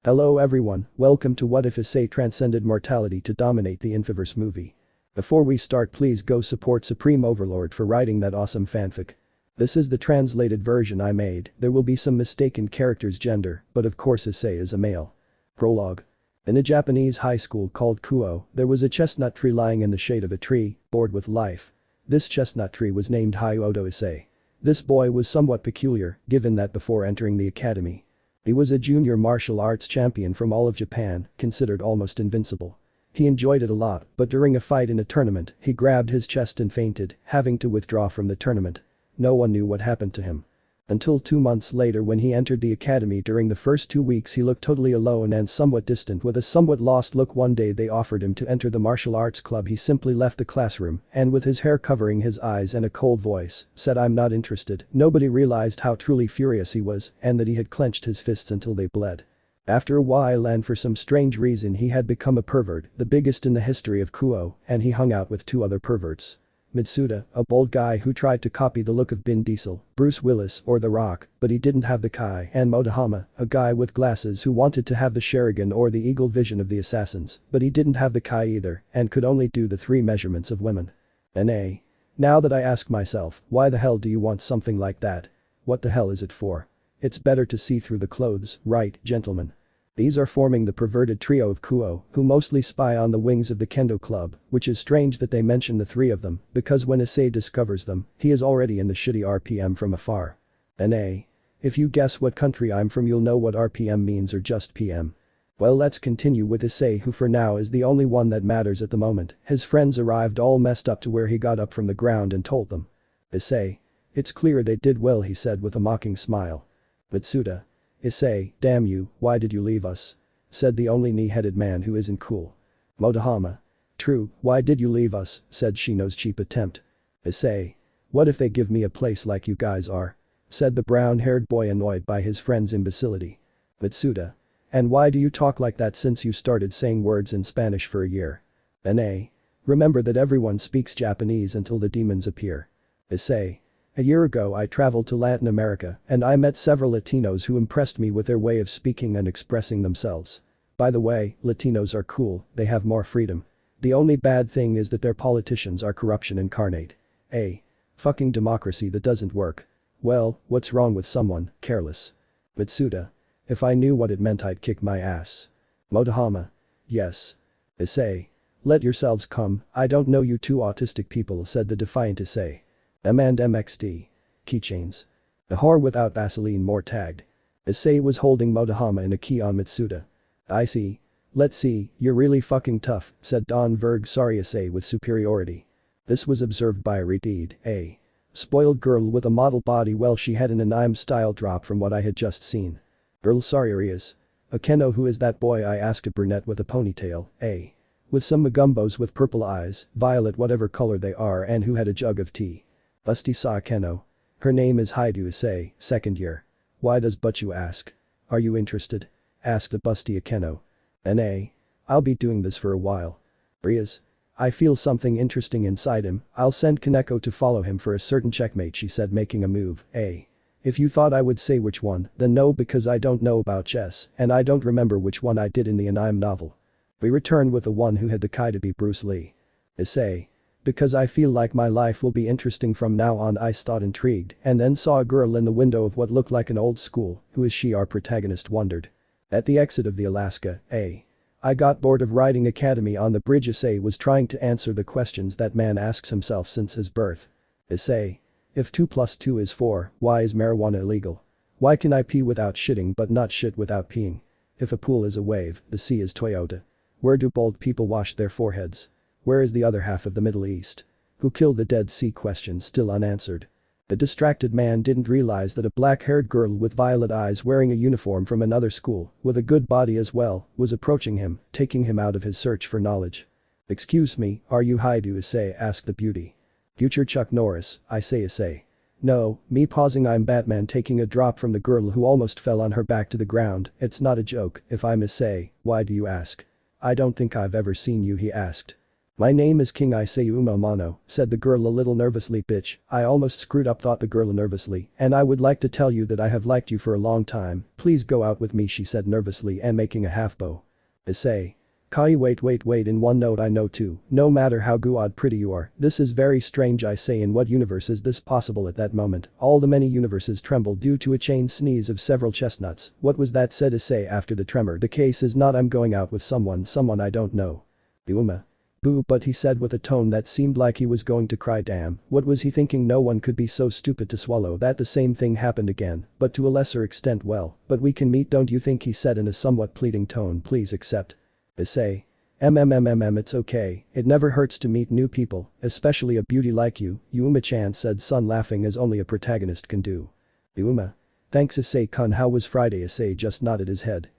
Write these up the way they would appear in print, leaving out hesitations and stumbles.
Hello everyone, welcome to What If Issei Transcended Mortality to dominate the Infiverse movie. Before we start, please go support Supreme-overlord for writing that awesome fanfic. This is the translated version I made, there will be some mistaken characters' gender, but of course Issei is a male. Prologue. In a Japanese high school called Kuoh, there was a chestnut tree lying in the shade of a tree, bored with life. This chestnut tree was named Hyoudou Issei. This boy was somewhat peculiar, given that before entering the academy, he was a junior martial arts champion from all of Japan, considered almost invincible. He enjoyed it a lot, but during a fight in a tournament, he grabbed his chest and fainted, having to withdraw from the tournament. No one knew what happened to him. Until 2 months later when he entered the academy. During the first 2 weeks he looked totally alone and somewhat distant with a somewhat lost look. One day they offered him to enter the martial arts club. He simply left the classroom and with his hair covering his eyes and a cold voice, said I'm not interested. Nobody realized how truly furious he was and that he had clenched his fists until they bled. After a while and for some strange reason he had become a pervert, the biggest in the history of Kuoh, and he hung out with 2 other perverts. Mitsuda, a bold guy who tried to copy the look of Vin Diesel, Bruce Willis or The Rock, but he didn't have the Kai, and Motohama, a guy with glasses who wanted to have the Sharingan or the eagle vision of the assassins, but he didn't have the Kai either and could only do the 3 measurements of women. N.A. Now that I ask myself, why the hell do you want something like that? What the hell is it for? It's better to see through the clothes, right, gentlemen? These are forming the perverted trio of Kuoh, who mostly spy on the wings of the Kendo Club, which is strange that they mention the 3 of them, because when Issei discovers them, he is already in the shitty RPM from afar. N.A. If you guess what country I'm from you'll know what RPM means or just PM. Well, let's continue with Issei, who for now is the only one that matters at the moment. His friends arrived all messed up to where he got up from the ground and told them. Issei. It's clear they did well, he said with a mocking smile. Mitsuda. Issei, damn you, why did you leave us? Said the only knee-headed man who isn't cool. Motohama. True, why did you leave us? Said Shino's cheap attempt. Issei. What if they give me a place like you guys are? Said the brown-haired boy annoyed by his friend's imbecility. Mitsuda. And why do you talk like that since you started saying words in Spanish for a year? N.A. Remember that everyone speaks Japanese until the demons appear. Issei. A year ago I traveled to Latin America and I met several Latinos who impressed me with their way of speaking and expressing themselves. By the way, Latinos are cool, they have more freedom. The only bad thing is that their politicians are corruption incarnate. A fucking democracy that doesn't work. Well, what's wrong with someone careless? Mitsuda. If I knew what it meant I'd kick my ass. Motohama. Yes. Issei. Let yourselves come, I don't know you 2 autistic people, said the defiant Issei. M&MXD. Keychains. A whore without Vaseline more tagged. Issei was holding Motohama in a key on Mitsuda. I see. Let's see, you're really fucking tough, said Don Verg sorry Issei with superiority. This was observed by Redeed, a spoiled girl with a model body. Well, she had an anime style drop from what I had just seen. Girl sorry Arias. Akeno, who is that boy? I asked a brunette with a ponytail, a with some magumbos with purple eyes, violet whatever color they are, and who had a jug of tea. Busty saw Akeno. Her name is Hyoudou Issei, 2nd year. Why does Butchu ask? Are you interested? Asked the busty Akeno. N.A. I'll be doing this for a while. Riaz. I feel something interesting inside him, I'll send Kaneko to follow him for a certain checkmate, she said making a move. A. If you thought I would say which one, then no, because I don't know about chess and I don't remember which one I did in the anime novel. We return with the one who had the Kai to be Bruce Lee. Issei. Because I feel like my life will be interesting from now on, I thought intrigued and then saw a girl in the window of what looked like an old school. Who is she? Our protagonist wondered. At the exit of the Alaska, A. I got bored of riding Academy on the bridge. Issei was trying to answer the questions that man asks himself since his birth. Issei. If 2 plus 2 is 4, why is marijuana illegal? Why can I pee without shitting but not shit without peeing? If a pool is a wave, the sea is Toyota. Where do bald people wash their foreheads? Where is the other half of the Middle East? Who killed the Dead Sea? Question still unanswered. The distracted man didn't realize that a black-haired girl with violet eyes wearing a uniform from another school, with a good body as well, was approaching him, taking him out of his search for knowledge. Excuse me, are you Hyoudou Issei? Asked the beauty. Future Chuck Norris, I say Issei. No, me pausing, I'm Batman, taking a drop from the girl who almost fell on her back to the ground. It's not a joke, if I'm Issei, why do you ask? I don't think I've ever seen you, he asked. My name is King Issei Mono, said the girl a little nervously. Bitch, I almost screwed up, thought the girl nervously, and I would like to tell you that I have liked you for a long time, please go out with me, she said nervously and making a half bow. Issei. Kai, wait, in one note I know too, no matter how good pretty you are, this is very strange. I say, in what universe is this possible? At that moment, all the many universes trembled due to a chain sneeze of several chestnuts. What was that, said Issei after the tremor. The case is not I'm going out with someone I don't know. Uma. Boo, but he said with a tone that seemed like he was going to cry. Damn, what was he thinking? No one could be so stupid to swallow that. The same thing happened again, but to a lesser extent. Well, but we can meet, don't you think, he said in a somewhat pleading tone. Please accept. Issei. It's okay, it never hurts to meet new people, especially a beauty like you, Uma-chan said, son, laughing as only a protagonist can do. Uma. Thanks Issei-kun. How was Friday? Issei just nodded his head.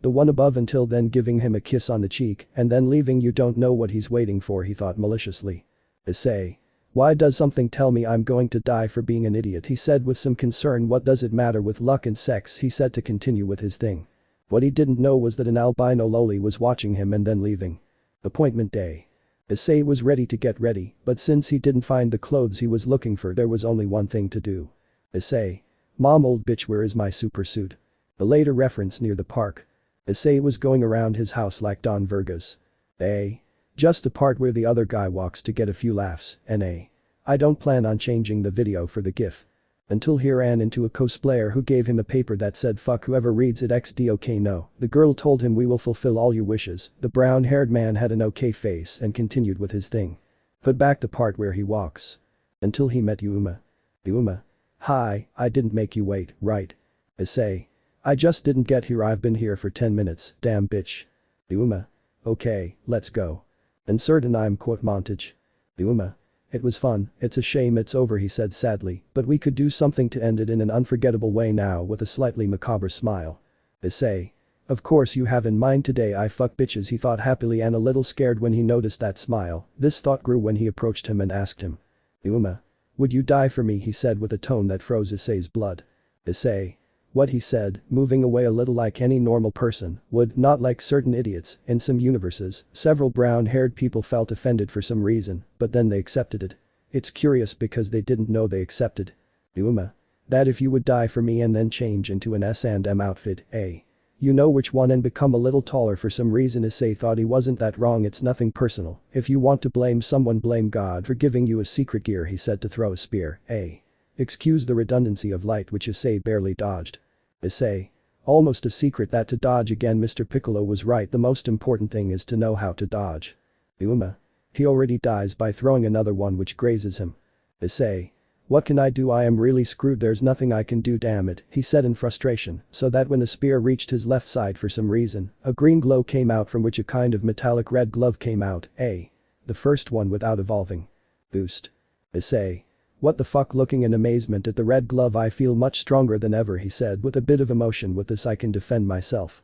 The one above, until then, giving him a kiss on the cheek and then leaving. You don't know what he's waiting for, he thought maliciously. Issei. Why does something tell me I'm going to die for being an idiot, he said with some concern. What does it matter with luck and sex, he said to continue with his thing. What he didn't know was that an albino loli was watching him and then leaving. Appointment day. Issei was ready to get ready, but since he didn't find the clothes he was looking for, there was only one thing to do. Issei. Mom, old bitch, where is my super suit? The later reference near the park. Issei was going around his house like Don Vergas. Just the part where the other guy walks to get a few laughs, I don't plan on changing the video for the gif. Until he ran into a cosplayer who gave him a paper that said fuck whoever reads it XD. No, the girl told him we will fulfill all your wishes. The brown-haired man had an okay face and continued with his thing. Put back the part where he walks. Until he met Uma. Hi, I didn't make you wait, right? Issei. I just didn't get here, I've been here for 10 minutes, damn bitch. Uma. Okay, let's go. Insert an I'm quote montage. Uma. It was fun, it's a shame it's over, he said sadly, but we could do something to end it in an unforgettable way now, with a slightly macabre smile. Issei. Of course you have in mind today I fuck bitches, he thought happily and a little scared when he noticed that smile. This thought grew when he approached him and asked him. Uma. Would you die for me, he said with a tone that froze Issei's blood. Issei. What he said, moving away a little like any normal person would, not like certain idiots. In some universes, several brown-haired people felt offended for some reason, but then they accepted it. It's curious because they didn't know they accepted. Uma. That if you would die for me and then change into an S&M outfit, you know which one, and become a little taller for some reason. Issei thought he wasn't that wrong, it's nothing personal. If you want to blame someone, blame God for giving you a secret gear, he said to throw a spear. Excuse the redundancy of light, which Issei barely dodged. Issei. Almost a secret that to dodge again. Mr. Piccolo was right, the most important thing is to know how to dodge. Uma. He already dies by throwing another one which grazes him. Issei. What can I do? I am really screwed, there's nothing I can do, damn it, he said in frustration, so that when the spear reached his left side for some reason, a green glow came out from which a kind of metallic red glove came out. The first one without evolving. Boost. Issei. What the fuck? Looking in amazement at the red glove. I feel much stronger than ever, he said with a bit of emotion. With this I can defend myself.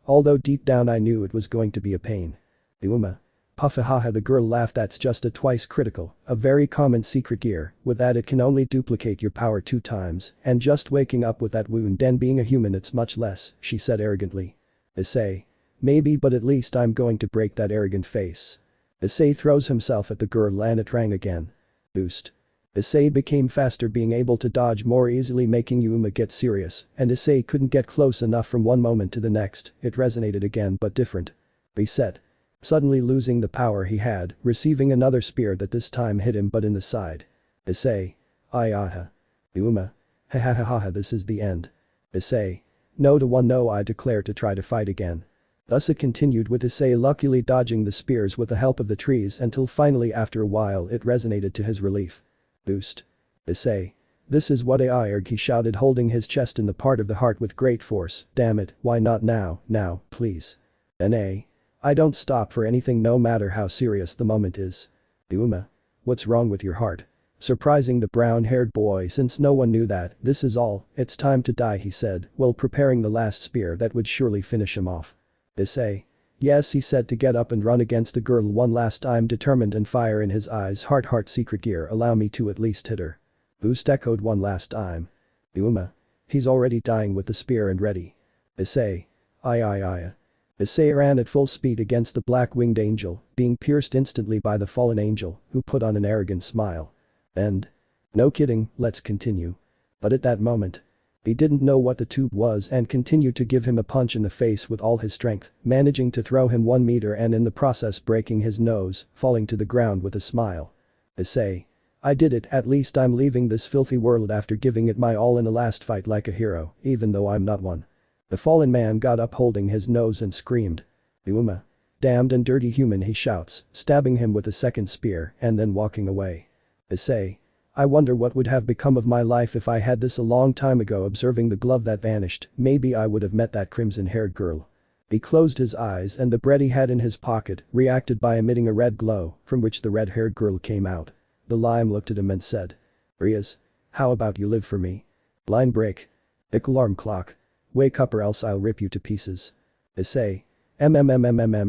Although deep down I knew it was going to be a pain. Uma. Puffahaha, the girl laughed. That's just a twice critical, a very common secret gear. With that it can only duplicate your power 2 times, and just waking up with that wound and being a human it's much less, she said arrogantly. Issei. Maybe, but at least I'm going to break that arrogant face. Issei throws himself at the girl and it rang again. Boost. Issei became faster, being able to dodge more easily, making Uma get serious, and Issei couldn't get close enough. From one moment to the next, it resonated again but different. Reset. Suddenly losing the power he had, receiving another spear that this time hit him but in the side. Issei. Ayaha. Uma. Ha, this is the end. Issei. No to one, no, I declare to try to fight again. Thus it continued, with Issei luckily dodging the spears with the help of the trees until finally after a while it resonated to his relief. Boost. Issei. This is what he shouted, holding his chest in the part of the heart with great force. Damn it, why not now, please. I don't stop for anything no matter how serious the moment is. Uma. What's wrong with your heart? Surprising the brown-haired boy, since no one knew that. This is all, it's time to die, he said, while preparing the last spear that would surely finish him off. Issei. Yes, he said to get up and run against the girl one last time, determined and fire in his eyes. Heart secret gear, allow me to at least hit her. Boost echoed one last time. Uma. He's already dying with the spear and ready. Issei. Aye. Issei ran at full speed against the black-winged angel, being pierced instantly by the fallen angel, who put on an arrogant smile. And? No kidding, let's continue. But at that moment, he didn't know what the tube was and continued to give him a punch in the face with all his strength, managing to throw him 1 meter and in the process breaking his nose, falling to the ground with a smile. Issei. I did it, at least I'm leaving this filthy world after giving it my all in a last fight like a hero, even though I'm not one. The fallen man got up holding his nose and screamed. Uma. Damned and dirty human, he shouts, stabbing him with a second spear and then walking away. Issei. I wonder what would have become of my life if I had this a long time ago. Observing the glove that vanished, maybe I would have met that crimson-haired girl. He closed his eyes and the bread he had in his pocket reacted by emitting a red glow, from which the red-haired girl came out. The lime looked at him and said. Riaz. How about you live for me? Line break. Hick alarm clock. Wake up or else I'll rip you to pieces. Issei.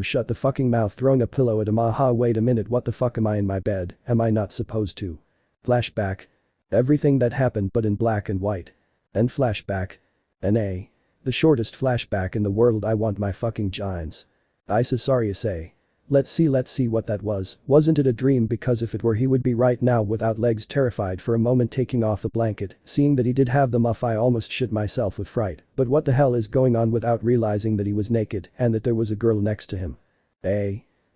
Shut the fucking mouth, throwing a pillow at him. Aha, wait a minute, what the fuck, am I in my bed, am I not supposed to? Flashback. Everything that happened but in black and white. Then flashback. NA. The shortest flashback in the world. I want my fucking giants. Sorry Issei. Let's see what that was. Wasn't it a dream? Because if it were, he would be right now without legs, terrified for a moment, taking off the blanket. Seeing that he did have them off, I almost shit myself with fright. But what the hell is going on, without realizing that he was naked and that there was a girl next to him.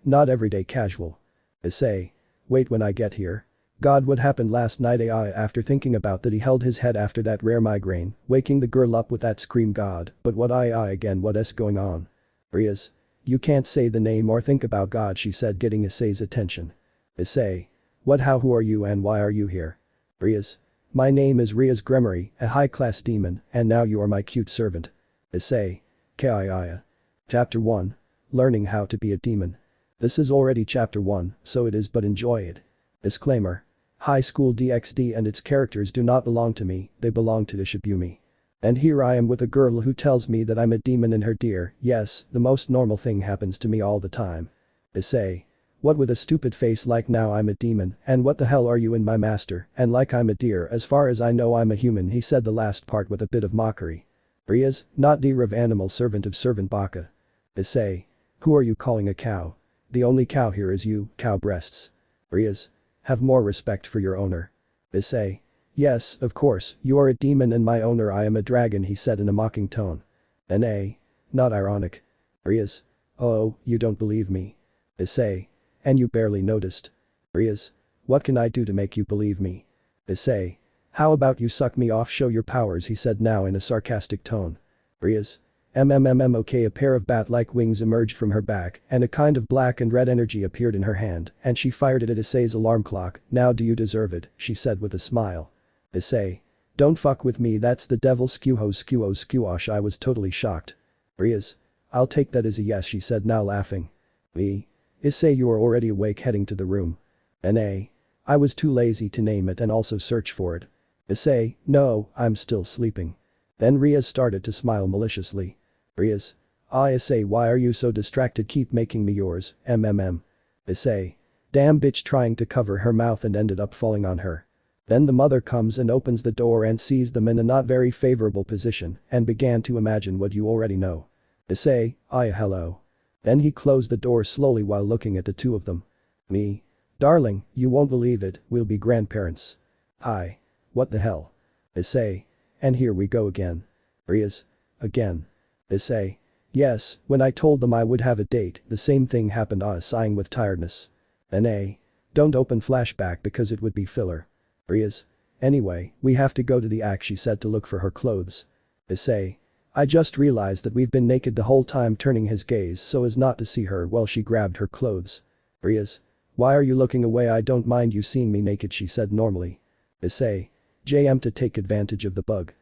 Not everyday casual. Issei. Wait, when I get here. God, what happened last night? After thinking about that, he held his head after that rare migraine, waking the girl up with that scream. God, but what again, what's going on? Riaz. You can't say the name or think about God, she said, getting Issei's attention. Issei. What, how, who are you and why are you here? Riaz. My name is Riaz Gremory, a high-class demon, and now you are my cute servant. Issei. Kiaya. Chapter 1. Learning how to be a demon. This is already chapter 1, so it is, but enjoy it. Disclaimer. High School DxD and its characters do not belong to me, they belong to Ishibumi. And here I am with a girl who tells me that I'm a demon in her dear. Yes, the most normal thing happens to me all the time. Issei. What, with a stupid face like now I'm a demon, and what the hell are you in my master, and like I'm a deer? As far as I know I'm a human, he said the last part with a bit of mockery. Riaz. Not deer of animal, servant of servant Baka. Issei. Who are you calling a cow? The only cow here is you, cow breasts. Riaz. Have more respect for your owner. Issei. Yes, of course, you are a demon and my owner I am a dragon, he said in a mocking tone. NA. Not ironic. Riaz. Oh, you don't believe me. Issei. And you barely noticed. Riaz. What can I do to make you believe me? Issei. How about you suck me off, show your powers, he said now in a sarcastic tone. Riaz. Okay, a pair of bat-like wings emerged from her back and a kind of black and red energy appeared in her hand and she fired it at Issei's alarm clock. Now do you deserve it, she said with a smile. Issei. Don't fuck with me, that's the devil. Skewosh, I was totally shocked. Riaz. I'll take that as a yes, she said now laughing. Issei, you are already awake, heading to the room. NA. I was too lazy to name it and also search for it. Issei. No, I'm still sleeping. Then Riaz started to smile maliciously. Riaz. Issei, why are you so distracted? Keep making me yours, Issei. Damn bitch, trying to cover her mouth and ended up falling on her. Then the mother comes and opens the door and sees them in a not very favorable position and began to imagine what you already know. Issei. Hello. Then he closed the door slowly while looking at the two of them. Me. Darling, you won't believe it, we'll be grandparents. Hi. What the hell? Issei. And here we go again. Riaz. Again. Issei. Yes, when I told them I would have a date, the same thing happened. Sighing with tiredness. NA. Don't open flashback because it would be filler. Riaz. Anyway, we have to go to the act, she said to look for her clothes. Issei. I just realized that we've been naked the whole time, turning his gaze so as not to see her while she grabbed her clothes. Riaz. Why are you looking away? I don't mind you seeing me naked, she said normally. Issei. JM to take advantage of the bug.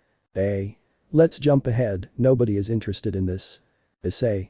Let's jump ahead, nobody is interested in this. Issei.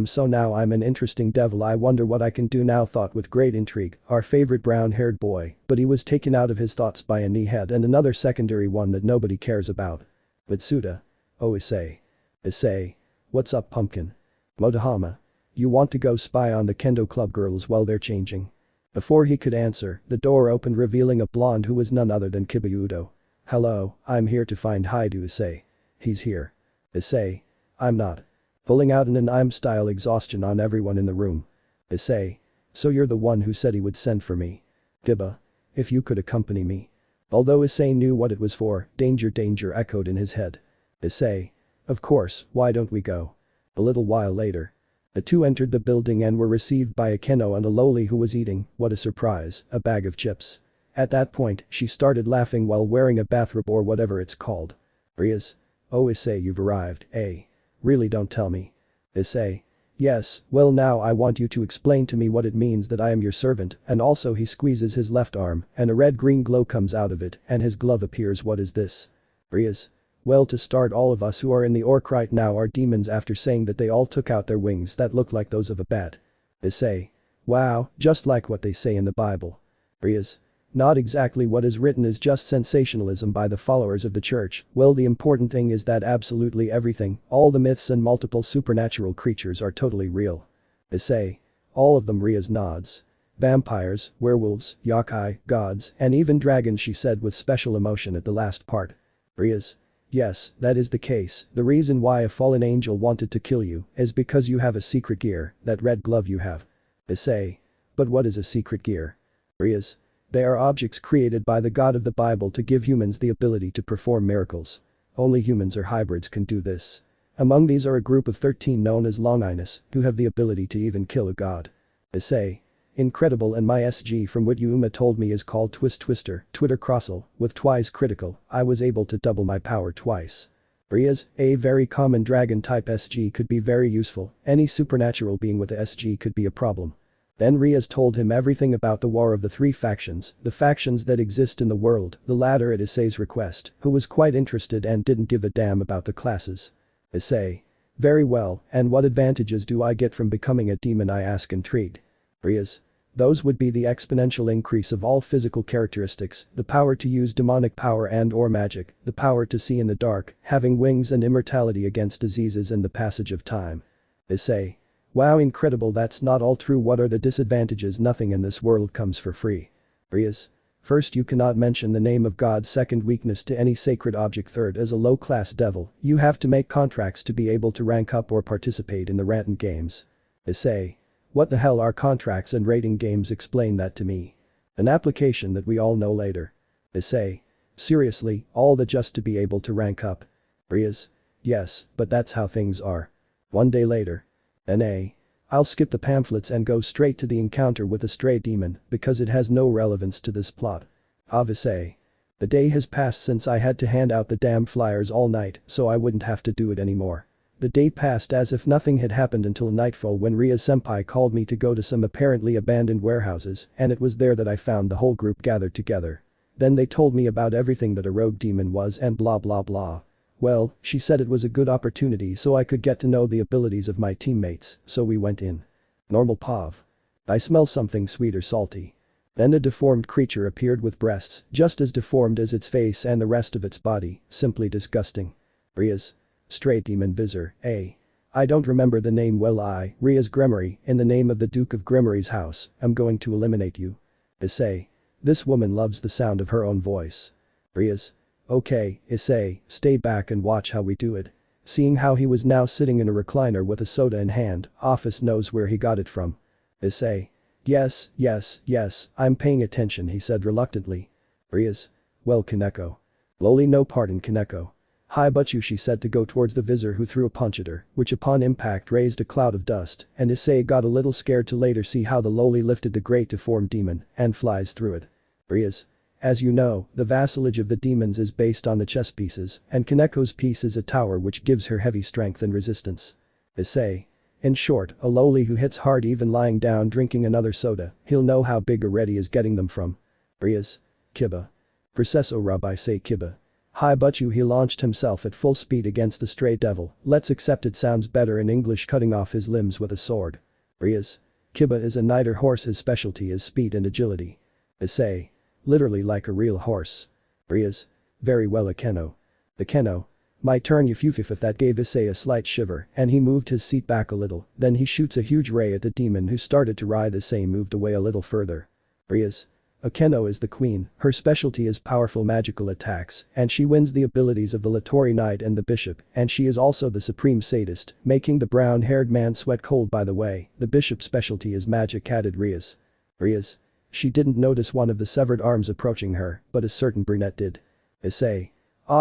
So now I'm an interesting devil, I wonder what I can do now, thought with great intrigue our favorite brown-haired boy, but he was taken out of his thoughts by a knee-head and another secondary one that nobody cares about. Bitsuda. Oh Issei. Issei. What's up, pumpkin? Motohama. You want to go spy on the Kendo Club girls while they're changing? Before he could answer, the door opened revealing a blonde who was none other than Hyoudou. Hello, I'm here to find Hyoudou Issei. He's here. Issei. I'm not. Pulling out an I'm-style exhaustion on everyone in the room. Issei. So you're the one who said he would send for me. Kiba. If you could accompany me. Although Issei knew what it was for, danger echoed in his head. Issei. Of course, why don't we go? A little while later. The two entered the building and were received by Akeno and a loli who was eating, what a surprise, a bag of chips. At that point, she started laughing while wearing a bathrobe or whatever it's called. Rias. Oh Issei, you've arrived, eh? Really, don't tell me. Issei. Yes, well now I want you to explain to me what it means that I am your servant, and also he squeezes his left arm and a red-green glow comes out of it and his glove appears. What is this? Rias. Well, to start, all of us who are in the orc right now are demons after saying that they all took out their wings that look like those of a bat. Issei. Wow, just like what they say in the Bible. Rias. Not exactly what is written, is just sensationalism by the followers of the church. Well, the important thing is that absolutely everything, all the myths and multiple supernatural creatures are totally real. Issei. All of them. Rias nods. Vampires, werewolves, yokai, gods, and even dragons, she said with special emotion at the last part. Rias. Yes, that is the case. The reason why a fallen angel wanted to kill you is because you have a secret gear, that red glove you have. Issei. But what is a secret gear? Rias. They are objects created by the god of the Bible to give humans the ability to perform miracles. Only humans or hybrids can do this. Among these are a group of 13 known as Longinus, who have the ability to even kill a god. Issei. Incredible, and my SG from what Uma told me is called Twist Twister, Twitter Crossel, with twice critical, I was able to double my power twice. Rias, a very common dragon type SG could be very useful, any supernatural being with a SG could be a problem. Then Rias told him everything about the war of the three factions, the factions that exist in the world, the latter at Issei's request, who was quite interested and didn't give a damn about the classes. Issei. Very well, and what advantages do I get from becoming a demon, I ask intrigued. Rias. Those would be the exponential increase of all physical characteristics, the power to use demonic power and or magic, the power to see in the dark, having wings and immortality against diseases and the passage of time. Issei. Wow, incredible. That's not all true. What are the disadvantages? Nothing in this world comes for free. Rias. First, you cannot mention the name of God. Second, weakness to any sacred object. Third, as a low-class devil, you have to make contracts to be able to rank up or participate in the ranked games. Issei. What the hell are contracts and rating games? Explain that to me. An application that we all know later. Issei. Seriously, all that just to be able to rank up? Rias. Yes, but that's how things are. One day later. N.A. I'll skip the pamphlets and go straight to the encounter with the stray demon because it has no relevance to this plot. Issei. The day has passed since I had to hand out the damn flyers all night, so I wouldn't have to do it anymore. The day passed as if nothing had happened until nightfall when Ria-senpai called me to go to some apparently abandoned warehouses, and it was there that I found the whole group gathered together. Then they told me about everything that a rogue demon was and blah blah blah. Well, she said it was a good opportunity so I could get to know the abilities of my teammates, so we went in. Normal Pav. I smell something sweet or salty. Then a deformed creature appeared with breasts, just as deformed as its face and the rest of its body, simply disgusting. Rias. Stray demon visor, eh? I don't remember the name well. Rias Gremory, in the name of the Duke of Gremory's house, I'm going to eliminate you. Issei. This woman loves the sound of her own voice. Rias. Okay, Issei, stay back and watch how we do it. Seeing how he was now sitting in a recliner with a soda in hand, Ophis knows where he got it from. Issei. Yes, I'm paying attention, he said reluctantly. Rias. Well, Kaneko. Loli, no pardon, Kaneko. Hi but you, she said to go towards the visor who threw a punch at her, which upon impact raised a cloud of dust, and Issei got a little scared to later see how the loli lifted the great deformed demon and flies through it. Rias. As you know, the vassalage of the demons is based on the chess pieces, and Kaneko's piece is a tower which gives her heavy strength and resistance. Issei. In short, a loli who hits hard even lying down drinking another soda, he'll know how big Areti is getting them from. Rias. Kiba. Processo Rabbi say Kiba. Hi but you, he launched himself at full speed against the stray devil, let's accept it sounds better in English, cutting off his limbs with a sword. Rias. Kiba is a niter horse, his specialty is speed and agility. Issei. Literally like a real horse. Rias. Very well, Akeno. Akeno. My turn, Yufufif. That gave Issei a slight shiver and he moved his seat back a little, then he shoots a huge ray at the demon who started to writhe. Issei moved away a little further. Rias. Akeno is the queen, her specialty is powerful magical attacks, and she wins the abilities of the Latori Knight and the Bishop, and she is also the supreme sadist, making the brown-haired man sweat cold by the way, the Bishop's specialty is magic added Rias. Rias? She didn't notice one of the severed arms approaching her, but a certain brunette did. Issei.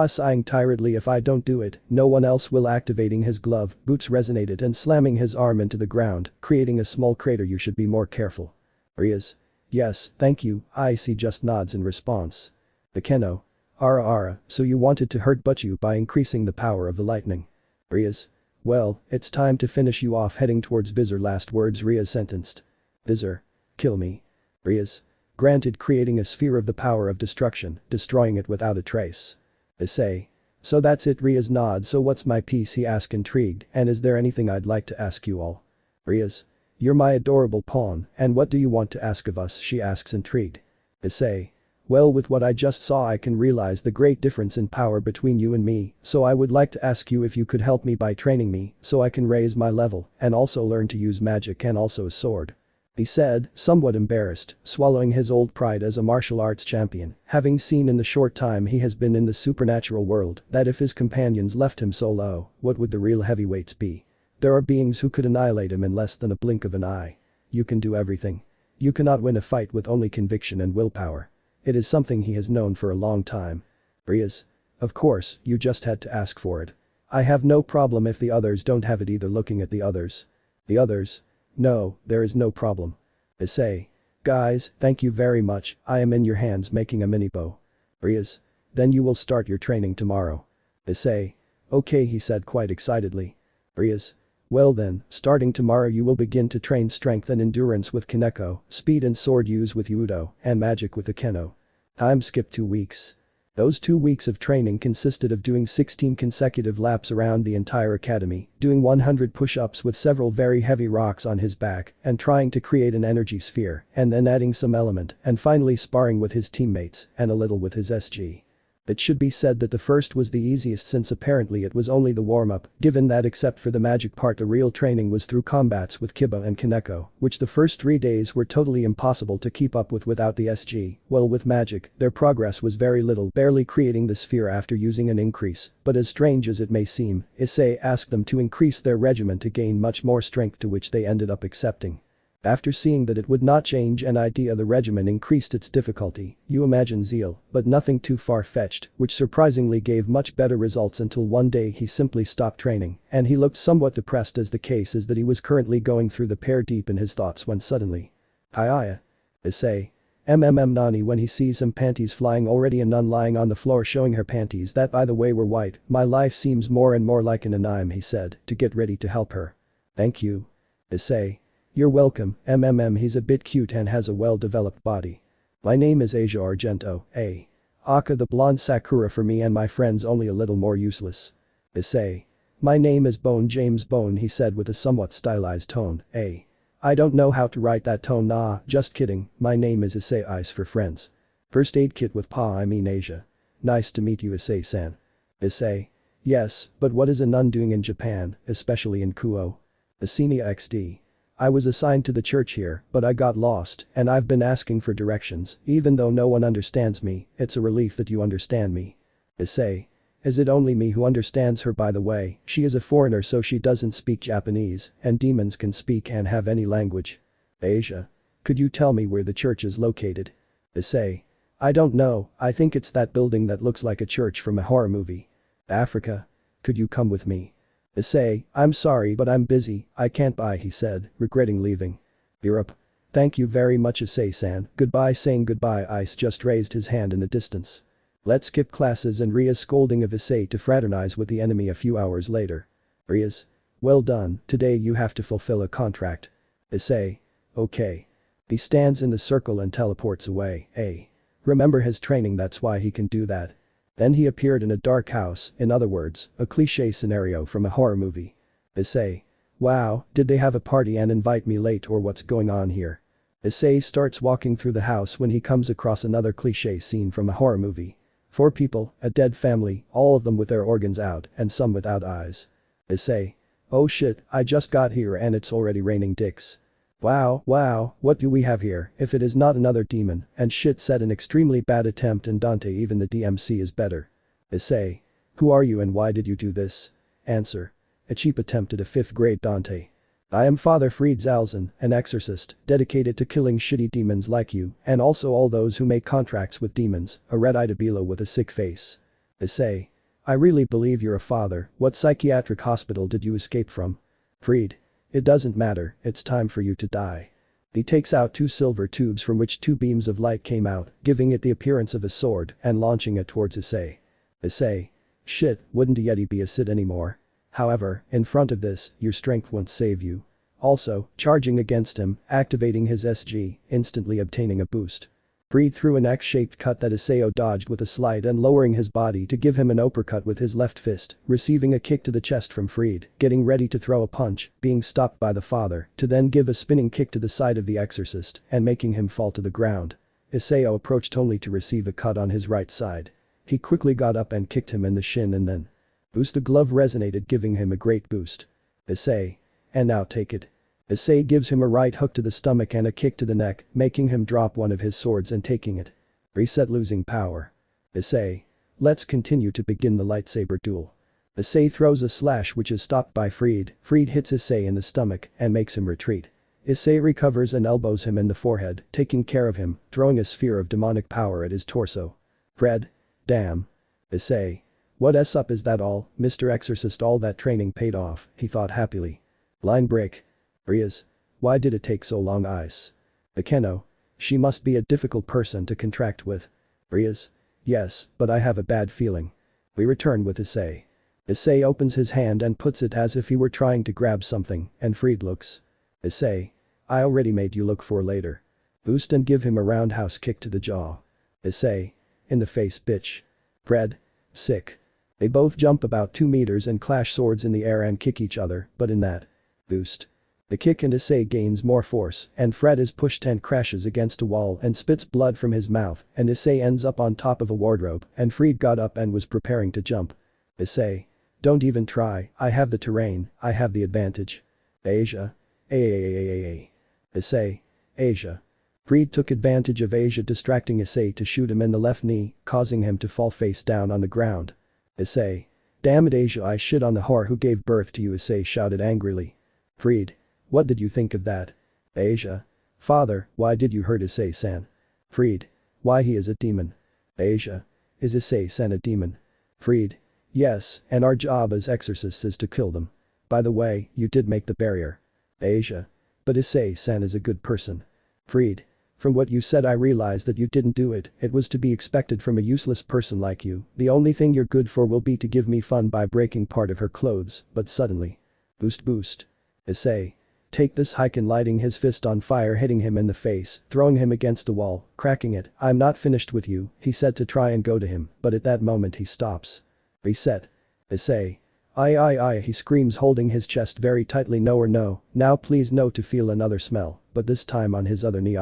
Sighing tiredly if I don't do it, no one else will activating his glove, boots resonated and slamming his arm into the ground, creating a small crater you should be more careful. Rias. Yes, thank you, Issei just nods in response. Akeno. Ara, so you wanted to hurt Butchu by increasing the power of the lightning. Rias. Well, it's time to finish you off heading towards Visor last words Rias sentenced. Visor. Kill me. Rias. Granted creating a sphere of the power of destruction, destroying it without a trace. Issei. So that's it Rias nods so what's my piece he asked intrigued and is there anything I'd like to ask you all? Rias. You're my adorable pawn, and what do you want to ask of us she asks intrigued. Issei. Well with what I just saw I can realize the great difference in power between you and me, so I would like to ask you if you could help me by training me so I can raise my level and also learn to use magic and also a sword. He said, somewhat embarrassed, swallowing his old pride as a martial arts champion, having seen in the short time he has been in the supernatural world that if his companions left him so low, what would the real heavyweights be? There are beings who could annihilate him in less than a blink of an eye. You can do everything. You cannot win a fight with only conviction and willpower. It is something he has known for a long time. Rias. Of course, you just had to ask for it. I have no problem if the others don't have it either looking at the others. The others? No, there is no problem. Issei. Guys, thank you very much, I am in your hands making a mini bow. Rias. Then you will start your training tomorrow. Issei. Okay he said quite excitedly. Rias. Well then, starting tomorrow you will begin to train strength and endurance with Kaneko, speed and sword use with Hyoudou, and magic with Akeno. Time skip 2 weeks. Those 2 weeks of training consisted of doing 16 consecutive laps around the entire academy, doing 100 push-ups with several very heavy rocks on his back, and trying to create an energy sphere, and then adding some element, and finally sparring with his teammates, and a little with his SG. It should be said that the first was the easiest since apparently it was only the warm-up, given that except for the magic part the real training was through combats with Kiba and Kaneko, which the first 3 days were totally impossible to keep up with without the SG, while with magic, their progress was very little barely creating the sphere after using an increase, but as strange as it may seem, Issei asked them to increase their regimen to gain much more strength to which they ended up accepting. After seeing that it would not change an idea the regimen increased its difficulty, you imagine zeal, but nothing too far-fetched, which surprisingly gave much better results until one day he simply stopped training, and he looked somewhat depressed as the case is that he was currently going through the pair deep in his thoughts when suddenly. Hiya. Issei. Nani when he sees some panties flying already and none lying on the floor showing her panties that by the way were white, my life seems more and more like an anime he said, to get ready to help her. Thank you. Issei. You're welcome, he's a bit cute and has a well-developed body. My name is Asia Argento, Aka the blonde Sakura for me and my friends only a little more useless. Issei. My name is Bone James Bone he said with a somewhat stylized tone, I don't know how to write that tone nah, just kidding, my name is Issei Ice for friends. First aid kit with I mean Asia. Nice to meet you Issei-san. Issei. Yes, but what is a nun doing in Japan, especially in Kuoh? Asenia XD. I was assigned to the church here, but I got lost, and I've been asking for directions, even though no one understands me, it's a relief that you understand me. Issei. Is it only me who understands her by the way, she is a foreigner so she doesn't speak Japanese, and demons can speak and have any language. Asia. Could you tell me where the church is located? Issei. I don't know, I think it's that building that looks like a church from a horror movie. Africa. Could you come with me? Issei, I'm sorry but I'm busy, I can't bye he said, regretting leaving. Europe. Thank you very much Issei-san, goodbye saying goodbye Ice just raised his hand in the distance. Let's skip classes and Ria's scolding of Issei to fraternize with the enemy a few hours later. Ria's. Well done, today you have to fulfill a contract. Issei. Okay. He stands in the circle and teleports away, Remember his training that's why he can do that. Then he appeared in a dark house, in other words, a cliché scenario from a horror movie. Issei. Wow, did they have a party and invite me late or what's going on here? Issei starts walking through the house when he comes across another cliché scene from a horror movie. 4 people, a dead family, all of them with their organs out and some without eyes. Issei. Oh shit, I just got here and it's already raining dicks. Wow, what do we have here if it is not another demon, and shit said an extremely bad attempt and Dante even the DMC is better. Issei. Who are you and why did you do this? Answer. A cheap attempt at a 5th grade Dante. I am Father Fried Zalzen, an exorcist, dedicated to killing shitty demons like you, and also all those who make contracts with demons, a red-eyed Abilo with a sick face. Issei. I really believe you're a father, what psychiatric hospital did you escape from? Fried. It doesn't matter, it's time for you to die. He takes out 2 silver tubes from which 2 beams of light came out, giving it the appearance of a sword, and launching it towards Issei. Issei. Shit, wouldn't a Yeti be a Sid anymore? However, in front of this, your strength won't save you. Also, charging against him, activating his SG, instantly obtaining a boost. Fried threw an X-shaped cut that Issei dodged with a slide and lowering his body to give him an uppercut with his left fist, receiving a kick to the chest from Fried, getting ready to throw a punch, being stopped by the father, to then give a spinning kick to the side of the exorcist and making him fall to the ground. Issei approached only to receive a cut on his right side. He quickly got up and kicked him in the shin and then boost. The glove resonated giving him a great boost. Issei. And now take it. Issei gives him a right hook to the stomach and a kick to the neck, making him drop one of his swords and taking it. Reset losing power. Issei. Let's continue to begin the lightsaber duel. Issei throws a slash which is stopped by Fried. Fried hits Issei in the stomach and makes him retreat. Issei recovers and elbows him in the forehead, taking care of him, throwing a sphere of demonic power at his torso. Fred. Damn. Issei. What s up, is that all, Mr. Exorcist? All that training paid off, he thought happily. Line break. Riaz. Why did it take so long? Ice. Akeno. She must be a difficult person to contract with. Riaz. Yes, but I have a bad feeling. We return with Issei. Issei opens his hand and puts it as if he were trying to grab something, and Fried looks. Issei. I already made you look for later. Boost and give him a roundhouse kick to the jaw. Issei. In the face, bitch. Fred. Sick. They both jump about 2 meters and clash swords in the air and kick each other, but in that boost. The kick and Issei gains more force, and Fred is pushed and crashes against a wall and spits blood from his mouth, and Issei ends up on top of a wardrobe, and Fried got up and was preparing to jump. Issei. Don't even try, I have the terrain, I have the advantage. Asia. Issei. Asia. Fried took advantage of Asia distracting Issei to shoot him in the left knee, causing him to fall face down on the ground. Issei. Damn it, Asia, I shit on the whore who gave birth to you, Issei shouted angrily. Fried. What did you think of that? Asia. Father, why did you hurt Issei-san? Fried. Why, he is a demon. Asia. Is Issei-san a demon? Fried. Yes, and our job as exorcists is to kill them. By the way, you did make the barrier. Asia. But Issei-san is a good person. Fried. From what you said I realized that you didn't do it, it was to be expected from a useless person like you, the only thing you're good for will be to give me fun by breaking part of her clothes, but suddenly. Boost. Issei. Take this hike and lighting his fist on fire hitting him in the face, throwing him against the wall, cracking it. I'm not finished with you, he said to try and go to him, but at that moment he stops. Reset. Issei. I, he screams holding his chest very tightly. No or no, now please no, to feel another smell, but this time on his other knee.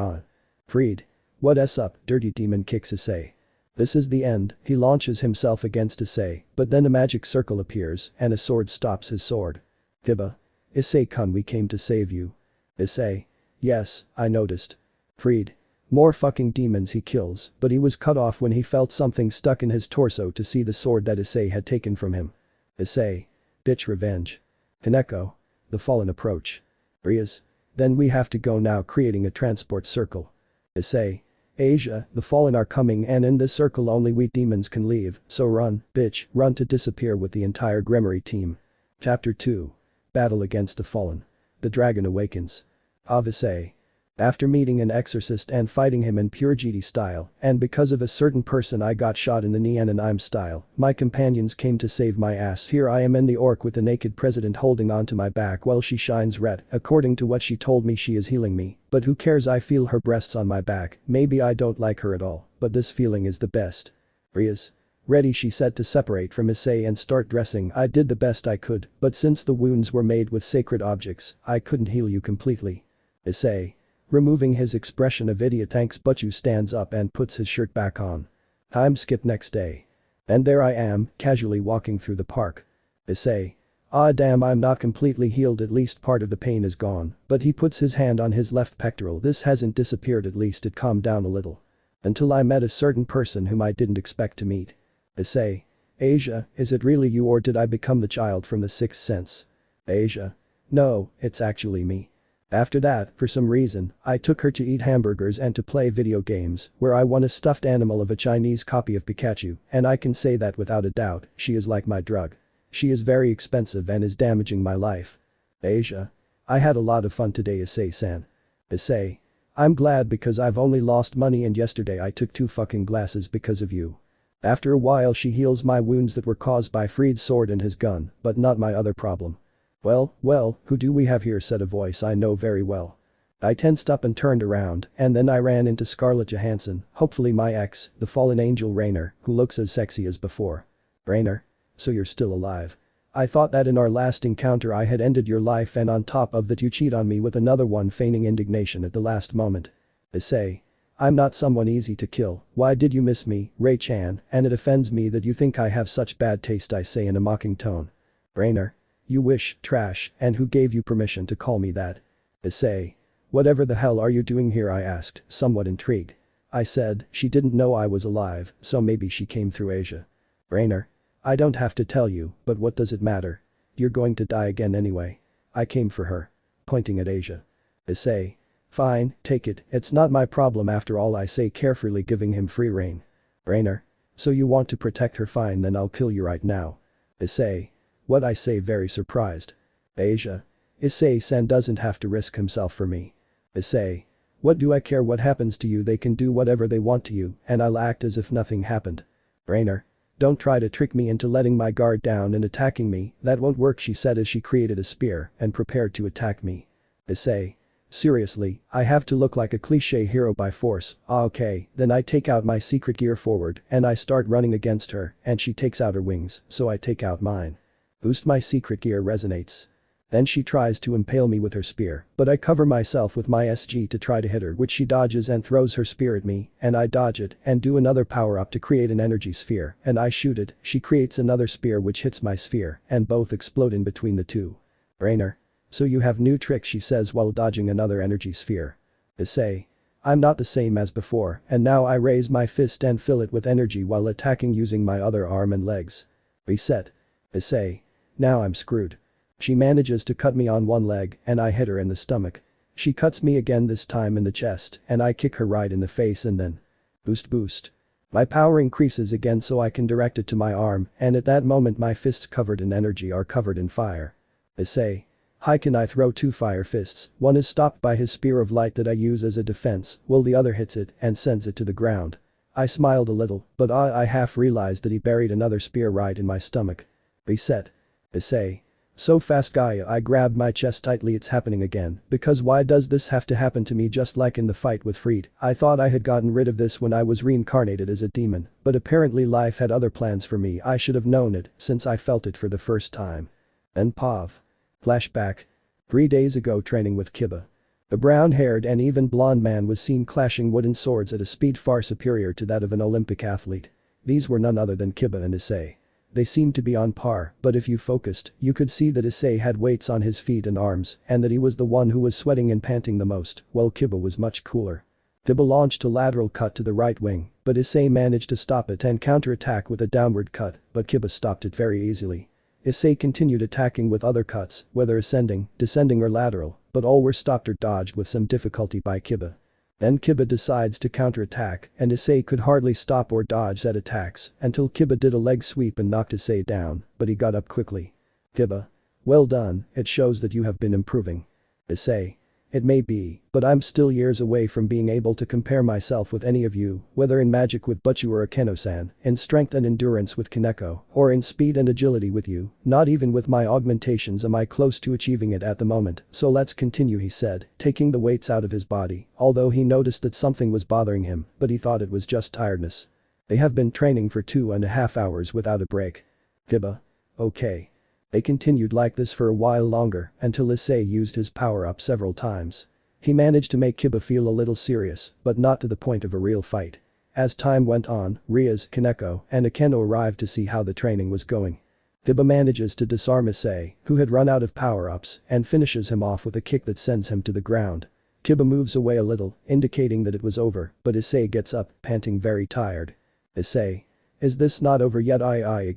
Fried. What s up, dirty demon kicks Issei. This is the end, he launches himself against Issei, but then a magic circle appears and a sword stops his sword. Hibba. Issei-kun, we came to save you. Issei. Yes, I noticed. Fried. More fucking demons he kills, but he was cut off when he felt something stuck in his torso to see the sword that Issei had taken from him. Issei. Bitch revenge. Hineko. The fallen approach. Riaz. Then we have to go now, creating a transport circle. Issei. Asia, the fallen are coming and in this circle only we demons can leave, so run, bitch, run to disappear with the entire Gremory team. Chapter 2. Battle against the fallen. The dragon awakens. Issei. After meeting an exorcist and fighting him in pure GD style, and because of a certain person I got shot in the knee and an I'm style, my companions came to save my ass. Here I am in the orc with the naked president holding onto my back while she shines red. According to what she told me she is healing me, but who cares, I feel her breasts on my back. Maybe I don't like her at all, but this feeling is the best. Riaz. Ready, she said, to separate from Issei and start dressing. I did the best I could, but since the wounds were made with sacred objects, I couldn't heal you completely. Issei. Removing his expression of idiot thanks, Butchu stands up and puts his shirt back on. Time skip next day. And there I am, casually walking through the park. Issei. Ah damn, I'm not completely healed, at least part of the pain is gone, but he puts his hand on his left pectoral. This hasn't disappeared, at least it calmed down a little. Until I met a certain person whom I didn't expect to meet. Issei. Asia, is it really you or did I become the child from the sixth sense? Asia. No, it's actually me. After that, for some reason, I took her to eat hamburgers and to play video games, where I won a stuffed animal of a Chinese copy of Pikachu, and I can say that without a doubt, she is like my drug. She is very expensive and is damaging my life. Asia. I had a lot of fun today, Issei-san. Issei. I'm glad because I've only lost money and yesterday I took 2 fucking glasses because of you. After a while she heals my wounds that were caused by Freed's sword and his gun, but not my other problem. Well, who do we have here, said a voice I know very well. I tensed up and turned around, and then I ran into Scarlett Johansson, hopefully my ex, the fallen angel Rainer, who looks as sexy as before. Rainer? So you're still alive. I thought that in our last encounter I had ended your life and on top of that you cheat on me with another one, feigning indignation at the last moment. Issei. I'm not someone easy to kill, why did you miss me, Ray-chan, and it offends me that you think I have such bad taste, I say in a mocking tone. Rainer. You wish, trash, and who gave you permission to call me that? Issei. Whatever the hell are you doing here, I asked, somewhat intrigued. I said, she didn't know I was alive, so maybe she came through Asia. Rainer. I don't have to tell you, but what does it matter? You're going to die again anyway. I came for her. Pointing at Asia. Issei. Fine, take it, it's not my problem after all, I say carefully, giving him free rein. Rainer. So you want to protect her, fine, then I'll kill you right now. Issei. What, I say, very surprised. Asia. Issei-san doesn't have to risk himself for me. Issei. What do I care what happens to you, they can do whatever they want to you, and I'll act as if nothing happened. Rainer. Don't try to trick me into letting my guard down and attacking me, that won't work, she said as she created a spear and prepared to attack me. Issei. Seriously, I have to look like a cliché hero by force, ah okay, then I take out my secret gear forward and I start running against her and she takes out her wings, so I take out mine. Boost, my secret gear resonates. Then she tries to impale me with her spear, but I cover myself with my SG to try to hit her, which she dodges and throws her spear at me, and I dodge it and do another power up to create an energy sphere, and I shoot it, she creates another spear which hits my sphere, and both explode in between the two. Rainer. So you have new tricks, she says while dodging another energy sphere. Issei. I'm not the same as before, and now I raise my fist and fill it with energy while attacking using my other arm and legs. Reset. Issei. Now I'm screwed. She manages to cut me on one leg and I hit her in the stomach. She cuts me again, this time in the chest, and I kick her right in the face and then boost. My power increases again so I can direct it to my arm, and at that moment my fists covered in energy are covered in fire. Issei. How can I throw 2 fire fists? One is stopped by his spear of light that I use as a defense, while the other hits it and sends it to the ground. I smiled a little, but I half realized that he buried another spear right in my stomach. Reset. Issei. So fast, Gaia, I grabbed my chest tightly, it's happening again, because why does this have to happen to me just like in the fight with Freed? I thought I had gotten rid of this when I was reincarnated as a demon, but apparently life had other plans for me, I should have known it since I felt it for the first time. And Pav. Flashback. 3 days ago, training with Kiba. The brown-haired and even blonde man was seen clashing wooden swords at a speed far superior to that of an Olympic athlete. These were none other than Kiba and Issei. They seemed to be on par, but if you focused, you could see that Issei had weights on his feet and arms, and that he was the one who was sweating and panting the most, while Kiba was much cooler. Kiba launched a lateral cut to the right wing, but Issei managed to stop it and counterattack with a downward cut, but Kiba stopped it very easily. Issei continued attacking with other cuts, whether ascending, descending or lateral, but all were stopped or dodged with some difficulty by Kiba. Then Kiba decides to counterattack, and Issei could hardly stop or dodge that attacks until Kiba did a leg sweep and knocked Issei down, but he got up quickly. Kiba. Well done, it shows that you have been improving. Issei. It may be, but I'm still years away from being able to compare myself with any of you, whether in magic with Butchu or Akeno-san, in strength and endurance with Kaneko, or in speed and agility with you, not even with my augmentations am I close to achieving it at the moment, so let's continue, he said, taking the weights out of his body, although he noticed that something was bothering him, but he thought it was just tiredness. They have been training for 2.5 hours without a break. Kiba. Okay. They continued like this for a while longer until Issei used his power-up several times. He managed to make Kiba feel a little serious, but not to the point of a real fight. As time went on, Rias, Kaneko, and Akeno arrived to see how the training was going. Tiba manages to disarm Issei, who had run out of power-ups, and finishes him off with a kick that sends him to the ground. Tiba moves away a little, indicating that it was over, but Issei gets up, panting very tired. Issei. Is this not over yet?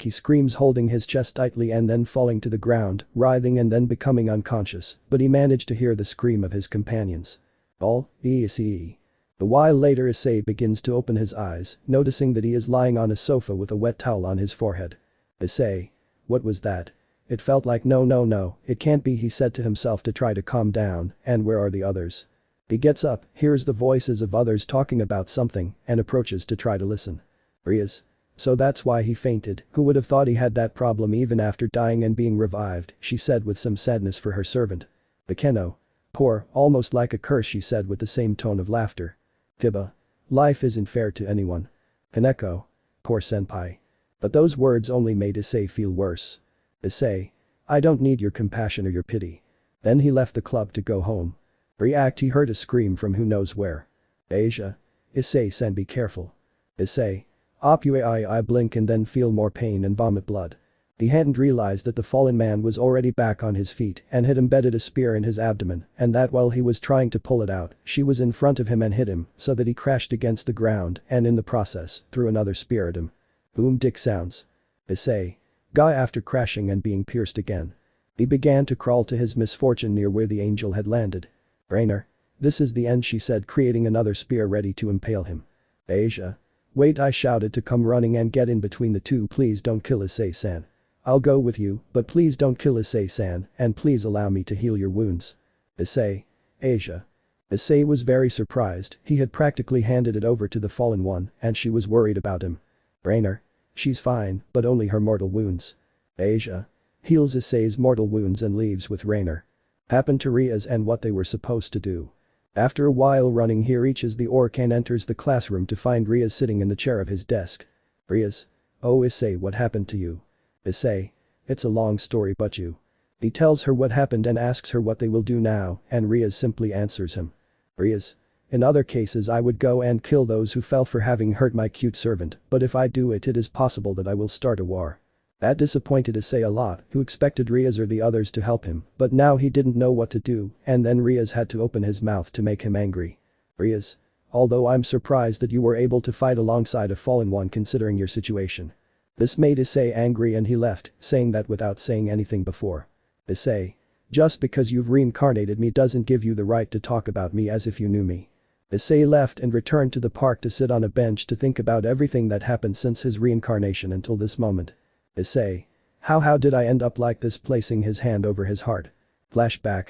He screams, holding his chest tightly and then falling to the ground, writhing and then becoming unconscious, but he managed to hear the scream of his companions. All, Issei. A while later Issei begins to open his eyes, noticing that he is lying on a sofa with a wet towel on his forehead. Issei. What was that? It felt like no, it can't be, he said to himself to try to calm down, and where are the others? He gets up, hears the voices of others talking about something, and approaches to try to listen. Rias. So that's why he fainted. Who would have thought he had that problem even after dying and being revived, she said with some sadness for her servant. Bakeno. Poor, almost like a curse, she said with the same tone of laughter. Tiba. Life isn't fair to anyone. Kaneko. Poor senpai. But those words only made Issei feel worse. Issei. I don't need your compassion or your pity. Then he left the club to go home. React, he heard a scream from who knows where. Asia. Issei-san, be careful. Issei. I blink and then feel more pain and vomit blood. He hadn't realized that the fallen man was already back on his feet and had embedded a spear in his abdomen, and that while he was trying to pull it out, she was in front of him and hit him so that he crashed against the ground and in the process, threw another spear at him. Boom dick sounds. Issei. Guy after crashing and being pierced again. He began to crawl to his misfortune near where the angel had landed. Rainer. This is the end, she said, creating another spear ready to impale him. Asia. Wait, I shouted to come running and get in between the two. Please don't kill Issei-san. I'll go with you, but please don't kill Issei-san, and please allow me to heal your wounds. Issei. Asia. Issei was very surprised, he had practically handed it over to the fallen one, and she was worried about him. Rainer. She's fine, but only her mortal wounds. Asia. Heals Issei's mortal wounds and leaves with Rainer. Happened to Rias and what they were supposed to do. After a while running, he reaches the orc and enters the classroom to find Rias sitting in the chair of his desk. Rias. Oh Issei, what happened to you? Issei. It's a long story, but you. He tells her what happened and asks her what they will do now, and Rias simply answers him. Rias. In other cases I would go and kill those who fell for having hurt my cute servant, but if I do it, it is possible that I will start a war. That disappointed Issei a lot, who expected Rias or the others to help him, but now he didn't know what to do, and then Rias had to open his mouth to make him angry. Rias. Although I'm surprised that you were able to fight alongside a fallen one considering your situation. This made Issei angry and he left, saying that without saying anything before. Issei. Just because you've reincarnated me doesn't give you the right to talk about me as if you knew me. Issei left and returned to the park to sit on a bench to think about everything that happened since his reincarnation until this moment. Issei. How did I end up like this, placing his hand over his heart. Flashback.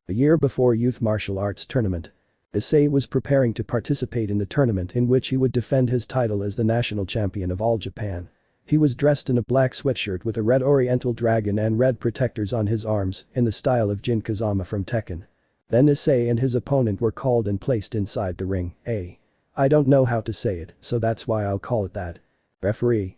A year before youth martial arts tournament. Issei was preparing to participate in the tournament in which he would defend his title as the national champion of all Japan. He was dressed in a black sweatshirt with a red oriental dragon and red protectors on his arms, in the style of Jin Kazama from Tekken. Then Issei and his opponent were called and placed inside the ring. I don't know how to say it, so that's why I'll call it that. Referee.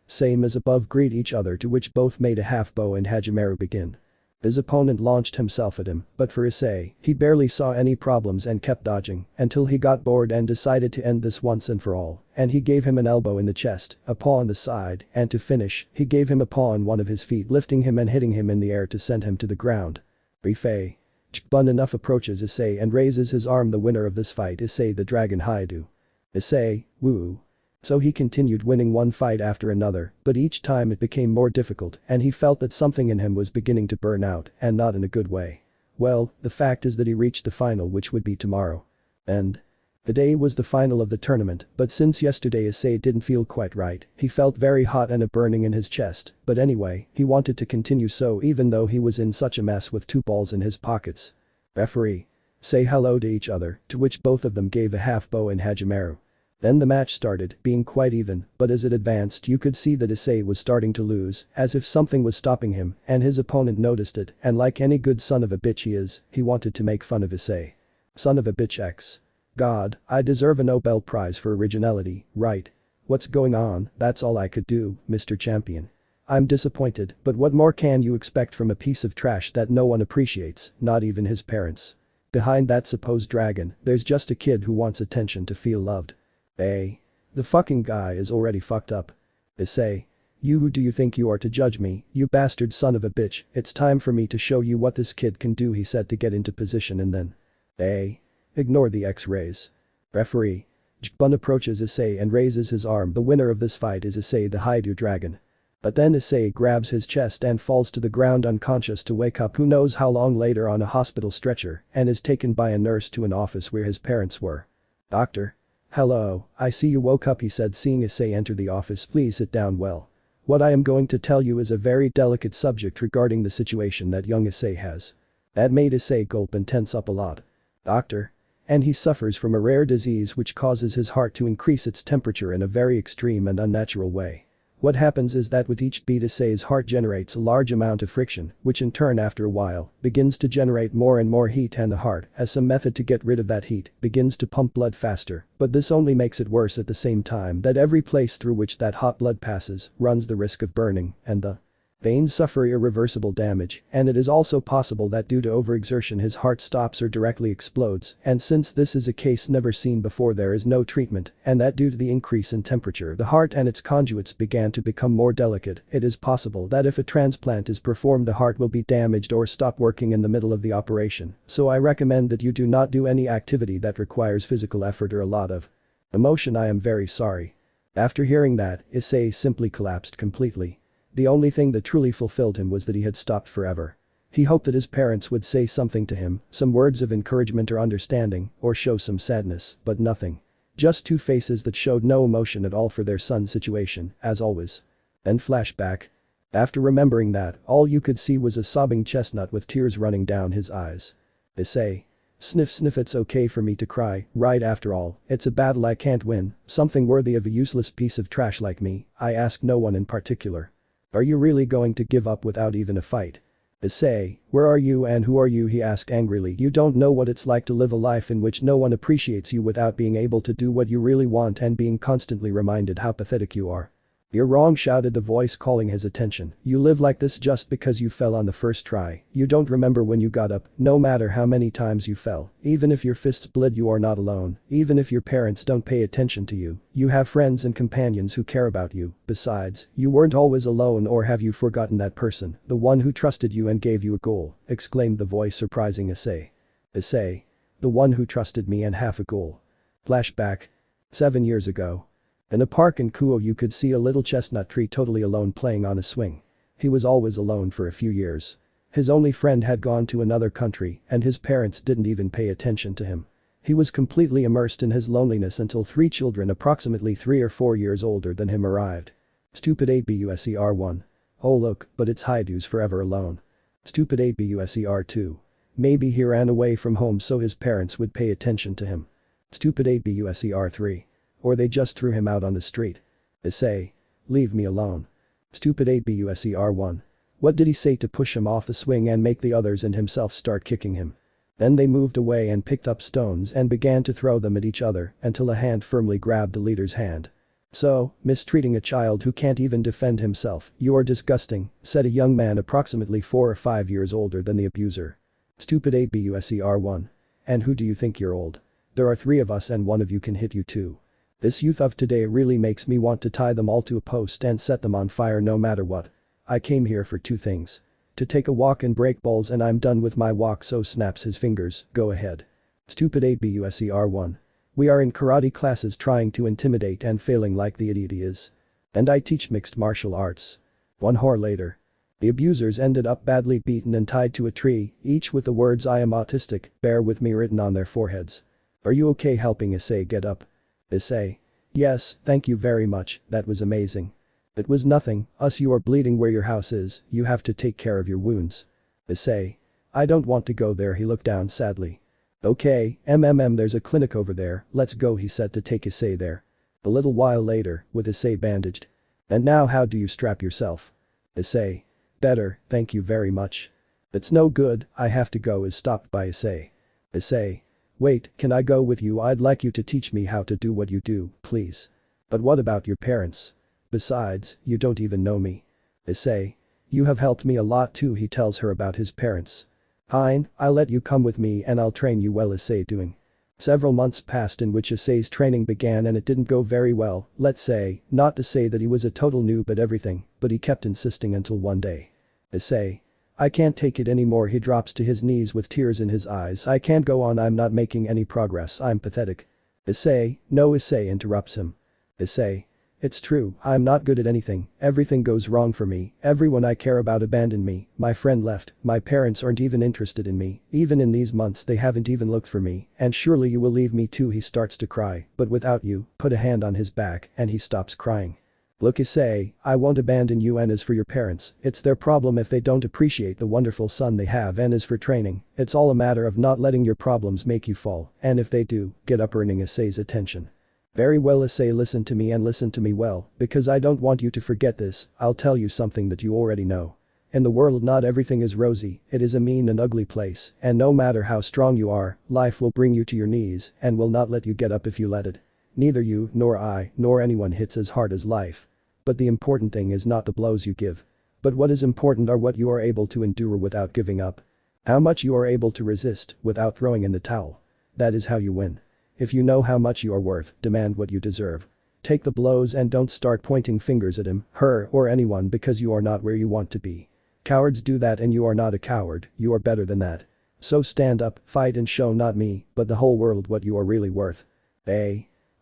Same as above, greet each other, to which both made a half bow and Hajimeru begin. His opponent launched himself at him, but for Issei, he barely saw any problems and kept dodging until he got bored and decided to end this once and for all, and he gave him an elbow in the chest, a paw on the side, and to finish, he gave him a paw on one of his feet, lifting him and hitting him in the air to send him to the ground. Grayfia. Chikbun enough approaches Issei and raises his arm. The winner of this fight, Issei the Dragon Hyoudou. Issei, woo. So he continued winning one fight after another, but each time it became more difficult and he felt that something in him was beginning to burn out, and not in a good way. Well, the fact is that he reached the final, which would be tomorrow. And the day was the final of the tournament, but since yesterday Issei didn't feel quite right, he felt very hot and a burning in his chest, but anyway, he wanted to continue, so even though he was in such a mess with 2 balls in his pockets. Referee. Say hello to each other, to which both of them gave a half bow in Hajimeru. Then the match started, being quite even, but as it advanced you could see that Issei was starting to lose, as if something was stopping him, and his opponent noticed it, and like any good son of a bitch he is, he wanted to make fun of Issei. Son of a bitch X. God, I deserve a Nobel Prize for originality, right? What's going on? That's all I could do, Mr. Champion. I'm disappointed, but what more can you expect from a piece of trash that no one appreciates, not even his parents? Behind that supposed dragon, there's just a kid who wants attention to feel loved. The fucking guy is already fucked up. Issei. "You, who do you think you are to judge me, you bastard son of a bitch, it's time for me to show you what this kid can do," he said to get into position and then. "Hey. Ignore the X-rays. Referee." Jbun approaches Issei and raises his arm. The winner of this fight is Issei the Hyoudou dragon. But then Issei grabs his chest and falls to the ground unconscious to wake up who knows how long later on a hospital stretcher and is taken by a nurse to an office where his parents were. "Doctor? Hello, I see you woke up," he said seeing Issei enter the office. "Please sit down. Well. What I am going to tell you is a very delicate subject regarding the situation that young Issei has." That made Issei gulp and tense up a lot. "Doctor?" "And he suffers from a rare disease which causes his heart to increase its temperature in a very extreme and unnatural way. What happens is that with each beat Issei's heart generates a large amount of friction, which in turn after a while, begins to generate more and more heat and the heart, as some method to get rid of that heat, begins to pump blood faster, but this only makes it worse at the same time that every place through which that hot blood passes runs the risk of burning, and the veins suffer irreversible damage, and it is also possible that due to overexertion his heart stops or directly explodes, and since this is a case never seen before there is no treatment, and that due to the increase in temperature the heart and its conduits began to become more delicate, it is possible that if a transplant is performed the heart will be damaged or stop working in the middle of the operation, so I recommend that you do not do any activity that requires physical effort or a lot of emotion. I am very sorry." After hearing that, Issei simply collapsed completely. The only thing that truly fulfilled him was that he had stopped forever. He hoped that his parents would say something to him, some words of encouragement or understanding, or show some sadness, but nothing. Just two faces that showed no emotion at all for their son's situation, as always. Then flashback. After remembering that, all you could see was a sobbing chestnut with tears running down his eyes. Issei. Sniff sniff, it's okay for me to cry, right? After all, it's a battle I can't win, something worthy of a useless piece of trash like me. I ask no one in particular. Are you really going to give up without even a fight? Issei, where are you and who are you? He asked angrily. You don't know what it's like to live a life in which no one appreciates you without being able to do what you really want and being constantly reminded how pathetic you are. You're wrong, shouted the voice calling his attention. You live like this just because you fell on the first try. You don't remember when you got up, no matter how many times you fell. Even if your fists bled, you are not alone. Even if your parents don't pay attention to you, you have friends and companions who care about you. Besides, you weren't always alone, or have you forgotten that person, the one who trusted you and gave you a goal? Exclaimed the voice, surprising Issei. Issei. The one who trusted me and half a goal. Flashback. 7 years ago. In a park in Kuoh you could see a little chestnut tree totally alone playing on a swing. He was always alone for a few years. His only friend had gone to another country and his parents didn't even pay attention to him. He was completely immersed in his loneliness until 3 children approximately 3 or 4 years older than him arrived. Stupid 8busr1. Oh look, but it's Hyoudou's forever alone. Stupid 8busr2. Maybe he ran away from home so his parents would pay attention to him. Stupid 8busr3. Or they just threw him out on the street. Issei. Leave me alone. Stupid 8busr1. What did he say to push him off the swing and make the others and himself start kicking him? Then they moved away and picked up stones and began to throw them at each other until a hand firmly grabbed the leader's hand. So, mistreating a child who can't even defend himself, you are disgusting, said a young man approximately 4 or 5 years older than the abuser. Stupid 8busr1. And who do you think you're old? There are 3 of us and one of you can hit you too. This youth of today really makes me want to tie them all to a post and set them on fire no matter what. I came here for 2 things. To take a walk and break balls, and I'm done with my walk. So snaps his fingers. Go ahead. Stupid 8busr1. We are in karate classes trying to intimidate and failing like the idiot he is. And I teach mixed martial arts. 1 hour later. The abusers ended up badly beaten and tied to a tree, each with the words "I am autistic, bear with me" written on their foreheads. Are you okay? Helping Issei get up. Issei. Yes, thank you very much, that was amazing. It was nothing, you are bleeding where your house is, you have to take care of your wounds. Issei. I don't want to go there. He looked down sadly. Okay, there's a clinic over there, let's go, he said to take Issei there. A little while later, with Issei bandaged. And now how do you strap yourself? Issei. Better, thank you very much. It's no good, I have to go, is stopped by Issei. Issei. Wait, can I go with you? I'd like you to teach me how to do what you do, please. But what about your parents? Besides, you don't even know me. Issei. You have helped me a lot too. He tells her about his parents. Fine, I'll let you come with me and I'll train you well. Issei doing. Several months passed in which Issei's training began and it didn't go very well, let's say, not to say that he was a total noob at everything, but he kept insisting until one day. Issei. I can't take it anymore. He drops to his knees with tears in his eyes. I can't go on, I'm not making any progress, I'm pathetic. Issei, no, Issei interrupts him. Issei. It's true, I'm not good at anything, everything goes wrong for me, everyone I care about abandoned me, my friend left, my parents aren't even interested in me, even in these months they haven't even looked for me, and surely you will leave me too. He starts to cry, but without you, put a hand on his back and he stops crying. Look, Issei, I won't abandon you, and as for your parents, it's their problem if they don't appreciate the wonderful son they have, and as for training, it's all a matter of not letting your problems make you fall, and if they do, get up, earning Issei's attention. Very well, Issei, listen to me and listen to me well, because I don't want you to forget this. I'll tell you something that you already know. In the world not everything is rosy, it is a mean and ugly place, and no matter how strong you are, life will bring you to your knees and will not let you get up if you let it. Neither you, nor I, nor anyone hits as hard as life. But the important thing is not the blows you give. But what is important are what you are able to endure without giving up. How much you are able to resist without throwing in the towel. That is how you win. If you know how much you are worth, demand what you deserve. Take the blows and don't start pointing fingers at him, her, or anyone because you are not where you want to be. Cowards do that and you are not a coward, you are better than that. So stand up, fight and show not me, but the whole world what you are really worth.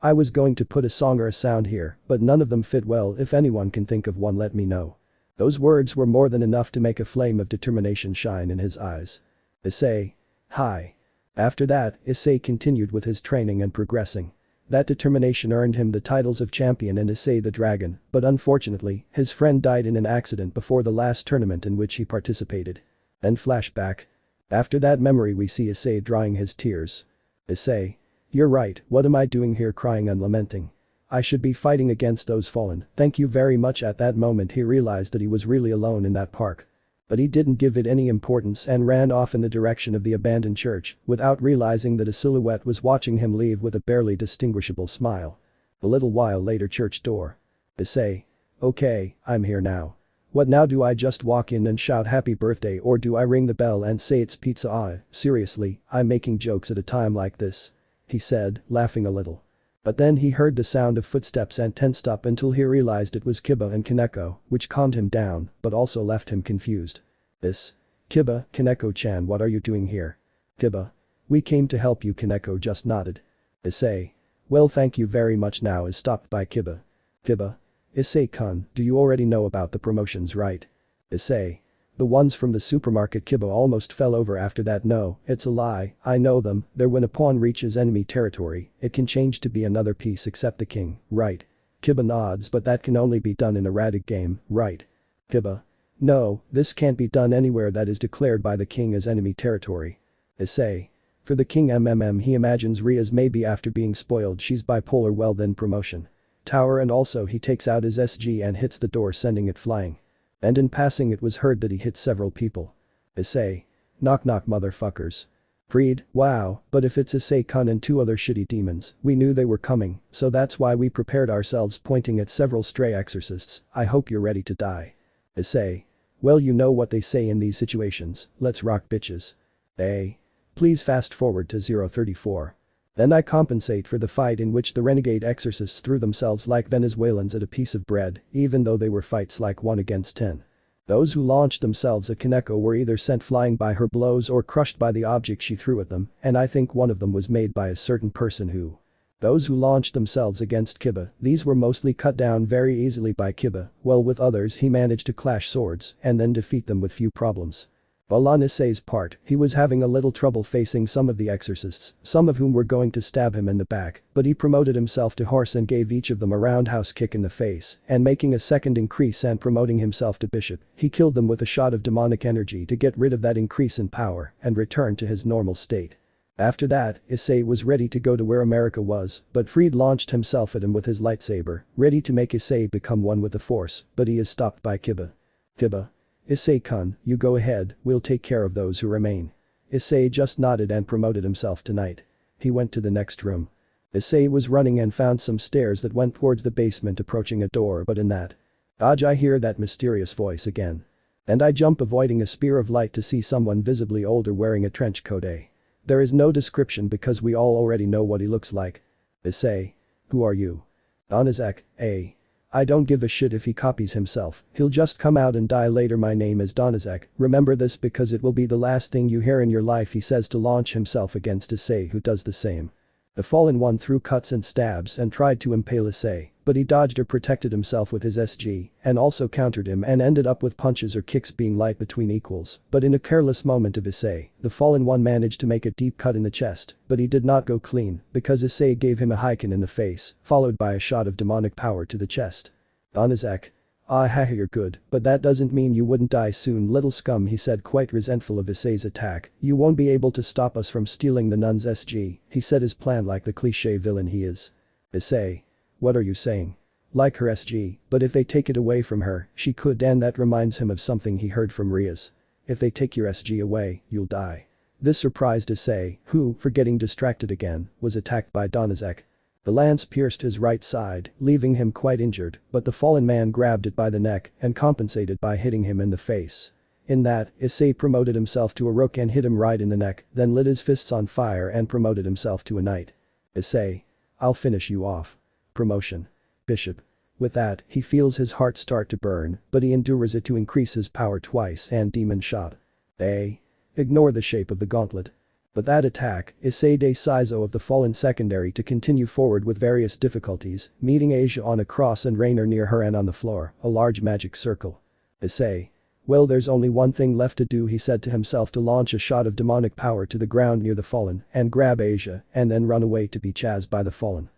I was going to put a song or a sound here, but none of them fit well. If anyone can think of one, let me know. Those words were more than enough to make a flame of determination shine in his eyes. Issei. Hi. After that, Issei continued with his training and progressing. That determination earned him the titles of champion and Issei the Dragon, but unfortunately, his friend died in an accident before the last tournament in which he participated. Then flashback. After that memory we see Issei drying his tears. Issei. You're right, what am I doing here crying and lamenting? I should be fighting against those fallen, thank you very much. At that moment he realized that he was really alone in that park. But he didn't give it any importance and ran off in the direction of the abandoned church, without realizing that a silhouette was watching him leave with a barely distinguishable smile. A little while later, church door. Issei. Okay, I'm here now. What now, do I just walk in and shout happy birthday, or do I ring the bell and say it's pizza? Seriously, I'm making jokes at a time like this. He said, laughing a little. But then he heard the sound of footsteps and tensed up until he realized it was Kiba and Kaneko, which calmed him down, but also left him confused. Kiba, Kaneko-chan, what are you doing here? Kiba. We came to help you. Kaneko just nodded. Issei. Well, thank you very much. Now is stopped by Kiba. Kiba. Issei-kun, do you already know about the promotions, right? Issei. The ones from the supermarket. Kiba almost fell over after that. No, it's a lie, I know them, they're when a pawn reaches enemy territory, it can change to be another piece except the king, right? Kiba nods, but that can only be done in a Radic game, right? Kiba. No, this can't be done anywhere that is declared by the king as enemy territory. Issei. For the king he imagines Ria's maybe after being spoiled she's bipolar, well then promotion. Tower, and also he takes out his SG and hits the door sending it flying. And in passing it was heard that he hit several people. Issei. Knock knock motherfuckers. Freed, wow, but if it's Issei-kun and two other shitty demons, we knew they were coming, so that's why we prepared ourselves, pointing at several stray exorcists. I hope you're ready to die. Issei. Well, you know what they say in these situations, let's rock bitches. Please fast forward to 034. Then I compensate for the fight in which the renegade exorcists threw themselves like Venezuelans at a piece of bread, even though they were fights like 1 against 10. Those who launched themselves at Kaneko were either sent flying by her blows or crushed by the object she threw at them, and I think one of them was made by a certain person who. Those who launched themselves against Kiba, these were mostly cut down very easily by Kiba, while with others he managed to clash swords and then defeat them with few problems. While on Issei's part, he was having a little trouble facing some of the exorcists, some of whom were going to stab him in the back, but he promoted himself to horse and gave each of them a roundhouse kick in the face, and making a second increase and promoting himself to bishop, he killed them with a shot of demonic energy to get rid of that increase in power and return to his normal state. After that, Issei was ready to go to where America was, but Freed launched himself at him with his lightsaber, ready to make Issei become one with the force, but he is stopped by Kiba. Kiba. Issei-kun, you go ahead, we'll take care of those who remain. Issei just nodded and promoted himself to knight. He went to the next room. Issei was running and found some stairs that went towards the basement, approaching a door, but in that. Dodge, I hear that mysterious voice again. And I jump, avoiding a spear of light, to see someone visibly older wearing a trench coat. There is no description because we all already know what he looks like. Issei. Who are you? Donizek, eh? I don't give a shit if he copies himself, he'll just come out and die later. My name is Donizek, remember this because it will be the last thing you hear in your life, he says to launch himself against Issei, who does the same. The fallen one threw cuts and stabs and tried to impale Issei, but he dodged or protected himself with his SG and also countered him and ended up with punches or kicks being light between equals, but in a careless moment of Issei, the fallen one managed to make a deep cut in the chest, but he did not go clean because Issei gave him a Heiken in the face, followed by a shot of demonic power to the chest. Donizek. Ah haha, you're good, but that doesn't mean you wouldn't die soon, little scum, he said, quite resentful of Issei's attack. You won't be able to stop us from stealing the nun's SG, he said his plan like the cliché villain he is. Issei. What are you saying? Like her SG, but if they take it away from her, she could, and that reminds him of something he heard from Rias. If they take your SG away, you'll die. This surprised Issei, who, for getting distracted again, was attacked by Donizek. The lance pierced his right side, leaving him quite injured, but the fallen man grabbed it by the neck and compensated by hitting him in the face. In that, Issei promoted himself to a rook and hit him right in the neck, then lit his fists on fire and promoted himself to a knight. Issei. I'll finish you off. Promotion. Bishop. With that, he feels his heart start to burn, but he endures it to increase his power twice and demon shot. Ignore the shape of the gauntlet. But that attack, Issei Sizo of the fallen secondary to continue forward with various difficulties, meeting Asia on a cross and Rainer near her and on the floor, a large magic circle. Issei. Well, there's only one thing left to do, he said to himself, to launch a shot of demonic power to the ground near the fallen and grab Asia and then run away to be chased by the fallen.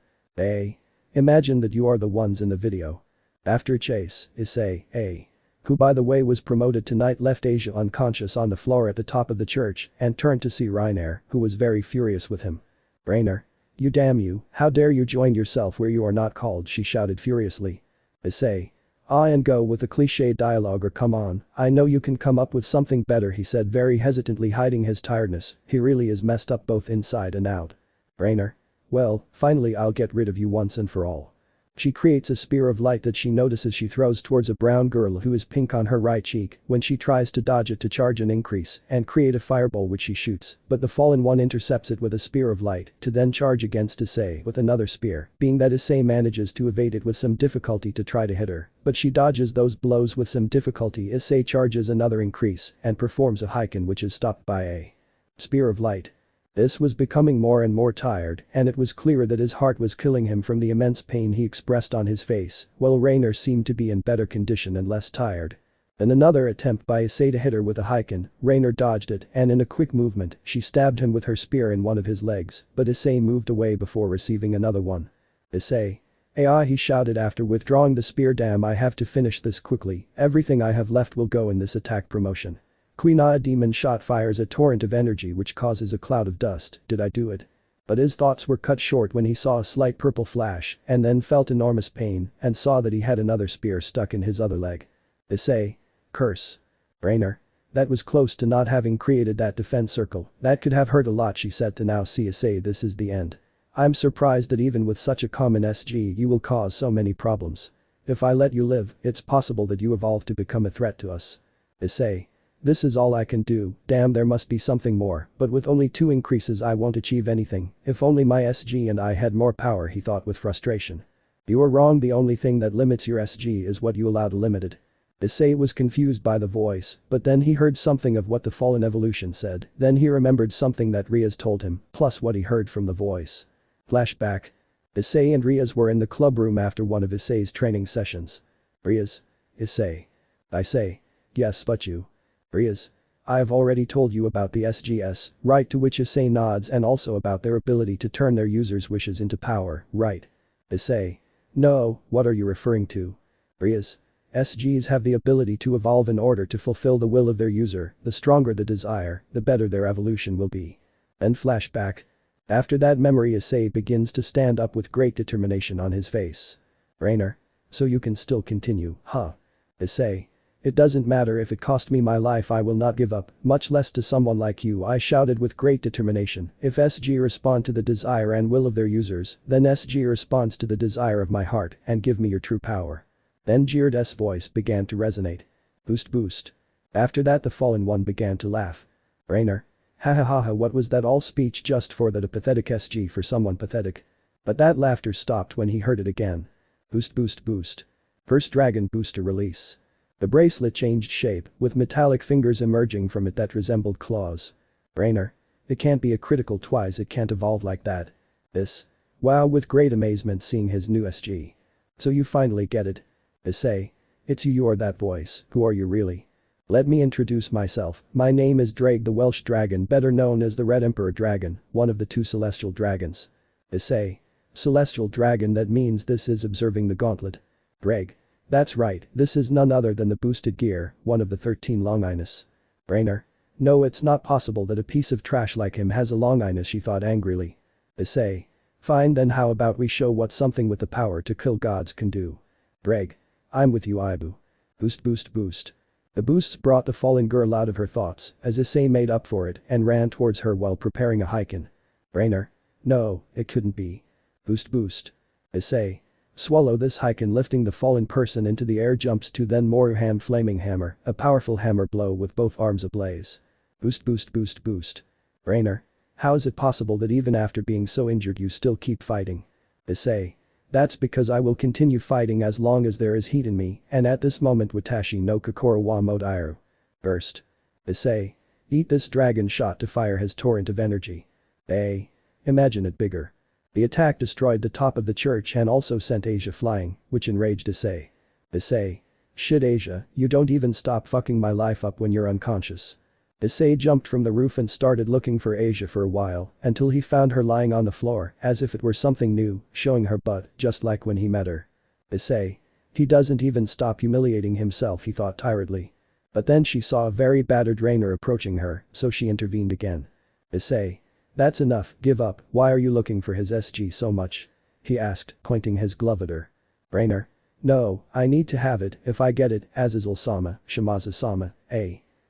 Imagine that you are the ones in the video. After chase, Issei, who by the way was promoted to knight, left Asia unconscious on the floor at the top of the church and turned to see Rainer, who was very furious with him. Rainer. You, damn you, how dare you join yourself where you are not called, she shouted furiously. Issei. And go with the cliché dialogue, or come on, I know you can come up with something better, he said, very hesitantly, hiding his tiredness. He really is messed up both inside and out. Rainer. Well, finally I'll get rid of you once and for all. She creates a spear of light that she notices she throws towards a brown girl who is pink on her right cheek when she tries to dodge it to charge an increase and create a fireball which she shoots, but the fallen one intercepts it with a spear of light to then charge against Issei with another spear, being that Issei manages to evade it with some difficulty to try to hit her, but she dodges those blows with some difficulty. Issei charges another increase and performs a Heiken which is stopped by a spear of light. This was becoming more and more tired, and it was clear that his heart was killing him from the immense pain he expressed on his face, while Rainer seemed to be in better condition and less tired. In another attempt by Issei to hit her with a Heiken, Rainer dodged it and in a quick movement, she stabbed him with her spear in one of his legs, but Issei moved away before receiving another one. Issei. He shouted after withdrawing the spear, damn, I have to finish this quickly, everything I have left will go in this attack promotion. Queen demon shot fires a torrent of energy which causes a cloud of dust. Did I do it? But his thoughts were cut short when he saw a slight purple flash and then felt enormous pain and saw that he had another spear stuck in his other leg. Issei. Curse. Rainer. That was close to not having created that defense circle, that could have hurt a lot, she said to now see Issei, this is the end. I'm surprised that even with such a common SG you will cause so many problems. If I let you live, it's possible that you evolve to become a threat to us. Issei. This is all I can do, damn, there must be something more, but with only 2 increases I won't achieve anything, if only my SG and I had more power, he thought with frustration. You are wrong, the only thing that limits your SG is what you allow to limit it. Issei was confused by the voice, but then he heard something of what the fallen evolution said, then he remembered something that Rias told him, plus what he heard from the voice. Flashback. Issei and Rias were in the club room after one of Issei's training sessions. Rias. Issei. I say. Yes, but you. Rias. I have already told you about the SGS, right, to which Issei nods, and also about their ability to turn their users' wishes into power, right? Issei. No, what are you referring to? Rias. SGs have the ability to evolve in order to fulfill the will of their user, the stronger the desire, the better their evolution will be. Then flashback. After that memory, Issei begins to stand up with great determination on his face. Rainer. So you can still continue, huh? Issei. It doesn't matter if it cost me my life, I will not give up, much less to someone like you, I shouted with great determination. If SG respond to the desire and will of their users, then SG responds to the desire of my heart and give me your true power. Then Jird's voice began to resonate. Boost boost. After that the fallen one began to laugh. Rainer. Ha ha ha ha, what was that all speech just for that a pathetic SG for someone pathetic? But that laughter stopped when he heard it again. Boost boost boost. First dragon booster release. The bracelet changed shape, with metallic fingers emerging from it that resembled claws. Brainer. It can't be a critical twice, it can't evolve like that. This. Wow, with great amazement seeing his new SG. So you finally get it. Issei. It's you're that voice, who are you really? Let me introduce myself, my name is Ddraig the Welsh Dragon, better known as the Red Emperor Dragon, one of the two celestial dragons. Issei. Celestial dragon, that means this is observing the gauntlet. Ddraig. That's right, this is none other than the boosted gear, one of the 13 Longinus. Brainer. No, it's not possible that a piece of trash like him has a Longinus, she thought angrily. Issei. Fine, then how about we show what something with the power to kill gods can do. Ddraig. I'm with you, Ibu. Boost boost boost. The boosts brought the fallen girl out of her thoughts as Issei made up for it and ran towards her while preparing a haiken. Brainer. No, it couldn't be. Boost boost. Issei. Swallow this haiken, lifting the fallen person into the air, jumps to then more hand flaming hammer, a powerful hammer blow with both arms ablaze. Boost boost boost boost. Brainer. How is it possible that even after being so injured you still keep fighting? Issei. That's because I will continue fighting as long as there is heat in me, and at this moment Watashi no Kokoro wa Modairu. Burst. Issei. Eat this, dragon shot to fire his torrent of energy. Imagine it bigger. The attack destroyed the top of the church and also sent Asia flying, which enraged Issei. Issei. Shit, Asia, you don't even stop fucking my life up when you're unconscious. Issei jumped from the roof and started looking for Asia for a while, until he found her lying on the floor as if it were something new, showing her butt, just like when he met her. Issei. He doesn't even stop humiliating himself, he thought tiredly. But then she saw a very battered Rainer approaching her, so she intervened again. Issei. That's enough, give up, why are you looking for his SG so much? He asked, pointing his glove at her. Rainer. No, I need to have it, if I get it, Azazel-sama, Shimazu-sama,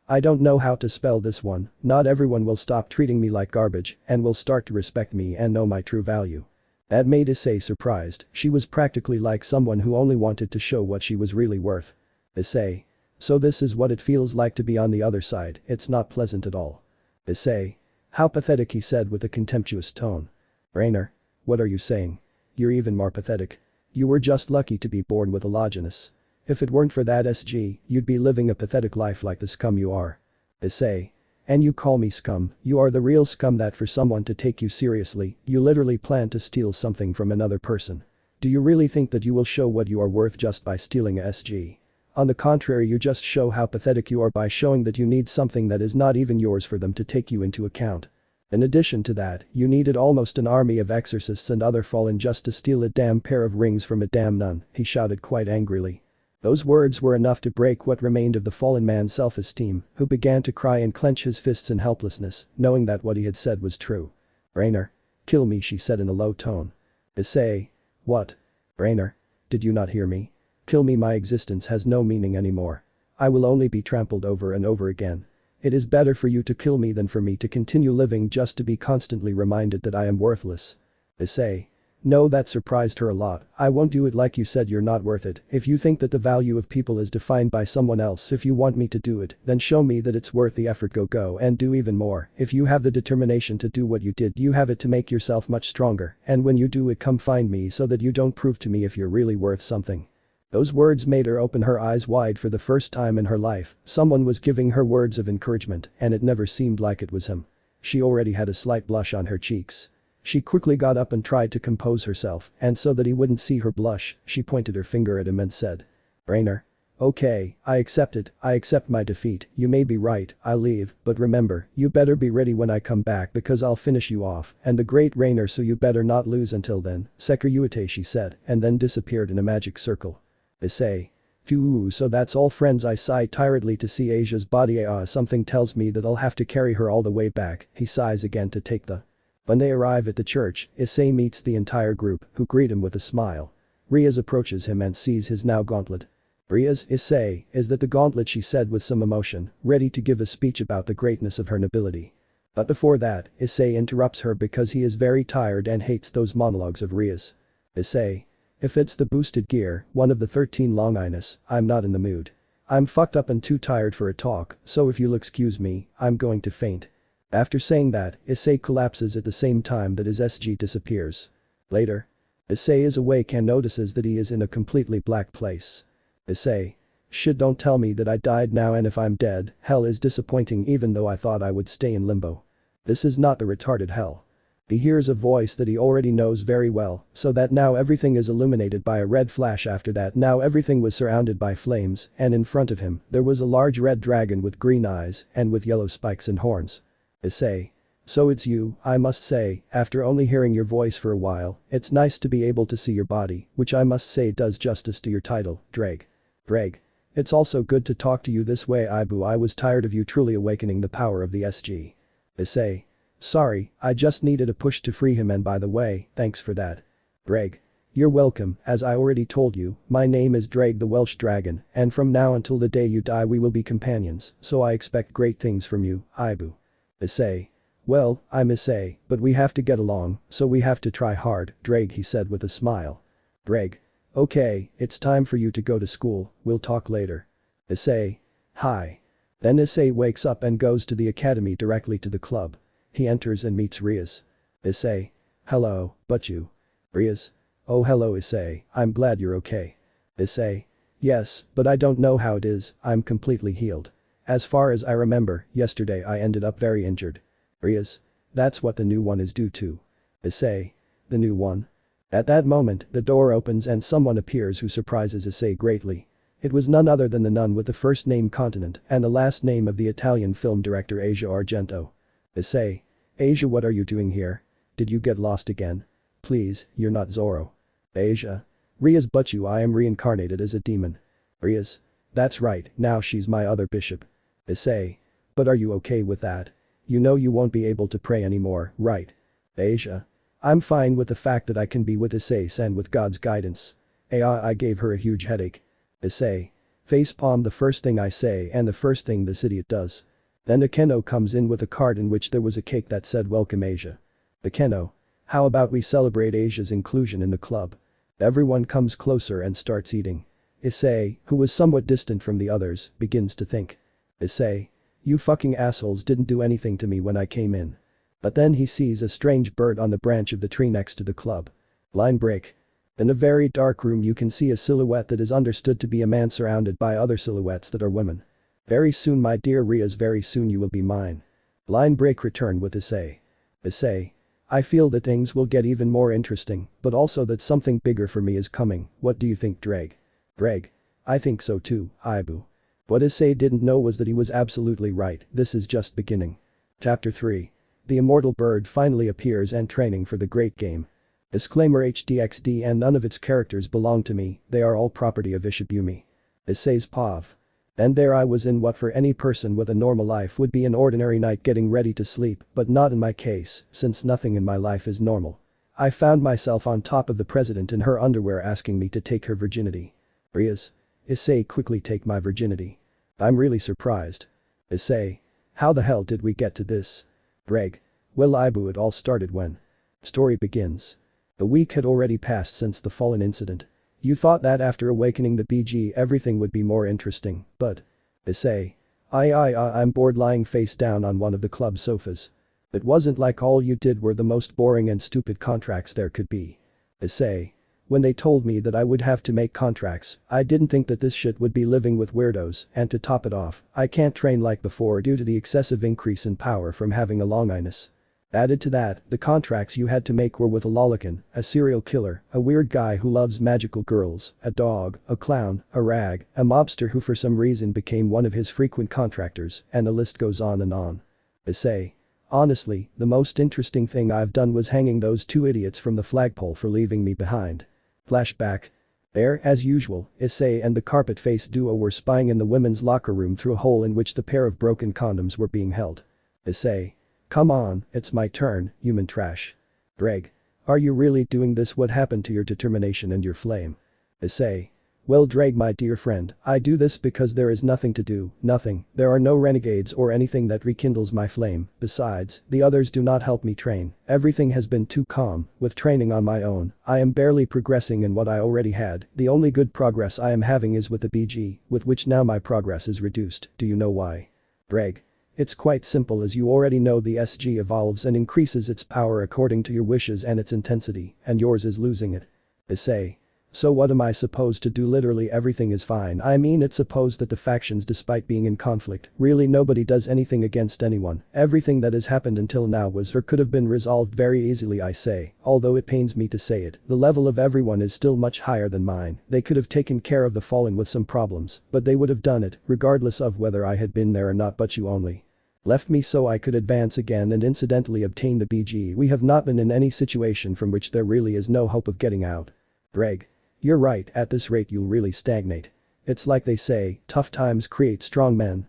I don't know how to spell this one, not everyone will stop treating me like garbage and will start to respect me and know my true value. That made Issei surprised, she was practically like someone who only wanted to show what she was really worth. Issei. So this is what it feels like to be on the other side, it's not pleasant at all. Issei. How pathetic, he said with a contemptuous tone. Rainer. What are you saying? You're even more pathetic. You were just lucky to be born with a Longinus. If it weren't for that SG, you'd be living a pathetic life like the scum you are. Issei. And you call me scum, you are the real scum, that for someone to take you seriously, you literally plan to steal something from another person. Do you really think that you will show what you are worth just by stealing a SG? On the contrary, you just show how pathetic you are by showing that you need something that is not even yours for them to take you into account. In addition to that, you needed almost an army of exorcists and other fallen just to steal a damn pair of rings from a damn nun, he shouted quite angrily. Those words were enough to break what remained of the fallen man's self-esteem, who began to cry and clench his fists in helplessness, knowing that what he had said was true. Rainer. Kill me, she said in a low tone. Issei. What? Rainer. Did you not hear me? Kill me, my existence has no meaning anymore. I will only be trampled over and over again. It is better for you to kill me than for me to continue living just to be constantly reminded that I am worthless. Issei. No, that surprised her a lot. I won't do it, like you said, you're not worth it. If you think that the value of people is defined by someone else, if you want me to do it, then show me that it's worth the effort. Go and do even more. If you have the determination to do what you did, you have it to make yourself much stronger, and when you do it, come find me so that you don't prove to me if you're really worth something. Those words made her open her eyes wide for the first time in her life. Someone was giving her words of encouragement, and it never seemed like it was him. She already had a slight blush on her cheeks. She quickly got up and tried to compose herself, and so that he wouldn't see her blush, she pointed her finger at him and said. Rainer. Okay, I accept it, I accept my defeat, you may be right, I'll leave, but remember, you better be ready when I come back because I'll finish you off, and the great Rainer, so you better not lose until then, Sekiryuutei, she said, and then disappeared in a magic circle. Issei. Phew, so that's all, friends. I sighed tiredly to see Asia's body. Something tells me that I'll have to carry her all the way back, he sighs again to take the. When they arrive at the church, Issei meets the entire group, who greet him with a smile. Riaz approaches him and sees his now gauntlet. Riaz, Issei, is that the gauntlet, she said with some emotion, ready to give a speech about the greatness of her nobility. But before that, Issei interrupts her because he is very tired and hates those monologues of Riaz. Issei. If it's the boosted gear, one of the 13 Longinus, I'm not in the mood. I'm fucked up and too tired for a talk, so if you'll excuse me, I'm going to faint. After saying that, Issei collapses at the same time that his SG disappears. Later. Issei is awake and notices that he is in a completely black place. Issei. Shit, don't tell me that I died now, and if I'm dead, hell is disappointing even though I thought I would stay in limbo. This is not the retarded hell. He hears a voice that he already knows very well, so that now everything is illuminated by a red flash. After that, now everything was surrounded by flames, and in front of him, there was a large red dragon with green eyes and with yellow spikes and horns. Issei. So it's you, I must say, after only hearing your voice for a while, it's nice to be able to see your body, which I must say does justice to your title, Ddraig. Ddraig. It's also good to talk to you this way, Ibu. I was tired of you truly awakening the power of the SG. Issei. Sorry, I just needed a push to free him, and by the way, thanks for that. Ddraig. You're welcome. As I already told you, my name is Ddraig the Welsh Dragon, and from now until the day you die we will be companions, so I expect great things from you, Ibu. Issei. Well, I'm Issei, but we have to get along, so we have to try hard, Ddraig, he said with a smile. Ddraig. Okay, it's time for you to go to school, we'll talk later. Issei. Hi. Then Issei wakes up and goes to the academy directly to the club. He enters and meets Rias. Issei. Hello, but you. Rias. Oh hello Issei, I'm glad you're okay. Issei. Yes, but I don't know how it is, I'm completely healed. As far as I remember, yesterday I ended up very injured. Rias. That's what the new one is due to. Issei. The new one? At that moment, the door opens and someone appears who surprises Issei greatly. It was none other than the nun with the first name Continent and the last name of the Italian film director Asia Argento. Issei. Asia, what are you doing here? Did you get lost again? Please, you're not Zoro. Asia. Rias, but I am reincarnated as a demon. Rias. That's right, now she's my other bishop. Issei. But are you okay with that? You know you won't be able to pray anymore, right? Asia. I'm fine with the fact that I can be with Issei and with God's guidance. I gave her a huge headache. Issei. Facepalm, the first thing I say and the first thing this idiot does. Then Akeno comes in with a card in which there was a cake that said welcome Asia. Akeno. How about we celebrate Asia's inclusion in the club? Everyone comes closer and starts eating. Issei, who was somewhat distant from the others, begins to think. Issei. You fucking assholes didn't do anything to me when I came in. But then he sees a strange bird on the branch of the tree next to the club. Line break. In a very dark room you can see a silhouette that is understood to be a man surrounded by other silhouettes that are women. Very soon my dear Rias, very soon you will be mine. Line break, return with Issei. Issei. I feel that things will get even more interesting, but also that something bigger for me is coming. What do you think, Ddraig? Ddraig. I think so too, Ibu. What Issei didn't know was that he was absolutely right, this is just beginning. Chapter 3. The immortal bird finally appears and training for the great game. Disclaimer, HDXD and none of its characters belong to me, they are all property of Ishibumi. Issei's POV. And there I was in what for any person with a normal life would be an ordinary night getting ready to sleep, but not in my case, since nothing in my life is normal. I found myself on top of the president in her underwear asking me to take her virginity. Rias. Issei, quickly take my virginity. I'm really surprised. Issei. How the hell did we get to this? Ddraig. Well Ibu, it all started when. Story begins. A week had already passed since the fallen incident. You thought that after awakening the BG everything would be more interesting, but. Issei. I'm bored lying face down on one of the club sofas. It wasn't like all you did were the most boring and stupid contracts there could be. Issei. When they told me that I would have to make contracts, I didn't think that this shit would be living with weirdos, and to top it off, I can't train like before due to the excessive increase in power from having a Longinus. Added to that, the contracts you had to make were with a lolican, a serial killer, a weird guy who loves magical girls, a dog, a clown, a rag, a mobster who for some reason became one of his frequent contractors, and the list goes on and on. Issei. Honestly, the most interesting thing I've done was hanging those two idiots from the flagpole for leaving me behind. Flashback. There, as usual, Issei and the carpet-faced duo were spying in the women's locker room through a hole in which the pair of broken condoms were being held. Issei. Come on, it's my turn, human trash. Ddraig. Are you really doing this? What happened to your determination and your flame? Issei. Well Ddraig, my dear friend, I do this because there is nothing to do, nothing, there are no renegades or anything that rekindles my flame, besides, the others do not help me train, everything has been too calm, with training on my own, I am barely progressing in what I already had, the only good progress I am having is with the BG, with which now my progress is reduced, do you know why? Ddraig. It's quite simple, as you already know the SG evolves and increases its power according to your wishes and its intensity, and yours is losing it. Issei. So what am I supposed to do? Literally everything is fine. I mean, it's supposed that the factions, despite being in conflict, really nobody does anything against anyone. Everything that has happened until now was or could have been resolved very easily, I say. Although it pains me to say it, the level of everyone is still much higher than mine. They could have taken care of the fallen with some problems, but they would have done it, regardless of whether I had been there or not, but you only left me so I could advance again and incidentally obtain the BG. We have not been in any situation from which there really is no hope of getting out. Ddraig. You're right, at this rate you'll really stagnate. It's like they say, tough times create strong men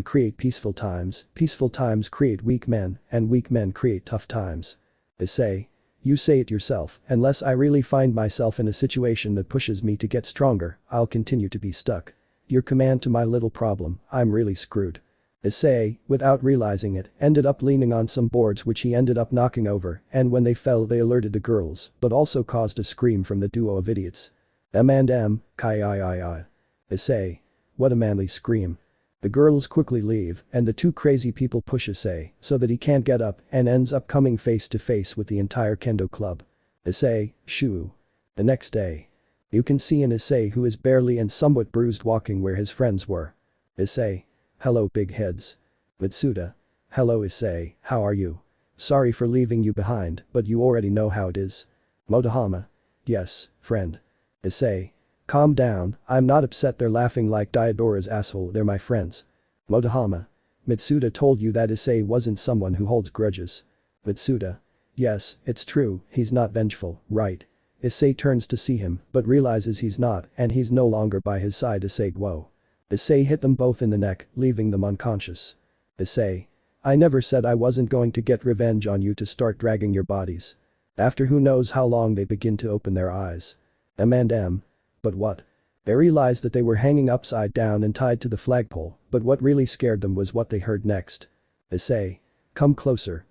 create peaceful times create weak men, and weak men create tough times. Issei. You say it yourself, unless I really find myself in a situation that pushes me to get stronger, I'll continue to be stuck. Your command to my little problem, I'm really screwed. Issei, without realizing it, ended up leaning on some boards which he ended up knocking over, and when they fell they alerted the girls, but also caused a scream from the duo of idiots. Kai. Issei. What a manly scream. The girls quickly leave, and the two crazy people push Issei so that he can't get up and ends up coming face to face with the entire kendo club. Issei, shoo. The next day. You can see an Issei who is barely and somewhat bruised walking where his friends were. Issei. Hello big heads. Mitsuda. Hello Issei, how are you? Sorry for leaving you behind, but you already know how it is. Motohama. Yes, friend. Issei. Calm down, I'm not upset, they're laughing like Diodora's asshole, they're my friends. Motohama. Mitsuda told you that Issei wasn't someone who holds grudges. Mitsuda. Yes, it's true, he's not vengeful, right? Issei turns to see him, but realizes he's not, and he's no longer by his side. Issei Kuoh. Issei hit them both in the neck, leaving them unconscious. Issei. I never said I wasn't going to get revenge on you to start dragging your bodies. After who knows how long they begin to open their eyes. But what? They realized that they were hanging upside down and tied to the flagpole, but what really scared them was what they heard next. Issei. Come closer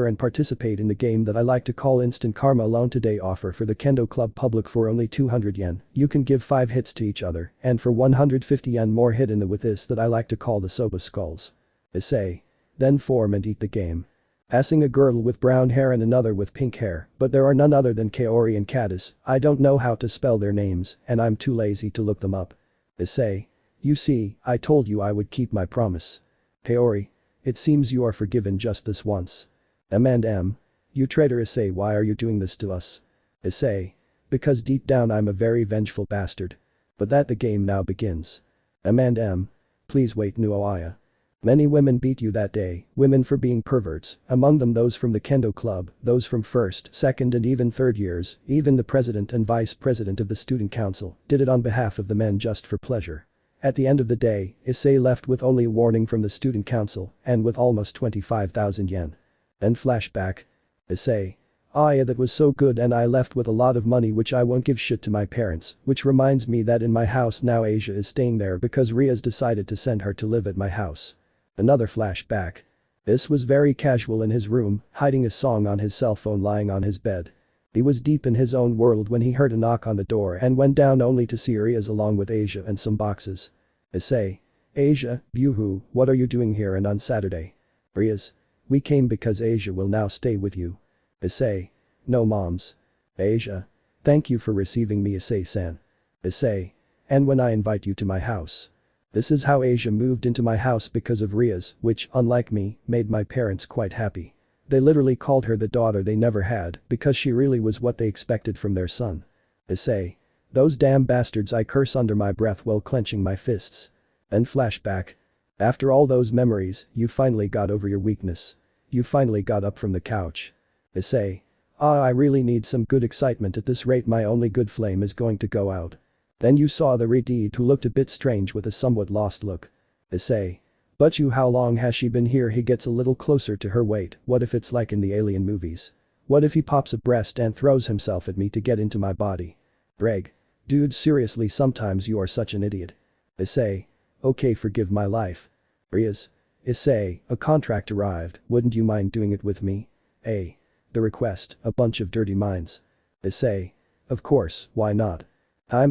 and participate in the game that I like to call Instant Karma Loan Today offer for the Kendo Club public for only 200 yen. You can give 5 hits to each other, and for 150 yen more hit in the with this that I like to call the Soba Skulls. Issei. Then form and eat the game. Passing a girl with brown hair and another with pink hair, but there are none other than Kaori and Caddis. I don't know how to spell their names, and I'm too lazy to look them up. Issei. You see, I told you I would keep my promise. Kaori. It seems you are forgiven just this once. You traitor Issei, why are you doing this to us? Issei. Because deep down I'm a very vengeful bastard. But that the game now begins. Please wait, Nuoaya. Many women beat you that day, women for being perverts, among them those from the Kendo Club, those from first, second and even third years, even the president and vice president of the student council, did it on behalf of the men just for pleasure. At the end of the day, Issei left with only a warning from the student council, and with almost 25,000 yen. Then flashback. Issei. Ah yeah, that was so good, and I left with a lot of money which I won't give shit to my parents, which reminds me that in my house now Asia is staying there because Ria's decided to send her to live at my house. Another flashback. This was very casual in his room, hiding a song on his cell phone lying on his bed. He was deep in his own world when he heard a knock on the door and went down only to see Ria's along with Asia and some boxes. Issei. Asia, Buhu, what are you doing here and on Saturday? Ria's. We came because Asia will now stay with you. Issei. No moms. Asia. Thank you for receiving me, Issei-san. Issei. And when I invite you to my house. This is how Asia moved into my house because of Ria's, which, unlike me, made my parents quite happy. They literally called her the daughter they never had because she really was what they expected from their son. Issei. Those damn bastards, I curse under my breath while clenching my fists. Then flashback. After all those memories, you finally got over your weakness. You finally got up from the couch. Issei. Ah, I really need some good excitement, at this rate my only good flame is going to go out. Then you saw the Redeed, who looked a bit strange with a somewhat lost look. Issei. But you, how long has she been here? He gets a little closer to her. Wait, what if it's like in the Alien movies? What if he pops a breast and throws himself at me to get into my body? Ddraig. Dude, seriously, sometimes you are such an idiot. Issei. Okay, forgive my life. Ria's. Issei, a contract arrived, wouldn't you mind doing it with me? The request, a bunch of dirty minds. Issei. Of course, why not?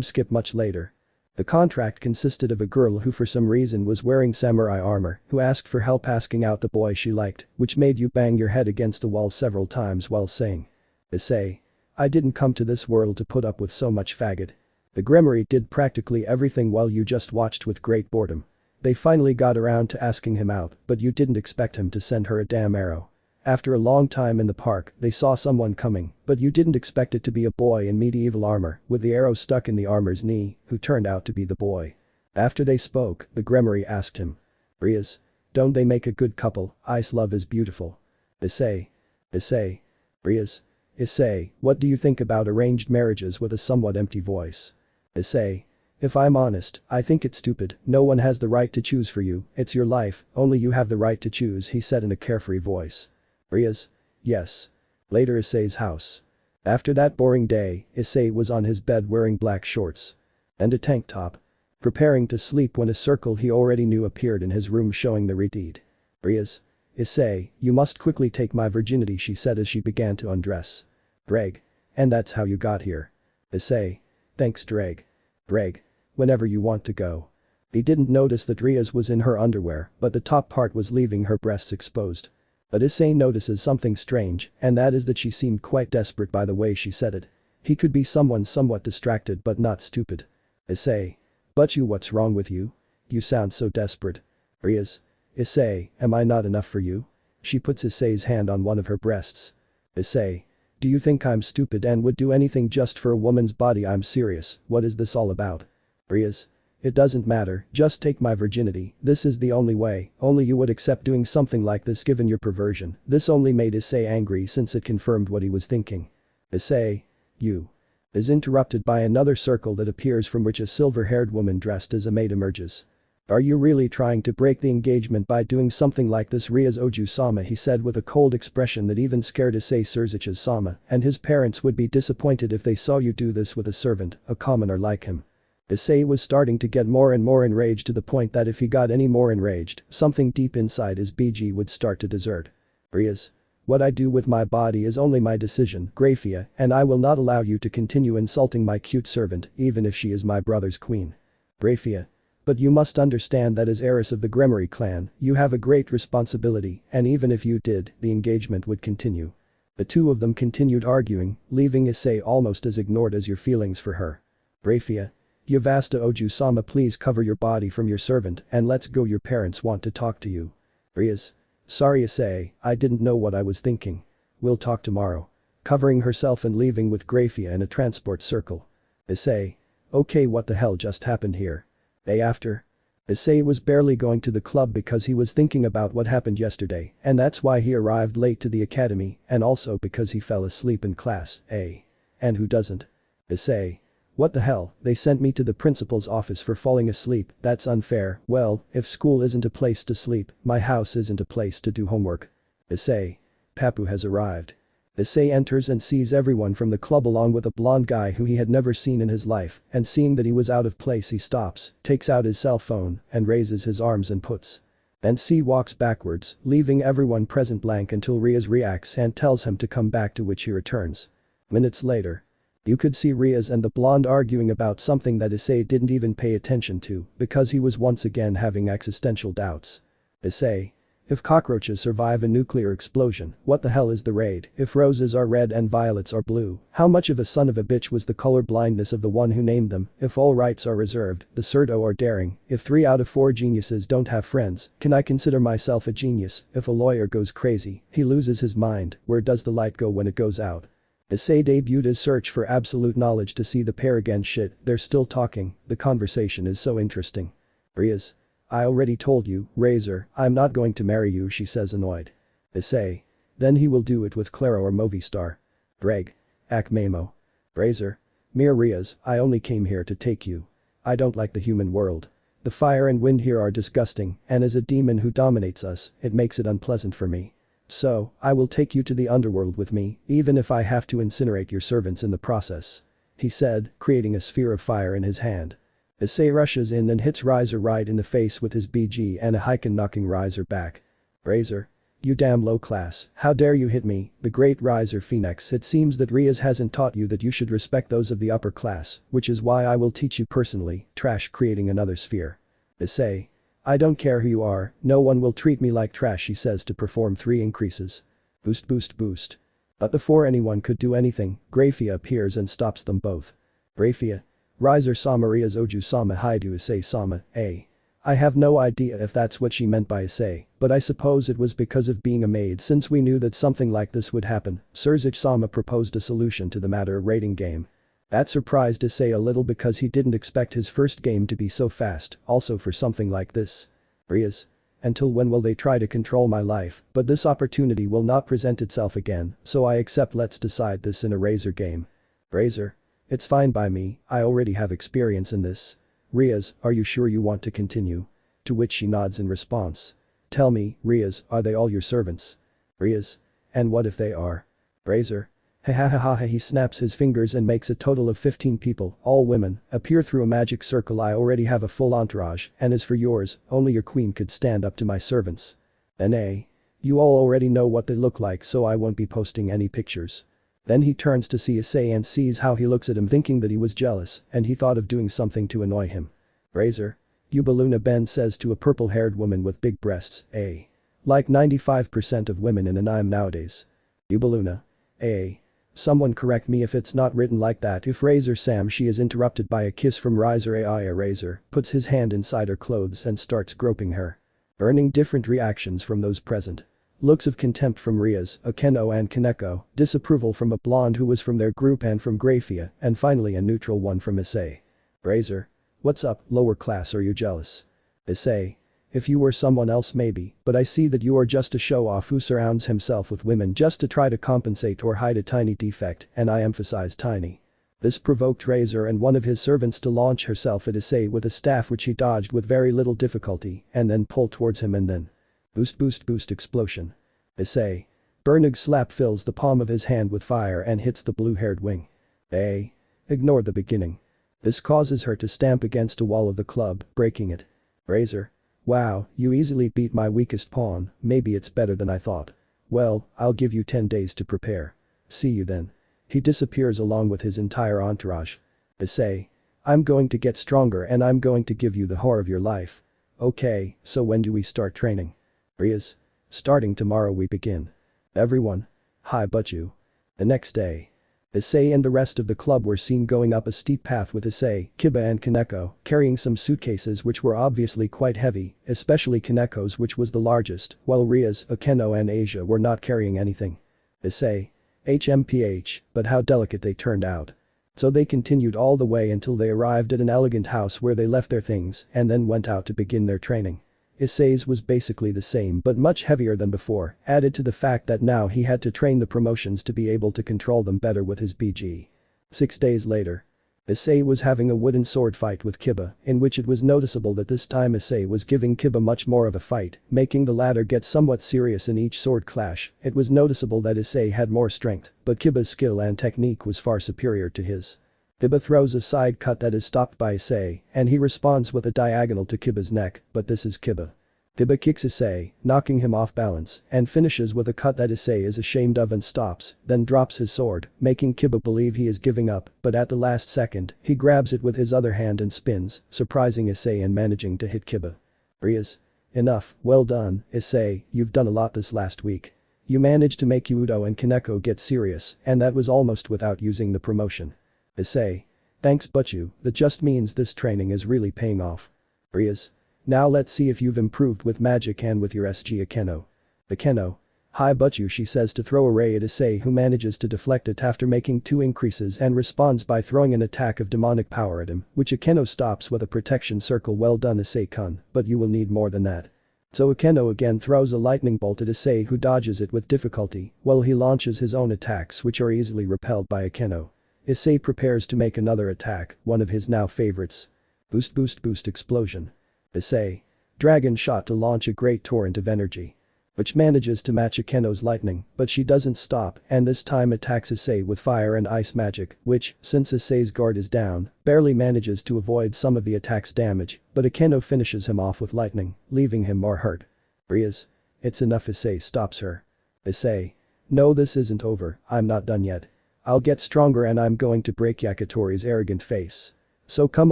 Skip much later. The contract consisted of a girl who for some reason was wearing samurai armor, who asked for help asking out the boy she liked, which made you bang your head against the wall several times while saying, Issei. I didn't come to this world to put up with so much faggot. The Gremory did practically everything while you just watched with great boredom. They finally got around to asking him out, but you didn't expect him to send her a damn arrow. After a long time in the park, they saw someone coming, but you didn't expect it to be a boy in medieval armor, with the arrow stuck in the armor's knee, who turned out to be the boy. After they spoke, the Gremory asked him. Rias. Don't they make a good couple? Ice love is beautiful. Issei. Issei. Rias. Issei, what do you think about arranged marriages with a somewhat empty voice? Issei. If I'm honest, I think it's stupid, no one has the right to choose for you, it's your life, only you have the right to choose, he said in a carefree voice. Rias. Yes. Later Issei's house. After that boring day, Issei was on his bed wearing black shorts. And a tank top. Preparing to sleep when a circle he already knew appeared in his room showing the redeed. Rias. Issei, you must quickly take my virginity, she said as she began to undress. Ddraig. And that's how you got here. Issei. Thanks Ddraig. Ddraig. Whenever you want to go. He didn't notice that Rias was in her underwear, but the top part was leaving her breasts exposed. But Issei notices something strange, and that is that she seemed quite desperate by the way she said it. He could be someone somewhat distracted but not stupid. Issei. But you, what's wrong with you? You sound so desperate. Rias. Issei, am I not enough for you? She puts Issei's hand on one of her breasts. Issei. Do you think I'm stupid and would do anything just for a woman's body? I'm serious, what is this all about? Rias. It doesn't matter, just take my virginity, this is the only way, only you would accept doing something like this given your perversion. This only made Issei angry since it confirmed what he was thinking. Issei. You. Is interrupted by another circle that appears from which a silver-haired woman dressed as a maid emerges. Are you really trying to break the engagement by doing something like this? Rias Oju-sama, he said with a cold expression that even scared Issei. Sirzechs-sama and his parents would be disappointed if they saw you do this with a servant, a commoner like him. Issei was starting to get more and more enraged to the point that if he got any more enraged, something deep inside his BG would start to desert. Rias. What I do with my body is only my decision, Grayfia, and I will not allow you to continue insulting my cute servant, even if she is my brother's queen. Grayfia. But you must understand that as heiress of the Gremory clan, you have a great responsibility, and even if you did, the engagement would continue. The two of them continued arguing, leaving Issei almost as ignored as your feelings for her. Grayfia. Yavasta Oju-sama, please cover your body from your servant and let's go, your parents want to talk to you. Rias. Sorry Issei, I didn't know what I was thinking. We'll talk tomorrow. Covering herself and leaving with Grayfia in a transport circle. Issei. Okay, what the hell just happened here? Day after. Issei was barely going to the club because he was thinking about what happened yesterday, and that's why he arrived late to the academy, and also because he fell asleep in class, And who doesn't? Issei. What the hell, they sent me to the principal's office for falling asleep, that's unfair. Well, if school isn't a place to sleep, my house isn't a place to do homework. Issei. Papu has arrived. Issei enters and sees everyone from the club along with a blonde guy who he had never seen in his life, and seeing that he was out of place he stops, takes out his cell phone, and raises his arms and puts. And C walks backwards, leaving everyone present blank until Rias reacts and tells him to come back, to which he returns. Minutes later. You could see Rias and the blonde arguing about something that Issei didn't even pay attention to because he was once again having existential doubts. Issei. If cockroaches survive a nuclear explosion, what the hell is the raid? If roses are red and violets are blue, how much of a son of a bitch was the color blindness of the one who named them? If all rights are reserved, the surdo are daring. If 3 out of 4 geniuses don't have friends, can I consider myself a genius? If a lawyer goes crazy, he loses his mind. Where does the light go when it goes out? Issei debuted his search for absolute knowledge to see the pair again. Shit, they're still talking, the conversation is so interesting. Rias. I already told you, Razor, I'm not going to marry you, she says annoyed. Issei. Then he will do it with Claro or Movistar. Ddraig. Akmemo. Razor. Mere Rias, I only came here to take you. I don't like the human world. The fire and wind here are disgusting, and as a demon who dominates us, it makes it unpleasant for me. So, I will take you to the underworld with me, even if I have to incinerate your servants in the process. He said, creating a sphere of fire in his hand. Issei rushes in and hits Riser right in the face with his BG and a Heiken, knocking Riser back. Razor. You damn low class, how dare you hit me, the great riser Phoenix. It seems that Riaz hasn't taught you that you should respect those of the upper class, which is why I will teach you personally, trash creating another sphere. Issei. I don't care who you are, no one will treat me like trash, she says to perform 3 increases. Boost boost boost. But before anyone could do anything, Grayfia appears and stops them both. Grayfia. Riser sama Riaz Oju sama Hyoudou Issei sama, A. I have no idea if that's what she meant by Issei, but I suppose it was because of being a maid since we knew that something like this would happen. Sirzechs sama proposed a solution to the matter rating game. That surprised Issei a little because he didn't expect his first game to be so fast, also for something like this. Riaz. Until when will they try to control my life, but this opportunity will not present itself again, so I accept. Let's decide this in a Razor game. Razor. It's fine by me, I already have experience in this. Riaz, are you sure you want to continue? To which she nods in response. Tell me, Riaz, are they all your servants? Riaz. And what if they are? Razor. He snaps his fingers and makes a total of 15 people, all women, appear through a magic circle. I already have a full entourage, and as for yours, only your queen could stand up to my servants. Nah. You all already know what they look like, so I won't be posting any pictures. Then he turns to see Issei and sees how he looks at him, thinking that he was jealous, and he thought of doing something to annoy him. Razor. You Baluna, Ben says to a purple-haired woman with big breasts, A. Like 95% of women in anime nowadays. You Baluna. A. Someone correct me if it's not written like that. If Razor Sam. She is interrupted by a kiss from Riser AI. Razor puts his hand inside her clothes and starts groping her. Earning different reactions from those present. Looks of contempt from Riaz, Akeno and Kaneko, disapproval from a blonde who was from their group and from Grayfia, and finally a neutral one from Issei. Razor. What's up, lower class, are you jealous? Issei. If you were someone else maybe, but I see that you are just a show-off who surrounds himself with women just to try to compensate or hide a tiny defect, and I emphasize tiny. This provoked Razor and one of his servants to launch herself at Issei with a staff which he dodged with very little difficulty and then pulled towards him and then. Boost boost boost explosion. Issei. Bernig's slap fills the palm of his hand with fire and hits the blue-haired wing. A. Ignore the beginning. This causes her to stamp against a wall of the club, breaking it. Razor. Wow, you easily beat my weakest pawn, maybe it's better than I thought. Well, I'll give you 10 days to prepare. See you then. He disappears along with his entire entourage. Issei. I'm going to get stronger and I'm going to give you the whore of your life. Okay, so when do we start training? Riaz. Starting tomorrow we begin. Everyone. Hi but you. The next day. Issei and the rest of the club were seen going up a steep path with Issei, Kiba and Kaneko, carrying some suitcases which were obviously quite heavy, especially Kaneko's which was the largest, while Riaz, Akeno and Asia were not carrying anything. Issei. HMPH, but how delicate they turned out. So they continued all the way until they arrived at an elegant house where they left their things and then went out to begin their training. Issei's was basically the same but much heavier than before, added to the fact that now he had to train the promotions to be able to control them better with his BG. 6 days later. Issei was having a wooden sword fight with Kiba, in which it was noticeable that this time Issei was giving Kiba much more of a fight, making the latter get somewhat serious in each sword clash. It was noticeable that Issei had more strength, but Kiba's skill and technique was far superior to his. Kiba throws a side cut that is stopped by Issei, and he responds with a diagonal to Kiba's neck, but this is Kiba. Kiba kicks Issei, knocking him off balance, and finishes with a cut that Issei is ashamed of and stops, then drops his sword, making Kiba believe he is giving up, but at the last second, he grabs it with his other hand and spins, surprising Issei and managing to hit Kiba. Riaz. Enough, well done, Issei, you've done a lot this last week. You managed to make Hyoudou and Kaneko get serious, and that was almost without using the promotion. Issei. Thanks but you, that just means this training is really paying off. Riaz. Now let's see if you've improved with magic and with your SG Akeno. Akeno. Hi but you, she says to throw a ray at Issei, who manages to deflect it after making 2 increases and responds by throwing an attack of demonic power at him, which Akeno stops with a protection circle. Well done Issei-kun, but you will need more than that. So Akeno again throws a lightning bolt at Issei, who dodges it with difficulty, while he launches his own attacks which are easily repelled by Akeno. Issei prepares to make another attack, one of his now favorites. Boost boost boost explosion. Issei. Dragon shot to launch a great torrent of energy. Which manages to match Akeno's lightning, but she doesn't stop and this time attacks Issei with fire and ice magic, which, since Issei's guard is down, barely manages to avoid some of the attack's damage, but Akeno finishes him off with lightning, leaving him more hurt. Riaz. It's enough. Issei stops her. Issei. No, this isn't over, I'm not done yet. I'll get stronger and I'm going to break Yakitori's arrogant face. So come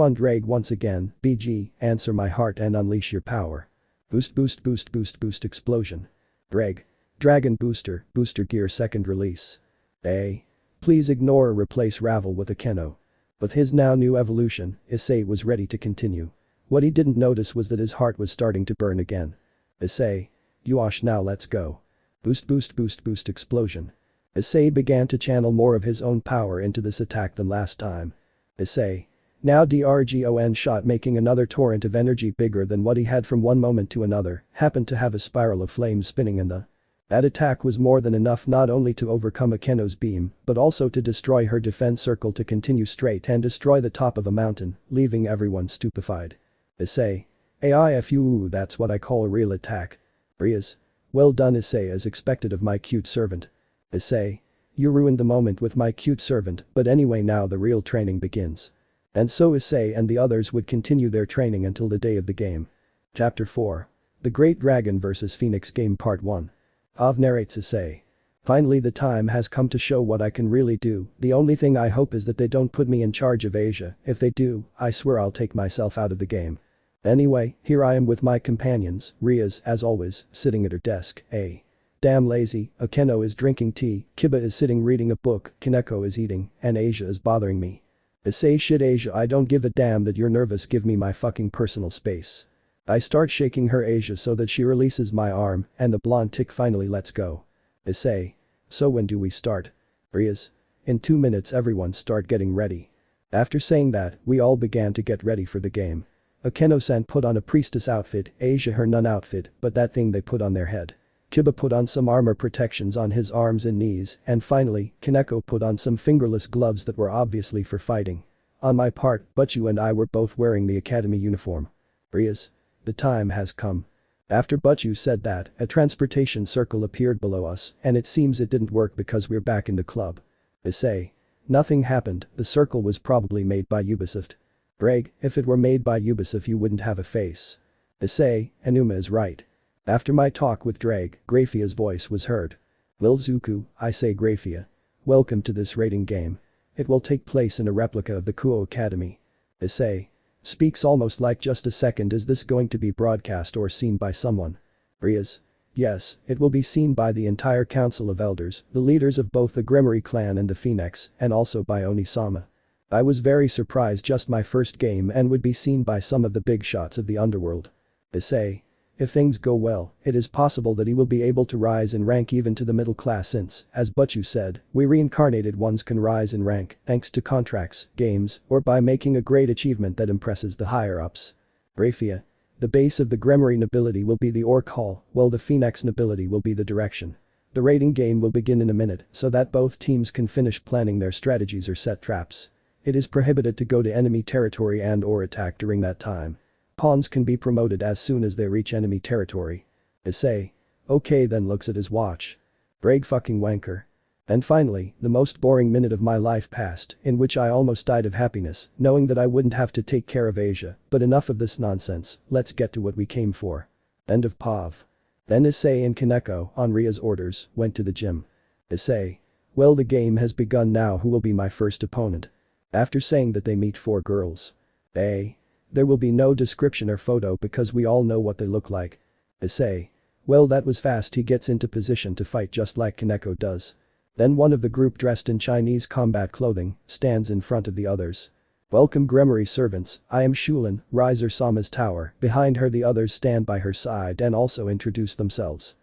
on Ddraig once again, BG, answer my heart and unleash your power. Boost boost boost boost boost explosion. Ddraig. Dragon booster, booster gear second release. Please ignore or replace Ravel with a Keno. With his now new evolution, Issei was ready to continue. What he didn't notice was that his heart was starting to burn again. Issei. Yuash, now let's go. Boost boost boost boost explosion. Issei began to channel more of his own power into this attack than last time. Issei. Now Drgon shot, making another torrent of energy bigger than what he had from one moment to another, happened to have a spiral of flame spinning in the. That attack was more than enough not only to overcome Akeno's beam, but also to destroy her defense circle to continue straight and destroy the top of a mountain, leaving everyone stupefied. Issei. AIFU, that's what I call a real attack. Rias. Well done Issei, as expected of my cute servant. Issei. You ruined the moment with my cute servant, but anyway now the real training begins. And so Issei and the others would continue their training until the day of the game. Chapter 4. The Great Dragon vs Phoenix Game Part 1. Av narrates Issei. Finally the time has come to show what I can really do, the only thing I hope is that they don't put me in charge of Asia, if they do, I swear I'll take myself out of the game. Anyway, here I am with my companions, Rias, as always, sitting at her desk, damn lazy, Akeno is drinking tea, Kiba is sitting reading a book, Kaneko is eating, and Asia is bothering me. Issei, shit Asia, I don't give a damn that you're nervous, give me my fucking personal space. I start shaking her Asia so that she releases my arm and the blonde tick finally lets go. Issei. So when do we start? Rias. In 2 minutes everyone start getting ready. After saying that, we all began to get ready for the game. Akeno-san put on a priestess outfit, Asia her nun outfit, but that thing they put on their head. Kiba put on some armor protections on his arms and knees, and finally, Kaneko put on some fingerless gloves that were obviously for fighting. On my part, Butchu and I were both wearing the academy uniform. Rias. The time has come. After Butchu said that, a transportation circle appeared below us, and it seems it didn't work because we're back in the club. Issei. Nothing happened, the circle was probably made by Ubisoft. Ddraig, if it were made by Ubisoft you wouldn't have a face. Issei, Enuma is right. After my talk with Ddraig, Grayfia's voice was heard. Lil Zuku, I say Grayfia. Welcome to this raiding game. It will take place in a replica of the Kuoh Academy. Issei. Speaks almost like just a second, is this going to be broadcast or seen by someone? Rias. Yes, it will be seen by the entire Council of Elders, the leaders of both the Gremory clan and the Phoenix, and also by Onisama. I was very surprised, just my first game and would be seen by some of the big shots of the underworld. Issei. If things go well, it is possible that he will be able to rise in rank even to the middle class since, as Butchu said, we reincarnated ones can rise in rank thanks to contracts, games, or by making a great achievement that impresses the higher-ups. Grayfia. The base of the Gremory nobility will be the Orc Hall, while the Phoenix nobility will be the direction. The raiding game will begin in a minute so that both teams can finish planning their strategies or set traps. It is prohibited to go to enemy territory and or attack during that time. Pawns can be promoted as soon as they reach enemy territory. Issei. Okay then, looks at his watch. Ddraig fucking wanker. And finally, the most boring minute of my life passed, in which I almost died of happiness, knowing that I wouldn't have to take care of Asia, but enough of this nonsense, let's get to what we came for. End of POV. Then Issei and Kaneko, on Ria's orders, went to the gym. Issei. Well, the game has begun now, who will be my first opponent? After saying that they meet 4 girls. There will be no description or photo because we all know what they look like. Issei. Well, that was fast, he gets into position to fight just like Kaneko does. Then one of the group dressed in Chinese combat clothing stands in front of the others. Welcome Gremory servants, I am Shulin, Riser Sama's tower. Behind her the others stand by her side and also introduce themselves.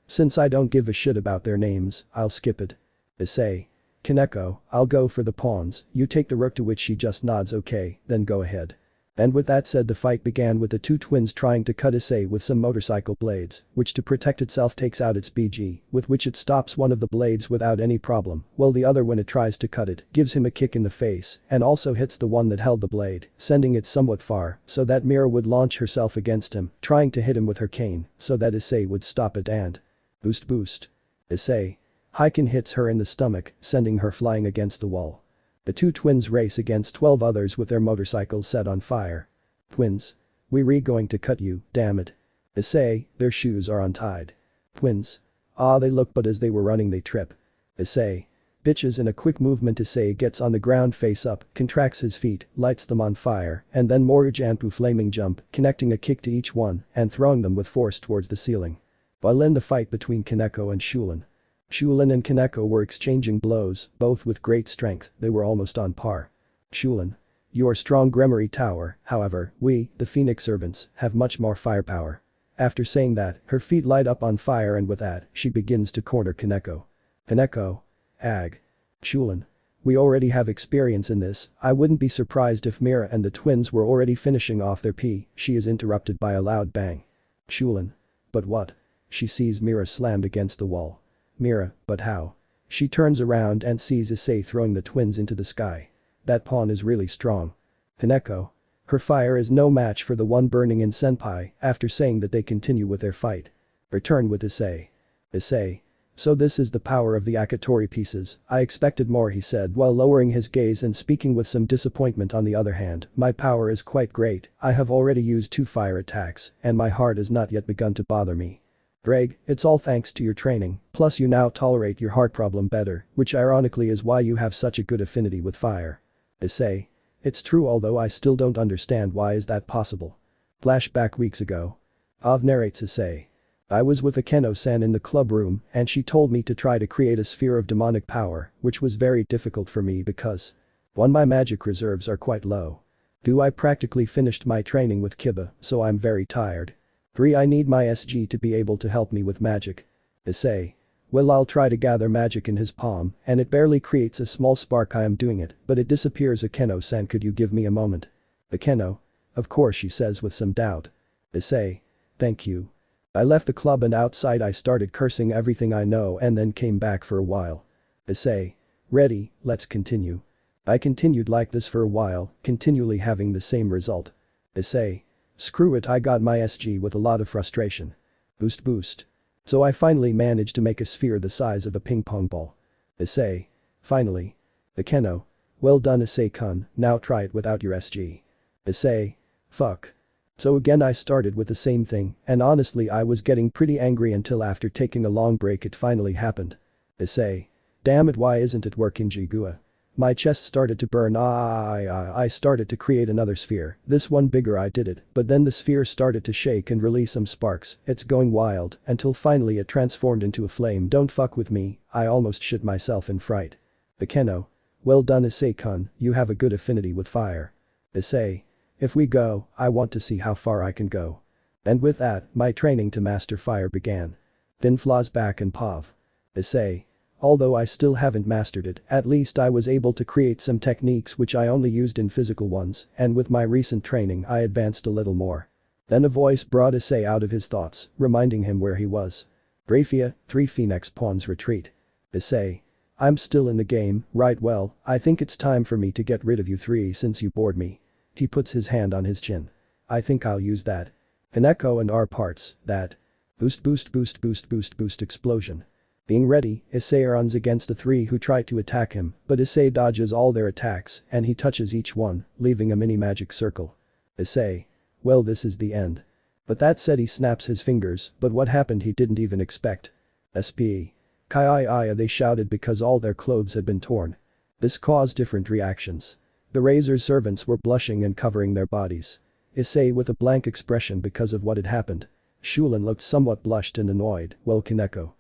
Since I don't give a shit about their names, I'll skip it. Issei. Kaneko, I'll go for the pawns, you take the rook, to which she just nods okay, then go ahead. And with that said, the fight began with the 2 twins trying to cut Issei with some motorcycle blades, which to protect itself takes out its BG, with which it stops one of the blades without any problem, while the other, when it tries to cut it, gives him a kick in the face and also hits the one that held the blade, sending it somewhat far so that Mira would launch herself against him, trying to hit him with her cane so that Issei would stop it and boost boost. Issei. Hyken hits her in the stomach, sending her flying against the wall. The 2 twins race against 12 others with their motorcycles set on fire. Twins. We going to cut you, damn it. Issei, their shoes are untied. Twins. Ah, they look, but as they were running they trip. Issei. Bitches. In a quick movement Issei gets on the ground face up, contracts his feet, lights them on fire, and then more Janpu flaming jump, connecting a kick to each one and throwing them with force towards the ceiling. While in the fight between Kaneko and Shulin. Shulin and Kaneko were exchanging blows, both with great strength, they were almost on par. Shulin. Your strong Gremory tower, however, we, the Phoenix servants, have much more firepower. After saying that, her feet light up on fire and with that, she begins to corner Kaneko. Kaneko. Ag. Shulin. We already have experience in this, I wouldn't be surprised if Mira and the twins were already finishing off their pee. She is interrupted by a loud bang. Shulin. But what? She sees Mira slammed against the wall. Mira, but how? She turns around and sees Issei throwing the twins into the sky. That pawn is really strong. Kaneko. Her fire is no match for the one burning in Senpai. After saying that, they continue with their fight. Return with Issei. Issei. So this is the power of the Akatori pieces, I expected more, he said while lowering his gaze and speaking with some disappointment. On the other hand, my power is quite great, I have already used 2 fire attacks and my heart has not yet begun to bother me. Ddraig, it's all thanks to your training, plus you now tolerate your heart problem better, which ironically is why you have such a good affinity with fire. Issei. It's true, although I still don't understand why is that possible. Flashback weeks ago. Av narrates Issei. I was with Akeno-san in the club room and she told me to try to create a sphere of demonic power, which was very difficult for me because 1. My magic reserves are quite low. 2. I practically finished my training with Kiba, so I'm very tired. 3. I need my SG to be able to help me with magic. Issei. Well, I'll try to gather magic in his palm and it barely creates a small spark. I am doing it, but it disappears. Akeno-san, could you give me a moment? Akeno. Of course, she says with some doubt. Issei. Thank you. I left the club and outside I started cursing everything I know and then came back for a while. Issei. Ready, let's continue. I continued like this for a while, continually having the same result. Issei. Screw it, I got my SG with a lot of frustration. Boost. So I finally managed to make a sphere the size of a ping pong ball. Issei. Finally. Akeno. Well done Issei-kun, now try it without your SG. Issei. Fuck. So again I started with the same thing and honestly I was getting pretty angry until after taking a long break it finally happened. Issei. Damn it, why isn't it working, Jigua? My chest started to burn. I started to create another sphere, this one bigger. I did it, but then the sphere started to shake and release some sparks, it's going wild, until finally it transformed into a flame. Don't fuck with me, I almost shit myself in fright. Akeno. Well done Issei-kun, you have a good affinity with fire. Issei. If we go, I want to see how far I can go. And with that, my training to master fire began. Then flashback and POV. Issei. Although I still haven't mastered it, at least I was able to create some techniques which I only used in physical ones, and with my recent training I advanced a little more. Then a voice brought Issei out of his thoughts, reminding him where he was. Grayfia, 3 Phoenix pawns retreat. Issei. I'm still in the game, right? Well, I think it's time for me to get rid of you 3 since you bored me. He puts his hand on his chin. I think I'll use that. Kaneko and R parts, that. Boost explosion. Being ready, Issei runs against the 3 who try to attack him, but Issei dodges all their attacks and he touches each one, leaving a mini magic circle. Issei. Well, this is the end. But that said, he snaps his fingers, but what happened he didn't even expect. SP. Kai, they shouted because all their clothes had been torn. This caused different reactions. The Razor's servants were blushing and covering their bodies. Issei with a blank expression because of what had happened. Shulin looked somewhat blushed and annoyed, while Kaneko.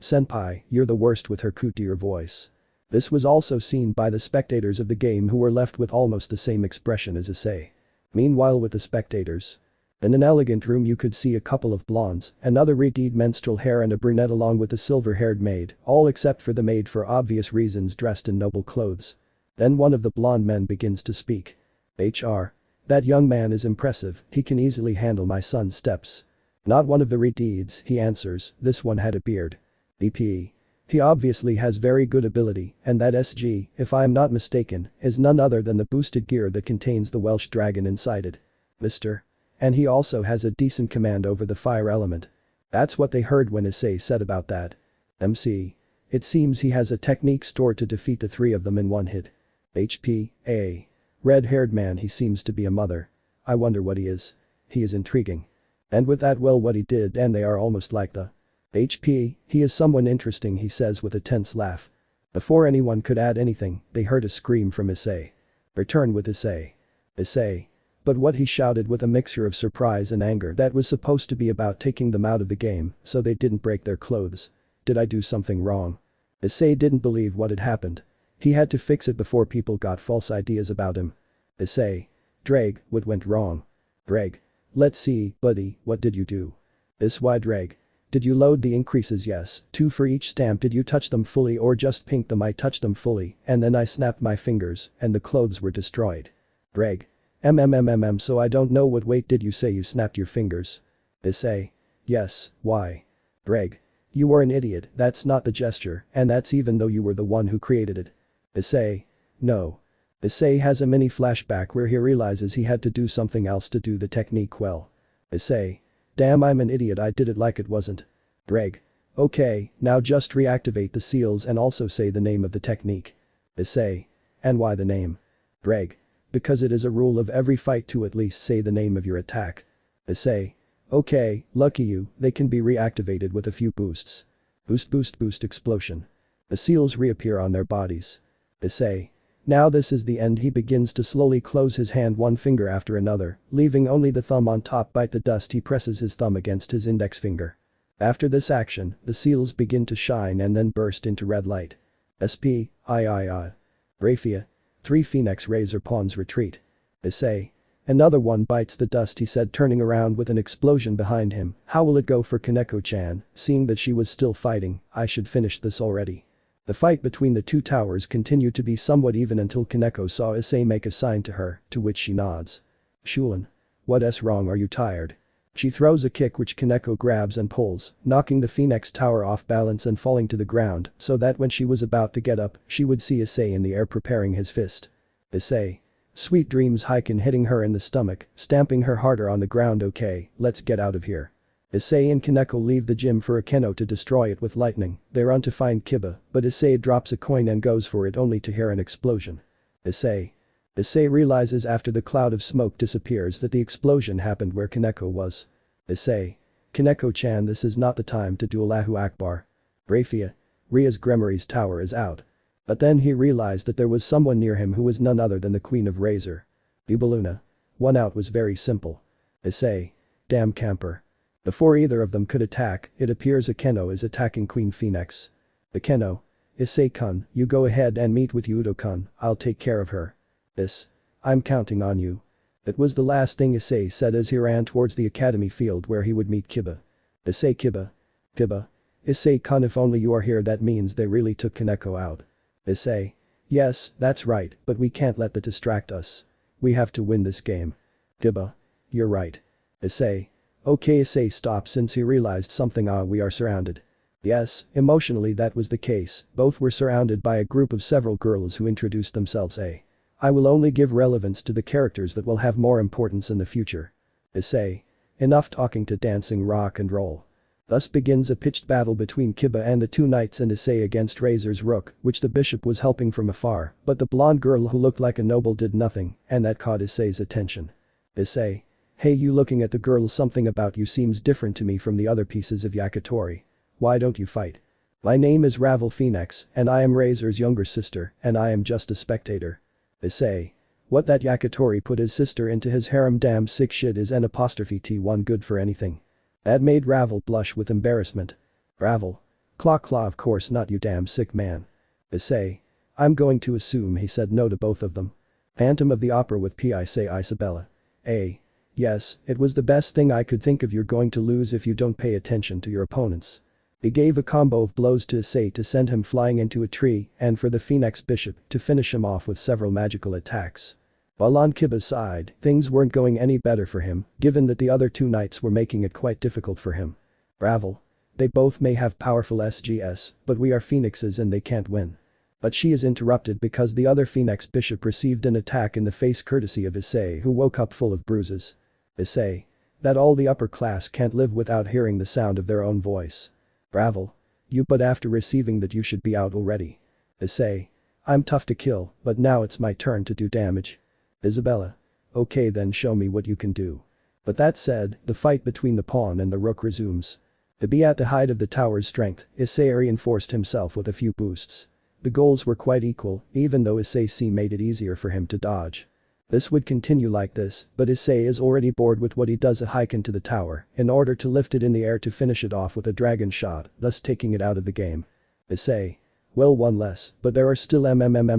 Senpai, you're the worst, with her coutier voice. This was also seen by the spectators of the game who were left with almost the same expression as Issei. Meanwhile with the spectators. In an elegant room you could see a couple of blondes, another reddyed menstrual hair and a brunette along with a silver-haired maid, all except for the maid for obvious reasons dressed in noble clothes. Then one of the blonde men begins to speak. HR. That young man is impressive, he can easily handle my son's steps. Not one of the reddeeds, he answers, this one had a beard. BP. He obviously has very good ability, and that SG, if I am not mistaken, is none other than the boosted gear that contains the Welsh dragon inside it. Mr. And he also has a decent command over the fire element. That's what they heard when Issei said about that. MC. It seems he has a technique stored to defeat the 3 of them in one hit. HP. A. Red-haired man, he seems to be a mother. I wonder what he is. He is intriguing. And with that, well, what he did, and they are almost like the HP, he is someone interesting, he says with a tense laugh. Before anyone could add anything, they heard a scream from Issei. Return with Issei. Issei. But what he shouted with a mixture of surprise and anger that was supposed to be about taking them out of the game so they didn't break their clothes. Did I do something wrong? Issei didn't believe what had happened. He had to fix it before people got false ideas about him. Issei. Ddraig, what went wrong? Ddraig. Let's see, buddy, what did you do? Why Ddraig? Did you load the increases? Yes, 2 for each stamp. Did you touch them fully or just pink them? I touched them fully and then I snapped my fingers and the clothes were destroyed. Ddraig. So I don't know, what weight did you say you snapped your fingers? Issei. Yes, why? Ddraig. You were an idiot, that's not the gesture, and that's even though you were the one who created it. Issei. No. Issei has a mini flashback where he realizes he had to do something else to do the technique well. Issei. Damn, I'm an idiot, I did it like it wasn't. Ddraig. Okay, now just reactivate the seals and also say the name of the technique. Issei. And why the name? Ddraig. Because it is a rule of every fight to at least say the name of your attack. Issei. Okay, lucky you, they can be reactivated with a few boosts. Boost explosion. The seals reappear on their bodies. Issei. Now this is the end. He begins to slowly close his hand, one finger after another, leaving only the thumb on top. Bite the dust. He presses his thumb against his index finger. After this action, the seals begin to shine and then burst into red light. Grayfia. 3 Phoenix Razor Pawns retreat. Issei. Another one bites the dust, he said, turning around with an explosion behind him. How will it go for Kaneko-chan? Seeing that she was still fighting, I should finish this already. The fight between the two towers continued to be somewhat even until Kaneko saw Issei make a sign to her, to which she nods. Shulin. What's wrong, are you tired? She throws a kick which Kaneko grabs and pulls, knocking the Phoenix Tower off balance and falling to the ground so that when she was about to get up, she would see Issei in the air preparing his fist. Issei. Sweet dreams. Hyken hitting her in the stomach, stamping her harder on the ground. Okay, let's get out of here. Issei and Kaneko leave the gym for a Keno to destroy it with lightning. They run to find Kiba, but Issei drops a coin and goes for it only to hear an explosion. Issei. Issei realizes after the cloud of smoke disappears that the explosion happened where Kaneko was. Issei. Kaneko-chan, this is not the time to do Allahu Akbar. Grayfia. Ria's Gremory's tower is out. But then he realized that there was someone near him who was none other than the Queen of Razor. Ubaluna. One out was very simple. Issei. Damn camper. Before either of them could attack, it appears a Keno is attacking Queen Phoenix. The Keno. Issei-kun, you go ahead and meet with Hyoudou-kun, I'll take care of her. I'm counting on you. It was the last thing Issei said as he ran towards the academy field where he would meet Kiba. Issei. Kiba. Issei-kun, if only you are here, that means they really took Kaneko out. Issei. Yes, that's right, but we can't let that distract us. We have to win this game. Kiba. You're right. Issei. Okay. Issei stopped since he realized something. We are surrounded. Yes, emotionally that was the case, both were surrounded by a group of several girls who introduced themselves. I will only give relevance to the characters that will have more importance in the future. Issei. Enough talking to dancing rock and roll. Thus begins a pitched battle between Kiba and the two knights and Issei against Razor's Rook, which the bishop was helping from afar, but the blonde girl who looked like a noble did nothing, and that caught Issei's attention. Issei. Hey, you looking at the girl, something about you seems different to me from the other pieces of yakitori. Why don't you fight? My name is Ravel Phoenix, and I am Razor's younger sister, and I am just a spectator. Issei. What, that yakitori put his sister into his harem? Damn sick shit. Is N'(T1) good for anything? That made Ravel blush with embarrassment. Ravel. Claw, of course not, you damn sick man. Issei. I'm going to assume he said no to both of them. Phantom of the Opera with Issei Isabella. Yes, it was the best thing I could think of. You're going to lose if you don't pay attention to your opponents. He gave a combo of blows to Issei to send him flying into a tree and for the Phoenix Bishop to finish him off with several magical attacks. While on Kiba's side, things weren't going any better for him, given that the other two knights were making it quite difficult for him. Ravel. They both may have powerful SGS, but we are Phoenixes and they can't win. But she is interrupted because the other Phoenix Bishop received an attack in the face courtesy of Issei, who woke up full of bruises. Issei. That all the upper class can't live without hearing the sound of their own voice. Ravel. But after receiving that you should be out already. Issei. I'm tough to kill, but now it's my turn to do damage. Isabella. Okay, then show me what you can do. But that said, the fight between the pawn and the rook resumes. To be at the height of the tower's strength, Issei reinforced himself with a few boosts. The goals were quite equal, even though Issei made it easier for him to dodge. This would continue like this, but Issei is already bored with what he does a hike into the tower in order to lift it in the air to finish it off with a dragon shot, thus taking it out of the game. Issei. Well, one less, but there are still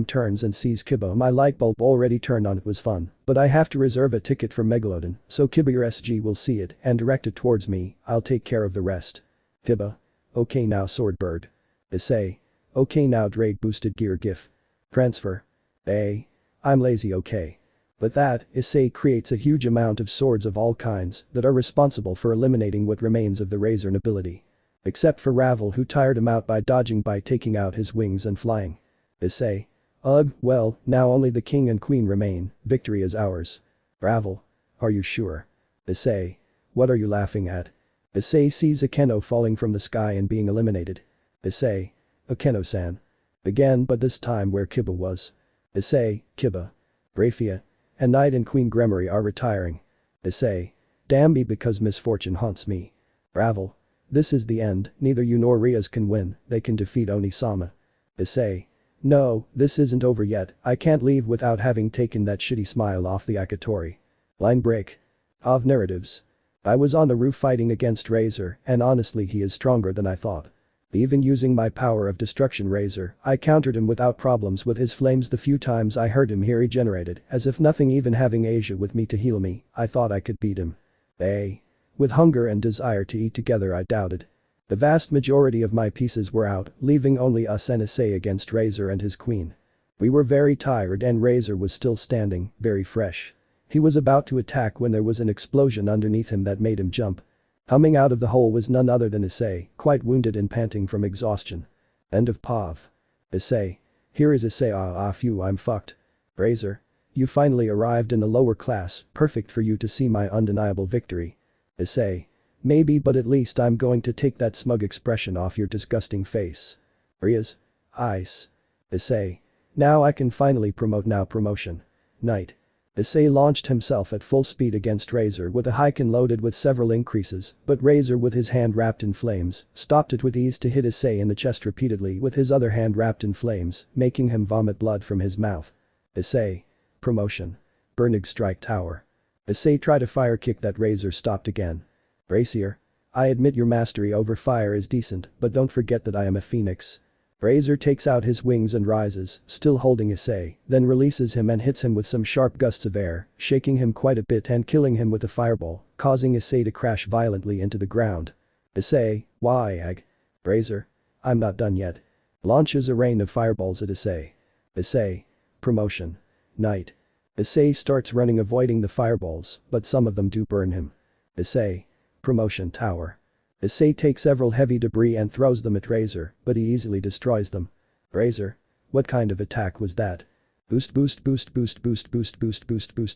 turns and sees Kiba. My light bulb already turned on. It was fun, but I have to reserve a ticket for Megalodon, so Kiba your SG will see it and direct it towards me. I'll take care of the rest. Kiba. Okay now Swordbird. Issei. Okay now Ddraig boosted gear gif. Transfer. I'm lazy okay. But that, Issei creates a huge amount of swords of all kinds that are responsible for eliminating what remains of the Razor nobility. Except for Ravel who tired him out by dodging by taking out his wings and flying. Issei. Ugh, well, now only the king and queen remain, victory is ours. Ravel. Are you sure? Issei. What are you laughing at? Issei sees Akeno falling from the sky and being eliminated. Issei. Akeno-san. Again, but this time where Kiba was. Issei, Kiba. Grayfia. And Knight and Queen Gremory are retiring. Issei. Damn me because misfortune haunts me. Ravel. This is the end, neither you nor Rias can win, they can defeat Onisama. Issei. No, this isn't over yet, I can't leave without having taken that shitty smile off the Akatori. Line break. Of narratives. I was on the roof fighting against Razor, and honestly he is stronger than I thought. Even using my power of destruction Razor, I countered him without problems with his flames the few times I heard him he regenerated, as if nothing even having Asia with me to heal me, I thought I could beat him. With hunger and desire to eat together I doubted. The vast majority of my pieces were out, leaving only us and Issei against Razor and his queen. We were very tired and Razor was still standing, very fresh. He was about to attack when there was an explosion underneath him that made him jump. Coming out of the hole was none other than Issei, quite wounded and panting from exhaustion. End of POV. Issei. Here is Issei. Phew, I'm fucked. Razor. You finally arrived in the lower class, perfect for you to see my undeniable victory. Issei. Maybe, but at least I'm going to take that smug expression off your disgusting face. Rias. Ice. Issei. Now I can finally promote now promotion. Knight. Issei launched himself at full speed against Razor with a Heiken loaded with several increases, but Razor with his hand wrapped in flames, stopped it with ease to hit Issei in the chest repeatedly with his other hand wrapped in flames, making him vomit blood from his mouth. Issei. Promotion. Burnig strike tower. Issei tried to fire kick that Razor stopped again. Bracier. I admit your mastery over fire is decent, but don't forget that I am a phoenix. Razor takes out his wings and rises, still holding Issei, then releases him and hits him with some sharp gusts of air, shaking him quite a bit and killing him with a fireball, causing Issei to crash violently into the ground. Issei, why? Razor. I'm not done yet. Launches a rain of fireballs at Issei. Issei. Promotion. Knight. Issei starts running avoiding the fireballs, but some of them do burn him. Issei. Promotion tower. Issei takes several heavy debris and throws them at Razor, but he easily destroys them. Razor. What kind of attack was that? Boost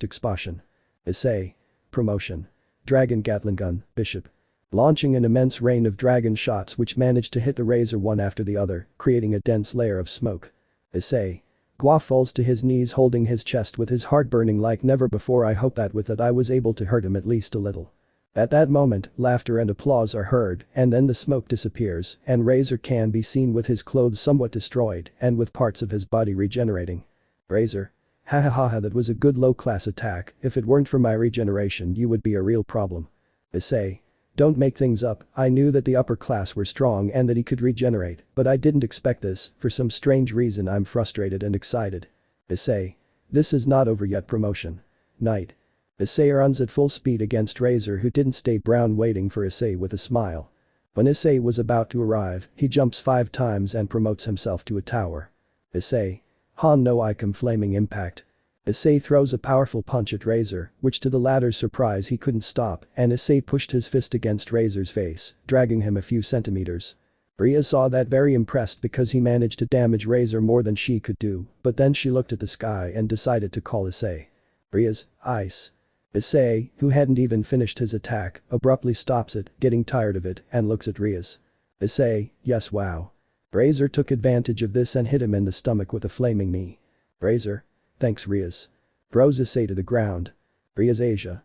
explosion. Issei. Promotion. Dragon Gatling gun, Bishop. Launching an immense rain of dragon shots which managed to hit the Razor one after the other, creating a dense layer of smoke. Issei. Kuoh falls to his knees holding his chest with his heart burning like never before. I hope that with that I was able to hurt him at least a little. At that moment, laughter and applause are heard, and then the smoke disappears, and Razor can be seen with his clothes somewhat destroyed and with parts of his body regenerating. Razor. That was a good low-class attack, if it weren't for my regeneration you would be a real problem. Issei. Don't make things up, I knew that the upper class were strong and that he could regenerate, but I didn't expect this, for some strange reason I'm frustrated and excited. Issei. This is not over yet. Promotion. Knight. Issei runs at full speed against Razor who didn't stay brown waiting for Issei with a smile. When Issei was about to arrive, he jumps 5 times and promotes himself to a tower. Issei. Han no Icon flaming impact. Issei throws a powerful punch at Razor, which to the latter's surprise he couldn't stop, and Issei pushed his fist against Razor's face, dragging him a few centimeters. Rhea saw that, very impressed because he managed to damage Razor more than she could do, but then she looked at the sky and decided to call Issei. Rhea's ice. Issei, who hadn't even finished his attack, abruptly stops it, getting tired of it, and looks at Rhea's. Issei, yes wow. Razor took advantage of this and hit him in the stomach with a flaming knee. Razor. Thanks Rhea's. Throws Issei to the ground. Rhea's Asia.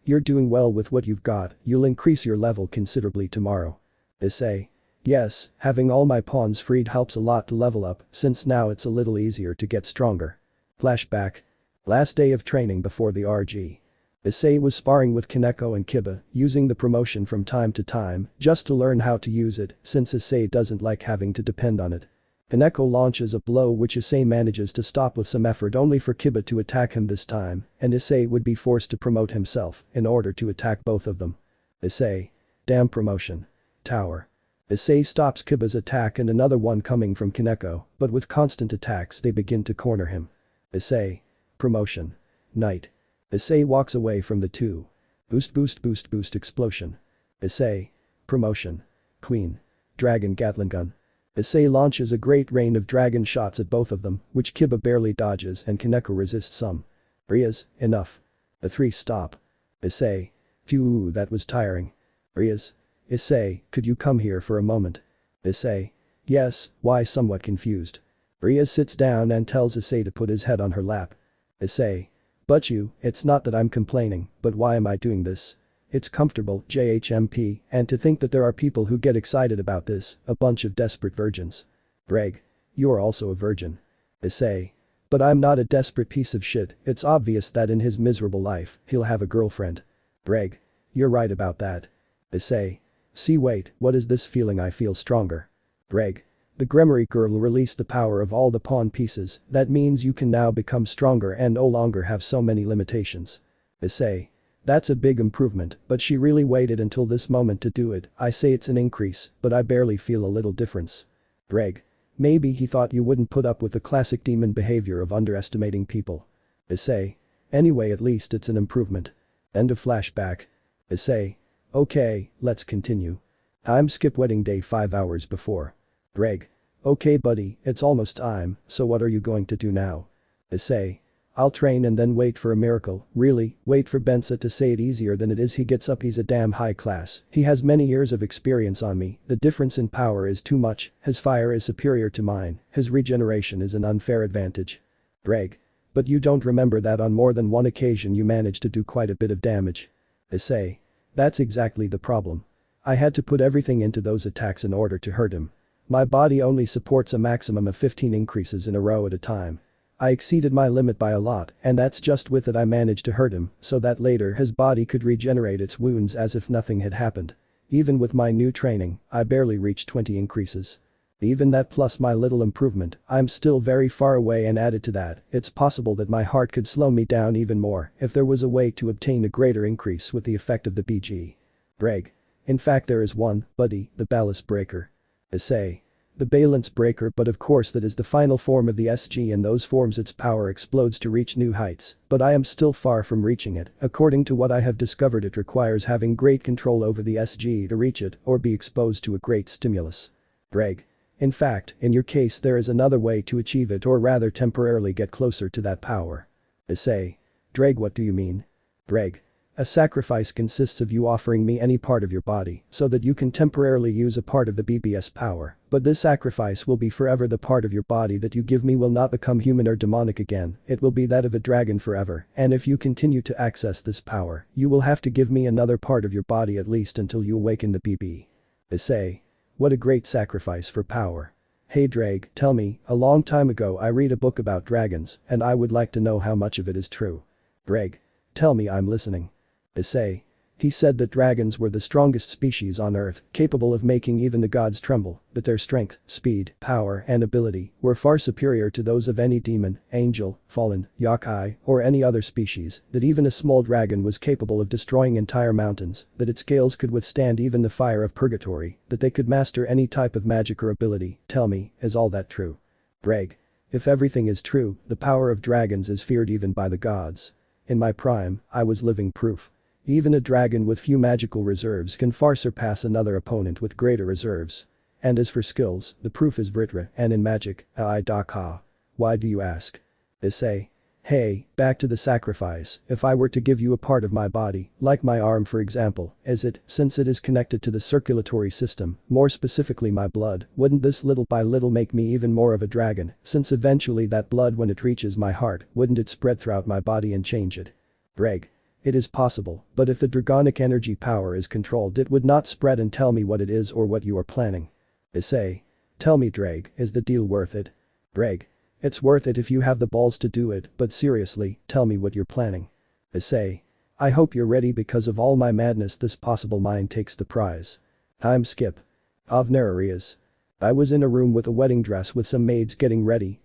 You're doing well with what you've got, you'll increase your level considerably tomorrow. Issei. Yes, having all my pawns freed helps a lot to level up, since now it's a little easier to get stronger. Flashback. Last day of training before the RG. Issei was sparring with Kaneko and Kiba, using the promotion from time to time, just to learn how to use it, since Issei doesn't like having to depend on it. Kaneko launches a blow which Issei manages to stop with some effort only for Kiba to attack him this time, and Issei would be forced to promote himself in order to attack both of them. Issei. Damn promotion. Tower. Issei stops Kiba's attack and another one coming from Kaneko, but with constant attacks they begin to corner him. Issei. Promotion. Knight. Issei walks away from the two. Boost boost boost boost explosion. Issei. Promotion. Queen. Dragon Gatling gun. Issei launches a great rain of dragon shots at both of them, which Kiba barely dodges and Kaneko resists some. Rias, enough. The three stop. Issei. Phew, that was tiring. Rias. Issei, could you come here for a moment? Issei. Yes, why somewhat confused. Rias sits down and tells Issei to put his head on her lap. Issei. But it's not that I'm complaining, but why am I doing this? It's comfortable, JHMP, and to think that there are people who get excited about this, a bunch of desperate virgins. Ddraig. You're also a virgin. Issei. But I'm not a desperate piece of shit, it's obvious that in his miserable life, he'll have a girlfriend. Ddraig. You're right about that. Issei. See wait, what is this feeling I feel stronger? Ddraig. The Gremory girl released the power of all the pawn pieces, that means you can now become stronger and no longer have so many limitations. Issei. That's a big improvement, but she really waited until this moment to do it, I say it's an increase, but I barely feel a little difference. Ddraig. Maybe he thought you wouldn't put up with the classic demon behavior of underestimating people. Issei. Anyway at least it's an improvement. End of flashback. Issei. Okay, let's continue. Time skip wedding day 5 hours before. Ddraig. Okay buddy, it's almost time, so what are you going to do now? Issei. I'll train and then wait for a miracle, really, wait for Bensa to say it easier than it is. He gets up, he's a damn high class, he has many years of experience on me, the difference in power is too much, his fire is superior to mine, his regeneration is an unfair advantage. Ddraig. But you don't remember that on more than one occasion you managed to do quite a bit of damage. Issei. That's exactly the problem. I had to put everything into those attacks in order to hurt him. My body only supports a maximum of 15 increases in a row at a time. I exceeded my limit by a lot, and that's just with it I managed to hurt him, so that later his body could regenerate its wounds as if nothing had happened. Even with my new training, I barely reached 20 increases. Even that plus my little improvement, I'm still very far away, and added to that, it's possible that my heart could slow me down even more if there was a way to obtain a greater increase with the effect of the BG. Ddraig. In fact there is one, buddy, the Ballast Breaker. Issei. The Balance Breaker, but of course that is the final form of the SG, in those forms its power explodes to reach new heights, but I am still far from reaching it. According to what I have discovered, it requires having great control over the SG to reach it or be exposed to a great stimulus. Ddraig. In fact, in your case there is another way to achieve it, or rather temporarily get closer to that power. Issei. Ddraig, what do you mean? Ddraig. A sacrifice consists of you offering me any part of your body so that you can temporarily use a part of the BBS power, but this sacrifice will be forever. The part of your body that you give me will not become human or demonic again, it will be that of a dragon forever, and if you continue to access this power, you will have to give me another part of your body at least until you awaken the BB. Issei. What a great sacrifice for power. Hey Ddraig, tell me, a long time ago I read a book about dragons, and I would like to know how much of it is true. Ddraig. Tell me, I'm listening. Issei. He said that dragons were the strongest species on Earth, capable of making even the gods tremble, that their strength, speed, power and ability were far superior to those of any demon, angel, fallen, yokai, or any other species, that even a small dragon was capable of destroying entire mountains, that its scales could withstand even the fire of purgatory, that they could master any type of magic or ability. Tell me, is all that true? Ddraig. If everything is true, the power of dragons is feared even by the gods. In my prime, I was living proof. Even a dragon with few magical reserves can far surpass another opponent with greater reserves. And as for skills, the proof is Vritra, and in magic, Ai-da-ka. Why do you ask? Issei. Hey, back to the sacrifice, if I were to give you a part of my body, like my arm for example, since it is connected to the circulatory system, more specifically my blood, wouldn't this little by little make me even more of a dragon, since eventually that blood when it reaches my heart, wouldn't it spread throughout my body and change it? Ddraig. It is possible, but if the dragonic energy power is controlled it would not spread and tell me what it is or what you are planning. Issei. Tell me Ddraig, is the deal worth it? Ddraig. It's worth it if you have the balls to do it, but seriously, tell me what you're planning. Issei. I hope you're ready because of all my madness this possible mine takes the prize. Time skip. Avnerarias. I was in a room with a wedding dress with some maids getting ready,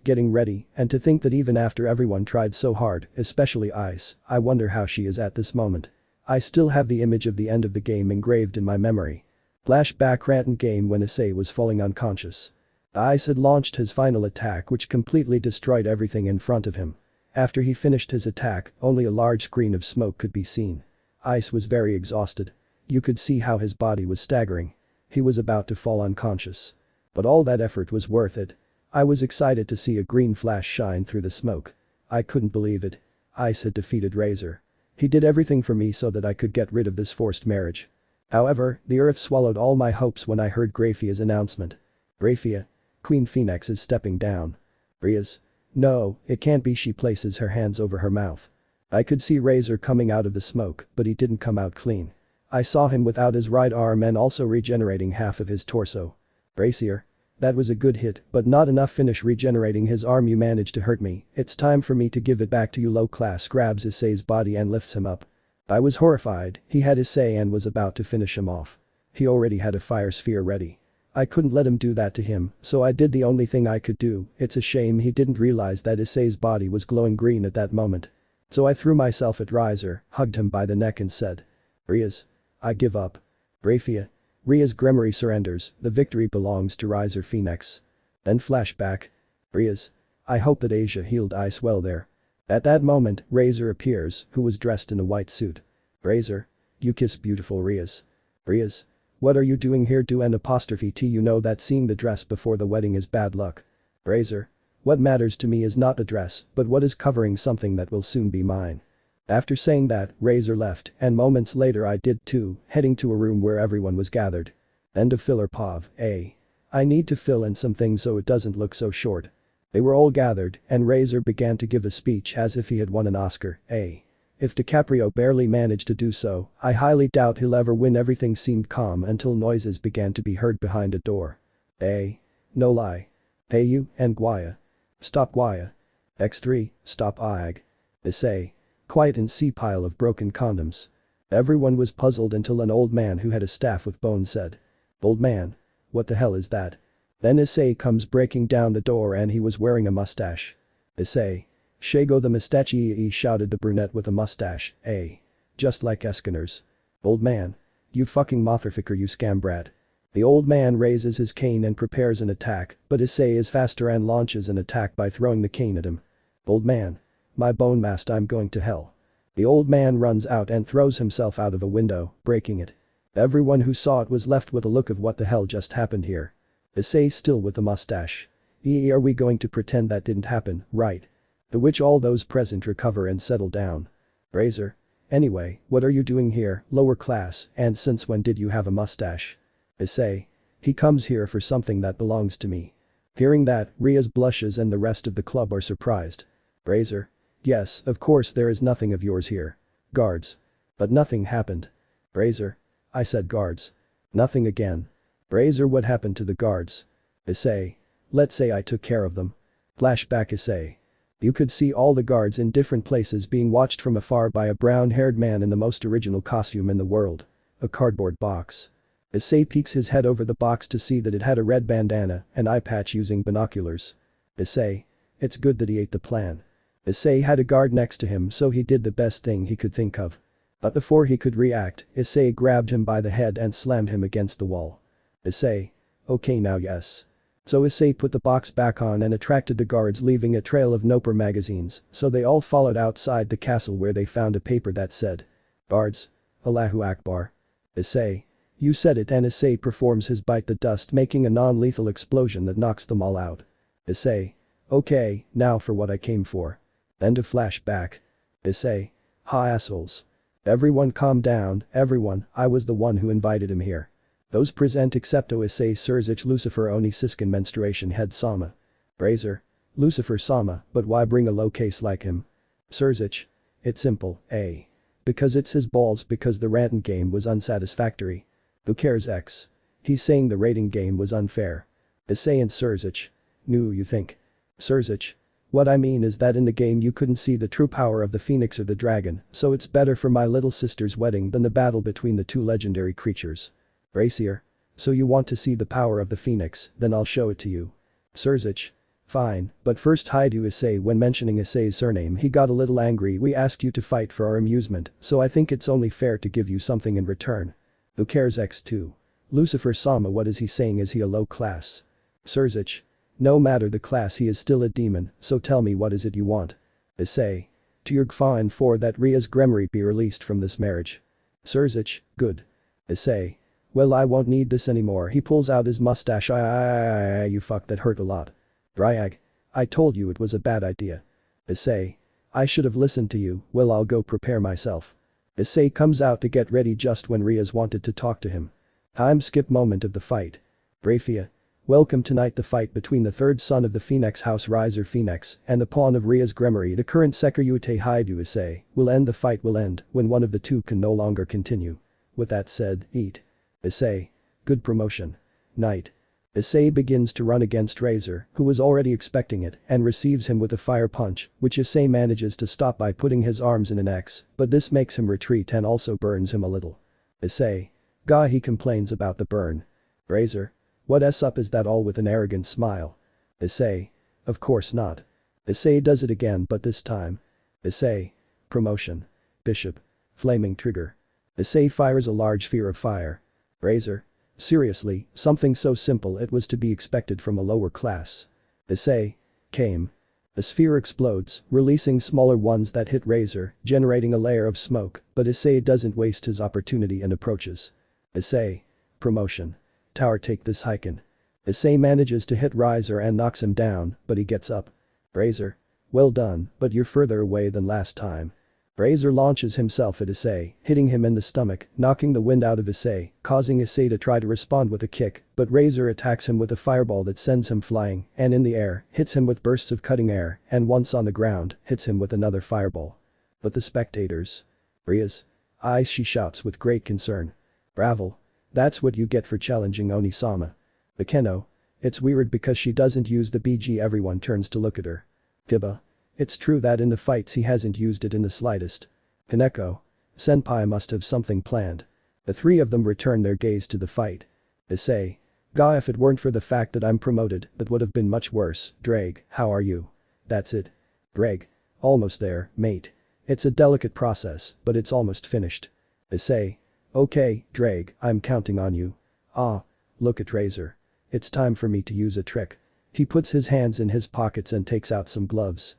and to think that even after everyone tried so hard, especially Ice, I wonder how she is at this moment. I still have the image of the end of the game engraved in my memory. Flashback random game when Issei was falling unconscious. Ice had launched his final attack which completely destroyed everything in front of him. After he finished his attack, only a large screen of smoke could be seen. Ice was very exhausted. You could see how his body was staggering. He was about to fall unconscious. But all that effort was worth it. I was excited to see a green flash shine through the smoke. I couldn't believe it. Ice had defeated Razor. He did everything for me so that I could get rid of this forced marriage. However, the earth swallowed all my hopes when I heard Grayfia's announcement. Grayfia. Queen Phoenix is stepping down. Rias. No, it can't be. She places her hands over her mouth. I could see Razor coming out of the smoke, but he didn't come out clean. I saw him without his right arm and also regenerating half of his torso. Bracier. That was a good hit, but not enough. Finish regenerating his arm. You managed to hurt me, it's time for me to give it back to you. Low class grabs Issei's body and lifts him up. I was horrified, he had Issei and was about to finish him off. He already had a fire sphere ready. I couldn't let him do that to him, so I did the only thing I could do. It's a shame he didn't realize that Issei's body was glowing green at that moment. So I threw myself at Razor, hugged him by the neck and said. Rias. I give up. Grayfia. Ria's Gremory surrenders, the victory belongs to Razor Phoenix. Then flashback. Rias. I hope that Asia healed Ice well there. At that moment, Razor appears, who was dressed in a white suit. Razor. You kiss beautiful Rias. Rias. What are you doing here? Do an apostrophe T. You know that seeing the dress before the wedding is bad luck. Razor. What matters to me is not the dress, but what is covering something that will soon be mine. After saying that, Razor left, and moments later I did too, heading to a room where everyone was gathered. End of filler POV, A. I need to fill in some things so it doesn't look so short. They were all gathered, and Razor began to give a speech as if he had won an Oscar, A. If DiCaprio barely managed to do so, I highly doubt he'll ever win. Everything seemed calm until noises began to be heard behind a door. A. No lie. Hey you, and Guaya. Stop Guaya. X3, stop Ag. Issei. Quiet and see pile of broken condoms. Everyone was puzzled until an old man who had a staff with bones said. Old man. What the hell is that? Then Issei comes breaking down the door and he was wearing a mustache. Issei. Shago the mustachii, shouted the brunette with a mustache, A. Just like Eskinner's. Old man. You fucking motherfucker, you scam brat. The old man raises his cane and prepares an attack, but Issei is faster and launches an attack by throwing the cane at him. Old man. My bone mast, I'm going to hell. The old man runs out and throws himself out of a window, breaking it. Everyone who saw it was left with a look of what the hell just happened here. Issei still with the mustache. Are we going to pretend that didn't happen, right? To which all those present recover and settle down. Razor. Anyway, what are you doing here, lower class, and since when did you have a mustache? Issei. He comes here for something that belongs to me. Hearing that, Rias blushes and the rest of the club are surprised. Razor. Yes, of course there is nothing of yours here. Guards. But nothing happened. Razor. I said guards. Nothing again. Razor. What happened to the guards? Issei. Let's say I took care of them. Flashback. Issei. You could see all the guards in different places being watched from afar by a brown-haired man in the most original costume in the world. A cardboard box. Issei peeks his head over the box to see that it had a red bandana, an eye patch using binoculars. Issei. It's good that he ate the plan. Issei had a guard next to him so he did the best thing he could think of. But before he could react, Issei grabbed him by the head and slammed him against the wall. Issei. Okay now yes. So Issei put the box back on and attracted the guards, leaving a trail of Noper magazines, so they all followed outside the castle where they found a paper that said. Guards. Allahu Akbar. Issei. You said it, and Issei performs his bite the dust, making a non-lethal explosion that knocks them all out. Issei. Okay, now for what I came for. End of flashback. Issei. Ha assholes. Everyone calm down, everyone, I was the one who invited him here. Those present except Issei, Sirzechs, Lucifer, Oni, Siskin, Menstruation Head, Sama. Razor. Lucifer, Sama, but why bring a low case like him? Sirzechs. It's simple, A. Because it's his balls because the rating game was unsatisfactory. Who cares X? He's saying the rating game was unfair. Issei and Sirzechs. No you think. Sirzechs. What I mean is that in the game you couldn't see the true power of the phoenix or the dragon, so it's better for my little sister's wedding than the battle between the two legendary creatures. Grayfia. So you want to see the power of the phoenix, then I'll show it to you. Sirzechs. Fine, but first Hyoudou Issei. When mentioning Issei's surname he got a little angry. We asked you to fight for our amusement, so I think it's only fair to give you something in return. Who cares X2? Lucifer Sama. What is he saying, is he a low class? Sirzechs. No matter the class he is still a demon, so tell me what is it you want? Issei. To your Gfa and for that Ria's Gremory be released from this marriage. Sirzechs. Good. Issei. Well I won't need this anymore. He pulls out his mustache. You fuck, that hurt a lot. Ddraig. I told you it was a bad idea. Issei. I should have listened to you. Well I'll go prepare myself. Issei comes out to get ready just when Ria's wanted to talk to him. Time skip moment of the fight. Grayfia. Welcome tonight. The fight between the third son of the Phoenix House Riser Phoenix and the pawn of Ria's Gremory, the current Sekiryuutei Hyoudou Issei, will end. The fight will end when one of the two can no longer continue. With that said, eat. Issei. Good promotion. Night. Issei begins to run against Razor, who was already expecting it, and receives him with a fire punch, which Issei manages to stop by putting his arms in an X, but this makes him retreat and also burns him a little. Issei. Gah, he complains about the burn. Razor. What's up, is that all, with an arrogant smile? Issei. Of course not. Issei does it again, but this time. Issei. Promotion. Bishop. Flaming trigger. Issei fires a large sphere of fire. Razor. Seriously, something so simple it was to be expected from a lower class. Issei. Came. A sphere explodes, releasing smaller ones that hit Razor, generating a layer of smoke, but Issei doesn't waste his opportunity and approaches. Issei. Promotion. Tower, take this Heiken. Issei manages to hit Razor and knocks him down, but he gets up. Razor. Well done, but you're further away than last time. Razor launches himself at Issei, hitting him in the stomach, knocking the wind out of Issei, causing Issei to try to respond with a kick, but Razor attacks him with a fireball that sends him flying, and in the air, hits him with bursts of cutting air, and once on the ground, hits him with another fireball. But the spectators. Ria's eyes, she shouts with great concern. Bravo. That's what you get for challenging Oni-sama. Bakeno. It's weird because she doesn't use the BG. Everyone turns to look at her. Kiba. It's true that in the fights he hasn't used it in the slightest. Kaneko. Senpai must have something planned. The three of them return their gaze to the fight. Issei. Gah, if it weren't for the fact that I'm promoted, that would have been much worse. Ddraig, how are you? That's it. Ddraig. Almost there, mate. It's a delicate process, but it's almost finished. Issei. Okay, Ddraig, I'm counting on you. Ah. Look at Razor. It's time for me to use a trick. He puts his hands in his pockets and takes out some gloves.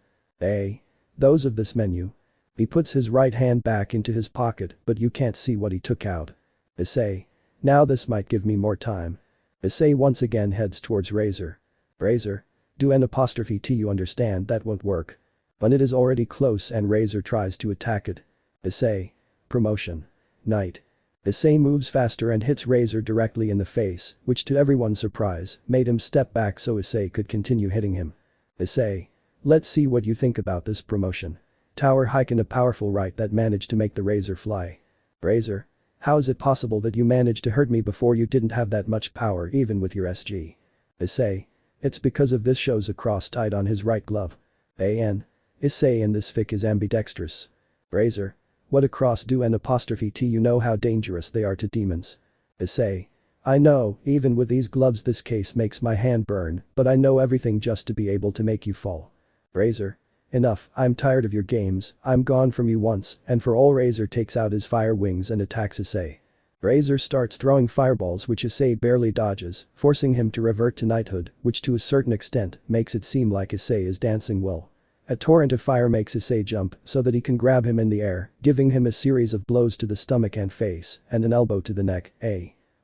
Those of this menu. He puts his right hand back into his pocket, but you can't see what he took out. Issei. Now this might give me more time. Issei once again heads towards Razor. Razor. Do an apostrophe T, you understand that won't work. But it is already close and Razor tries to attack it. Issei. Promotion. Night. Issei moves faster and hits Razor directly in the face, which to everyone's surprise, made him step back so Issei could continue hitting him. Issei. Let's see what you think about this promotion. Tower Heiken, a powerful right that managed to make the Razor fly. Razor. How is it possible that you managed to hurt me before? You didn't have that much power even with your SG. Issei. It's because of this, shows a cross tied on his right glove. Issei in this fic is ambidextrous. Razor. What a cross, do an apostrophe T, you know how dangerous they are to demons. Issei. I know, even with these gloves this case makes my hand burn, but I know everything just to be able to make you fall. Razor. Enough, I'm tired of your games, I'm gone from you once and for all. Razor takes out his fire wings and attacks Issei. Razor starts throwing fireballs which Issei barely dodges, forcing him to revert to knighthood, which to a certain extent makes it seem like Issei is dancing well. A torrent of fire makes Issei jump so that he can grab him in the air, giving him a series of blows to the stomach and face and an elbow to the neck.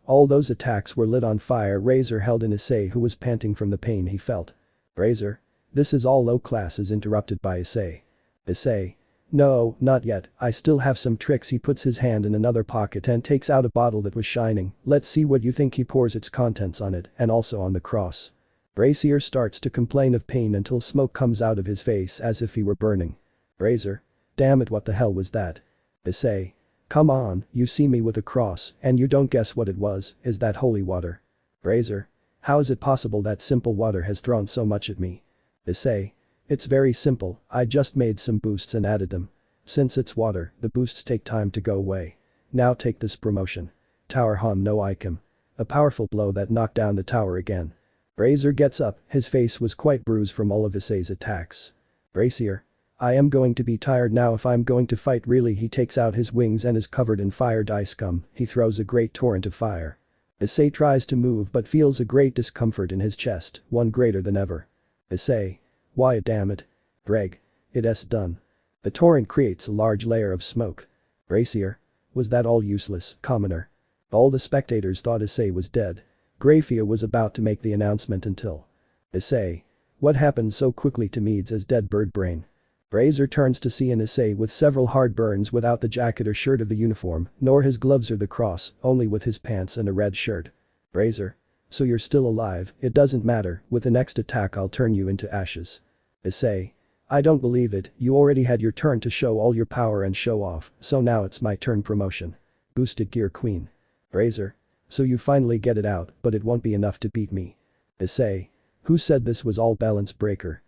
All those attacks were lit on fire. Razor held in Issei, who was panting from the pain he felt. Razor. This is all low class, is interrupted by Issei. Issei. No, not yet, I still have some tricks. He puts his hand in another pocket and takes out a bottle that was shining. Let's see what you think. He pours its contents on it and also on the cross. Razor starts to complain of pain until smoke comes out of his face as if he were burning. Razor. Damn it, what the hell was that? Issei. Come on, you see me with a cross, and you don't guess what it was, is that holy water? Razor. How is it possible that simple water has thrown so much at me? Issei. It's very simple, I just made some boosts and added them. Since it's water, the boosts take time to go away. Now take this promotion. Tower Han no Ikem. A powerful blow that knocked down the tower again. Razor gets up, his face was quite bruised from all of Issei's attacks. Bracier. I am going to be tired now if I'm going to fight really. He takes out his wings and is covered in fire dye scum, he throws a great torrent of fire. Issei tries to move but feels a great discomfort in his chest, one greater than ever. Issei. Why damn it. Ddraig. It's done. The torrent creates a large layer of smoke. Bracier. Was that all useless, commoner? All the spectators thought Issei was dead. Grayfia was about to make the announcement until. Issei. What happened so quickly to Meads as dead bird brain? Razor turns to see an Issei with several hard burns without the jacket or shirt of the uniform, nor his gloves or the cross, only with his pants and a red shirt. Razor. So you're still alive, it doesn't matter, with the next attack I'll turn you into ashes. Issei. I don't believe it, you already had your turn to show all your power and show off, so now it's my turn promotion. Boosted gear queen. Razor. So you finally get it out, but it won't be enough to beat me. Issei. Who said this was all balance breaker?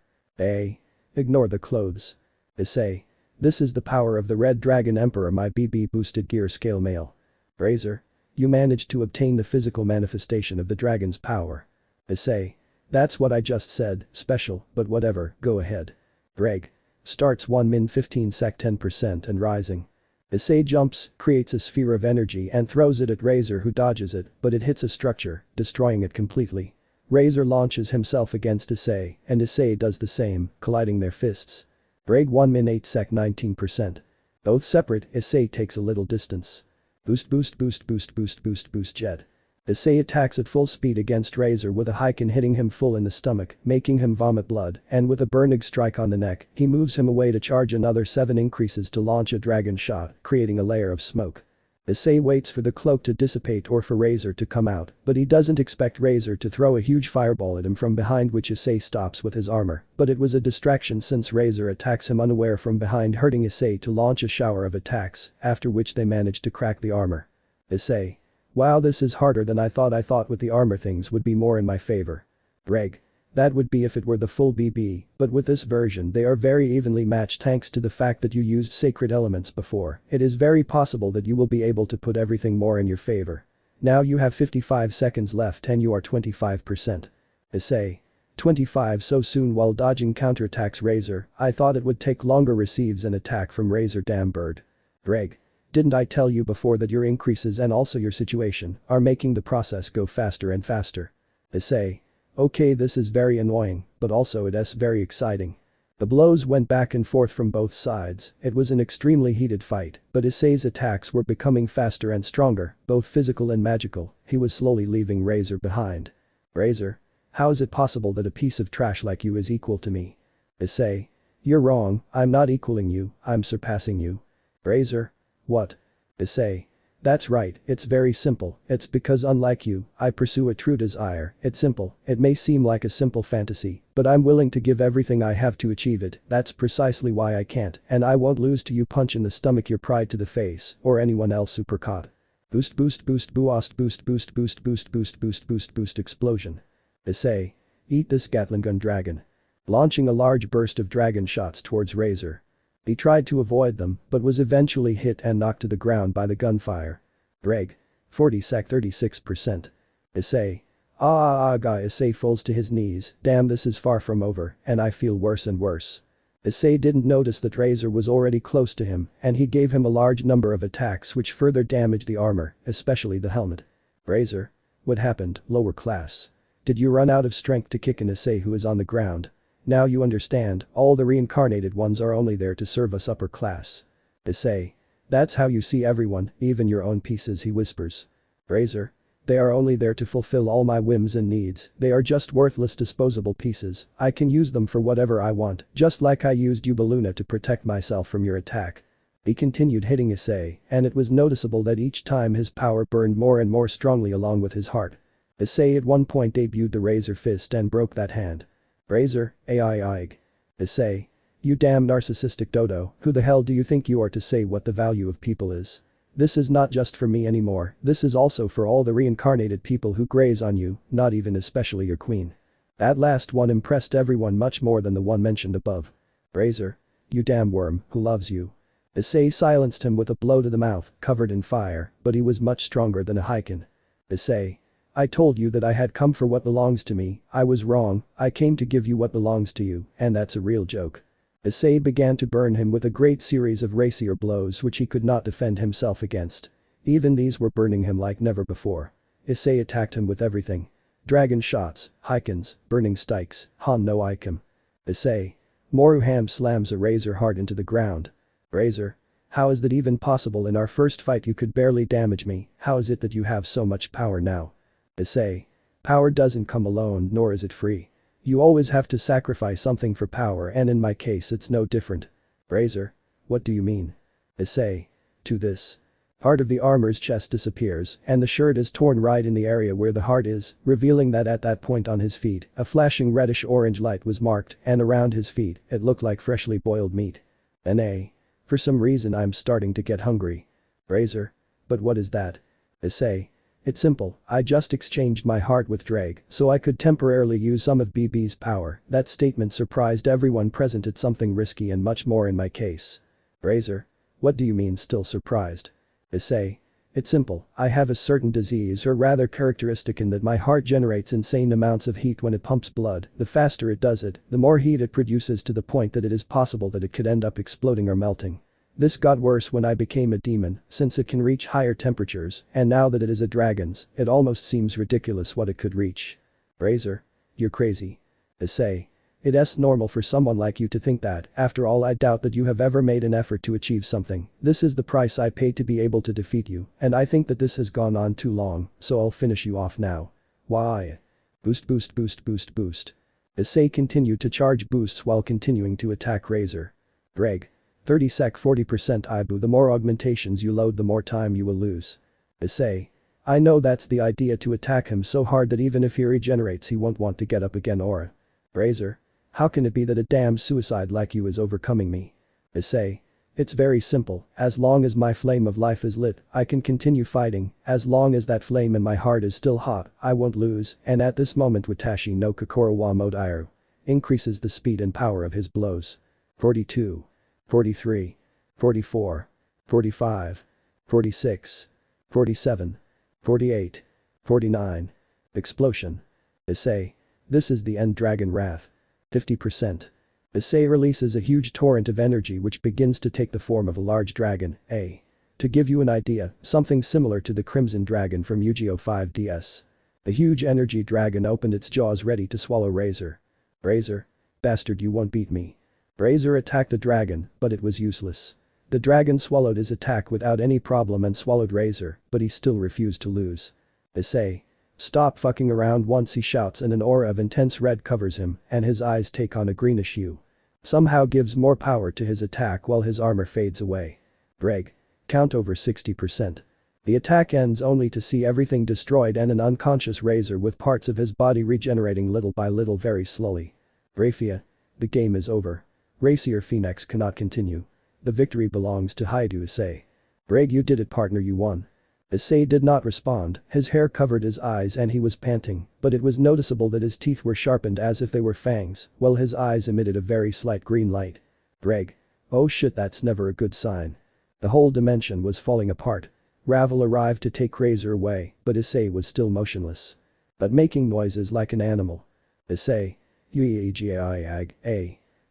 Ignore the clothes. Issei. This is the power of the Red Dragon Emperor, my BB boosted gear scale male. Razor. You managed to obtain the physical manifestation of the dragon's power. Issei. That's what I just said, special, but whatever, go ahead. Ddraig. Starts 1 min 15 sec 10% and rising. Issei jumps, creates a sphere of energy and throws it at Razor who dodges it, but it hits a structure, destroying it completely. Razor launches himself against Issei, and Issei does the same, colliding their fists. Ddraig 1 min 8 sec 19%. Both separate, Issei takes a little distance. Boost boost boost boost boost boost boost jet. Issei attacks at full speed against Razor with a Heiken hitting him full in the stomach, making him vomit blood, and with a burning strike on the neck, he moves him away to charge another 7 increases to launch a dragon shot, creating a layer of smoke. Issei waits for the cloak to dissipate or for Razor to come out, but he doesn't expect Razor to throw a huge fireball at him from behind, which Issei stops with his armor, but it was a distraction since Razor attacks him unaware from behind, hurting Issei to launch a shower of attacks, after which they manage to crack the armor. Issei. Wow, this is harder than I thought with the armor things would be more in my favor. Ddraig. That would be if it were the full BB, but with this version they are very evenly matched thanks to the fact that you used sacred elements before. It is very possible that you will be able to put everything more in your favor. Now you have 55 seconds left and you are 25%. Issei. 25 so soon while dodging counterattacks Razor, I thought it would take longer, receives an attack from Razor, damn bird. Ddraig. Didn't I tell you before that your increases and also your situation are making the process go faster and faster? Issei. Okay, this is very annoying, but also it's very exciting. The blows went back and forth from both sides, it was an extremely heated fight, but Issei's attacks were becoming faster and stronger, both physical and magical, he was slowly leaving Razor behind. Razor. How is it possible that a piece of trash like you is equal to me? Issei. You're wrong, I'm not equaling you, I'm surpassing you. Razor. What? Issei. That's right, it's very simple, it's because unlike you, I pursue a true desire, it's simple, it may seem like a simple fantasy, but I'm willing to give everything I have to achieve it, that's precisely why I can't, and I won't lose to you. Punch in the stomach, your pride to the face, or anyone else supercaught. Boost boost boost boost boost boost boost boost boost boost boost boost explosion. Issei. Eat this Gatling gun dragon. Launching a large burst of dragon shots towards Razor. He tried to avoid them, but was eventually hit and knocked to the ground by the gunfire. Ddraig. 40 sec 36%. Issei. Issei falls to his knees, damn, this is far from over, and I feel worse and worse. Issei didn't notice that Razor was already close to him, and he gave him a large number of attacks which further damaged the armor, especially the helmet. Razor. What happened, lower class? Did you run out of strength to kick an Issei who is on the ground? Now you understand, all the reincarnated ones are only there to serve us upper class. Issei. That's how you see everyone, even your own pieces, he whispers. Razor. They are only there to fulfill all my whims and needs, they are just worthless disposable pieces, I can use them for whatever I want, just like I used Ubeluna to protect myself from your attack. He continued hitting Issei, and it was noticeable that each time his power burned more and more strongly along with his heart. Issei at one point debuted the Razor fist and broke that hand. Razor, Issei. You damn narcissistic dodo, who the hell do you think you are to say what the value of people is? This is not just for me anymore, this is also for all the reincarnated people who graze on you, not even especially your queen. That last one impressed everyone much more than the one mentioned above. Razor. You damn worm, who loves you? Issei silenced him with a blow to the mouth, covered in fire, but he was much stronger than a Hyken. Issei. I told you that I had come for what belongs to me, I was wrong, I came to give you what belongs to you, and that's a real joke. Issei began to burn him with a great series of racier blows which he could not defend himself against. Even these were burning him like never before. Issei attacked him with everything. Dragon shots, Hykens, burning stikes, Han no Ikem. Issei. Moruham slams a razor hard into the ground. Razor. How is that even possible? In our first fight you could barely damage me, how is it that you have so much power now? Issei. Power doesn't come alone nor is it free. You always have to sacrifice something for power and in my case it's no different. Razor. What do you mean? Issei. To this. Part of the armor's chest disappears and the shirt is torn right in the area where the heart is, revealing that at that point on his feet, a flashing reddish-orange light was marked and around his feet, it looked like freshly boiled meat. N.A. For some reason I'm starting to get hungry. Razor. But what is that? Issei. It's simple, I just exchanged my heart with Ddraig so I could temporarily use some of BB's power. That statement surprised everyone present. It's something risky and much more in my case. Razor. What do you mean still surprised? Issei. It's simple, I have a certain disease or rather characteristic in that my heart generates insane amounts of heat when it pumps blood. The faster it does it, the more heat it produces to the point that it is possible that it could end up exploding or melting. This got worse when I became a demon, since it can reach higher temperatures, and now that it is a dragon's, it almost seems ridiculous what it could reach. Razor. You're crazy. Issei. It's normal for someone like you to think that, after all I doubt that you have ever made an effort to achieve something. This is the price I paid to be able to defeat you, and I think that this has gone on too long, so I'll finish you off now. Why? Boost boost boost boost boost. Issei continued to charge boosts while continuing to attack Razor. Ddraig. 30 sec 40% IBU. The more augmentations you load the more time you will lose. Issei. I know that's the idea, to attack him so hard that even if he regenerates he won't want to get up again. Aura. Razor. How can it be that a damn suicide like you is overcoming me? Issei. It's very simple, as long as my flame of life is lit, I can continue fighting, as long as that flame in my heart is still hot, I won't lose, and at this moment Watashi no Kokoro wa mode Iru. Increases the speed and power of his blows. 42. 43. 44. 45. 46. 47. 48. 49. Explosion. Issei. This is the end. Dragon Wrath. 50%. Issei releases a huge torrent of energy which begins to take the form of a large dragon. To give you an idea, something similar to the Crimson Dragon from Yu-Gi-Oh! 5DS. The huge energy dragon opened its jaws ready to swallow Razor. Razor. Bastard, you won't beat me. Razor attacked the dragon, but it was useless. The dragon swallowed his attack without any problem and swallowed Razor, but he still refused to lose. Issei. Stop fucking around, once he shouts and an aura of intense red covers him and his eyes take on a greenish hue. Somehow gives more power to his attack while his armor fades away. Ddraig. Count over 60%. The attack ends only to see everything destroyed and an unconscious Razor with parts of his body regenerating little by little very slowly. Grayfia. The game is over. Racier Phoenix cannot continue. The victory belongs to Hyoudou Issei. Ddraig, you did it, partner, you won. Issei did not respond, his hair covered his eyes and he was panting, but it was noticeable that his teeth were sharpened as if they were fangs, while his eyes emitted a very slight green light. Ddraig. Oh shit, that's never a good sign. The whole dimension was falling apart. Ravel arrived to take Razor away, but Issei was still motionless. But making noises like an animal. Issei. Uegiag.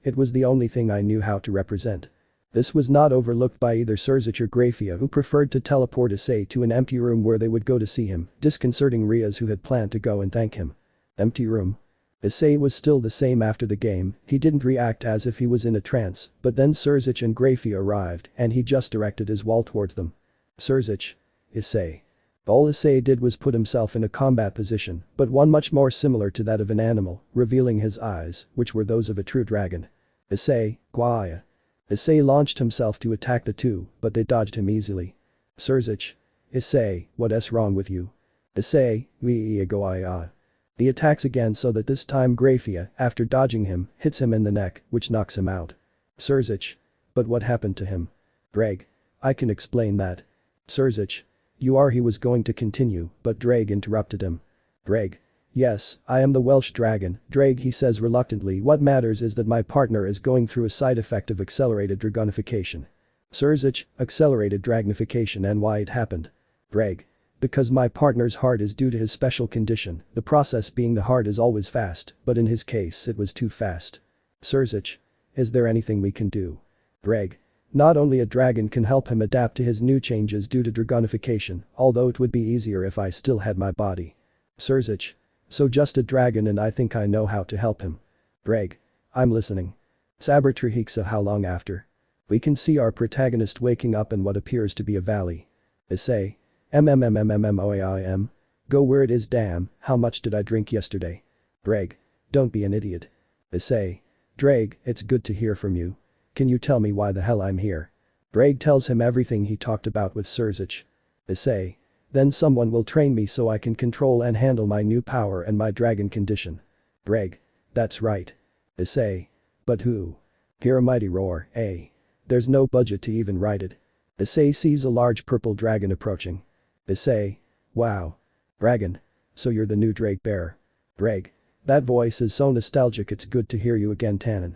It was the only thing I knew how to represent. This was not overlooked by either Sirzechs or Grayfia, who preferred to teleport Issei to an empty room where they would go to see him, disconcerting Rias who had planned to go and thank him. Empty room. Issei was still the same after the game, he didn't react as if he was in a trance, but then Sirzechs and Grayfia arrived and he just directed his wall towards them. Sirzechs. Issei. All Issei did was put himself in a combat position, but one much more similar to that of an animal, revealing his eyes, which were those of a true dragon. Issei, Kuoh. Issei launched himself to attack the two, but they dodged him easily. Sirzechs. Issei, what's wrong with you? Issei, Uegiag. He attacks again so that this time Grayfia, after dodging him, hits him in the neck, which knocks him out. Sirzechs. But what happened to him? Ddraig. I can explain that. Sirzechs. He was going to continue, but Ddraig interrupted him. Ddraig. Yes, I am the Welsh dragon, Ddraig, he says reluctantly. What matters is that my partner is going through a side effect of accelerated dragonification. Sirzechs. Accelerated dragonification, and why it happened? Ddraig. Because my partner's heart is due to his special condition, the process being the heart is always fast, but in his case it was too fast. Sirzechs. Is there anything we can do? Ddraig. Not only a dragon can help him adapt to his new changes due to dragonification, although it would be easier if I still had my body. Sirzechs. So just a dragon, and I think I know how to help him. Ddraig. I'm listening. Sabertrahiksa. How long after? We can see our protagonist waking up in what appears to be a valley. Issei. MMMMMMOAIM. Go where it is. Damn, how much did I drink yesterday? Ddraig. Don't be an idiot. Issei. Ddraig, it's good to hear from you. Can you tell me why the hell I'm here? Ddraig tells him everything he talked about with Sirzechs. Issei. Then someone will train me so I can control and handle my new power and my dragon condition. Ddraig. That's right. Issei. But who? Hear a mighty roar, eh? There's no budget to even write it. Issei sees a large purple dragon approaching. Issei. Wow. Dragon. So you're the new Ddraig bearer. Ddraig. That voice is so nostalgic, it's good to hear you again, Tannen.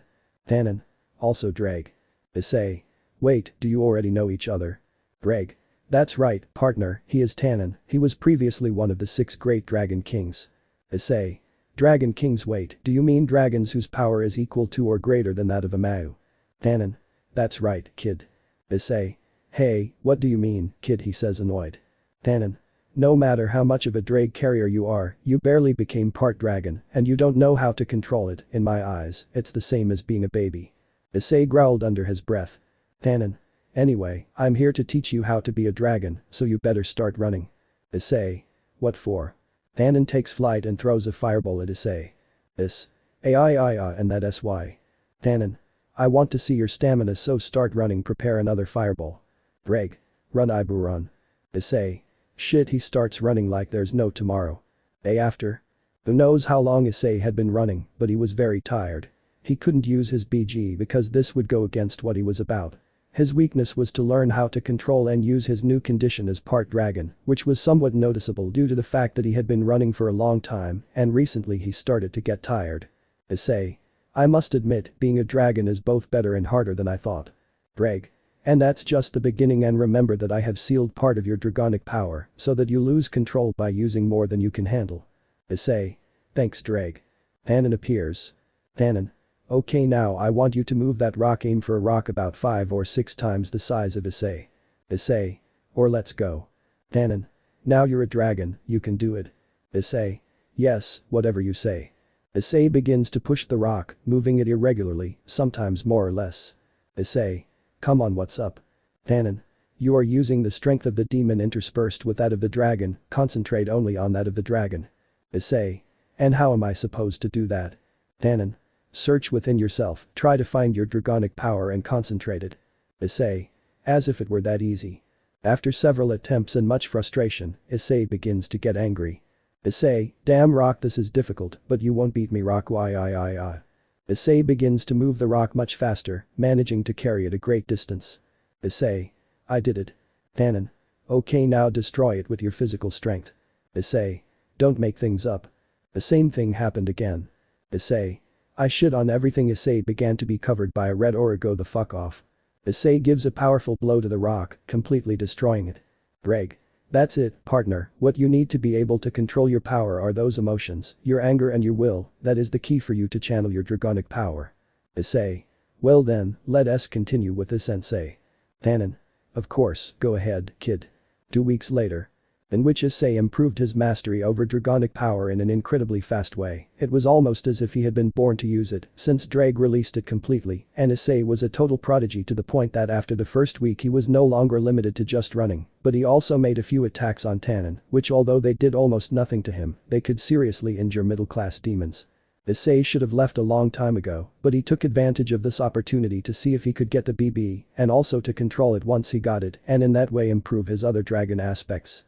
Tannen. Also Ddraig. Issei. Wait, do you already know each other? Ddraig. That's right, partner, he is Tannen, he was previously one of the 6 great dragon kings. Issei. Dragon kings. Wait, do you mean dragons whose power is equal to or greater than that of a Mau? Tannen. That's right, kid. Issei. Hey, what do you mean, kid, he says annoyed. Tannen. No matter how much of a Ddraig carrier you are, you barely became part dragon, and you don't know how to control it. In my eyes, it's the same as being a baby. Issei growled under his breath. Tannen. Anyway, I'm here to teach you how to be a dragon, so you better start running. Issei. What for? Tannen takes flight and throws a fireball at Issei. And that SY. Tannen. I want to see your stamina, so start running. Prepare another fireball. Ddraig. Run, Ibu, run. Issei. Shit, he starts running like there's no tomorrow. Day after. Who knows how long Issei had been running, but he was very tired. He couldn't use his BG because this would go against what he was about. His weakness was to learn how to control and use his new condition as part dragon, which was somewhat noticeable due to the fact that he had been running for a long time and recently he started to get tired. Issei. I must admit, being a dragon is both better and harder than I thought. Ddraig. And that's just the beginning, and remember that I have sealed part of your dragonic power so that you lose control by using more than you can handle. Issei. Thanks, Ddraig. Tannen appears. Tannen. Okay, now I want you to move that rock. Aim for a rock about 5 or 6 times the size of Issei. Issei. Or let's go. Tannen. Now you're a dragon, you can do it. Issei. Yes, whatever you say. Issei begins to push the rock, moving it irregularly, sometimes more or less. Issei. Come on, what's up? Tannen. You are using the strength of the demon interspersed with that of the dragon, concentrate only on that of the dragon. Issei. And how am I supposed to do that? Tannen. Search within yourself, try to find your dragonic power and concentrate it. Issei. As if it were that easy. After several attempts and much frustration, Issei begins to get angry. Issei, damn rock, this is difficult, but you won't beat me, rock. Issei begins to move the rock much faster, managing to carry it a great distance. Issei. I did it. Tannen. Okay, now destroy it with your physical strength. Issei. Don't make things up. The same thing happened again. Issei. I shit on everything. Issei began to be covered by a red aura. Go the fuck off. Issei gives a powerful blow to the rock, completely destroying it. Ddraig. That's it, partner, what you need to be able to control your power are those emotions, your anger and your will, that is the key for you to channel your dragonic power. Issei. Well then, let us continue with this, sensei. Tannen. Of course, go ahead, kid. 2 weeks later. In which Issei improved his mastery over dragonic power in an incredibly fast way. It was almost as if he had been born to use it, since Ddraig released it completely, and Issei was a total prodigy to the point that after the first week he was no longer limited to just running, but he also made a few attacks on Tannen, which although they did almost nothing to him, they could seriously injure middle-class demons. Issei should have left a long time ago, but he took advantage of this opportunity to see if he could get the BB, and also to control it once he got it, and in that way improve his other dragon aspects.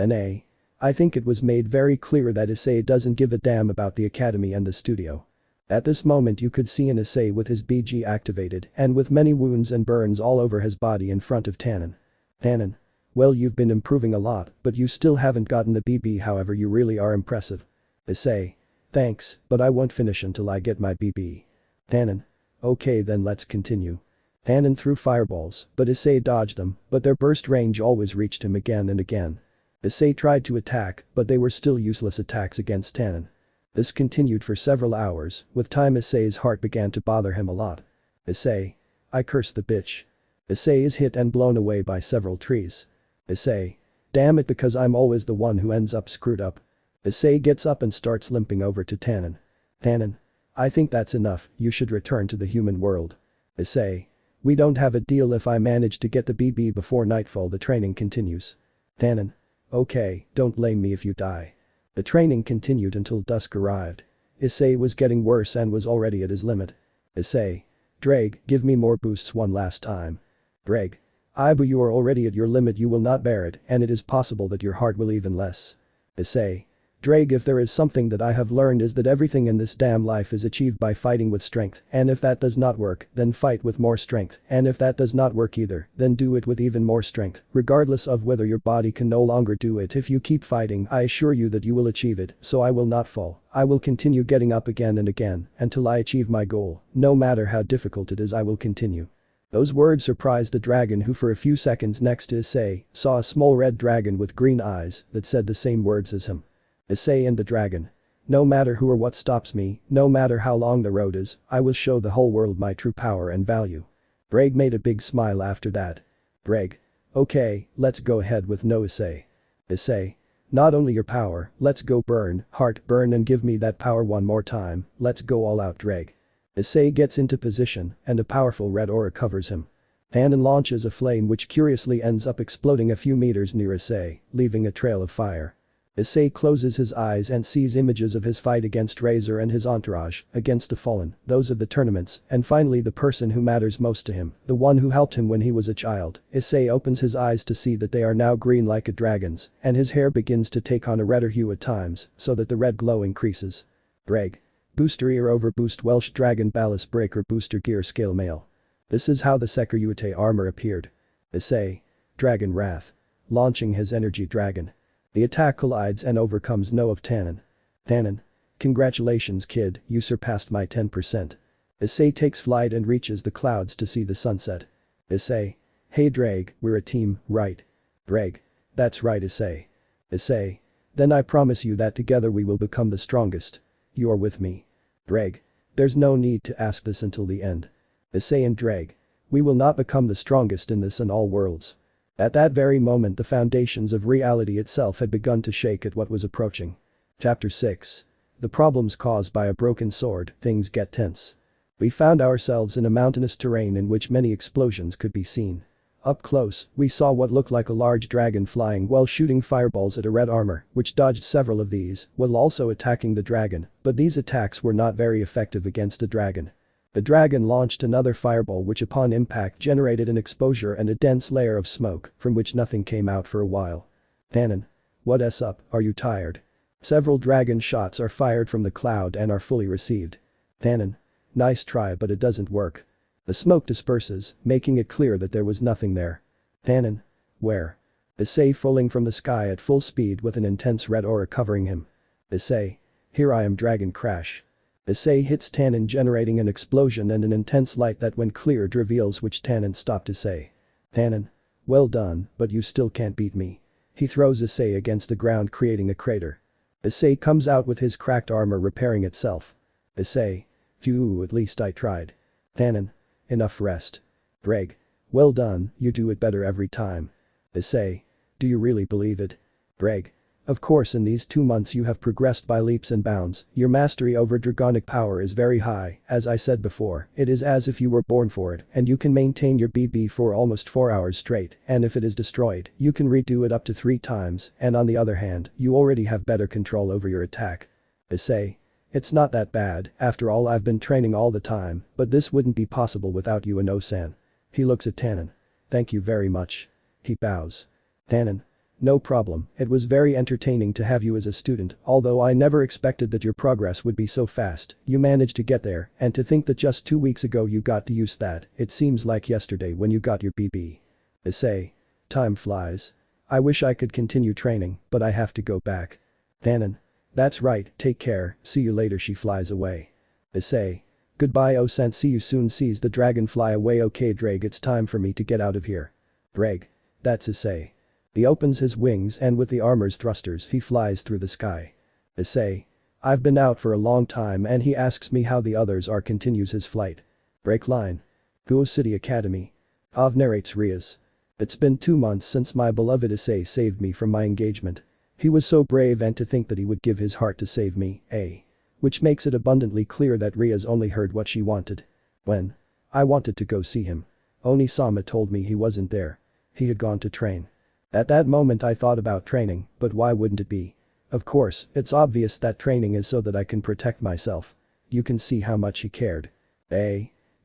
I think it was made very clear that Issei doesn't give a damn about the academy and the studio. At this moment you could see an Issei with his BG activated and with many wounds and burns all over his body in front of Tannen. Tannen. Well, you've been improving a lot, but you still haven't gotten the BB, however you really are impressive. Issei. Thanks, but I won't finish until I get my BB. Tannen. Okay, then let's continue. Tannen threw fireballs, but Issei dodged them, but their burst range always reached him again and again. Issei tried to attack, but they were still useless attacks against Tannen. This continued for several hours, with time Issei's heart began to bother him a lot. Issei. I curse the bitch. Issei is hit and blown away by several trees. Issei. Damn it, because I'm always the one who ends up screwed up. Issei gets up and starts limping over to Tannen. Tannen. I think that's enough, you should return to the human world. Issei. We don't have a deal if I manage to get the BB before nightfall. The training continues. Tannen. Okay, don't blame me if you die. The training continued until dusk arrived. Issei was getting worse and was already at his limit. Issei. Ddraig, give me more boosts one last time. Ddraig. But you are already at your limit, you will not bear it, and it is possible that your heart will even less. Issei. Ddraig, if there is something that I have learned is that everything in this damn life is achieved by fighting with strength, and if that does not work, then fight with more strength, and if that does not work either, then do it with even more strength, regardless of whether your body can no longer do it. If you keep fighting, I assure you that you will achieve it, so I will not fall. I will continue getting up again and again, until I achieve my goal. No matter how difficult it is, I will continue. Those words surprised the dragon, who for a few seconds next to Issei, saw a small red dragon with green eyes that said the same words as him. Issei and the dragon. No matter who or what stops me, no matter how long the road is, I will show the whole world my true power and value. Ddraig made a big smile after that. Ddraig. Okay, let's go ahead with no Issei. Issei. Not only your power, let's go burn, heart burn, and give me that power one more time. Let's go all out, Ddraig. Issei gets into position and a powerful red aura covers him. Tannen launches a flame which curiously ends up exploding a few meters near Issei, leaving a trail of fire. Issei closes his eyes and sees images of his fight against Razor and his entourage, against the fallen, those of the tournaments, and finally the person who matters most to him, the one who helped him when he was a child. Issei opens his eyes to see that they are now green like a dragon's, and his hair begins to take on a redder hue at times, so that the red glow increases. Ddraig. Booster Ear over Boost Welsh Dragon Ballast Breaker Booster Gear Scale Mail. This is how the Sekiryuutei armor appeared. Issei. Dragon Wrath. Launching his energy dragon. The attack collides and overcomes no of Tannen. Tannen. Congratulations kid, you surpassed my 10%. Issei takes flight and reaches the clouds to see the sunset. Issei. Hey Ddraig, we're a team, right? Ddraig. That's right Issei. Issei. Then I promise you that together we will become the strongest. You are with me. Ddraig. There's no need to ask this until the end. Issei and Ddraig. We will not become the strongest in this and all worlds. At that very moment the foundations of reality itself had begun to shake at what was approaching. Chapter 6. The problems caused by a broken sword, things get tense. We found ourselves in a mountainous terrain in which many explosions could be seen. Up close, we saw what looked like a large dragon flying while shooting fireballs at a red armor, which dodged several of these, while also attacking the dragon, but these attacks were not very effective against the dragon. The dragon launched another fireball which upon impact generated an exposure and a dense layer of smoke, from which nothing came out for a while. Tannen. What's up, are you tired? Several dragon shots are fired from the cloud and are fully received. Tannen. Nice try, but it doesn't work. The smoke disperses, making it clear that there was nothing there. Tannen. Where? Issei falling from the sky at full speed with an intense red aura covering him. Issei. Here I am, Dragon Crash. Issei hits Tannen, generating an explosion and an intense light that when cleared reveals which Tannen stopped Issei. Tannen. Well done, but you still can't beat me. He throws Issei against the ground, creating a crater. Issei comes out with his cracked armor repairing itself. Issei. Phew, at least I tried. Tannen. Enough rest. Ddraig. Well done, you do it better every time. Issei. Do you really believe it? Ddraig. Of course, in these 2 months you have progressed by leaps and bounds, your mastery over dragonic power is very high, as I said before, it is as if you were born for it, and you can maintain your BB for almost 4 hours straight, and if it is destroyed, you can redo it up to 3 times, and on the other hand, you already have better control over your attack. Issei. It's not that bad, after all I've been training all the time, but this wouldn't be possible without you and Osan. He looks at Tannen. Thank you very much. He bows. Tannen. No problem, it was very entertaining to have you as a student, although I never expected that your progress would be so fast, you managed to get there, and to think that just 2 weeks ago you got to use that, it seems like yesterday when you got your BB. Issei. Time flies. I wish I could continue training, but I have to go back. Tannen. That's right, take care, see you later. She flies away. Issei. Goodbye. Oh sense, see you soon. Sees the dragon fly away. Okay Ddraig, it's time for me to get out of here. Ddraig. That's Issei. He opens his wings and with the armor's thrusters he flies through the sky. Issei. I've been out for a long time and he asks me how the others are. Continues his flight. Break line. Kuoh City Academy. Av narrates Rias. It's been 2 months since my beloved Issei saved me from my engagement. He was so brave, and to think that he would give his heart to save me, which makes it abundantly clear that Rias only heard what she wanted. When I wanted to go see him, Oni-sama told me he wasn't there. He had gone to train. At that moment I thought about training, but why wouldn't it be? Of course, it's obvious that training is so that I can protect myself. You can see how much he cared.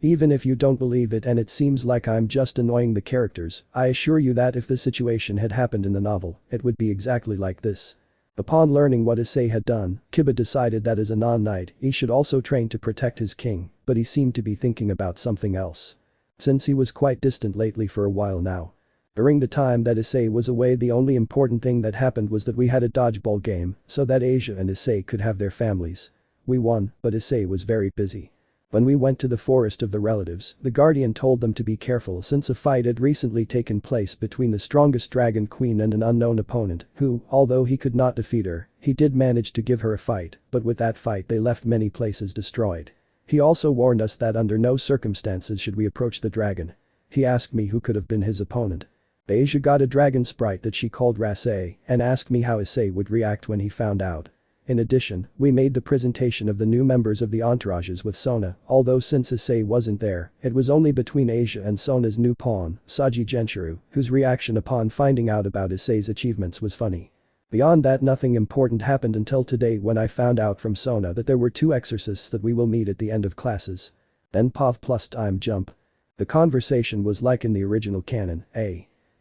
Even if you don't believe it and it seems like I'm just annoying the characters, I assure you that if this situation had happened in the novel, it would be exactly like this. Upon learning what Issei had done, Kiba decided that as a non-knight, he should also train to protect his king, but he seemed to be thinking about something else. Since he was quite distant lately for a while now. During the time that Issei was away, the only important thing that happened was that we had a dodgeball game so that Asia and Issei could have their families. We won, but Issei was very busy. When we went to the forest of the relatives, the guardian told them to be careful since a fight had recently taken place between the strongest dragon queen and an unknown opponent who, although he could not defeat her, he did manage to give her a fight, but with that fight they left many places destroyed. He also warned us that under no circumstances should we approach the dragon. He asked me who could have been his opponent. Asia got a dragon sprite that she called Rasei and asked me how Issei would react when he found out. In addition, we made the presentation of the new members of the entourages with Sona, although since Issei wasn't there, it was only between Asia and Sona's new pawn, Saji Genshiro, whose reaction upon finding out about Issei's achievements was funny. Beyond that, nothing important happened until today when I found out from Sona that there were 2 exorcists that we will meet at the end of classes. Then POV plus time jump. The conversation was like in the original canon,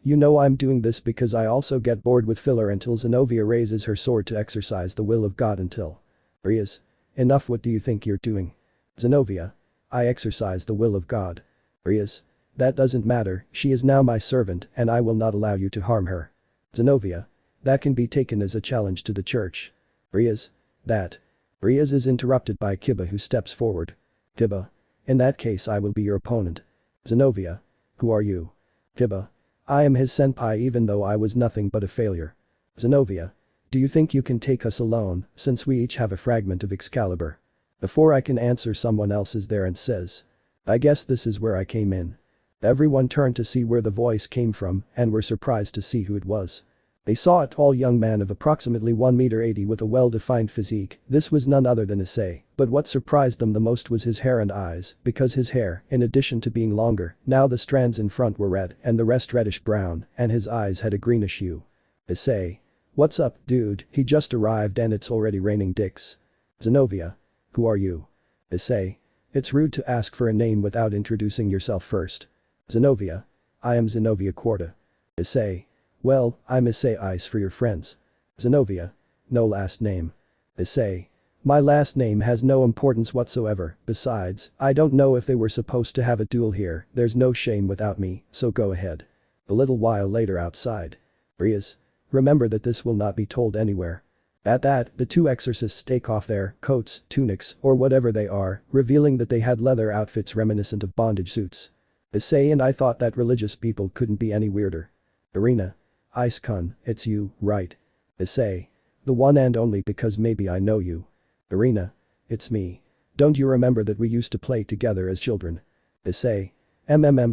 You know I'm doing this because I also get bored with filler until Zenobia raises her sword to exercise the will of God until. Rias. Enough, what do you think you're doing? Zenobia. I exercise the will of God. Rias. That doesn't matter, she is now my servant and I will not allow you to harm her. Zenobia. That can be taken as a challenge to the church. Rias. That. Rias is interrupted by Kiba, who steps forward. Kiba. In that case I will be your opponent. Zenobia. Who are you? Kiba. I am his senpai, even though I was nothing but a failure. Zenobia. Do you think you can take us alone, since we each have a fragment of Excalibur? Before I can answer, someone else is there and says. I guess this is where I came in. Everyone turned to see where the voice came from and were surprised to see who it was. They saw a tall young man of approximately 1.80 m with a well-defined physique. This was none other than Issei, but what surprised them the most was his hair and eyes, because his hair, in addition to being longer, now the strands in front were red and the rest reddish-brown, and his eyes had a greenish hue. Issei. What's up, dude? He just arrived and it's already raining dicks. Zenobia. Who are you? Issei. It's rude to ask for a name without introducing yourself first. Zenobia. I am Zenobia Quarta. Issei. Well, I'm Issei Ice for your friends. Zenobia. No last name. Issei. My last name has no importance whatsoever, besides, I don't know if they were supposed to have a duel here, there's no shame without me, so go ahead. A little while later outside. Rias. Remember that this will not be told anywhere. At that, the 2 exorcists take off their coats, tunics, or whatever they are, revealing that they had leather outfits reminiscent of bondage suits. Issei and I thought that religious people couldn't be any weirder. Arena. Ice-kun, it's you, right? Issei. The one and only, because maybe I know you. Arena. It's me. Don't you remember that we used to play together as children? Issei.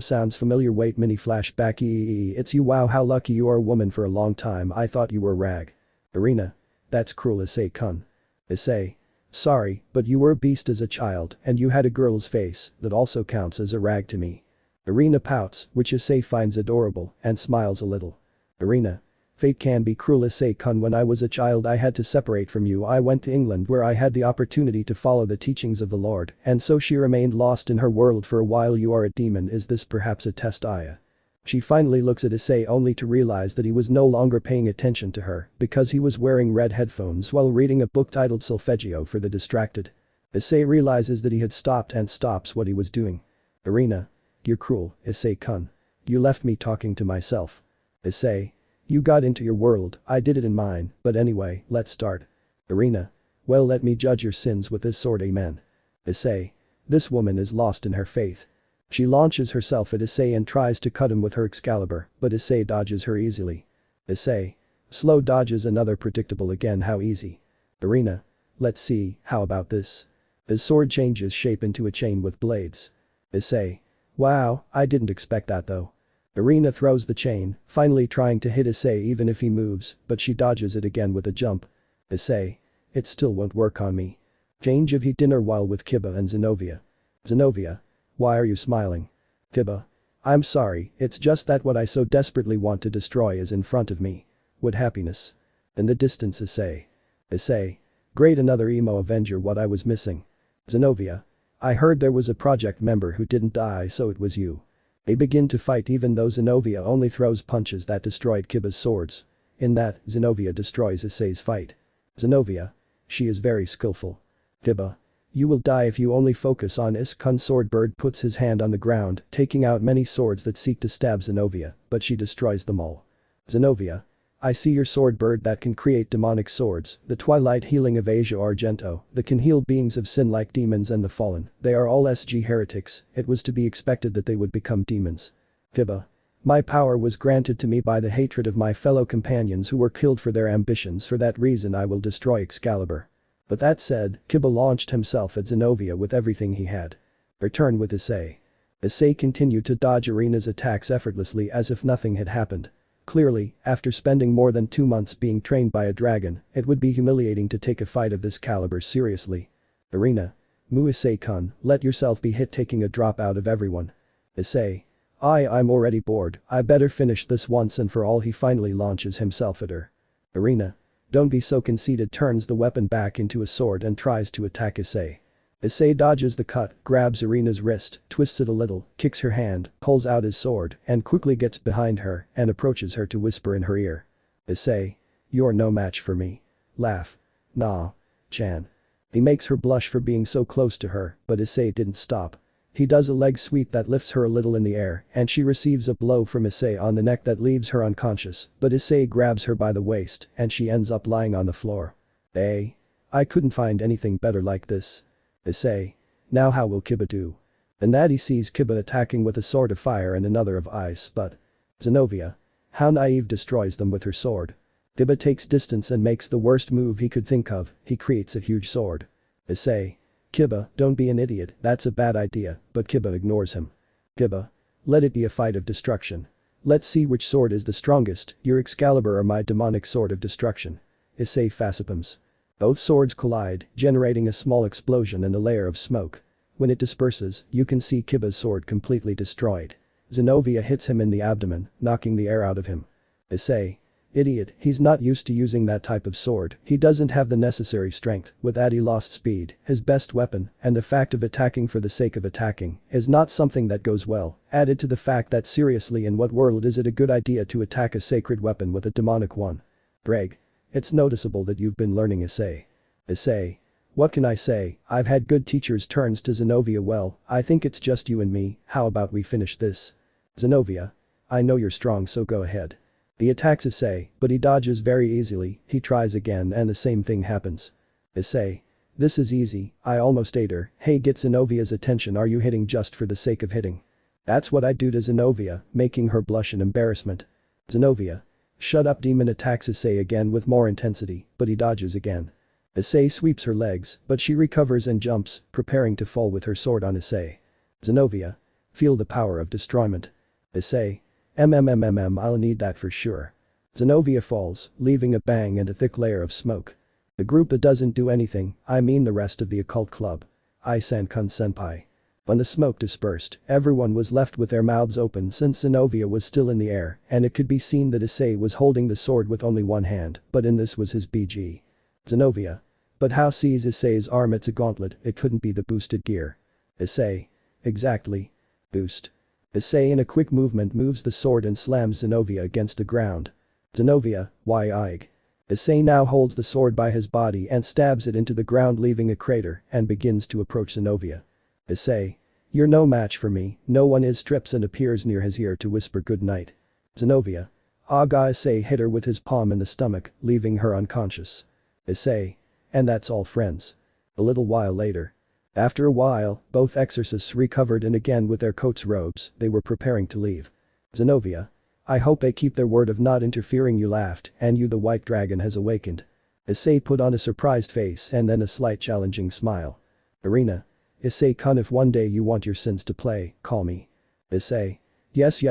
Sounds familiar. Wait, mini flashback. It's you. Wow, how lucky you are. Woman, for a long time I thought you were a rag. Arena. That's cruel, Issei-kun. Issei. Sorry, but you were a beast as a child and you had a girl's face, that also counts as a rag to me. Arena pouts, which Issei finds adorable, and smiles a little. Arena. Fate can be cruel, Issei-kun. When I was a child I had to separate from you. I went to England where I had the opportunity to follow the teachings of the Lord, and so she remained lost in her world for a while. You are a demon. Is this perhaps a test, Aya? She finally looks at Issei only to realize that he was no longer paying attention to her because he was wearing red headphones while reading a book titled Solfeggio for the Distracted. Issei realizes that he had stopped and stops what he was doing. Irina. You're cruel, Issei-kun. You left me talking to myself. Issei. You got into your world, I did it in mine, but anyway, let's start. Irina. Well, let me judge your sins with this sword, amen. Issei. This woman is lost in her faith. She launches herself at Issei and tries to cut him with her Excalibur, but Issei dodges her easily. Issei. Slow dodges another predictable again, how easy. Irina. Let's see, how about this? His sword changes shape into a chain with blades. Issei. Wow, I didn't expect that though. Irina throws the chain, finally trying to hit Issei even if he moves, but she dodges it again with a jump. Issei. It still won't work on me. Change of heat dinner while with Kiba and Zenobia. Zenobia. Why are you smiling? Kiba. I'm sorry, it's just that what I so desperately want to destroy is in front of me. What happiness. In the distance, Issei. Issei. Great, another emo Avenger, what I was missing. Zenobia. I heard there was a project member who didn't die, so it was you. They begin to fight even though Zenobia only throws punches that destroyed Kiba's swords. In that, Zenobia destroys Issei's fight. Zenobia. She is very skillful. Kiba. You will die if you only focus on Issei-kun's sword. Bird puts his hand on the ground, taking out many swords that seek to stab Zenobia, but she destroys them all. Zenobia. I see your sword, Bird, that can create demonic swords, the twilight healing of Asia Argento, that can heal beings of sin like demons and the fallen. They are all SG heretics, it was to be expected that they would become demons. Kiba. My power was granted to me by the hatred of my fellow companions who were killed for their ambitions. For that reason I will destroy Excalibur. But that said, Kiba launched himself at Zenobia with everything he had. Return with Issei. Issei continued to dodge Irina's attacks effortlessly as if nothing had happened. Clearly, after spending more than 2 months being trained by a dragon, it would be humiliating to take a fight of this caliber seriously. Irina. Mu Issei-kun, let yourself be hit, taking a drop out of everyone. Issei. I'm already bored, I better finish this once and for all. He finally launches himself at her. Irina. Don't be so conceited, turns the weapon back into a sword and tries to attack Issei. Issei dodges the cut, grabs Irina's wrist, twists it a little, kicks her hand, pulls out his sword, and quickly gets behind her and approaches her to whisper in her ear. Issei. You're no match for me. Laugh. Nah. Chan. He makes her blush for being so close to her, but Issei didn't stop. He does a leg sweep that lifts her a little in the air, and she receives a blow from Issei on the neck that leaves her unconscious, but Issei grabs her by the waist, and she ends up lying on the floor. I couldn't find anything better like this. Issei. Now how will Kiba do? And that he sees Kiba attacking with a sword of fire and another of ice, but Zenobia. How naive, destroys them with her sword. Kiba takes distance and makes the worst move he could think of, he creates a huge sword. Issei. Kiba, don't be an idiot, that's a bad idea, but Kiba ignores him. Kiba. Let it be a fight of destruction. Let's see which sword is the strongest, your Excalibur or my demonic sword of destruction. Issei facepalms. Both swords collide, generating a small explosion and a layer of smoke. When it disperses, you can see Kiba's sword completely destroyed. Zenobia hits him in the abdomen, knocking the air out of him. Issei. Idiot, he's not used to using that type of sword, he doesn't have the necessary strength. With that he lost speed, his best weapon, and the fact of attacking for the sake of attacking is not something that goes well, added to the fact that seriously, in what world is it a good idea to attack a sacred weapon with a demonic one? Ddraig. It's noticeable that you've been learning Issei. Issei. What can I say, I've had good teachers. Turns to Zenobia. Well, I think it's just you and me, how about we finish this? Zenobia. I know you're strong, so go ahead. He attacks Issei, but he dodges very easily, he tries again and the same thing happens. Issei. This is easy, I almost ate her. Hey, get Zenovia's attention. Are you hitting just for the sake of hitting? That's what I do to Zenobia, making her blush in embarrassment. Zenobia. Shut up. Demon attacks Issei again with more intensity, but he dodges again. Issei sweeps her legs, but she recovers and jumps, preparing to fall with her sword on Issei. Zenobia. Feel the power of destroyment. Issei. I'll need that for sure. Zenobia falls, leaving a bang and a thick layer of smoke. The group that doesn't do anything, I mean the rest of the occult club. Isan-kun senpai. When the smoke dispersed, everyone was left with their mouths open since Zenobia was still in the air, and it could be seen that Issei was holding the sword with only one hand, but in this was his BG. Zenobia. But how sees Issei's arm? It's a gauntlet, it couldn't be the boosted gear. Issei. Exactly. Boost. Issei in a quick movement moves the sword and slams Zenobia against the ground. Zenobia, why Ig? Issei now holds the sword by his body and stabs it into the ground leaving a crater and begins to approach Zenobia. Issei. You're no match for me, no one is, strips and appears near his ear to whisper good night. Zenobia. Aga. Issei hit her with his palm in the stomach, leaving her unconscious. Issei. And that's all, friends. A little while later. After a while, both exorcists recovered and again with their coats robes, they were preparing to leave. Zenobia. I hope they keep their word of not interfering, you laughed, and you, the white dragon has awakened. Issei put on a surprised face and then a slight challenging smile. Irina. Issei-kun, if one day you want your sins to play, call me. Issei. Yes,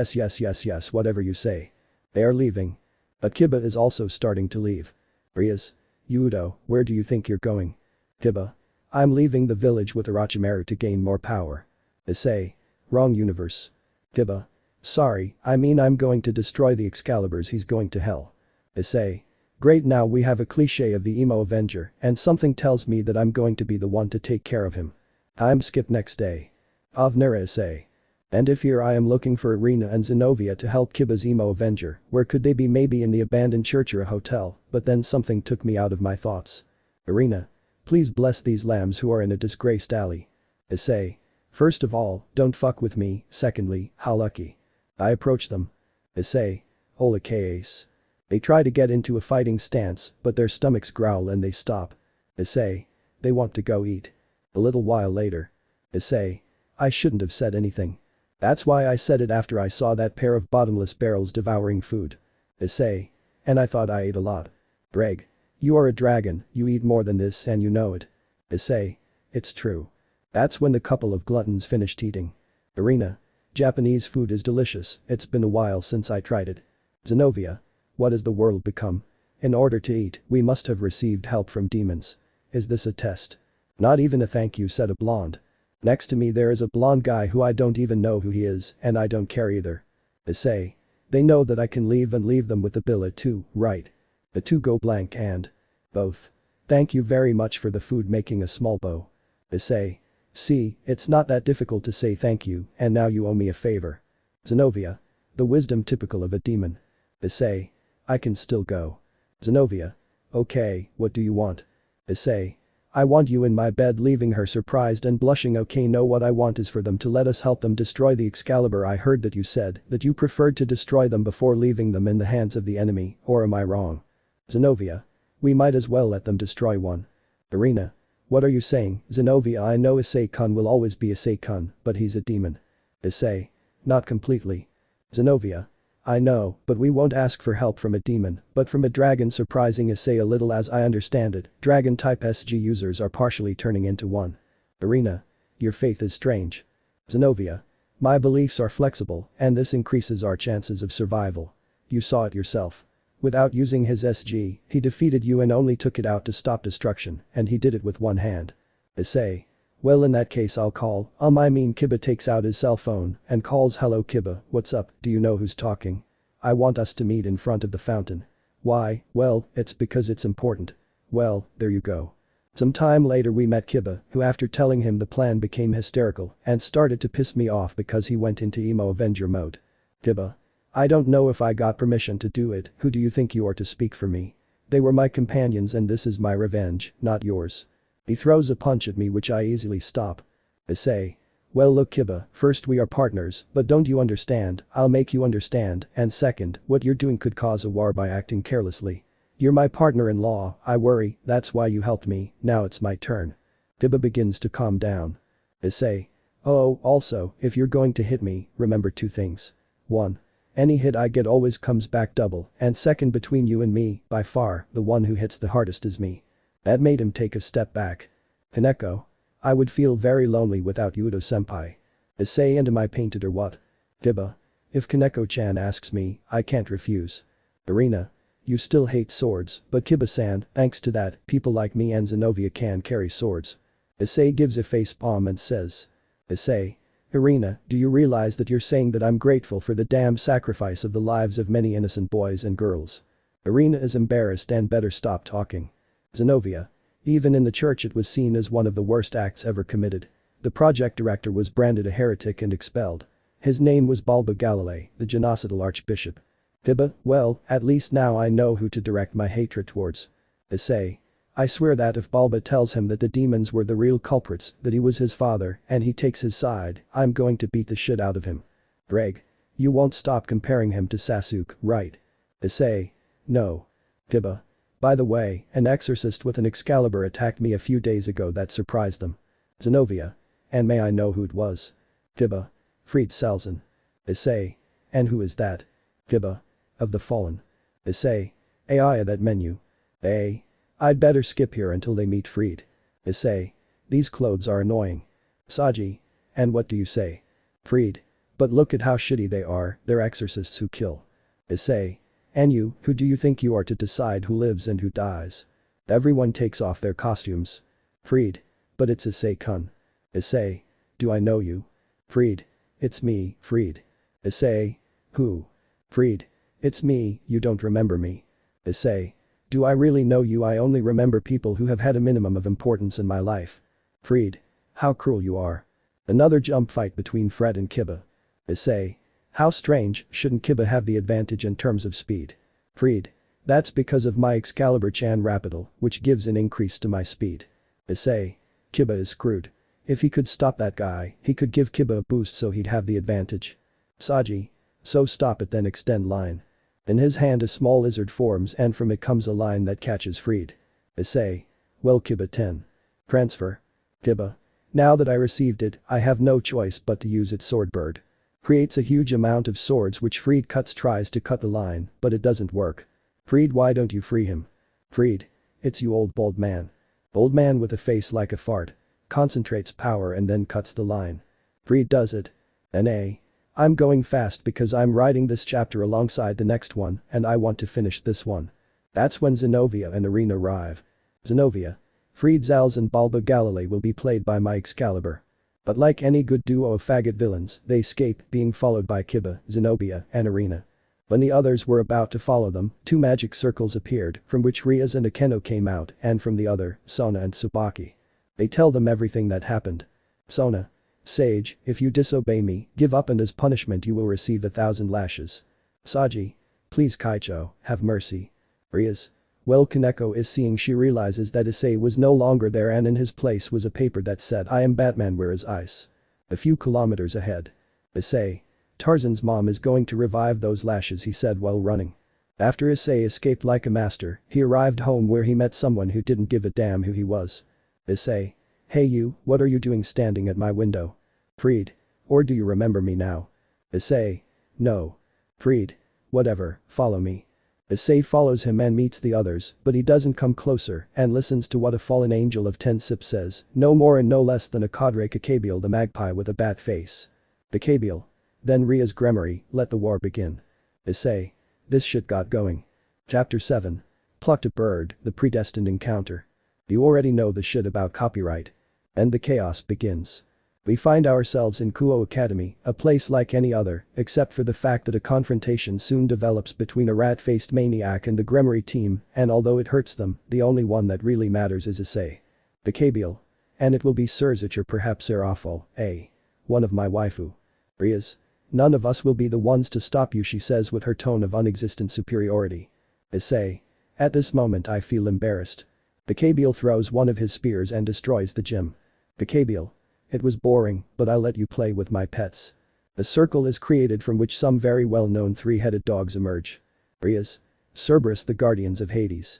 whatever you say. They are leaving. But Kiba is also starting to leave. Rias. Hyoudou, where do you think you're going? Kiba. I'm leaving the village with Orochimaru to gain more power. Issei. Wrong universe. Kiba. Sorry, I mean I'm going to destroy the Excaliburs, he's going to hell. Issei. Great, now we have a cliché of the emo avenger and something tells me that I'm going to be the one to take care of him. Time skip next day. Avnera Issei. And if here I am looking for Irina and Zenobia to help Kiba's emo avenger, where could they be? Maybe in the abandoned church or a hotel, but then something took me out of my thoughts. Irina. Please bless these lambs who are in a disgraced alley. Issei. First of all, don't fuck with me, secondly, how lucky. I approach them. Issei. Hola case. They try to get into a fighting stance, but their stomachs growl and they stop. Issei. They want to go eat. A little while later. Issei. I shouldn't have said anything. That's why I said it after I saw that pair of bottomless barrels devouring food. Issei. And I thought I ate a lot. Ddraig. You are a dragon, you eat more than this and you know it. Issei. It's true. That's when the couple of gluttons finished eating. Irina. Japanese food is delicious, it's been a while since I tried it. Zenobia. What has the world become? In order to eat, we must have received help from demons. Is this a test? Not even a thank you, said a blonde. Next to me there is a blonde guy who I don't even know who he is, and I don't care either. Issei. They know that I can leave and leave them with the billet too, right? The two go blank and. Both. Thank you very much for the food, making a small bow. Issei. See, it's not that difficult to say thank you, and now you owe me a favor. Zenobia. The wisdom typical of a demon. Issei. I can still go. Zenobia. Okay, what do you want? Issei. I want you in my bed, leaving her surprised and blushing. Okay, no, what I want is for them to let us help them destroy the Excalibur. I heard that you said that you preferred to destroy them before leaving them in the hands of the enemy, or am I wrong? Zenobia. We might as well let them destroy one. Irina. What are you saying, Zenobia? I know Issei-kun will always be Issei-kun, but he's a demon. Issei. Not completely. Zenobia. I know, but we won't ask for help from a demon, but from a dragon. Surprising Issei. A little, as I understand it, dragon-type SG users are partially turning into one. Irina. Your faith is strange. Zenobia. My beliefs are flexible, and this increases our chances of survival. You saw it yourself. Without using his SG, he defeated you and only took it out to stop destruction, and he did it with one hand. Issei. Well, in that case I'll call. I mean, Kiba takes out his cell phone and calls. Hello Kiba, what's up? Do you know who's talking? I want us to meet in front of the fountain. Why? Well, it's because it's important. Well, there you go. Some time later we met Kiba, who after telling him the plan became hysterical and started to piss me off because he went into emo avenger mode. Kiba. I don't know if I got permission to do it. Who do you think you are to speak for me? They were my companions and this is my revenge, not yours. He throws a punch at me which I easily stop. Issei. Well look Kiba, first we are partners, but don't you understand? I'll make you understand, and second, what you're doing could cause a war by acting carelessly. You're my partner-in-law, I worry, that's why you helped me, now it's my turn. Kiba begins to calm down. Issei. Oh, also, if you're going to hit me, remember two things. 1. Any hit I get always comes back double, and second, between you and me, by far, the one who hits the hardest is me. That made him take a step back. Kaneko. I would feel very lonely without Hyoudou-senpai. Issei. And am I painted or what? Kiba. If Kaneko-chan asks me, I can't refuse. Irina. You still hate swords, but Kiba-san, thanks to that, people like me and Zenobia can carry swords. Issei gives a face palm and says. Issei. Irina, do you realize that you're saying that I'm grateful for the damn sacrifice of the lives of many innocent boys and girls? Irina is embarrassed and better stop talking. Zenobia. Even in the church it was seen as one of the worst acts ever committed. The project director was branded a heretic and expelled. His name was Bulba Galilei, the genocidal archbishop. Tiba, well, at least now I know who to direct my hatred towards. Issei. I swear that if Bulba tells him that the demons were the real culprits, that he was his father, and he takes his side, I'm going to beat the shit out of him. Ddraig. You won't stop comparing him to Sasuke, right? Issei. No. Tiba. By the way, an exorcist with an Excalibur attacked me a few days ago that surprised them. Zenobia. And may I know who it was? Tiba. Fried Salzen. Issei. And who is that? Tiba. Of the Fallen. Issei. Ai that menu. I'd better skip here until they meet Fried. Issei. These clothes are annoying. Saji. And what do you say? Fried. But look at how shitty they are, they're exorcists who kill. Issei. And you, who do you think you are to decide who lives and who dies? Everyone takes off their costumes. Fried. But it's Issei-kun. Issei. Do I know you? Fried. It's me, Fried. Issei. Who? Fried. It's me, you don't remember me. Issei. Do I really know you? I only remember people who have had a minimum of importance in my life. Fried. How cruel you are. Another jump fight between Fred and Kiba. Issei. How strange, shouldn't Kiba have the advantage in terms of speed? Fried. That's because of my Excalibur-chan Rapidal, which gives an increase to my speed. Issei. Kiba is screwed. If he could stop that guy, he could give Kiba a boost so he'd have the advantage. Saji. So stop it then extend line. In his hand a small lizard forms and from it comes a line that catches Fried. Issei. Well Kiba 10. Transfer. Kiba. Now that I received it, I have no choice but to use its sword bird. Creates a huge amount of swords which Fried cuts tries to cut the line, but it doesn't work. Fried why don't you free him? Fried. It's you old bald man. Old man with a face like a fart. Concentrates power and then cuts the line. Fried does it. I'm going fast because I'm writing this chapter alongside the next one and I want to finish this one. That's when Zenobia and Arena arrive. Zenobia. Fried Zalz and Bulba Galilei will be played by my Excalibur. But like any good duo of faggot villains, they escape, being followed by Kiba, Zenobia, and Arena. When the others were about to follow them, two magic circles appeared, from which Rias and Akeno came out, and from the other, Sona and Tsubaki. They tell them everything that happened. Sona. Sage, if you disobey me, give up and as punishment you will receive 1,000 lashes. Saji. Please Kaicho, have mercy. Rias. Well Kaneko is seeing she realizes that Issei was no longer there and in his place was a paper that said I am Batman where is ice. A few kilometers ahead. Issei. Tarzan's mom is going to revive those lashes he said while running. After Issei escaped like a master, he arrived home where he met someone who didn't give a damn who he was. Issei. Hey you, what are you doing standing at my window? Fried. Or do you remember me now? Issei. No. Fried. Whatever, follow me. Issei follows him and meets the others, but he doesn't come closer and listens to what a fallen angel of 10 sip says, no more and no less than a cadre Gabriel the magpie with a bat face. Gabriel. Then Ria's Gremory, let the war begin. Issei. This shit got going. Chapter 7. Plucked a bird, the predestined encounter. You already know the shit about copyright. And the chaos begins. We find ourselves in Kuoh Academy, a place like any other, except for the fact that a confrontation soon develops between a rat-faced maniac and the Gremory team, and although it hurts them, the only one that really matters is Issei. Gabriel. And it will be Sirzechs or perhaps Serafal, one of my waifu. Rias. None of us will be the ones to stop you she says with her tone of unexistent superiority. Issei. At this moment I feel embarrassed. Gabriel throws one of his spears and destroys the gym. Gabriel. It was boring, but I'll let you play with my pets. A circle is created from which some very well-known three-headed dogs emerge. Rias. Cerberus the guardians of Hades.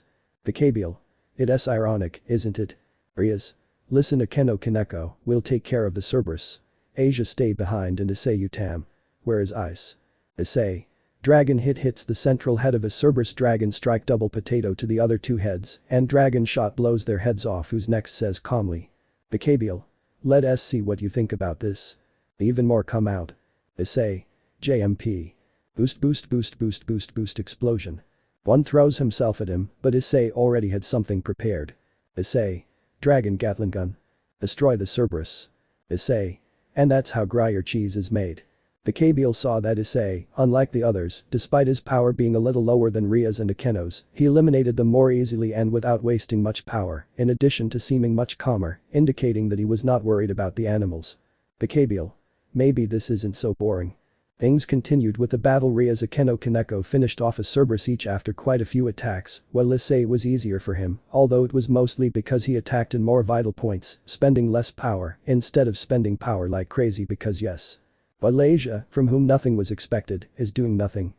Gabriel. It's ironic, isn't it? Rias. Listen Akeno Kaneko, we'll take care of the Cerberus. Asia stay behind and Issei Utam. Where is ice? Issei. Dragon hits the central head of a Cerberus dragon strike double potato to the other two heads and dragon shot blows their heads off whose next says calmly. Gabriel. Let us see what you think about this. Even more come out. Issei. JMP. Boost explosion. One throws himself at him, but Issei already had something prepared. Issei. Dragon Gatling gun. Destroy the Cerberus. Issei. And that's how Gruyere cheese is made. Gabriel saw that Issei, unlike the others, despite his power being a little lower than Ria's and Akeno's, he eliminated them more easily and without wasting much power, in addition to seeming much calmer, indicating that he was not worried about the animals. Gabriel. Maybe this isn't so boring. Things continued with the battle as Kaneko finished off a Cerberus each after quite a few attacks, while Issei was easier for him, although it was mostly because he attacked in more vital points, spending less power instead of spending power like crazy because yes. While Asia, from whom nothing was expected, is doing nothing,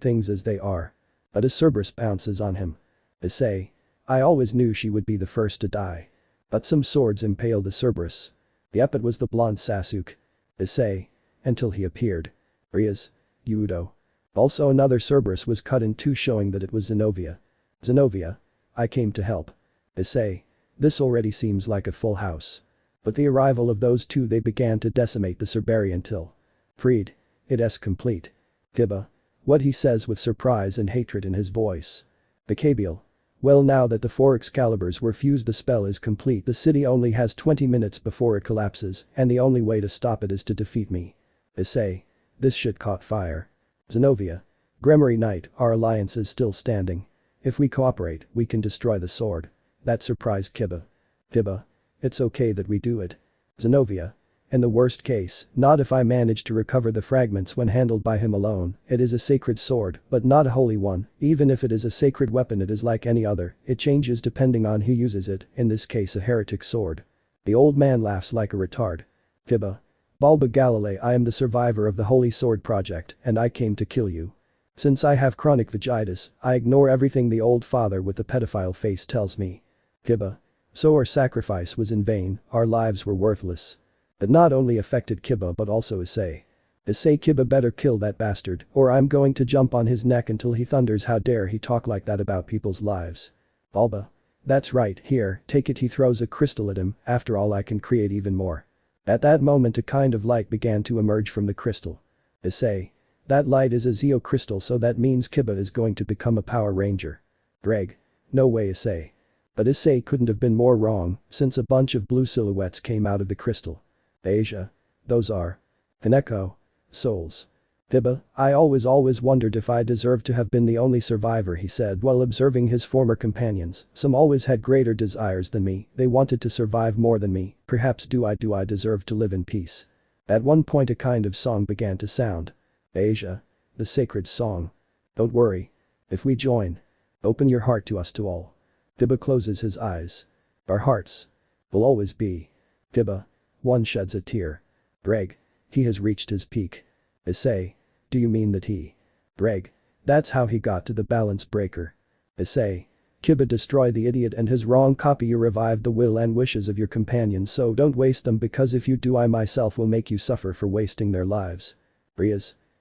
things as they are. But a Cerberus bounces on him. Issei. I always knew she would be the first to die. But some swords impaled the Cerberus. Yep, it was the blonde Sasuke. Issei. Until he appeared. Hyoudou. Also another Cerberus was cut in two showing that it was Zenovia. Zenovia. I came to help. Issei. This already seems like a full house. With the arrival of those two they began to decimate the Cerberi until. Freed. It's complete. Kiba. What he says with surprise and hatred in his voice. The Gabriel. Well, now that the 4 Excaliburs were fused, the spell is complete. The city only has 20 minutes before it collapses, and the only way to stop it is to defeat me. Issei. This shit caught fire. Zenovia. Gremory Knight, our alliance is still standing. If we cooperate, we can destroy the sword. That surprised Kiba. Kiba. It's okay that we do it. Zenovia. In the worst case, not if I manage to recover the fragments when handled by him alone. It is a sacred sword, but not a holy one. Even if it is a sacred weapon, it is like any other. It changes depending on who uses it, in this case a heretic sword. The old man laughs like a retard. Kiba. Balba Galilei, I am the survivor of the Holy Sword Project, and I came to kill you. Since I have chronic vagitis, I ignore everything the old father with the pedophile face tells me. Kiba. So our sacrifice was in vain, our lives were worthless. It not only affected Kiba but also Issei. Issei. Kiba better kill that bastard, or I'm going to jump on his neck until he thunders. How dare he talk like that about people's lives. Balba. That's right, here, take it. He throws a crystal at him, after all I can create even more. At that moment a kind of light began to emerge from the crystal. Issei. That light is a Zeo crystal, so that means Kiba is going to become a Power Ranger. Ddraig. No way, Issei. But Issei couldn't have been more wrong, since a bunch of blue silhouettes came out of the crystal. Asia. Those are. Kaneko. Souls. Kiba. I always wondered if I deserved to have been the only survivor, he said while observing his former companions. Some always had greater desires than me, they wanted to survive more than me. Perhaps do I deserve to live in peace. At one point a kind of song began to sound. Asia. The sacred song. Don't worry. If we join. Open your heart to us to all. Kiba closes his eyes. Our hearts. Will always be. Kiba. One sheds a tear. Ddraig. He has reached his peak. Issei. Do you mean that he? Ddraig. That's how he got to the balance breaker. Issei. Kiba. Destroy the idiot and his wrong copy. You revived the will and wishes of your companions, so don't waste them, because if you do I myself will make you suffer for wasting their lives.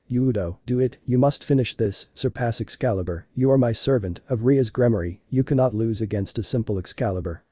Hyoudou, do it, you must finish this, surpass Excalibur, you are my servant, of Ria's Gremory, you cannot lose against a simple Excalibur.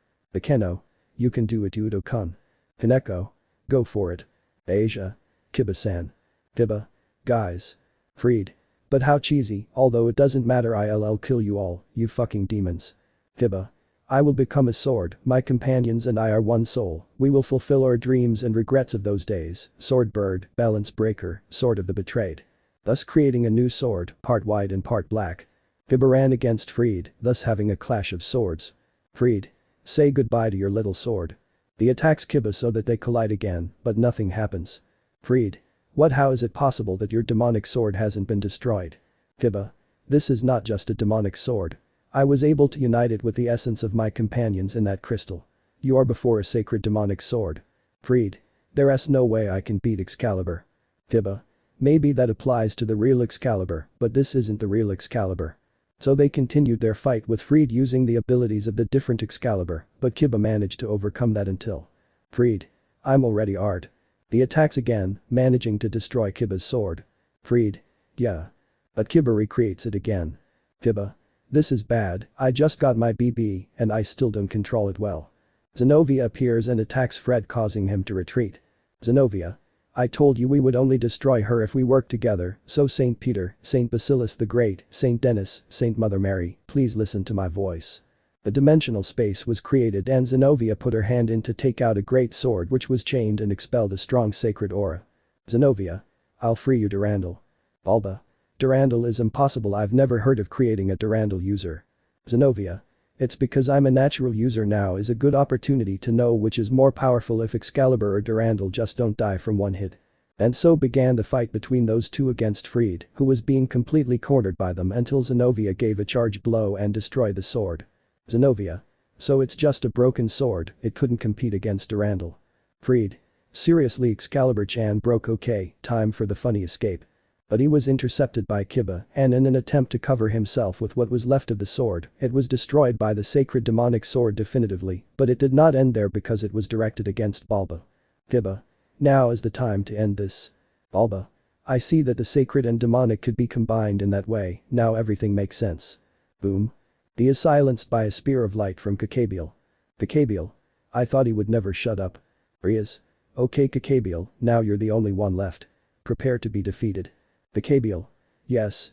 Keno. You can do it, Hyoudou-kun. Kaneko. Go for it. Asia. Kiba-san. Kiba. Guys. Freed. But how cheesy, although it doesn't matter, I'll kill you all, you fucking demons. Kiba. I will become a sword, my companions and I are one soul, we will fulfill our dreams and regrets of those days, sword bird, balance breaker, sword of the betrayed. Thus creating a new sword, part white and part black. Kiba ran against Freed, thus having a clash of swords. Freed. Say goodbye to your little sword. He attacks Kiba so that they collide again, but nothing happens. Freed. What? How is it possible that your demonic sword hasn't been destroyed? Kiba. This is not just a demonic sword. I was able to unite it with the essence of my companions in that crystal. You are before a sacred demonic sword. Freed. There's no way I can beat Excalibur. Kiba. Maybe that applies to the real Excalibur, but this isn't the real Excalibur. So they continued their fight with Freed using the abilities of the different Excalibur, but Kiba managed to overcome that until. Freed. I'm already art. He attacks again, managing to destroy Kiba's sword. Freed. Yeah. But Kiba recreates it again. Kiba. This is bad, I just got my BB, and I still don't control it well. Zenovia appears and attacks Fred, causing him to retreat. Zenovia. I told you we would only destroy her if we worked together, so Saint Peter, Saint Basilius the Great, Saint Denis, Saint Mother Mary, please listen to my voice. A dimensional space was created and Zenovia put her hand in to take out a great sword which was chained and expelled a strong sacred aura. Zenovia. I'll free you, Durandal. Alba. Durandal is impossible, I've never heard of creating a Durandal user. Zenovia. It's because I'm a natural user now, is a good opportunity to know which is more powerful, if Excalibur or Durandal. Just don't die from one hit. And so began the fight between those two against Fried, who was being completely cornered by them until Zenobia gave a charge blow and destroyed the sword. Zenobia. So it's just a broken sword, it couldn't compete against Durandal. Fried. Seriously, Excalibur-chan broke. Okay, time for the funny escape. But he was intercepted by Kiba, and in an attempt to cover himself with what was left of the sword, it was destroyed by the sacred demonic sword definitively, but it did not end there because it was directed against Balba. Kiba. Now is the time to end this. Balba. I see that the sacred and demonic could be combined in that way, now everything makes sense. Boom. He is silenced by a spear of light from Gabriel. Gabriel. I thought he would never shut up. He is. Okay Gabriel, now you're the only one left. Prepare to be defeated. Gabriel. Yes,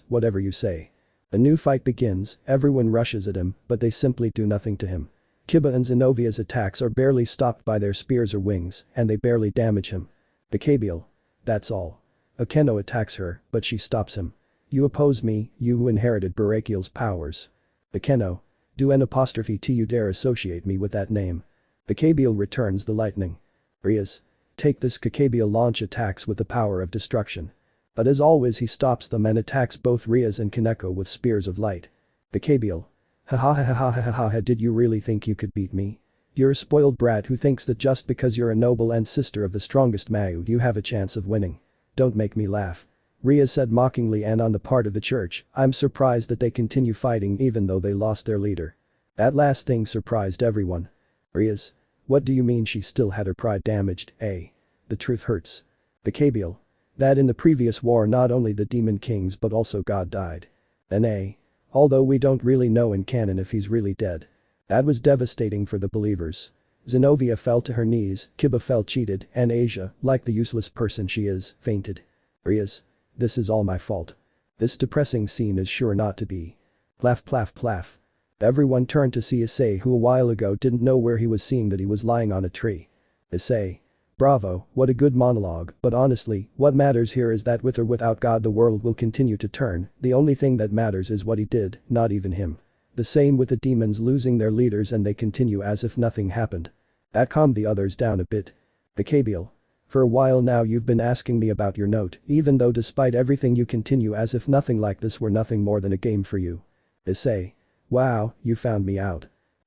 whatever you say. A new fight begins, everyone rushes at him, but they simply do nothing to him. Kiba and Zenovia's attacks are barely stopped by their spears or wings, and they barely damage him. Gabriel. That's all. Akeno attacks her, but she stops him. You oppose me, you who inherited Barakiel's powers. Akeno. Do an apostrophe T you dare associate me with that name. Gabriel returns the lightning. Rias. Take this. Gabriel launch attacks with the power of destruction. But as always he stops them and attacks both Rias and Kaneko with spears of light. Gabriel. Ha ha ha ha ha ha ha, did you really think you could beat me? You're a spoiled brat who thinks that just because you're a noble and sister of the strongest Mayu you have a chance of winning. Don't make me laugh. Rias said mockingly, and on the part of the church, I'm surprised that they continue fighting even though they lost their leader. That last thing surprised everyone. Rias. What do you mean she still had her pride damaged, eh? The truth hurts. Gabriel. That in the previous war not only the demon kings but also God died. Then although we don't really know in canon if he's really dead. That was devastating for the believers. Zenobia fell to her knees, Kiba felt cheated, and Asia, like the useless person she is, fainted. Rias. This is all my fault. This depressing scene is sure not to be. Plaff plaff plaff. Everyone turned to see Issei, who a while ago didn't know where he was, seeing that he was lying on a tree. Issei. Bravo, what a good monologue, but honestly, what matters here is that with or without God the world will continue to turn, the only thing that matters is what he did, not even him. The same with the demons losing their leaders and they continue as if nothing happened. That calmed the others down a bit. Gabriel. For a while now you've been asking me about your note, even though despite everything you continue as if nothing like this were nothing more than a game for you. Issei. Wow, you found me out.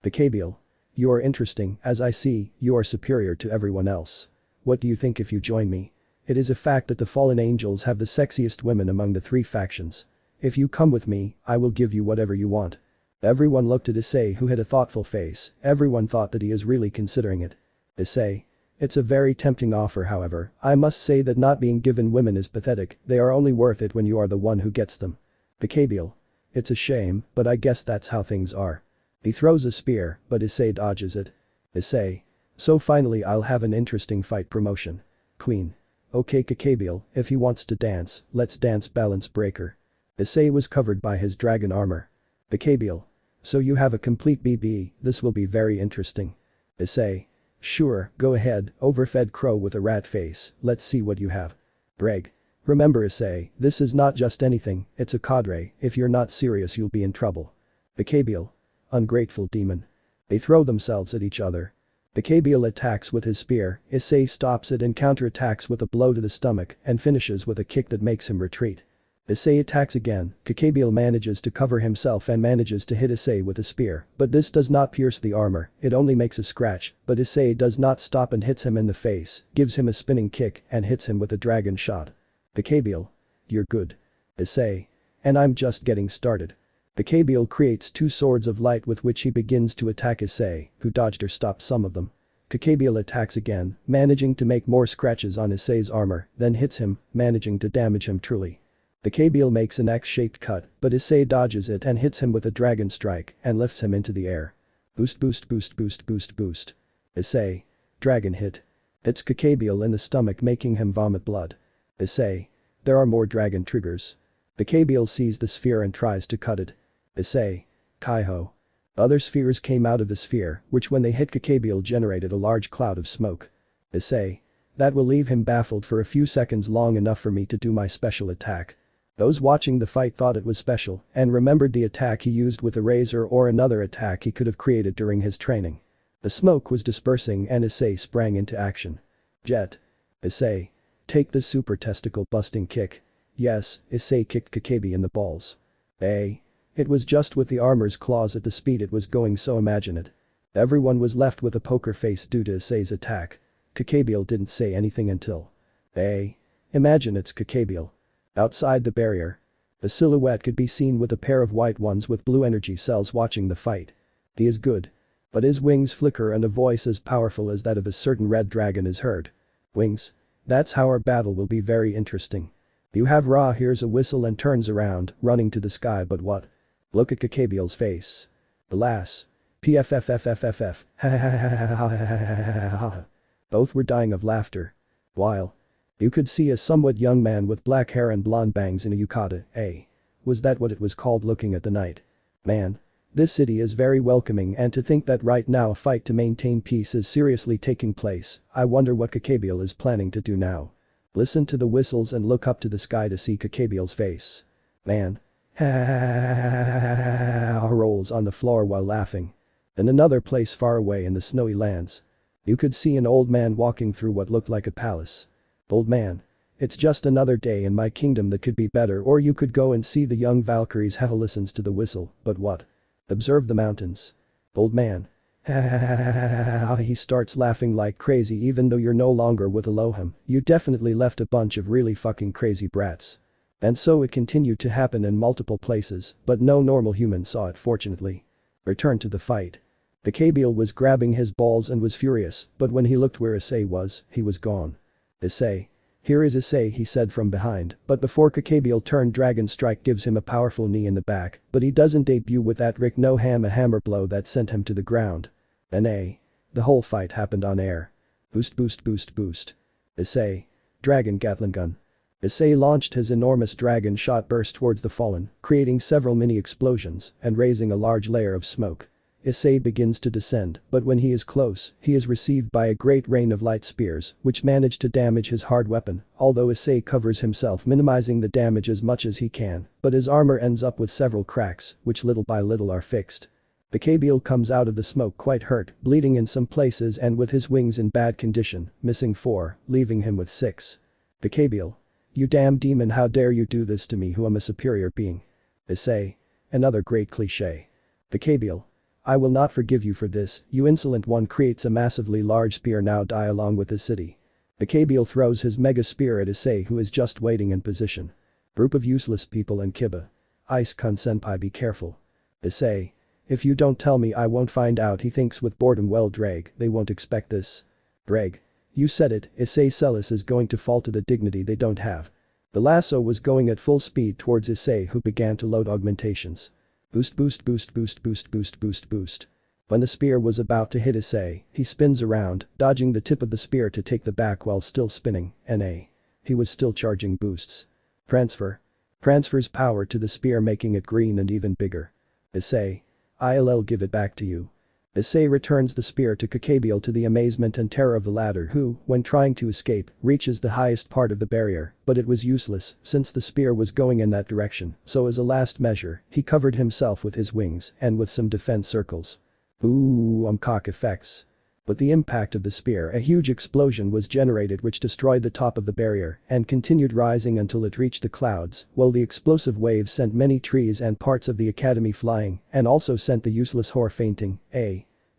Gabriel. You are interesting, as I see, you are superior to everyone else. What do you think if you join me? It is a fact that the fallen angels have the sexiest women among the three factions. If you come with me, I will give you whatever you want. Everyone looked at Issei, who had a thoughtful face, everyone thought that he is really considering it. Issei. It's a very tempting offer, however, I must say that not being given women is pathetic, they are only worth it when you are the one who gets them. Gabriel. It's a shame, but I guess that's how things are. He throws a spear, but Issei dodges it. Issei. So finally I'll have an interesting fight promotion. Queen. Okay Gabriel, if he wants to dance, let's dance balance breaker. Issei was covered by his dragon armor. Gabriel. So you have a complete BB, this will be very interesting. Issei. Sure, go ahead, overfed crow with a rat face, let's see what you have. Ddraig. Remember Issei, this is not just anything, it's a cadre, if you're not serious you'll be in trouble. Gabriel. Ungrateful demon. They throw themselves at each other. Gabriel attacks with his spear, Issei stops it and counterattacks with a blow to the stomach and finishes with a kick that makes him retreat. Issei attacks again, Gabriel manages to cover himself and manages to hit Issei with a spear, but this does not pierce the armor, it only makes a scratch, but Issei does not stop and hits him in the face, gives him a spinning kick and hits him with a dragon shot. Gabriel. You're good. Issei. And I'm just getting started. Gabriel creates two swords of light with which he begins to attack Issei, who dodged or stopped some of them. Gabriel attacks again, managing to make more scratches on Issei's armor, then hits him, managing to damage him truly. Gabriel makes an X-shaped cut, but Issei dodges it and hits him with a dragon strike and lifts him into the air. Boost boost boost boost boost boost. Issei. Dragon hit. Hits Gabriel in the stomach, making him vomit blood. Issei. There are more dragon triggers. Gabriel sees the sphere and tries to cut it. Issei. Kaiho. Other spheres came out of the sphere, which when they hit Gabriel generated a large cloud of smoke. Issei. That will leave him baffled for a few seconds, long enough for me to do my special attack. Those watching the fight thought it was special and remembered the attack he used with a razor or another attack he could have created during his training. The smoke was dispersing and Issei sprang into action. Jet. Issei. Take the super testicle busting kick. Yes, Issei kicked Kakabi in the balls. It was just with the armor's claws at the speed it was going, so imagine it. Everyone was left with a poker face due to Issei's attack. Gabriel didn't say anything until. Imagine it's Gabriel. Outside the barrier. The silhouette could be seen with a pair of white ones with blue energy cells watching the fight. He is good. But his wings flicker and a voice as powerful as that of a certain red dragon is heard. Wings. That's how our battle will be very interesting. You have Ra hears a whistle and turns around, running to the sky, but what? Look at Gabriel's face. Alas. PFFFFFF. Both were dying of laughter. While you could see a somewhat young man with black hair and blonde bangs in a yukata. Was that what it was called, looking at the night? Man. This city is very welcoming, and to think that right now a fight to maintain peace is seriously taking place. I wonder what Gabriel is planning to do now. Listen to the whistles and look up to the sky to see Gabriel's face. Man. Rolls on the floor while laughing. In another place far away in the snowy lands. You could see an old man walking through what looked like a palace. Old man. It's just another day in my kingdom that could be better, or you could go and see the young Valkyries. Listens to the whistle, but what? Observe the mountains. Old man. He starts laughing like crazy. Even though you're no longer with Elohim, you definitely left a bunch of really fucking crazy brats. And so it continued to happen in multiple places, but no normal human saw it, fortunately. Return to the fight. Gabriel was grabbing his balls and was furious, but when he looked where Issei was, he was gone. Issei. Here is Issei, he said from behind, but before Gabriel turned, Dragon Strike gives him a powerful knee in the back, but he doesn't debut with that Rick no ham, a hammer blow that sent him to the ground. The whole fight happened on air. Boost boost boost boost. Issei. Dragon Gatling gun. Issei launched his enormous dragon shot burst towards the fallen, creating several mini explosions and raising a large layer of smoke. Issei begins to descend, but when he is close, he is received by a great rain of light spears, which manage to damage his hard weapon, although Issei covers himself, minimizing the damage as much as he can, but his armor ends up with several cracks, which little by little are fixed. Gabriel comes out of the smoke quite hurt, bleeding in some places and with his wings in bad condition, missing 4, leaving him with 6. Gabriel. You damn demon, how dare you do this to me who am a superior being. Issei. Another great cliché. Gabriel. I will not forgive you for this, you insolent one. Creates a massively large spear. Now die along with his city. Gabriel throws his mega spear at Issei, who is just waiting in position. Group of useless people and Kiba. Ice-kun senpai, be careful. Issei. If you don't tell me I won't find out, he thinks with boredom. Well, Ddraig, they won't expect this. Ddraig. You said it, Issei Celis is going to fall to the dignity they don't have. The lasso was going at full speed towards Issei, who began to load augmentations. Boost boost boost boost boost boost boost boost. When the spear was about to hit Issei, he spins around, dodging the tip of the spear to take the back while still spinning. He was still charging boosts. Transfer. Transfers power to the spear, making it green and even bigger. Issei. I'll give it back to you. Issei returns the spear to Gabriel, to the amazement and terror of the latter, who, when trying to escape, reaches the highest part of the barrier, but it was useless since the spear was going in that direction, so as a last measure, he covered himself with his wings and with some defense circles. Cock effects. But the impact of the spear, a huge explosion was generated which destroyed the top of the barrier and continued rising until it reached the clouds, while the explosive waves sent many trees and parts of the academy flying and also sent the useless whore fainting.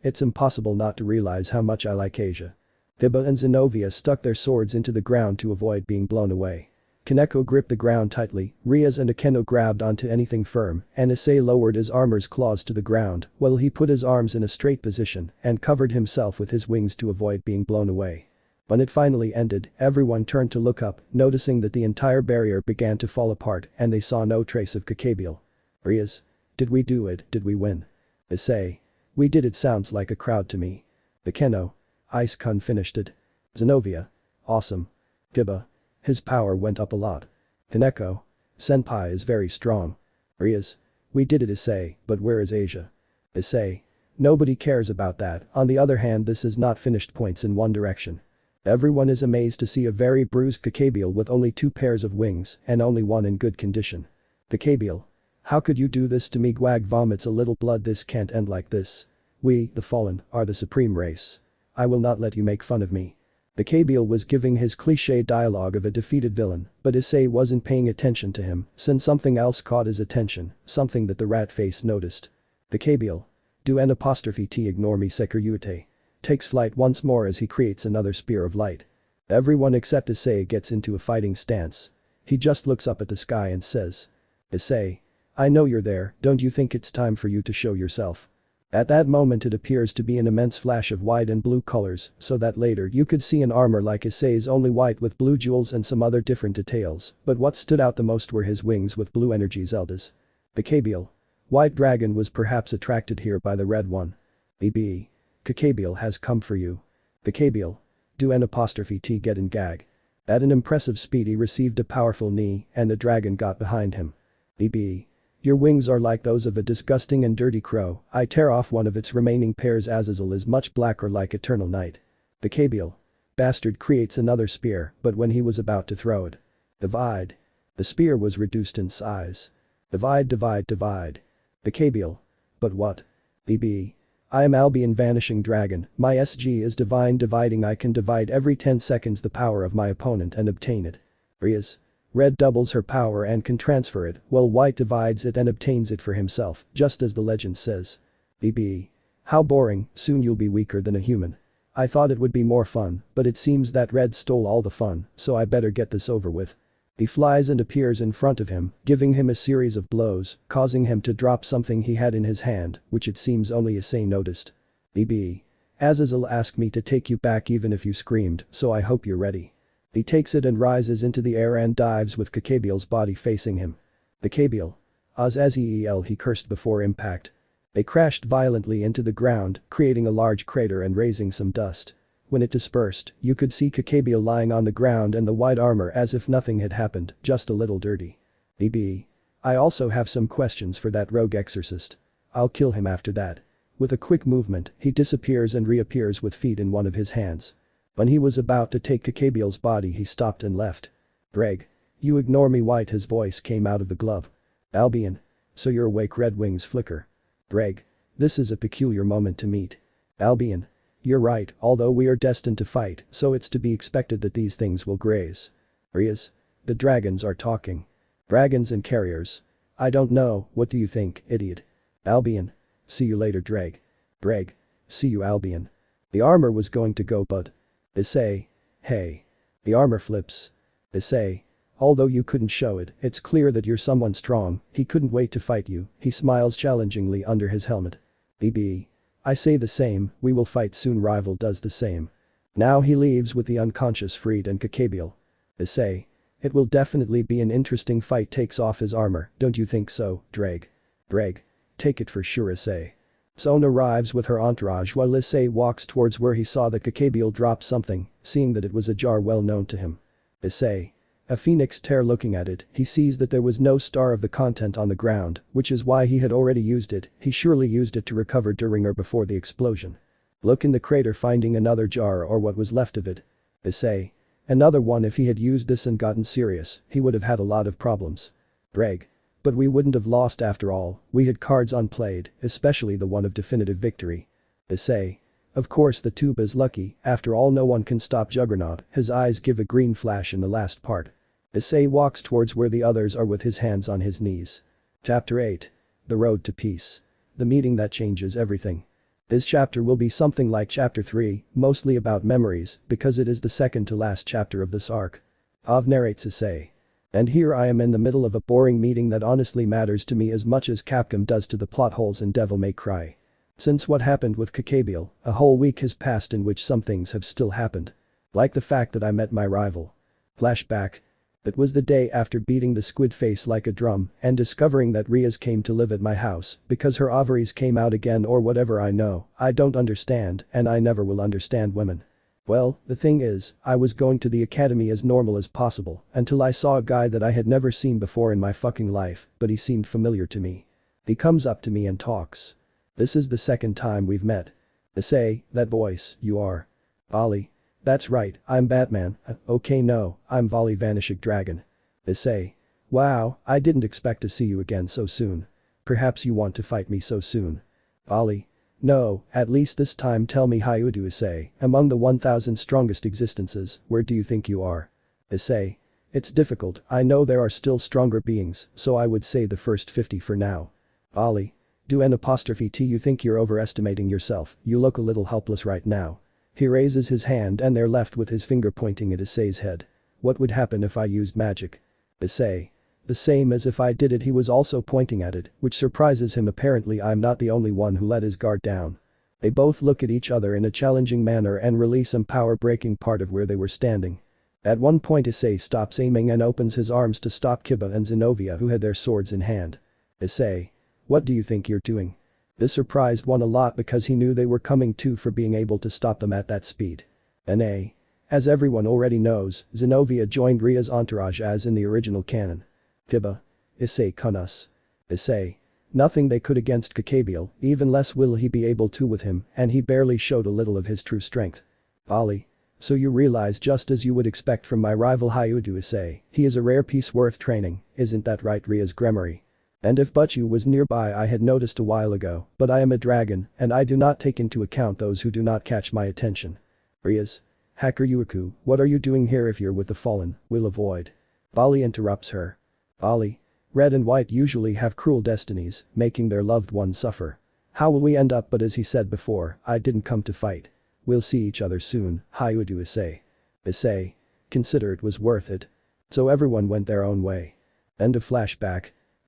It's impossible not to realize how much I like Asia. Biba and Zenobia stuck their swords into the ground to avoid being blown away. Kaneko gripped the ground tightly, Riaz and Akeno grabbed onto anything firm, and Issei lowered his armor's claws to the ground while he put his arms in a straight position and covered himself with his wings to avoid being blown away. When it finally ended, everyone turned to look up, noticing that the entire barrier began to fall apart and they saw no trace of Gabriel. Riaz. Did we do it? Did we win? Issei. We did it, sounds like a crowd to me. Akeno. Ice-kun finished it. Zenobia. Awesome. Kiba. His power went up a lot. Kaneko. Senpai is very strong. Riaz. We did it, Issei, but where is Asia? Issei. Nobody cares about that. On the other hand, this is not finished points in one direction. Everyone is amazed to see a very bruised Gabriel with only 2 pairs of wings and only one in good condition. Gabriel. How could you do this to me? Gwag vomits a little blood. This can't end like this. We, the fallen, are the supreme race. I will not let you make fun of me. The Gabriel was giving his cliché dialogue of a defeated villain, but Issei wasn't paying attention to him since something else caught his attention, something that the rat face noticed. The Gabriel. Do N apostrophe T ignore me Sekiryuutei. Takes flight once more as he creates another spear of light. Everyone except Issei gets into a fighting stance. He just looks up at the sky and says. Issei. I know you're there, don't you think it's time for you to show yourself? At that moment it appears to be an immense flash of white and blue colors so that later you could see an armor like Issei's only white with blue jewels and some other different details, but what stood out the most were his wings with blue energy Zeldas. The Gabriel. White dragon was perhaps attracted here by the red one. BB. Gabriel has come for you. The Gabriel. Do N apostrophe T get in gag. At an impressive speed he received a powerful knee and the dragon got behind him. BB. Your wings are like those of a disgusting and dirty crow, I tear off one of its remaining pairs Azazel is much blacker like eternal night. The Gabriel. Bastard creates another spear but when he was about to throw it. Divide. The spear was reduced in size. Divide. The Gabriel. But what? BB. I am Albion Vanishing Dragon, my SG is divine dividing I can divide every 10 seconds the power of my opponent and obtain it. Rias. Red doubles her power and can transfer it, while white divides it and obtains it for himself, just as the legend says. BB. How boring, soon you'll be weaker than a human. I thought it would be more fun, but it seems that red stole all the fun, so I better get this over with. He flies and appears in front of him, giving him a series of blows, causing him to drop something he had in his hand, which it seems only Issei noticed. BB. Azazel asked me to take you back even if you screamed, so I hope you're ready. He takes it and rises into the air and dives with Gabriel's body facing him. The Gabriel. Azazel he cursed before impact. They crashed violently into the ground, creating a large crater and raising some dust. When it dispersed, you could see Gabriel lying on the ground and the white armor as if nothing had happened, just a little dirty. BB. I also have some questions for that rogue exorcist. I'll kill him after that. With a quick movement, he disappears and reappears with feet in one of his hands. When he was about to take Gabriel's body he stopped and left. Ddraig. You ignore me white his voice came out of the glove. Albion. So you're awake red wings flicker. Ddraig. This is a peculiar moment to meet. Albion. You're right, although we are destined to fight, so it's to be expected that these things will graze. Rias. The dragons are talking. Dragons and carriers. I don't know, what do you think, idiot? Albion. See you later Ddraig. Ddraig. See you Albion. The armor was going to go but. Issei. Hey. The armor flips. Issei. Although you couldn't show it, it's clear that you're someone strong, he couldn't wait to fight you, he smiles challengingly under his helmet. BB. I say the same, we will fight soon rival does the same. Now he leaves with the unconscious Freed and Gabriel. Issei. It will definitely be an interesting fight takes off his armor, don't you think so, Ddraig? Ddraig. Take it for sure Issei. Zone arrives with her entourage while Issei walks towards where he saw that Gabriel drop something, seeing that it was a jar well known to him. Issei. A phoenix tear looking at it, he sees that there was no star of the content on the ground, which is why he had already used it, he surely used it to recover during or before the explosion. Look in the crater finding another jar or what was left of it. Issei. Another one if he had used this and gotten serious, he would have had a lot of problems. Ddraig. But we wouldn't have lost after all, we had cards unplayed, especially the one of definitive victory. Issei. Of course the tube is lucky, after all no one can stop Juggernaut, his eyes give a green flash in the last part. Issei walks towards where the others are with his hands on his knees. Chapter 8. The Road to Peace. The meeting that changes everything. This chapter will be something like chapter 3, mostly about memories, because it is the second to last chapter of this arc. Narrates Issei. And here I am in the middle of a boring meeting that honestly matters to me as much as Capcom does to the plot holes in Devil May Cry. Since what happened with Gabriel, a whole week has passed in which some things have still happened. Like the fact that I met my rival. Flashback. It was the day after beating the squid face like a drum and discovering that Rias came to live at my house because her ovaries came out again or whatever I know, I don't understand and I never will understand women. Well, the thing is, I was going to the academy as normal as possible until I saw a guy that I had never seen before in my fucking life, but he seemed familiar to me. He comes up to me and talks. This is the second time we've met. Issei, that voice, you are. Volley. That's right, I'm Batman, okay no, I'm Volley Vanishing Dragon. Issei. Wow, I didn't expect to see you again so soon. Perhaps you want to fight me so soon. Volley. No, at least this time tell me Hyoudou Issei, among the 1000 strongest existences, where do you think you are? Issei. It's difficult, I know there are still stronger beings, so I would say the first 50 for now. Ollie. Do an apostrophe T you think you're overestimating yourself, you look a little helpless right now. He raises his hand and they're left with his finger pointing at Issei's head. What would happen if I used magic? Issei. The same as if I did it. He was also pointing at it, which surprises him. Apparently I'm not the only one who let his guard down. They both look at each other in a challenging manner and release some power breaking part of where they were standing. At one point Issei stops aiming and opens his arms to stop Kiba and Zenobia who had their swords in hand. Issei. What do you think you're doing? This surprised one a lot because he knew they were coming too for being able to stop them at that speed. N.A. As everyone already knows, Zenobia joined Ria's entourage as in the original canon. Kiba. Issei Kunus. Issei. Nothing they could against Gabriel, even less will he be able to with him, and he barely showed a little of his true strength. Ollie. So you realize, just as you would expect from my rival Hyoudou Issei, he is a rare piece worth training, isn't that right? Ria's Gremory. And if Butchu was nearby I had noticed a while ago, but I am a dragon, and I do not take into account those who do not catch my attention. Ria's. Hakuryuku, what are you doing here? If you're with the fallen, we'll avoid. Bali interrupts her. Ollie. Red and white usually have cruel destinies, making their loved ones suffer. How will we end up? But as he said before, I didn't come to fight. We'll see each other soon, Hyoudou Issei. Issei. Consider it was worth it. So everyone went their own way. End of flashback.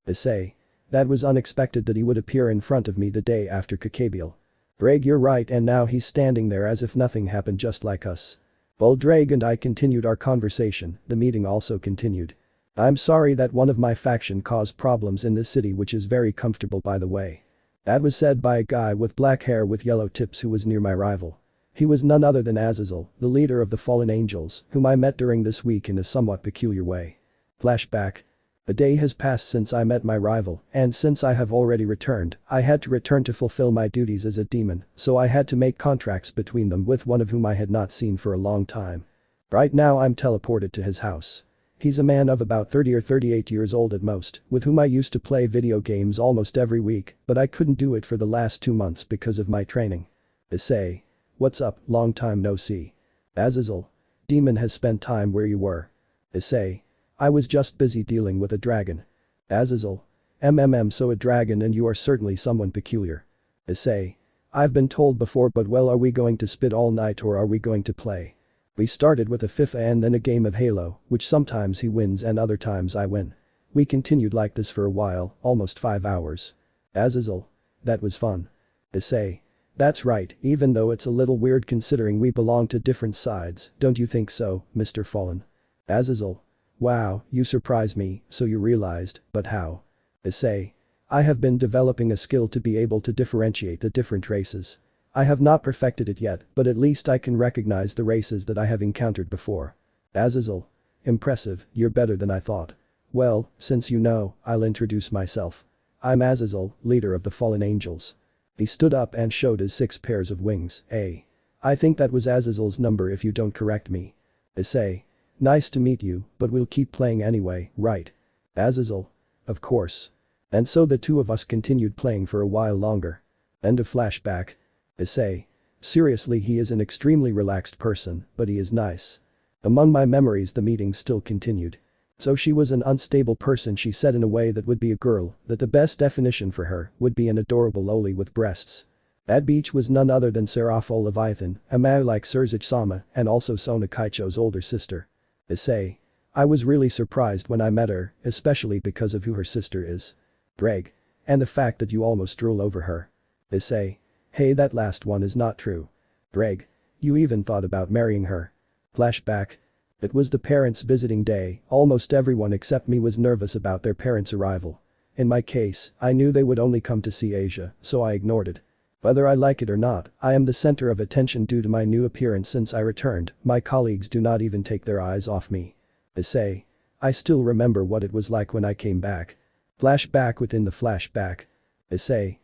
Issei. That was unexpected that he would appear in front of me the day after Gabriel. Ddraig, you're right, and now he's standing there as if nothing happened, just like us. While Ddraig and I continued our conversation, the meeting also continued. I'm sorry that one of my faction caused problems in this city, which is very comfortable by the way. That was said by a guy with black hair with yellow tips who was near my rival. He was none other than Azazel, the leader of the fallen angels, whom I met during this week in a somewhat peculiar way. Flashback. A day has passed since I met my rival, and since I have already returned, I had to return to fulfill my duties as a demon, so I had to make contracts between them with one of whom I had not seen for a long time. Right now I'm teleported to his house. He's a man of about 30 or 38 years old at most, with whom I used to play video games almost every week, but I couldn't do it for the last 2 months because of my training. Issei. What's up, long time no see. Azazel. Demon has spent time where you were. Issei. I was just busy dealing with a dragon. Azazel. So a dragon, and you are certainly someone peculiar. Issei. I've been told before, but well, are we going to spit all night or are we going to play? We started with a FIFA and then a game of Halo, which sometimes he wins and other times I win. We continued like this for a while, almost 5 hours. Azazel. That was fun. Issei. That's right, even though it's a little weird considering we belong to different sides, don't you think so, Mr. Fallen? Azazel. Wow, you surprise me, so you realized, but how? Issei. I have been developing a skill to be able to differentiate the different races. I have not perfected it yet, but at least I can recognize the races that I have encountered before. Azazel. Impressive, you're better than I thought. Well, since you know, I'll introduce myself. I'm Azazel, leader of the fallen angels. He stood up and showed his 6 pairs of wings. I think that was Azazel's number if you don't correct me. Issei. Nice to meet you, but we'll keep playing anyway, right? Azazel. Of course. And so the two of us continued playing for a while longer. End of flashback. Issei. Seriously, he is an extremely relaxed person, but he is nice. Among my memories the meeting still continued. So she was an unstable person, she said in a way that would be a girl, that the best definition for her would be an adorable loli with breasts. That beach was none other than Serapho Leviathan, a man like Sirzechs and also Sona Kaicho's older sister. Issei. I was really surprised when I met her, especially because of who her sister is. Ddraig. And the fact that you almost drool over her. Issei. Hey, that last one is not true. Ddraig. You even thought about marrying her. Flashback. It was the parents' visiting day, almost everyone except me was nervous about their parents' arrival. In my case, I knew they would only come to see Asia, so I ignored it. Whether I like it or not, I am the center of attention due to my new appearance since I returned, my colleagues do not even take their eyes off me. Issei. I still remember what it was like when I came back. Flashback within the flashback. Issei.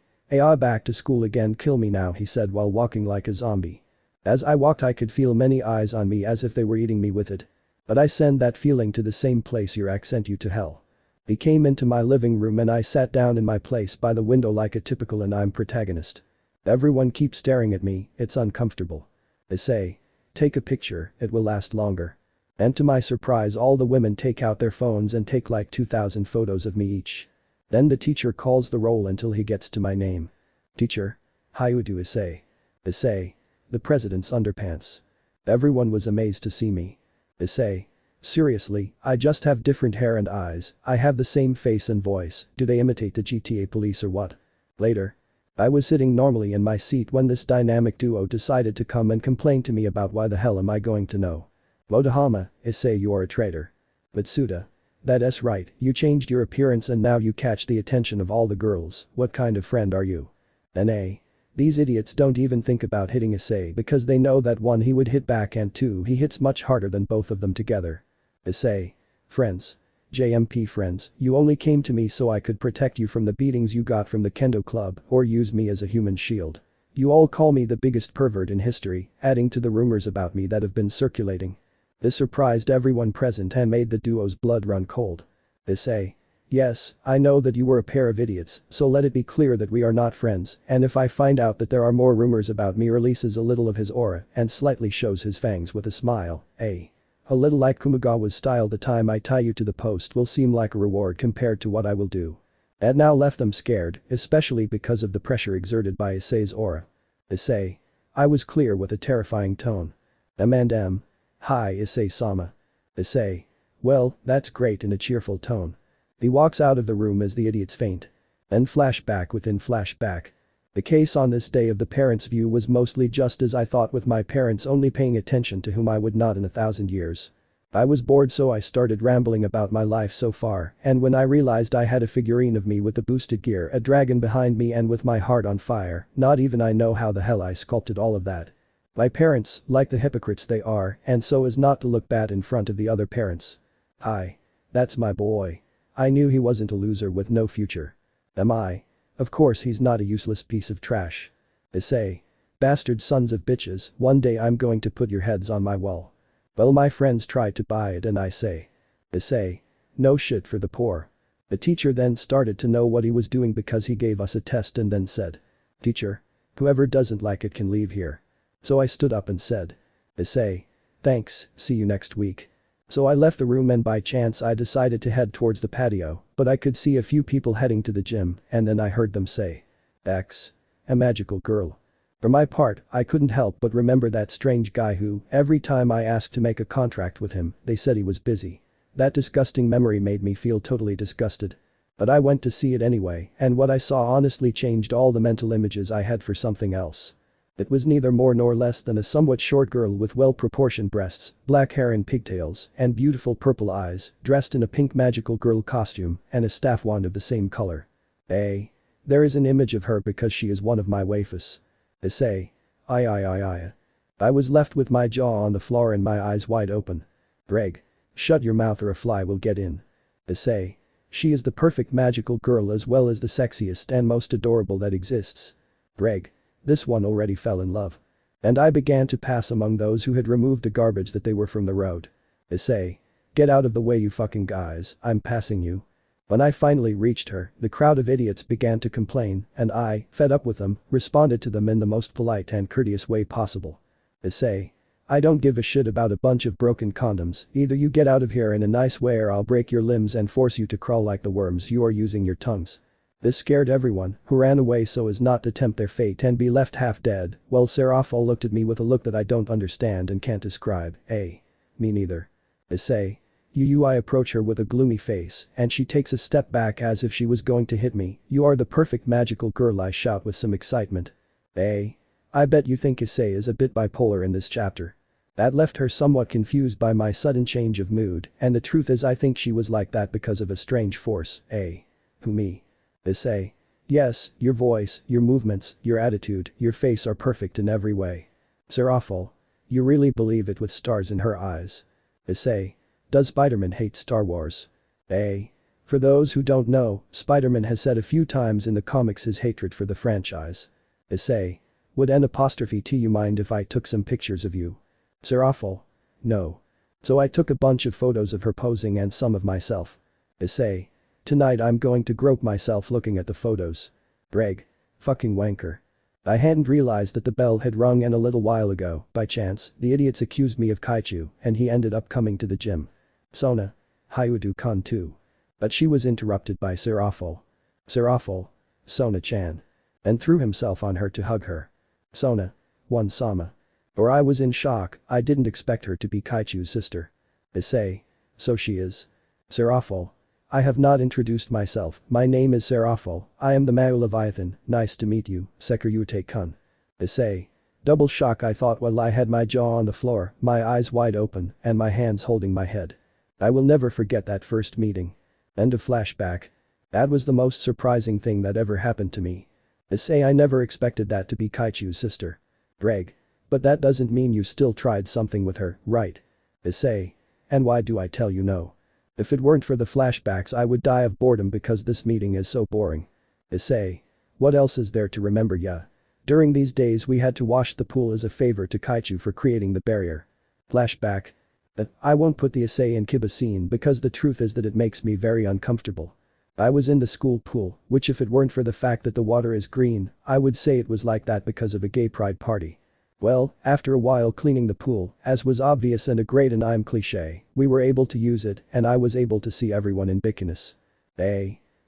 Back to school again, kill me now, he said while walking like a zombie. As I walked I could feel many eyes on me as if they were eating me with it. But I send that feeling to the same place your ex sent you to hell. He came into my living room and I sat down in my place by the window like a typical anime protagonist. Everyone keeps staring at me, it's uncomfortable. Issei. Take a picture, it will last longer. And to my surprise all the women take out their phones and take like 2,000 photos of me each. Then the teacher calls the roll until he gets to my name. Teacher. Hyoudou Issei. Issei. The president's underpants. Everyone was amazed to see me. Issei. Seriously, I just have different hair and eyes, I have the same face and voice, do they imitate the GTA police or what? Later. I was sitting normally in my seat when this dynamic duo decided to come and complain to me about why the hell am I going to know. Wodahama, Issei, you are a traitor. Bitsuda. That's right, you changed your appearance and now you catch the attention of all the girls, what kind of friend are you? Na. These idiots don't even think about hitting Issei because they know that 1 he would hit back and 2 he hits much harder than both of them together. Issei. Friends. JMP friends, you only came to me so I could protect you from the beatings you got from the Kendo club or use me as a human shield. You all call me the biggest pervert in history, adding to the rumors about me that have been circulating. This surprised everyone present and made the duo's blood run cold. Issei. Yes, I know that you were a pair of idiots, so let it be clear that we are not friends, and if I find out that there are more rumors about me, releases a little of his aura and slightly shows his fangs with a smile, a little like Kumagawa's style, the time I tie you to the post will seem like a reward compared to what I will do. And now left them scared, especially because of the pressure exerted by Issei's aura. Issei. I was clear with a terrifying tone. M&M. Hi Issei-sama. Issei. Well, that's great, in a cheerful tone. He walks out of the room as the idiots faint. Then flashback within flashback. The case on this day of the parents' view was mostly just as I thought, with my parents only paying attention to whom I would not in 1,000 years. I was bored so I started rambling about my life so far, and when I realized I had a figurine of me with the boosted gear, a dragon behind me and with my heart on fire, not even I know how the hell I sculpted all of that. My parents, like the hypocrites they are, and so as not to look bad in front of the other parents. Hi. That's my boy. I knew he wasn't a loser with no future. Am I? Of course he's not a useless piece of trash. Issei. Bastard sons of bitches, one day I'm going to put your heads on my wall. Well, my friends tried to buy it and I say. Issei. No shit for the poor. The teacher then started to know what he was doing because he gave us a test and then said. Teacher. Whoever doesn't like it can leave here. So I stood up and said. Issei. Thanks, see you next week. So I left the room and by chance I decided to head towards the patio, but I could see a few people heading to the gym and then I heard them say. X. A magical girl. For my part, I couldn't help but remember that strange guy who, every time I asked to make a contract with him, they said he was busy. That disgusting memory made me feel totally disgusted. But I went to see it anyway, and what I saw honestly changed all the mental images I had for something else. It was neither more nor less than a somewhat short girl with well-proportioned breasts, black hair and pigtails, and beautiful purple eyes, dressed in a pink magical girl costume and a staff wand of the same color. There is an image of her because she is one of my waifus. Issei. I was left with my jaw on the floor and my eyes wide open. Ddraig. Shut your mouth or a fly will get in. Issei. She is the perfect magical girl as well as the sexiest and most adorable that exists. Ddraig. This one already fell in love. And I began to pass among those who had removed the garbage that they were from the road. Issei. Get out of the way you fucking guys, I'm passing you. When I finally reached her, the crowd of idiots began to complain and I, fed up with them, responded to them in the most polite and courteous way possible. Issei. I don't give a shit about a bunch of broken condoms, either you get out of here in a nice way or I'll break your limbs and force you to crawl like the worms you are using your tongues. This scared everyone, who ran away so as not to tempt their fate and be left half dead, while Serafal looked at me with a look that I don't understand and can't describe. Me neither. Issei. I approach her with a gloomy face and she takes a step back as if she was going to hit me. You are the perfect magical girl, I shout with some excitement. I bet you think Issei is a bit bipolar in this chapter. That left her somewhat confused by my sudden change of mood, and the truth is I think she was like that because of a strange force. Who, me? Issei. Yes, your voice, your movements, your attitude, your face are perfect in every way. Serafal. You really believe it with stars in her eyes. Issei. Does Spider-Man hate Star Wars? For those who don't know, Spider-Man has said a few times in the comics his hatred for the franchise. Issei. Would N''T you mind if I took some pictures of you? Serafal. No. So I took a bunch of photos of her posing and some of myself. Issei. Tonight I'm going to grope myself looking at the photos. Ddraig. Fucking wanker. I hadn't realized that the bell had rung, and a little while ago, by chance, the idiots accused me of Kaichu and he ended up coming to the gym. Sona. Hyoudou-kun too. But she was interrupted by Sir Awful. Sir Awful. Sona-chan. And threw himself on her to hug her. Sona. One Sama. Or I was in shock, I didn't expect her to be Kaichu's sister. Issei. So she is. Sir Awful. I have not introduced myself, my name is Sir Awful, I am the Mao Leviathan, nice to meet you, Sekiryuutei-kun. Issei. Double shock, I thought while I had my jaw on the floor, my eyes wide open, and my hands holding my head. I will never forget that first meeting. End of flashback. That was the most surprising thing that ever happened to me. Issei, I never expected that to be Kaichu's sister. Ddraig. But that doesn't mean you still tried something with her, right? Issei. And why do I tell you no? If it weren't for the flashbacks I would die of boredom because this meeting is so boring. Issei. What else is there to remember, yeah? During these days we had to wash the pool as a favor to Kaichu for creating the barrier. Flashback. I won't put the Issei in Kiba scene because the truth is that it makes me very uncomfortable. I was in the school pool, which if it weren't for the fact that the water is green, I would say it was like that because of a gay pride party. Well, after a while cleaning the pool, as was obvious and a great and I'm cliché, we were able to use it and I was able to see everyone in bikinis.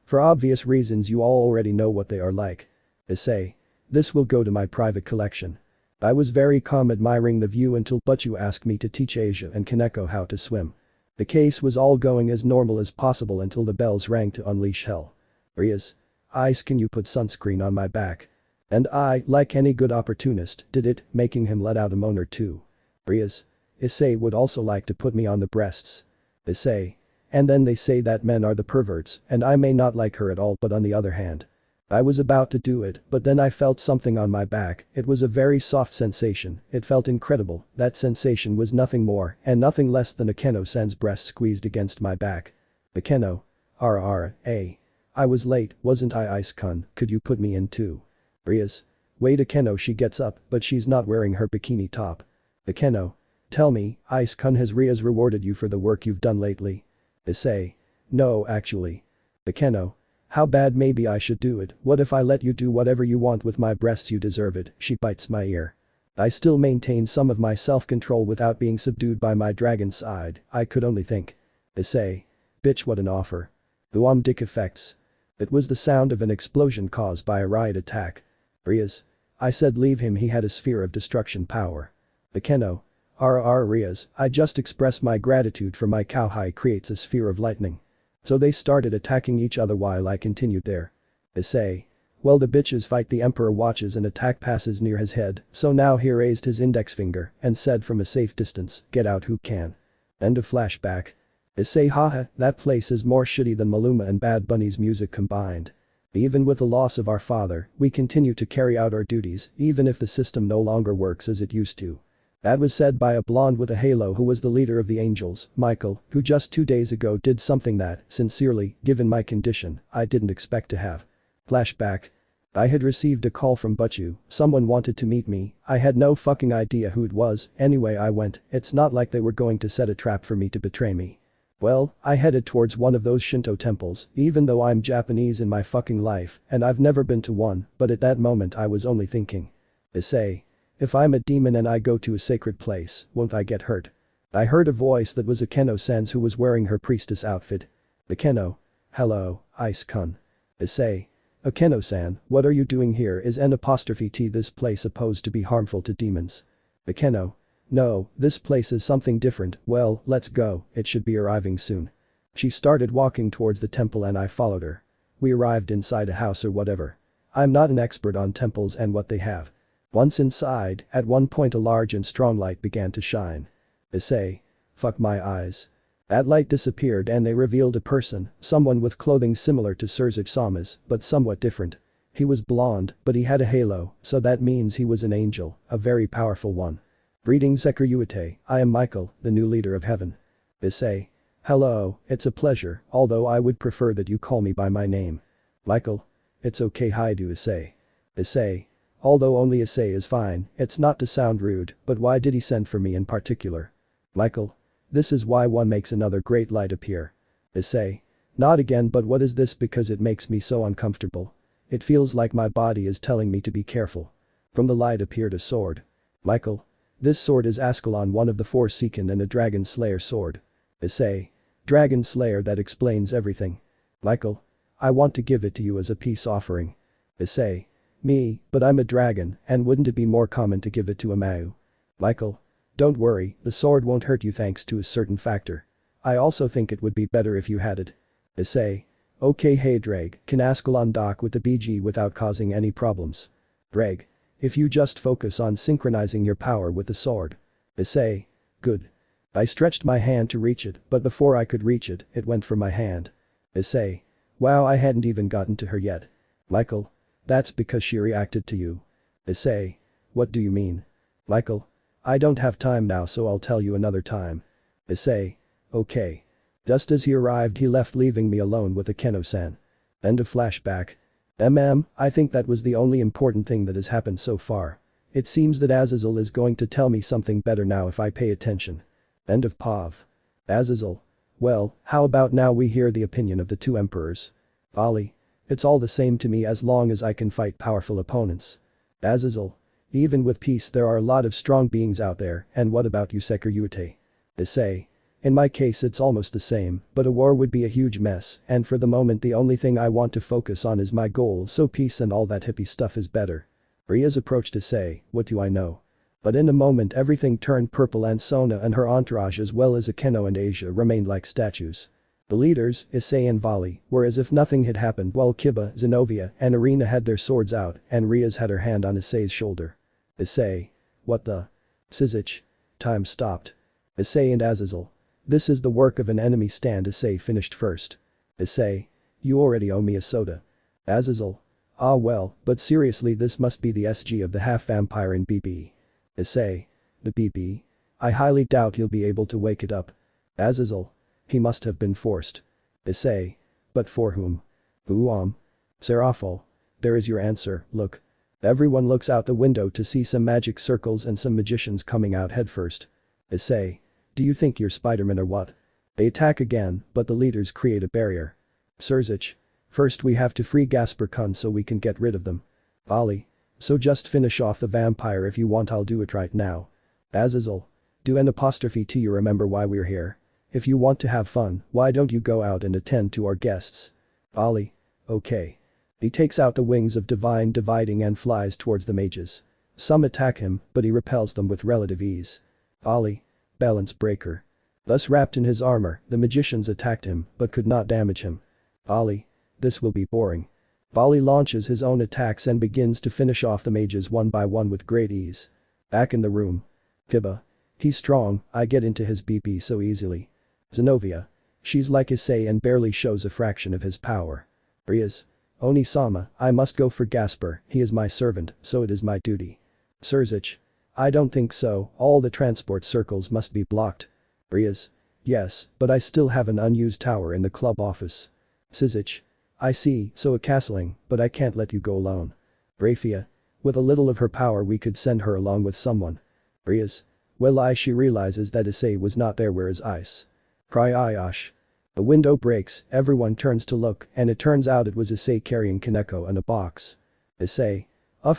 For obvious reasons you all already know what they are like. Issei. This will go to my private collection. I was very calm admiring the view until Butchu asked me to teach Asia and Kaneko how to swim. The case was all going as normal as possible until the bells rang to unleash hell. Rias. Ice, can you put sunscreen on my back? And I, like any good opportunist, did it, making him let out a moan or two. Rias. Issei would also like to put me on the breasts. Issei. And then they say that men are the perverts, and I may not like her at all, but on the other hand. I was about to do it, but then I felt something on my back, it was a very soft sensation, it felt incredible, that sensation was nothing more and nothing less than a Keno-san's breast squeezed against my back. The Keno. I was late, wasn't I, Ice-kun, could you put me in too? Rias. Wait, a Keno, she gets up, but she's not wearing her bikini top. The Keno. Tell me, Ice-kun, has Rias rewarded you for the work you've done lately? Issei. No, actually. The Keno. How bad, maybe I should do it, what if I let you do whatever you want with my breasts, you deserve it, she bites my ear. I still maintain some of my self-control without being subdued by my dragon side, I could only think. Issei. Bitch, what an offer. The dick effects. It was the sound of an explosion caused by a riot attack. Rias. I said leave him, he had a sphere of destruction power. The Keno. Rias, I just express my gratitude for my cowhide creates a sphere of lightning. So they started attacking each other while I continued there. Issei. Well, the bitches fight, the emperor watches, an attack passes near his head, so now he raised his index finger and said from a safe distance, get out who can. End of flashback. Issei. Haha, that place is more shitty than Maluma and Bad Bunny's music combined. Even with the loss of our father, we continue to carry out our duties, even if the system no longer works as it used to. That was said by a blonde with a halo who was the leader of the Angels, Michael, who just 2 days ago did something that, sincerely, given my condition, I didn't expect to have. Flashback. I had received a call from Butchu, someone wanted to meet me, I had no fucking idea who it was, anyway I went, it's not like they were going to set a trap for me to betray me. Well, I headed towards one of those Shinto temples, even though I'm Japanese in my fucking life, and I've never been to one, but at that moment I was only thinking. Issei. If I'm a demon and I go to a sacred place, won't I get hurt? I heard a voice that was a Keno-sans who was wearing her priestess outfit. The Keno. Hello, Ice-kun. Issei. A Keno-san, what are you doing here? Is N''T this place supposed to be harmful to demons? The Keno. No, this place is something different, well, let's go, it should be arriving soon. She started walking towards the temple and I followed her. We arrived inside a house or whatever. I'm not an expert on temples and what they have. Once inside, at one point a large and strong light began to shine. Issei. Fuck my eyes. That light disappeared and they revealed a person, someone with clothing similar to Sirzechs' but somewhat different. He was blonde, but he had a halo, so that means he was an angel, a very powerful one. Greetings Sekiryuutei, I am Michael, the new leader of heaven. Issei. Hello, it's a pleasure, although I would prefer that you call me by my name. Michael. It's okay Hyoudou Issei. Issei. Although only Issei is fine, it's not to sound rude, but why did he send for me in particular? Michael. This is why one makes another great light appear. Issei. Not again, but what is this, because it makes me so uncomfortable. It feels like my body is telling me to be careful. From the light appeared a sword. Michael. This sword is Ascalon, one of the 4 Seekin and a Dragon Slayer sword. Issei. Dragon Slayer, that explains everything. Michael. I want to give it to you as a peace offering. Issei. Me, but I'm a dragon, and wouldn't it be more common to give it to a Mau? Michael. Don't worry, the sword won't hurt you thanks to a certain factor. I also think it would be better if you had it. Issei. Okay, hey Ddraig, can Ascalon dock with the BG without causing any problems? Ddraig. If you just focus on synchronizing your power with the sword. Issei. Good. I stretched my hand to reach it, but before I could reach it, it went from my hand. Issei. Wow, I hadn't even gotten to her yet. Michael. That's because she reacted to you. Issei. What do you mean? Michael. I don't have time now, so I'll tell you another time. Issei. Okay. Just as he arrived, he left, leaving me alone with Akeno-san. End of flashback. I think that was the only important thing that has happened so far. It seems that Azazel is going to tell me something better now if I pay attention. End of POV. Azazel. Well, how about now we hear the opinion of the 2 emperors? Ali. It's all the same to me as long as I can fight powerful opponents. Azazel. Even with peace there are a lot of strong beings out there, and what about you, Sekiryuutei? Issei. In my case it's almost the same, but a war would be a huge mess, and for the moment the only thing I want to focus on is my goal, so peace and all that hippie stuff is better. Ria's approached Issei, what do I know? But in a moment everything turned purple and Sona and her entourage as well as Akeno and Asia remained like statues. The leaders, Issei and Vali, were as if nothing had happened while Kiba, Zenobia and Arena had their swords out and Ria's had her hand on Issei's shoulder. Issei. What the? Sirzechs. Time stopped. Issei and Azazel. This is the work of an enemy stand. Issei finished first. Issei. You already owe me a soda. Azazel. Ah well, but seriously this must be the SG of the half-vampire in BB. Issei. The BB? I highly doubt he'll be able to wake it up. Azazel. He must have been forced. Issei. But for whom? Serafal. There is your answer, look. Everyone looks out the window to see some magic circles and some magicians coming out headfirst. Issei. Do you think you're Spider-Man or what? They attack again, but the leaders create a barrier. Sirzechs. First we have to free Gasper-kun so we can get rid of them. Ali. So just finish off the vampire if you want, I'll do it right now. Azazel. Do an apostrophe T, you remember why we're here? If you want to have fun, why don't you go out and attend to our guests? Ali. Okay. He takes out the wings of Divine Dividing and flies towards the mages. Some attack him, but he repels them with relative ease. Ali. Balance breaker. Thus wrapped in his armor, the magicians attacked him, but could not damage him. Ali. This will be boring. Ali launches his own attacks and begins to finish off the mages one by one with great ease. Back in the room. Kiba. He's strong, I get into his BP so easily. Zenobia. She's like Issei and barely shows a fraction of his power. Rias. Oni-sama, I must go for Gasper, he is my servant, so it is my duty. Sirzechs. I don't think so, all the transport circles must be blocked. Rias. Yes, but I still have an unused tower in the club office. Sirzechs. I see, so a castling, but I can't let you go alone. Grayfia. With a little of her power we could send her along with someone. Rias. Well, she realizes that Issei was not there, where is Ice? Cry Ayash. The window breaks, everyone turns to look, and it turns out it was Issei carrying Kaneko in a box. Issei.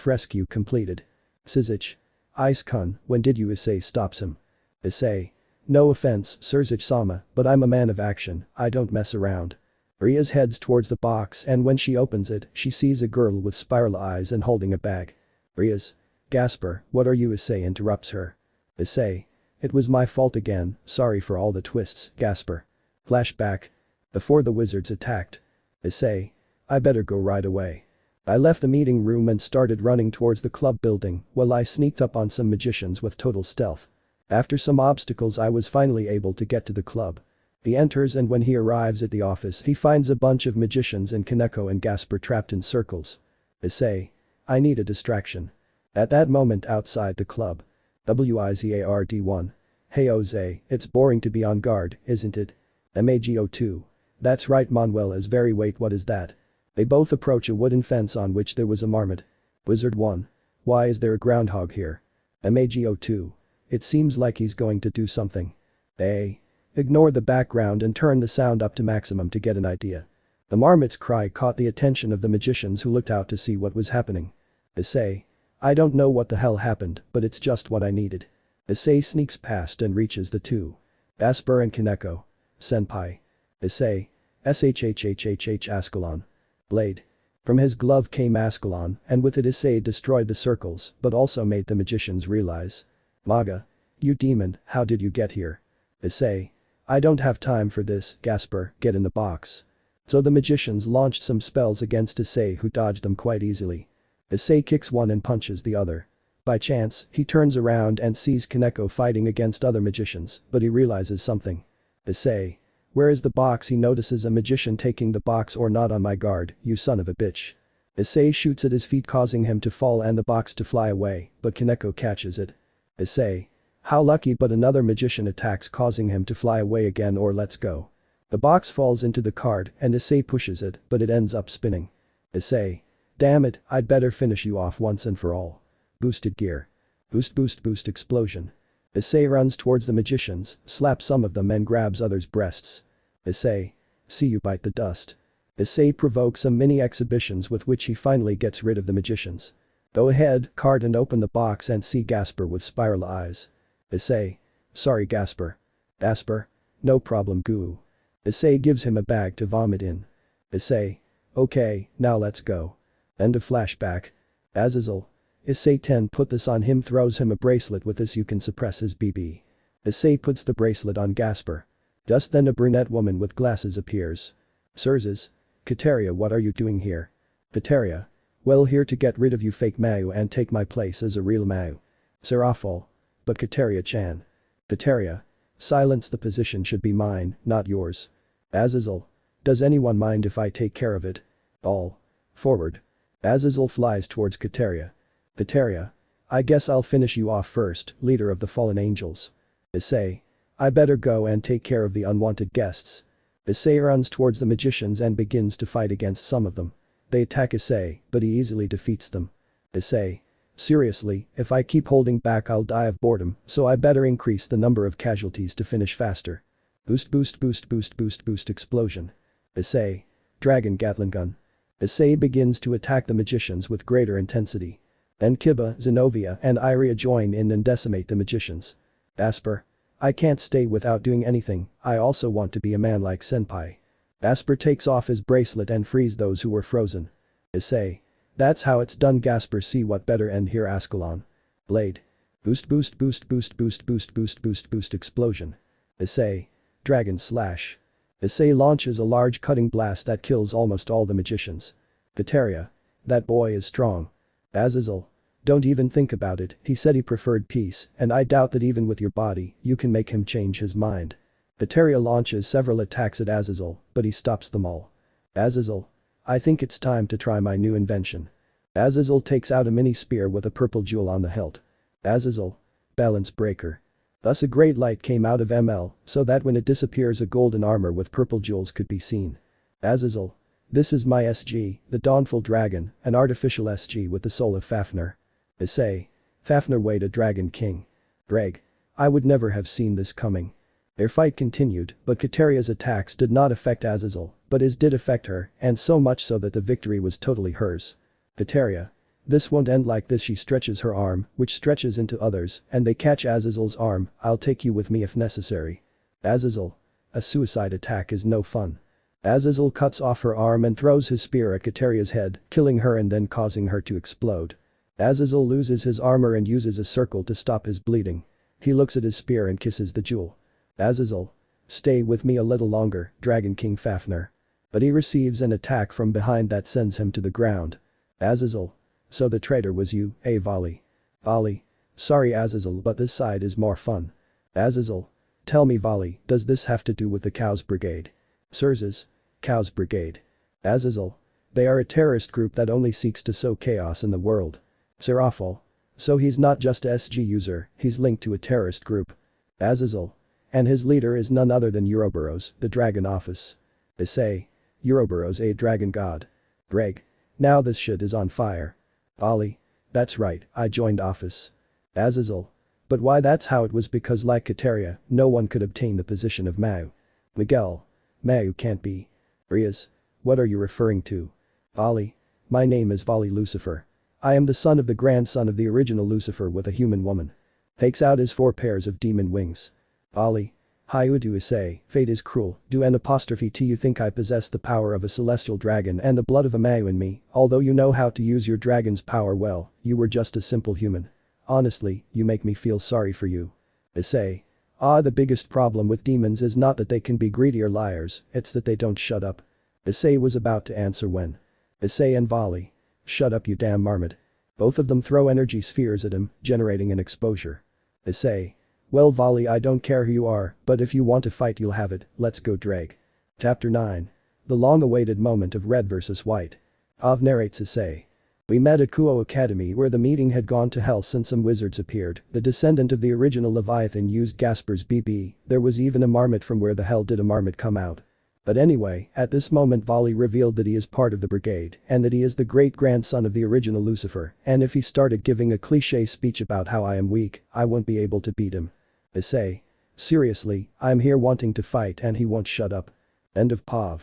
Rescue completed. Sirzechs. Ice-kun, when did you? Issei stops him. Issei. No offense, Sirzechs-sama, but I'm a man of action, I don't mess around. Rias heads towards the box and when she opens it, she sees a girl with spiral eyes and holding a bag. Rias. Gasper, what are you? Issei interrupts her. Issei. It was my fault again, sorry for all the twists, Gasper. Flashback. Before the wizards attacked. Issei. I better go right away. I left the meeting room and started running towards the club building while I sneaked up on some magicians with total stealth. After some obstacles I was finally able to get to the club. He enters and when he arrives at the office he finds a bunch of magicians and Kaneko and Gasper trapped in circles. Issei. I need a distraction. At that moment outside the club. Wizard1. Hey Jose, it's boring to be on guard, isn't it? Mago2. That's right, Manuel is very. Wait, what is that? They both approach a wooden fence on which there was a marmot. Wizard 1. Why is there a groundhog here? Mago2. It seems like he's going to do something. Ignore the background and turn the sound up to maximum to get an idea. The marmot's cry caught the attention of the magicians who looked out to see what was happening. Issei. I don't know what the hell happened, but it's just what I needed. Issei sneaks past and reaches the two. Asper and Kaneko. Senpai. Issei. Shhhhh Ascalon. Blade. From his glove came Ascalon, and with it Issei destroyed the circles, but also made the magicians realize. Maga. You demon, how did you get here? Issei. I don't have time for this, Gasper, get in the box. So the magicians launched some spells against Issei, who dodged them quite easily. Issei kicks one and punches the other. By chance, he turns around and sees Kaneko fighting against other magicians, but he realizes something. Issei. Where is the box? He notices a magician taking the box. Or not on my guard, you son of a bitch. Issei shoots at his feet, causing him to fall and the box to fly away, but Kaneko catches it. Issei. How lucky, but another magician attacks, causing him to fly away again. Or let's go. The box falls into the card and Issei pushes it, but it ends up spinning. Issei. Damn it, I'd better finish you off once and for all. Boosted gear. Boost boost boost explosion. Issei runs towards the magicians, slaps some of them and grabs others' breasts. Issei. See you bite the dust. Issei provokes some mini exhibitions with which he finally gets rid of the magicians. Go ahead, card, and open the box and see Gasper with spiral eyes. Issei. Sorry Gasper. Gasper. No problem Goo. Issei gives him a bag to vomit in. Issei. Okay, now let's go. End of flashback. Azazel. Issei 10 put this on him, throws him a bracelet. With this you can suppress his BB. Issei puts the bracelet on Gasper. Just then a brunette woman with glasses appears. Sirzechs. Kateria, what are you doing here? Kateria. Well, here to get rid of you fake Mau and take my place as a real Mau. Serafal. But Kateria-chan. Kateria. Silence, the position should be mine, not yours. Azazel. Does anyone mind if I take care of it? All. Forward. Azazel flies towards Kateria. Kateria. I guess I'll finish you off first, leader of the fallen angels. Issei. I better go and take care of the unwanted guests. Issei runs towards the magicians and begins to fight against some of them. They attack Issei, but he easily defeats them. Issei. Seriously, if I keep holding back I'll die of boredom, so I better increase the number of casualties to finish faster. Boost boost boost boost boost boost explosion. Issei. Dragon Gatling gun. Issei begins to attack the magicians with greater intensity. Then Kiba, Zenobia and Iria join in and decimate the magicians. Asper. I can't stay without doing anything, I also want to be a man like Senpai. Asper takes off his bracelet and frees those who were frozen. Issei. That's how it's done Gasper, see what better end here Ascalon. Blade. Boost boost boost boost boost boost boost boost boost explosion. Issei. Dragon slash. Issei launches a large cutting blast that kills almost all the magicians. Kateria. That boy is strong. Azazel. Don't even think about it, he said he preferred peace, and I doubt that even with your body, you can make him change his mind. Kateria launches several attacks at Azazel, but he stops them all. Azazel. I think it's time to try my new invention. Azazel takes out a mini spear with a purple jewel on the hilt. Azazel. Balance breaker. Thus a great light came out of ML, so that when it disappears a golden armor with purple jewels could be seen. Azazel. This is my SG, the Dawnful Dragon, an artificial SG with the soul of Fafnir. Issei. Fafnir weighed a dragon king. Ddraig. I would never have seen this coming. Their fight continued, but Kateria's attacks did not affect Azazel, but his did affect her, and so much so that the victory was totally hers. Kateria. This won't end like this, she stretches her arm, which stretches into others, and they catch Azazel's arm. I'll take you with me if necessary. Azazel. A suicide attack is no fun. Azazel cuts off her arm and throws his spear at Kateria's head, killing her and then causing her to explode. Azazel loses his armor and uses a circle to stop his bleeding. He looks at his spear and kisses the jewel. Azazel. Stay with me a little longer, Dragon King Fafnir. But he receives an attack from behind that sends him to the ground. Azazel. So the traitor was you, Vali. Vali. Sorry Azazel, but this side is more fun. Azazel. Tell me Vali, does this have to do with the Cows Brigade? Sirzechs. Cows Brigade. Azazel. They are a terrorist group that only seeks to sow chaos in the world. Serafal. So he's not just a SG user, he's linked to a terrorist group. Azazel. And his leader is none other than Ouroboros, the dragon Ophis. Issei. Ouroboros, a dragon god. Ddraig. Now this shit is on fire. Ali. That's right, I joined Ophis. Azazel. But why? That's how it was, because like Kateria, no one could obtain the position of Mau. Miguel. Mau can't be. Riaz. What are you referring to? Ali. My name is Vali Lucifer. I am the son of the grandson of the original Lucifer with a human woman. Takes out his 4 pairs of demon wings. Bali. Hyoudou Issei, fate is cruel, do an apostrophe T you think I possess the power of a celestial dragon and the blood of a Mayu in me, although you know how to use your dragon's power well, you were just a simple human. Honestly, you make me feel sorry for you. Issei. The biggest problem with demons is not that they can be greedy or liars, it's that they don't shut up. Issei was about to answer when. Issei and Vali. Shut up you damn marmot. Both of them throw energy spheres at him, generating an exposure. Issei. Well Vali I don't care who you are, but if you want to fight you'll have it, let's go Ddraig. Chapter 9. The long-awaited moment of red versus white. Narrates Issei. We met at Kuoh Academy where the meeting had gone to hell since some wizards appeared, the descendant of the original Leviathan used Gasper's BB, there was even a marmot from where the hell did a marmot come out. But anyway, at this moment Vali revealed that he is part of the brigade and that he is the great-grandson of the original Lucifer, and if he started giving a cliché speech about how I am weak, I won't be able to beat him. Issei. Seriously, I'm here wanting to fight and he won't shut up. End of POV.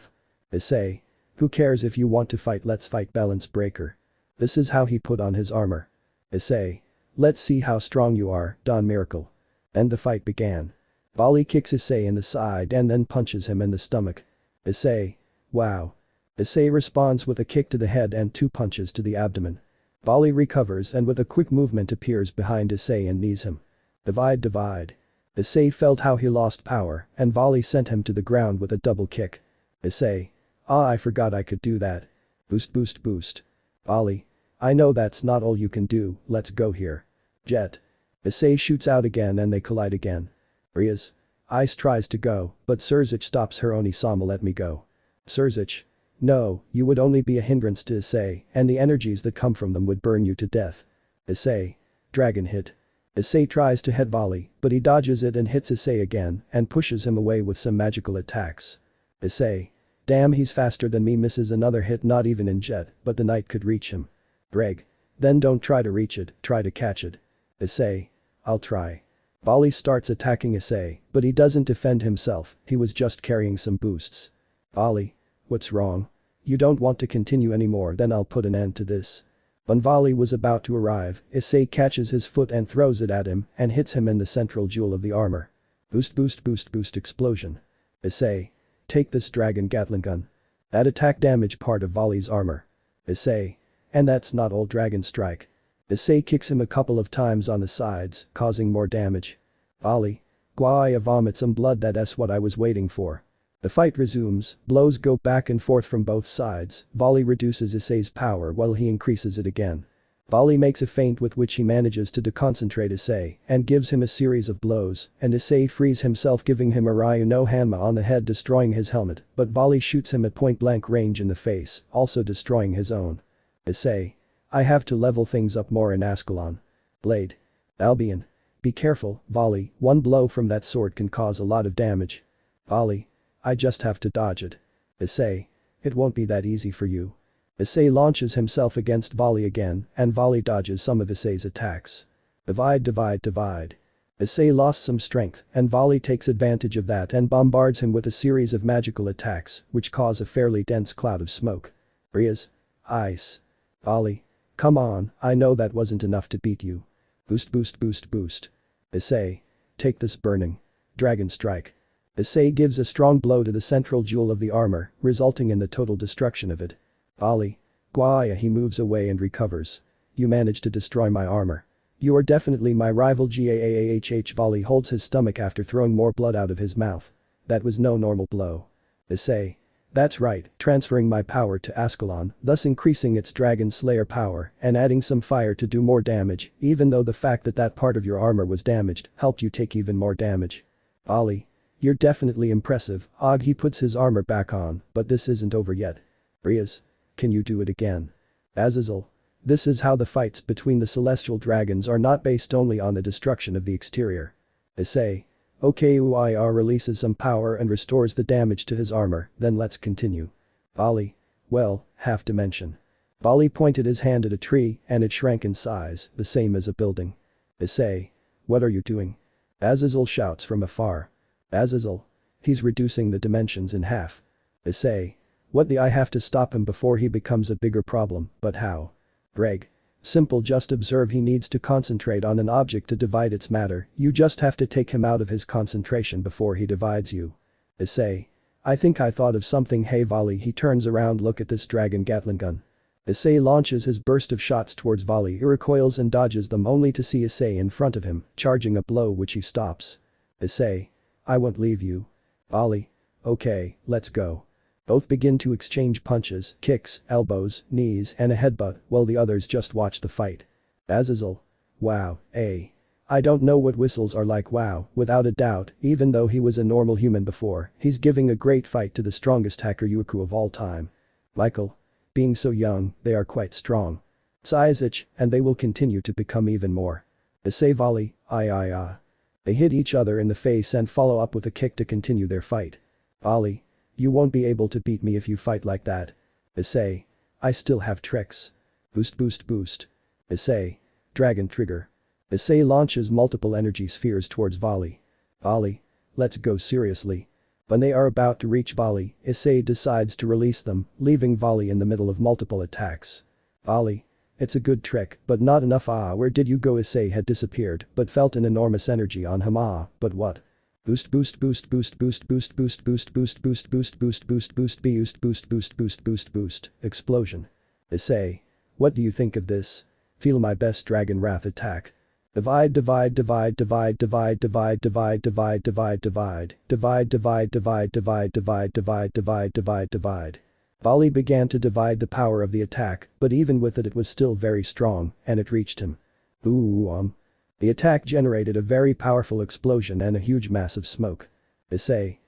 Issei. Who cares if you want to fight, let's fight balance breaker. This is how he put on his armor. Issei. Let's see how strong you are, Don Miracle. And the fight began. Vali kicks Issei in the side and then punches him in the stomach. Issei. Wow. Issei responds with a kick to the head and 2 punches to the abdomen. Vali recovers and with a quick movement appears behind Issei and knees him. Divide. Issei felt how he lost power and Vali sent him to the ground with a double kick. Issei. I forgot I could do that. Boost. Vali. I know that's not all you can do, let's go here. Jet. Issei shoots out again and they collide again. Riaz. Ice tries to go, but Sirzechs stops her. Oni-sama let me go. Sirzechs. No, you would only be a hindrance to Issei and the energies that come from them would burn you to death. Issei. Dragon hit. Issei tries to hit Vali, but he dodges it and hits Issei again and pushes him away with some magical attacks. Issei. Damn he's faster than me, misses another hit, not even in jet, but the knight could reach him. Ddraig. Then don't try to reach it, try to catch it. Issei. I'll try. Vali starts attacking Issei, but he doesn't defend himself, he was just carrying some boosts. Vali. What's wrong? You don't want to continue anymore, then I'll put an end to this. When Vali was about to arrive, Issei catches his foot and throws it at him and hits him in the central jewel of the armor. Boost explosion. Issei. Take this dragon Gatling gun. That attack damaged part of Vali's armor. Issei. And that's not all, dragon strike. Issei kicks him a couple of times on the sides, causing more damage. Vali. Guaya vomits some blood, that's what I was waiting for. The fight resumes, blows go back and forth from both sides, Vali reduces Issei's power while he increases it again. Vali makes a feint with which he manages to deconcentrate Issei and gives him a series of blows, and Issei frees himself, giving him a Ryu no Hanma on the head, destroying his helmet, but Vali shoots him at point-blank range in the face, also destroying his own. Issei. I have to level things up more in Ascalon. Blade. Albion. Be careful, Vali, one blow from that sword can cause a lot of damage. Vali. I just have to dodge it. Issei. It won't be that easy for you. Issei launches himself against Vali again and Vali dodges some of Issei's attacks. Divide. Issei lost some strength and Vali takes advantage of that and bombards him with a series of magical attacks which cause a fairly dense cloud of smoke. Riaz. Ice. Vali. Come on, I know that wasn't enough to beat you. Boost. Issei. Take this burning. Dragon strike. Issei gives a strong blow to the central jewel of the armor, resulting in the total destruction of it. Vali. Guaya, he moves away and recovers. You managed to destroy my armor. You are definitely my rival. Gaahh. Vali holds his stomach after throwing more blood out of his mouth. That was no normal blow. Issei. That's right, transferring my power to Ascalon, thus increasing its Dragon Slayer power and adding some fire to do more damage, even though the fact that that part of your armor was damaged helped you take even more damage. Vali. You're definitely impressive. He puts his armor back on, but this isn't over yet. Riaz. Can you do it again? Azazel. This is how the fights between the celestial dragons are not based only on the destruction of the exterior. Issei. Okay, Uir releases some power and restores the damage to his armor, then let's continue. Vali. Well, half dimension. Vali pointed his hand at a tree and it shrank in size, the same as a building. Issei. What are you doing? Azazel shouts from afar. Azazel. He's reducing the dimensions in half. Issei. What the I have to stop him before he becomes a bigger problem, but how? Ddraig. Simple, just observe. He needs to concentrate on an object to divide its matter, you just have to take him out of his concentration before he divides you. Issei. I think I thought of something. Hey volley. He turns around, look at this dragon Gatling gun. Issei launches his burst of shots towards volley. He recoils and dodges them only to see Issei in front of him, charging a blow which he stops. Issei. I won't leave you. Volley. Okay, let's go. Both begin to exchange punches, kicks, elbows, knees and a headbutt while the others just watch the fight. Azazel. Wow, I don't know what whistles are like. Wow, without a doubt, even though he was a normal human before, he's giving a great fight to the strongest Sekiryuutei of all time. Michael. Being so young, they are quite strong. Sirzechs, and they will continue to become even more. Issei volley, They hit each other in the face and follow up with a kick to continue their fight. Volley. You won't be able to beat me if you fight like that. Issei. I still have tricks. Boost boost boost. Issei. Dragon trigger. Issei launches multiple energy spheres towards volley. Volley. Let's go seriously. When they are about to reach volley, Issei decides to release them, leaving volley in the middle of multiple attacks. Volley. It's a good trick, but not enough. Where did you go? Issei had disappeared, but felt an enormous energy on him. But what? Boost boost boost boost boost boost boost boost boost boost boost boost boost boost boost boost boost boost boost boost explosion. Issei. What do you think of this? Feel my best dragon wrath attack. Divide divide divide divide divide divide divide divide divide divide divide divide divide divide divide divide divide divide divide. Volley began to divide the power of the attack, but even with it was still very strong, and it reached him. The attack generated a very powerful explosion and a huge mass of smoke. Issei.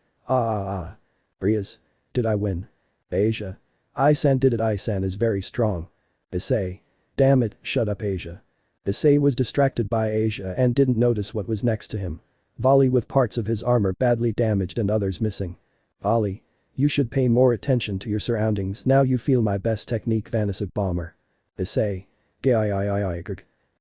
Rias. Did I win? Asia. Isan did it. Isan is very strong. Issei. Damn it, shut up Asia. Issei was distracted by Asia and didn't notice what was next to him. Volley with parts of his armor badly damaged and others missing. Volley. You should pay more attention to your surroundings. Now you feel my best technique. Vanishing bomber. Issei.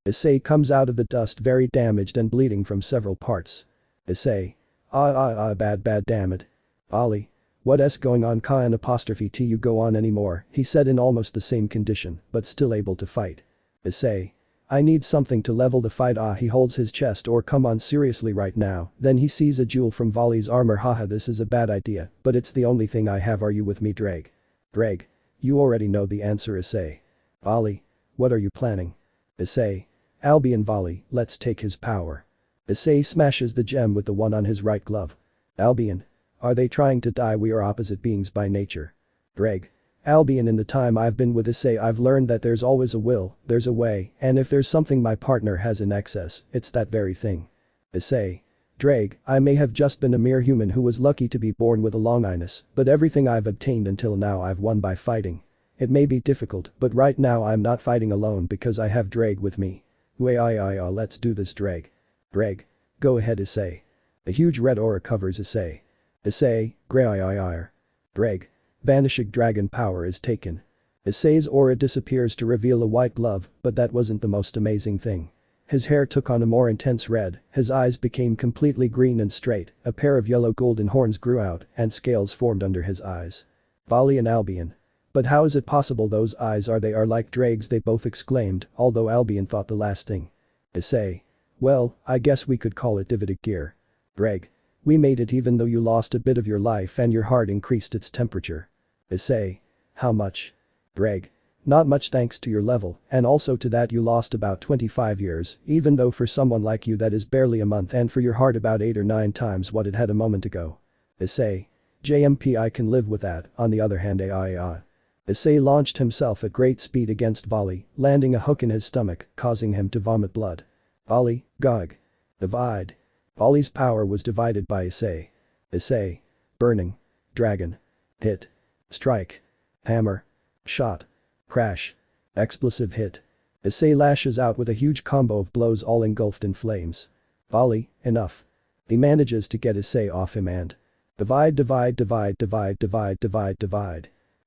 Issei comes out of the dust very damaged and bleeding from several parts. Issei. Bad damn it. Volley. What's going on? T you go on anymore, he said in almost the same condition, but still able to fight. Issei. I need something to level the fight. He holds his chest. Or come on seriously right now. Then he sees a jewel from Volley's armor. Haha, this is a bad idea, but it's the only thing I have. Are you with me, Ddraig? Ddraig. You already know the answer. Issei. Volley. What are you planning? Issei. Albion. Volley, let's take his power. Issei smashes the gem with the one on his right glove. Albion. Are they trying to die? We are opposite beings by nature. Ddraig. Albion, in the time I've been with Issei I've learned that there's always a will, there's a way, and if there's something my partner has in excess, it's that very thing. Issei. Ddraig, I may have just been a mere human who was lucky to be born with a Longinus, but everything I've obtained until now I've won by fighting. It may be difficult, but right now I'm not fighting alone because I have Ddraig with me. Let's do this, Ddraig. Ddraig. Go ahead, Issei. A huge red aura covers Issei. Issei, Grayfia. Ddraig. Vanishing dragon power is taken. Issei's aura disappears to reveal a white glove, but that wasn't the most amazing thing. His hair took on a more intense red, his eyes became completely green and straight, a pair of yellow golden horns grew out, and scales formed under his eyes. Volley and Albion. But how is it possible those eyes are like Ddraig's? They both exclaimed, although Albion thought the last thing. Issei. Well, I guess we could call it divided gear. Ddraig. We made it even though you lost a bit of your life and your heart increased its temperature. Issei. How much? Ddraig. Not much thanks to your level, and also to that you lost about 25 years, even though for someone like you that is barely a month, and for your heart about 8 or 9 times what it had a moment ago. Issei. JMP, I can live with that. On the other hand, Issei launched himself at great speed against Volley, landing a hook in his stomach, causing him to vomit blood. Volley. Gog. Divide. Volley's power was divided by Issei. Issei. Burning. Dragon. Hit. Strike. Hammer. Shot. Crash. Explosive hit. Issei lashes out with a huge combo of blows all engulfed in flames. Volley, enough. He manages to get Issei off him and divide.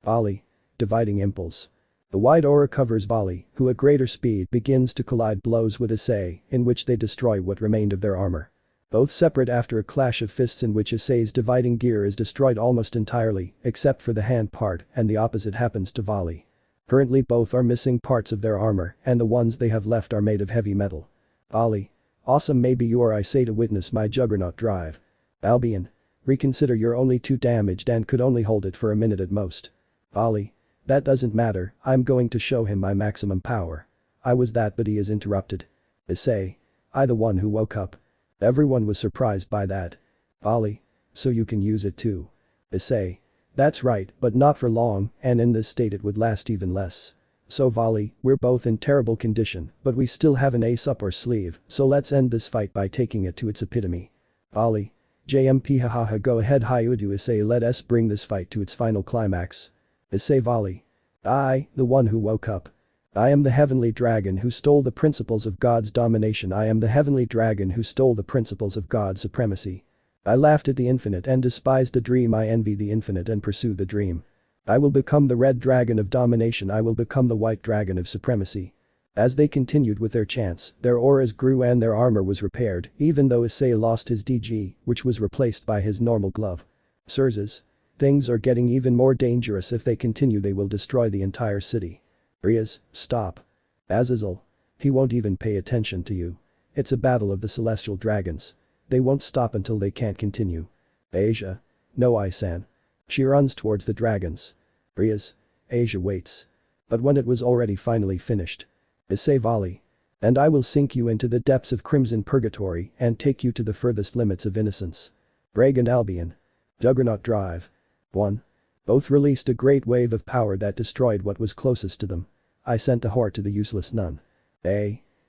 Volley. Dividing impulse. The white aura covers Volley, who at greater speed begins to collide blows with Issei, in which they destroy what remained of their armor. Both separate after a clash of fists in which Issei's dividing gear is destroyed almost entirely, except for the hand part, and the opposite happens to Volley. Currently both are missing parts of their armor and the ones they have left are made of heavy metal. Ollie. Awesome, maybe you or Issei to witness my juggernaut drive. Albion. Reconsider, you're only 2 damaged and could only hold it for a minute at most. Ollie. That doesn't matter, I'm going to show him my maximum power. I was that, but he is interrupted. Issei. I the one who woke up. Everyone was surprised by that. Ollie. So you can use it too. Issei. That's right, but not for long, and in this state it would last even less. So Volley, we're both in terrible condition, but we still have an ace up our sleeve, so let's end this fight by taking it to its epitome. Ollie. JMP, hahaha, go ahead Hyoudou Issei, let us bring this fight to its final climax. Issei Volley. I, the one who woke up. I am the heavenly dragon who stole the principles of God's domination. I am the heavenly dragon who stole the principles of God's supremacy. I laughed at the infinite and despised the dream. I envy the infinite and pursue the dream. I will become the red dragon of domination. I will become the white dragon of supremacy. As they continued with their chants, their auras grew and their armor was repaired, even though Issei lost his DG, which was replaced by his normal glove. Sirzechs. Things are getting even more dangerous. If they continue they will destroy the entire city. Riaz, stop. Azazel. He won't even pay attention to you. It's a battle of the celestial dragons. They won't stop until they can't continue. Asia. No, Isan. She runs towards the dragons. Riaz. Asia waits. But when it was already finally finished. Issei Volley. And I will sink you into the depths of crimson purgatory and take you to the furthest limits of innocence. Ddraig and Albion. Juggernaut Drive. 1. Both released a great wave of power that destroyed what was closest to them. I sent the whore to the useless nun.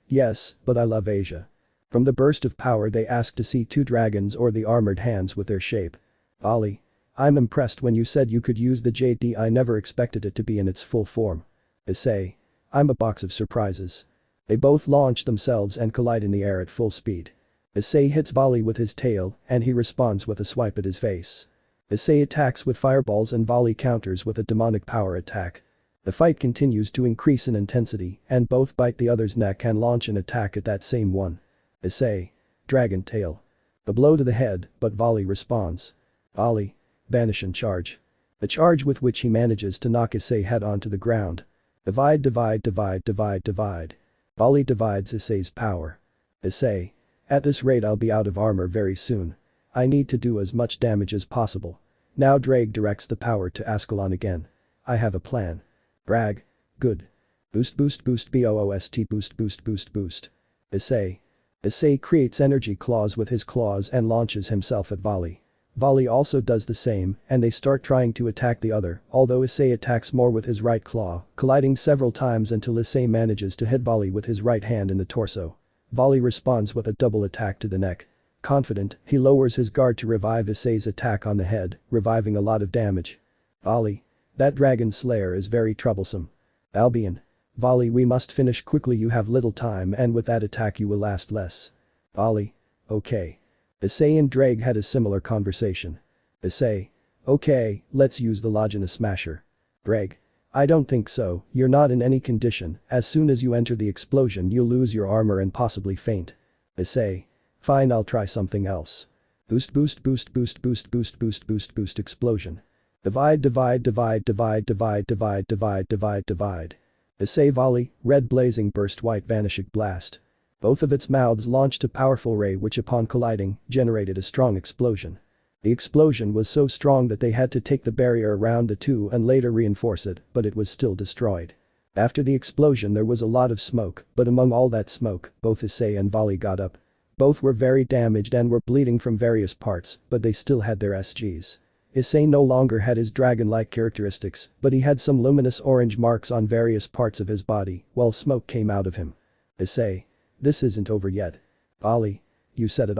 Yes, but I love Asia. From the burst of power they asked to see 2 dragons or the armored hands with their shape. Ollie. I'm impressed when you said you could use the JD. I never expected it to be in its full form. Issei. I'm a box of surprises. They both launch themselves and collide in the air at full speed. Issei hits Volley with his tail and he responds with a swipe at his face. Issei attacks with fireballs and Volley counters with a demonic power attack. The fight continues to increase in intensity and both bite the other's neck and launch an attack at that same one. Issei. Dragon Tail. A blow to the head, but Volley responds. Ollie. Banish and charge. A charge with which he manages to knock Issei head onto the ground. Divide, divide, divide, divide, divide. Volley divides Issei's power. Issei. At this rate I'll be out of armor very soon. I need to do as much damage as possible. Now Ddraig directs the power to Ascalon again. I have a plan. Brag. Good. Boost boost boost boost boost boost boost boost. Issei. Issei creates energy claws with his claws and launches himself at Volley. Volley also does the same and they start trying to attack the other, although Issei attacks more with his right claw, colliding several times until Issei manages to hit Volley with his right hand in the torso. Volley responds with a double attack to the neck. Confident, he lowers his guard to revive Issei's attack on the head, reviving a lot of damage. Ollie. That dragon slayer is very troublesome. Albion. Volley, we must finish quickly, you have little time and with that attack you will last less. Ollie. Okay. Issei and Ddraig had a similar conversation. Issei. Okay, let's use the Longinus Smasher. Ddraig. I don't think so, you're not in any condition, as soon as you enter the explosion you'll lose your armor and possibly faint. Issei. Fine, I'll try something else. Boost boost boost boost boost boost boost boost boost explosion. Divide divide divide divide divide divide divide divide divide. Issei Volley, red blazing burst white vanishing blast. Both of its mouths launched a powerful ray which upon colliding, generated a strong explosion. The explosion was so strong that they had to take the barrier around the two and later reinforce it, but it was still destroyed. After the explosion there was a lot of smoke, but among all that smoke, both Issei and Volley got up. Both were very damaged and were bleeding from various parts, but they still had their SGs. Issei no longer had his dragon-like characteristics, but he had some luminous orange marks on various parts of his body, while smoke came out of him. Issei. This isn't over yet. Ollie. You said it.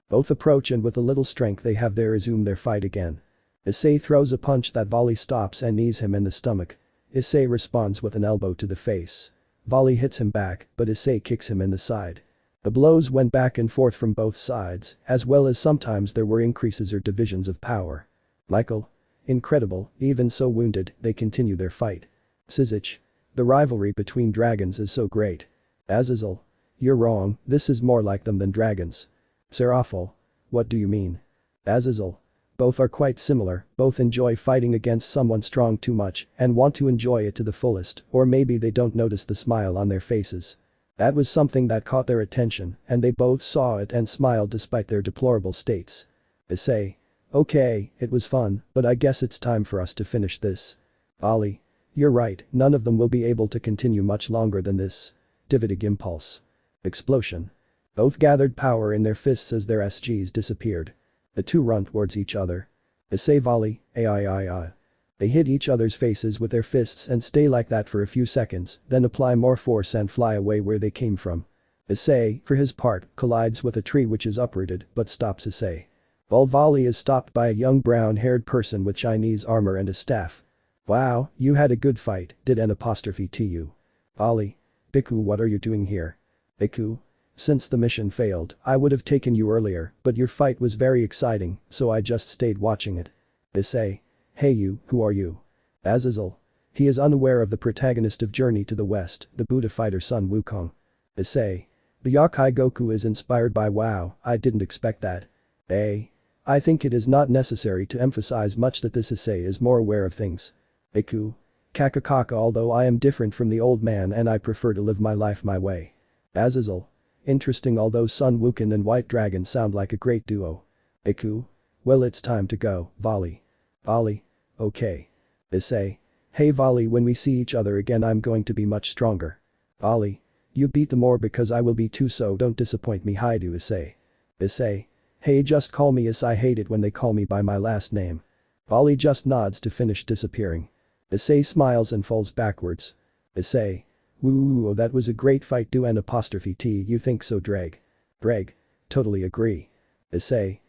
Both approach and with a little strength they have there resume their fight again. Issei throws a punch that Volley stops and knees him in the stomach. Issei responds with an elbow to the face. Volley hits him back, but Issei kicks him in the side. The blows went back and forth from both sides, as well as sometimes there were increases or divisions of power. Michael. Incredible, even so wounded, they continue their fight. Sirzechs. The rivalry between dragons is so great. Azazel. You're wrong, this is more like them than dragons. Serafal. What do you mean? Azazel. Both are quite similar, both enjoy fighting against someone strong too much and want to enjoy it to the fullest, or maybe they don't notice the smile on their faces. That was something that caught their attention, and they both saw it and smiled despite their deplorable states. Issei. Okay, it was fun, but I guess it's time for us to finish this. Ollie. You're right, none of them will be able to continue much longer than this. Dividing impulse. Explosion. Both gathered power in their fists as their SGs disappeared. The two run towards each other. Issei volley, ai. They hit each other's faces with their fists and stay like that for a few seconds, then apply more force and fly away where they came from. Issei, for his part, collides with a tree which is uprooted but stops Issei. Ball volley is stopped by a young brown-haired person with Chinese armor and a staff. Wow, you had a good fight, did an apostrophe to you. Ollie. Biku, what are you doing here? Biku. Since the mission failed, I would have taken you earlier, but your fight was very exciting, so I just stayed watching it. Issei. Hey you, who are you? Azazel. He is unaware of the protagonist of Journey to the West, the Buddha fighter Sun Wukong. Issei. The Yokai Goku is inspired by WoW, I didn't expect that. I think it is not necessary to emphasize much that this Issei is more aware of things. Biku. Kakakaka, although I am different from the old man and I prefer to live my life my way. Azazel. Interesting, although Sun Wukong and White Dragon sound like a great duo. Biku. Well, it's time to go, volley. Ollie. Okay. Issei. Hey volley, when we see each other again I'm going to be much stronger. Ollie. You beat them more because I will be too, so don't disappoint me. Hyoudou Issei. Issei. Hey, just call me Issei, I hate it when they call me by my last name. Ollie just nods to finish disappearing. Issei smiles and falls backwards. Issei. Woo, that was a great fight, do an apostrophe T, you think so Ddraig? Ddraig. Totally agree. Issei.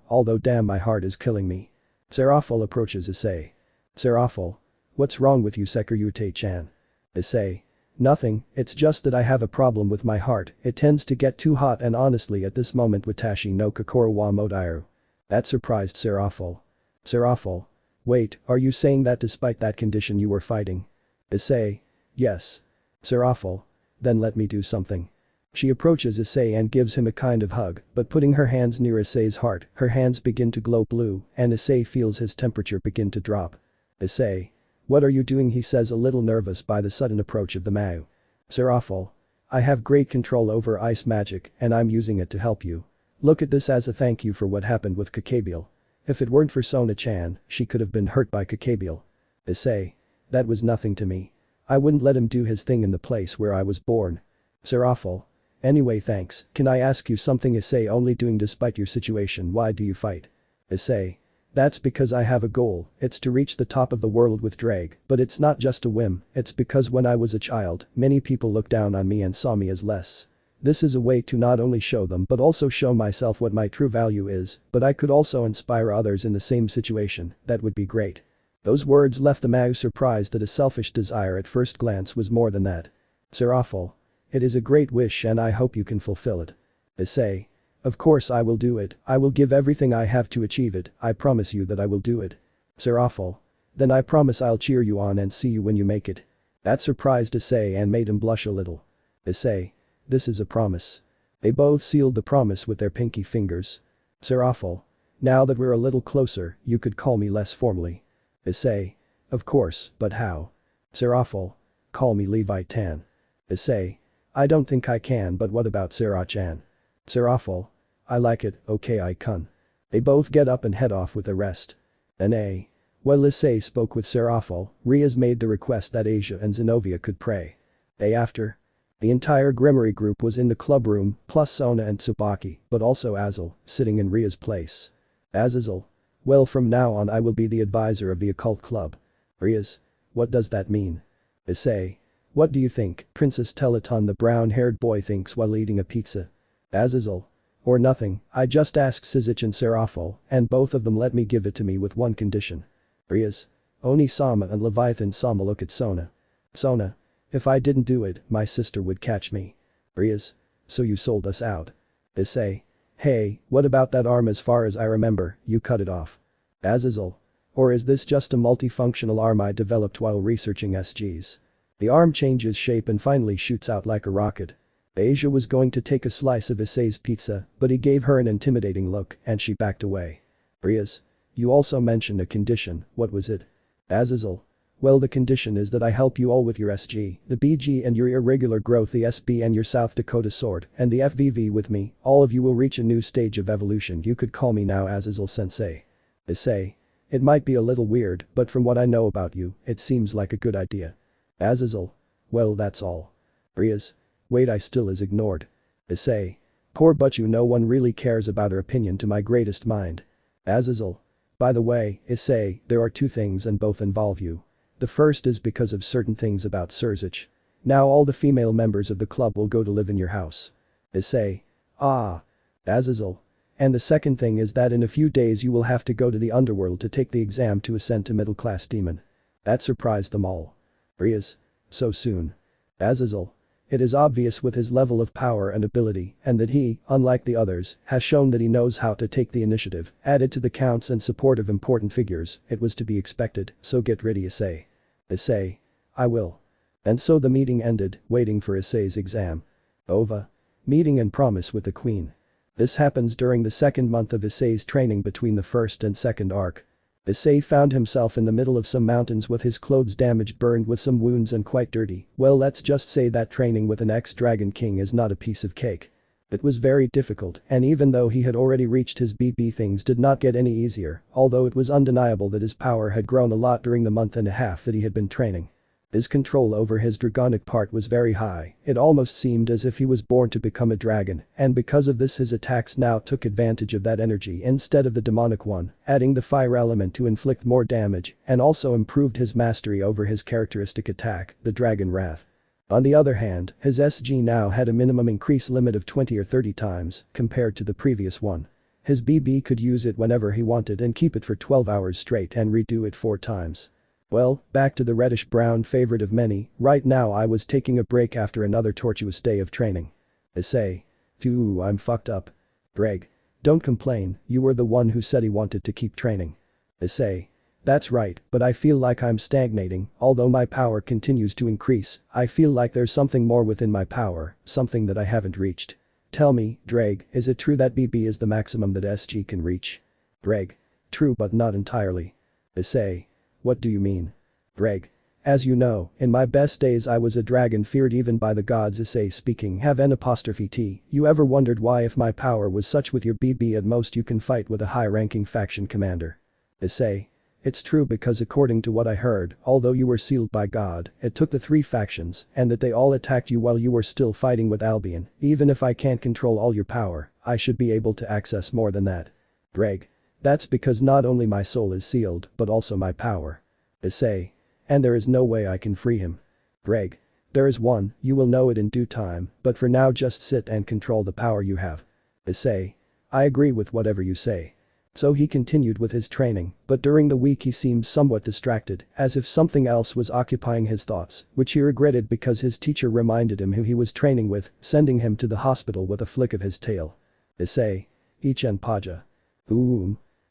Although damn, my heart is killing me. Seraphol approaches Issei. Seraphol. What's wrong with you, Sekiryuutei-chan? Issei. Nothing, it's just that I have a problem with my heart, it tends to get too hot and honestly at this moment Watashi no Kokoro wa Modairu. That surprised Seraphol. Seraphol. Wait, are you saying that despite that condition you were fighting? Issei. Yes. Seraphol. Then let me do something. She approaches Issei and gives him a kind of hug, but putting her hands near Issei's heart, her hands begin to glow blue and Issei feels his temperature begin to drop. Issei. What are you doing, he says, a little nervous by the sudden approach of the Mao. Seraphol. I have great control over ice magic and I'm using it to help you. Look at this as a thank you for what happened with Gabriel. If it weren't for Sona-chan, she could have been hurt by Gabriel. Issei. That was nothing to me. I wouldn't let him do his thing in the place where I was born. Seraphol. Anyway, thanks, can I ask you something, Issei, only doing despite your situation, why do you fight? Issei. That's because I have a goal, it's to reach the top of the world with Ddraig, but it's not just a whim, it's because when I was a child, many people looked down on me and saw me as less. This is a way to not only show them but also show myself what my true value is, but I could also inspire others in the same situation, that would be great. Those words left the Mao surprised that a selfish desire at first glance was more than that. Seraphol. It is a great wish and I hope you can fulfill it. Issei. Of course I will do it, I will give everything I have to achieve it, I promise you that I will do it. Seraphol. Then I promise I'll cheer you on and see you when you make it. That surprised Issei and made him blush a little. Issei. This is a promise. They both sealed the promise with their pinky fingers. Seraphol. Now that we're a little closer, you could call me less formally. Issei. Of course, but how? Seraphol. Call me Levi-tan. Issei. I don't think I can, but what about Sarah-chan? Seraphol. I like it, okay I can. They both get up and head off with the rest. While Issei spoke with Seraphol, Riaz made the request that Asia and Zenobia could pray. After. The entire Gremory group was in the club room, plus Sona and Tsubaki, but also Azazel, sitting in Riaz's place. Azazel. Well, from now on I will be the advisor of the occult club. Riaz. What does that mean? Issei. What do you think, Princess Teleton, the brown-haired boy thinks while eating a pizza. Azazel. Or nothing, I just asked Sirzechs and Seraphol, and both of them let me give it to me with one condition. Riaz. Oni-sama and Leviathan-sama look at Sona. Sona. If I didn't do it, my sister would catch me. Riaz. So you sold us out. Issei. Hey, what about that arm? As far as I remember, you cut it off. Azazel. Or is this just a multifunctional arm I developed while researching SGs? The arm changes shape and finally shoots out like a rocket. Asia was going to take a slice of Issei's pizza, but he gave her an intimidating look and she backed away. Rias. You also mentioned a condition, what was it? Azazel. Well, the condition is that I help you all with your SG, the BG and your irregular growth, the SB and your South Dakota sword, and the FVV with me, all of you will reach a new stage of evolution. You could call me now Azazel Sensei. Issei. It might be a little weird, but from what I know about you, it seems like a good idea. Azazel. Well, that's all. Rias. Wait, I still is ignored. Issei. Poor but no one really cares about her opinion to my greatest mind. Azazel. By the way, Issei, there are two things and both involve you. The first is because of certain things about Sirzechs. Now all the female members of the club will go to live in your house. Issei. Ah. Azazel. And the second thing is that in a few days you will have to go to the underworld to take the exam to ascend to middle-class demon. That surprised them all. Rias. So soon. Azazel. It is obvious with his level of power and ability, and that he, unlike the others, has shown that he knows how to take the initiative, added to the counts and support of important figures, it was to be expected, so get ready Issei. Issei. I will. And so the meeting ended, waiting for Issei's exam. Ova. Meeting and promise with the queen. This happens during the second month of Issei's training between the first and second arc. Issei found himself in the middle of some mountains with his clothes damaged, burned with some wounds and quite dirty. Well, let's just say that training with an ex-Dragon King is not a piece of cake. It was very difficult, and even though he had already reached his BB, things did not get any easier, although it was undeniable that his power had grown a lot during the month and a half that he had been training. His control over his dragonic part was very high, it almost seemed as if he was born to become a dragon, and because of this his attacks now took advantage of that energy instead of the demonic one, adding the fire element to inflict more damage, and also improved his mastery over his characteristic attack, the Dragon Wrath. On the other hand, his SG now had a minimum increase limit of 20 or 30 times, compared to the previous one. His BB could use it whenever he wanted and keep it for 12 hours straight and redo it 4 times. Well, back to the reddish-brown favorite of many, right now I was taking a break after another tortuous day of training. Issei. Phew, I'm fucked up. Ddraig. Don't complain, you were the one who said he wanted to keep training. Issei. That's right, but I feel like I'm stagnating, although my power continues to increase, I feel like there's something more within my power, something that I haven't reached. Tell me, Ddraig, is it true that BB is the maximum that SG can reach? Ddraig. True but not entirely. Issei. What do you mean? Ddraig. As you know, in my best days I was a dragon feared even by the gods. Issei speaking. Have N''T. You ever wondered why if my power was such with your BB at most you can fight with a high-ranking faction commander? Issei. It's true because according to what I heard, although you were sealed by God, it took the 3 factions, and that they all attacked you while you were still fighting with Albion. Even if I can't control all your power, I should be able to access more than that. Ddraig. That's because not only my soul is sealed, but also my power. Issei. And there is no way I can free him. Ddraig. There is one, you will know it in due time, but for now just sit and control the power you have. Issei. I agree with whatever you say. So he continued with his training, but during the week he seemed somewhat distracted, as if something else was occupying his thoughts, which he regretted because his teacher reminded him who he was training with, sending him to the hospital with a flick of his tail. Issei. Ichen Paja.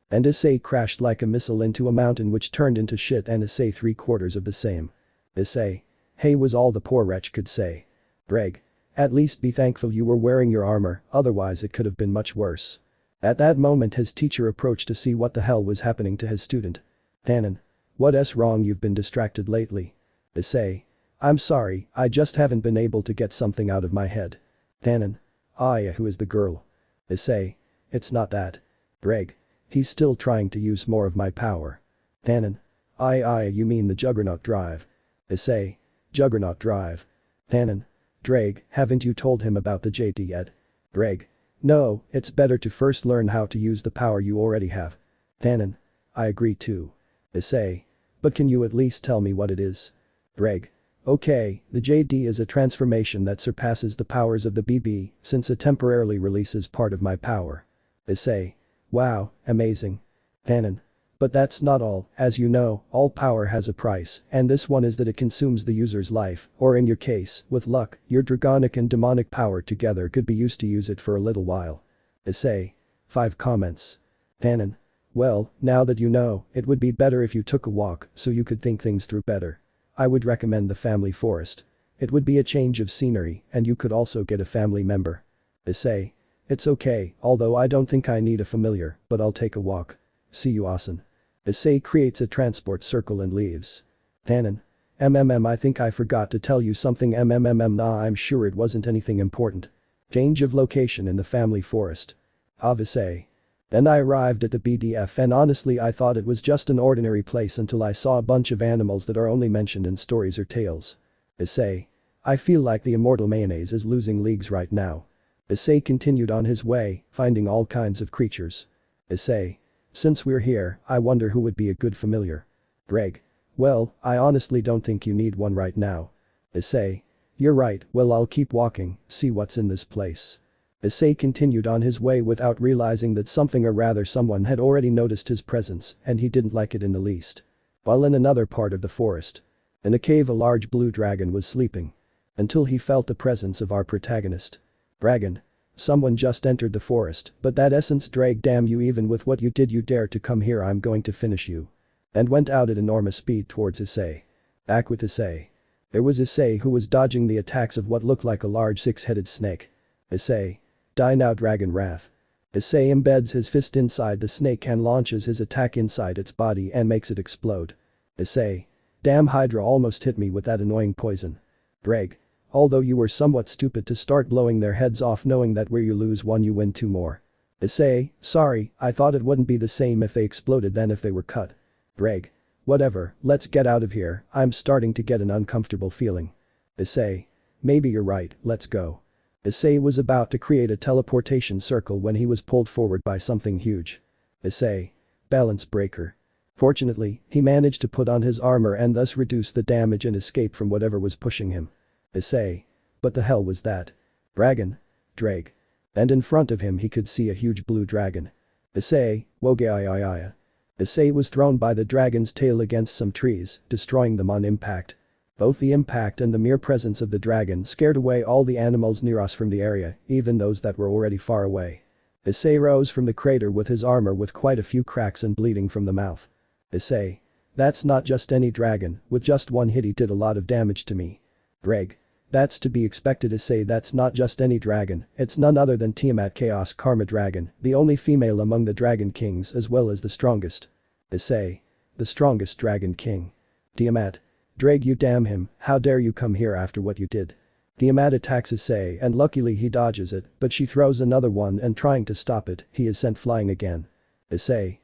And Issei crashed like a missile into a mountain which turned into shit, and Issei 3/4 of the same. Issei. Hey was all the poor wretch could say. Ddraig. At least be thankful you were wearing your armor, otherwise it could have been much worse. At that moment his teacher approached to see what the hell was happening to his student. Tannen. What's wrong, you've been distracted lately? Issei. I'm sorry, I just haven't been able to get something out of my head. Tannen. Ah yeah, who is the girl? Issei. It's not that. Ddraig. He's still trying to use more of my power. Tannen. You mean the Juggernaut Drive. Issei. Juggernaut Drive. Tannen. Ddraig, haven't you told him about the JD yet? Ddraig. No, it's better to first learn how to use the power you already have. Tannen. I agree too. Issei. But can you at least tell me what it is? Ddraig. Okay, the JD is a transformation that surpasses the powers of the BB, since it temporarily releases part of my power. Issei. Wow, amazing. Tannen. But that's not all, as you know, all power has a price, and this one is that it consumes the user's life, or in your case, with luck, your dragonic and demonic power together could be used to use it for a little while. Issei. 5 comments. Tannen. Well, now that you know, it would be better if you took a walk so you could think things through better. I would recommend the family forest. It would be a change of scenery, and you could also get a family member. Issei. It's okay, although I don't think I need a familiar, but I'll take a walk. See you Asen. Issei creates a transport circle and leaves. Tannen. I think I forgot to tell you something nah I'm sure it wasn't anything important. Change of location in the family forest. Issei. Then I arrived at the BDF and honestly I thought it was just an ordinary place until I saw a bunch of animals that are only mentioned in stories or tales. Issei. I feel like the immortal mayonnaise is losing leagues right now. Issei continued on his way, finding all kinds of creatures. Issei. Since we're here, I wonder who would be a good familiar. Ddraig. Well, I honestly don't think you need one right now. Issei. You're right, well I'll keep walking, see what's in this place. Issei continued on his way without realizing that something or rather someone had already noticed his presence and he didn't like it in the least. While in another part of the forest. In a cave a large blue dragon was sleeping. Until he felt the presence of our protagonist. Dragon. Someone just entered the forest, but that essence Ddraig damn you even with what you did you dare to come here I'm going to finish you. And went out at enormous speed towards Issei. Back with Issei. There was Issei who was dodging the attacks of what looked like a large six-headed snake. Issei. Die now Dragon Wrath. Issei embeds his fist inside the snake and launches his attack inside its body and makes it explode. Issei. Damn Hydra almost hit me with that annoying poison. Ddraig. Although you were somewhat stupid to start blowing their heads off knowing that where you lose one you win two more. Issei. Sorry, I thought it wouldn't be the same if they exploded than if they were cut. Ddraig. Whatever, let's get out of here, I'm starting to get an uncomfortable feeling. Issei. Maybe you're right, let's go. Issei was about to create a teleportation circle when he was pulled forward by something huge. Issei. Balance breaker. Fortunately, he managed to put on his armor and thus reduce the damage and escape from whatever was pushing him. Issei. But the hell was that? Dragon. Ddraig. And in front of him he could see a huge blue dragon. Issei. Wogai. Issei was thrown by the dragon's tail against some trees, destroying them on impact. Both the impact and the mere presence of the dragon scared away all the animals near us from the area, even those that were already far away. Issei rose from the crater with his armor with quite a few cracks and bleeding from the mouth. Issei. That's not just any dragon, with just one hit he did a lot of damage to me. Ddraig. That's to be expected Issei that's not just any dragon, it's none other than Tiamat Chaos Karma Dragon, the only female among the Dragon Kings as well as the strongest. Issei. The strongest Dragon King. Tiamat. Ddraig you damn him, how dare you come here after what you did. Tiamat attacks Issei and luckily he dodges it, but she throws another one and trying to stop it, he is sent flying again. Issei.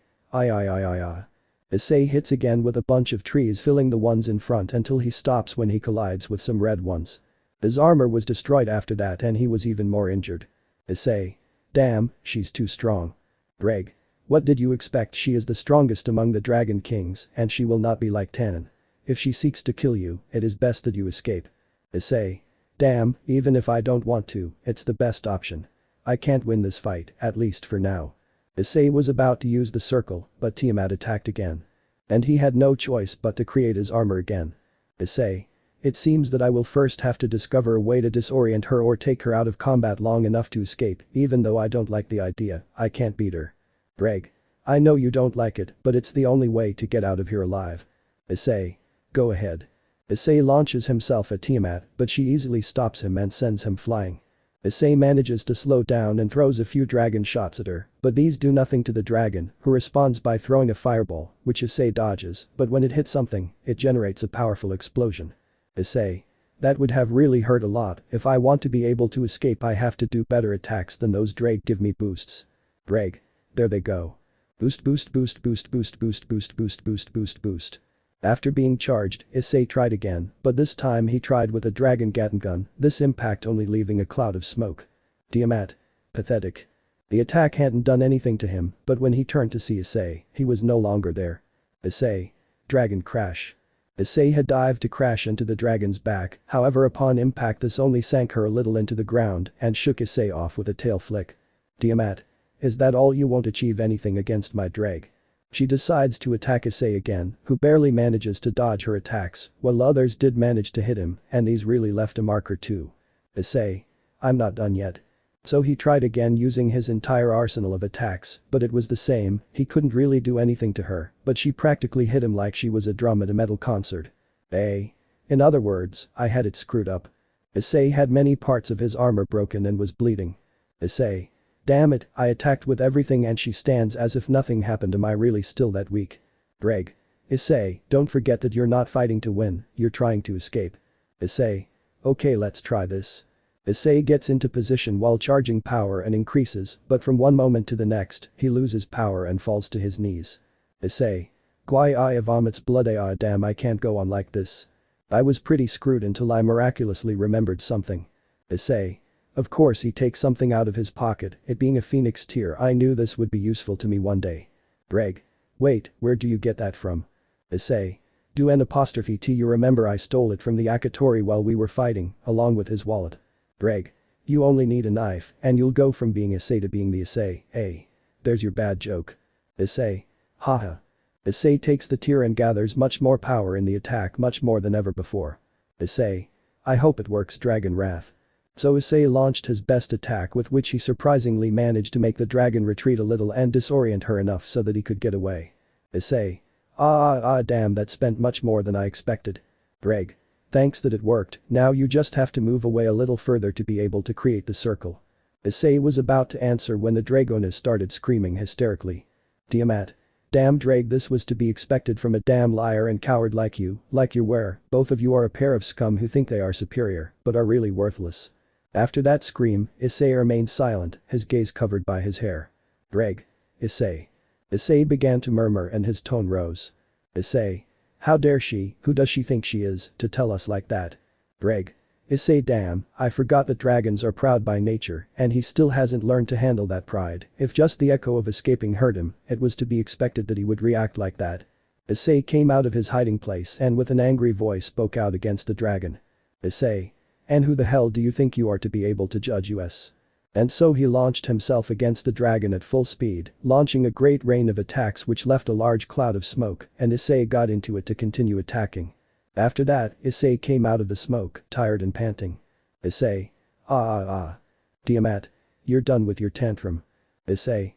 Issei hits again with a bunch of trees filling the ones in front until he stops when he collides with some red ones. His armor was destroyed after that and he was even more injured. Issei. Damn, she's too strong. Ddraig. What did you expect she is the strongest among the Dragon Kings and she will not be like Tannen. If she seeks to kill you, it is best that you escape. Issei. Damn, even if I don't want to, it's the best option. I can't win this fight, at least for now. Issei was about to use the circle, but Tiamat attacked again. And he had no choice but to create his armor again. Issei. It seems that I will first have to discover a way to disorient her or take her out of combat long enough to escape, even though I don't like the idea, I can't beat her. Ddraig. I know you don't like it, but it's the only way to get out of here alive. Issei. Go ahead. Issei launches himself at Tiamat, but she easily stops him and sends him flying. Issei manages to slow down and throws a few dragon shots at her, but these do nothing to the dragon, who responds by throwing a fireball, which Issei dodges, but when it hits something, it generates a powerful explosion. Issei. That would have really hurt a lot, if I want to be able to escape I have to do better attacks than those Ddraig give me boosts. Ddraig. There they go. Boost. After being charged, Issei tried again, but this time he tried with a dragon Gatling gun, this impact only leaving a cloud of smoke. Tiamat. Pathetic. The attack hadn't done anything to him, but when he turned to see Issei, he was no longer there. Issei. Dragon crash. Issei had dived to crash into the dragon's back, however upon impact this only sank her a little into the ground and shook Issei off with a tail flick. Tiamat. Is that all you won't achieve anything against my Ddraig? She decides to attack Issei again, who barely manages to dodge her attacks, while others did manage to hit him, and these really left a marker too. Issei. I'm not done yet. So he tried again using his entire arsenal of attacks, but it was the same, he couldn't really do anything to her, but she practically hit him like she was a drum at a metal concert. In other words, I had it screwed up. Issei had many parts of his armor broken and was bleeding. Issei. Damn it, I attacked with everything and she stands as if nothing happened. Am I really still that weak? Ddraig. Issei, don't forget that you're not fighting to win, you're trying to escape. Issei. Okay, let's try this. Issei gets into position while charging power and increases, but from one moment to the next, he loses power and falls to his knees. Issei. Guai I vomits blood. Damn, I can't go on like this. I was pretty screwed until I miraculously remembered something. Issei. Of course he takes something out of his pocket, it being a phoenix tear. I knew this would be useful to me one day. Ddraig. Wait, where do you get that from? Issei. Do an apostrophe T. You remember I stole it from the Akatori while we were fighting, along with his wallet. Ddraig. You only need a knife, and you'll go from being Issei to being the Issei, eh? There's your bad joke. Issei. Haha. Issei takes the tear and gathers much more power in the attack, much more than ever before. Issei. I hope it works. Dragon Wrath. So Issei launched his best attack, with which he surprisingly managed to make the dragon retreat a little and disorient her enough so that he could get away. Issei. Damn, that spent much more than I expected. Ddraig. Thanks that it worked, now you just have to move away a little further to be able to create the circle. Issei was about to answer when the Dragoness started screaming hysterically. Tiamat. Damn Ddraig, this was to be expected from a damn liar and coward like you were, both of you are a pair of scum who think they are superior, but are really worthless. After that scream, Issei remained silent, his gaze covered by his hair. Ddraig. Issei. Issei began to murmur and his tone rose. Issei. How dare she, who does she think she is, to tell us like that? Ddraig. Issei, damn, I forgot that dragons are proud by nature and he still hasn't learned to handle that pride. If just the echo of escaping hurt him, it was to be expected that he would react like that. Issei came out of his hiding place and with an angry voice spoke out against the dragon. Issei. And who the hell do you think you are to be able to judge us? And so he launched himself against the dragon at full speed, launching a great rain of attacks which left a large cloud of smoke, and Issei got into it to continue attacking. After that, Issei came out of the smoke, tired and panting. Issei. Tiamat. You're done with your tantrum. Issei.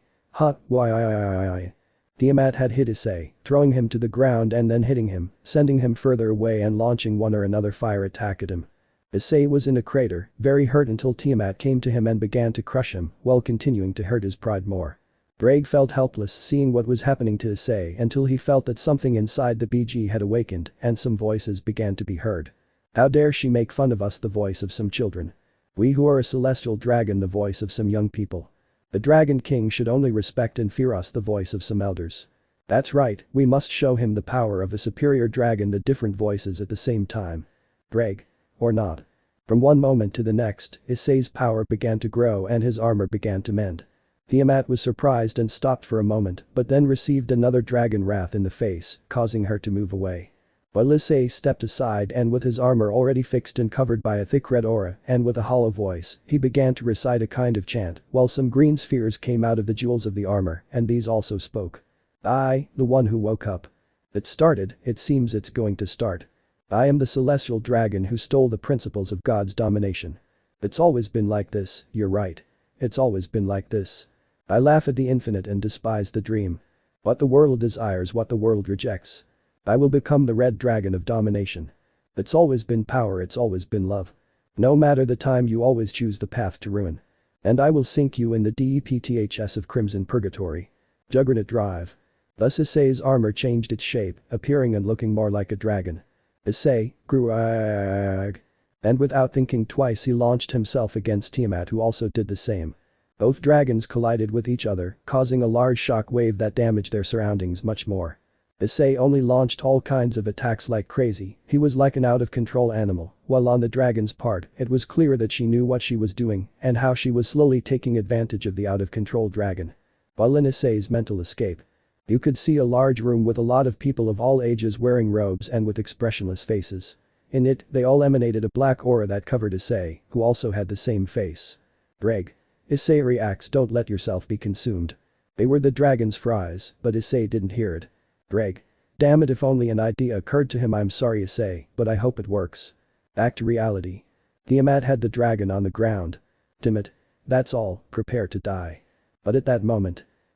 Why. Tiamat had hit Issei, throwing him to the ground and then hitting him, sending him further away and launching one or another fire attack at him. Issei was in a crater, very hurt until Tiamat came to him and began to crush him, while continuing to hurt his pride more. Ddraig felt helpless seeing what was happening to Issei until he felt that something inside the BG had awakened and some voices began to be heard. How dare she make fun of us, the voice of some children. We who are a celestial dragon, the voice of some young people. The Dragon King should only respect and fear us, the voice of some elders. That's right, we must show him the power of a superior dragon, the different voices at the same time. Ddraig. Or not. From one moment to the next, Issei's power began to grow and his armor began to mend. Tiamat was surprised and stopped for a moment, but then received another dragon wrath in the face, causing her to move away. While Issei stepped aside and with his armor already fixed and covered by a thick red aura and with a hollow voice, he began to recite a kind of chant, while some green spheres came out of the jewels of the armor and these also spoke. I, the one who woke up. It started, it seems it's going to start. I am the celestial dragon who stole the principles of God's domination. It's always been like this, you're right. It's always been like this. I laugh at the infinite and despise the dream. What the world desires, what the world rejects. I will become the red dragon of domination. It's always been power, it's always been love. No matter the time, you always choose the path to ruin. And I will sink you in the depths of crimson purgatory. Juggernaut Drive. Thus Issei's armor changed its shape, appearing and looking more like a dragon. Issei grew. And without thinking twice he launched himself against Tiamat, who also did the same. Both dragons collided with each other, causing a large shock wave that damaged their surroundings much more. Issei only launched all kinds of attacks like crazy, he was like an out-of-control animal, while on the dragon's part, it was clear that she knew what she was doing and how she was slowly taking advantage of the out-of-control dragon. While in Issei's mental escape, you could see a large room with a lot of people of all ages wearing robes and with expressionless faces. In it, they all emanated a black aura that covered Issei, who also had the same face. Ddraig. Issei reacts, don't let yourself be consumed. They were the dragon's fries, but Issei didn't hear it. Ddraig. Damn it, if only an idea occurred to him. I'm sorry Issei, but I hope it works. Back to reality. Tiamat had the dragon on the ground. Timid. That's all, prepare to die. But at that moment.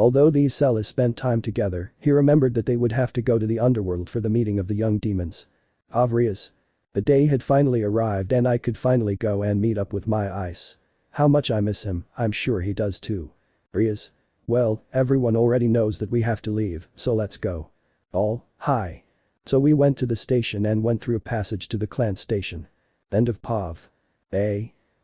Although these Cellas spent time together, he remembered that they would have to go to the underworld for the meeting of the young demons. Avrias. The day had finally arrived and I could finally go and meet up with my Ice. How much I miss him, I'm sure he does too. Rias. Well, everyone already knows that we have to leave, so let's go. All, hi. So we went to the station and went through a passage to the clan station. End of POV.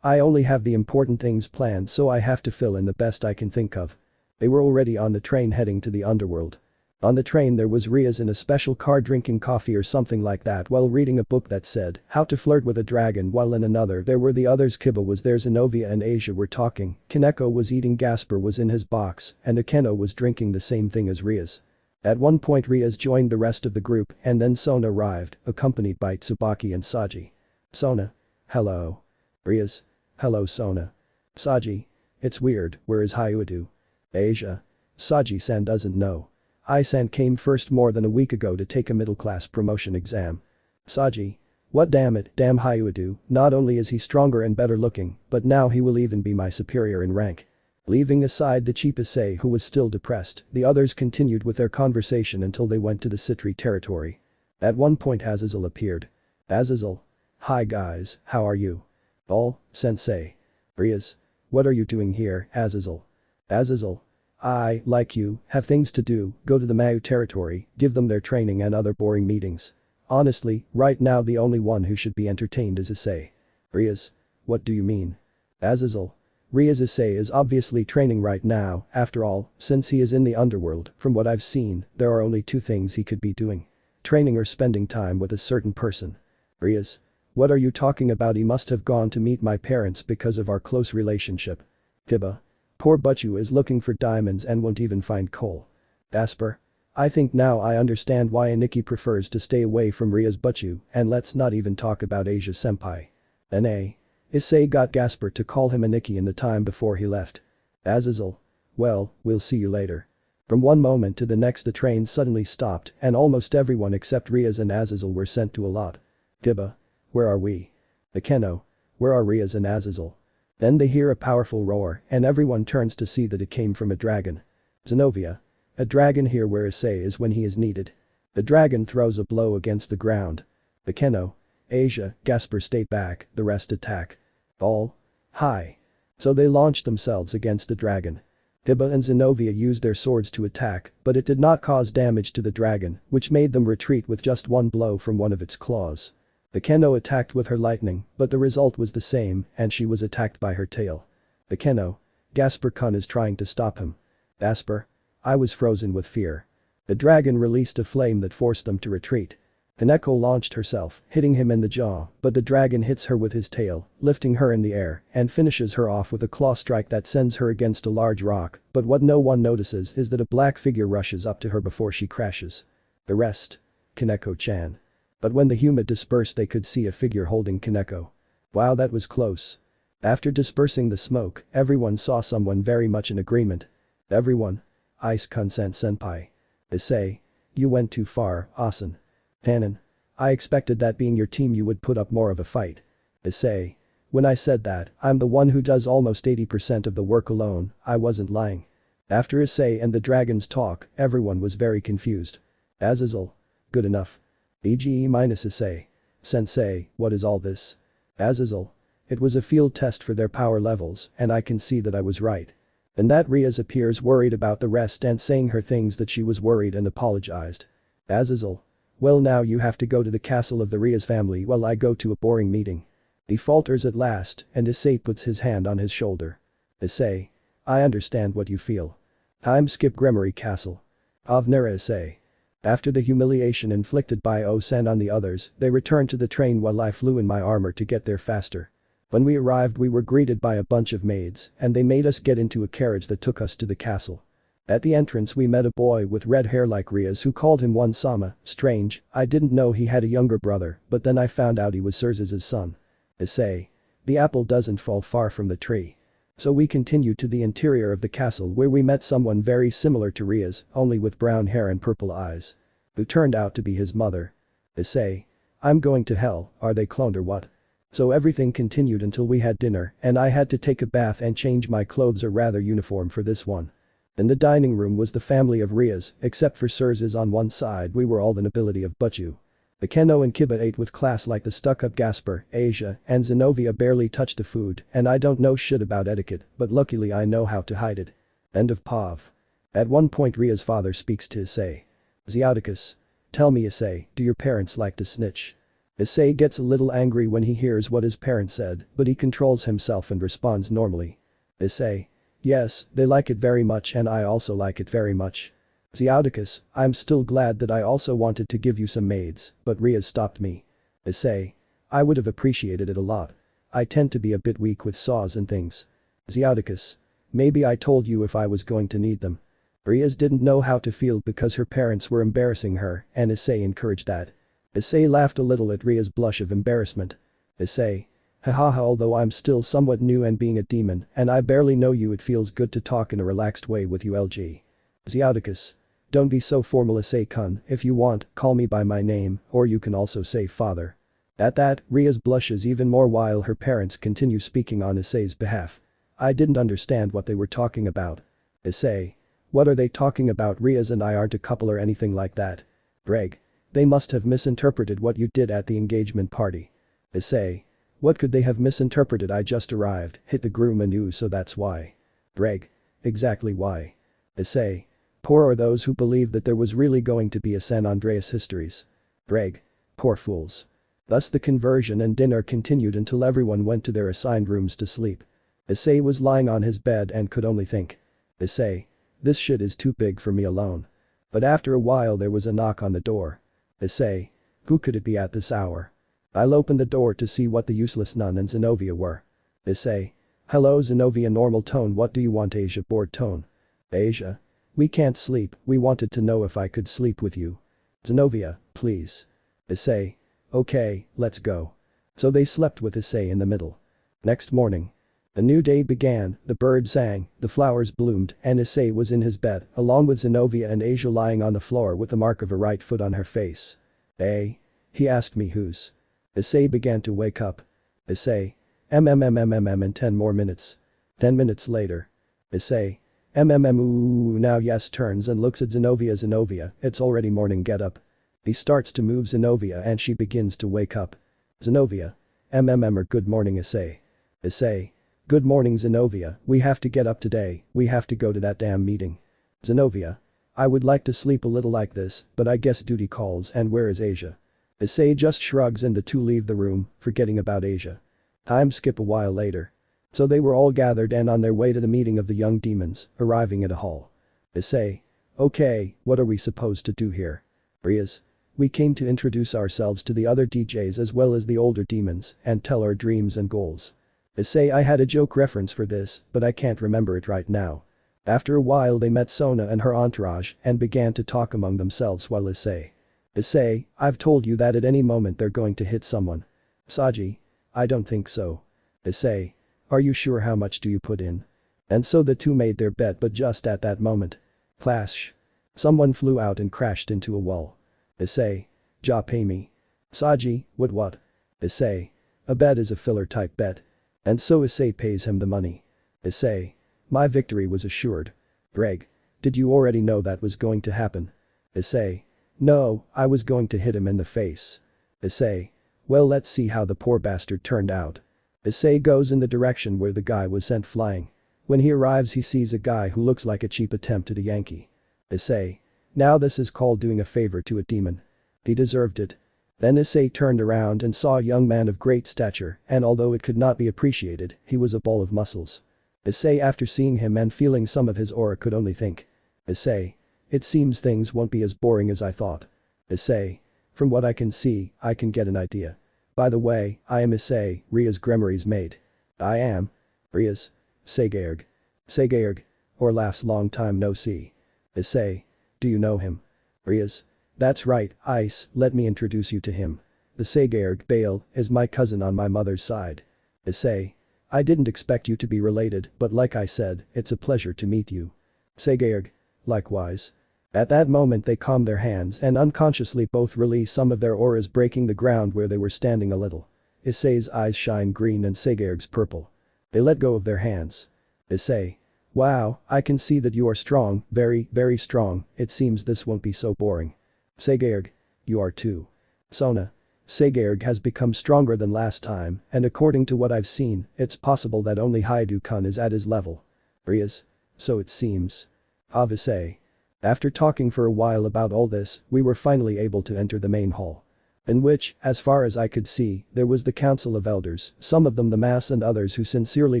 I only have the important things planned so I have to fill in the best I can think of. They were already on the train heading to the underworld. On the train there was Rias in a special car drinking coffee or something like that while reading a book that said, How to Flirt with a Dragon, while in another there were the others. Kiba was there, Zenovia and Asia were talking, Kaneko was eating, Gasper was in his box, and Akeno was drinking the same thing as Rias. At one point Rias joined the rest of the group and then Sona arrived, accompanied by Tsubaki and Saji. Sona. Hello. Rias. Hello Sona. Saji. It's weird, where is Hyoudou? Asia. Saji-san doesn't know. I-san came first more than a week ago to take a middle-class promotion exam. Saji. What, damn it, damn Hyoudou, not only is he stronger and better looking, but now he will even be my superior in rank. Leaving aside the cheap Issei who was still depressed, the others continued with their conversation until they went to the Citri territory. At one point Azazel appeared. Azazel. Hi guys, how are you? All, sensei. Rias. What are you doing here, Azazel? Azazel. I, like you, have things to do, go to the Mau territory, give them their training and other boring meetings. Honestly, right now the only one who should be entertained is Issei. Rias. What do you mean? Azazel. Rias. Issei is obviously training right now, after all, since he is in the underworld, from what I've seen, there are only two things he could be doing. Training or spending time with a certain person. Rias. What are you talking about? He must have gone to meet my parents because of our close relationship. Kiba. Poor Butchu is looking for diamonds and won't even find coal. Asper. I think now I understand why Aniki prefers to stay away from Ria's Butchu, and let's not even talk about Asia senpai. N.A. Issei got Gasper to call him Aniki in the time before he left. Azazel. Well, we'll see you later. From one moment to the next the train suddenly stopped and almost everyone except Rias and Azazel were sent to a lot. Kiba. Where are we? Akeno. Where are Rias and Azazel? Then they hear a powerful roar and everyone turns to see that it came from a dragon. Zenovia. A dragon here where Issei is when he is needed. The dragon throws a blow against the ground. Akeno. Asia, Gasper stay back, the rest attack. All. Hi. So they launched themselves against the dragon. Kiba and Zenovia used their swords to attack, but it did not cause damage to the dragon, which made them retreat with just one blow from one of its claws. Akeno attacked with her lightning, but the result was the same and she was attacked by her tail. Akeno. Gasper-kun is trying to stop him. Asper. I was frozen with fear. The dragon released a flame that forced them to retreat. Kaneko launched herself, hitting him in the jaw, but the dragon hits her with his tail, lifting her in the air, and finishes her off with a claw strike that sends her against a large rock, but what no one notices is that a black figure rushes up to her before she crashes. The rest. Kaneko-chan. But when the humid dispersed they could see a figure holding Kaneko. Wow, that was close. After dispersing the smoke, everyone saw someone very much in agreement. Everyone. Ice consent senpai. Issei. You went too far, Asen. Tannen. I expected that being your team you would put up more of a fight. Issei. When I said that, I'm the one who does almost 80% of the work alone, I wasn't lying. After Issei and the dragons talk, everyone was very confused. Azazel. Good enough. EGE minus Issei. Sensei, what is all this? Azazel. It was a field test for their power levels, and I can see that I was right. And that Rias appears worried about the rest and saying her things that she was worried and apologized. Azazel. Well now you have to go to the castle of the Rias family while I go to a boring meeting. He falters at last and Issei puts his hand on his shoulder. Issei. I understand what you feel. Time skip Gremory Castle. Avnera Issei. After the humiliation inflicted by Osen on the others, they returned to the train while I flew in my armor to get there faster. When we arrived we were greeted by a bunch of maids and they made us get into a carriage that took us to the castle. At the entrance we met a boy with red hair like Rias who called him one Sama, strange, I didn't know he had a younger brother but then I found out he was Sirzechs' son. Issei. The apple doesn't fall far from the tree. So we continued to the interior of the castle where we met someone very similar to Rias, only with brown hair and purple eyes. Who turned out to be his mother. Issei. I'm going to hell, are they cloned or what? So everything continued until we had dinner and I had to take a bath and change my clothes or rather uniform for this one. In the dining room was the family of Rias, except for Sirzechs on one side we were all the nobility of Butchu. Akeno and Kiba ate with class like the stuck-up Gasper, Asia, and Zenobia barely touched the food, and I don't know shit about etiquette, but luckily I know how to hide it. End of POV. At one point Ria's father speaks to Issei. Xiaoticus. Tell me Issei, do your parents like to snitch? Issei gets a little angry when he hears what his parents said, but he controls himself and responds normally. Issei. Yes, they like it very much and I also like it very much. Xiaoticus, I'm still glad that I also wanted to give you some maids, but Rias stopped me. Issei. I would have appreciated it a lot. I tend to be a bit weak with saws and things. Xiaoticus. Maybe I told you if I was going to need them. Rias didn't know how to feel because her parents were embarrassing her and Issei encouraged that. Issei laughed a little at Ria's blush of embarrassment. Issei. Hahaha, although I'm still somewhat new and being a demon and I barely know you, it feels good to talk in a relaxed way with you LG. Xiaoticus. Don't be so formal Issei-kun, if you want, call me by my name, or you can also say father. At that, Rias blushes even more while her parents continue speaking on Issei's behalf. I didn't understand what they were talking about. Issei. What are they talking about? Rias and I aren't a couple or anything like that. Ddraig. They must have misinterpreted what you did at the engagement party. Issei. What could they have misinterpreted? I just arrived, hit the groom menu, so that's why. Ddraig. Exactly why. Issei. Poor are those who believe that there was really going to be a San Andreas histories. Ddraig. Poor fools. Thus the conversion and dinner continued until everyone went to their assigned rooms to sleep. Issei was lying on his bed and could only think. Issei. This shit is too big for me alone. But after a while there was a knock on the door. Issei. Who could it be at this hour? I'll open the door to see what the useless nun and Zenobia were. Issei. Hello Zenobia, normal tone. What do you want? Asia, bored tone. Asia. We can't sleep, we wanted to know if I could sleep with you. Zenobia, please. Issei. Okay, let's go. So they slept with Issei in the middle. Next morning. A new day began, the birds sang, the flowers bloomed, and Issei was in his bed, along with Zenobia and Asia lying on the floor with the mark of a right foot on her face. Eh? He asked me whose. Issei began to wake up. Issei. In 10 more minutes. 10 minutes later. Issei. Ooh, now yes, turns and looks at Zenobia. Zenobia, it's already morning, get up. He starts to move Zenobia and she begins to wake up. Zenobia. Or good morning Issei. Issei. Good morning Zenobia, we have to get up today, we have to go to that damn meeting. Zenobia. I would like to sleep a little like this, but I guess duty calls. And where is Asia? Issei just shrugs and the two leave the room, forgetting about Asia. Time skip a while later. So they were all gathered and on their way to the meeting of the young demons, arriving at a hall. Issei. Okay, what are we supposed to do here? Rias. We came to introduce ourselves to the other DJs as well as the older demons and tell our dreams and goals. Issei. I had a joke reference for this, but I can't remember it right now. After a while they met Sona and her entourage and began to talk among themselves while Issei. Issei, I've told you that at any moment they're going to hit someone. Saji. I don't think so. Issei. Are you sure? How much do you put in? And so the two made their bet, but just at that moment. Clash. Someone flew out and crashed into a wall. Issei. Ja pay me. Saji, what? Issei. A bet is a filler type bet. And so Issei pays him the money. Issei. My victory was assured. Ddraig. Did you already know that was going to happen? Issei. No, I was going to hit him in the face. Issei. Well, let's see how the poor bastard turned out. Issei goes in the direction where the guy was sent flying. When he arrives he sees a guy who looks like a cheap attempt at a Yankee. Issei. Now this is called doing a favor to a demon. He deserved it. Then Issei turned around and saw a young man of great stature, and although it could not be appreciated, he was a ball of muscles. Issei, after seeing him and feeling some of his aura, could only think. Issei. It seems things won't be as boring as I thought. Issei. From what I can see, I can get an idea. By the way, I am Issei, Ria's Gremory's mate. I am. Ria's. Sekiryuutei. Or laughs, long time no see. Issei. Do you know him? Ria's. That's right, Ice, let me introduce you to him. The Sekiryuutei, Bale, is my cousin on my mother's side. Issei. I didn't expect you to be related, but like I said, it's a pleasure to meet you. Sekiryuutei. Likewise. At that moment they calm their hands and unconsciously both release some of their auras, breaking the ground where they were standing a little. Issei's eyes shine green and Sekiryuutei's purple. They let go of their hands. Issei. Wow, I can see that you are strong, very, very strong, it seems this won't be so boring. Sekiryuutei. You are too. Sona. Sekiryuutei has become stronger than last time, and according to what I've seen, it's possible that only Hyoudou is at his level. Is. So it seems. Ophis. After talking for a while about all this, we were finally able to enter the main hall. In which, as far as I could see, there was the Council of Elders, some of them the mass and others who sincerely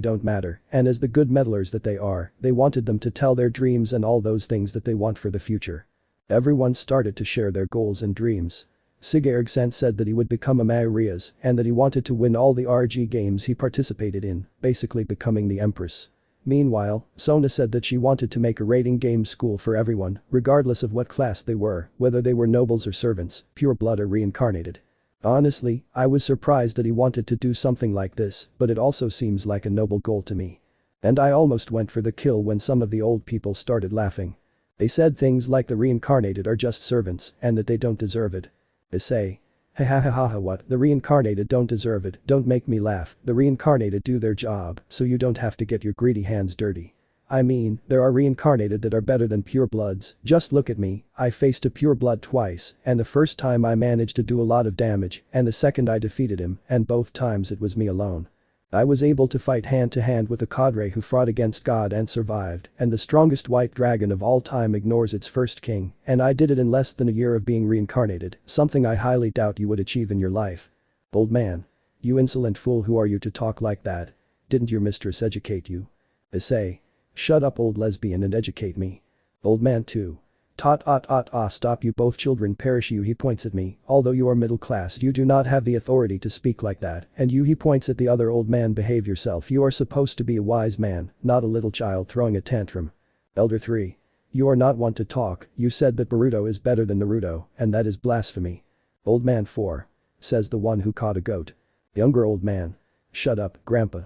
don't matter, and as the good meddlers that they are, they wanted them to tell their dreams and all those things that they want for the future. Everyone started to share their goals and dreams. Seekvaira said that he would become a Maorias and that he wanted to win all the RG games he participated in, basically becoming the Empress. Meanwhile, Sona said that she wanted to make a raiding game school for everyone, regardless of what class they were, whether they were nobles or servants, pure blood or reincarnated. Honestly, I was surprised that he wanted to do something like this, but it also seems like a noble goal to me. And I almost went for the kill when some of the old people started laughing. They said things like the reincarnated are just servants and that they don't deserve it. Issei. Ha what, the reincarnated don't deserve it, don't make me laugh, the reincarnated do their job, so you don't have to get your greedy hands dirty. I mean, there are reincarnated that are better than pure bloods, just look at me, I faced a pure blood twice, and the first time I managed to do a lot of damage, and the second I defeated him, and both times it was me alone. I was able to fight hand to hand with a cadre who fought against God and survived, and the strongest white dragon of all time ignores its first king, and I did it in less than a year of being reincarnated, something I highly doubt you would achieve in your life. Old man. You insolent fool, who are you to talk like that? Didn't your mistress educate you? Issei. Shut up, old lesbian, and educate me. Old man too. Stop, you both children, perish you, he points at me, although you are middle class you do not have the authority to speak like that, and you, he points at the other old man, behave yourself, you are supposed to be a wise man, not a little child throwing a tantrum. Elder 3. You are not one to talk, you said that Boruto is better than Naruto, and that is blasphemy. Old man 4. Says the one who caught a goat. Younger old man. Shut up, grandpa.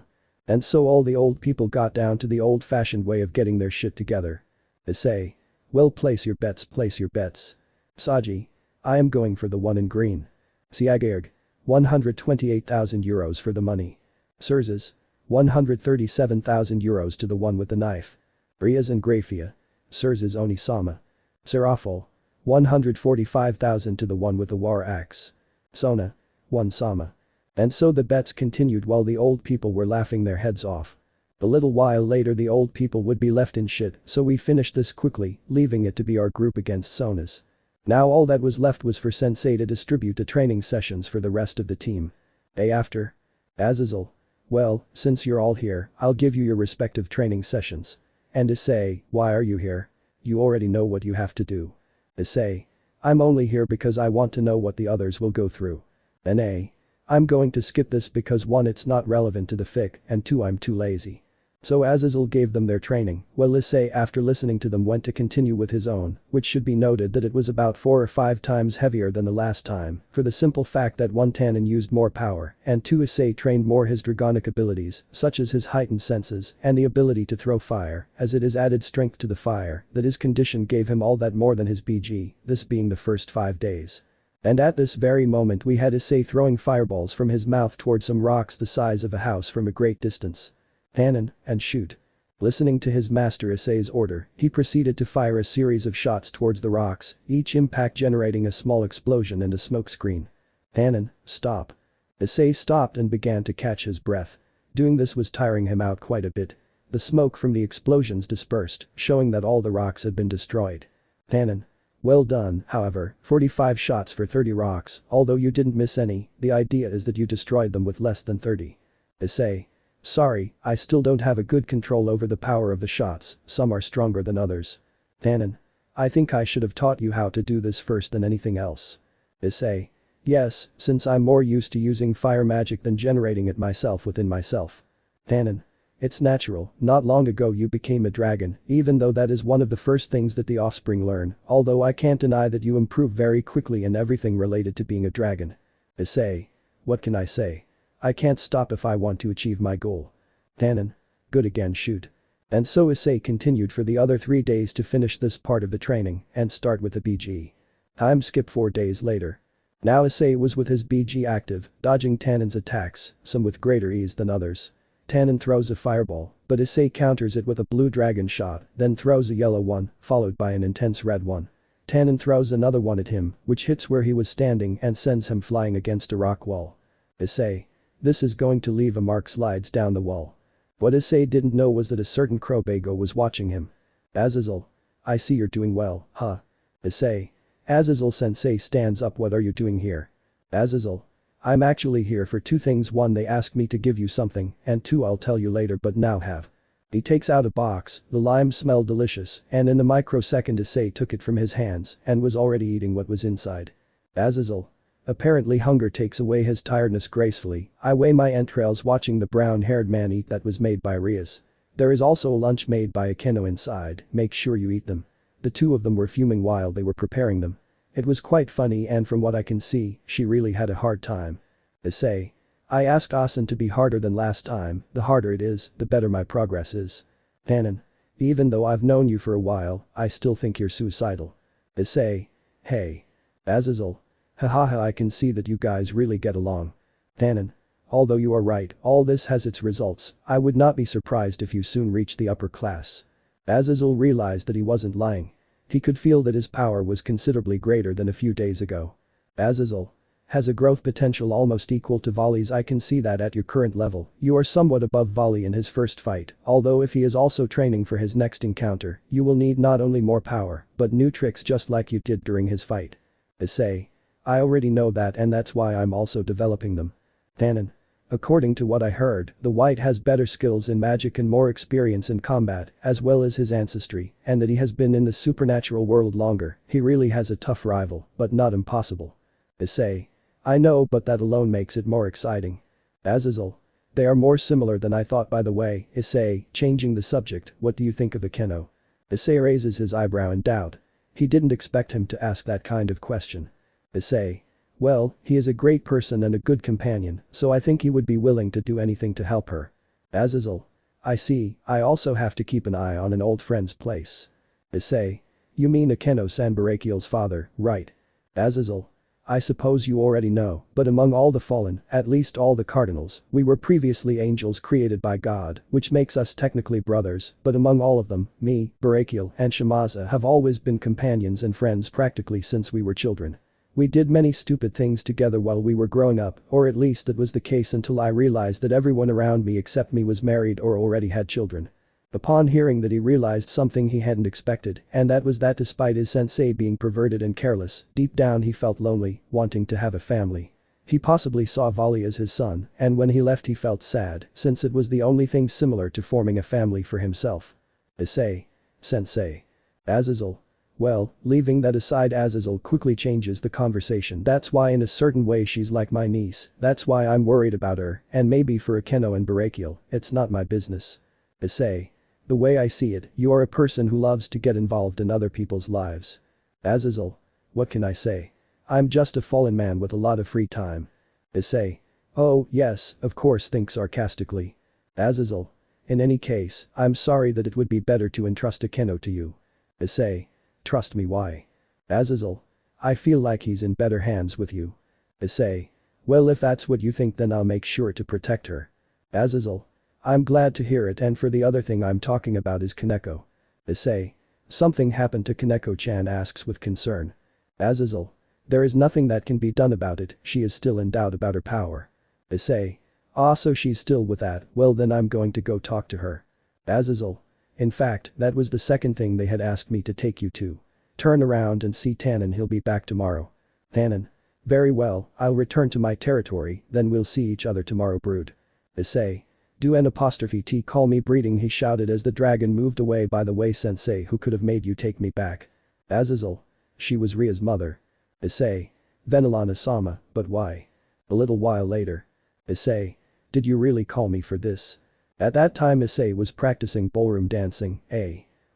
And so all the old people got down to the old-fashioned way of getting their shit together. Issei. Well, place your bets, place your bets. Saji. I am going for the one in green. Sekiryuutei. 128,000 euros for the money. Sirzechs. 137,000 euros to the one with the knife. Rias and Grayfia. Sirzechs Onisama. Serafal. 145,000 to the one with the war axe. Sona. 1 Sama. And so the bets continued while the old people were laughing their heads off. A little while later the old people would be left in shit, so we finished this quickly, leaving it to be our group against Sona's. Now all that was left was for Sensei to distribute the training sessions for the rest of the team. Day after. Azazel. Well, since you're all here, I'll give you your respective training sessions. And Issei, why are you here? You already know what you have to do. Issei. I'm only here because I want to know what the others will go through. Na. I'm going to skip this because 1, it's not relevant to the fic, and 2, I'm too lazy. So Azazel gave them their training, while Issei, after listening to them, went to continue with his own, which should be noted that it was about 4 or 5 times heavier than the last time, for the simple fact that 1 Tannen used more power, and 2 Issei trained more his dragonic abilities, such as his heightened senses and the ability to throw fire, as it is added strength to the fire, that his condition gave him all that more than his BG, this being the first 5 days. And at this very moment we had Issei throwing fireballs from his mouth towards some rocks the size of a house from a great distance. Cannon, and shoot. Listening to his master Issei's order, he proceeded to fire a series of shots towards the rocks, each impact generating a small explosion and a smoke screen. Cannon, stop. Issei stopped and began to catch his breath. Doing this was tiring him out quite a bit. The smoke from the explosions dispersed, showing that all the rocks had been destroyed. Cannon. Well done, however, 45 shots for 30 rocks, although you didn't miss any, the idea is that you destroyed them with less than 30. Issei. Sorry, I still don't have a good control over the power of the shots, some are stronger than others. Cannon. I think I should have taught you how to do this first than anything else. Issei. Yes, since I'm more used to using fire magic than generating it myself within myself. Cannon. It's natural, not long ago you became a dragon, even though that is one of the first things that the offspring learn, although I can't deny that you improve very quickly in everything related to being a dragon. Issei. What can I say? I can't stop if I want to achieve my goal. Cannon. Good again, shoot. And so Issei continued for the other 3 days to finish this part of the training and start with the BG. Time skip 4 days later. Now Issei was with his BG active, dodging Tannen's attacks, some with greater ease than others. Tannen throws a fireball, but Issei counters it with a blue dragon shot, then throws a yellow one, followed by an intense red one. Tannen throws another one at him, which hits where he was standing and sends him flying against a rock wall. Issei. This is going to leave a mark, slides down the wall. What Issei didn't know was that a certain Crobago was watching him. Azazel. I see you're doing well, huh? Issei. Azazel sensei stands up. What are you doing here? Azazel. I'm actually here for two things. One, they asked me to give you something, and two, I'll tell you later but now have. He takes out a box, the lime smelled delicious, and in a microsecond Issei took it from his hands and was already eating what was inside. Azazel. Apparently hunger takes away his tiredness gracefully. I weigh my entrails watching the brown-haired man eat that was made by Rias. There is also a lunch made by Akeno inside, make sure you eat them. The two of them were fuming while they were preparing them. It was quite funny, and from what I can see, she really had a hard time. Issei. I asked Asen to be harder than last time, the harder it is, the better my progress is. Tannen. Even though I've known you for a while, I still think you're suicidal. Issei. Hey. Azazel. Hahaha, I can see that you guys really get along. Tannen. Although you are right, all this has its results, I would not be surprised if you soon reach the upper class. Azazel realized that he wasn't lying. He could feel that his power was considerably greater than a few days ago. Azazel. Has a growth potential almost equal to Volley's. I can see that at your current level, you are somewhat above Volley in his first fight, although if he is also training for his next encounter, you will need not only more power, but new tricks just like you did during his fight. Issei. I already know that, and that's why I'm also developing them. Tannen. According to what I heard, the White has better skills in magic and more experience in combat, as well as his ancestry, and that he has been in the supernatural world longer. He really has a tough rival, but not impossible. Issei. I know, but that alone makes it more exciting. Azazel. They are more similar than I thought. By the way, Issei, changing the subject, what do you think of Akeno? Issei raises his eyebrow in doubt. He didn't expect him to ask that kind of question. Issei. Well, he is a great person and a good companion, so I think he would be willing to do anything to help her. Azazel. I see, I also have to keep an eye on an old friend's place. Issei. You mean Akeno-san, Barakiel's father, right? Azazel. I suppose you already know, but among all the fallen, at least all the cardinals, we were previously angels created by God, which makes us technically brothers, but among all of them, me, Barakiel, and Shamaza have always been companions and friends practically since we were children. We did many stupid things together while we were growing up, or at least that was the case until I realized that everyone around me except me was married or already had children. Upon hearing that, he realized something he hadn't expected, and that was that despite his sensei being perverted and careless, deep down he felt lonely, wanting to have a family. He possibly saw Volley as his son, and when he left he felt sad, since it was the only thing similar to forming a family for himself. Issei. Sensei. Azazel. Well, leaving that aside, Azazel quickly changes the conversation. That's why in a certain way she's like my niece, that's why I'm worried about her, and maybe for Akeno and Barakiel, it's not my business. Issei. The way I see it, you are a person who loves to get involved in other people's lives. Azazel. What can I say? I'm just a fallen man with a lot of free time. Issei. Oh, yes, of course, think sarcastically. Azazel. In any case, I'm sorry that it would be better to entrust Akeno to you. Issei. Trust me, why? Azazel. I feel like he's in better hands with you. Issei. Well, if that's what you think, then I'll make sure to protect her. Azazel. I'm glad to hear it, and for the other thing I'm talking about is Kaneko. Issei. Something happened to Kaneko-chan, asks with concern. Azazel. There is nothing that can be done about it, she is still in doubt about her power. Issei. Ah, so she's still with that, well then I'm going to go talk to her. Azazel. In fact, that was the second thing they had asked me to take you to. Turn around and see Tannen, he'll be back tomorrow. Tannen. Very well, I'll return to my territory, then we'll see each other tomorrow, brood. Issei. Do N''T call me breeding, he shouted as the dragon moved away. By the way, sensei, who could have made you take me back? Azazel. She was Ria's mother. Issei. Venelana-sama, but why? A little while later. Issei. Did you really call me for this? At that time Issei was practicing ballroom dancing,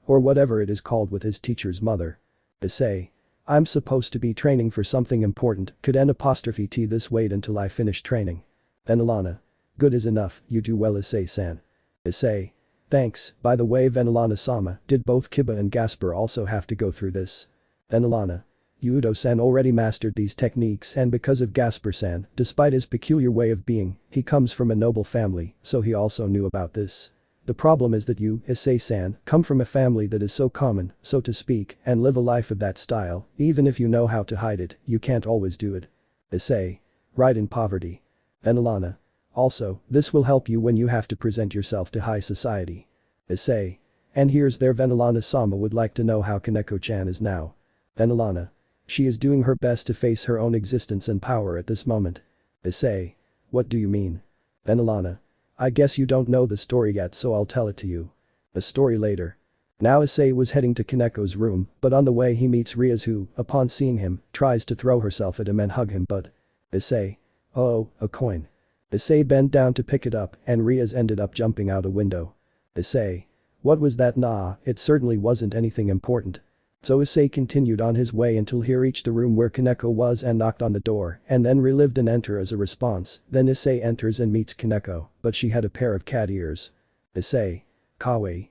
or whatever it is called, with his teacher's mother. Issei. I'm supposed to be training for something important, could N''T this wait until I finish training? Venelana. Good is enough, you do well, Issei-san. Issei. Thanks, by the way, Venelana-sama, did both Kiba and Gasper also have to go through this? Venelana. Hyoudou-san already mastered these techniques, and because of Gasper-san, despite his peculiar way of being, he comes from a noble family, so he also knew about this. The problem is that you, Issei-san, come from a family that is so common, so to speak, and live a life of that style, even if you know how to hide it, you can't always do it. Issei. Right in poverty. Venelana. Also, this will help you when you have to present yourself to high society. Issei. And here's their Venelana-sama would like to know how Kaneko-chan is now. Venelana. She is doing her best to face her own existence and power at this moment. Issei. What do you mean? Venelana. I guess you don't know the story yet, so I'll tell it to you. The story later. Now Issei was heading to Kaneko's room, but on the way he meets Rias who, upon seeing him, tries to throw herself at him and hug him but. Issei. Oh, a coin. Issei bent down to pick it up and Rias ended up jumping out a window. Issei. What was that? Nah, it certainly wasn't anything important. So Issei continued on his way until he reached the room where Kaneko was and knocked on the door and then relived an enter as a response. Then Issei enters and meets Kaneko, but she had a pair of cat ears. Issei. Kawaii.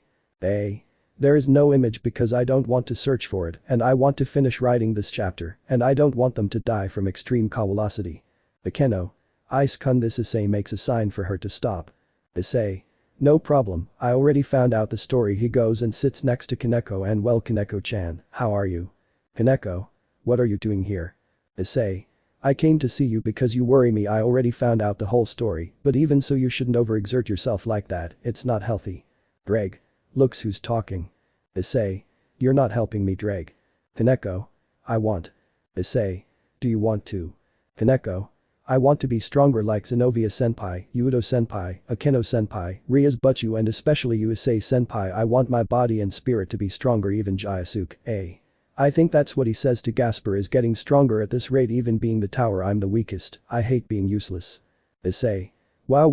There is no image because I don't want to search for it and I want to finish writing this chapter and I don't want them to die from extreme curiosity. Akeno. Ice-kun. This Issei makes a sign for her to stop. Issei. No problem, I already found out the story. He goes and sits next to Kaneko and well Kaneko-chan, how are you? Kaneko. What are you doing here? Issei. I came to see you because you worry me. I already found out the whole story, but even so you shouldn't overexert yourself like that, it's not healthy. Ddraig. Looks who's talking. Issei. You're not helping me, Ddraig. Kaneko. I want. Issei. Do you want to? Kaneko. I want to be stronger like Zenovia-senpai, Hyoudou-senpai, Akeno-senpai, Rias, but you and especially you Issei-senpai. I want my body and spirit to be stronger. Even Jayasuke. I think that's what he says to Gasper is getting stronger at this rate. Even being the tower I'm the weakest, I hate being useless. Issei. Wow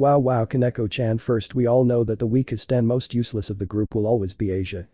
Kaneko-chan. First we all know that the weakest and most useless of the group will always be Asia,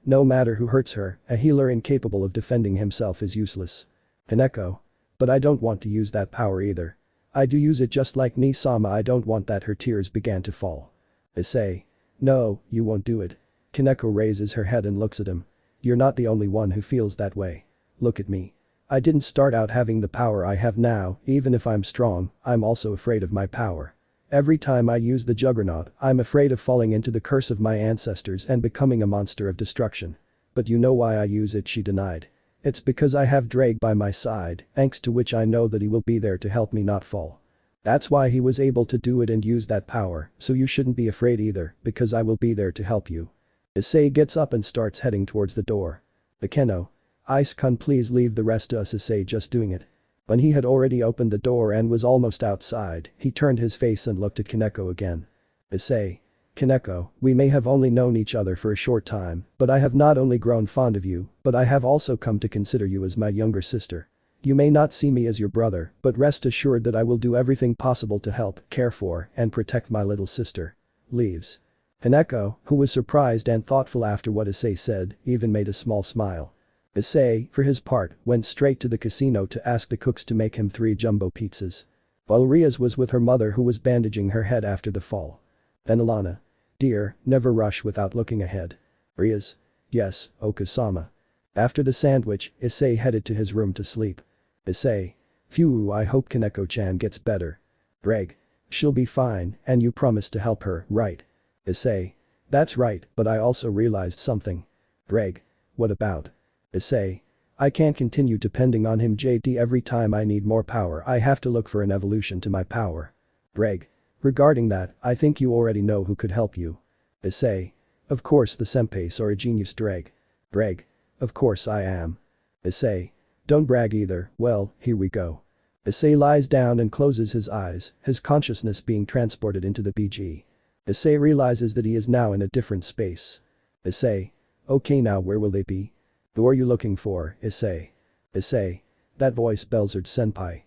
No matter who hurts her, a healer incapable of defending himself is useless. Kaneko. But I don't want to use that power either. I do use it just like Ni-sama. I don't want that. Her tears began to fall. Issei. No, you won't do it. Kaneko raises her head and looks at him. You're not the only one who feels that way. Look at me. I didn't start out having the power I have now. Even if I'm strong, I'm also afraid of my power. Every time I use the Juggernaut, I'm afraid of falling into the curse of my ancestors and becoming a monster of destruction. But you know why I use it, she denied. It's because I have Ddraig by my side, thanks to which I know that he will be there to help me not fall. That's why he was able to do it and use that power, so you shouldn't be afraid either, because I will be there to help you. Issei gets up and starts heading towards the door. Akeno. Ice-kun, please leave the rest to us. Issei just doing it. When he had already opened the door and was almost outside, he turned his face and looked at Kaneko again. Issei. Kaneko, we may have only known each other for a short time, but I have not only grown fond of you, but I have also come to consider you as my younger sister. You may not see me as your brother, but rest assured that I will do everything possible to help, care for, and protect my little sister. Leaves. Kaneko, who was surprised and thoughtful after what Issei said, even made a small smile. Issei, for his part, went straight to the casino to ask the cooks to make him 3 jumbo pizzas. While Rias was with her mother who was bandaging her head after the fall. Venelana. Dear, never rush without looking ahead. Rias. Yes, Okasama. After the sandwich, Issei headed to his room to sleep. Issei. Phew, I hope Kaneko-chan gets better. Ddraig. She'll be fine, and you promised to help her, right? Issei. That's right, but I also realized something. Ddraig. What about? Issei. I can't continue depending on him. Every time I need more power I have to look for an evolution to my power. Ddraig. Regarding that, I think you already know who could help you. Issei. Of course the senpais are a genius. Ddraig. Ddraig. Of course I am. Issei. Don't brag either. Well, here we go. Issei lies down and closes his eyes, his consciousness being transported into the BG. Issei realizes that he is now in a different space. Issei. Okay, now where will they be? Who are you looking for, Issei? Issei. That voice, Belzard senpai.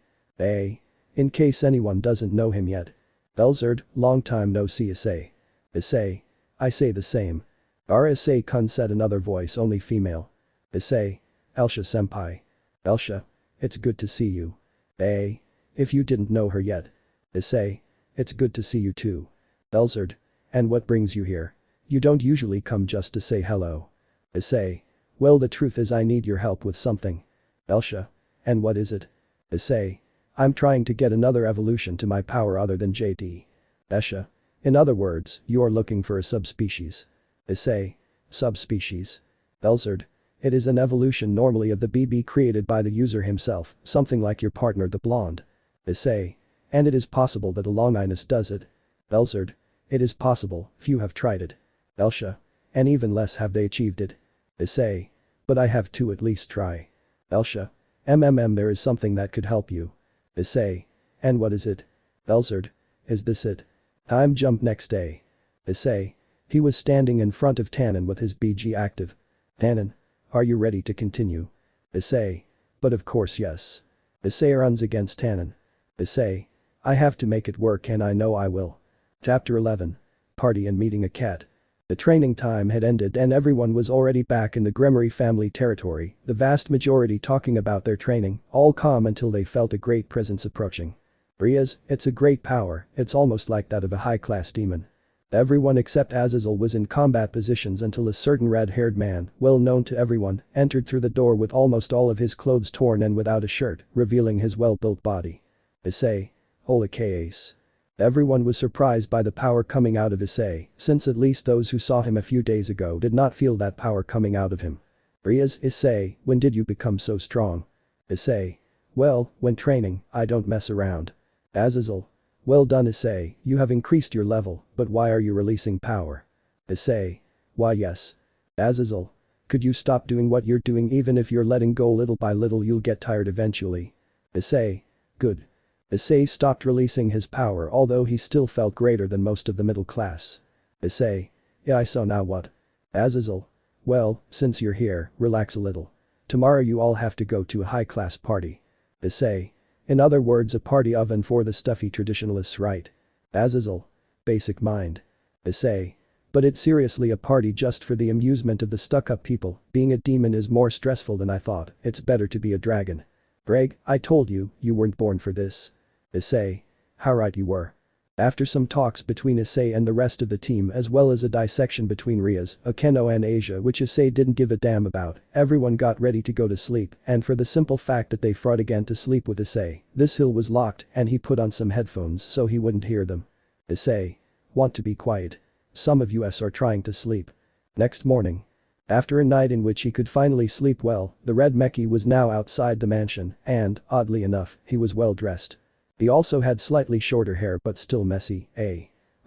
In case anyone doesn't know him yet. Belzard, long time no see. Issei. Issei. I say the same. Issei-kun, said another voice, only female. Issei. Elsha senpai. Elsha. It's good to see you. If you didn't know her yet. Issei. It's good to see you too. Belzard. And what brings you here? You don't usually come just to say hello. Issei. Well, the truth is I need your help with something. Elsha. And what is it? Issei. I'm trying to get another evolution to my power other than JD. Esha. In other words, you are looking for a subspecies. Issei. Subspecies. Belzard. It is an evolution normally of the BB created by the user himself, something like your partner the blonde. Issei. And it is possible that a Longinus does it. Belzard. It is possible, few have tried it. Elsha. And even less have they achieved it. Issei. But I have to at least try. Elsha. There is something that could help you. Issei. And what is it? Belzard. Is this it? Time jump next day. Issei. He was standing in front of Tannen with his BG active. Tannen. Are you ready to continue? Issei. But of course yes. Issei runs against Tannen. Issei. I have to make it work and I know I will. Chapter 11. Party and meeting a cat. The training time had ended and everyone was already back in the Gremory family territory, the vast majority talking about their training, all calm until they felt a great presence approaching. Ria's, it's a great power, it's almost like that of a high-class demon. Everyone except Azazel was in combat positions until a certain red-haired man, well known to everyone, entered through the door with almost all of his clothes torn and without a shirt, revealing his well-built body. Issei. Holy Chaos. Everyone was surprised by the power coming out of Issei, since at least those who saw him a few days ago did not feel that power coming out of him. Ria's, Issei, when did you become so strong? Issei. Well, when training, I don't mess around. Azazel. Well done Issei, you have increased your level, but why are you releasing power? Issei. Why yes. Azazel. Could you stop doing what you're doing even if you're letting go little by little you'll get tired eventually. Issei. Good. Issei stopped releasing his power although he still felt greater than most of the middle class. Issei. Yeah so now what? Azazel. Well, since you're here, relax a little. Tomorrow you all have to go to a high-class party. Issei. In other words a party of and for the stuffy traditionalists right? Azazel. Basic mind. Issei. But it's seriously a party just for the amusement of the stuck-up people, being a demon is more stressful than I thought, it's better to be a dragon. Ddraig, I told you, you weren't born for this. Issei. How right you were. After some talks between Issei and the rest of the team as well as a dissection between Ria's, Akeno and Asia which Issei didn't give a damn about, everyone got ready to go to sleep and for the simple fact that they fought again to sleep with Issei, this hill was locked and he put on some headphones so he wouldn't hear them. Issei. Want to be quiet. Some of us are trying to sleep. Next morning. After a night in which he could finally sleep well, the red mechie was now outside the mansion and, oddly enough, he was well dressed. He also had slightly shorter hair but still messy,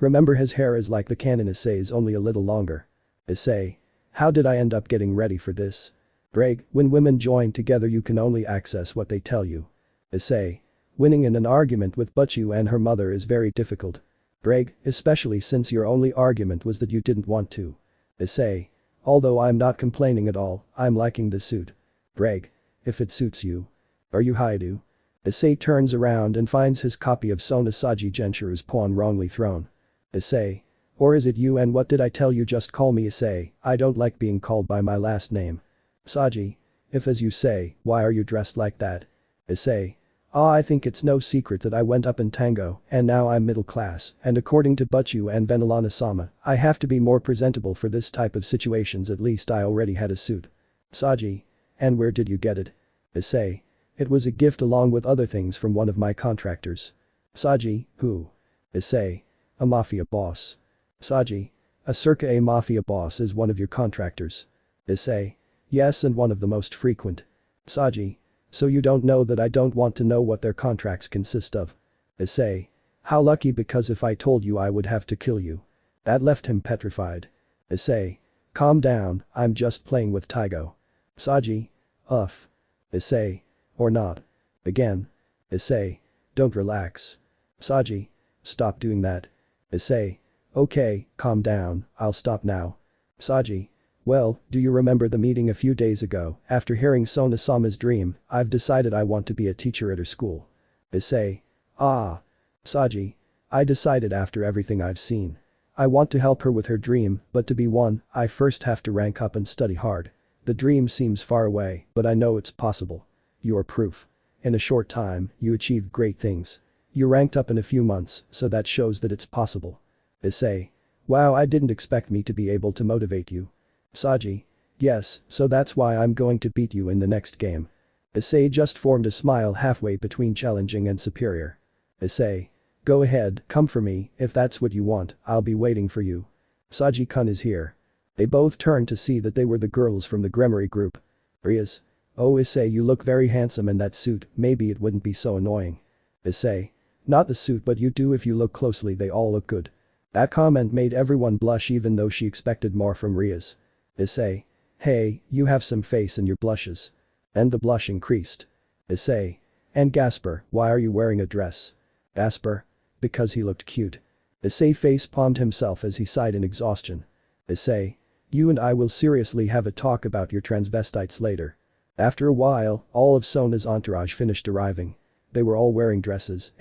Remember his hair is like the canon Issei's only a little longer. Issei. How did I end up getting ready for this? Ddraig, when women join together you can only access what they tell you. Issei. Winning in an argument with Butchu and her mother is very difficult. Ddraig, especially since your only argument was that you didn't want to. Issei. Although I'm not complaining at all, I'm liking the suit. Ddraig. If it suits you. Are you Hyoudou? Issei turns around and finds his copy of Sona Saji Genshiru's pawn wrongly thrown. Issei. Or is it you and what did I tell you just call me Issei, I don't like being called by my last name. Saji. If as you say, why are you dressed like that? Issei. I think it's no secret that I went up in Tango and now I'm middle class and according to Butchu and Venelana-sama, I have to be more presentable for this type of situations at least I already had a suit. Saji. And where did you get it? Issei. It was a gift along with other things from one of my contractors. Saji, who? Issei. A mafia boss. Saji. A circa a mafia boss is one of your contractors. Issei. Yes and one of the most frequent. Saji. So you don't know that I don't want to know what their contracts consist of. Issei. How lucky because if I told you I would have to kill you. That left him petrified. Issei. Calm down, I'm just playing with Taigo. Saji. Issei. Or not. Again. Issei. Don't relax. Saji. Stop doing that. Issei. Okay, calm down, I'll stop now. Saji. Well, do you remember the meeting a few days ago, after hearing Sona-sama's dream, I've decided I want to be a teacher at her school. Issei. Ah. Saji. I decided after everything I've seen. I want to help her with her dream, but to be one, I first have to rank up and study hard. The dream seems far away, but I know it's possible. You're proof. In a short time, you achieved great things. You ranked up in a few months, so that shows that it's possible. Issei. Wow, I didn't expect me to be able to motivate you. Saji. Yes, so that's why I'm going to beat you in the next game. Issei just formed a smile halfway between challenging and superior. Issei. Go ahead, come for me, if that's what you want, I'll be waiting for you. Saji-kun is here. They both turned to see that they were the girls from the Gremory group. Rias. Oh Issei, you look very handsome in that suit, maybe it wouldn't be so annoying. Issei. Not the suit, but you do. If you look closely they all look good. That comment made everyone blush even though she expected more from Rias. Issei. Hey, you have some face in your blushes. And the blush increased. Issei. And Gasper, why are you wearing a dress? Gasper. Because he looked cute. Issei face-palmed himself as he sighed in exhaustion. Issei. You and I will seriously have a talk about your transvestites later. After a while, all of Sona's entourage finished arriving. They were all wearing dresses,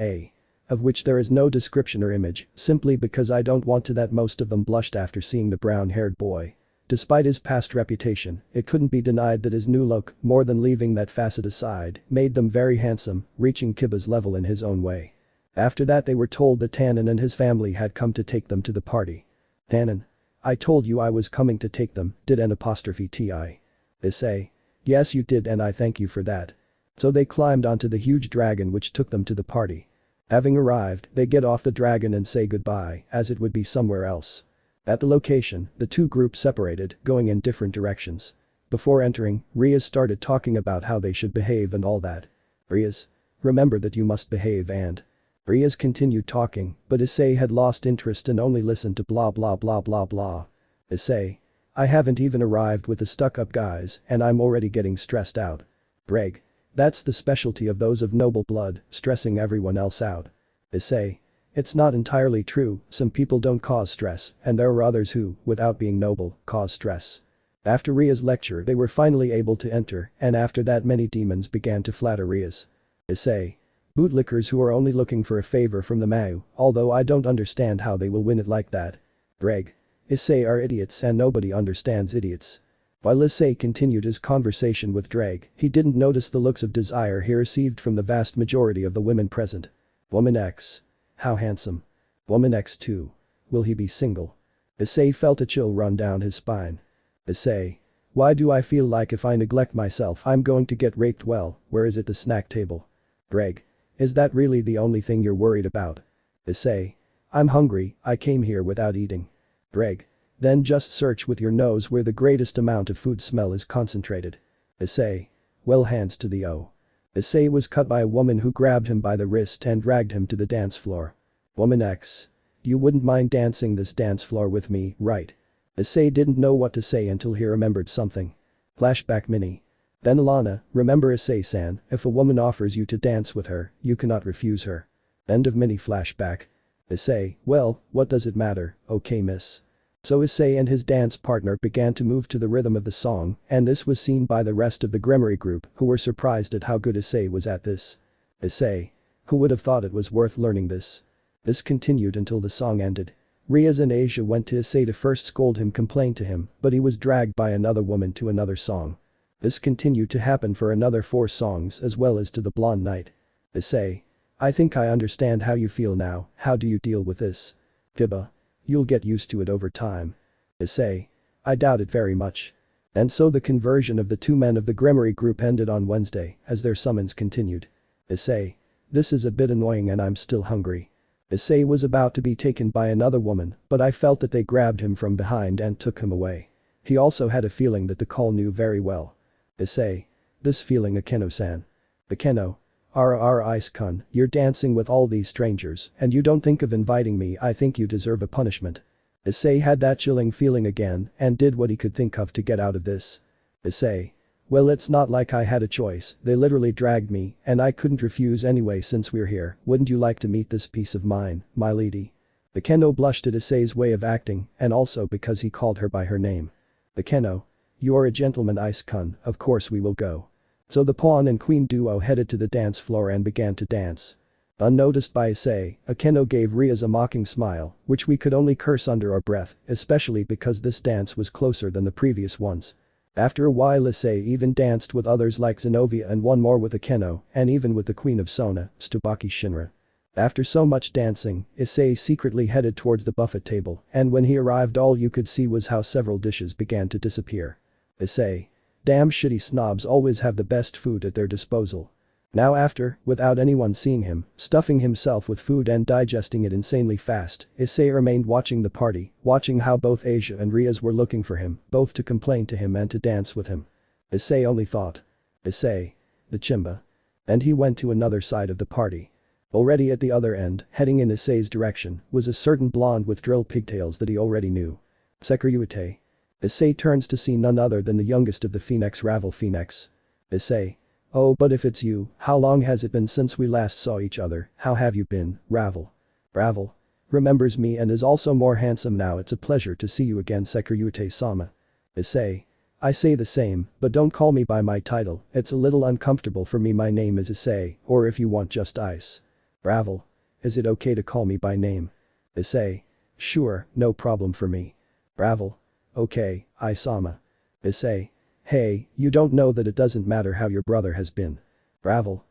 of which there is no description or image, simply because I don't want to that most of them blushed after seeing the brown-haired boy. Despite his past reputation, it couldn't be denied that his new look, more than leaving that facet aside, made them very handsome, reaching Kiba's level in his own way. After that they were told that Tannen and his family had come to take them to the party. Tannen. I told you I was coming to take them, did an apostrophe ti. Issei. Yes you did and I thank you for that. So they climbed onto the huge dragon which took them to the party. Having arrived, they get off the dragon and say goodbye, as it would be somewhere else. At the location, the two groups separated, going in different directions. Before entering, Rias started talking about how they should behave and all that. Rias. Remember that you must behave and. Rias continued talking, but Issei had lost interest and only listened to blah blah blah blah blah. Issei. I haven't even arrived with the stuck-up guys and I'm already getting stressed out. Ddraig. That's the specialty of those of noble blood, stressing everyone else out. Issei. It's not entirely true, some people don't cause stress and there are others who, without being noble, cause stress. After Ria's lecture they were finally able to enter and after that many demons began to flatter Rias. Issei. Bootlickers who are only looking for a favor from the Mau, although I don't understand how they will win it like that. Ddraig. Issei are idiots and nobody understands idiots. While Issei continued his conversation with Ddraig, he didn't notice the looks of desire he received from the vast majority of the women present. Woman X. How handsome. Woman X2. Will he be single? Issei felt a chill run down his spine. Issei. Why do I feel like if I neglect myself I'm going to get raped? Well, where is it, the snack table? Ddraig. Is that really the only thing you're worried about? Issei. I'm hungry, I came here without eating. Ddraig. Then just search with your nose where the greatest amount of food smell is concentrated. Issei. Well, hands to the O. Issei was cut by a woman who grabbed him by the wrist and dragged him to the dance floor. Woman X. You wouldn't mind dancing this dance floor with me, right? Issei didn't know what to say until he remembered something. Flashback mini. Then Alana, remember Issei-san, if a woman offers you to dance with her, you cannot refuse her. End of mini flashback. Issei, well, what does it matter, okay miss. So Issei and his dance partner began to move to the rhythm of the song and this was seen by the rest of the Gremory group who were surprised at how good Issei was at this. Issei. Who would have thought it was worth learning this? This continued until the song ended. Rias and Asia went to Issei to first scold him, complain to him, but he was dragged by another woman to another song. This continued to happen for another 4 songs as well as to the blonde knight. Issei. I think I understand how you feel now, how do you deal with this? Kiba. You'll get used to it over time. Issei. I doubt it very much. And so the conversion of the 2 men of the Gremory group ended on Wednesday as their summons continued. Issei. This is a bit annoying and I'm still hungry. Issei was about to be taken by another woman but I felt that they grabbed him from behind and took him away. He also had a feeling that the call knew very well. Issei. This feeling Akeno-san. Akeno. Ice-kun, you're dancing with all these strangers and you don't think of inviting me. I think you deserve a punishment. Issei had that chilling feeling again and did what he could think of to get out of this. Issei. Well, it's not like I had a choice, they literally dragged me and I couldn't refuse anyway. Since we're here, wouldn't you like to meet this piece of mine, my lady? Akeno blushed at Issei's way of acting and also because he called her by her name. Akeno. You're a gentleman, Ice-kun, of course we will go. So the pawn and queen duo headed to the dance floor and began to dance. Unnoticed by Issei, Akeno gave Rias a mocking smile, which we could only curse under our breath, especially because this dance was closer than the previous ones. After a while Issei even danced with others like Zenobia and one more with Akeno and even with the queen of Sona, Tsubaki Shinra. After so much dancing, Issei secretly headed towards the buffet table and when he arrived all you could see was how several dishes began to disappear. Issei. Damn shitty snobs always have the best food at their disposal. Now after, without anyone seeing him, stuffing himself with food and digesting it insanely fast, Issei remained watching the party, watching how both Asia and Riaz were looking for him, both to complain to him and to dance with him. Issei only thought. Issei. The Chimba. And he went to another side of the party. Already at the other end, heading in Issei's direction, was a certain blonde with drill pigtails that he already knew. Sekiryuutei. Issei turns to see none other than the youngest of the Phoenix Ravel Phoenix. Issei. Oh, but if it's you, how long has it been since we last saw each other, how have you been, Ravel? Ravel. Remembers me and is also more handsome now, it's a pleasure to see you again, Sekiryuutei-sama. Issei. I say the same, but don't call me by my title, it's a little uncomfortable for me, my name is Issei, or if you want just Ice. Ravel. Is it okay to call me by name? Issei. Sure, no problem for me. Ravel. Okay, Isama. Issei. Hey, you don't know that it doesn't matter how your brother has been. Ravel.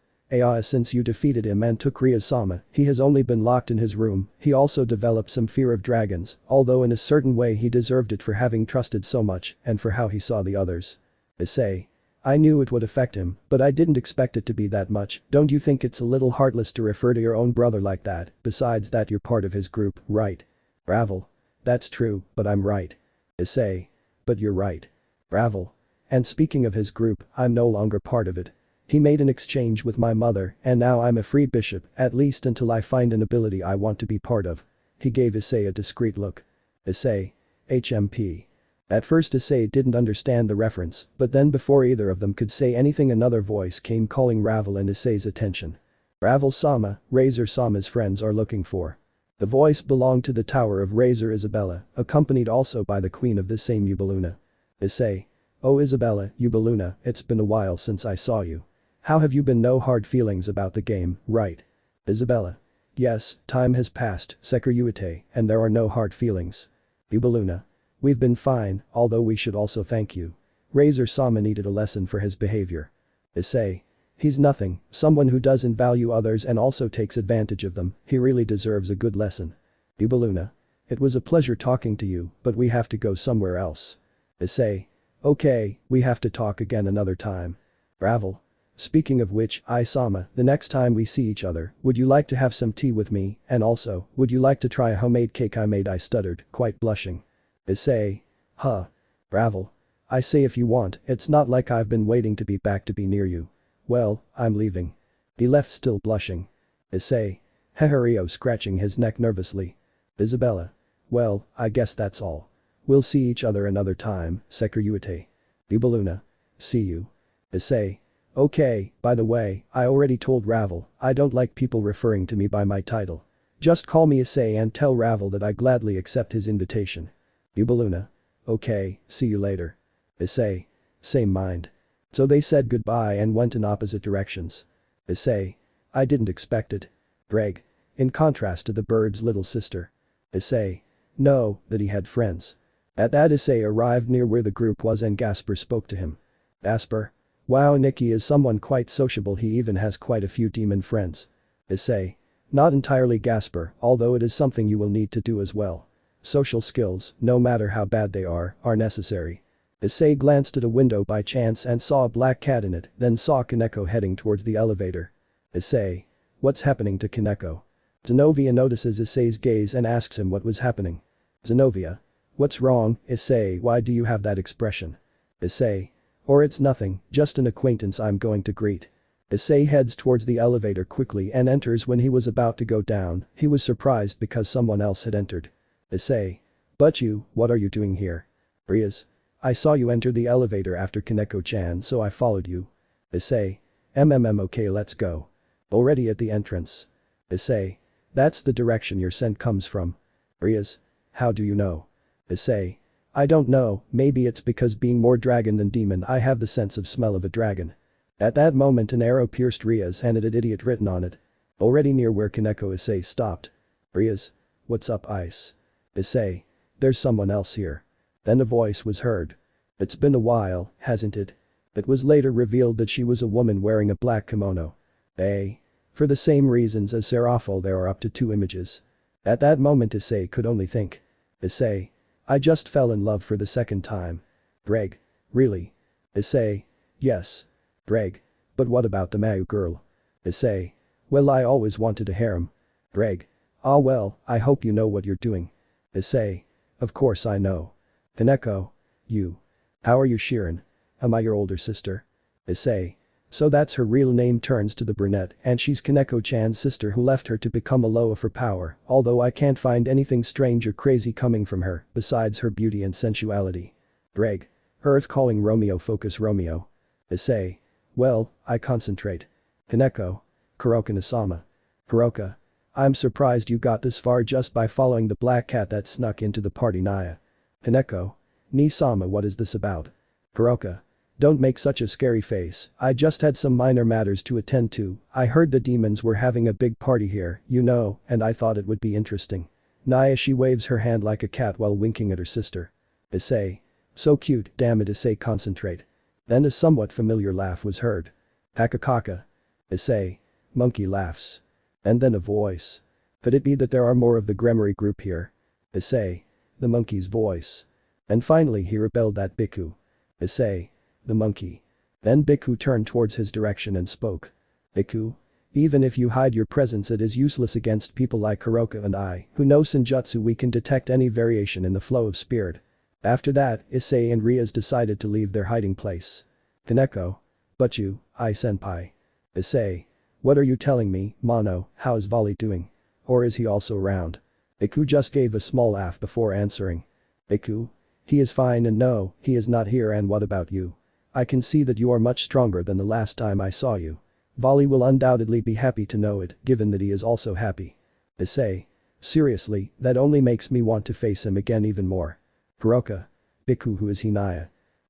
Since you defeated him and took Riaz-sama, he has only been locked in his room, he also developed some fear of dragons, although in a certain way he deserved it for having trusted so much and for how he saw the others. Issei. I knew it would affect him, but I didn't expect it to be that much, don't you think it's a little heartless to refer to your own brother like that, besides that you're part of his group, right? Ravel. That's true, but I'm right. Issei. But you're right. Ravel. And speaking of his group, I'm no longer part of it. He made an exchange with my mother and now I'm a free bishop, at least until I find an ability I want to be part of. He gave Issei a discreet look. Issei. HMP. At first Issei didn't understand the reference, but then before either of them could say anything another voice came calling Ravel and Issei's attention. Ravel-sama, Razor-sama's friends are looking for. The voice belonged to the tower of Razor Isabella, accompanied also by the queen of this same Ubeluna. Issei. Oh Isabella, Ubeluna, it's been a while since I saw you. How have you been? No hard feelings about the game, right? Isabella. Yes, time has passed, Sekiryuutei, and there are no hard feelings. Ubeluna. We've been fine, although we should also thank you. Razor-sama needed a lesson for his behavior. Issei. He's nothing, someone who doesn't value others and also takes advantage of them, he really deserves a good lesson. Ubeluna. It was a pleasure talking to you, but we have to go somewhere else. Issei. Okay, we have to talk again another time. Ravel. Speaking of which, Isama, the next time we see each other, would you like to have some tea with me, and also, would you like to try a homemade cake I made? I stuttered, quite blushing. Issei. Huh. Ravel. I say if you want, it's not like I've been waiting to be back to be near you. Well, I'm leaving. He left still blushing. Issei. Heherio scratching his neck nervously. Isabella. Well, I guess that's all. We'll see each other another time, Sekiryuutei. Ubeluna. See you. Issei. Okay, by the way, I already told Ravel, I don't like people referring to me by my title. Just call me Issei and tell Ravel that I gladly accept his invitation. Ubeluna. Okay, see you later. Issei. Same mind. So they said goodbye and went in opposite directions. Issei. I didn't expect it. Ddraig. In contrast to the bird's little sister. Issei. No, that he had friends. At that Issei arrived near where the group was and Gasper spoke to him. Gasper. Wow, Nikki is someone quite sociable, he even has quite a few demon friends. Issei. Not entirely Gasper, although it is something you will need to do as well. Social skills, no matter how bad they are necessary. Issei glanced at a window by chance and saw a black cat in it, then saw Kaneko heading towards the elevator. Issei. What's happening to Kaneko? Zenovia notices Issei's gaze and asks him what was happening. Zenovia. What's wrong, Issei, why do you have that expression? Issei. Or it's nothing, just an acquaintance I'm going to greet. Issei heads towards the elevator quickly and enters. When he was about to go down, he was surprised because someone else had entered. Issei. But you, what are you doing here? Riaz. I saw you enter the elevator after Kaneko-chan, so I followed you. Issei. Okay, let's go. Already at the entrance. Issei. That's the direction your scent comes from. Riaz. How do you know? Issei. I don't know, maybe it's because being more dragon than demon I have the sense of smell of a dragon. At that moment an arrow pierced Riaz and it had idiot written on it. Already near where Kaneko Issei stopped. Riaz. What's up, Ice? Issei. There's someone else here. Then a voice was heard. It's been a while, hasn't it? It was later revealed that she was a woman wearing a black kimono. For the same reasons as Serapho there are up to 2 images. At that moment Issei could only think. Issei. I just fell in love for the second time. Ddraig. Really? Issei. Yes. Ddraig. But what about the Mayu girl? Issei. Well, I always wanted a harem. Ddraig. Ah well, I hope you know what you're doing. Issei. Of course I know. Kaneko. You. How are you, Shirin? Am I your older sister? Issei. So that's her real name. Turns to the brunette, and she's Kaneko-chan's sister who left her to become a Loa for power, although I can't find anything strange or crazy coming from her besides her beauty and sensuality. Ddraig. Earth calling Romeo. Focus Romeo. Issei. Well, I concentrate. Kaneko. Kuroka-sama. Kuroka. I'm surprised you got this far just by following the black cat that snuck into the party. Naya. Kaneko. Ni-sama, what is this about? Kuroka. Don't make such a scary face, I just had some minor matters to attend to. I heard the demons were having a big party here, you know, and I thought it would be interesting. Naya. She waves her hand like a cat while winking at her sister. Issei. So cute, damn it. Issei. Concentrate. Then a somewhat familiar laugh was heard. Hakakaka. Issei. Monkey laughs. And then a voice. Could it be that there are more of the Gremory group here? Issei. The monkey's voice. And finally he rebelled at Bhikkhu. Issei. The monkey. Then Bhikkhu turned towards his direction and spoke. Bhikkhu. Even if you hide your presence, it is useless against people like Kuroka and I, who know Senjutsu. We can detect any variation in the flow of spirit. After that, Issei and Rias decided to leave their hiding place. Kaneko. But you, senpai. Issei. What are you telling me, Mono? How's Volley doing? Or is he also around? Bhikkhu just gave a small laugh before answering. Bhikkhu. He is fine, and no, he is not here. And what about you? I can see that you are much stronger than the last time I saw you. Volley will undoubtedly be happy to know it, given that he is also happy. Issei. Seriously, that only makes me want to face him again even more. Kuroka. Bhikkhu. Who is he? Naya.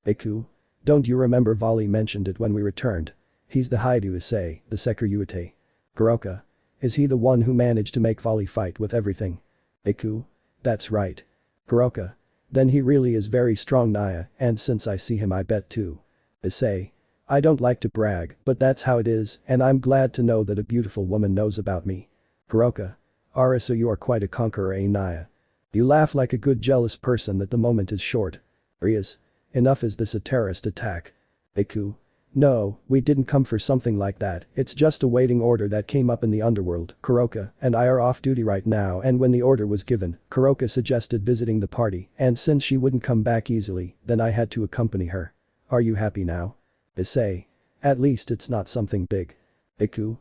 Bhikkhu. Don't you remember Volley mentioned it when we returned? He's the Hyoudou Issei, the Sekiryuutei. Kuroka. Is he the one who managed to make Volley fight with everything? Bhikkhu. That's right. Kuroka. Then he really is very strong. Naya, and since I see him I bet too. Issei. I don't like to brag, but that's how it is, and I'm glad to know that a beautiful woman knows about me. Kuroka. Ara, so you are quite a conqueror, eh? Naya. You laugh like a good jealous person that the moment is short. Rias. Enough, is this a terrorist attack? Bhikkhu. No, we didn't come for something like that, it's just a waiting order that came up in the underworld. Kuroka and I are off duty right now, and when the order was given, Kuroka suggested visiting the party, and since she wouldn't come back easily, then I had to accompany her. Are you happy now? Issei. At least it's not something big. Bhikkhu.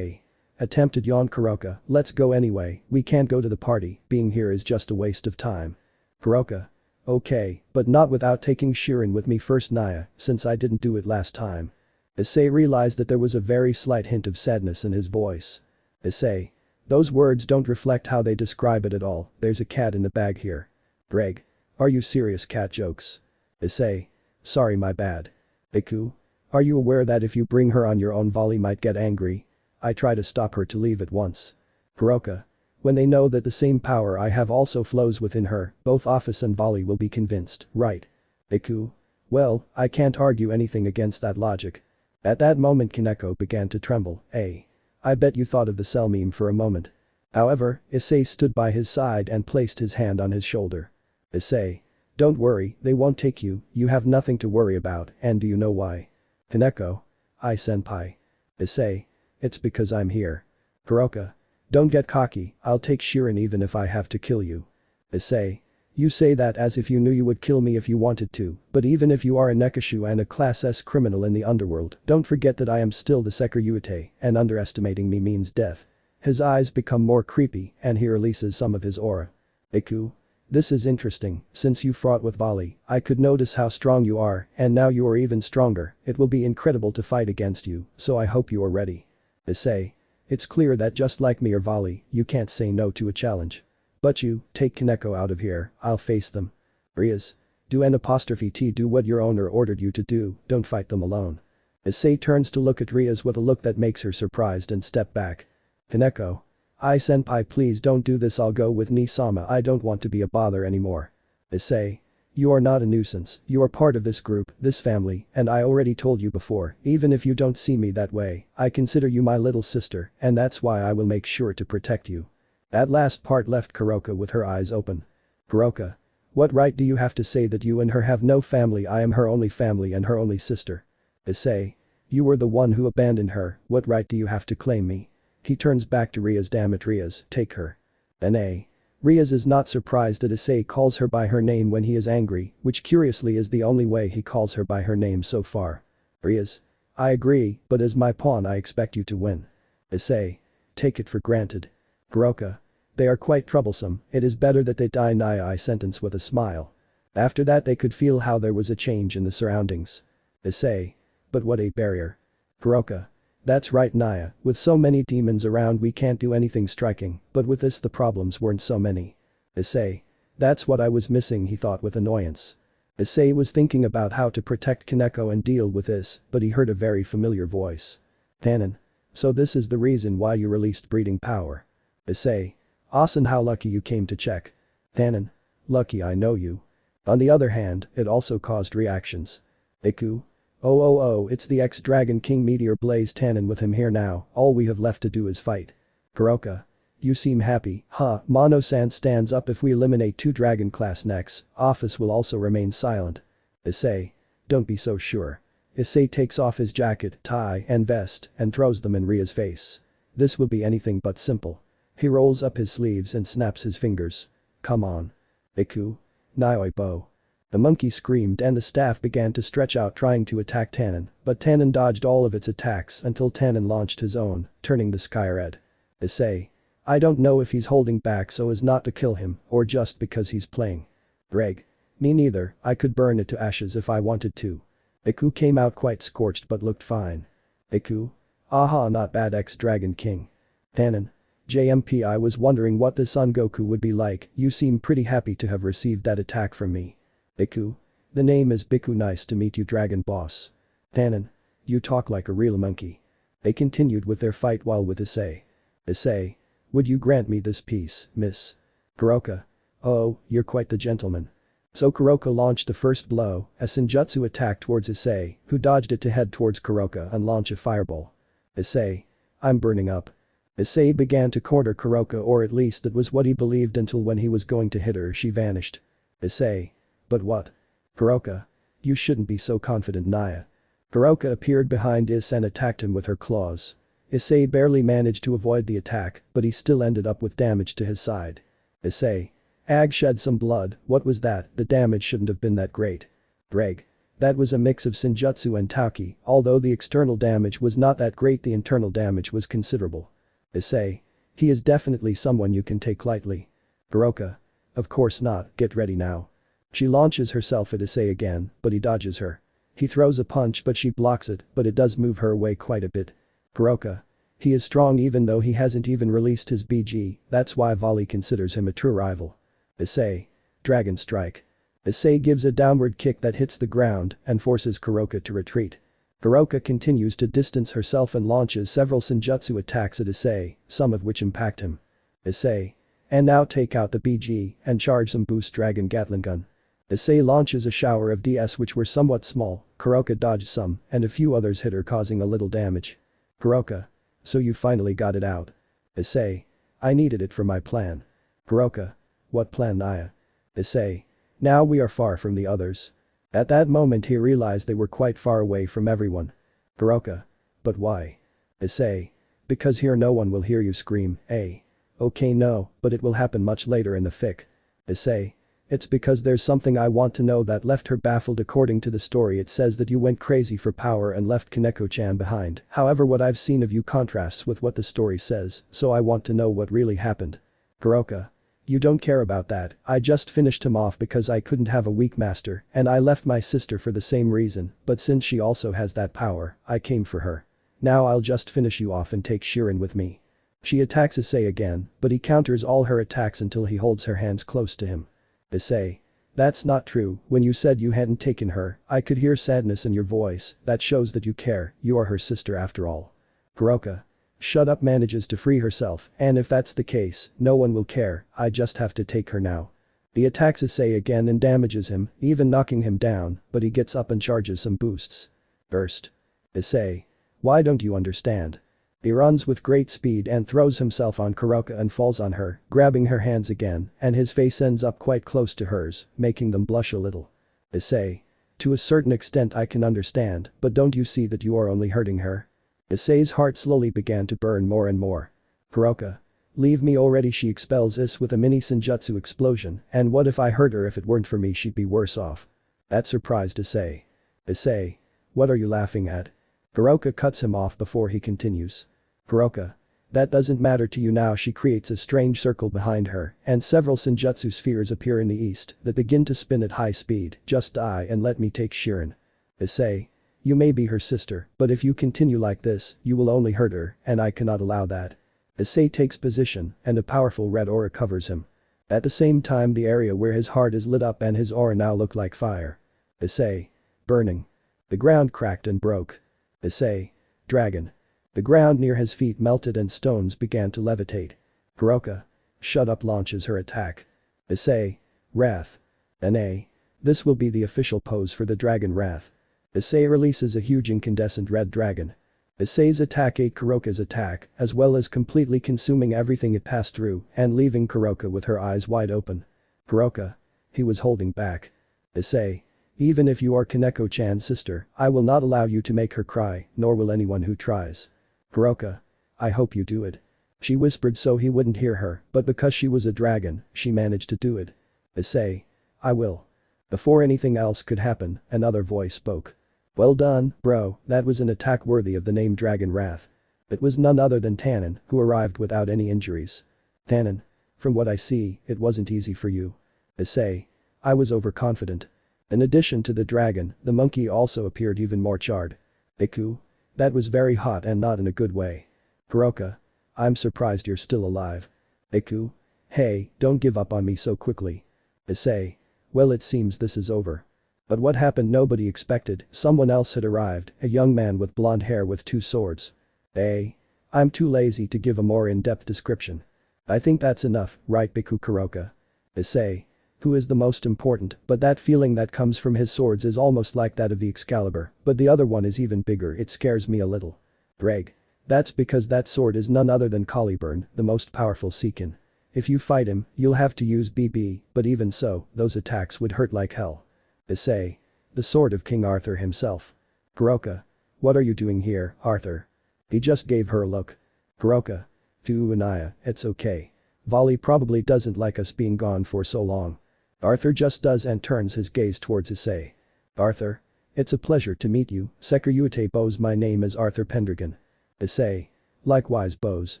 Attempted yawn. Kuroka. Let's go anyway, we can't go to the party, being here is just a waste of time. Kuroka. Okay, but not without taking Shirin with me first. Naya, since I didn't do it last time. Issei realized that there was a very slight hint of sadness in his voice. Issei. Those words don't reflect how they describe it at all. There's a cat in the bag here. Ddraig. Are you serious? Cat jokes. Issei. Sorry, my bad. Bhikkhu. Are you aware that if you bring her on your own, Volley might get angry? I try to stop her to leave at once. Kuroka. When they know that the same power I have also flows within her, both Ophis and Volley will be convinced, right? Bhikkhu. Well, I can't argue anything against that logic. At that moment Kaneko began to tremble. I bet you thought of the cell meme for a moment. However, Issei stood by his side and placed his hand on his shoulder. Issei. Don't worry, they won't take you, you have nothing to worry about, and do you know why? Kaneko. Senpai. Issei. It's because I'm here. Kuroka. Don't get cocky, I'll take Shirin even if I have to kill you. Issei. You say that as if you knew you would kill me if you wanted to, but even if you are a Nekashu and a Class S criminal in the underworld, don't forget that I am still the Sekiryuutei, and underestimating me means death. His eyes become more creepy and he releases some of his aura. Bhikkhu. This is interesting, since you fought with Volley, I could notice how strong you are, and now you are even stronger, it will be incredible to fight against you, so I hope you are ready. Issei. It's clear that just like me or Volley, you can't say no to a challenge. But you, take Kaneko out of here, I'll face them. Rias. Do what your owner ordered you to do, don't fight them alone. Issei turns to look at Rias with a look that makes her surprised and step back. Kaneko. Senpai, please don't do this, I'll go with Ni-sama, I don't want to be a bother anymore. Issei. You are not a nuisance, you are part of this group, this family, and I already told you before, even if you don't see me that way, I consider you my little sister, and that's why I will make sure to protect you. That last part left Kuroka with her eyes open. Kuroka. What right do you have to say that you and her have no family? I am her only family and her only sister. Issei. You were the one who abandoned her, what right do you have to claim me? He turns back to Riaz. Damn it Riaz, take her. Then Riaz is not surprised that Issei calls her by her name when he is angry, which curiously is the only way he calls her by her name so far. Riaz. I agree, but as my pawn I expect you to win. Issei. Take it for granted. Kuoh. They are quite troublesome, it is better that they die. I sentence with a smile. After that they could feel how there was a change in the surroundings. Issei. But what a barrier. Kuoh. That's right Naya, with so many demons around we can't do anything striking, but with this the problems weren't so many. Issei. That's what I was missing, he thought with annoyance. Issei was thinking about how to protect Kaneko and deal with this, but he heard a very familiar voice. Tannen. So this is the reason why you released breeding power. Issei. Awesome, how lucky you came to check. Tannen. Lucky I know you. On the other hand, it also caused reactions. Iku. Oh, it's the ex-Dragon King Meteor Blaze Tannen with him here now, all we have left to do is fight. Kuoh. You seem happy, huh? Mono-san stands up. If we eliminate 2 Dragon class necks, Ophis will also remain silent. Issei. Don't be so sure. Issei takes off his jacket, tie, and vest, and throws them in Ria's face. This will be anything but simple. He rolls up his sleeves and snaps his fingers. Come on. Iku. Nioi bo. The monkey screamed and the staff began to stretch out trying to attack Tannen, but Tannen dodged all of its attacks until Tannen launched his own, turning the sky red. Issei. I don't know if he's holding back so as not to kill him, or just because he's playing. Ddraig. Me neither, I could burn it to ashes if I wanted to. Iku came out quite scorched but looked fine. Iku. Aha, not bad ex-Dragon King. Tannen. JMP, I was wondering what the Son Goku would be like, you seem pretty happy to have received that attack from me. Iku. The name is Biku, nice to meet you Dragon Boss. Tannen. You talk like a real monkey. They continued with their fight while with Issei. Issei. Would you grant me this piece, miss? Kuoh. Oh, you're quite the gentleman. So Kuoh launched the first blow, a Senjutsu attack towards Issei, who dodged it to head towards Kuoh and launch a fireball. Issei. I'm burning up. Issei began to corner Kuoh, or at least that was what he believed until when he was going to hit her she vanished. Issei. But what? Kuoh. You shouldn't be so confident Naya. Kuoh appeared behind Issei and attacked him with her claws. Issei barely managed to avoid the attack, but he still ended up with damage to his side. Issei. Ag shed some blood, what was that? The damage shouldn't have been that great. Ddraig. That was a mix of Senjutsu and Tauki, although the external damage was not that great the internal damage was considerable. Issei. He is definitely someone you can take lightly. Kuoh. Of course not, get ready now. She launches herself at Issei again, but he dodges her. He throws a punch but she blocks it, but it does move her away quite a bit. Kuoh. He is strong even though he hasn't even released his BG, that's why Volley considers him a true rival. Issei. Dragon Strike. Issei gives a downward kick that hits the ground and forces Kuoh to retreat. Kuoh continues to distance herself and launches several Senjutsu attacks at Issei, some of which impact him. Issei. And now take out the BG and charge some boost Dragon Gatling Gun. Issei launches a shower of DS which were somewhat small, Kuoh dodged some and a few others hit her causing a little damage. Kuoh. So you finally got it out. Issei. I needed it for my plan. Kuoh. What plan Naya? Issei. Now we are far from the others. At that moment he realized they were quite far away from everyone. Kuoh. But why? Issei. Because here no one will hear you scream, eh? Okay no, but it will happen much later in the fic. Issei. It's because there's something I want to know that left her baffled. According to the story it says that you went crazy for power and left Kaneko-chan behind, however what I've seen of you contrasts with what the story says, so I want to know what really happened. Kuoh. You don't care about that, I just finished him off because I couldn't have a weak master and I left my sister for the same reason, but since she also has that power, I came for her. Now I'll just finish you off and take Shirin with me. She attacks Issei again, but he counters all her attacks until he holds her hands close to him. Issei. That's not true, when you said you hadn't taken her, I could hear sadness in your voice, that shows that you care, you are her sister after all. Kuoh. Shut up manages to free herself, and if that's the case, no one will care, I just have to take her now. He attacks Issei again and damages him, even knocking him down, but he gets up and charges some boosts. Burst. Issei. Why don't you understand? He runs with great speed and throws himself on Kuoh and falls on her, grabbing her hands again, and his face ends up quite close to hers, making them blush a little. Issei. To a certain extent I can understand, but don't you see that you are only hurting her? Issei's heart slowly began to burn more and more. Kuroka. Leave me already, she expels Is with a mini senjutsu explosion, and what if I hurt her? If it weren't for me she'd be worse off. That surprised Issei. Issei. What are you laughing at? Kuroka cuts him off before he continues. Kuroka. That doesn't matter to you now. She creates a strange circle behind her, and several senjutsu spheres appear in the east that begin to spin at high speed. Just die and let me take Shirin. Issei. You may be her sister, but if you continue like this, you will only hurt her, and I cannot allow that. Issei takes position, and a powerful red aura covers him. At the same time the area where his heart is lit up and his aura now look like fire. Issei. Burning. The ground cracked and broke. Issei. Dragon. The ground near his feet melted and stones began to levitate. Kuroka. Shut up launches her attack. Issei. Wrath. Na. This will be the official pose for the dragon Wrath. Issei releases a huge incandescent red dragon. Issei's attack ate Kuroka's attack, as well as completely consuming everything it passed through and leaving Kuroka with her eyes wide open. Kuroka. He was holding back. Issei. Even if you are Kaneko-chan's sister, I will not allow you to make her cry, nor will anyone who tries. Kuroka. I hope you do it. She whispered so he wouldn't hear her, but because she was a dragon, she managed to do it. Issei. I will. Before anything else could happen, another voice spoke. Well done, bro, that was an attack worthy of the name Dragon Wrath. It was none other than Tannen, who arrived without any injuries. Tannen. From what I see, it wasn't easy for you. Issei. I was overconfident. In addition to the dragon, the monkey also appeared even more charred. Iku. That was very hot and not in a good way. Kuroka. I'm surprised you're still alive. Iku. Hey, don't give up on me so quickly. Issei. Well, it seems this is over. But what happened nobody expected. Someone else had arrived, a young man with blonde hair with 2 swords. I'm too lazy to give a more in-depth description. I think that's enough, right Biku Kuroka? Issei. Who is the most important, but that feeling that comes from his swords is almost like that of the Excalibur, but the other one is even bigger. It scares me a little. Ddraig. That's because that sword is none other than Caliburn, the most powerful Seekin. If you fight him, you'll have to use BB, but even so, those attacks would hurt like hell. Issei. The sword of King Arthur himself. Kuroka. What are you doing here, Arthur? He just gave her a look. Kuroka. Naya, it's okay. Vali probably doesn't like us being gone for so long. Arthur just does and turns his gaze towards Issei. Arthur. It's a pleasure to meet you, Sekiryuutei bows. My name is Arthur Pendragon. Issei. Likewise bows,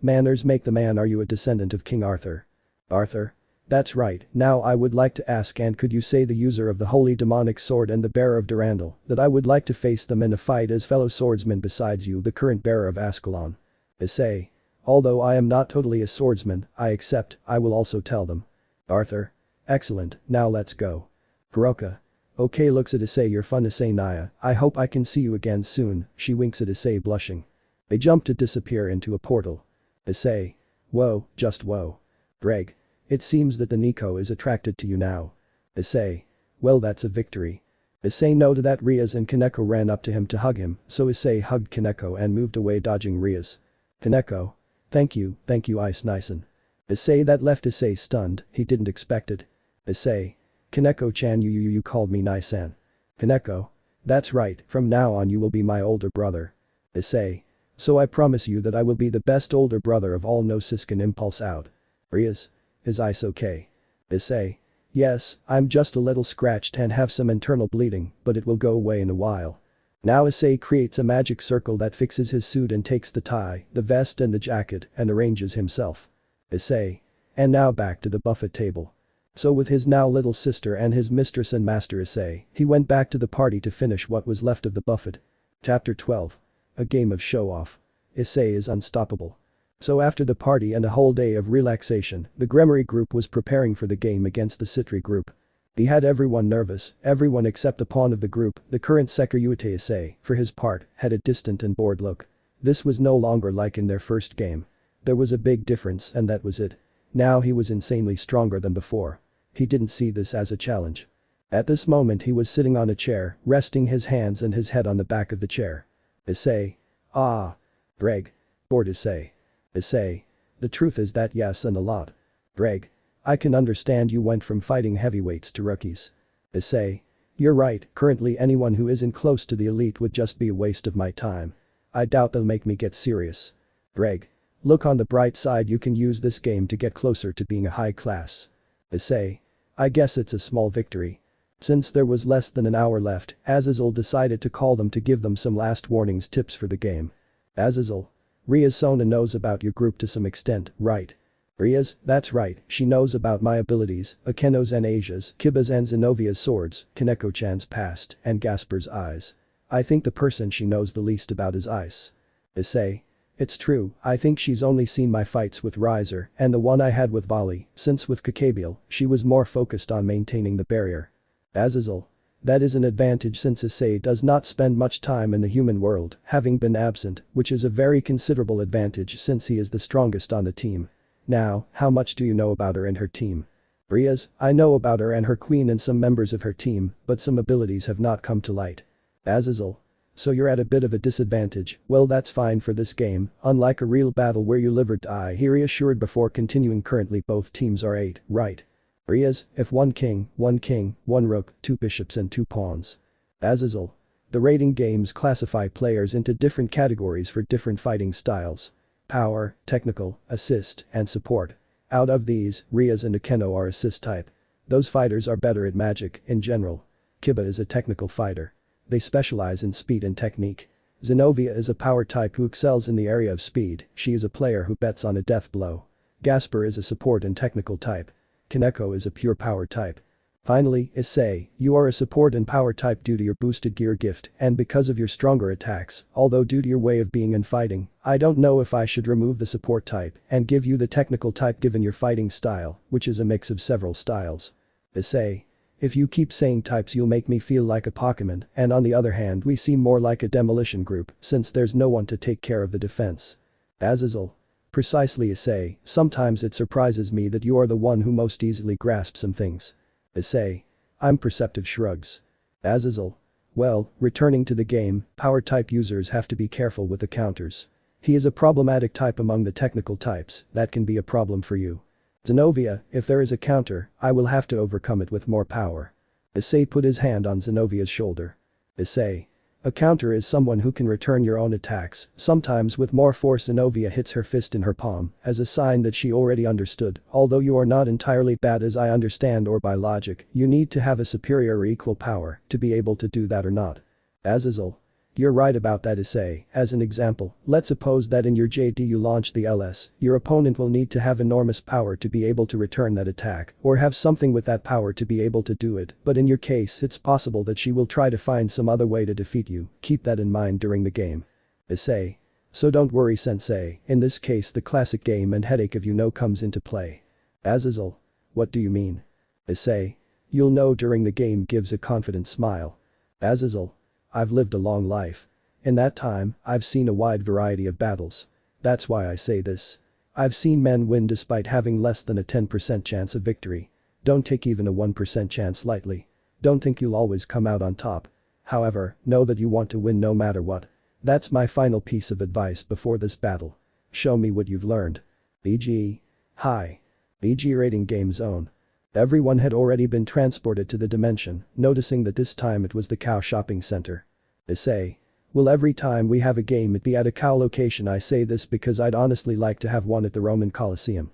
Manners make the man. Are you a descendant of King Arthur? Arthur. That's right. Now I would like to ask, and could you say the user of the holy demonic sword and the bearer of Durandal, that I would like to face them in a fight as fellow swordsmen besides you, the current bearer of Ascalon? Issei. Although I am not totally a swordsman, I accept. I will also tell them. Arthur. Excellent, now let's go. Kuroka. Okay, looks at Issei. You're fun, Issei. Naya, I hope I can see you again soon. She winks at Issei, blushing. They jump to disappear into a portal. Issei. Whoa, just whoa. Ddraig. It seems that the Nico is attracted to you now. Issei. Well, that's a victory. Issei. No to that. Rias and Kaneko ran up to him to hug him, so Issei hugged Kaneko and moved away, dodging Rias. Kaneko. Thank you, Ice Nison. Issei. That left Issei stunned. He didn't expect it. Issei. Kaneko-chan, you called me Nisan. Kaneko. That's right, from now on you will be my older brother. Issei. So I promise you that I will be the best older brother of all. No Siskin impulse out. Rias. Is Ice okay? Issei. Yes, I'm just a little scratched and have some internal bleeding, but it will go away in a while. Now Issei creates a magic circle that fixes his suit and takes the tie, the vest and the jacket and arranges himself. Issei. And now back to the buffet table. So with his now little sister and his mistress and master Issei, he went back to the party to finish what was left of the buffet. Chapter 12. A game of show-off. Issei is unstoppable. So after the party and a whole day of relaxation, the Gremory group was preparing for the game against the Citri group. He had everyone nervous, everyone except the pawn of the group, the current Sekiryuutei Issei, for his part, had a distant and bored look. This was no longer like in their first game. There was a big difference and that was it. Now he was insanely stronger than before. He didn't see this as a challenge. At this moment he was sitting on a chair, resting his hands and his head on the back of the chair. Issei. Ah. Ddraig. Bored Issei. Issei. The truth is that yes, and a lot. Ddraig. I can understand you went from fighting heavyweights to rookies. Issei. You're right, currently anyone who isn't close to the elite would just be a waste of my time. I doubt they'll make me get serious. Ddraig. Look on the bright side, you can use this game to get closer to being a high class. Issei. I guess it's a small victory. Since there was less than an hour left, Azazel decided to call them to give them some last warnings tips for the game. Azazel. Ria's Sona knows about your group to some extent, right? Ria's, that's right, she knows about my abilities, Akeno's and Asia's, Kiba's and Zenovia's swords, Kaneko-chan's past, and Gasper's eyes. I think the person she knows the least about is Ice. Issei. It's true, I think she's only seen my fights with Riser and the one I had with Volley, since with Gabriel, she was more focused on maintaining the barrier. Azazel. That is an advantage since Issei does not spend much time in the human world, having been absent, which is a very considerable advantage since he is the strongest on the team. Now, how much do you know about her and her team? Ria's, I know about her and her queen and some members of her team, but some abilities have not come to light. Azazel. So you're at a bit of a disadvantage, well that's fine for this game, unlike a real battle where you live or die, he reassured before continuing. Currently both teams are 8, right? Ria's, if one king, one rook, 2 bishops and 2 pawns. Azazel. The rating games classify players into different categories for different fighting styles. Power, technical, assist, and support. Out of these, Ria's and Akeno are assist type. Those fighters are better at magic, in general. Kiba is a technical fighter. They specialize in speed and technique. Zenovia is a power type who excels in the area of speed, she is a player who bets on a death blow. Gasper is a support and technical type. Kaneko is a pure power type. Finally, Issei, you are a support and power type due to your boosted gear gift and because of your stronger attacks, although due to your way of being and fighting, I don't know if I should remove the support type and give you the technical type given your fighting style, which is a mix of several styles. Issei. If you keep saying types you'll make me feel like a Pokemon, and on the other hand we seem more like a demolition group since there's no one to take care of the defense. Azazel. Precisely Issei, sometimes it surprises me that you are the one who most easily grasps some things. Issei. I'm perceptive shrugs. Azazel. Well, returning to the game, power type users have to be careful with the counters. He is a problematic type among the technical types, that can be a problem for you. Zenovia, if there is a counter, I will have to overcome it with more power. Issei put his hand on Zenovia's shoulder. Issei. A counter is someone who can return your own attacks, sometimes with more force. Zenovia hits her fist in her palm, as a sign that she already understood, although you are not entirely bad as I understand or by logic, you need to have a superior or equal power to be able to do that or not. Azazel. You're right about that Issei, as an example, let's suppose that in your JD you launch the LS, your opponent will need to have enormous power to be able to return that attack, or have something with that power to be able to do it, but in your case it's possible that she will try to find some other way to defeat you, keep that in mind during the game. Issei. So don't worry sensei, in this case the classic game and headache of comes into play. Azazel. What do you mean? Issei. You'll know during the game gives a confident smile. Azazel. I've lived a long life. In that time, I've seen a wide variety of battles. That's why I say this. I've seen men win despite having less than a 10% chance of victory. Don't take even a 1% chance lightly. Don't think you'll always come out on top. However, know that you want to win no matter what. That's my final piece of advice before this battle. Show me what you've learned. BG. Hi. BG rating game zone. Everyone had already been transported to the dimension, noticing that this time it was the Kuoh shopping center. Issei. Will every time we have a game it be at a Kuoh location? I say this because I'd honestly like to have one at the Roman Colosseum.